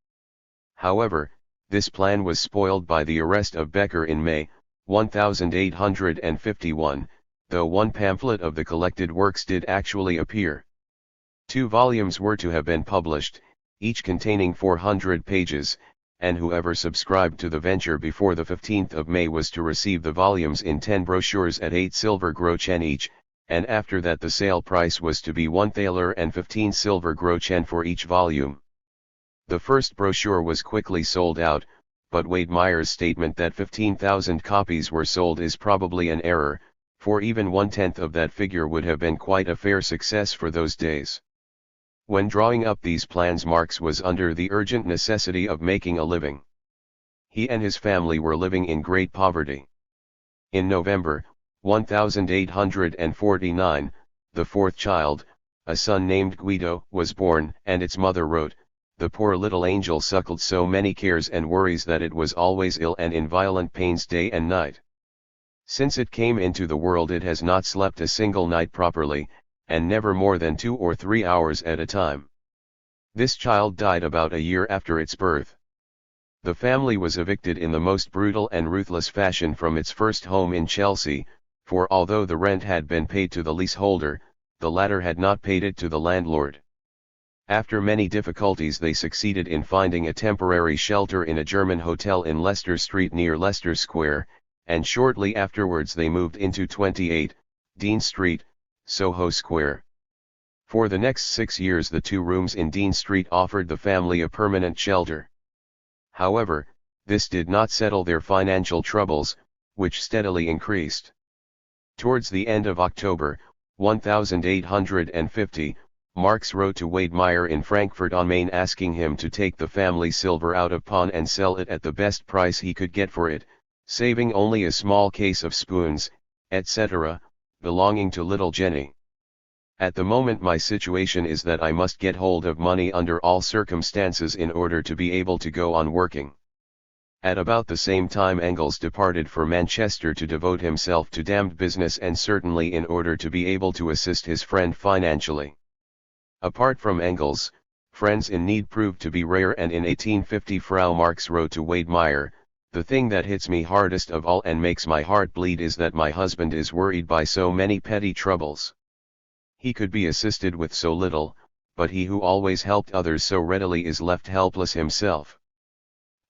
However, this plan was spoiled by the arrest of Becker in May 1851, though one pamphlet of the collected works did actually appear. 2 volumes were to have been published, each containing 400 pages, and whoever subscribed to the venture before the 15th of May was to receive the volumes in 10 brochures at 8 silver groschen each, and after that the sale price was to be 1 thaler and 15 silver groschen for each volume. The first brochure was quickly sold out, but Weidmeyer's statement that 15,000 copies were sold is probably an error, for even 1/10 of that figure would have been quite a fair success for those days. When drawing up these plans, Marx was under the urgent necessity of making a living. He and his family were living in great poverty. In November 1849, the 4th child, a son named Guido, was born, and its mother wrote, "The poor little angel suckled so many cares and worries that it was always ill and in violent pains day and night. Since it came into the world it has not slept a single night properly, and never more than 2 or 3 hours at a time." This child died about a year after its birth. The family was evicted in the most brutal and ruthless fashion from its first home in Chelsea, for although the rent had been paid to the leaseholder, the latter had not paid it to the landlord. After many difficulties they succeeded in finding a temporary shelter in a German hotel in Leicester Street near Leicester Square, and shortly afterwards they moved into 28, Dean Street, Soho Square. For the next 6 years the 2 rooms in Dean Street offered the family a permanent shelter. However, this did not settle their financial troubles, which steadily increased. Towards the end of October, 1850, Marx wrote to Wedemeyer in Frankfurt on Main asking him to take the family silver out of pawn and sell it at the best price he could get for it, saving only a small case of spoons, etc., belonging to little Jenny. At the moment my situation is that I must get hold of money under all circumstances in order to be able to go on working. At about the same time Engels departed for Manchester to devote himself to damned business and certainly in order to be able to assist his friend financially. Apart from Engels, friends in need proved to be rare, and in 1850 Frau Marx wrote to Wedemeyer, "The thing that hits me hardest of all and makes my heart bleed is that my husband is worried by so many petty troubles. He could be assisted with so little, but he who always helped others so readily is left helpless himself.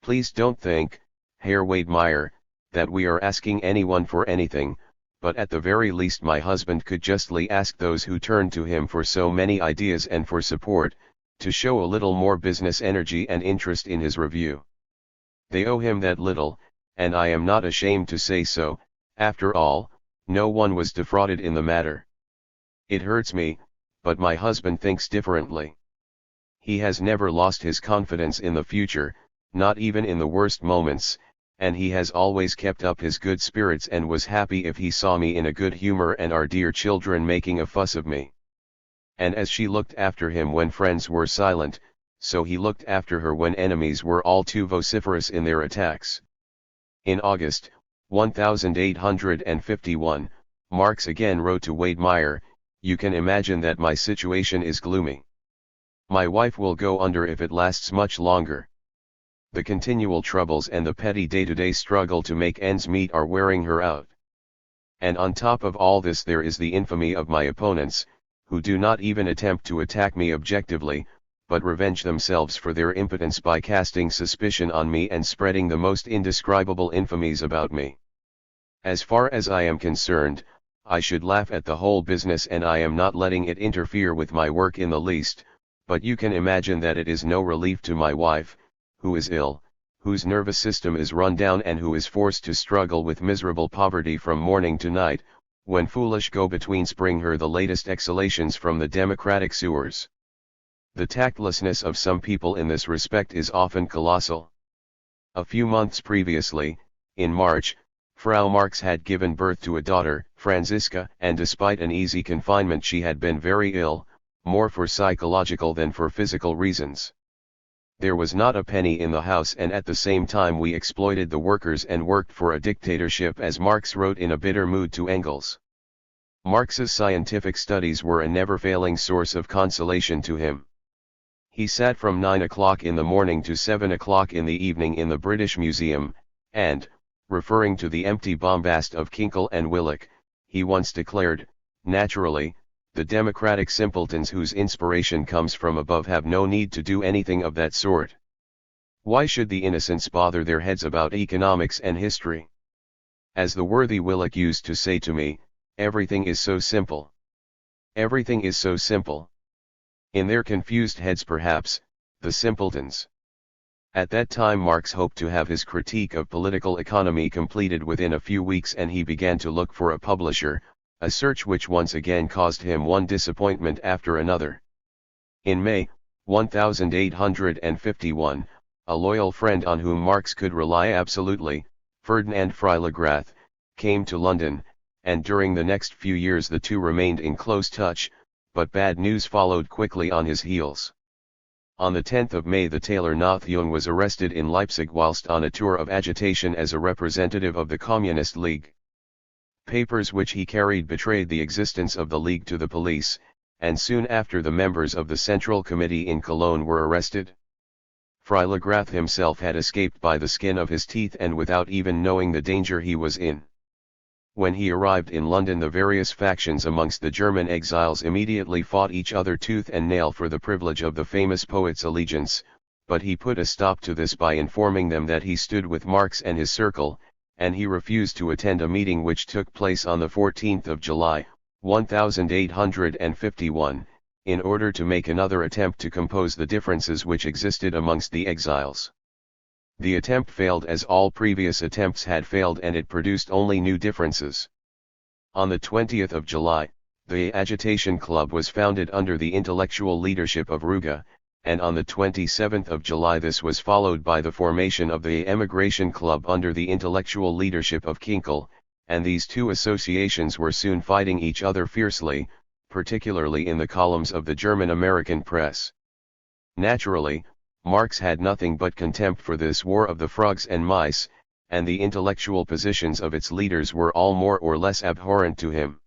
Please don't think, Herr Wedemeyer, that we are asking anyone for anything, but at the very least my husband could justly ask those who turn to him for so many ideas and for support, to show a little more business energy and interest in his review. They owe him that little, and I am not ashamed to say so. After all, no one was defrauded in the matter. It hurts me, but my husband thinks differently. He has never lost his confidence in the future, not even in the worst moments, and he has always kept up his good spirits and was happy if he saw me in a good humor and our dear children making a fuss of me. And as she looked after him when friends were silent, so he looked after her when enemies were all too vociferous in their attacks." In August, 1851, Marx again wrote to Wedemeyer, "You can imagine that my situation is gloomy. My wife will go under if it lasts much longer. The continual troubles and the petty day-to-day struggle to make ends meet are wearing her out. And on top of all this there is the infamy of my opponents, who do not even attempt to attack me objectively, but revenge themselves for their impotence by casting suspicion on me and spreading the most indescribable infamies about me. As far as I am concerned, I should laugh at the whole business, and I am not letting it interfere with my work in the least, but you can imagine that it is no relief to my wife, who is ill, whose nervous system is run down and who is forced to struggle with miserable poverty from morning to night, when foolish go-betweens bring her the latest exhalations from the democratic sewers. The tactlessness of some people in this respect is often colossal. A few months previously, in March, Frau Marx had given birth to a daughter, Franziska, and despite an easy confinement she had been very ill, more for psychological than for physical reasons. There was not a penny in the house, and at the same time we exploited the workers and worked for a dictatorship, as Marx wrote in a bitter mood to Engels. Marx's scientific studies were a never-failing source of consolation to him. He sat from 9 o'clock in the morning to 7 o'clock in the evening in the British Museum, and, referring to the empty bombast of Kinkel and Willich, he once declared, "Naturally, the democratic simpletons whose inspiration comes from above have no need to do anything of that sort. Why should the innocents bother their heads about economics and history? As the worthy Willich used to say to me, everything is so simple. Everything is so simple. In their confused heads perhaps, the simpletons." At that time Marx hoped to have his critique of political economy completed within a few weeks, and he began to look for a publisher, a search which once again caused him one disappointment after another. In May, 1851, a loyal friend on whom Marx could rely absolutely, Ferdinand Freiligrath, came to London, and during the next few years the two remained in close touch, but bad news followed quickly on his heels. On the 10th of May the tailor Nathjung was arrested in Leipzig whilst on a tour of agitation as a representative of the Communist League. Papers which he carried betrayed the existence of the League to the police, and soon after the members of the Central Committee in Cologne were arrested. Freiligrath himself had escaped by the skin of his teeth and without even knowing the danger he was in. When he arrived in London the various factions amongst the German exiles immediately fought each other tooth and nail for the privilege of the famous poet's allegiance, but he put a stop to this by informing them that he stood with Marx and his circle, and he refused to attend a meeting which took place on the 14th of July, 1851, in order to make another attempt to compose the differences which existed amongst the exiles. The attempt failed as all previous attempts had failed, and it produced only new differences. On the 20th of July, the Agitation Club was founded under the intellectual leadership of Ruge, and on the 27th of July this was followed by the formation of the Emigration Club under the intellectual leadership of Kinkel, and these two associations were soon fighting each other fiercely, particularly in the columns of the German-American press. Naturally, Marx had nothing but contempt for this war of the frogs and mice, and the intellectual positions of its leaders were all more or less abhorrent to him.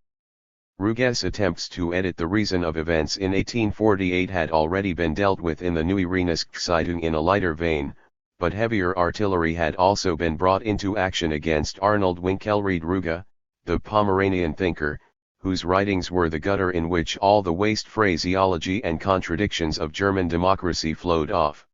Ruge's attempts to edit the reason of events in 1848 had already been dealt with in the Neue Rheinische in a lighter vein, but heavier artillery had also been brought into action against Arnold Winkelried Ruge, the Pomeranian thinker, whose writings were the gutter in which all the waste phraseology and contradictions of German democracy flowed off.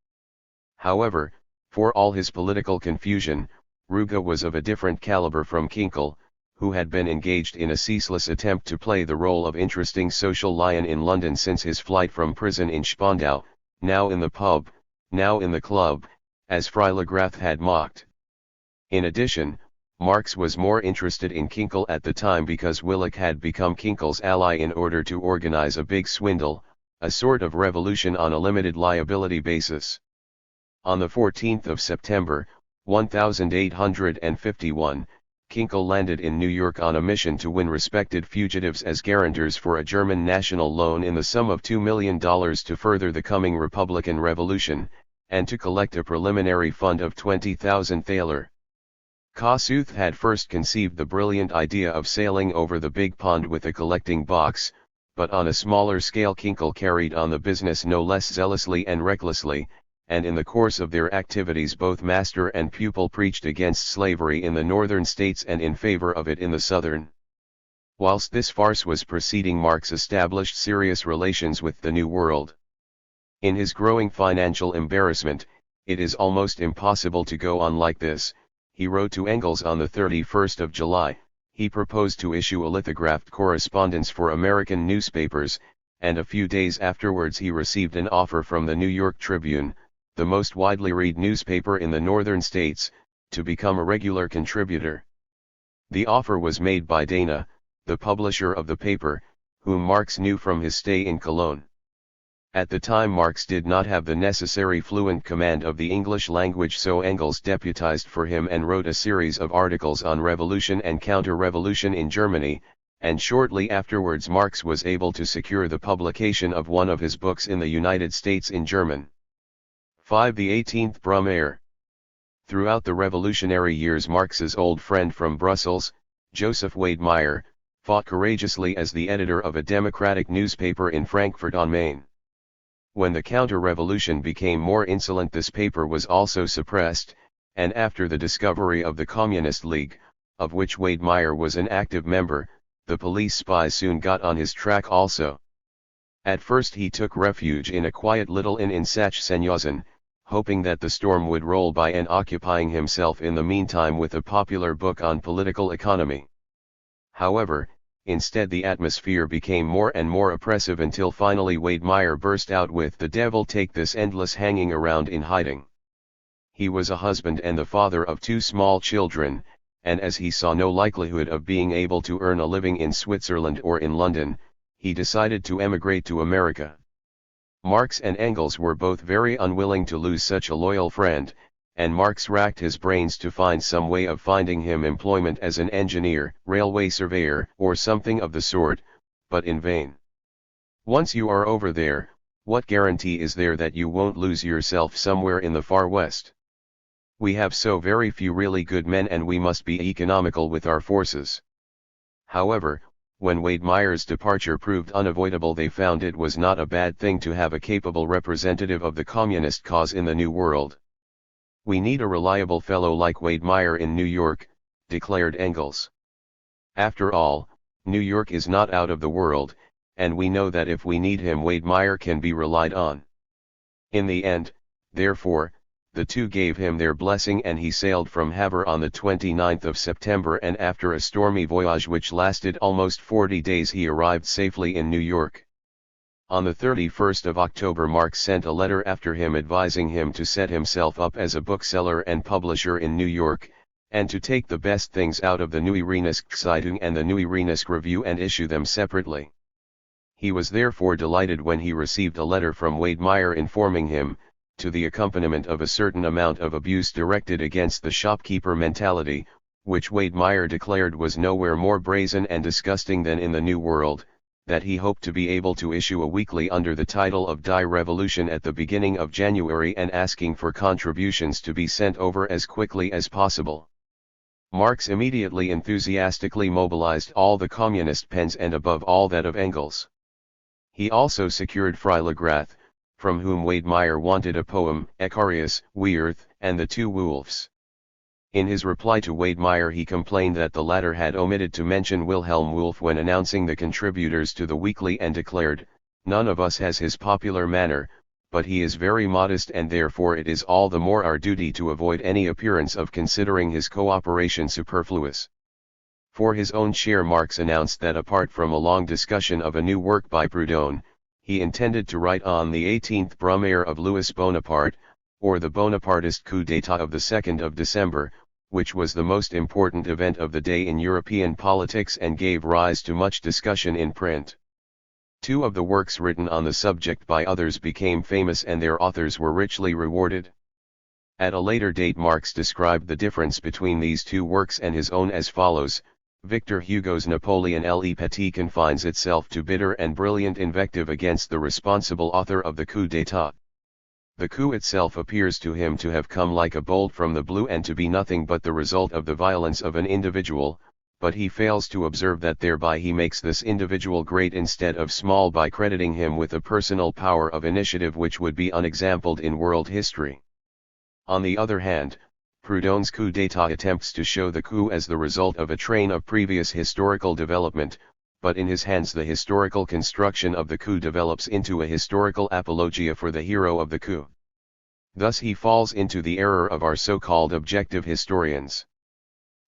However, for all his political confusion, Ruge was of a different caliber from Kinkel, who had been engaged in a ceaseless attempt to play the role of interesting social lion in London since his flight from prison in Spandau, now in the pub, now in the club, as Freiligrath had mocked. In addition, Marx was more interested in Kinkel at the time because Willich had become Kinkel's ally in order to organize a big swindle, a sort of revolution on a limited liability basis. On the 14th of September, 1851, Kinkel landed in New York on a mission to win respected fugitives as guarantors for a German national loan in the sum of $2 million to further the coming Republican Revolution, and to collect a preliminary fund of 20,000 thaler. Kossuth had first conceived the brilliant idea of sailing over the big pond with a collecting box, but on a smaller scale Kinkel carried on the business no less zealously and recklessly, and in the course of their activities both master and pupil preached against slavery in the northern states and in favor of it in the southern. Whilst this farce was proceeding, Marx established serious relations with the New World. In his growing financial embarrassment, "It is almost impossible to go on like this," he wrote to Engels on the 31st of July. He proposed to issue a lithographed correspondence for American newspapers, and a few days afterwards he received an offer from the New York Tribune, the most widely read newspaper in the northern states, to become a regular contributor. The offer was made by Dana, the publisher of the paper, whom Marx knew from his stay in Cologne. At the time Marx did not have the necessary fluent command of the English language, so Engels deputized for him and wrote a series of articles on revolution and counter-revolution in Germany, and shortly afterwards Marx was able to secure the publication of one of his books in the United States in German. 5. The 18th Brumaire. Throughout the revolutionary years Marx's old friend from Brussels, Joseph Wedemeyer, fought courageously as the editor of a democratic newspaper in Frankfurt on Main. When the counter-revolution became more insolent, this paper was also suppressed, and after the discovery of the Communist League, of which Wedemeyer was an active member, the police spies soon got on his track also. At first he took refuge in a quiet little inn in Sachsenhausen, hoping that the storm would roll by, and occupying himself in the meantime with a popular book on political economy. However, instead the atmosphere became more and more oppressive until finally Wedemeyer burst out with, "The devil take this endless hanging around in hiding." He was a husband and the father of 2 small children, and as he saw no likelihood of being able to earn a living in Switzerland or in London, he decided to emigrate to America. Marx and Engels were both very unwilling to lose such a loyal friend, and Marx racked his brains to find some way of finding him employment as an engineer, railway surveyor, or something of the sort, but in vain. Once you are over there, what guarantee is there that you won't lose yourself somewhere in the far west? We have so very few really good men, and we must be economical with our forces. However, when Wedemeyer's departure proved unavoidable, they found it was not a bad thing to have a capable representative of the communist cause in the New World. "We need a reliable fellow like Wedemeyer in New York," declared Engels. "After all, New York is not out of the world, and we know that if we need him Wedemeyer can be relied on." In the end, therefore, the two gave him their blessing, and he sailed from Havre on the 29th of September, and after a stormy voyage which lasted almost 40 days he arrived safely in New York. On the 31st of October, Marx sent a letter after him advising him to set himself up as a bookseller and publisher in New York, and to take the best things out of the Neue Rheinische Zeitung and the Neue Rheinische Review and issue them separately. He was therefore delighted when he received a letter from Wedemeyer informing him, to the accompaniment of a certain amount of abuse directed against the shopkeeper mentality, which Wedemeyer declared was nowhere more brazen and disgusting than in the New World, that he hoped to be able to issue a weekly under the title of Die Revolution at the beginning of January, and asking for contributions to be sent over as quickly as possible. Marx immediately enthusiastically mobilized all the communist pens and above all that of Engels. He also secured Freilagrath, from whom Wedemeyer wanted a poem, Icarius, Weirth, and the Two Wolves. In his reply to Wedemeyer, he complained that the latter had omitted to mention Wilhelm Wolff when announcing the contributors to the weekly, and declared, "None of us has his popular manner, but he is very modest, and therefore it is all the more our duty to avoid any appearance of considering his cooperation superfluous." For his own share, Marx announced that apart from a long discussion of a new work by Proudhon, he intended to write on the 18th Brumaire of Louis Bonaparte, or the Bonapartist coup d'état of the 2nd of December, which was the most important event of the day in European politics and gave rise to much discussion in print. Two of the works written on the subject by others became famous, and their authors were richly rewarded. At a later date, Marx described the difference between these two works and his own as follows: Victor Hugo's Napoleon Le Petit confines itself to bitter and brilliant invective against the responsible author of the coup d'état. The coup itself appears to him to have come like a bolt from the blue and to be nothing but the result of the violence of an individual, but he fails to observe that thereby he makes this individual great instead of small by crediting him with a personal power of initiative which would be unexampled in world history. On the other hand, Proudhon's coup d'état attempts to show the coup as the result of a train of previous historical development, but in his hands the historical construction of the coup develops into a historical apologia for the hero of the coup. Thus he falls into the error of our so-called objective historians.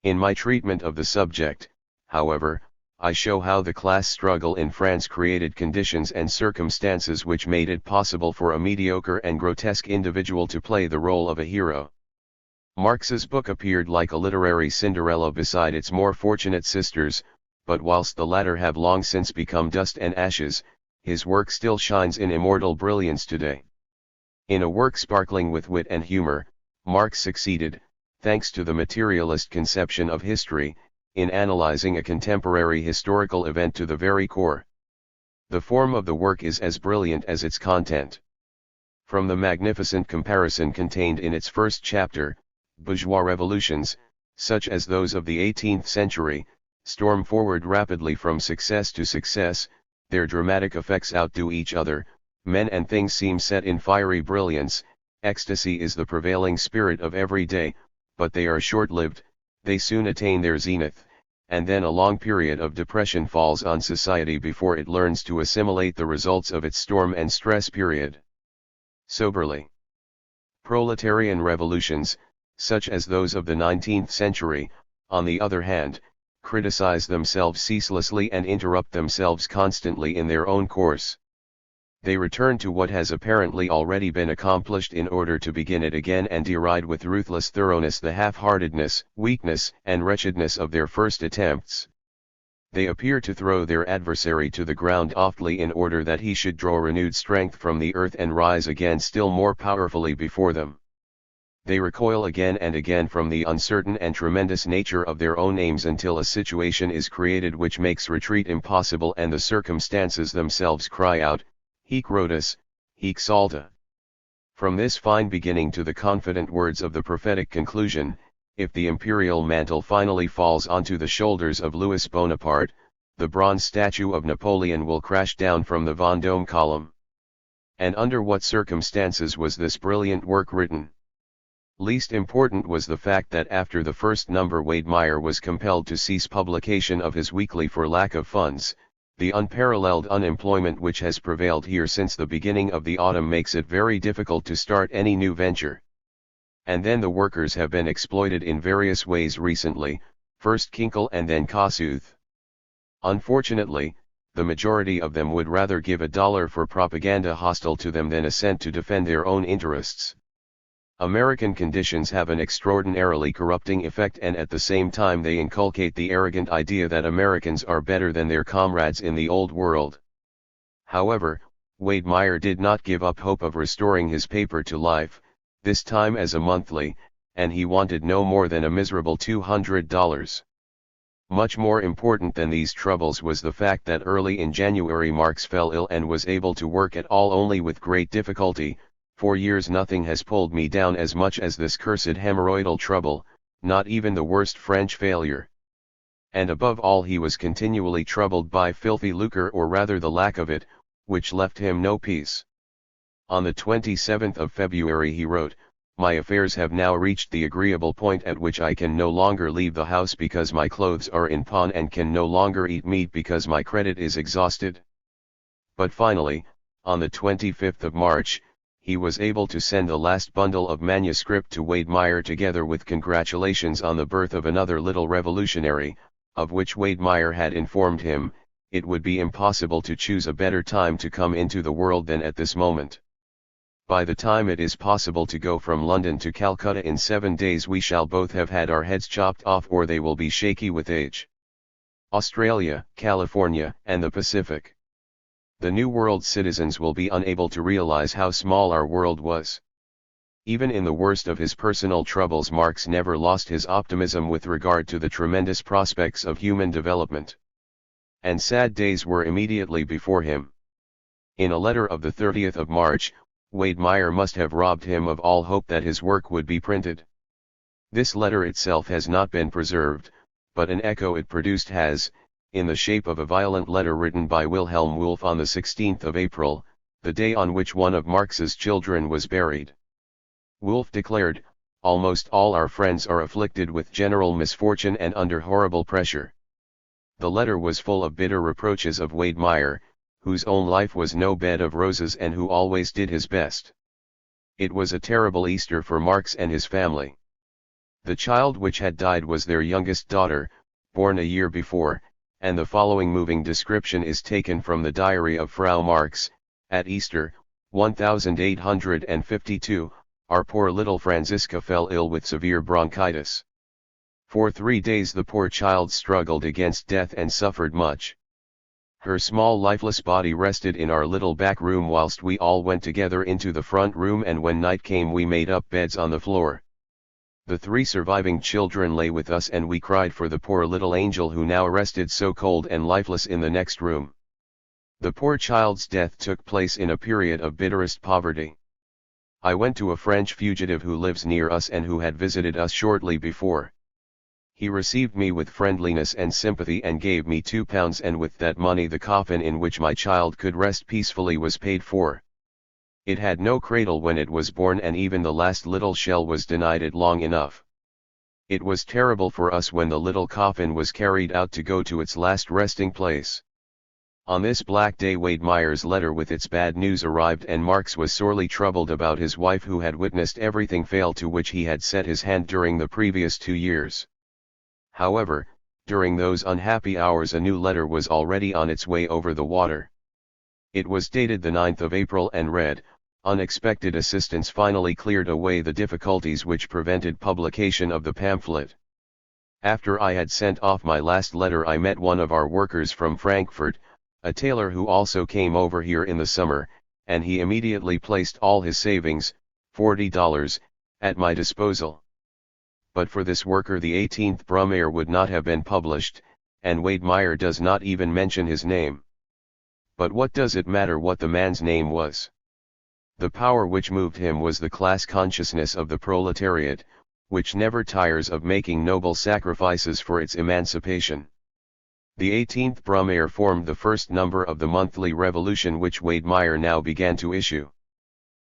In my treatment of the subject, however, I show how the class struggle in France created conditions and circumstances which made it possible for a mediocre and grotesque individual to play the role of a hero. Marx's book appeared like a literary Cinderella beside its more fortunate sisters, but whilst the latter have long since become dust and ashes, his work still shines in immortal brilliance today. In a work sparkling with wit and humor, Marx succeeded, thanks to the materialist conception of history, in analyzing a contemporary historical event to the very core. The form of the work is as brilliant as its content. From the magnificent comparison contained in its first chapter, bourgeois revolutions, such as those of the 18th century, storm forward rapidly from success to success, their dramatic effects outdo each other, men and things seem set in fiery brilliance, ecstasy is the prevailing spirit of every day, but they are short-lived, they soon attain their zenith, and then a long period of depression falls on society before it learns to assimilate the results of its storm and stress period. Soberly. Proletarian revolutions, such as those of the 19th century, on the other hand, criticize themselves ceaselessly and interrupt themselves constantly in their own course. They return to what has apparently already been accomplished in order to begin it again, and deride with ruthless thoroughness the half-heartedness, weakness, and wretchedness of their first attempts. They appear to throw their adversary to the ground oftly in order that he should draw renewed strength from the earth and rise again still more powerfully before them. They recoil again and again from the uncertain and tremendous nature of their own aims until a situation is created which makes retreat impossible, and the circumstances themselves cry out, "Hic rotus, hic salta." From this fine beginning to the confident words of the prophetic conclusion, if the imperial mantle finally falls onto the shoulders of Louis Bonaparte, the bronze statue of Napoleon will crash down from the Vendôme column. And under what circumstances was this brilliant work written? Least important was the fact that after the first number Wedemeyer was compelled to cease publication of his weekly for lack of funds. The unparalleled unemployment which has prevailed here since the beginning of the autumn makes it very difficult to start any new venture. And then the workers have been exploited in various ways recently, first Kinkel and then Kossuth. Unfortunately, the majority of them would rather give $1 for propaganda hostile to them than a cent to defend their own interests. American conditions have an extraordinarily corrupting effect, and at the same time they inculcate the arrogant idea that Americans are better than their comrades in the old world. However, Wade Meyer did not give up hope of restoring his paper to life, this time as a monthly, and he wanted no more than a miserable $200. Much more important than these troubles was the fact that early in January Marx fell ill and was able to work at all only with great difficulty. For years nothing has pulled me down as much as this cursed hemorrhoidal trouble, not even the worst French failure. And above all he was continually troubled by filthy lucre, or rather the lack of it, which left him no peace. On the 27th of February he wrote, "My affairs have now reached the agreeable point at which I can no longer leave the house because my clothes are in pawn, and can no longer eat meat because my credit is exhausted." But finally, on the 25th of March, he was able to send the last bundle of manuscript to Wade Meyer, together with congratulations on the birth of another little revolutionary, of which Wade Meyer had informed him, it would be impossible to choose a better time to come into the world than at this moment. By the time it is possible to go from London to Calcutta in 7 days we shall both have had our heads chopped off, or they will be shaky with age. Australia, California, and the Pacific. The New World citizens will be unable to realize how small our world was. Even in the worst of his personal troubles Marx never lost his optimism with regard to the tremendous prospects of human development. And sad days were immediately before him. In a letter of the 30th of March, Wade Meyer must have robbed him of all hope that his work would be printed. This letter itself has not been preserved, but an echo it produced has, in the shape of a violent letter written by Wilhelm Wolff on the 16th of April, the day on which one of Marx's children was buried. Wolff declared, "Almost all our friends are afflicted with general misfortune and under horrible pressure." The letter was full of bitter reproaches of Wade Meyer, whose own life was no bed of roses and who always did his best. It was a terrible Easter for Marx and his family. The child which had died was their youngest daughter, born a year before, and the following moving description is taken from the diary of Frau Marx. At Easter, 1852, our poor little Franziska fell ill with severe bronchitis. For 3 days the poor child struggled against death and suffered much. Her small lifeless body rested in our little back room whilst we all went together into the front room, and when night came we made up beds on the floor. The 3 surviving children lay with us, and we cried for the poor little angel who now rested so cold and lifeless in the next room. The poor child's death took place in a period of bitterest poverty. I went to a French fugitive who lives near us and who had visited us shortly before. He received me with friendliness and sympathy and gave me £2, and with that money the coffin in which my child could rest peacefully was paid for. It had no cradle when it was born, and even the last little shell was denied it long enough. It was terrible for us when the little coffin was carried out to go to its last resting place. On this black day Wade Meyer's letter with its bad news arrived, and Marx was sorely troubled about his wife, who had witnessed everything fail to which he had set his hand during the previous 2 years. However, during those unhappy hours a new letter was already on its way over the water. It was dated the 9th of April and read, "Unexpected assistance finally cleared away the difficulties which prevented publication of the pamphlet. After I had sent off my last letter I met one of our workers from Frankfurt, a tailor who also came over here in the summer, and he immediately placed all his savings, $40, at my disposal. But for this worker the 18th Brumaire would not have been published, and Wade Meyer does not even mention his name. But what does it matter what the man's name was? The power which moved him was the class consciousness of the proletariat, which never tires of making noble sacrifices for its emancipation. The 18th Brumaire formed the first number of the monthly Revolution which Wade Meyer now began to issue.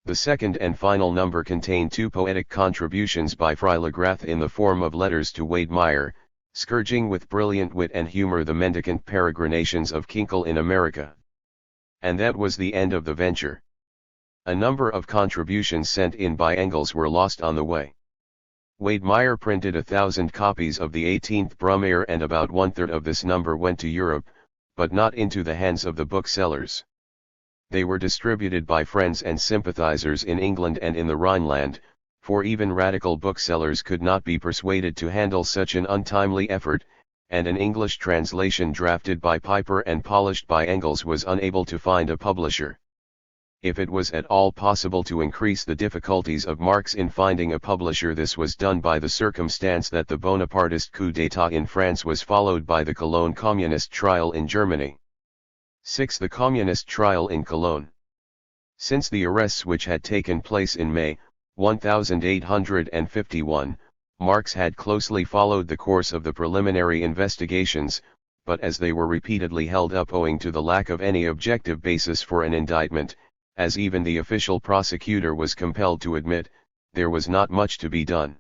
The second and final number contained 2 poetic contributions by Freilagrath in the form of letters to Wade Meyer, scourging with brilliant wit and humor the mendicant peregrinations of Kinkel in America. And that was the end of the venture. A number of contributions sent in by Engels were lost on the way. Wade Meyer printed 1,000 copies of the 18th Brumaire, and about 1/3 of this number went to Europe, but not into the hands of the booksellers. They were distributed by friends and sympathizers in England and in the Rhineland, for even radical booksellers could not be persuaded to handle such an untimely effort, and an English translation drafted by Piper and polished by Engels was unable to find a publisher. If it was at all possible to increase the difficulties of Marx in finding a publisher, this was done by the circumstance that the Bonapartist coup d'état in France was followed by the Cologne Communist trial in Germany. 6. The Communist trial in Cologne. Since the arrests which had taken place in May 1851, Marx had closely followed the course of the preliminary investigations, but as they were repeatedly held up owing to the lack of any objective basis for an indictment, as even the official prosecutor was compelled to admit, there was not much to be done.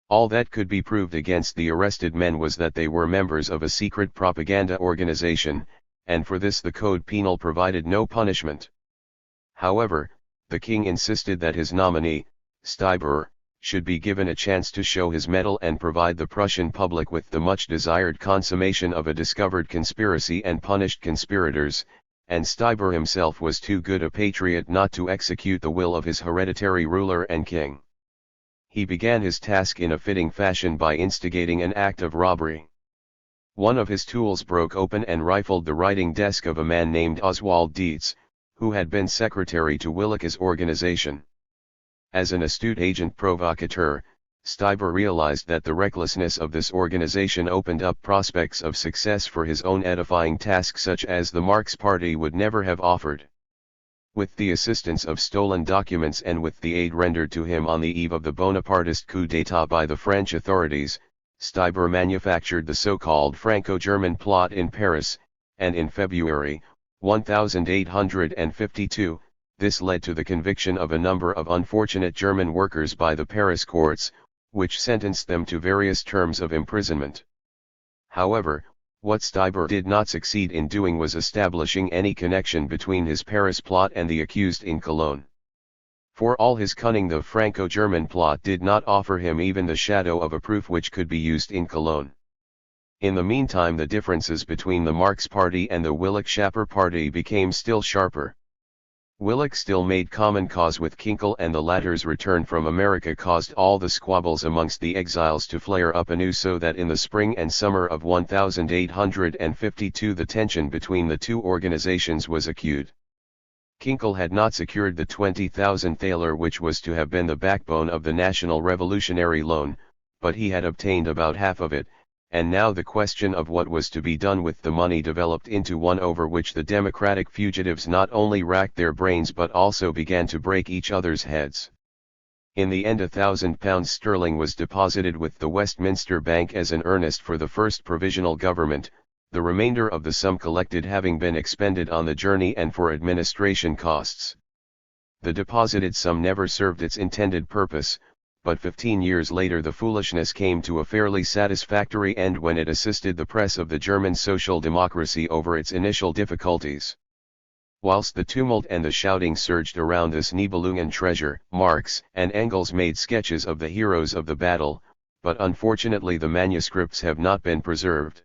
All that could be proved against the arrested men was that they were members of a secret propaganda organization, and for this the Code Penal provided no punishment. However, the king insisted that his nominee, Stieber, should be given a chance to show his mettle and provide the Prussian public with the much desired consummation of a discovered conspiracy and punished conspirators, and Stieber himself was too good a patriot not to execute the will of his hereditary ruler and king. He began his task in a fitting fashion by instigating an act of robbery. One of his tools broke open and rifled the writing desk of a man named Oswald Dietz, who had been secretary to Willich's organization. As an astute agent provocateur, Stieber realized that the recklessness of this organization opened up prospects of success for his own edifying task such as the Marx Party would never have offered. With the assistance of stolen documents and with the aid rendered to him on the eve of the Bonapartist coup d'état by the French authorities, Stieber manufactured the so-called Franco-German plot in Paris, and in February 1852, this led to the conviction of a number of unfortunate German workers by the Paris courts, which sentenced them to various terms of imprisonment. However, what Stieber did not succeed in doing was establishing any connection between his Paris plot and the accused in Cologne. For all his cunning, the Franco-German plot did not offer him even the shadow of a proof which could be used in Cologne. In the meantime, the differences between the Marx Party and the Willich-Schapper Party became still sharper. Willich still made common cause with Kinkel, and the latter's return from America caused all the squabbles amongst the exiles to flare up anew, so that in the spring and summer of 1852 the tension between the two organizations was acute. Kinkel had not secured the 20,000 thaler which was to have been the backbone of the National Revolutionary Loan, but he had obtained about half of it, and now the question of what was to be done with the money developed into one over which the democratic fugitives not only racked their brains but also began to break each other's heads. In the end, £1,000 was deposited with the Westminster Bank as an earnest for the first provisional government, the remainder of the sum collected having been expended on the journey and for administration costs. The deposited sum never served its intended purpose, but 15 years later the foolishness came to a fairly satisfactory end when it assisted the press of the German social democracy over its initial difficulties. Whilst the tumult and the shouting surged around this Nibelungen treasure, Marx and Engels made sketches of the heroes of the battle, but unfortunately the manuscripts have not been preserved.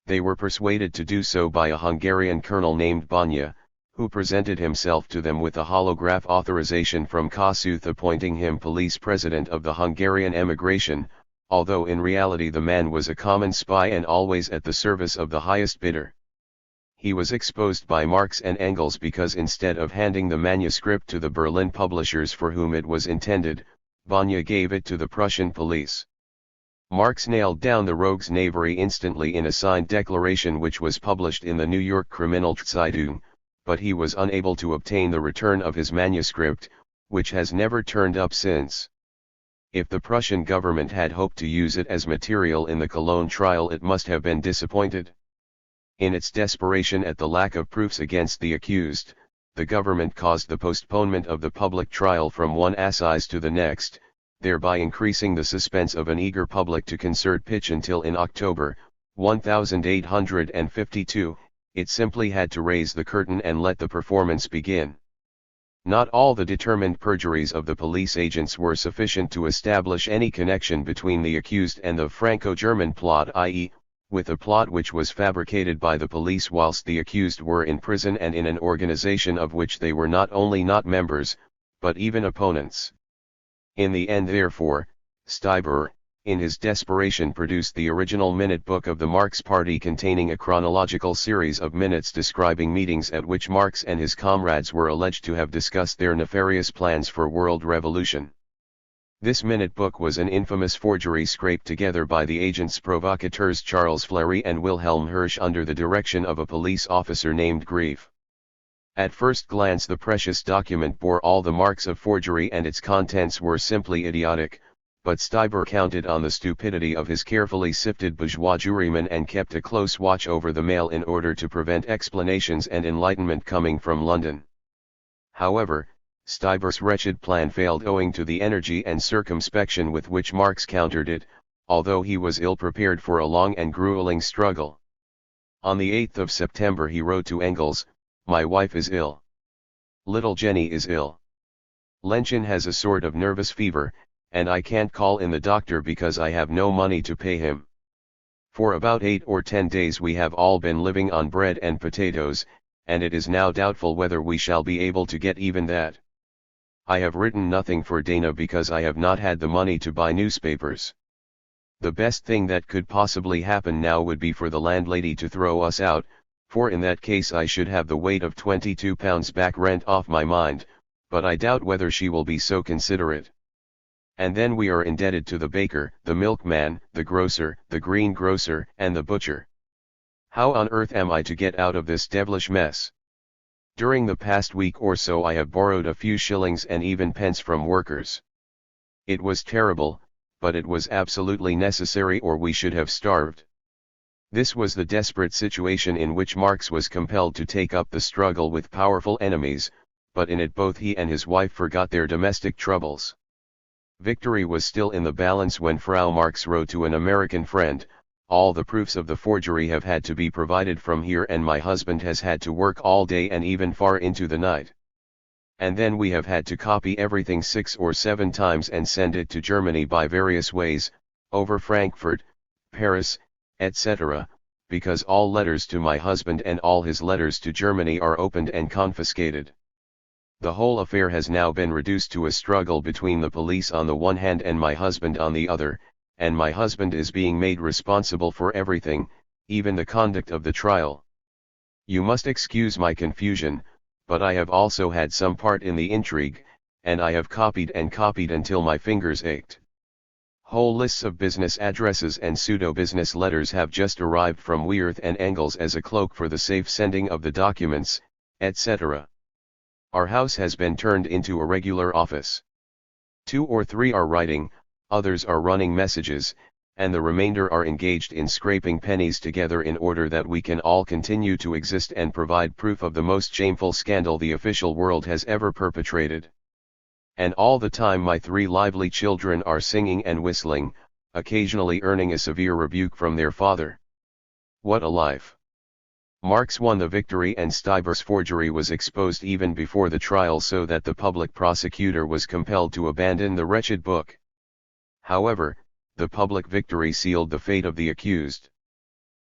They were persuaded to do so by a Hungarian colonel named Banya, who presented himself to them with a holograph authorization from Kossuth appointing him police president of the Hungarian emigration, although in reality the man was a common spy and always at the service of the highest bidder. He was exposed by Marx and Engels because instead of handing the manuscript to the Berlin publishers for whom it was intended, Banya gave it to the Prussian police. Marx nailed down the rogue's knavery instantly in a signed declaration which was published in the New York Criminal Zeitung, but he was unable to obtain the return of his manuscript, which has never turned up since. If the Prussian government had hoped to use it as material in the Cologne trial, it must have been disappointed. In its desperation at the lack of proofs against the accused, the government caused the postponement of the public trial from one assize to the next, thereby increasing the suspense of an eager public to concert pitch until in October 1852, it simply had to raise the curtain and let the performance begin. Not all the determined perjuries of the police agents were sufficient to establish any connection between the accused and the Franco-German plot, i.e., with a plot which was fabricated by the police whilst the accused were in prison and in an organization of which they were not only not members, but even opponents. In the end therefore, Stieber, in his desperation produced the original minute book of the Marx Party containing a chronological series of minutes describing meetings at which Marx and his comrades were alleged to have discussed their nefarious plans for world revolution. This minute book was an infamous forgery scraped together by the agents provocateurs Charles Fleury and Wilhelm Hirsch under the direction of a police officer named Grief. At first glance the precious document bore all the marks of forgery and its contents were simply idiotic, but Stieber counted on the stupidity of his carefully sifted bourgeois jurymen and kept a close watch over the mail in order to prevent explanations and enlightenment coming from London. However, Stieber's wretched plan failed owing to the energy and circumspection with which Marx countered it, although he was ill-prepared for a long and grueling struggle. On the 8th of September he wrote to Engels, "My wife is ill. Little Jenny is ill. Lenchen has a sort of nervous fever, and I can't call in the doctor because I have no money to pay him. For about 8 or 10 days we have all been living on bread and potatoes, and it is now doubtful whether we shall be able to get even that. I have written nothing for Dana because I have not had the money to buy newspapers. The best thing that could possibly happen now would be for the landlady to throw us out, for in that case I should have the weight of £22 back rent off my mind, but I doubt whether she will be so considerate. And then we are indebted to the baker, the milkman, the grocer, the greengrocer, and the butcher. How on earth am I to get out of this devilish mess? During the past week or so I have borrowed a few shillings and even pence from workers. It was terrible, but it was absolutely necessary or we should have starved." This was the desperate situation in which Marx was compelled to take up the struggle with powerful enemies, but in it both he and his wife forgot their domestic troubles. Victory was still in the balance when Frau Marx wrote to an American friend, "All the proofs of the forgery have had to be provided from here and my husband has had to work all day and even far into the night. And then we have had to copy everything 6 or 7 times and send it to Germany by various ways, over Frankfurt, Paris, etc., because all letters to my husband and all his letters to Germany are opened and confiscated. The whole affair has now been reduced to a struggle between the police on the one hand and my husband on the other, and my husband is being made responsible for everything, even the conduct of the trial. You must excuse my confusion, but I have also had some part in the intrigue, and I have copied and copied until my fingers ached. Whole lists of business addresses and pseudo-business letters have just arrived from Weirth and Engels as a cloak for the safe sending of the documents, etc. Our house has been turned into a regular office. 2 or 3 are writing, others are running messages, and the remainder are engaged in scraping pennies together in order that we can all continue to exist and provide proof of the most shameful scandal the official world has ever perpetrated. And all the time my 3 lively children are singing and whistling, occasionally earning a severe rebuke from their father. What a life! Marx won the victory and Stieber's forgery was exposed even before the trial so that the public prosecutor was compelled to abandon the wretched book. However, the public victory sealed the fate of the accused.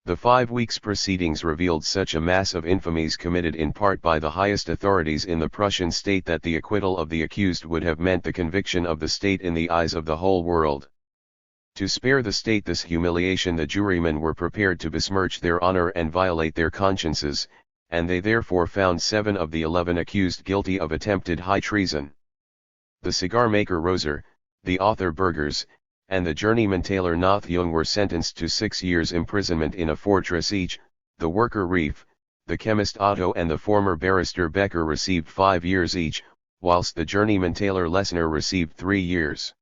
The 5 weeks' proceedings revealed such a mass of infamies committed in part by the highest authorities in the Prussian state that the acquittal of the accused would have meant the conviction of the state in the eyes of the whole world. To spare the state this humiliation the jurymen were prepared to besmirch their honor and violate their consciences, and they therefore found 7 of the 11 accused guilty of attempted high treason. The cigar-maker Roser, the author Burgers, and the journeyman tailor Nathjung were sentenced to 6 years' imprisonment in a fortress each. The worker Reef, the chemist Otto and the former barrister Becker received 5 years each, whilst the journeyman tailor Lessner received 3 years.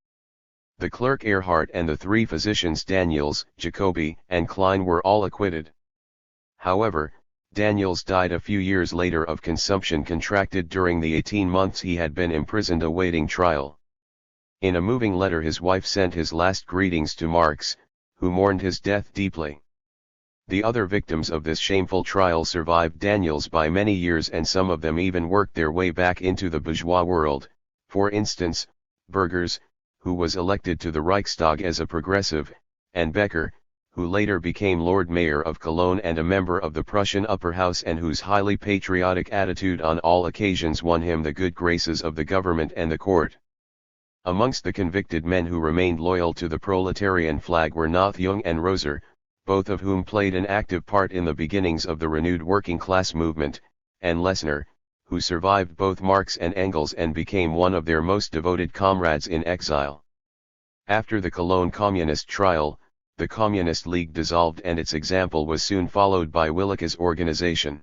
The clerk Ehrhardt and the 3 physicians Daniels, Jacobi, and Klein were all acquitted. However, Daniels died a few years later of consumption contracted during the 18 months he had been imprisoned awaiting trial. In a moving letter his wife sent his last greetings to Marx, who mourned his death deeply. The other victims of this shameful trial survived Daniels by many years and some of them even worked their way back into the bourgeois world, for instance, Burgers, who was elected to the Reichstag as a progressive, and Becker, who later became Lord Mayor of Cologne and a member of the Prussian upper house and whose highly patriotic attitude on all occasions won him the good graces of the government and the court. Amongst the convicted men who remained loyal to the proletarian flag were Nathjung and Roser, both of whom played an active part in the beginnings of the renewed working class movement, and Lessner, who survived both Marx and Engels and became one of their most devoted comrades in exile. After the Cologne Communist trial, the Communist League dissolved and its example was soon followed by Willich's organization.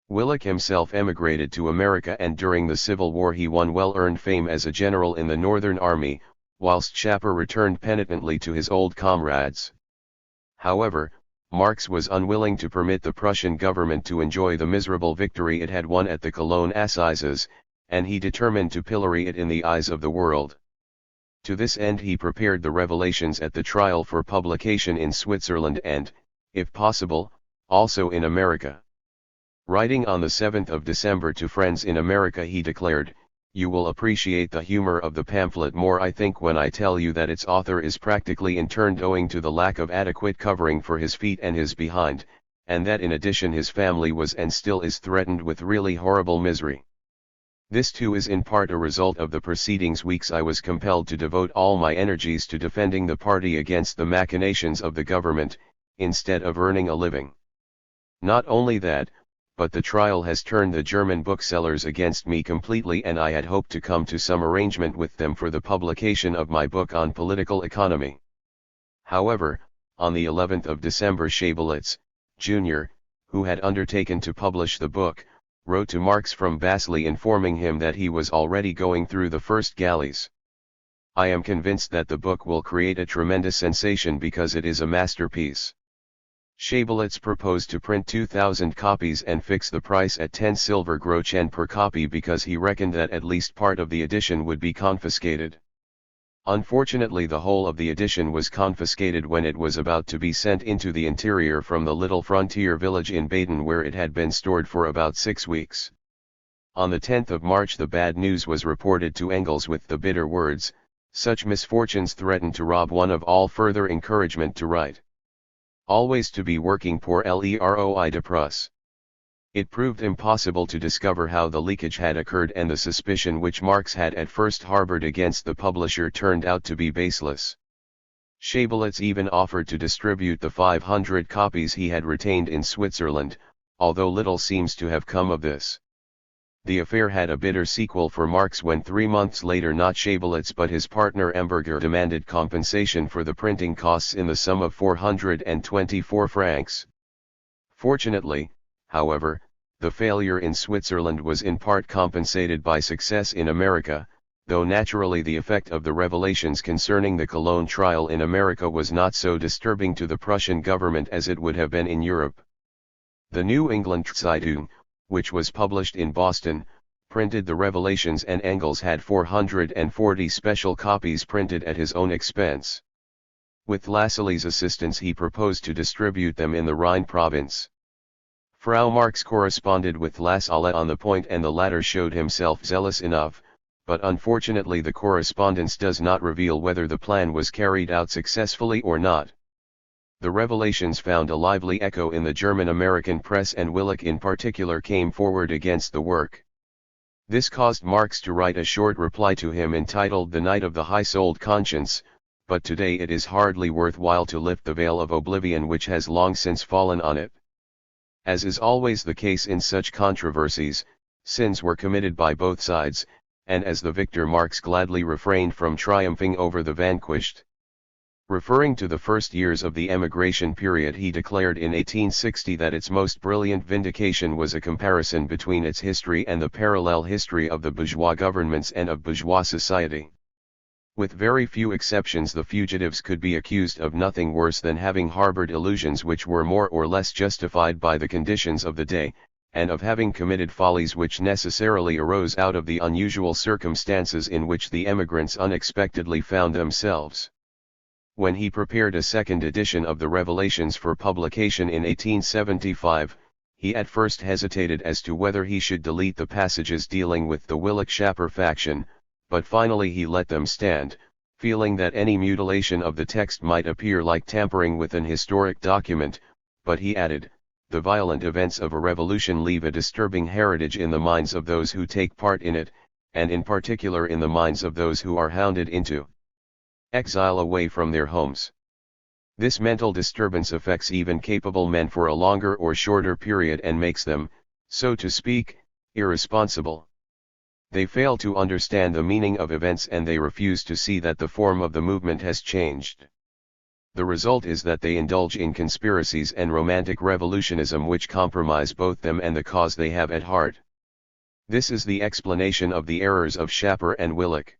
Willich himself emigrated to America and during the Civil War he won well-earned fame as a general in the Northern Army, whilst Schapper returned penitently to his old comrades. However, Marx was unwilling to permit the Prussian government to enjoy the miserable victory it had won at the Cologne Assizes, and he determined to pillory it in the eyes of the world. To this end he prepared the revelations at the trial for publication in Switzerland and, if possible, also in America. Writing on the 7th of December to friends in America he declared, "You will appreciate the humor of the pamphlet more I think when I tell you that its author is practically interned owing to the lack of adequate covering for his feet and his behind, and that in addition his family was and still is threatened with really horrible misery. This too is in part a result of the preceding weeks I was compelled to devote all my energies to defending the party against the machinations of the government, instead of earning a living. Not only that, but the trial has turned the German booksellers against me completely and I had hoped to come to some arrangement with them for the publication of my book on political economy." However, on the 11th of December Schabelitz, Jr., who had undertaken to publish the book, wrote to Marx from Basel informing him that he was already going through the first galleys. "I am convinced that the book will create a tremendous sensation because it is a masterpiece." Schabelitz proposed to print 2,000 copies and fix the price at 10 silver groschen per copy because he reckoned that at least part of the edition would be confiscated. Unfortunately the whole of the edition was confiscated when it was about to be sent into the interior from the little frontier village in Baden where it had been stored for about 6 weeks. On the 10th of March the bad news was reported to Engels with the bitter words, "Such misfortunes threaten to rob one of all further encouragement to write. Always to be working pour l'eroi de Prusse." It proved impossible to discover how the leakage had occurred and the suspicion which Marx had at first harbored against the publisher turned out to be baseless. Schabelitz even offered to distribute the 500 copies he had retained in Switzerland, although little seems to have come of this. The affair had a bitter sequel for Marx when 3 months later not Schabelitz but his partner Emberger demanded compensation for the printing costs in the sum of 424 francs. Fortunately, however, the failure in Switzerland was in part compensated by success in America, though naturally the effect of the revelations concerning the Cologne trial in America was not so disturbing to the Prussian government as it would have been in Europe. The New England Zeitung, which was published in Boston, printed the revelations and Engels had 440 special copies printed at his own expense. With Lassalle's assistance he proposed to distribute them in the Rhine province. Frau Marx corresponded with Lassalle on the point and the latter showed himself zealous enough, but unfortunately the correspondence does not reveal whether the plan was carried out successfully or not. The revelations found a lively echo in the German-American press and Willich in particular came forward against the work. This caused Marx to write a short reply to him entitled The Night of the High-Souled Conscience, but today it is hardly worthwhile to lift the veil of oblivion which has long since fallen on it. As is always the case in such controversies, sins were committed by both sides, and as the victor Marx gladly refrained from triumphing over the vanquished. Referring to the first years of the emigration period he declared in 1860 that its most brilliant vindication was a comparison between its history and the parallel history of the bourgeois governments and of bourgeois society. With very few exceptions the fugitives could be accused of nothing worse than having harbored illusions which were more or less justified by the conditions of the day, and of having committed follies which necessarily arose out of the unusual circumstances in which the emigrants unexpectedly found themselves. When he prepared a second edition of the Revelations for publication in 1875, he at first hesitated as to whether he should delete the passages dealing with the Willich-Schapper faction, but finally he let them stand, feeling that any mutilation of the text might appear like tampering with an historic document, but he added, "The violent events of a revolution leave a disturbing heritage in the minds of those who take part in it, and in particular in the minds of those who are hounded into exile away from their homes. This mental disturbance affects even capable men for a longer or shorter period and makes them, so to speak, irresponsible. They fail to understand the meaning of events and they refuse to see that the form of the movement has changed. The result is that they indulge in conspiracies and romantic revolutionism which compromise both them and the cause they have at heart. This is the explanation of the errors of Schapper and Willich.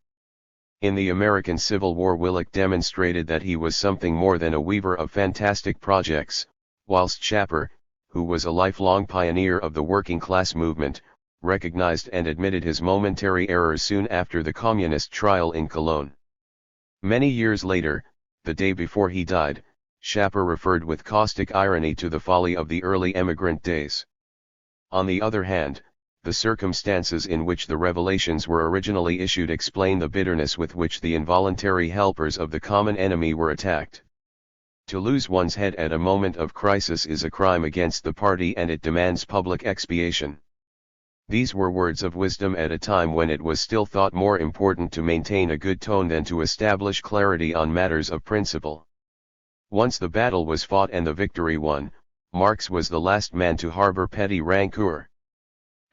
In the American Civil War, Willich demonstrated that he was something more than a weaver of fantastic projects, whilst Schapper, who was a lifelong pioneer of the working class movement, recognized and admitted his momentary errors soon after the communist trial in Cologne. Many years later, the day before he died, Schapper referred with caustic irony to the folly of the early emigrant days. On the other hand, the circumstances in which the revelations were originally issued explain the bitterness with which the involuntary helpers of the common enemy were attacked. To lose one's head at a moment of crisis is a crime against the party and it demands public expiation. These were words of wisdom at a time when it was still thought more important to maintain a good tone than to establish clarity on matters of principle. Once the battle was fought and the victory won, Marx was the last man to harbor petty rancor.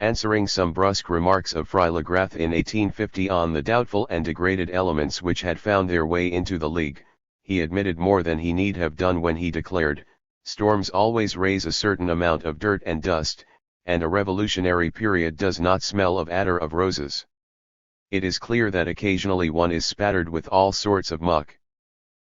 Answering some brusque remarks of Freilagrath in 1850 on the doubtful and degraded elements which had found their way into the League, he admitted more than he need have done when he declared, "Storms always raise a certain amount of dirt and dust, and a revolutionary period does not smell of attar of roses. It is clear that occasionally one is spattered with all sorts of muck.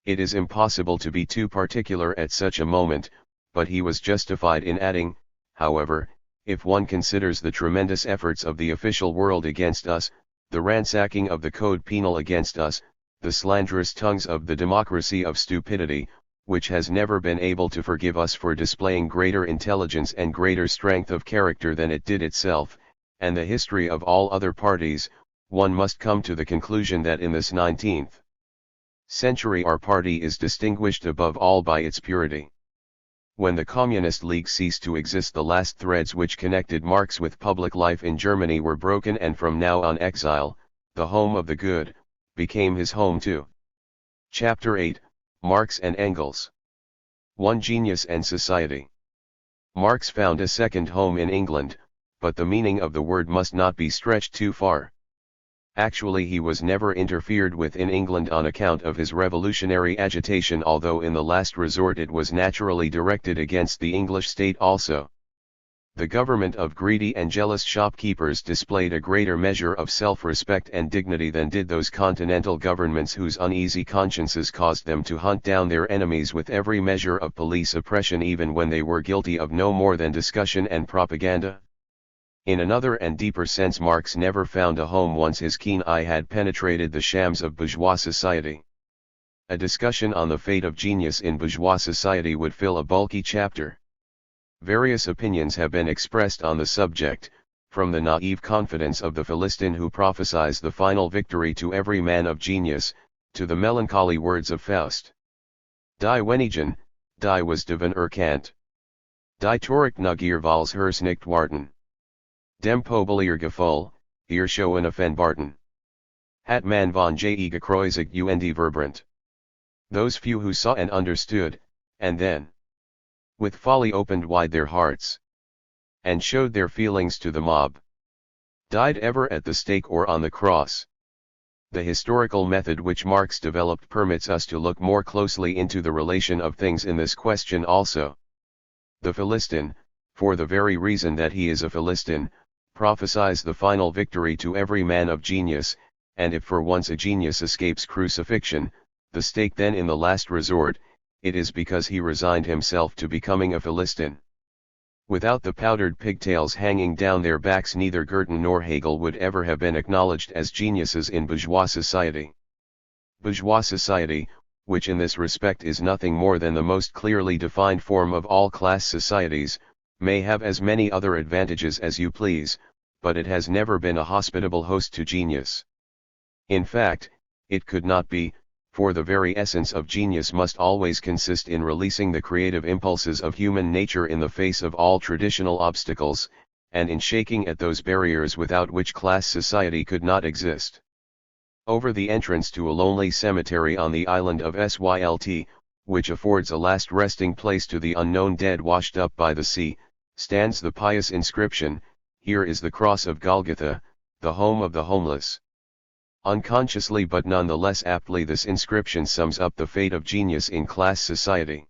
It is impossible to be too particular at such a moment," but he was justified in adding, however, "If one considers the tremendous efforts of the official world against us, the ransacking of the code penal against us, the slanderous tongues of the democracy of stupidity, which has never been able to forgive us for displaying greater intelligence and greater strength of character than it did itself, and the history of all other parties, one must come to the conclusion that in this 19th century our party is distinguished above all by its purity." When the Communist League ceased to exist, the last threads which connected Marx with public life in Germany were broken, and from now on exile, the home of the good, became his home too. Chapter 8, Marx and Engels. 1. Genius and Society. Marx found a second home in England, but the meaning of the word must not be stretched too far. Actually, he was never interfered with in England on account of his revolutionary agitation, although in the last resort it was naturally directed against the English state also. The government of greedy and jealous shopkeepers displayed a greater measure of self-respect and dignity than did those continental governments whose uneasy consciences caused them to hunt down their enemies with every measure of police oppression, even when they were guilty of no more than discussion and propaganda. In another and deeper sense, Marx never found a home once his keen eye had penetrated the shams of bourgeois society. A discussion on the fate of genius in bourgeois society would fill a bulky chapter. Various opinions have been expressed on the subject, from the naive confidence of the Philistine who prophesies the final victory to every man of genius, to the melancholy words of Faust. Die wenigen, die was de erkannt. Die Toriknugir vals hers nicht warten. Dem Pobelier Gefühl, ihr Schoen offenbarten. Hat man von je gekreuzigt und verbrant. Those few who saw and understood, and then, with folly opened wide their hearts, and showed their feelings to the mob, died ever at the stake or on the cross. The historical method which Marx developed permits us to look more closely into the relation of things in this question also. The Philistine, for the very reason that he is a Philistine, prophesies the final victory to every man of genius, and if for once a genius escapes crucifixion, the stake then in the last resort, it is because he resigned himself to becoming a Philistine. Without the powdered pigtails hanging down their backs, neither Girton nor Hegel would ever have been acknowledged as geniuses in bourgeois society. Bourgeois society, which in this respect is nothing more than the most clearly defined form of all class societies, may have as many other advantages as you please, but it has never been a hospitable host to genius. In fact, It could not be, for the very essence of genius must always consist in releasing the creative impulses of human nature in the face of all traditional obstacles, and in shaking at those barriers without which class society could not exist. Over the entrance to a lonely cemetery on the island of Sylt, which affords a last resting place to the unknown dead washed up by the sea, stands the pious inscription, "Here is the cross of Golgotha, the home of the homeless." Unconsciously but none the less aptly this inscription sums up the fate of genius in class society.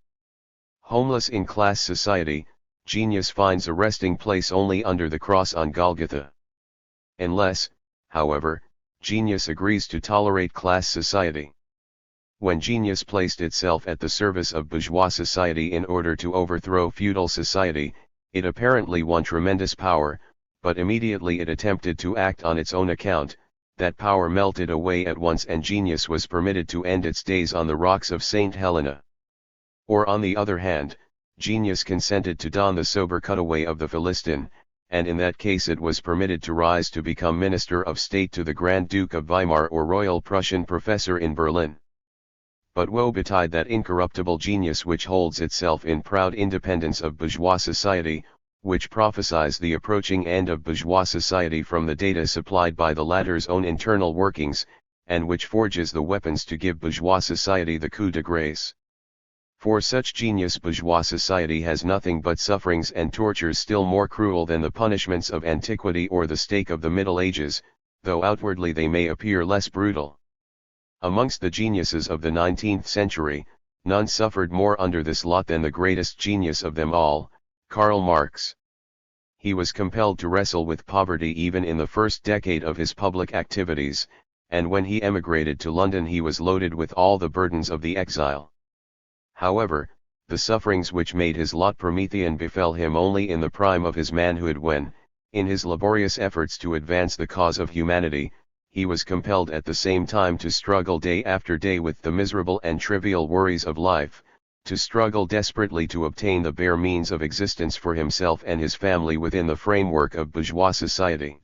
Homeless in class society, genius finds a resting place only under the cross on Golgotha. Unless, however, genius agrees to tolerate class society. When genius placed itself at the service of bourgeois society in order to overthrow feudal society, it apparently won tremendous power, but immediately it attempted to act on its own account, that power melted away at once and genius was permitted to end its days on the rocks of St. Helena. Or on the other hand, genius consented to don the sober cutaway of the Philistine, and in that case it was permitted to rise to become Minister of State to the Grand Duke of Weimar or Royal Prussian Professor in Berlin. But woe betide that incorruptible genius which holds itself in proud independence of bourgeois society, which prophesies the approaching end of bourgeois society from the data supplied by the latter's own internal workings, and which forges the weapons to give bourgeois society the coup de grace. For such genius bourgeois society has nothing but sufferings and tortures still more cruel than the punishments of antiquity or the stake of the Middle Ages, though outwardly they may appear less brutal. Amongst the geniuses of the 19th century, none suffered more under this lot than the greatest genius of them all, Karl Marx. He was compelled to wrestle with poverty even in the first decade of his public activities, and when he emigrated to London he was loaded with all the burdens of the exile. However, the sufferings which made his lot Promethean befell him only in the prime of his manhood when, in his laborious efforts to advance the cause of humanity, he was compelled at the same time to struggle day after day with the miserable and trivial worries of life, to struggle desperately to obtain the bare means of existence for himself and his family within the framework of bourgeois society.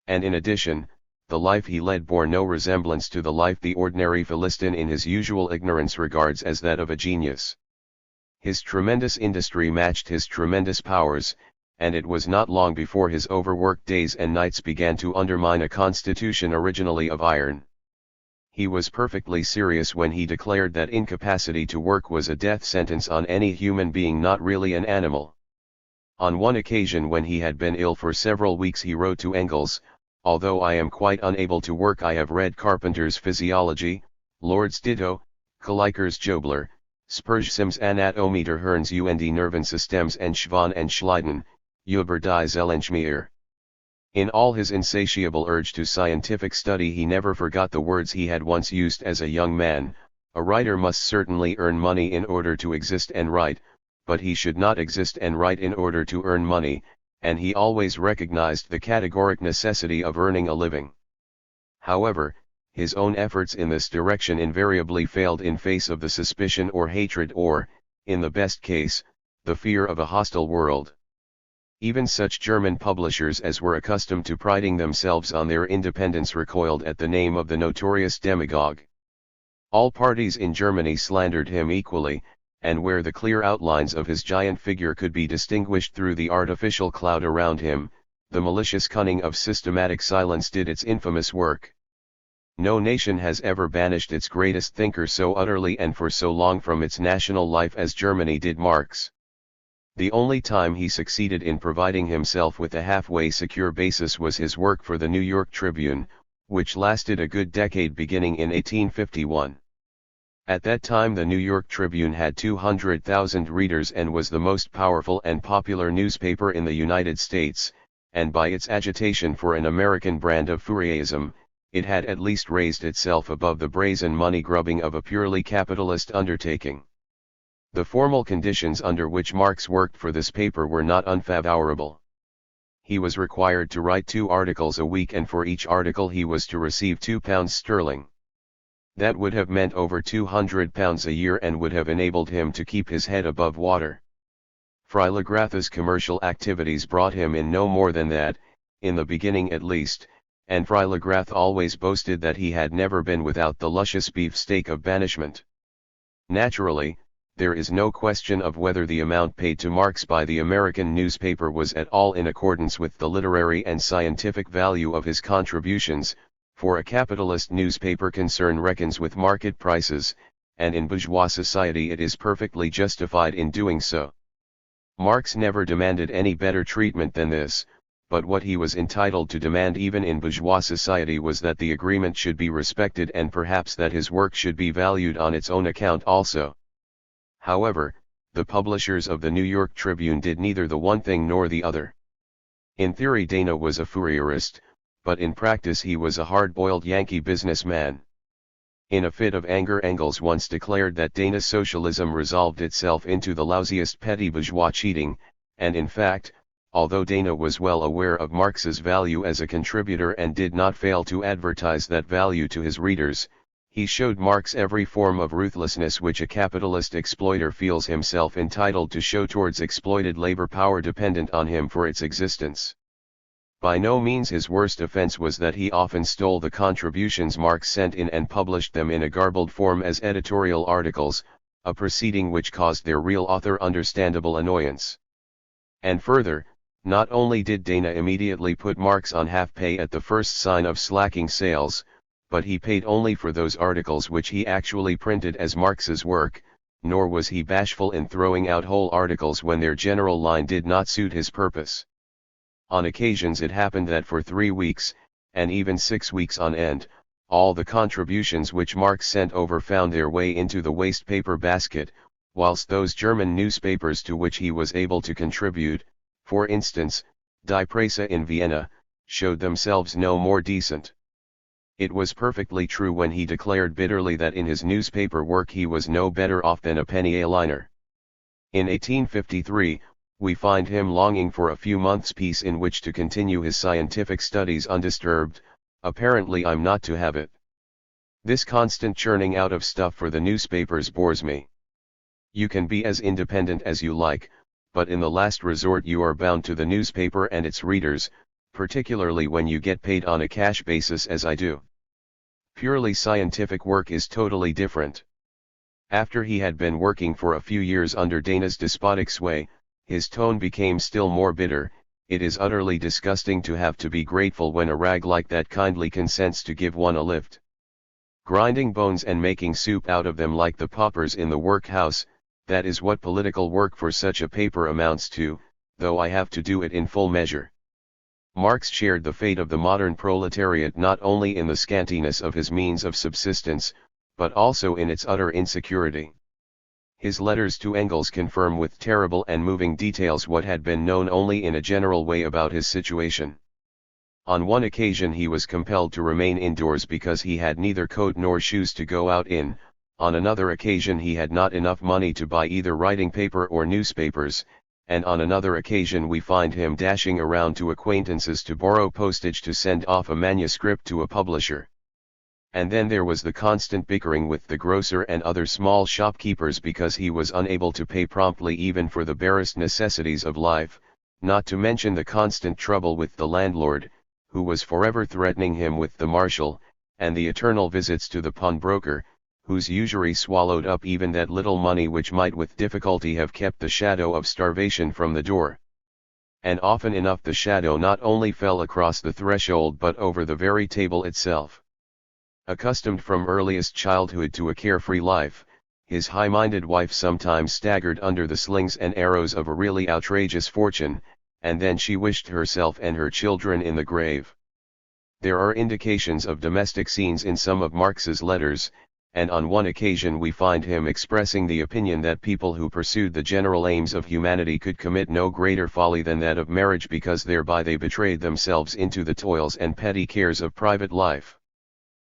And in addition, the life he led bore no resemblance to the life the ordinary Philistine in his usual ignorance regards as that of a genius. His tremendous industry matched his tremendous powers, and it was not long before his overworked days and nights began to undermine a constitution originally of iron. He was perfectly serious when he declared that incapacity to work was a death sentence on any human being not really an animal. On one occasion when he had been ill for several weeks he wrote to Engels, "Although I am quite unable to work I have read Carpenter's Physiology, Lord's Ditto, Kalliker's Jobler, Spurzheim's Anatomie der Hirns und Nervensystems and Schwann and Schleiden, über die Seelenschmier." In all his insatiable urge to scientific study he never forgot the words he had once used as a young man: "A writer must certainly earn money in order to exist and write, but he should not exist and write in order to earn money," and he always recognized the categoric necessity of earning a living. However, his own efforts in this direction invariably failed in face of the suspicion or hatred or, in the best case, the fear of a hostile world. Even such German publishers as were accustomed to priding themselves on their independence recoiled at the name of the notorious demagogue. All parties in Germany slandered him equally, and where the clear outlines of his giant figure could be distinguished through the artificial cloud around him, the malicious cunning of systematic silence did its infamous work. No nation has ever banished its greatest thinker so utterly and for so long from its national life as Germany did Marx. The only time he succeeded in providing himself with a halfway secure basis was his work for the New York Tribune, which lasted a good decade beginning in 1851. At that time the New York Tribune had 200,000 readers and was the most powerful and popular newspaper in the United States, and by its agitation for an American brand of Fourierism, it had at least raised itself above the brazen money-grubbing of a purely capitalist undertaking. The formal conditions under which Marx worked for this paper were not unfavorable. He was required to write 2 articles a week and for each article he was to receive £2. That would have meant over £200 a year and would have enabled him to keep his head above water. Freiligrath's commercial activities brought him in no more than that, in the beginning at least, and Freilagrath always boasted that he had never been without the luscious beefsteak of banishment. Naturally, there is no question of whether the amount paid to Marx by the American newspaper was at all in accordance with the literary and scientific value of his contributions, for a capitalist newspaper concern reckons with market prices, and in bourgeois society it is perfectly justified in doing so. Marx never demanded any better treatment than this, but what he was entitled to demand even in bourgeois society was that the agreement should be respected and perhaps that his work should be valued on its own account also. However, the publishers of the New York Tribune did neither the one thing nor the other. In theory Dana was a Fourierist, but in practice he was a hard-boiled Yankee businessman. In a fit of anger Engels once declared that Dana's socialism resolved itself into the lousiest petty bourgeois cheating, and in fact, although Dana was well aware of Marx's value as a contributor and did not fail to advertise that value to his readers, he showed Marx every form of ruthlessness which a capitalist exploiter feels himself entitled to show towards exploited labor power dependent on him for its existence. By no means his worst offense was that he often stole the contributions Marx sent in and published them in a garbled form as editorial articles, a proceeding which caused their real author understandable annoyance. And further, not only did Dana immediately put Marx on half pay at the first sign of slacking sales, but he paid only for those articles which he actually printed as Marx's work, nor was he bashful in throwing out whole articles when their general line did not suit his purpose. On occasions it happened that for 3 weeks, and even 6 weeks on end, all the contributions which Marx sent over found their way into the waste paper basket, whilst those German newspapers to which he was able to contribute, for instance, Die Presse in Vienna, showed themselves no more decent. It was perfectly true when he declared bitterly that in his newspaper work he was no better off than a penny a liner. In 1853, we find him longing for a few months' peace in which to continue his scientific studies undisturbed. Apparently I'm not to have it. This constant churning out of stuff for the newspapers bores me. You can be as independent as you like, but in the last resort you are bound to the newspaper and its readers, particularly when you get paid on a cash basis as I do. Purely scientific work is totally different. After he had been working for a few years under Dana's despotic sway, his tone became still more bitter. It is utterly disgusting to have to be grateful when a rag like that kindly consents to give one a lift. Grinding bones and making soup out of them like the paupers in the workhouse, that is what political work for such a paper amounts to, though I have to do it in full measure. Marx shared the fate of the modern proletariat not only in the scantiness of his means of subsistence, but also in its utter insecurity. His letters to Engels confirm with terrible and moving details what had been known only in a general way about his situation. On one occasion he was compelled to remain indoors because he had neither coat nor shoes to go out in, on another occasion he had not enough money to buy either writing paper or newspapers, and on another occasion we find him dashing around to acquaintances to borrow postage to send off a manuscript to a publisher. And then there was the constant bickering with the grocer and other small shopkeepers because he was unable to pay promptly even for the barest necessities of life, not to mention the constant trouble with the landlord, who was forever threatening him with the marshal, and the eternal visits to the pawnbroker, whose usury swallowed up even that little money which might with difficulty have kept the shadow of starvation from the door. And often enough the shadow not only fell across the threshold but over the very table itself. Accustomed from earliest childhood to a carefree life, his high-minded wife sometimes staggered under the slings and arrows of a really outrageous fortune, and then she wished herself and her children in the grave. There are indications of domestic scenes in some of Marx's letters, and on one occasion we find him expressing the opinion that people who pursued the general aims of humanity could commit no greater folly than that of marriage because thereby they betrayed themselves into the toils and petty cares of private life.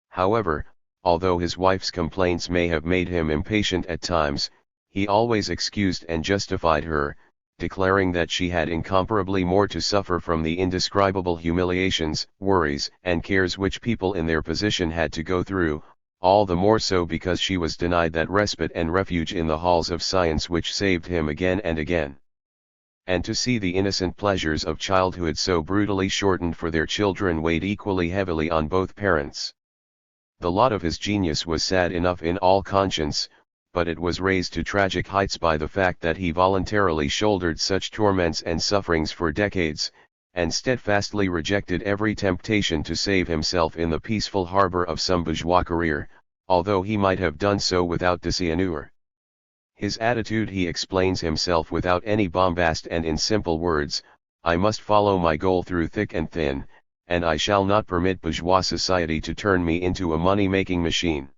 However, although his wife's complaints may have made him impatient at times, he always excused and justified her, declaring that she had incomparably more to suffer from the indescribable humiliations, worries, and cares which people in their position had to go through, all the more so because she was denied that respite and refuge in the halls of science which saved him again and again. and to see the innocent pleasures of childhood so brutally shortened for their children weighed equally heavily on both parents. The lot of his genius was sad enough in all conscience, but it was raised to tragic heights by the fact that he voluntarily shouldered such torments and sufferings for decades, and steadfastly rejected every temptation to save himself in the peaceful harbor of some bourgeois career, although he might have done so without dishonor. His attitude he explains himself without any bombast and in simple words: I must follow my goal through thick and thin, and I shall not permit bourgeois society to turn me into a money-making machine.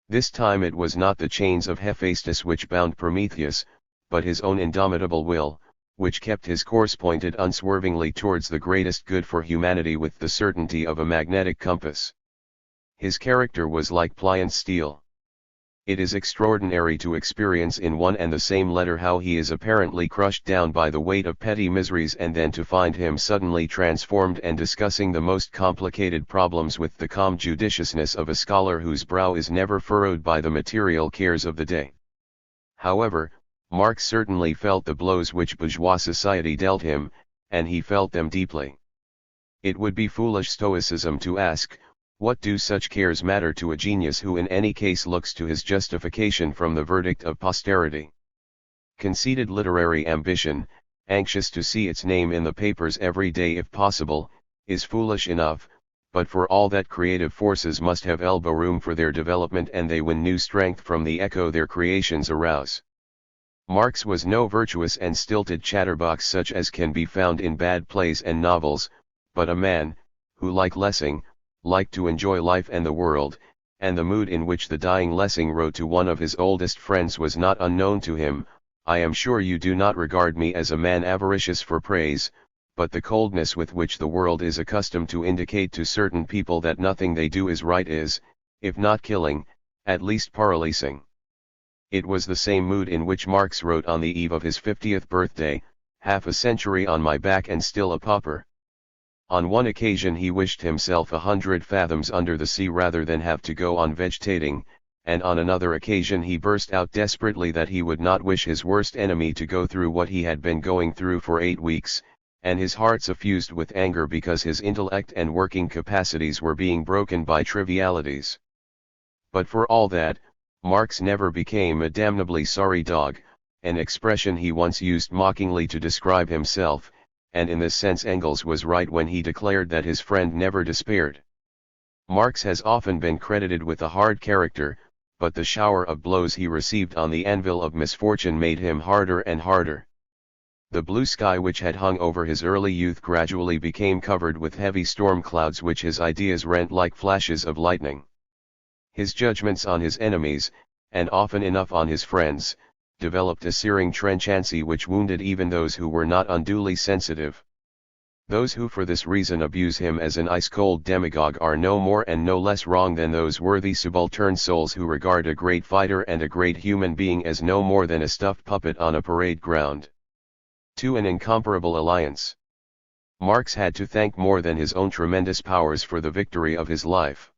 This time it was not the chains of Hephaestus which bound Prometheus, but his own indomitable will, which kept his course pointed unswervingly towards the greatest good for humanity with the certainty of a magnetic compass. His character was like pliant steel. It is extraordinary to experience in one and the same letter how he is apparently crushed down by the weight of petty miseries, and then to find him suddenly transformed and discussing the most complicated problems with the calm judiciousness of a scholar whose brow is never furrowed by the material cares of the day. However, Marx certainly felt the blows which bourgeois society dealt him, and he felt them deeply. It would be foolish stoicism to ask, what do such cares matter to a genius who in any case looks to his justification from the verdict of posterity? Conceited literary ambition, anxious to see its name in the papers every day if possible, is foolish enough, but for all that creative forces must have elbow room for their development, and they win new strength from the echo their creations arouse. Marx was no virtuous and stilted chatterbox such as can be found in bad plays and novels, but a man, who like Lessing, liked to enjoy life and the world, and the mood in which the dying Lessing wrote to one of his oldest friends was not unknown to him: I am sure you do not regard me as a man avaricious for praise, but the coldness with which the world is accustomed to indicate to certain people that nothing they do is right is, if not killing, at least paralysing. It was the same mood in which Marx wrote on the eve of his 50th birthday, half a century on my back and still a pauper. On one occasion he wished himself 100 fathoms under the sea rather than have to go on vegetating, and on another occasion he burst out desperately that he would not wish his worst enemy to go through what he had been going through for 8 weeks, and his heart suffused with anger because his intellect and working capacities were being broken by trivialities. But for all that, Marx never became a damnably sorry dog, an expression he once used mockingly to describe himself, and in this sense Engels was right when he declared that his friend never despaired. Marx has often been credited with a hard character, but the shower of blows he received on the anvil of misfortune made him harder and harder. The blue sky which had hung over his early youth gradually became covered with heavy storm clouds which his ideas rent like flashes of lightning. His judgments on his enemies, and often enough on his friends, developed a searing trenchancy which wounded even those who were not unduly sensitive. Those who for this reason abuse him as an ice-cold demagogue are no more and no less wrong than those worthy subaltern souls who regard a great fighter and a great human being as no more than a stuffed puppet on a parade ground. To an incomparable alliance. Marx had to thank more than his own tremendous powers for the victory of his life.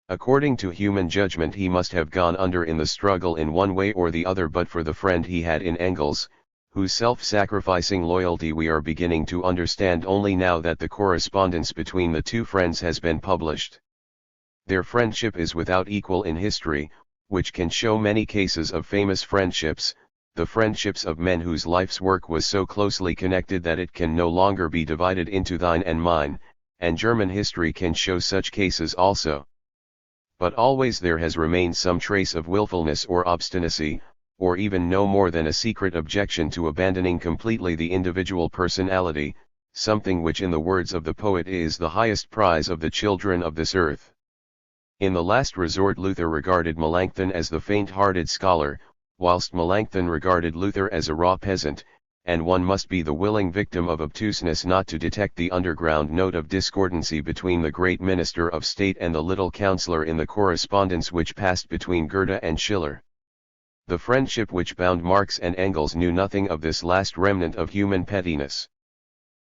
According to human judgment he must have gone under in the struggle in one way or the other but for the friend he had in Engels, whose self-sacrificing loyalty we are beginning to understand only now that the correspondence between the two friends has been published. Their friendship is without equal in history, which can show many cases of famous friendships, the friendships of men whose life's work was so closely connected that it can no longer be divided into thine and mine, and German history can show such cases also. But always there has remained some trace of willfulness or obstinacy, or even no more than a secret objection to abandoning completely the individual personality, something which in the words of the poet is the highest prize of the children of this earth. In the last resort Luther regarded Melanchthon as the faint-hearted scholar, whilst Melanchthon regarded Luther as a raw peasant, and one must be the willing victim of obtuseness not to detect the underground note of discordancy between the great minister of state and the little counselor in the correspondence which passed between Goethe and Schiller. The friendship which bound Marx and Engels knew nothing of this last remnant of human pettiness.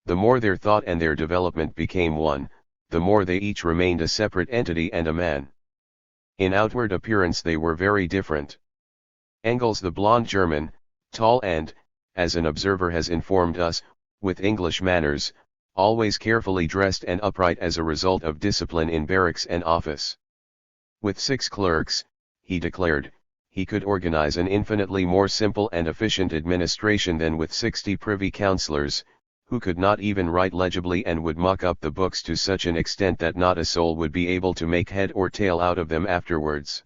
The more their thought and their development became one, the more they each remained a separate entity and a man. In outward appearance they were very different. Engels, the blond German, tall and, as an observer has informed us, with English manners, always carefully dressed and upright as a result of discipline in barracks and office. With 6 clerks, he declared, he could organize an infinitely more simple and efficient administration than with 60 privy councillors, who could not even write legibly and would muck up the books to such an extent that not a soul would be able to make head or tail out of them afterwards.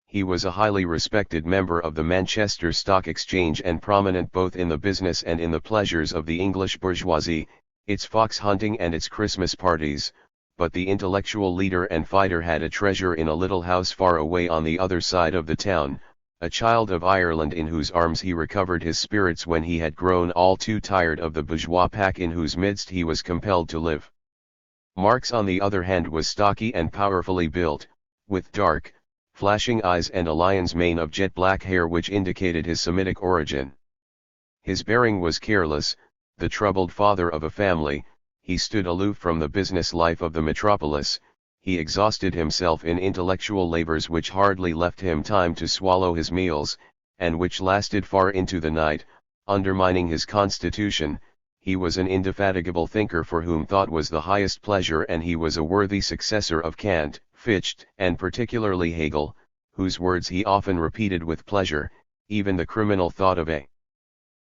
He was a highly respected member of the Manchester Stock Exchange and prominent both in the business and in the pleasures of the English bourgeoisie, its fox hunting and its Christmas parties, but the intellectual leader and fighter had a treasure in a little house far away on the other side of the town, a child of Ireland in whose arms he recovered his spirits when he had grown all too tired of the bourgeois pack in whose midst he was compelled to live. Marx on the other hand was stocky and powerfully built, with dark, flashing eyes and a lion's mane of jet black hair which indicated his Semitic origin. His bearing was careless, the troubled father of a family, he stood aloof from the business life of the metropolis, he exhausted himself in intellectual labors which hardly left him time to swallow his meals, and which lasted far into the night, undermining his constitution. He was an indefatigable thinker for whom thought was the highest pleasure, and he was a worthy successor of Kant, Fichte, and particularly Hegel, whose words he often repeated with pleasure. Even the criminal thought of a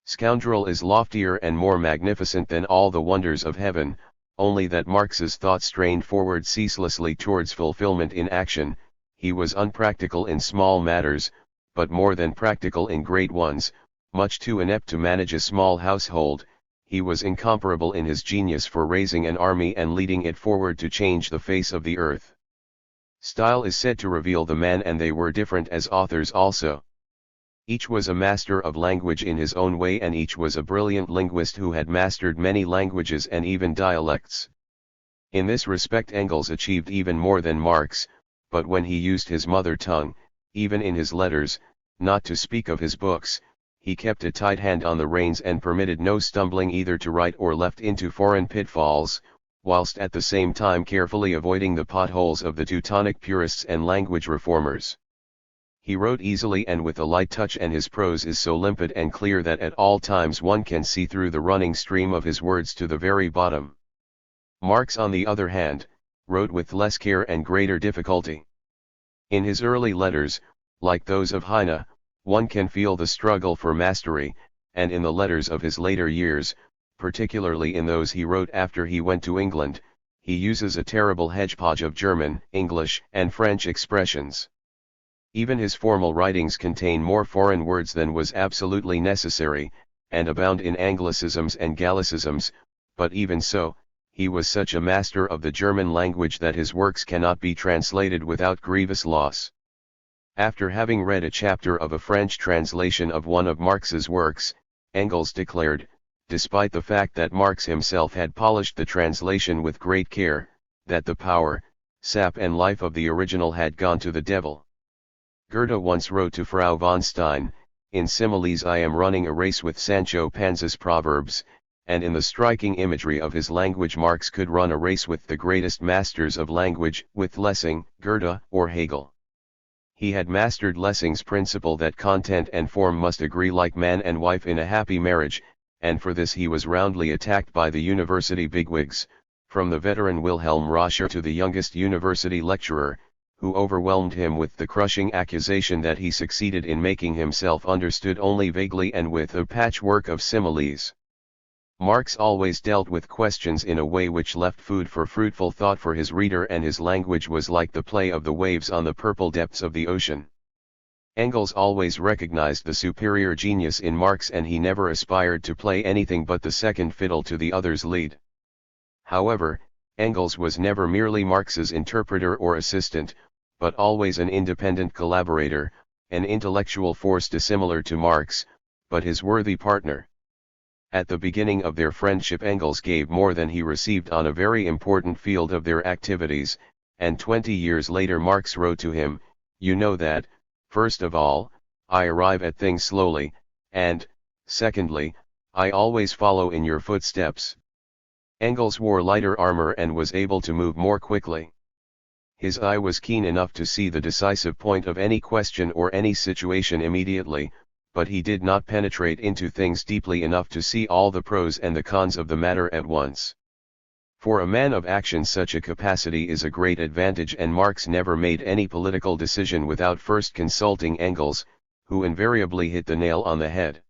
scoundrel is loftier and more magnificent than all the wonders of heaven, only that Marx's thought strained forward ceaselessly towards fulfillment in action. He was unpractical in small matters, but more than practical in great ones, much too inept to manage a small household. He was incomparable in his genius for raising an army and leading it forward to change the face of the earth. Style is said to reveal the man, and they were different as authors also. Each was a master of language in his own way, and each was a brilliant linguist who had mastered many languages and even dialects. In this respect Engels achieved even more than Marx, but when he used his mother tongue, even in his letters, not to speak of his books, he kept a tight hand on the reins and permitted no stumbling either to right or left into foreign pitfalls, whilst at the same time carefully avoiding the potholes of the Teutonic purists and language reformers. He wrote easily and with a light touch, and his prose is so limpid and clear that at all times one can see through the running stream of his words to the very bottom. Marx, on the other hand, wrote with less care and greater difficulty. In his early letters, like those of Heine, one can feel the struggle for mastery, and in the letters of his later years, particularly in those he wrote after he went to England, he uses a terrible hedgepodge of German, English, and French expressions. Even his formal writings contain more foreign words than was absolutely necessary, and abound in Anglicisms and Gallicisms, but even so, he was such a master of the German language that his works cannot be translated without grievous loss. After having read a chapter of a French translation of one of Marx's works, Engels declared, despite the fact that Marx himself had polished the translation with great care, that the power, sap and life of the original had gone to the devil. Goethe once wrote to Frau von Stein, "In similes I am running a race with Sancho Panza's proverbs," and in the striking imagery of his language Marx could run a race with the greatest masters of language, with Lessing, Goethe, or Hegel. He had mastered Lessing's principle that content and form must agree like man and wife in a happy marriage, and for this he was roundly attacked by the university bigwigs, from the veteran Wilhelm Roscher to the youngest university lecturer, who overwhelmed him with the crushing accusation that he succeeded in making himself understood only vaguely and with a patchwork of similes. Marx always dealt with questions in a way which left food for fruitful thought for his reader, and his language was like the play of the waves on the purple depths of the ocean. Engels always recognized the superior genius in Marx, and he never aspired to play anything but the second fiddle to the other's lead. However, Engels was never merely Marx's interpreter or assistant, but always an independent collaborator, an intellectual force dissimilar to Marx, but his worthy partner. At the beginning of their friendship Engels gave more than he received on a very important field of their activities, and 20 years later Marx wrote to him, "You know that, first of all, I arrive at things slowly, and, secondly, I always follow in your footsteps." Engels wore lighter armor and was able to move more quickly. His eye was keen enough to see the decisive point of any question or any situation immediately, but he did not penetrate into things deeply enough to see all the pros and the cons of the matter at once. For a man of action such a capacity is a great advantage, and Marx never made any political decision without first consulting Engels, who invariably hit the nail on the head.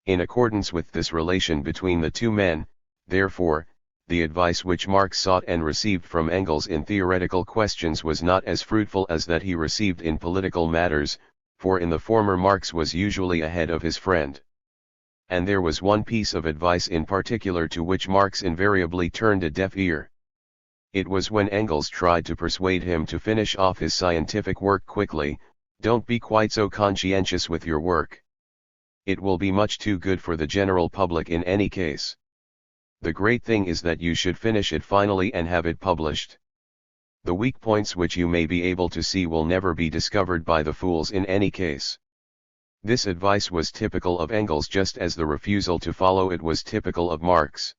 In accordance with this relation between the two men, therefore, the advice which Marx sought and received from Engels in theoretical questions was not as fruitful as that he received in political matters, for in the former Marx was usually ahead of his friend. And there was one piece of advice in particular to which Marx invariably turned a deaf ear. It was when Engels tried to persuade him to finish off his scientific work quickly. Don't be quite so conscientious with your work. It will be much too good for the general public in any case. The great thing is that you should finish it finally and have it published. The weak points which you may be able to see will never be discovered by the fools in any case. This advice was typical of Engels, just as the refusal to follow it was typical of Marx.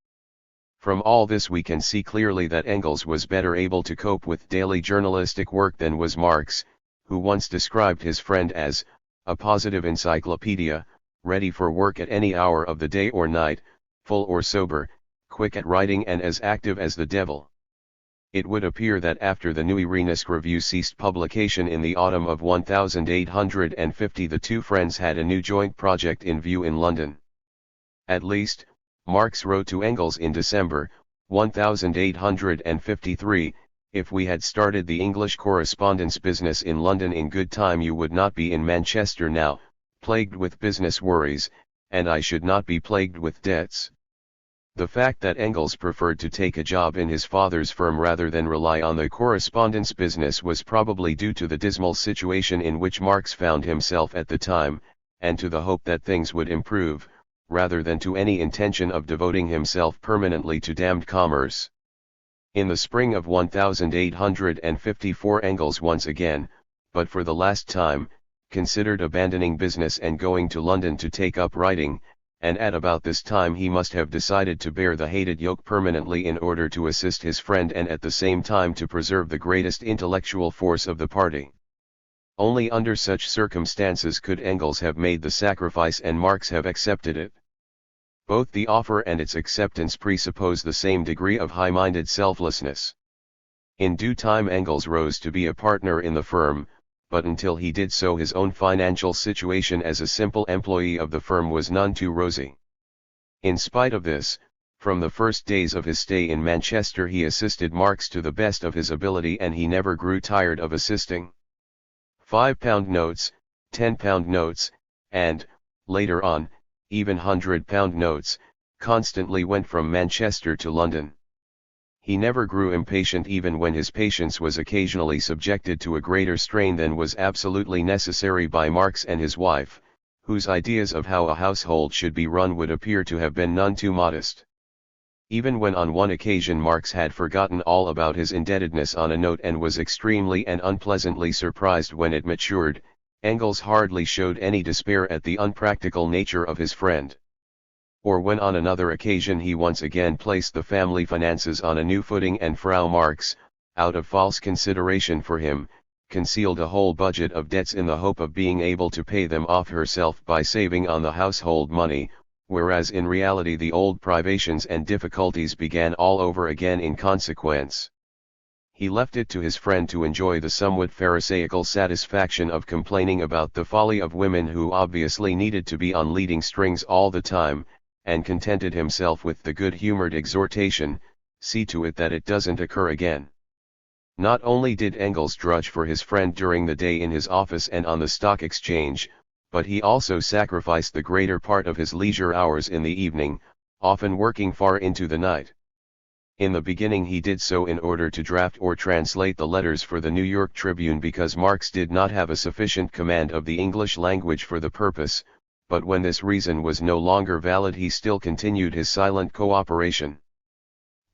From all this we can see clearly that Engels was better able to cope with daily journalistic work than was Marx, who once described his friend as a positive encyclopedia, ready for work at any hour of the day or night, full or sober, quick at writing and as active as the devil. It would appear that after the Neue Rheinische Review ceased publication in the autumn of 1850, the two friends had a new joint project in view in London. At least, Marx wrote to Engels in December 1853, "If we had started the English correspondence business in London in good time, you would not be in Manchester now, plagued with business worries, and I should not be plagued with debts." The fact that Engels preferred to take a job in his father's firm rather than rely on the correspondence business was probably due to the dismal situation in which Marx found himself at the time, and to the hope that things would improve, rather than to any intention of devoting himself permanently to damned commerce. In the spring of 1854 Engels once again, but for the last time, considered abandoning business and going to London to take up writing, and at about this time he must have decided to bear the hated yoke permanently in order to assist his friend and at the same time to preserve the greatest intellectual force of the party. Only under such circumstances could Engels have made the sacrifice and Marx have accepted it. Both the offer and its acceptance presuppose the same degree of high-minded selflessness. In due time Engels rose to be a partner in the firm, but until he did so his own financial situation as a simple employee of the firm was none too rosy. In spite of this, from the first days of his stay in Manchester he assisted Marx to the best of his ability, and he never grew tired of assisting. £5 notes, £10 notes, and, later on, even £100 notes, constantly went from Manchester to London. He never grew impatient even when his patience was occasionally subjected to a greater strain than was absolutely necessary by Marx and his wife, whose ideas of how a household should be run would appear to have been none too modest. Even when on one occasion Marx had forgotten all about his indebtedness on a note and was extremely and unpleasantly surprised when it matured, Engels hardly showed any despair at the unpractical nature of his friend. Or when on another occasion he once again placed the family finances on a new footing and Frau Marx, out of false consideration for him, concealed a whole budget of debts in the hope of being able to pay them off herself by saving on the household money, whereas in reality the old privations and difficulties began all over again in consequence. He left it to his friend to enjoy the somewhat pharisaical satisfaction of complaining about the folly of women who obviously needed to be on leading strings all the time, and contented himself with the good-humored exhortation, "See to it that it doesn't occur again." Not only did Engels drudge for his friend during the day in his office and on the stock exchange, but he also sacrificed the greater part of his leisure hours in the evening, often working far into the night. In the beginning he did so in order to draft or translate the letters for the New York Tribune, because Marx did not have a sufficient command of the English language for the purpose, but when this reason was no longer valid he still continued his silent cooperation.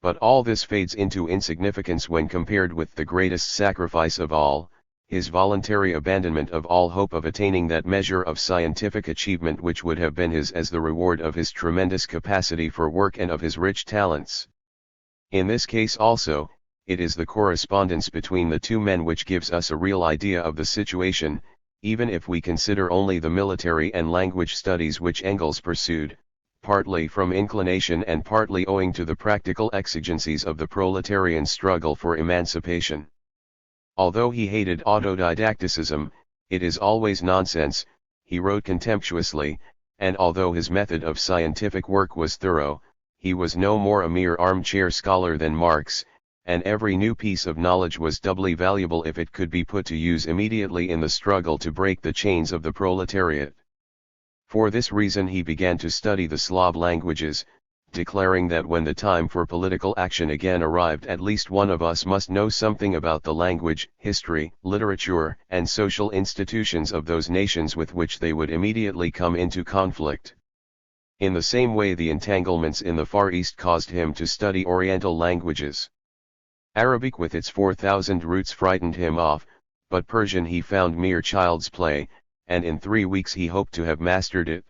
But all this fades into insignificance when compared with the greatest sacrifice of all, his voluntary abandonment of all hope of attaining that measure of scientific achievement which would have been his as the reward of his tremendous capacity for work and of his rich talents. In this case also, it is the correspondence between the two men which gives us a real idea of the situation, even if we consider only the military and language studies which Engels pursued, partly from inclination and partly owing to the practical exigencies of the proletarian struggle for emancipation. Although he hated autodidacticism, it is always nonsense, he wrote contemptuously, and although his method of scientific work was thorough, he was no more a mere armchair scholar than Marx, and every new piece of knowledge was doubly valuable if it could be put to use immediately in the struggle to break the chains of the proletariat. For this reason he began to study the Slav languages, declaring that when the time for political action again arrived at least one of us must know something about the language, history, literature, and social institutions of those nations with which they would immediately come into conflict. In the same way the entanglements in the Far East caused him to study Oriental languages. Arabic with its 4,000 roots frightened him off, but Persian he found mere child's play, and in 3 weeks he hoped to have mastered it.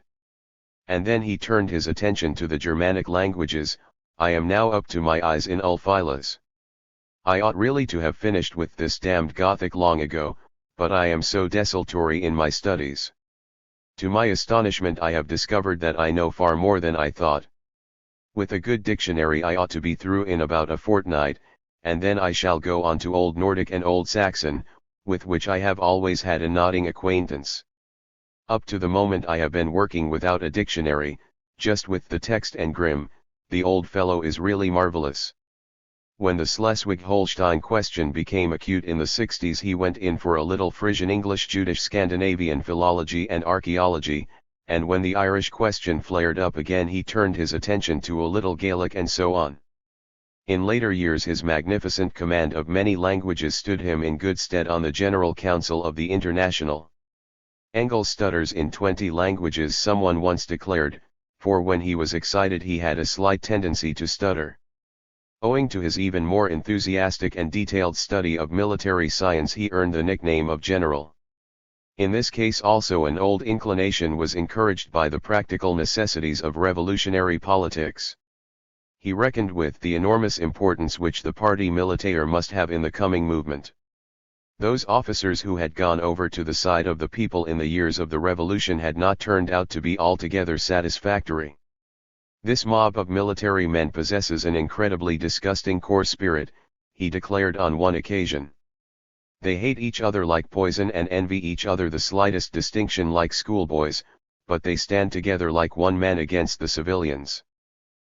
And then he turned his attention to the Germanic languages. I am now up to my eyes in Ulfilas. I ought really to have finished with this damned Gothic long ago, but I am so desultory in my studies. To my astonishment I have discovered that I know far more than I thought. With a good dictionary I ought to be through in about a fortnight, and then I shall go on to Old Nordic and Old Saxon, with which I have always had a nodding acquaintance. Up to the moment I have been working without a dictionary, just with the text and Grimm. The old fellow is really marvelous. When the Schleswig-Holstein question became acute in the 60s he went in for a little Frisian English Judish Scandinavian philology and archaeology, and when the Irish question flared up again he turned his attention to a little Gaelic and so on. In later years his magnificent command of many languages stood him in good stead on the General Council of the International. Engels stutters in 20 languages, someone once declared, for when he was excited he had a slight tendency to stutter. Owing to his even more enthusiastic and detailed study of military science he earned the nickname of General. In this case also an old inclination was encouraged by the practical necessities of revolutionary politics. He reckoned with the enormous importance which the parti militaire must have in the coming movement. Those officers who had gone over to the side of the people in the years of the revolution had not turned out to be altogether satisfactory. This mob of military men possesses an incredibly disgusting corps spirit, he declared on one occasion. They hate each other like poison and envy each other the slightest distinction like schoolboys, but they stand together like one man against the civilians.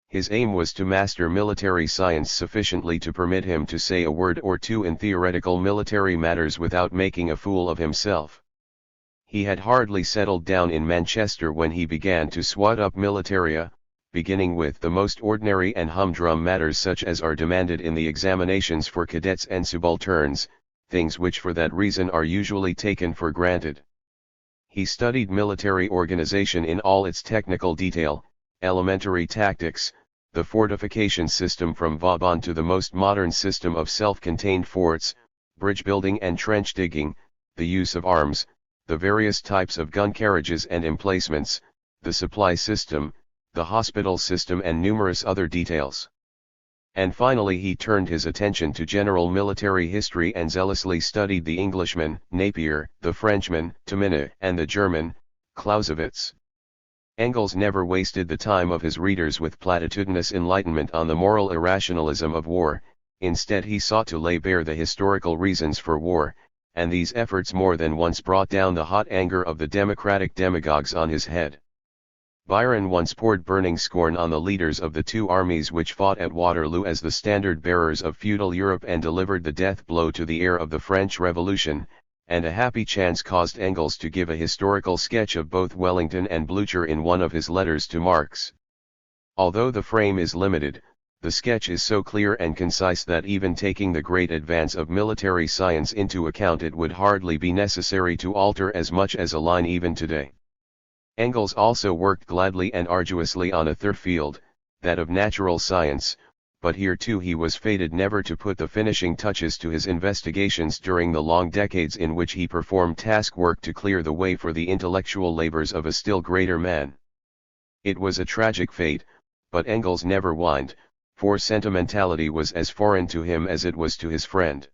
His aim was to master military science sufficiently to permit him to say a word or two in theoretical military matters without making a fool of himself. He had hardly settled down in Manchester when he began to swat up militaria, beginning with the most ordinary and humdrum matters such as are demanded in the examinations for cadets and subalterns, things which for that reason are usually taken for granted. He studied military organization in all its technical detail, elementary tactics, the fortification system from Vauban to the most modern system of self-contained forts, bridge building and trench digging, the use of arms, the various types of gun carriages and emplacements, the supply system, the hospital system and numerous other details. And finally he turned his attention to general military history and zealously studied the Englishman, Napier, the Frenchman, Tomine, and the German, Clausewitz. Engels never wasted the time of his readers with platitudinous enlightenment on the moral irrationalism of war. Instead he sought to lay bare the historical reasons for war, and these efforts more than once brought down the hot anger of the democratic demagogues on his head. Byron once poured burning scorn on the leaders of the two armies which fought at Waterloo as the standard-bearers of feudal Europe and delivered the death blow to the heir of the French Revolution, and a happy chance caused Engels to give a historical sketch of both Wellington and Blücher in one of his letters to Marx. Although the frame is limited, the sketch is so clear and concise that even taking the great advance of military science into account it would hardly be necessary to alter as much as a line even today. Engels also worked gladly and arduously on a third field, that of natural science, but here too he was fated never to put the finishing touches to his investigations during the long decades in which he performed task work to clear the way for the intellectual labors of a still greater man. It was a tragic fate, but Engels never whined, for sentimentality was as foreign to him as it was to his friend.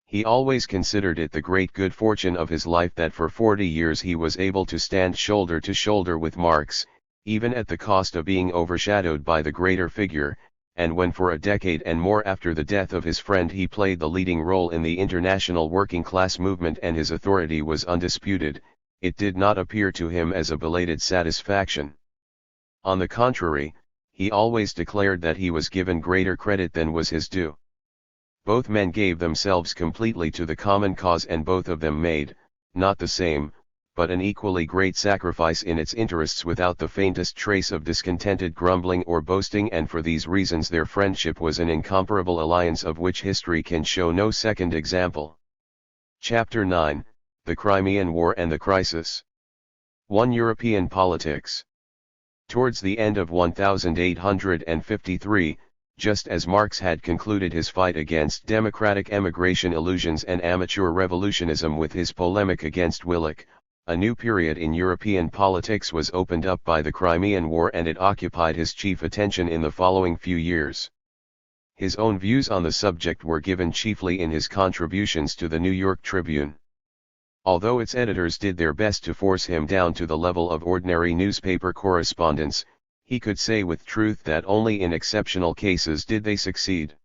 He always considered it the great good fortune of his life that for 40 years he was able to stand shoulder to shoulder with Marx, even at the cost of being overshadowed by the greater figure, and when for a decade and more after the death of his friend he played the leading role in the international working class movement and his authority was undisputed, it did not appear to him as a belated satisfaction. On the contrary, he always declared that he was given greater credit than was his due. Both men gave themselves completely to the common cause and both of them made, not the same, but an equally great sacrifice in its interests without the faintest trace of discontented grumbling or boasting, and for these reasons their friendship was an incomparable alliance of which history can show no second example. Chapter 9, The Crimean War and the Crisis. 1. European Politics. Towards the end of 1853, just as Marx had concluded his fight against democratic emigration illusions and amateur revolutionism with his polemic against Willich, a new period in European politics was opened up by the Crimean War, and it occupied his chief attention in the following few years. His own views on the subject were given chiefly in his contributions to the New York Tribune. Although its editors did their best to force him down to the level of ordinary newspaper correspondence, he could say with truth that only in exceptional cases did they succeed.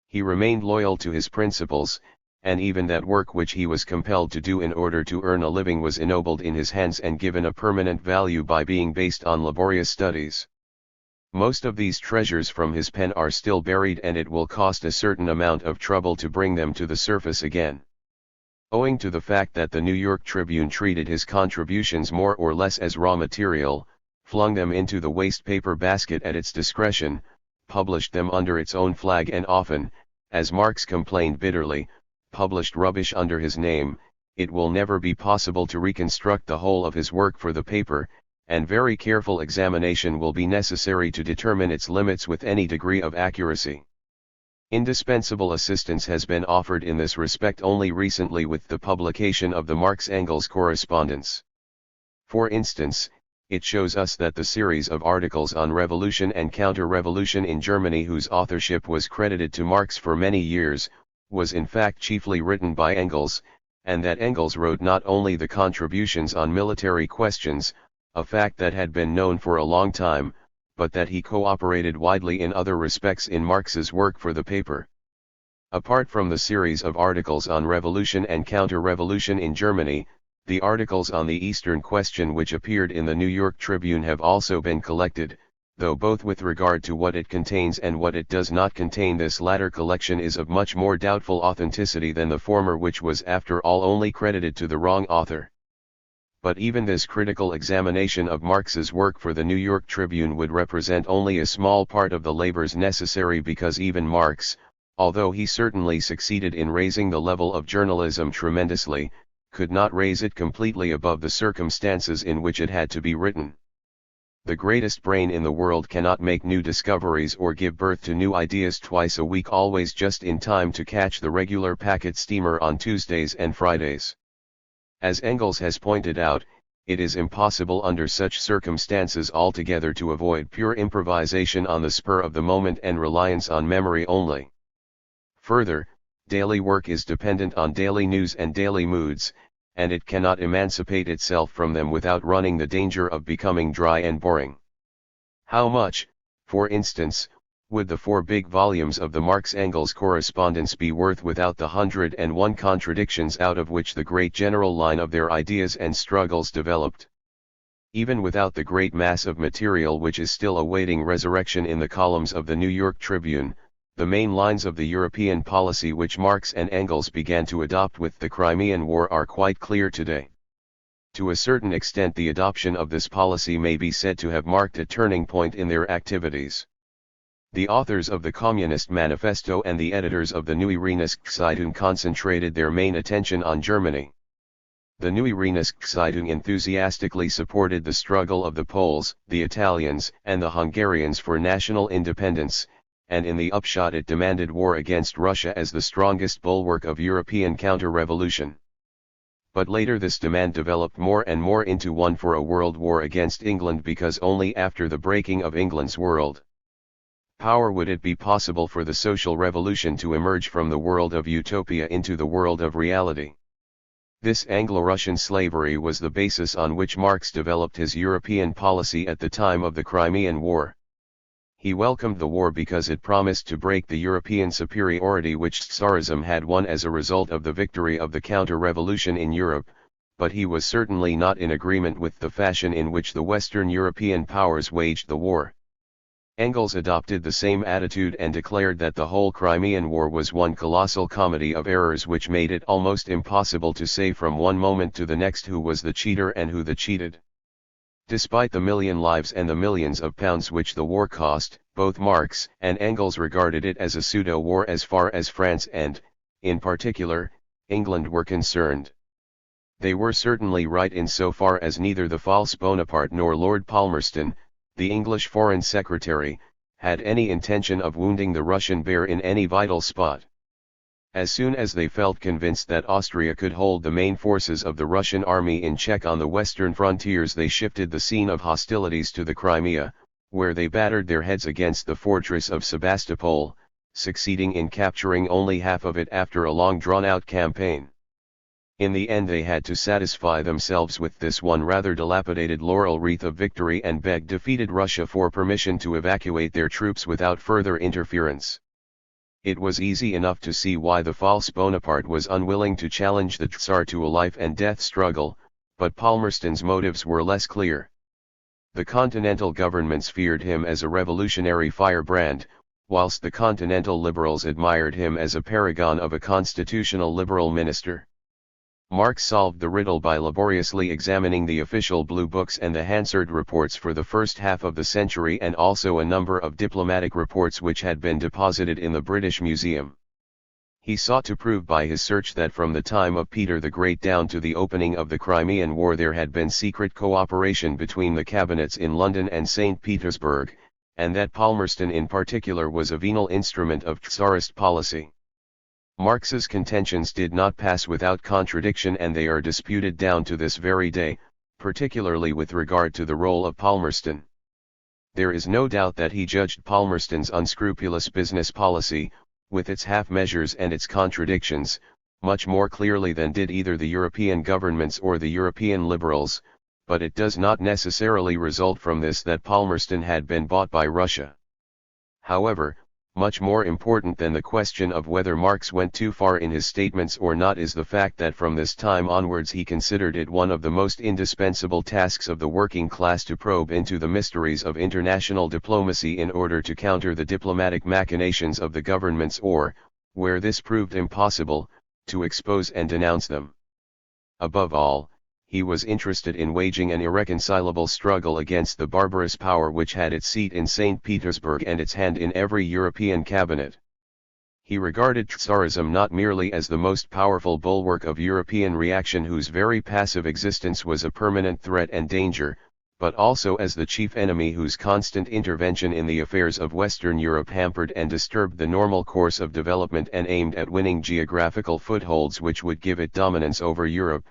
He remained loyal to his principles, and even that work which he was compelled to do in order to earn a living was ennobled in his hands and given a permanent value by being based on laborious studies. Most of these treasures from his pen are still buried, and it will cost a certain amount of trouble to bring them to the surface again. Owing to the fact that the New York Tribune treated his contributions more or less as raw material, flung them into the waste paper basket at its discretion, published them under its own flag, and often, as Marx complained bitterly, published rubbish under his name, it will never be possible to reconstruct the whole of his work for the paper, and very careful examination will be necessary to determine its limits with any degree of accuracy. Indispensable assistance has been offered in this respect only recently with the publication of the Marx-Engels correspondence. For instance, it shows us that the series of articles on revolution and counter-revolution in Germany, whose authorship was credited to Marx for many years, was in fact chiefly written by Engels, and that Engels wrote not only the contributions on military questions, a fact that had been known for a long time, but that he cooperated widely in other respects in Marx's work for the paper. Apart from the series of articles on revolution and counter-revolution in Germany, the articles on the Eastern question which appeared in the New York Tribune have also been collected, though both with regard to what it contains and what it does not contain this latter collection is of much more doubtful authenticity than the former, which was after all only credited to the wrong author. But even this critical examination of Marx's work for the New York Tribune would represent only a small part of the labors necessary, because even Marx, although he certainly succeeded in raising the level of journalism tremendously, could not raise it completely above the circumstances in which it had to be written. The greatest brain in the world cannot make new discoveries or give birth to new ideas twice a week, always just in time to catch the regular packet steamer on Tuesdays and Fridays. As Engels has pointed out, it is impossible under such circumstances altogether to avoid pure improvisation on the spur of the moment and reliance on memory only. Further, daily work is dependent on daily news and daily moods, and it cannot emancipate itself from them without running the danger of becoming dry and boring. How much, for instance, would the 4 big volumes of the Marx-Engels correspondence be worth without the 101 contradictions out of which the great general line of their ideas and struggles developed? Even without the great mass of material which is still awaiting resurrection in the columns of the New York Tribune, the main lines of the European policy which Marx and Engels began to adopt with the Crimean War are quite clear today. To a certain extent the adoption of this policy may be said to have marked a turning point in their activities. The authors of the Communist Manifesto and the editors of the Neue Rheinische concentrated their main attention on Germany. The Neue Rheinische enthusiastically supported the struggle of the Poles, the Italians, and the Hungarians for national independence, and in the upshot it demanded war against Russia as the strongest bulwark of European counter-revolution. But later this demand developed more and more into one for a world war against England, because only after the breaking of England's world Power would it be possible for the social revolution to emerge from the world of utopia into the world of reality? This Anglo-Russian slavery was the basis on which Marx developed his European policy at the time of the Crimean War. He welcomed the war because it promised to break the European superiority which Tsarism had won as a result of the victory of the counter-revolution in Europe, but he was certainly not in agreement with the fashion in which the Western European powers waged the war. Engels adopted the same attitude and declared that the whole Crimean War was one colossal comedy of errors which made it almost impossible to say from one moment to the next who was the cheater and who the cheated. Despite the million lives and the millions of pounds which the war cost, both Marx and Engels regarded it as a pseudo-war as far as France and, in particular, England were concerned. They were certainly right in so far as neither the false Bonaparte nor Lord Palmerston, the English Foreign Secretary, had any intention of wounding the Russian bear in any vital spot. As soon as they felt convinced that Austria could hold the main forces of the Russian army in check on the western frontiers, they shifted the scene of hostilities to the Crimea, where they battered their heads against the fortress of Sebastopol, succeeding in capturing only half of it after a long drawn-out campaign. In the end they had to satisfy themselves with this one rather dilapidated laurel wreath of victory and beg defeated Russia for permission to evacuate their troops without further interference. It was easy enough to see why the false Bonaparte was unwilling to challenge the Tsar to a life-and-death struggle, but Palmerston's motives were less clear. The continental governments feared him as a revolutionary firebrand, whilst the continental liberals admired him as a paragon of a constitutional liberal minister. Marx solved the riddle by laboriously examining the official blue books and the Hansard reports for the first half of the century and also a number of diplomatic reports which had been deposited in the British Museum. He sought to prove by his search that from the time of Peter the Great down to the opening of the Crimean War there had been secret cooperation between the cabinets in London and St. Petersburg, and that Palmerston in particular was a venal instrument of Tsarist policy. Marx's contentions did not pass without contradiction and they are disputed down to this very day, particularly with regard to the role of Palmerston. There is no doubt that he judged Palmerston's unscrupulous business policy, with its half-measures and its contradictions, much more clearly than did either the European governments or the European liberals, but it does not necessarily result from this that Palmerston had been bought by Russia. However, much more important than the question of whether Marx went too far in his statements or not is the fact that from this time onwards he considered it one of the most indispensable tasks of the working class to probe into the mysteries of international diplomacy in order to counter the diplomatic machinations of the governments or, where this proved impossible, to expose and denounce them. Above all, he was interested in waging an irreconcilable struggle against the barbarous power which had its seat in St. Petersburg and its hand in every European cabinet. He regarded Tsarism not merely as the most powerful bulwark of European reaction whose very passive existence was a permanent threat and danger, but also as the chief enemy whose constant intervention in the affairs of Western Europe hampered and disturbed the normal course of development and aimed at winning geographical footholds which would give it dominance over Europe,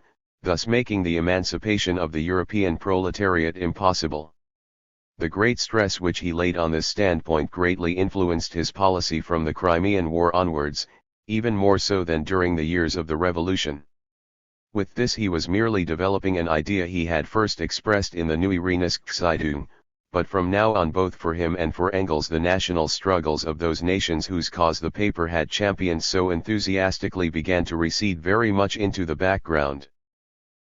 thus making the emancipation of the European proletariat impossible. The great stress which he laid on this standpoint greatly influenced his policy from the Crimean War onwards, even more so than during the years of the Revolution. With this he was merely developing an idea he had first expressed in the Neue Rheinische Zeitung, but from now on both for him and for Engels the national struggles of those nations whose cause the paper had championed so enthusiastically began to recede very much into the background.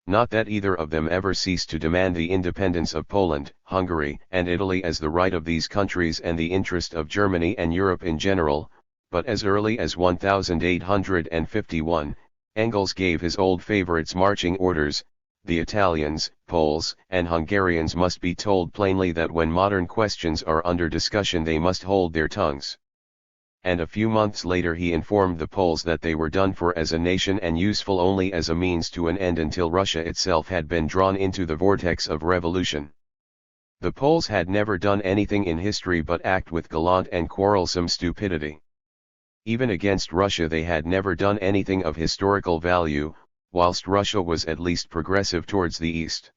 Not that either of them ever ceased to demand the independence of Poland, Hungary, and Italy as the right of these countries and the interest of Germany and Europe in general, but as early as 1851, Engels gave his old favorites marching orders: the Italians, Poles, and Hungarians must be told plainly that when modern questions are under discussion they must hold their tongues. And a few months later he informed the Poles that they were done for as a nation and useful only as a means to an end until Russia itself had been drawn into the vortex of revolution. The Poles had never done anything in history but act with gallant and quarrelsome stupidity. Even against Russia they had never done anything of historical value, whilst Russia was at least progressive towards the East.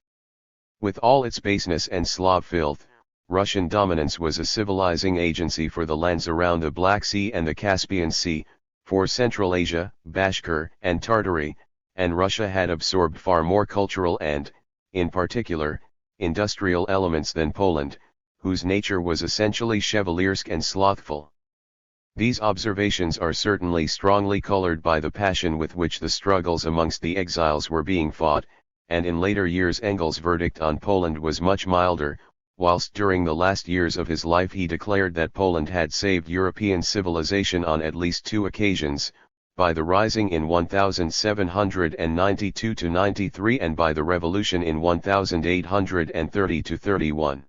With all its baseness and Slav filth, Russian dominance was a civilizing agency for the lands around the Black Sea and the Caspian Sea, for Central Asia, Bashkir and Tartary, and Russia had absorbed far more cultural and, in particular, industrial elements than Poland, whose nature was essentially Chevaliersk and slothful. These observations are certainly strongly colored by the passion with which the struggles amongst the exiles were being fought, and in later years Engels' verdict on Poland was much milder, whilst during the last years of his life he declared that Poland had saved European civilization on at least two occasions, by the Rising in 1792–93 and by the Revolution in 1830–31.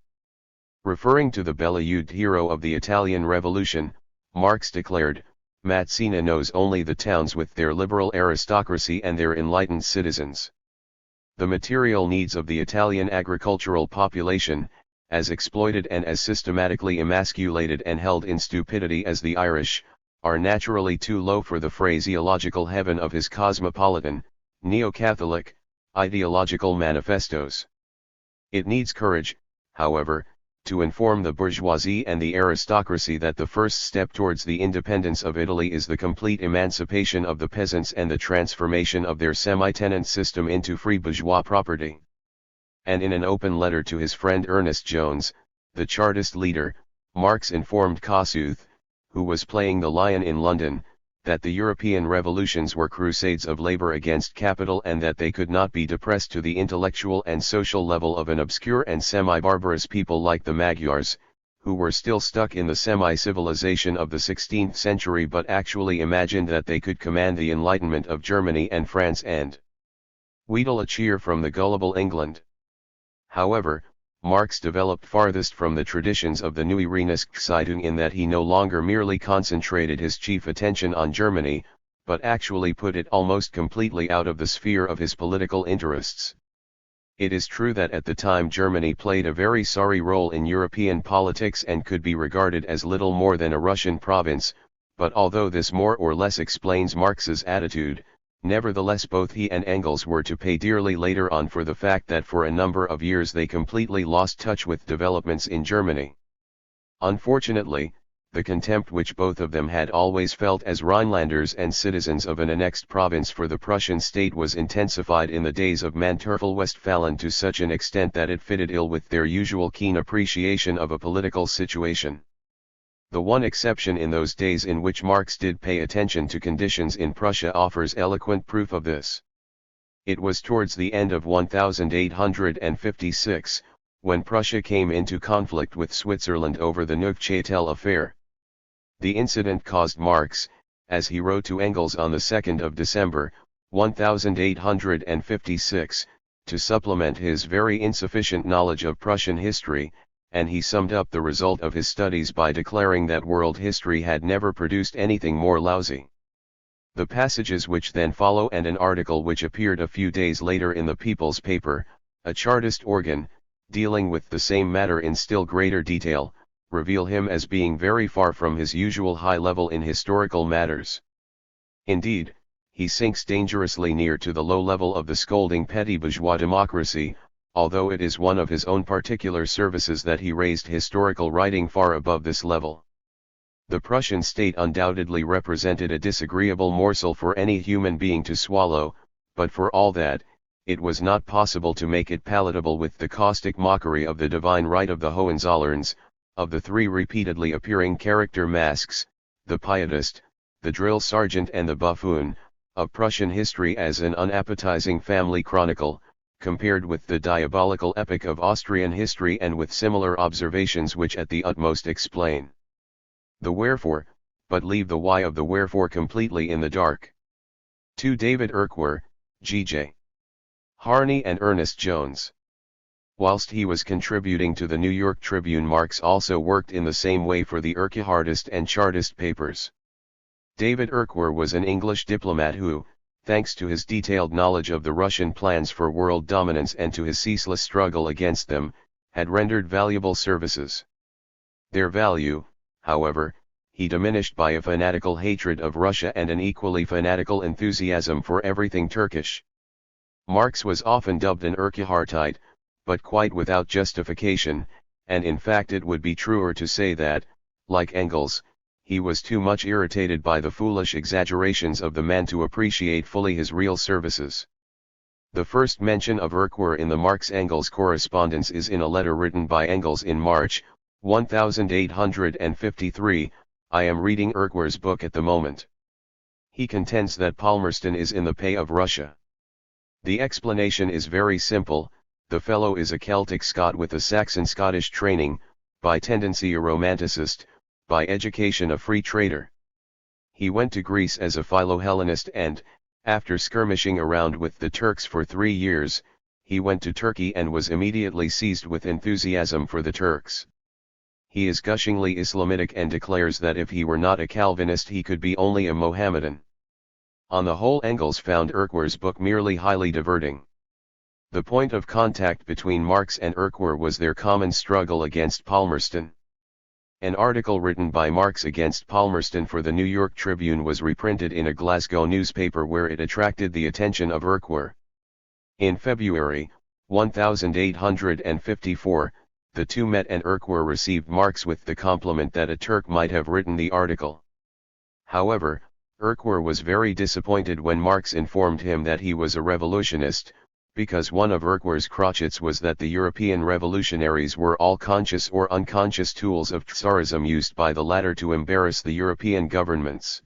Referring to the Beloused hero of the Italian Revolution, Marx declared, "Mazzina knows only the towns with their liberal aristocracy and their enlightened citizens. The material needs of the Italian agricultural population, as exploited and as systematically emasculated and held in stupidity as the Irish, are naturally too low for the phraseological heaven of his cosmopolitan, neo-Catholic, ideological manifestos. It needs courage, however, to inform the bourgeoisie and the aristocracy that the first step towards the independence of Italy is the complete emancipation of the peasants and the transformation of their semi-tenant system into free bourgeois property." And in an open letter to his friend Ernest Jones, the Chartist leader, Marx informed Kossuth, who was playing the lion in London, that the European revolutions were crusades of labor against capital and that they could not be depressed to the intellectual and social level of an obscure and semi-barbarous people like the Magyars, who were still stuck in the semi-civilization of the 16th century but actually imagined that they could command the enlightenment of Germany and France and wheedle a cheer from the gullible England. However, Marx developed farthest from the traditions of the Neue Rheinische in that he no longer merely concentrated his chief attention on Germany, but actually put it almost completely out of the sphere of his political interests. It is true that at the time Germany played a very sorry role in European politics and could be regarded as little more than a Russian province, but although this more or less explains Marx's attitude, nevertheless both he and Engels were to pay dearly later on for the fact that for a number of years they completely lost touch with developments in Germany. Unfortunately, the contempt which both of them had always felt as Rhinelanders and citizens of an annexed province for the Prussian state was intensified in the days of Manteuffel-Westphalen to such an extent that it fitted ill with their usual keen appreciation of a political situation. The one exception in those days in which Marx did pay attention to conditions in Prussia offers eloquent proof of this. It was towards the end of 1856, when Prussia came into conflict with Switzerland over the Neuchâtel affair. The incident caused Marx, as he wrote to Engels on the 2nd of December, 1856, to supplement his very insufficient knowledge of Prussian history, and he summed up the result of his studies by declaring that world history had never produced anything more lousy. The passages which then follow and an article which appeared a few days later in the People's Paper, a Chartist organ, dealing with the same matter in still greater detail, reveal him as being very far from his usual high level in historical matters. Indeed, he sinks dangerously near to the low level of the scolding petty bourgeois democracy, although it is one of his own particular services that he raised historical writing far above this level. The Prussian state undoubtedly represented a disagreeable morsel for any human being to swallow, but for all that, it was not possible to make it palatable with the caustic mockery of the divine right of the Hohenzollerns, of the three repeatedly appearing character masks, the pietist, the drill sergeant and the buffoon, of Prussian history as an unappetizing family chronicle, compared with the diabolical epic of Austrian history and with similar observations which at the utmost explain the wherefore, but leave the why of the wherefore completely in the dark. To David Urquhart, G.J. Harney and Ernest Jones. Whilst he was contributing to the New York Tribune, Marx also worked in the same way for the Urquhartist and Chartist papers. David Urquhart was an English diplomat who, thanks to his detailed knowledge of the Russian plans for world dominance and to his ceaseless struggle against them, had rendered valuable services. Their value, however, he diminished by a fanatical hatred of Russia and an equally fanatical enthusiasm for everything Turkish. Marx was often dubbed an Urquhartite, but quite without justification, and in fact it would be truer to say that, like Engels, he was too much irritated by the foolish exaggerations of the man to appreciate fully his real services. The first mention of Urquhart in the Marx-Engels correspondence is in a letter written by Engels in March, 1853, I am reading Urquhart's book at the moment. He contends that Palmerston is in the pay of Russia. The explanation is very simple, the fellow is a Celtic Scot with a Saxon-Scottish training, by tendency a romanticist, by education a free trader. He went to Greece as a Philo-Hellenist and, after skirmishing around with the Turks for 3 years, he went to Turkey and was immediately seized with enthusiasm for the Turks. He is gushingly Islamitic and declares that if he were not a Calvinist he could be only a Mohammedan. On the whole, Engels found Urquhart's book merely highly diverting. The point of contact between Marx and Urquhart was their common struggle against Palmerston. An article written by Marx against Palmerston for the New York Tribune was reprinted in a Glasgow newspaper where it attracted the attention of Urquhart. In February, 1854, the two met and Urquhart received Marx with the compliment that a Turk might have written the article. However, Urquhart was very disappointed when Marx informed him that he was a revolutionist, because one of Urquhart's crotchets was that the European revolutionaries were all conscious or unconscious tools of Tsarism used by the latter to embarrass the European governments.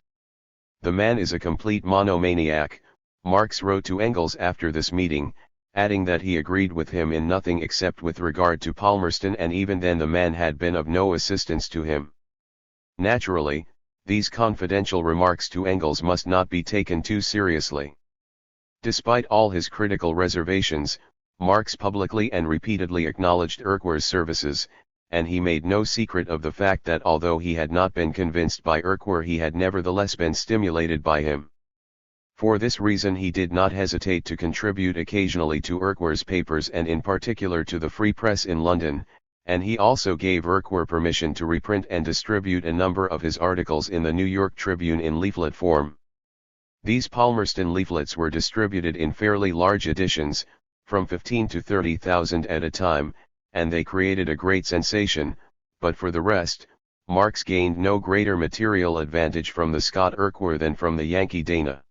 The man is a complete monomaniac, Marx wrote to Engels after this meeting, adding that he agreed with him in nothing except with regard to Palmerston, and even then the man had been of no assistance to him. Naturally, these confidential remarks to Engels must not be taken too seriously. Despite all his critical reservations, Marx publicly and repeatedly acknowledged Urquhart's services, and he made no secret of the fact that although he had not been convinced by Urquhart he had nevertheless been stimulated by him. For this reason he did not hesitate to contribute occasionally to Urquhart's papers and in particular to the Free Press in London, and he also gave Urquhart permission to reprint and distribute a number of his articles in the New York Tribune in leaflet form. These Palmerston leaflets were distributed in fairly large editions, from 15 to 30,000 at a time, and they created a great sensation, but for the rest, Marx gained no greater material advantage from the Scot Urquhart than from the Yankee Dana.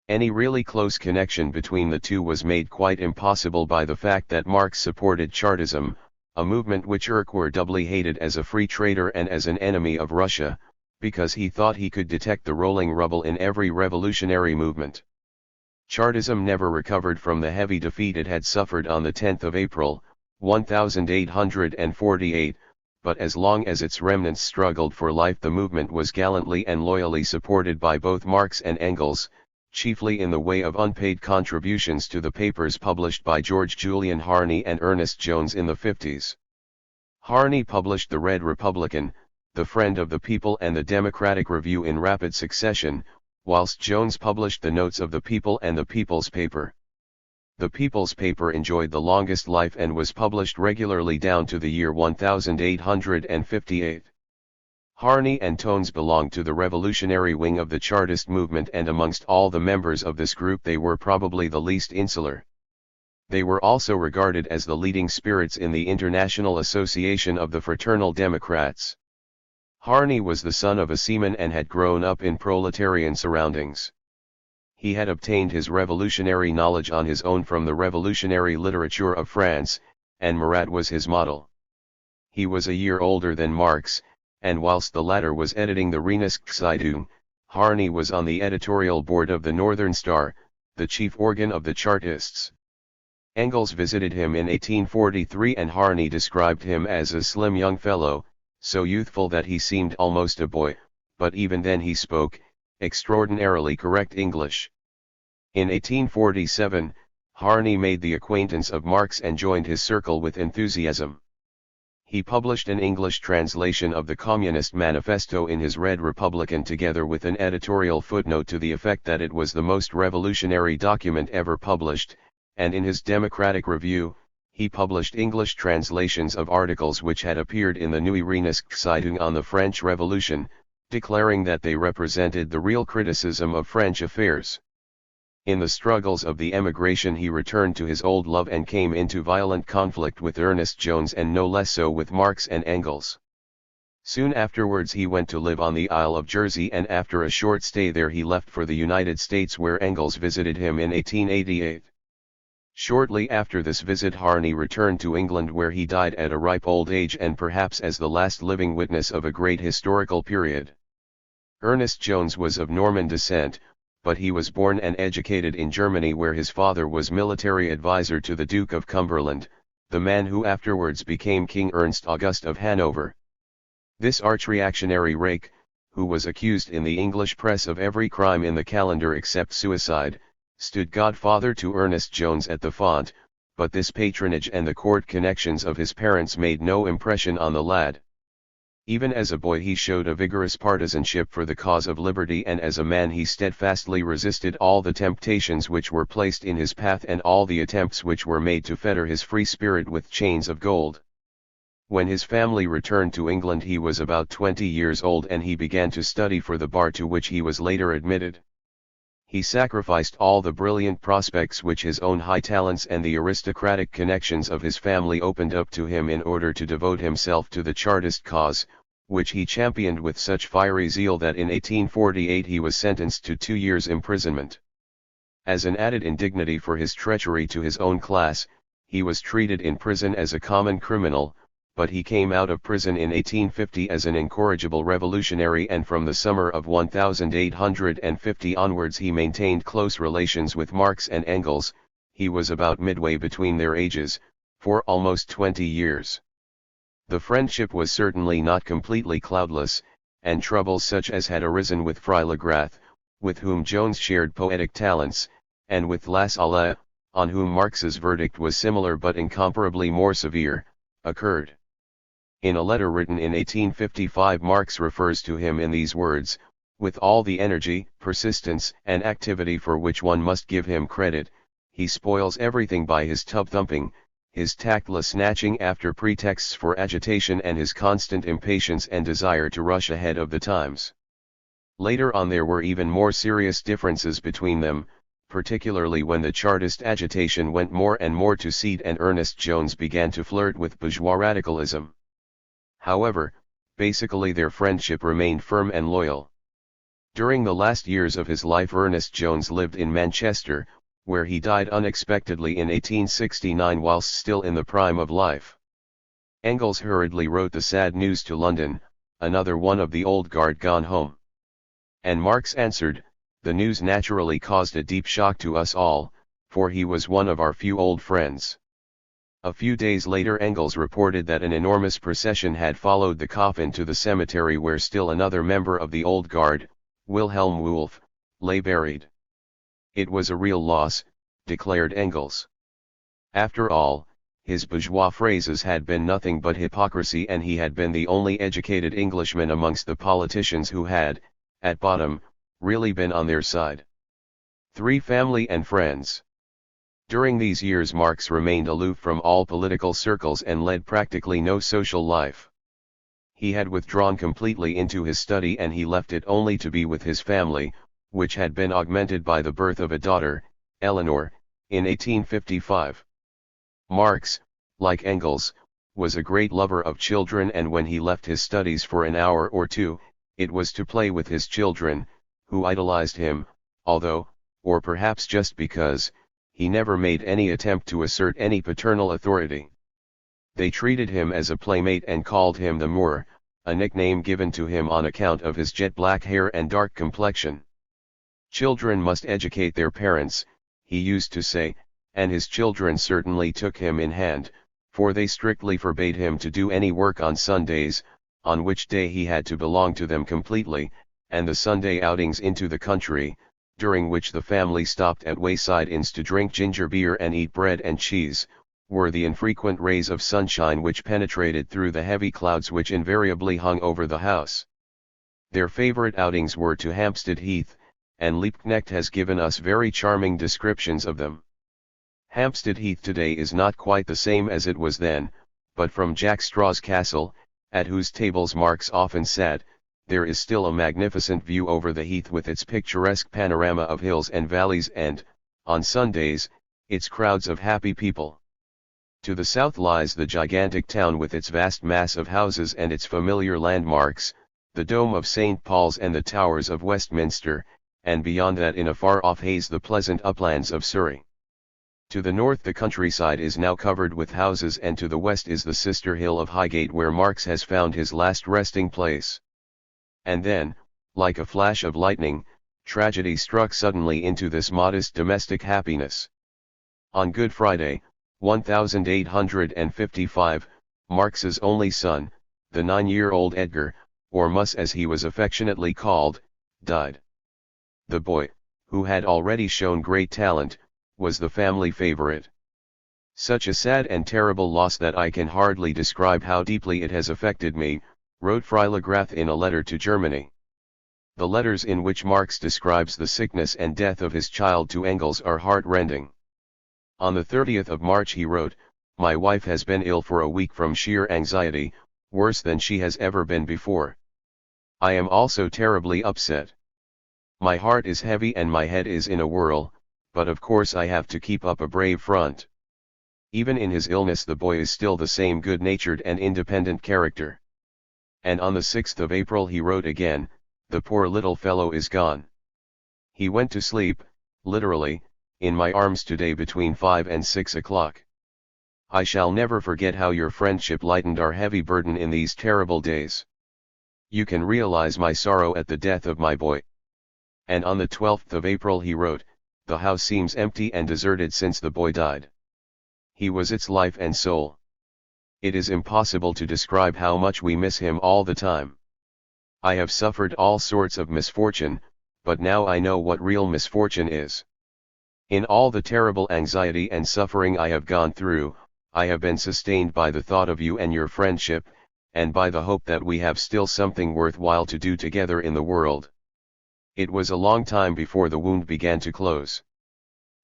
Any really close connection between the two was made quite impossible by the fact that Marx supported Chartism, a movement which Urquhart doubly hated as a free trader and as an enemy of Russia, because he thought he could detect the rolling rubble in every revolutionary movement. Chartism never recovered from the heavy defeat it had suffered on the 10th of April, 1848, but as long as its remnants struggled for life the movement was gallantly and loyally supported by both Marx and Engels, chiefly in the way of unpaid contributions to the papers published by George Julian Harney and Ernest Jones in the 50s. Harney published the Red Republican, the Friend of the People and the Democratic Review in rapid succession, whilst Jones published the Notes of the People and the People's Paper. The People's Paper enjoyed the longest life and was published regularly down to the year 1858. Harney and Tones belonged to the revolutionary wing of the Chartist movement, and amongst all the members of this group they were probably the least insular. They were also regarded as the leading spirits in the International Association of the Fraternal Democrats. Harney was the son of a seaman and had grown up in proletarian surroundings. He had obtained his revolutionary knowledge on his own from the revolutionary literature of France, and Marat was his model. He was a year older than Marx, and whilst the latter was editing the Rheinischen, Harney was on the editorial board of the Northern Star, the chief organ of the Chartists. Engels visited him in 1843 and Harney described him as a slim young fellow, so youthful that he seemed almost a boy, but even then he spoke extraordinarily correct English. In 1847, Harney made the acquaintance of Marx and joined his circle with enthusiasm. He published an English translation of the Communist Manifesto in his Red Republican together with an editorial footnote to the effect that it was the most revolutionary document ever published, and in his Democratic Review, he published English translations of articles which had appeared in the Neue Rheinische Zeitung on the French Revolution, declaring that they represented the real criticism of French affairs. In the struggles of the emigration he returned to his old love and came into violent conflict with Ernest Jones and no less so with Marx and Engels. Soon afterwards he went to live on the Isle of Jersey, and after a short stay there he left for the United States, where Engels visited him in 1888. Shortly after this visit Harney returned to England, where he died at a ripe old age and perhaps as the last living witness of a great historical period. Ernest Jones was of Norman descent, but he was born and educated in Germany, where his father was military advisor to the Duke of Cumberland, the man who afterwards became King Ernst August of Hanover. This arch-reactionary rake, who was accused in the English press of every crime in the calendar except suicide, stood godfather to Ernest Jones at the font, but this patronage and the court connections of his parents made no impression on the lad. Even as a boy he showed a vigorous partisanship for the cause of liberty, and as a man he steadfastly resisted all the temptations which were placed in his path and all the attempts which were made to fetter his free spirit with chains of gold. When his family returned to England he was about 20 years old, and he began to study for the bar, to which he was later admitted. He sacrificed all the brilliant prospects which his own high talents and the aristocratic connections of his family opened up to him in order to devote himself to the Chartist cause, which he championed with such fiery zeal that in 1848 he was sentenced to 2 years' imprisonment. As an added indignity for his treachery to his own class, he was treated in prison as a common criminal, but he came out of prison in 1850 as an incorrigible revolutionary, and from the summer of 1850 onwards he maintained close relations with Marx and Engels. He was about midway between their ages, for almost 20 years. The friendship was certainly not completely cloudless, and troubles such as had arisen with Freiligrath, with whom Jones shared poetic talents, and with Lassalle, on whom Marx's verdict was similar but incomparably more severe, occurred. In a letter written in 1855 Marx refers to him in these words: "With all the energy, persistence, and activity for which one must give him credit, he spoils everything by his tub-thumping, his tactless snatching after pretexts for agitation, and his constant impatience and desire to rush ahead of the times." Later on there were even more serious differences between them, particularly when the Chartist agitation went more and more to seed and Ernest Jones began to flirt with bourgeois radicalism. However, basically their friendship remained firm and loyal. During the last years of his life Ernest Jones lived in Manchester, where he died unexpectedly in 1869 whilst still in the prime of life. Engels hurriedly wrote the sad news to London, another one of the old guard gone home. And Marx answered, "The news naturally caused a deep shock to us all, for he was one of our few old friends." A few days later Engels reported that an enormous procession had followed the coffin to the cemetery, where still another member of the old guard, Wilhelm Wolff, lay buried. "It was a real loss," declared Engels. After all, his bourgeois phrases had been nothing but hypocrisy, and he had been the only educated Englishman amongst the politicians who had, at bottom, really been on their side. 3. Family and friends. During these years Marx remained aloof from all political circles and led practically no social life. He had withdrawn completely into his study, and he left it only to be with his family, which had been augmented by the birth of a daughter, Eleanor, in 1855. Marx, like Engels, was a great lover of children, and when he left his studies for an hour or two, it was to play with his children, who idolized him, although, or perhaps just because, he never made any attempt to assert any paternal authority. They treated him as a playmate and called him the Moor, a nickname given to him on account of his jet black hair and dark complexion. Children must educate their parents, he used to say, and his children certainly took him in hand, for they strictly forbade him to do any work on Sundays, on which day he had to belong to them completely, and the Sunday outings into the country, during which the family stopped at wayside inns to drink ginger beer and eat bread and cheese, were the infrequent rays of sunshine which penetrated through the heavy clouds which invariably hung over the house. Their favorite outings were to Hampstead Heath, and Liebknecht has given us very charming descriptions of them. Hampstead Heath today is not quite the same as it was then, but from Jack Straw's Castle, at whose tables Marx often sat, there is still a magnificent view over the heath with its picturesque panorama of hills and valleys and, On Sundays, it's crowds of happy people. To the south lies the gigantic town with its vast mass of houses and its familiar landmarks, the Dome of St. Paul's and the Towers of Westminster, and beyond that in a far-off haze the pleasant uplands of Surrey. To the north the countryside is now covered with houses, and to the west is the sister hill of Highgate where Marx has found his last resting place. And then, like a flash of lightning, tragedy struck suddenly into this modest domestic happiness. On Good Friday, 1855, Marx's only son, the 9-year-old Edgar, or Mus as he was affectionately called, died. The boy, who had already shown great talent, was the family favorite. Such a sad and terrible loss that I can hardly describe how deeply it has affected me, wrote Freilagrath in a letter to Germany. The letters in which Marx describes the sickness and death of his child to Engels are heart-rending. On the 30th of March he wrote, "My wife has been ill for a week from sheer anxiety, worse than she has ever been before. I am also terribly upset. My heart is heavy and my head is in a whirl, but of course I have to keep up a brave front." Even in his illness the boy is still the same good-natured and independent character. And on the 6th of April he wrote again, "The poor little fellow is gone. He went to sleep, literally, in my arms today between 5 and 6 o'clock. I shall never forget how your friendship lightened our heavy burden in these terrible days. You can realize my sorrow at the death of my boy." And on the 12th of April he wrote, "The house seems empty and deserted since the boy died. He was its life and soul. It is impossible to describe how much we miss him all the time. I have suffered all sorts of misfortune, but now I know what real misfortune is. In all the terrible anxiety and suffering I have gone through, I have been sustained by the thought of you and your friendship, and by the hope that we have still something worthwhile to do together in the world." It was a long time before the wound began to close.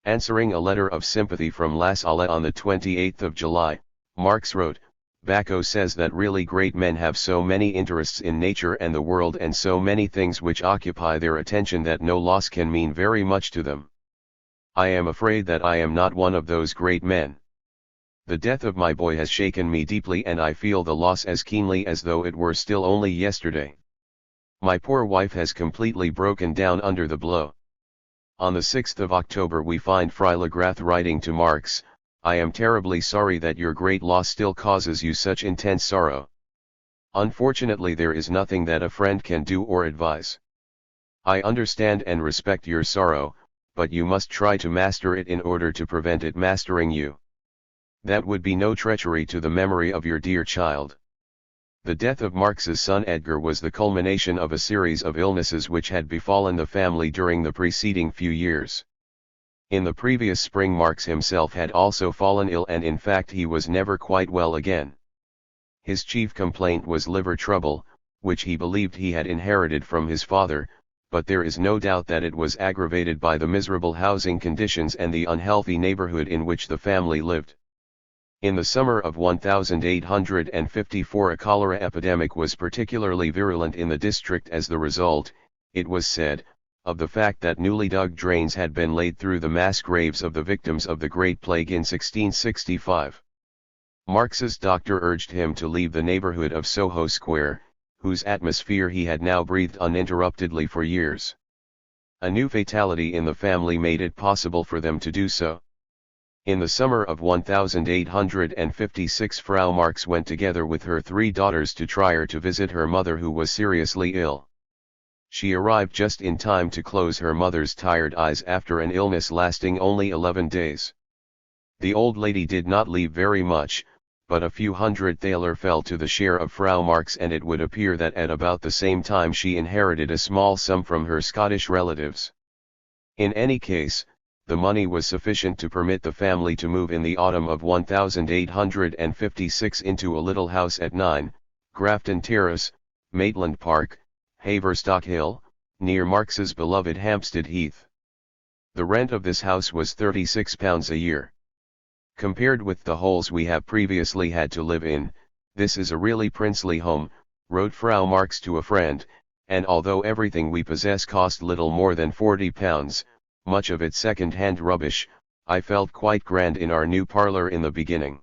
Answering a letter of sympathy from La Salle on the 28th of July, Marx wrote, "Bacot says that really great men have so many interests in nature and the world and so many things which occupy their attention that no loss can mean very much to them. I am afraid that I am not one of those great men. The death of my boy has shaken me deeply and I feel the loss as keenly as though it were still only yesterday. My poor wife has completely broken down under the blow." On the 6th of October we find Freilagrath writing to Marx, "I am terribly sorry that your great loss still causes you such intense sorrow. Unfortunately there is nothing that a friend can do or advise. I understand and respect your sorrow, but you must try to master it in order to prevent it mastering you. That would be no treachery to the memory of your dear child." The death of Marx's son Edgar was the culmination of a series of illnesses which had befallen the family during the preceding few years. In the previous spring Marx himself had also fallen ill and in fact he was never quite well again. His chief complaint was liver trouble, which he believed he had inherited from his father, but there is no doubt that it was aggravated by the miserable housing conditions and the unhealthy neighborhood in which the family lived. In the summer of 1854 a cholera epidemic was particularly virulent in the district as the result, it was said, of the fact that newly dug drains had been laid through the mass graves of the victims of the Great Plague in 1665. Marx's doctor urged him to leave the neighborhood of Soho Square, whose atmosphere he had now breathed uninterruptedly for years. A new fatality in the family made it possible for them to do so. In the summer of 1856 Frau Marx went together with her 3 daughters to Trier to visit her mother who was seriously ill. She arrived just in time to close her mother's tired eyes after an illness lasting only 11 days. The old lady did not leave very much, but a few hundred thaler fell to the share of Frau Marx, and it would appear that at about the same time she inherited a small sum from her Scottish relatives. In any case, the money was sufficient to permit the family to move in the autumn of 1856 into a little house at 9, Grafton Terrace, Maitland Park, Haverstock Hill, near Marx's beloved Hampstead Heath. The rent of this house was £36 a year. Compared with the holes we have previously had to live in, this is a really princely home, wrote Frau Marx to a friend, and although everything we possess cost little more than £40, much of it second-hand rubbish. I felt quite grand in our new parlor in the beginning.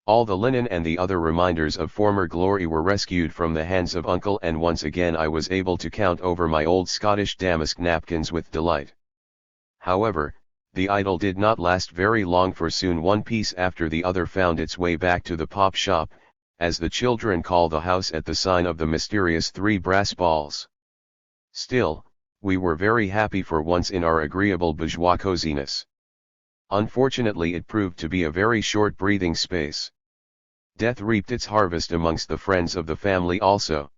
All the linen and the other reminders of former glory were rescued from the hands of uncle, and once again I was able to count over my old Scottish damask napkins with delight. However, the idyll did not last very long, for soon one piece after the other found its way back to the pop shop, as the children call the house at the sign of the mysterious 3 brass balls. Still, we were very happy for once in our agreeable bourgeois coziness. Unfortunately, it proved to be a very short breathing space. Death reaped its harvest amongst the friends of the family also.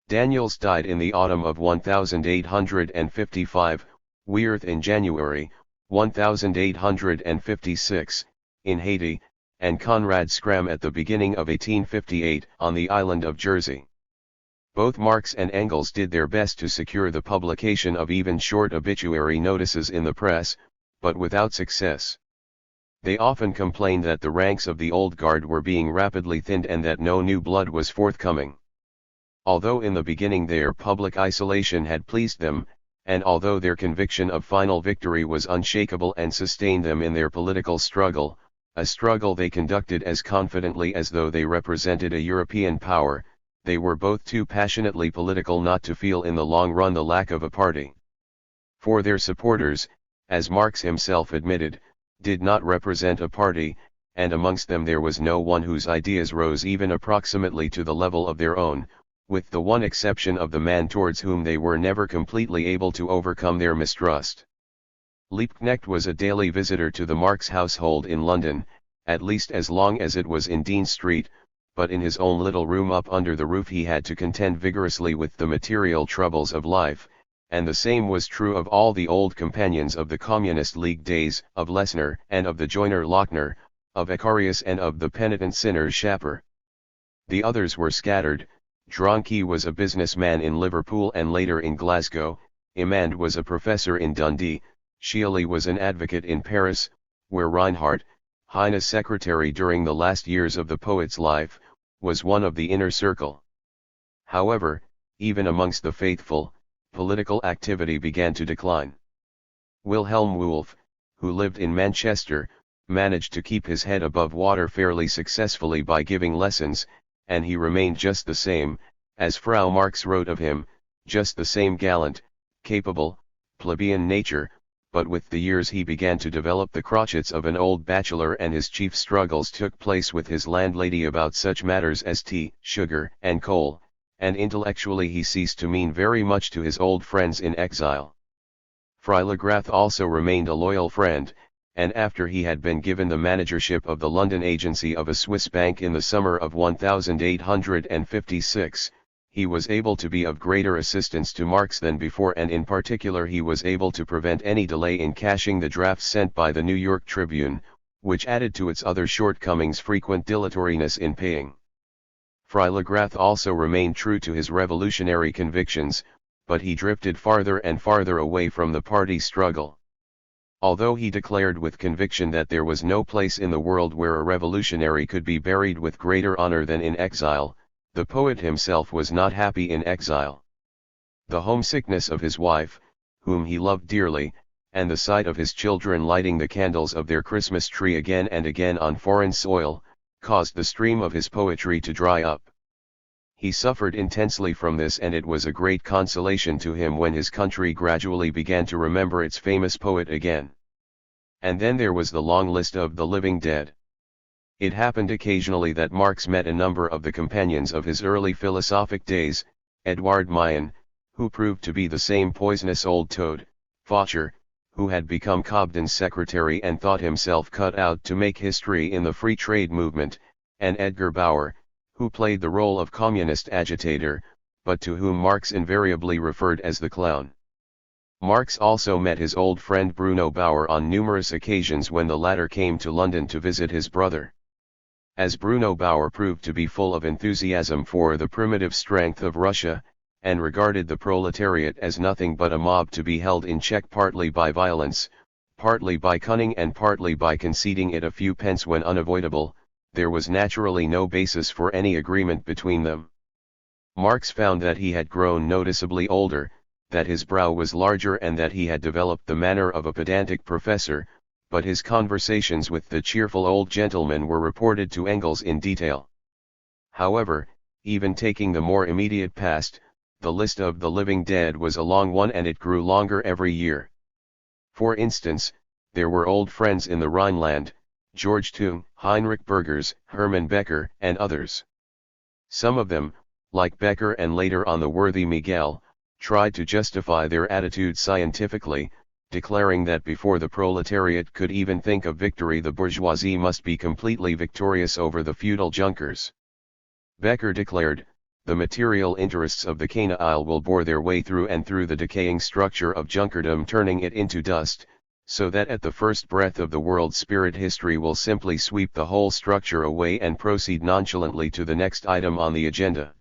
Daniels died in the autumn of 1855, Weirth in January, 1856, in Haiti, and Conrad Scram at the beginning of 1858 on the island of Jersey. Both Marx and Engels did their best to secure the publication of even short obituary notices in the press, but without success. They often complained that the ranks of the old guard were being rapidly thinned and that no new blood was forthcoming. Although in the beginning their public isolation had pleased them, and although their conviction of final victory was unshakable and sustained them in their political struggle, a struggle they conducted as confidently as though they represented a European power, they were both too passionately political not to feel in the long run the lack of a party. For their supporters, as Marx himself admitted, did not represent a party, and amongst them there was no one whose ideas rose even approximately to the level of their own, with the one exception of the man towards whom they were never completely able to overcome their mistrust. Liebknecht was a daily visitor to the Marx household in London, at least as long as it was in Dean Street, but in his own little room up under the roof he had to contend vigorously with the material troubles of life, and the same was true of all the old companions of the Communist League days, of Lessner and of the joiner Lochner, of Icarius and of the penitent sinner Schapper. The others were scattered. Dronke was a businessman in Liverpool and later in Glasgow, Imand was a professor in Dundee, Schiele was an advocate in Paris, where Reinhardt, Heine's secretary during the last years of the poet's life, was one of the inner circle. However, even amongst the faithful, political activity began to decline. Wilhelm Wolff, who lived in Manchester, managed to keep his head above water fairly successfully by giving lessons, and he remained just the same, as Frau Marx wrote of him, just the same gallant, capable, plebeian nature, but with the years he began to develop the crotchets of an old bachelor, and his chief struggles took place with his landlady about such matters as tea, sugar, and coal, and intellectually he ceased to mean very much to his old friends in exile. Freiligrath also remained a loyal friend, and after he had been given the managership of the London agency of a Swiss bank in the summer of 1856, he was able to be of greater assistance to Marx than before, and in particular he was able to prevent any delay in cashing the drafts sent by the New York Tribune, which added to its other shortcomings frequent dilatoriness in paying. Freiligrath also remained true to his revolutionary convictions, but he drifted farther and farther away from the party struggle. Although he declared with conviction that there was no place in the world where a revolutionary could be buried with greater honor than in exile, the poet himself was not happy in exile. The homesickness of his wife, whom he loved dearly, and the sight of his children lighting the candles of their Christmas tree again and again on foreign soil, caused the stream of his poetry to dry up. He suffered intensely from this, and it was a great consolation to him when his country gradually began to remember its famous poet again. And then there was the long list of the living dead. It happened occasionally that Marx met a number of the companions of his early philosophic days, Edward Mayen, who proved to be the same poisonous old toad, Faucher, who had become Cobden's secretary and thought himself cut out to make history in the free trade movement, and Edgar Bauer, who played the role of communist agitator, but to whom Marx invariably referred as the clown. Marx also met his old friend Bruno Bauer on numerous occasions when the latter came to London to visit his brother. As Bruno Bauer proved to be full of enthusiasm for the primitive strength of Russia, and regarded the proletariat as nothing but a mob to be held in check partly by violence, partly by cunning and partly by conceding it a few pence when unavoidable, there was naturally no basis for any agreement between them. Marx found that he had grown noticeably older, that his brow was larger and that he had developed the manner of a pedantic professor, but his conversations with the cheerful old gentleman were reported to Engels in detail. However, even taking the more immediate past, the list of the living dead was a long one and it grew longer every year. For instance, there were old friends in the Rhineland, George Tung, Heinrich Burgers, Hermann Becker, and others. Some of them, like Becker and later on the worthy Miguel, tried to justify their attitude scientifically, declaring that before the proletariat could even think of victory the bourgeoisie must be completely victorious over the feudal junkers. Becker declared, the material interests of the Kanaile will bore their way through and through the decaying structure of junkerdom, turning it into dust, so that at the first breath of the world spirit history will simply sweep the whole structure away and proceed nonchalantly to the next item on the agenda.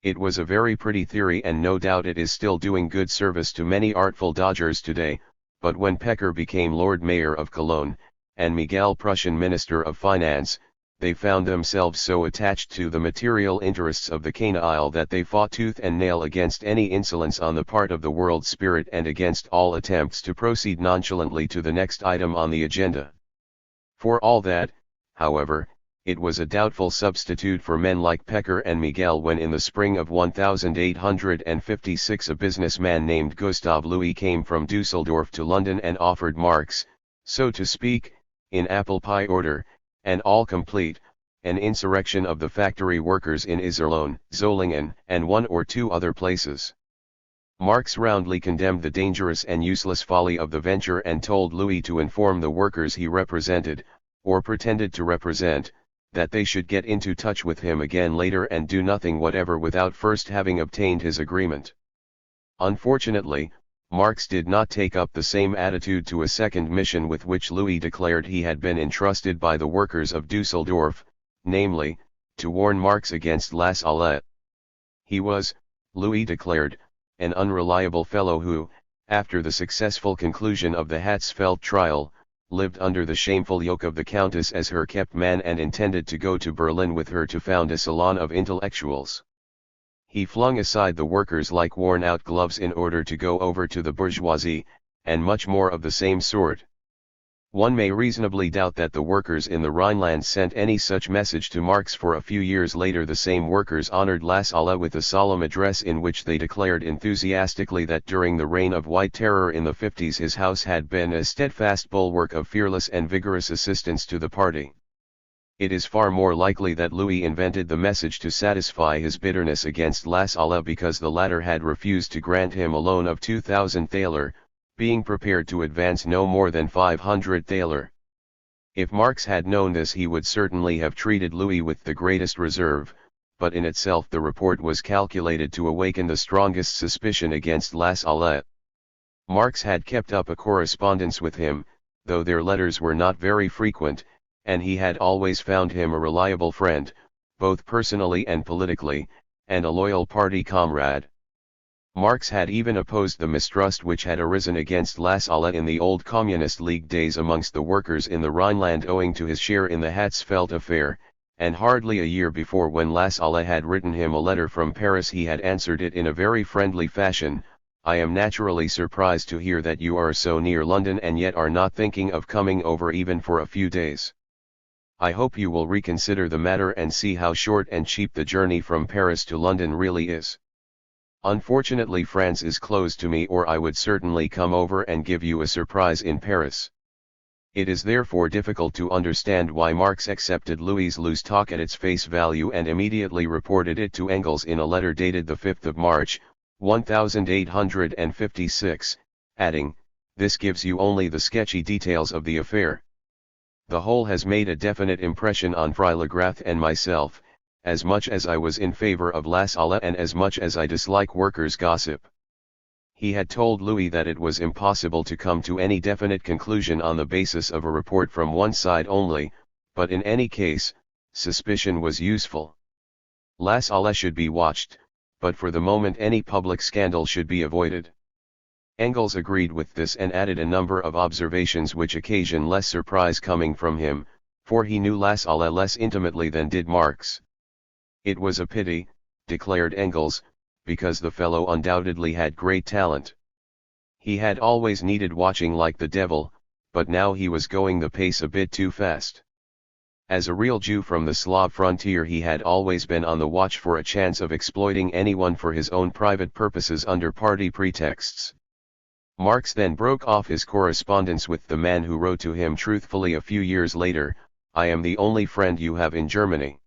It was a very pretty theory and no doubt it is still doing good service to many artful dodgers today, but when Becker became Lord Mayor of Cologne, and Miguel Prussian Minister of Finance, they found themselves so attached to the material interests of the Kanaile that they fought tooth and nail against any insolence on the part of the world spirit and against all attempts to proceed nonchalantly to the next item on the agenda. For all that, however, it was a doubtful substitute for men like Becker and Miguel when in the spring of 1856 a businessman named Gustav Louis came from Dusseldorf to London and offered Marx, so to speak, in apple pie order, and all complete, an insurrection of the factory workers in Iserlohn, Zolingen, and one or two other places. Marx roundly condemned the dangerous and useless folly of the venture and told Louis to inform the workers he represented, or pretended to represent, that they should get into touch with him again later and do nothing whatever without first having obtained his agreement. Unfortunately, Marx did not take up the same attitude to a second mission with which Louis declared he had been entrusted by the workers of Dusseldorf, namely, to warn Marx against La Salette. He was, Louis declared, an unreliable fellow who, after the successful conclusion of the Hatzfeld trial, lived under the shameful yoke of the Countess as her kept man and intended to go to Berlin with her to found a salon of intellectuals. He flung aside the workers like worn-out gloves in order to go over to the bourgeoisie, and much more of the same sort. One may reasonably doubt that the workers in the Rhineland sent any such message to Marx, for a few years later the same workers honored La Salette with a solemn address in which they declared enthusiastically that during the reign of White Terror in the 50s his house had been a steadfast bulwark of fearless and vigorous assistance to the party. It is far more likely that Louis invented the message to satisfy his bitterness against La Salette because the latter had refused to grant him a loan of 2,000 thaler, being prepared to advance no more than 500 thaler. If Marx had known this he would certainly have treated Louis with the greatest reserve, but in itself the report was calculated to awaken the strongest suspicion against La Salette. Marx had kept up a correspondence with him, though their letters were not very frequent, and he had always found him a reliable friend, both personally and politically, and a loyal party comrade. Marx had even opposed the mistrust which had arisen against La Salette in the old Communist League days amongst the workers in the Rhineland owing to his share in the Hatzfeld affair, and hardly a year before, when La Salette had written him a letter from Paris, he had answered it in a very friendly fashion: "I am naturally surprised to hear that you are so near London and yet are not thinking of coming over even for a few days. I hope you will reconsider the matter and see how short and cheap the journey from Paris to London really is. Unfortunately France is closed to me, or I would certainly come over and give you a surprise in Paris." It is therefore difficult to understand why Marx accepted Louis' loose talk at its face value and immediately reported it to Engels in a letter dated the 5th of March, 1856, adding, "This gives you only the sketchy details of the affair. The whole has made a definite impression on Freilagrath and myself, as much as I was in favor of La Salette and as much as I dislike workers' gossip." He had told Louis that it was impossible to come to any definite conclusion on the basis of a report from one side only, but in any case, suspicion was useful. La Salette should be watched, but for the moment any public scandal should be avoided. Engels agreed with this and added a number of observations which occasion less surprise coming from him, for he knew La Salette less intimately than did Marx. "It was a pity," declared Engels, because the fellow undoubtedly had great talent. He had always needed watching like the devil, but now he was going the pace a bit too fast. As a real Jew from the Slav frontier, he had always been on the watch for a chance of exploiting anyone for his own private purposes under party pretexts. Marx then broke off his correspondence with the man who wrote to him truthfully a few years later, "I am the only friend you have in Germany."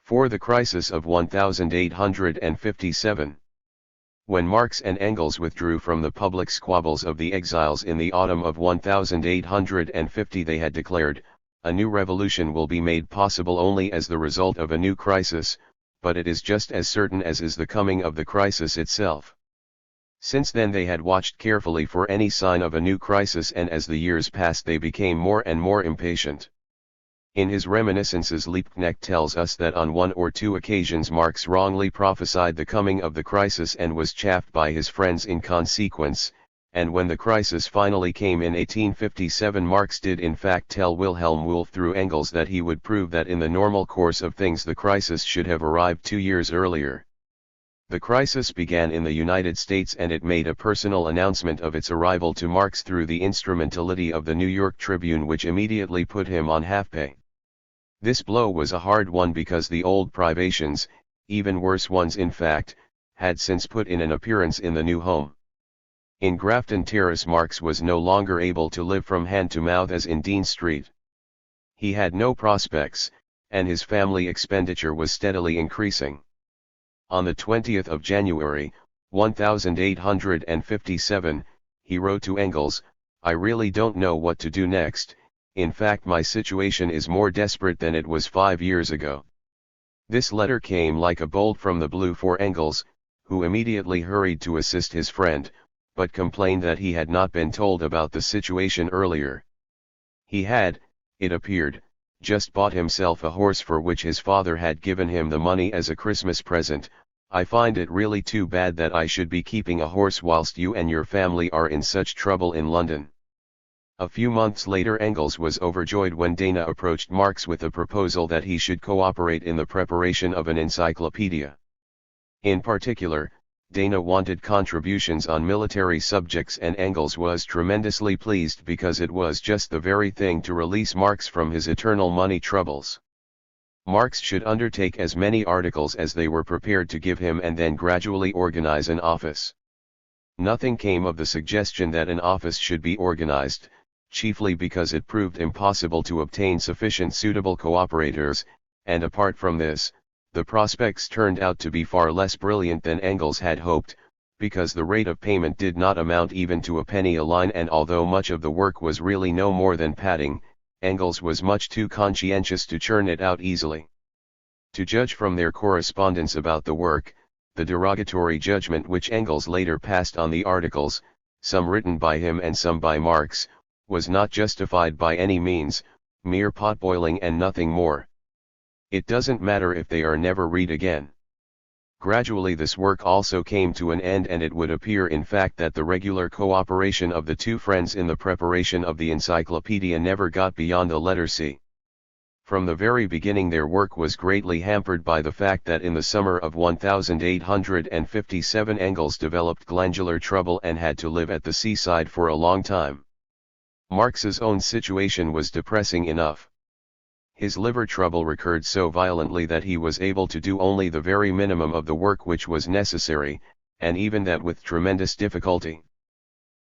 For the crisis of 1857. When Marx and Engels withdrew from the public squabbles of the exiles in the autumn of 1850, they had declared, "A new revolution will be made possible only as the result of a new crisis, but it is just as certain as is the coming of the crisis itself." Since then they had watched carefully for any sign of a new crisis, and as the years passed they became more and more impatient. In his reminiscences, Liebknecht tells us that on one or two occasions Marx wrongly prophesied the coming of the crisis and was chaffed by his friends in consequence, and when the crisis finally came in 1857, Marx did in fact tell Wilhelm Wulff through Engels that he would prove that in the normal course of things the crisis should have arrived 2 years earlier. The crisis began in the United States, and it made a personal announcement of its arrival to Marx through the instrumentality of the New York Tribune, which immediately put him on half pay. This blow was a hard one because the old privations, even worse ones in fact, had since put in an appearance in the new home. In Grafton Terrace Marx was no longer able to live from hand to mouth as in Dean Street. He had no prospects, and his family expenditure was steadily increasing. On the 20th of January, 1857, he wrote to Engels, "I really don't know what to do next. In fact, my situation is more desperate than it was 5 years ago." This letter came like a bolt from the blue for Engels, who immediately hurried to assist his friend, but complained that he had not been told about the situation earlier. He had, it appeared, just bought himself a horse for which his father had given him the money as a Christmas present. "I find it really too bad that I should be keeping a horse whilst you and your family are in such trouble in London." A few months later Engels was overjoyed when Dana approached Marx with a proposal that he should cooperate in the preparation of an encyclopedia. In particular, Dana wanted contributions on military subjects, and Engels was tremendously pleased because it was just the very thing to release Marx from his eternal money troubles. Marx should undertake as many articles as they were prepared to give him and then gradually organize an office. Nothing came of the suggestion that an office should be organized, chiefly because it proved impossible to obtain sufficient suitable cooperators, and apart from this, the prospects turned out to be far less brilliant than Engels had hoped, because the rate of payment did not amount even to a penny a line, and although much of the work was really no more than padding, Engels was much too conscientious to churn it out easily. To judge from their correspondence about the work, the derogatory judgment which Engels later passed on the articles, some written by him and some by Marx, was not justified by any means, mere potboiling and nothing more. It doesn't matter if they are never read again. Gradually this work also came to an end, and it would appear in fact that the regular cooperation of the two friends in the preparation of the encyclopedia never got beyond the letter C. From the very beginning their work was greatly hampered by the fact that in the summer of 1857 Engels developed glandular trouble and had to live at the seaside for a long time. Marx's own situation was depressing enough. His liver trouble recurred so violently that he was able to do only the very minimum of the work which was necessary, and even that with tremendous difficulty.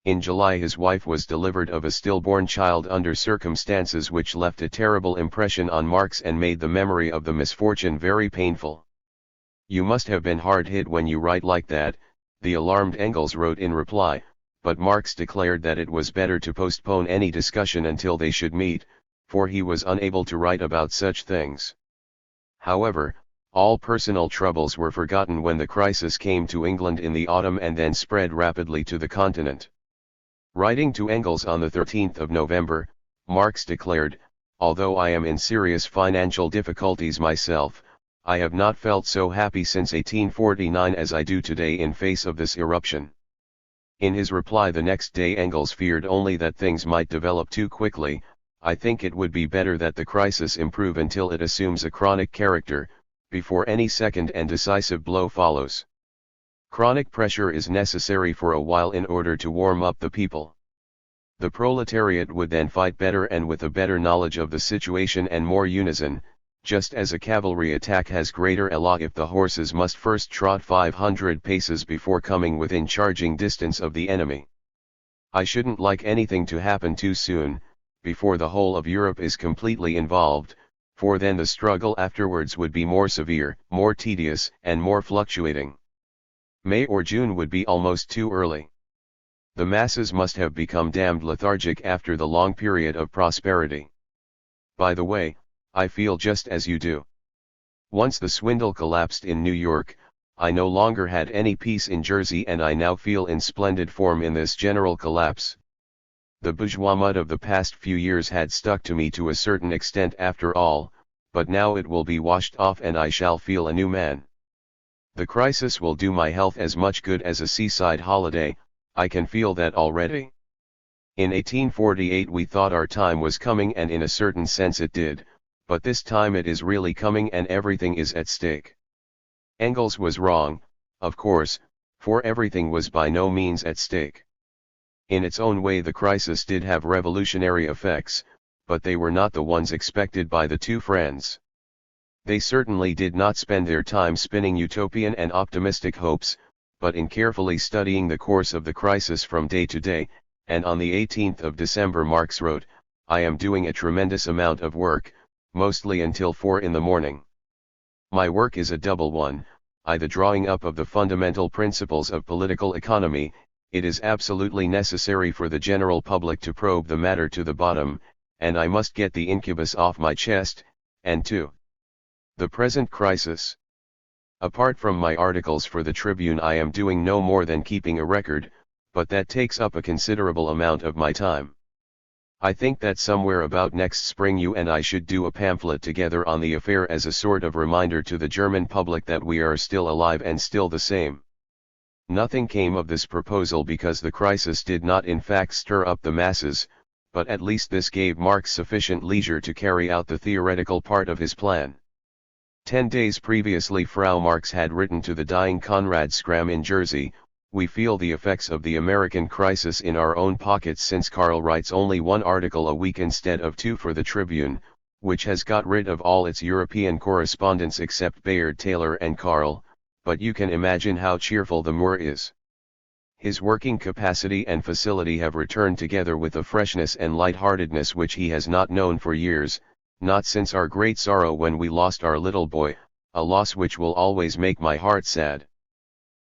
In July his wife was delivered of a stillborn child under circumstances which left a terrible impression on Marx and made the memory of the misfortune very painful. "You must have been hard hit when you write like that," the alarmed Engels wrote in reply, but Marx declared that it was better to postpone any discussion until they should meet, for he was unable to write about such things. However, all personal troubles were forgotten when the crisis came to England in the autumn and then spread rapidly to the continent. Writing to Engels on the 13th of November, Marx declared, "Although I am in serious financial difficulties myself, I have not felt so happy since 1849 as I do today in face of this eruption." In his reply the next day Engels feared only that things might develop too quickly. "I think it would be better that the crisis improve until it assumes a chronic character, before any second and decisive blow follows." Chronic pressure is necessary for a while in order to warm up the people. The proletariat would then fight better and with a better knowledge of the situation and more unison, just as a cavalry attack has greater élan if the horses must first trot 500 paces before coming within charging distance of the enemy. I shouldn't like anything to happen too soon, before the whole of Europe is completely involved, for then the struggle afterwards would be more severe, more tedious, and more fluctuating. May or June would be almost too early. The masses must have become damned lethargic after the long period of prosperity. By the way, I feel just as you do. Once the swindle collapsed in New York, I no longer had any peace in Jersey, and I now feel in splendid form in this general collapse. The bourgeois mud of the past few years had stuck to me to a certain extent after all, but now it will be washed off and I shall feel a new man. The crisis will do my health as much good as a seaside holiday, I can feel that already. In 1848 we thought our time was coming, and in a certain sense it did, but this time it is really coming and everything is at stake. Engels was wrong, of course, for everything was by no means at stake. In its own way the crisis did have revolutionary effects, but they were not the ones expected by the two friends. They certainly did not spend their time spinning utopian and optimistic hopes, but in carefully studying the course of the crisis from day to day, and on the 18th of December Marx wrote, "I am doing a tremendous amount of work, mostly until 4 in the morning. My work is a double one, the drawing up of the fundamental principles of political economy. It is absolutely necessary for the general public to probe the matter to the bottom, and I must get the incubus off my chest, and 2. The present crisis. Apart from my articles for the Tribune I am doing no more than keeping a record, but that takes up a considerable amount of my time. I think that somewhere about next spring you and I should do a pamphlet together on the affair as a sort of reminder to the German public that we are still alive and still the same." Nothing came of this proposal because the crisis did not in fact stir up the masses, but at least this gave Marx sufficient leisure to carry out the theoretical part of his plan. 10 days previously Frau Marx had written to the dying Konrad Schramm in Jersey, "We feel the effects of the American crisis in our own pockets since Karl writes only 1 article a week instead of 2 for the Tribune, which has got rid of all its European correspondents except Bayard Taylor and Karl, but you can imagine how cheerful the Moor is. His working capacity and facility have returned together with a freshness and light-heartedness which he has not known for years, not since our great sorrow when we lost our little boy, a loss which will always make my heart sad.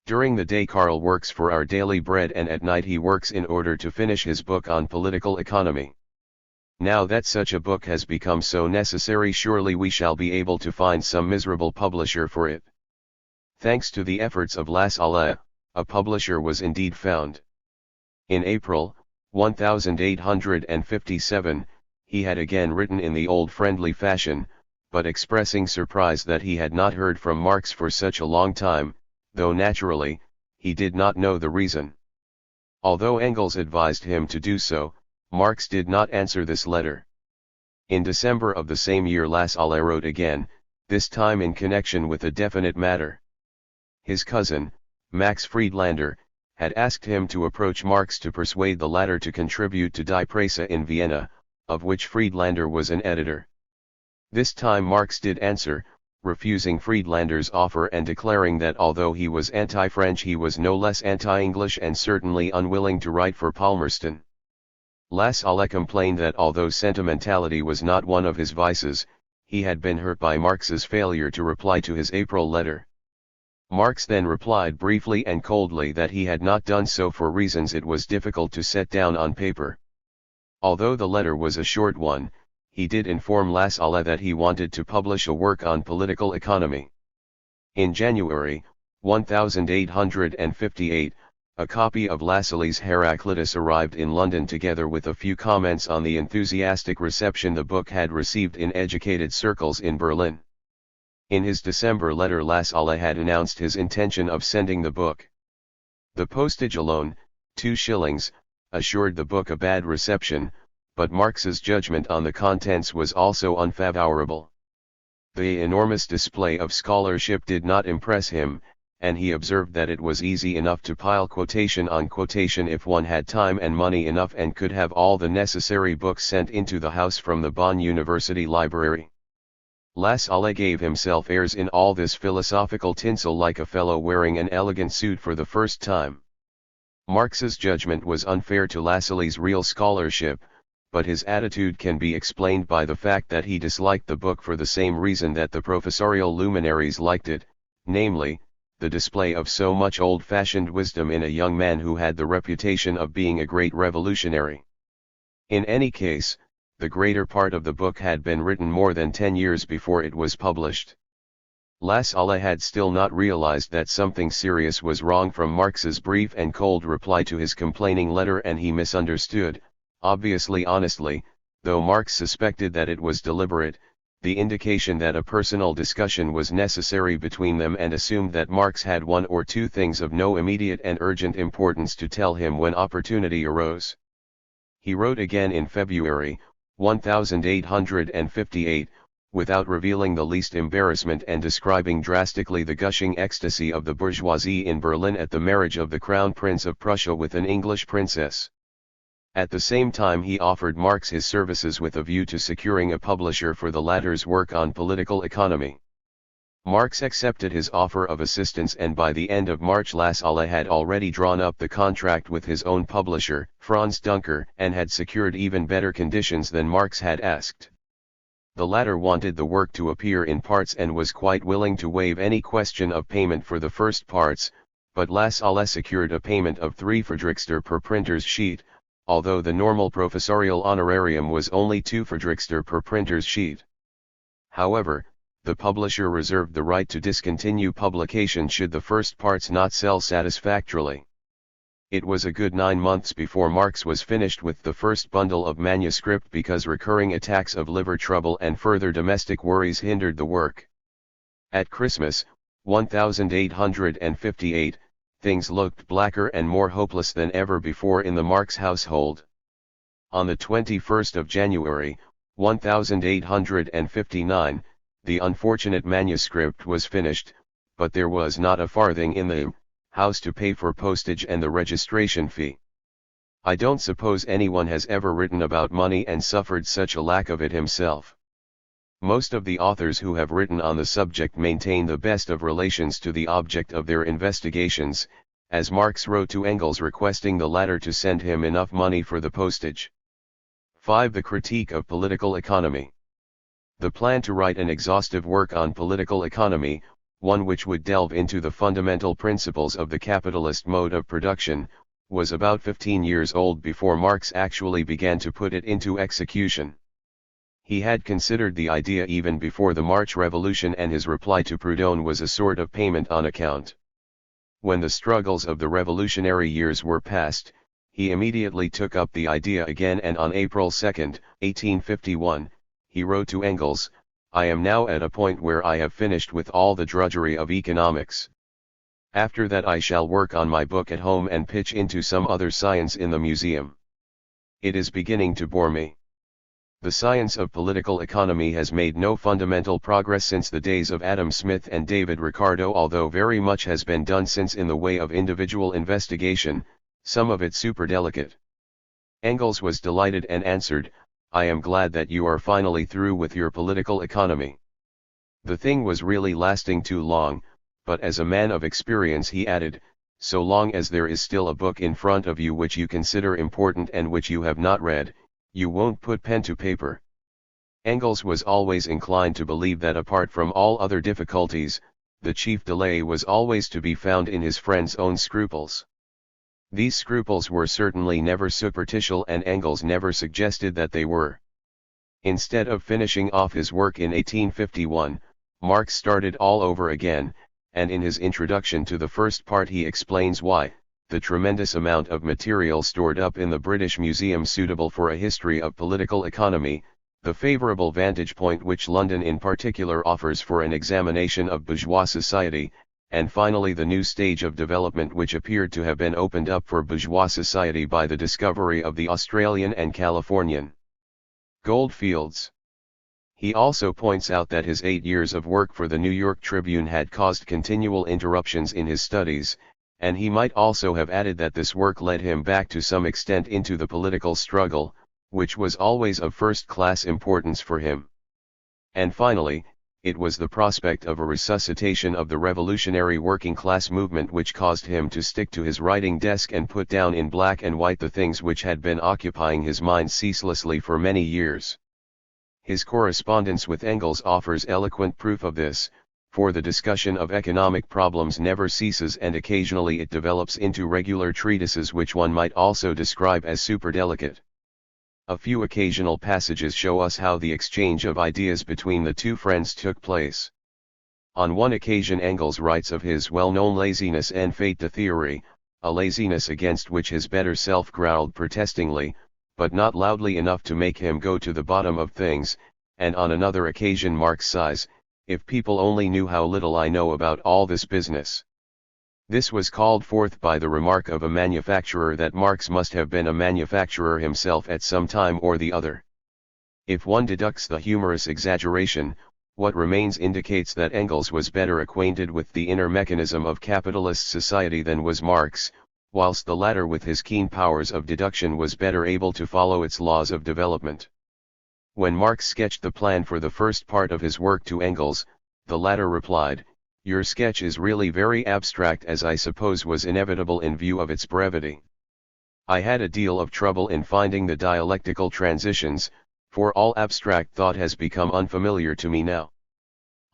During the day Karl works for our daily bread, and at night he works in order to finish his book on political economy. Now that such a book has become so necessary, surely we shall be able to find some miserable publisher for it." Thanks to the efforts of Lassalle, a publisher was indeed found. In April, 1857, he had again written in the old friendly fashion, but expressing surprise that he had not heard from Marx for such a long time, though naturally, he did not know the reason. Although Engels advised him to do so, Marx did not answer this letter. In December of the same year Lassalle wrote again, this time in connection with a definite matter. His cousin, Max Friedlander, had asked him to approach Marx to persuade the latter to contribute to Die Presse in Vienna, of which Friedlander was an editor. This time Marx did answer, refusing Friedlander's offer and declaring that although he was anti-French he was no less anti-English and certainly unwilling to write for Palmerston. Lassalle complained that although sentimentality was not one of his vices, he had been hurt by Marx's failure to reply to his April letter. Marx then replied briefly and coldly that he had not done so for reasons it was difficult to set down on paper. Although the letter was a short one, he did inform Lassalle that he wanted to publish a work on political economy. In January, 1858, a copy of Lassalle's Heraclitus arrived in London together with a few comments on the enthusiastic reception the book had received in educated circles in Berlin. In his December letter Lassalle had announced his intention of sending the book. The postage alone, 2 shillings, assured the book a bad reception, but Marx's judgment on the contents was also unfavorable. The enormous display of scholarship did not impress him, and he observed that it was easy enough to pile quotation on quotation if one had time and money enough and could have all the necessary books sent into the house from the Bonn University Library. Lassalle gave himself airs in all this philosophical tinsel like a fellow wearing an elegant suit for the first time. Marx's judgment was unfair to Lassalle's real scholarship, but his attitude can be explained by the fact that he disliked the book for the same reason that the professorial luminaries liked it, namely, the display of so much old-fashioned wisdom in a young man who had the reputation of being a great revolutionary. In any case, the greater part of the book had been written more than 10 years before it was published. Lassalle had still not realized that something serious was wrong from Marx's brief and cold reply to his complaining letter, and he misunderstood, obviously honestly, though Marx suspected that it was deliberate, the indication that a personal discussion was necessary between them, and assumed that Marx had one or two things of no immediate and urgent importance to tell him when opportunity arose. He wrote again in February, 1858, without revealing the least embarrassment and describing drastically the gushing ecstasy of the bourgeoisie in Berlin at the marriage of the Crown Prince of Prussia with an English princess. At the same time he offered Marx his services with a view to securing a publisher for the latter's work on political economy. Marx accepted his offer of assistance, and by the end of March Lassalle had already drawn up the contract with his own publisher, Franz Duncker, and had secured even better conditions than Marx had asked. The latter wanted the work to appear in parts and was quite willing to waive any question of payment for the first parts, but Lassalle secured a payment of 3 Friedrichster per printer's sheet, although the normal professorial honorarium was only 2 Friedrichster per printer's sheet. However, the publisher reserved the right to discontinue publication should the first parts not sell satisfactorily. It was a good 9 months before Marx was finished with the first bundle of manuscript because recurring attacks of liver trouble and further domestic worries hindered the work. At Christmas, 1858, things looked blacker and more hopeless than ever before in the Marx household. On the 21st of January, 1859, the unfortunate manuscript was finished, but there was not a farthing in the house to pay for postage and the registration fee. I don't suppose anyone has ever written about money and suffered such a lack of it himself. Most of the authors who have written on the subject maintain the best of relations to the object of their investigations, as Marx wrote to Engels requesting the latter to send him enough money for the postage. 5. The critique of political economy. The plan to write an exhaustive work on political economy, one which would delve into the fundamental principles of the capitalist mode of production, was about 15 years old before Marx actually began to put it into execution. He had considered the idea even before the March Revolution, and his reply to Proudhon was a sort of payment on account. When the struggles of the revolutionary years were past, he immediately took up the idea again, and on April 2, 1851, he wrote to Engels, "I am now at a point where I have finished with all the drudgery of economics. After that I shall work on my book at home and pitch into some other science in the museum. It is beginning to bore me." The science of political economy has made no fundamental progress since the days of Adam Smith and David Ricardo, although very much has been done since in the way of individual investigation, some of it superdelicate. Engels was delighted and answered, "I am glad that you are finally through with your political economy." The thing was really lasting too long, but as a man of experience he added, "So long as there is still a book in front of you which you consider important and which you have not read, you won't put pen to paper." Engels was always inclined to believe that apart from all other difficulties, the chief delay was always to be found in his friend's own scruples. These scruples were certainly never superficial, and Engels never suggested that they were. Instead of finishing off his work in 1851, Marx started all over again, and in his introduction to the first part he explains why the tremendous amount of material stored up in the British Museum suitable for a history of political economy, the favourable vantage point which London in particular offers for an examination of bourgeois society, and finally the new stage of development which appeared to have been opened up for bourgeois society by the discovery of the Australian and Californian gold fields. He also points out that his 8 years of work for the New York Tribune had caused continual interruptions in his studies, and he might also have added that this work led him back to some extent into the political struggle, which was always of first-class importance for him. And finally, it was the prospect of a resuscitation of the revolutionary working-class movement which caused him to stick to his writing desk and put down in black and white the things which had been occupying his mind ceaselessly for many years. His correspondence with Engels offers eloquent proof of this, for the discussion of economic problems never ceases, and occasionally it develops into regular treatises which one might also describe as superdelicate. A few occasional passages show us how the exchange of ideas between the two friends took place. On one occasion Engels writes of his well-known laziness and fait de theory, a laziness against which his better self growled protestingly, but not loudly enough to make him go to the bottom of things, and on another occasion Marx sighs, "If people only knew how little I know about all this business." This was called forth by the remark of a manufacturer that Marx must have been a manufacturer himself at some time or the other. If one deducts the humorous exaggeration, what remains indicates that Engels was better acquainted with the inner mechanism of capitalist society than was Marx, whilst the latter with his keen powers of deduction was better able to follow its laws of development. When Marx sketched the plan for the first part of his work to Engels, the latter replied, "Your sketch is really very abstract, as I suppose was inevitable in view of its brevity. I had a deal of trouble in finding the dialectical transitions, for all abstract thought has become unfamiliar to me now."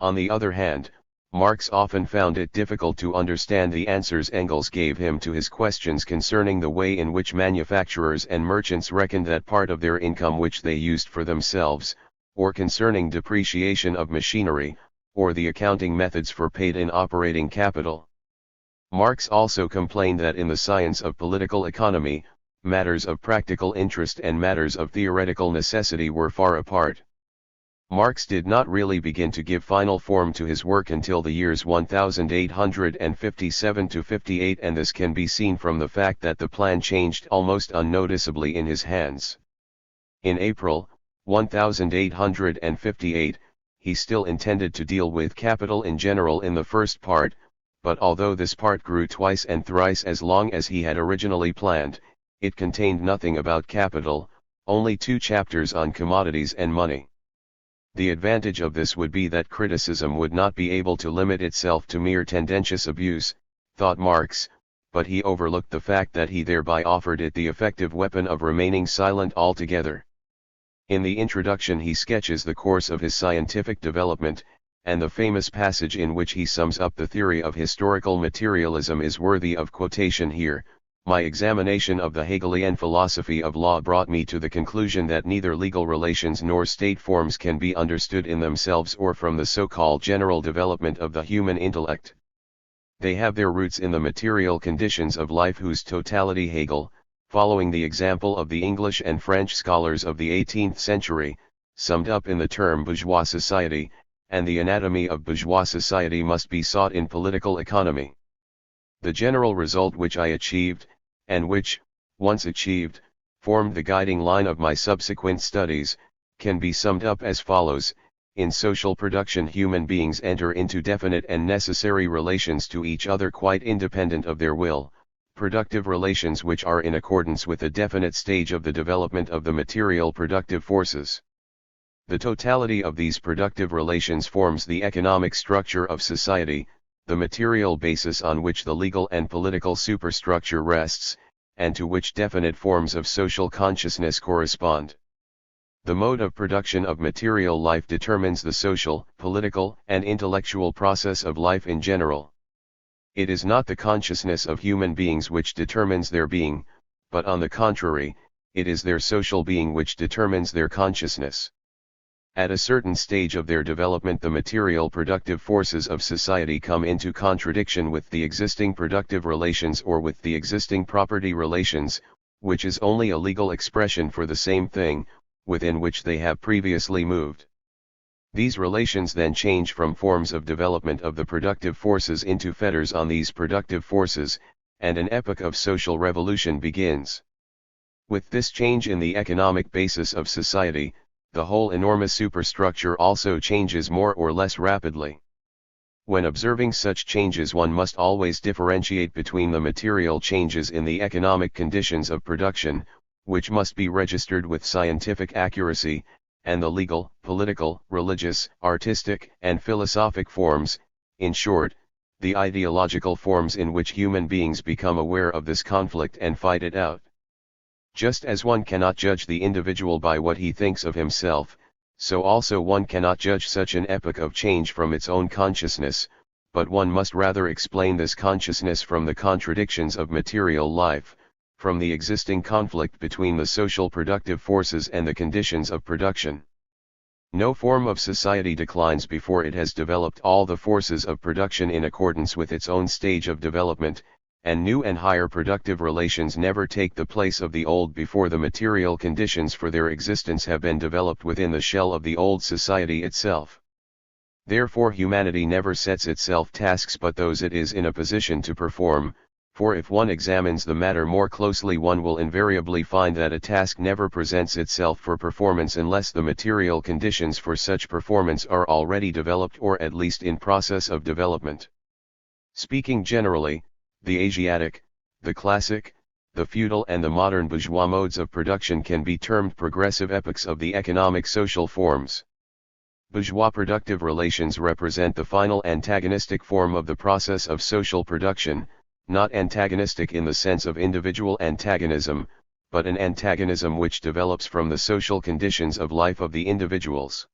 On the other hand, Marx often found it difficult to understand the answers Engels gave him to his questions concerning the way in which manufacturers and merchants reckoned that part of their income which they used for themselves, or concerning depreciation of machinery, or the accounting methods for paid-in operating capital. Marx also complained that in the science of political economy, matters of practical interest and matters of theoretical necessity were far apart. Marx did not really begin to give final form to his work until the years 1857 to 58, and this can be seen from the fact that the plan changed almost unnoticeably in his hands. In April 1858, he still intended to deal with capital in general in the first part, but although this part grew twice and thrice as long as he had originally planned, it contained nothing about capital, only 2 chapters on commodities and money. The advantage of this would be that criticism would not be able to limit itself to mere tendentious abuse, thought Marx, but he overlooked the fact that he thereby offered it the effective weapon of remaining silent altogether. In the introduction he sketches the course of his scientific development, and the famous passage in which he sums up the theory of historical materialism is worthy of quotation here. "My examination of the Hegelian philosophy of law brought me to the conclusion that neither legal relations nor state forms can be understood in themselves or from the so-called general development of the human intellect. They have their roots in the material conditions of life whose totality Hegel, following the example of the English and French scholars of the 18th century, summed up in the term bourgeois society, and the anatomy of bourgeois society must be sought in political economy. The general result which I achieved, and which, once achieved, formed the guiding line of my subsequent studies, can be summed up as follows: in social production human beings enter into definite and necessary relations to each other quite independent of their will, productive relations which are in accordance with a definite stage of the development of the material productive forces. The totality of these productive relations forms the economic structure of society, the material basis on which the legal and political superstructure rests, and to which definite forms of social consciousness correspond. The mode of production of material life determines the social, political, and intellectual process of life in general. It is not the consciousness of human beings which determines their being, but on the contrary, it is their social being which determines their consciousness. At a certain stage of their development the material productive forces of society come into contradiction with the existing productive relations or with the existing property relations, which is only a legal expression for the same thing, within which they have previously moved. These relations then change from forms of development of the productive forces into fetters on these productive forces, and an epoch of social revolution begins. With this change in the economic basis of society, the whole enormous superstructure also changes more or less rapidly. When observing such changes, one must always differentiate between the material changes in the economic conditions of production, which must be registered with scientific accuracy, and the legal, political, religious, artistic, and philosophic forms, in short, the ideological forms in which human beings become aware of this conflict and fight it out. Just as one cannot judge the individual by what he thinks of himself, so also one cannot judge such an epoch of change from its own consciousness, but one must rather explain this consciousness from the contradictions of material life, from the existing conflict between the social productive forces and the conditions of production. No form of society declines before it has developed all the forces of production in accordance with its own stage of development, and new and higher productive relations never take the place of the old before the material conditions for their existence have been developed within the shell of the old society itself. Therefore humanity never sets itself tasks but those it is in a position to perform, for if one examines the matter more closely one will invariably find that a task never presents itself for performance unless the material conditions for such performance are already developed or at least in process of development. Speaking generally, the Asiatic, the classic, the feudal and the modern bourgeois modes of production can be termed progressive epochs of the economic social forms. Bourgeois productive relations represent the final antagonistic form of the process of social production, not antagonistic in the sense of individual antagonism, but an antagonism which develops from the social conditions of life of the individuals.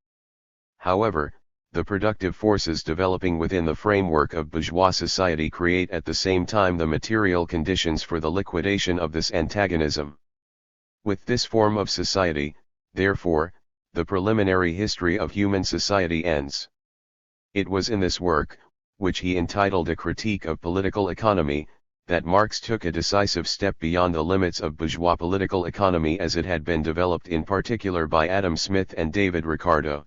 However, the productive forces developing within the framework of bourgeois society create at the same time the material conditions for the liquidation of this antagonism. With this form of society, therefore, the preliminary history of human society ends. It was in this work, which he entitled A Critique of Political Economy, that Marx took a decisive step beyond the limits of bourgeois political economy as it had been developed in particular by Adam Smith and David Ricardo.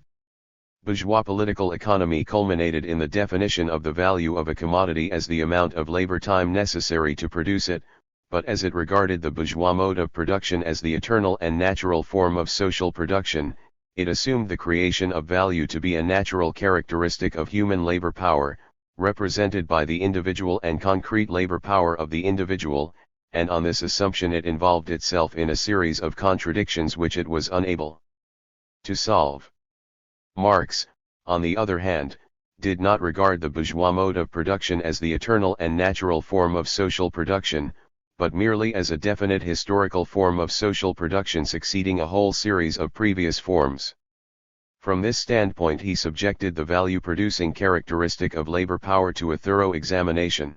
Bourgeois political economy culminated in the definition of the value of a commodity as the amount of labor time necessary to produce it, but as it regarded the bourgeois mode of production as the eternal and natural form of social production, it assumed the creation of value to be a natural characteristic of human labor power, represented by the individual and concrete labor power of the individual, and on this assumption it involved itself in a series of contradictions which it was unable to solve. Marx, on the other hand, did not regard the bourgeois mode of production as the eternal and natural form of social production, but merely as a definite historical form of social production succeeding a whole series of previous forms. From this standpoint he subjected the value-producing characteristic of labor power to a thorough examination.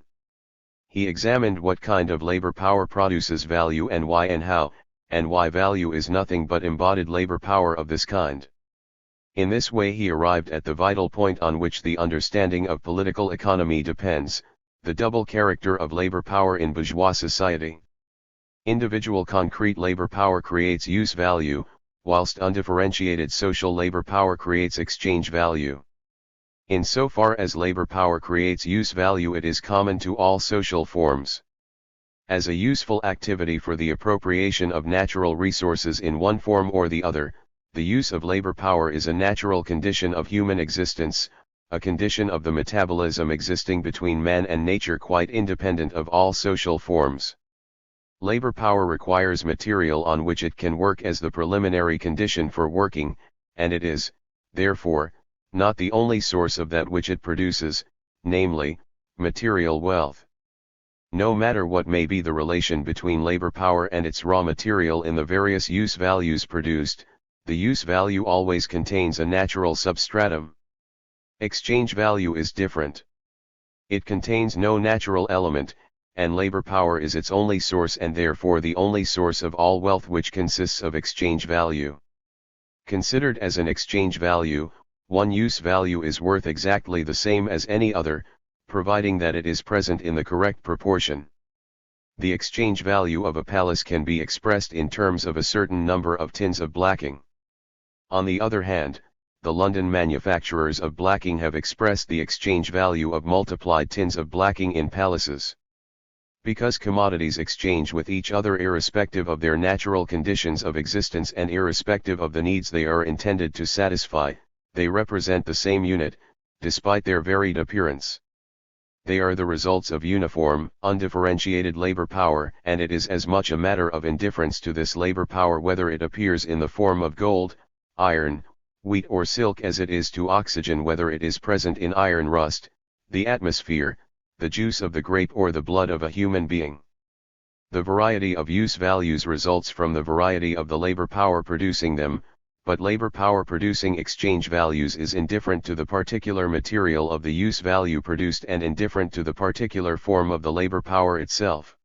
He examined what kind of labor power produces value and how, and why value is nothing but embodied labor power of this kind. In this way he arrived at the vital point on which the understanding of political economy depends, the double character of labor power in bourgeois society. Individual concrete labor power creates use value, whilst undifferentiated social labor power creates exchange value. In so far as labor power creates use value it is common to all social forms. As a useful activity for the appropriation of natural resources in one form or the other, the use of labor power is a natural condition of human existence, a condition of the metabolism existing between man and nature quite independent of all social forms. Labor power requires material on which it can work as the preliminary condition for working, and it is, therefore, not the only source of that which it produces, namely, material wealth. No matter what may be the relation between labor power and its raw material in the various use values produced, the use value always contains a natural substratum. Exchange value is different. It contains no natural element, and labor power is its only source and therefore the only source of all wealth which consists of exchange value. Considered as an exchange value, one use value is worth exactly the same as any other, providing that it is present in the correct proportion. The exchange value of a palace can be expressed in terms of a certain number of tins of blacking. On the other hand, the London manufacturers of blacking have expressed the exchange value of multiplied tins of blacking in palaces. Because commodities exchange with each other irrespective of their natural conditions of existence and irrespective of the needs they are intended to satisfy, they represent the same unit, despite their varied appearance. They are the results of uniform, undifferentiated labor power, and it is as much a matter of indifference to this labor power whether it appears in the form of gold, iron, wheat or silk as it is to oxygen whether it is present in iron rust, the atmosphere, the juice of the grape or the blood of a human being. The variety of use values results from the variety of the labor power producing them, but labor power producing exchange values is indifferent to the particular material of the use value produced and indifferent to the particular form of the labor power itself.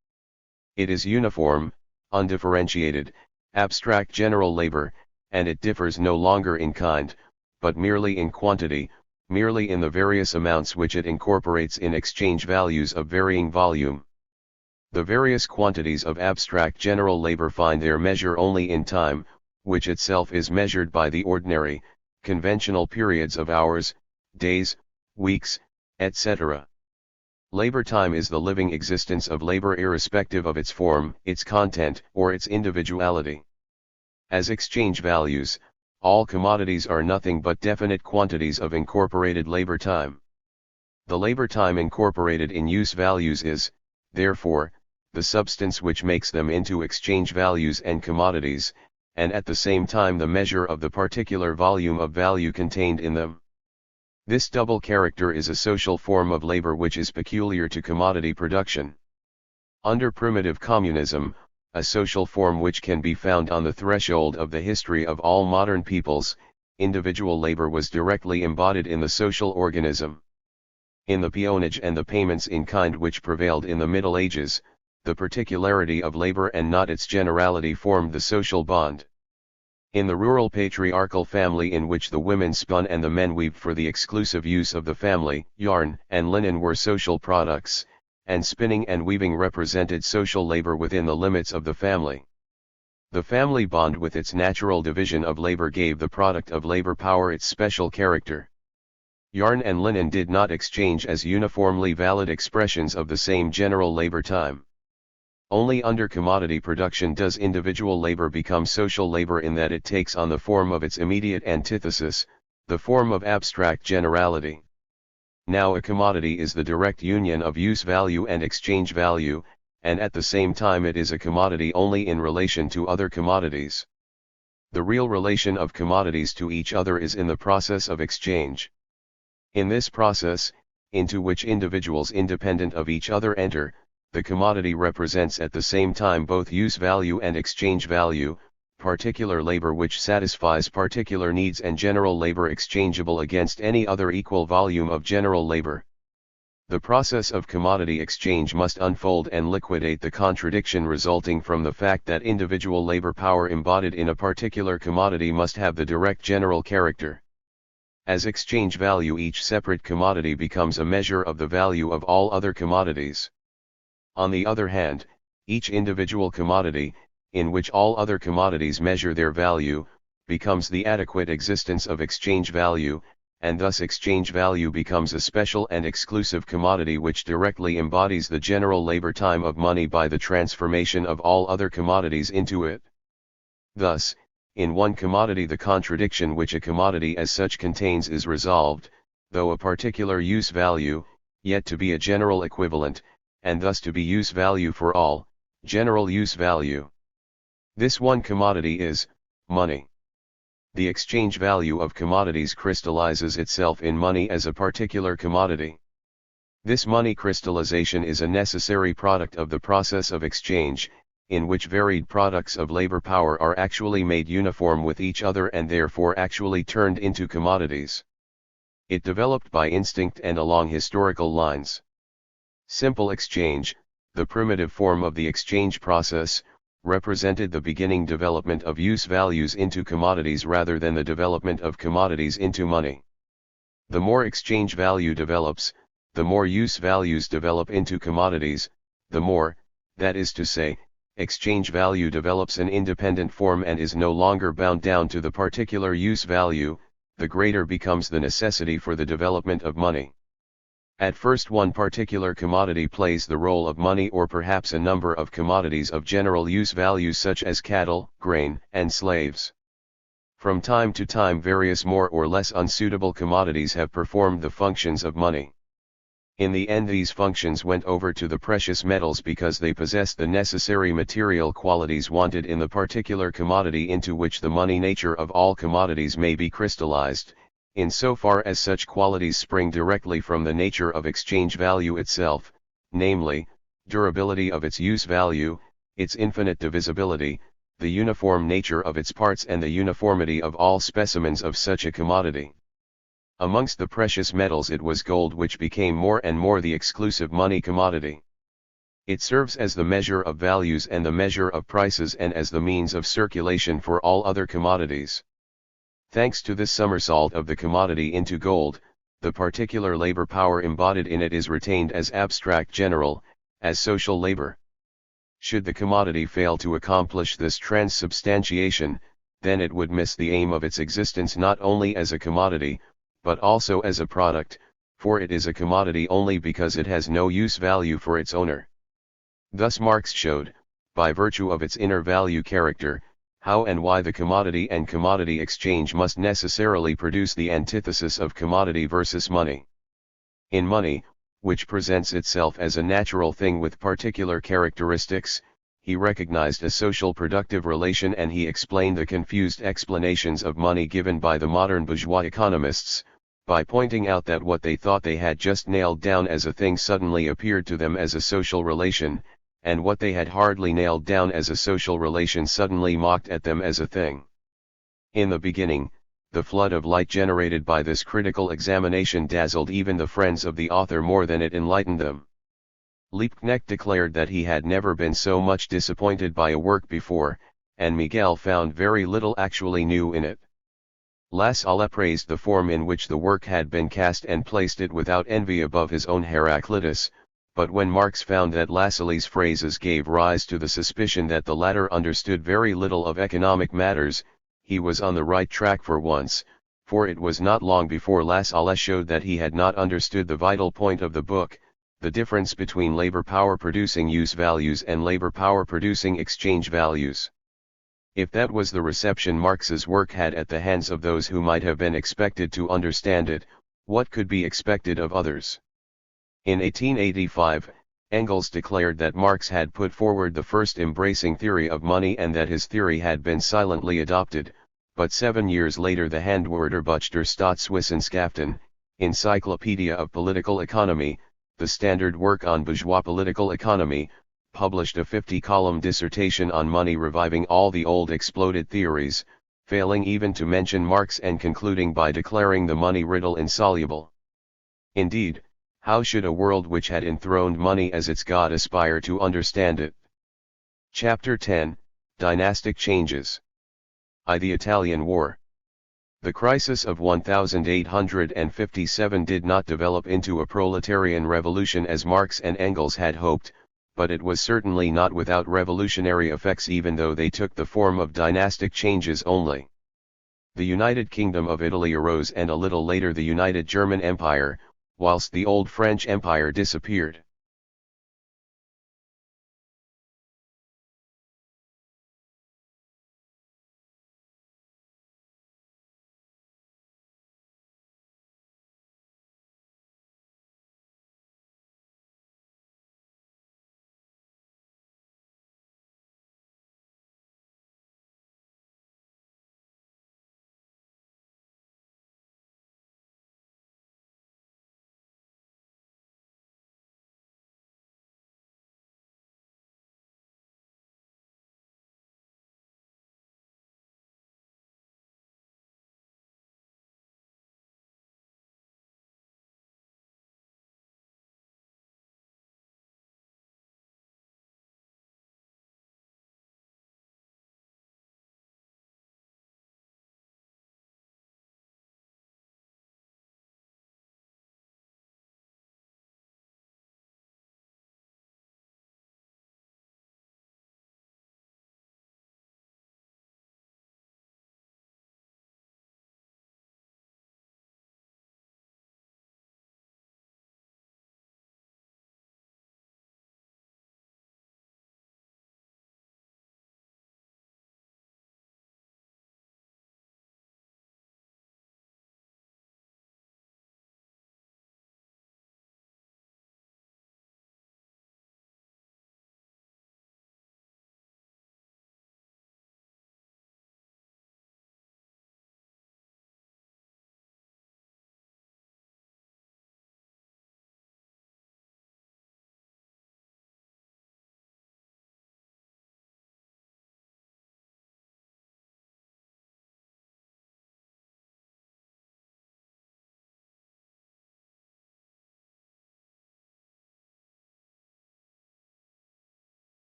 It is uniform, undifferentiated, abstract general labor, and it differs no longer in kind, but merely in quantity, merely in the various amounts which it incorporates in exchange values of varying volume. The various quantities of abstract general labor find their measure only in time, which itself is measured by the ordinary, conventional periods of hours, days, weeks, etc. Labor time is the living existence of labor irrespective of its form, its content, or its individuality. As exchange values, all commodities are nothing but definite quantities of incorporated labor time. The labor time incorporated in use values is, therefore, the substance which makes them into exchange values and commodities, and at the same time the measure of the particular volume of value contained in them. This double character is a social form of labor which is peculiar to commodity production. Under primitive communism, a social form which can be found on the threshold of the history of all modern peoples, individual labor was directly embodied in the social organism. In the peonage and the payments in kind which prevailed in the Middle Ages, the particularity of labor and not its generality formed the social bond. In the rural patriarchal family in which the women spun and the men weaved for the exclusive use of the family, yarn and linen were social products, and spinning and weaving represented social labor within the limits of the family. The family bond with its natural division of labor gave the product of labor power its special character. Yarn and linen did not exchange as uniformly valid expressions of the same general labor time. Only under commodity production does individual labor become social labor in that it takes on the form of its immediate antithesis, the form of abstract generality. Now a commodity is the direct union of use value and exchange value, and at the same time it is a commodity only in relation to other commodities. The real relation of commodities to each other is in the process of exchange. In this process, into which individuals independent of each other enter, the commodity represents at the same time both use value and exchange value, particular labor which satisfies particular needs and general labor exchangeable against any other equal volume of general labor. The process of commodity exchange must unfold and liquidate the contradiction resulting from the fact that individual labor power embodied in a particular commodity must have the direct general character. As exchange value, each separate commodity becomes a measure of the value of all other commodities. On the other hand, each individual commodity, in which all other commodities measure their value, becomes the adequate existence of exchange value, and thus exchange value becomes a special and exclusive commodity which directly embodies the general labor time of money by the transformation of all other commodities into it. Thus, in one commodity the contradiction which a commodity as such contains is resolved, though a particular use value, yet to be a general equivalent, and thus to be use value for all, general use value. This one commodity is money. The exchange value of commodities crystallizes itself in money as a particular commodity. This money crystallization is a necessary product of the process of exchange, in which varied products of labor power are actually made uniform with each other and therefore actually turned into commodities. It developed by instinct and along historical lines. Simple exchange, the primitive form of the exchange process, represented the beginning development of use values into commodities rather than the development of commodities into money. The more exchange value develops, the more use values develop into commodities, the more, that is to say, exchange value develops an independent form and is no longer bound down to the particular use value, the greater becomes the necessity for the development of money. At first one particular commodity plays the role of money, or perhaps a number of commodities of general use value such as cattle, grain, and slaves. From time to time various more or less unsuitable commodities have performed the functions of money. In the end these functions went over to the precious metals because they possess the necessary material qualities wanted in the particular commodity into which the money nature of all commodities may be crystallized, insofar as such qualities spring directly from the nature of exchange value itself, namely, durability of its use value, its infinite divisibility, the uniform nature of its parts and the uniformity of all specimens of such a commodity. Amongst the precious metals it was gold which became more and more the exclusive money commodity. It serves as the measure of values and the measure of prices and as the means of circulation for all other commodities. Thanks to this somersault of the commodity into gold, the particular labor power embodied in it is retained as abstract general, as social labor. Should the commodity fail to accomplish this transubstantiation, then it would miss the aim of its existence not only as a commodity, but also as a product, for it is a commodity only because it has no use value for its owner. Thus Marx showed, by virtue of its inner value character, how and why the commodity and commodity exchange must necessarily produce the antithesis of commodity versus money. In money, which presents itself as a natural thing with particular characteristics, he recognized a social productive relation, and he explained the confused explanations of money given by the modern bourgeois economists, by pointing out that what they thought they had just nailed down as a thing suddenly appeared to them as a social relation, and what they had hardly nailed down as a social relation suddenly mocked at them as a thing. In the beginning, the flood of light generated by this critical examination dazzled even the friends of the author more than it enlightened them. Liebknecht declared that he had never been so much disappointed by a work before, and Miguel found very little actually new in it. Lassalle praised the form in which the work had been cast and placed it without envy above his own Heraclitus, but when Marx found that Lassalle's phrases gave rise to the suspicion that the latter understood very little of economic matters, he was on the right track for once, for it was not long before Lassalle showed that he had not understood the vital point of the book, the difference between labor power producing use values and labor power producing exchange values. If that was the reception Marx's work had at the hands of those who might have been expected to understand it, what could be expected of others? In 1885, Engels declared that Marx had put forward the first embracing theory of money and that his theory had been silently adopted, but 7 years later the Handwörterbuch der Staatswissenschaften, Encyclopedia of Political Economy, the standard work on bourgeois political economy, published a 50-column dissertation on money, reviving all the old exploded theories, failing even to mention Marx and concluding by declaring the money riddle insoluble. Indeed, how should a world which had enthroned money as its god aspire to understand it? Chapter 10, Dynastic Changes. The Italian War. The crisis of 1857 did not develop into a proletarian revolution as Marx and Engels had hoped, but it was certainly not without revolutionary effects, even though they took the form of dynastic changes only. The United Kingdom of Italy arose, and a little later the United German Empire, whilst the old French Empire disappeared.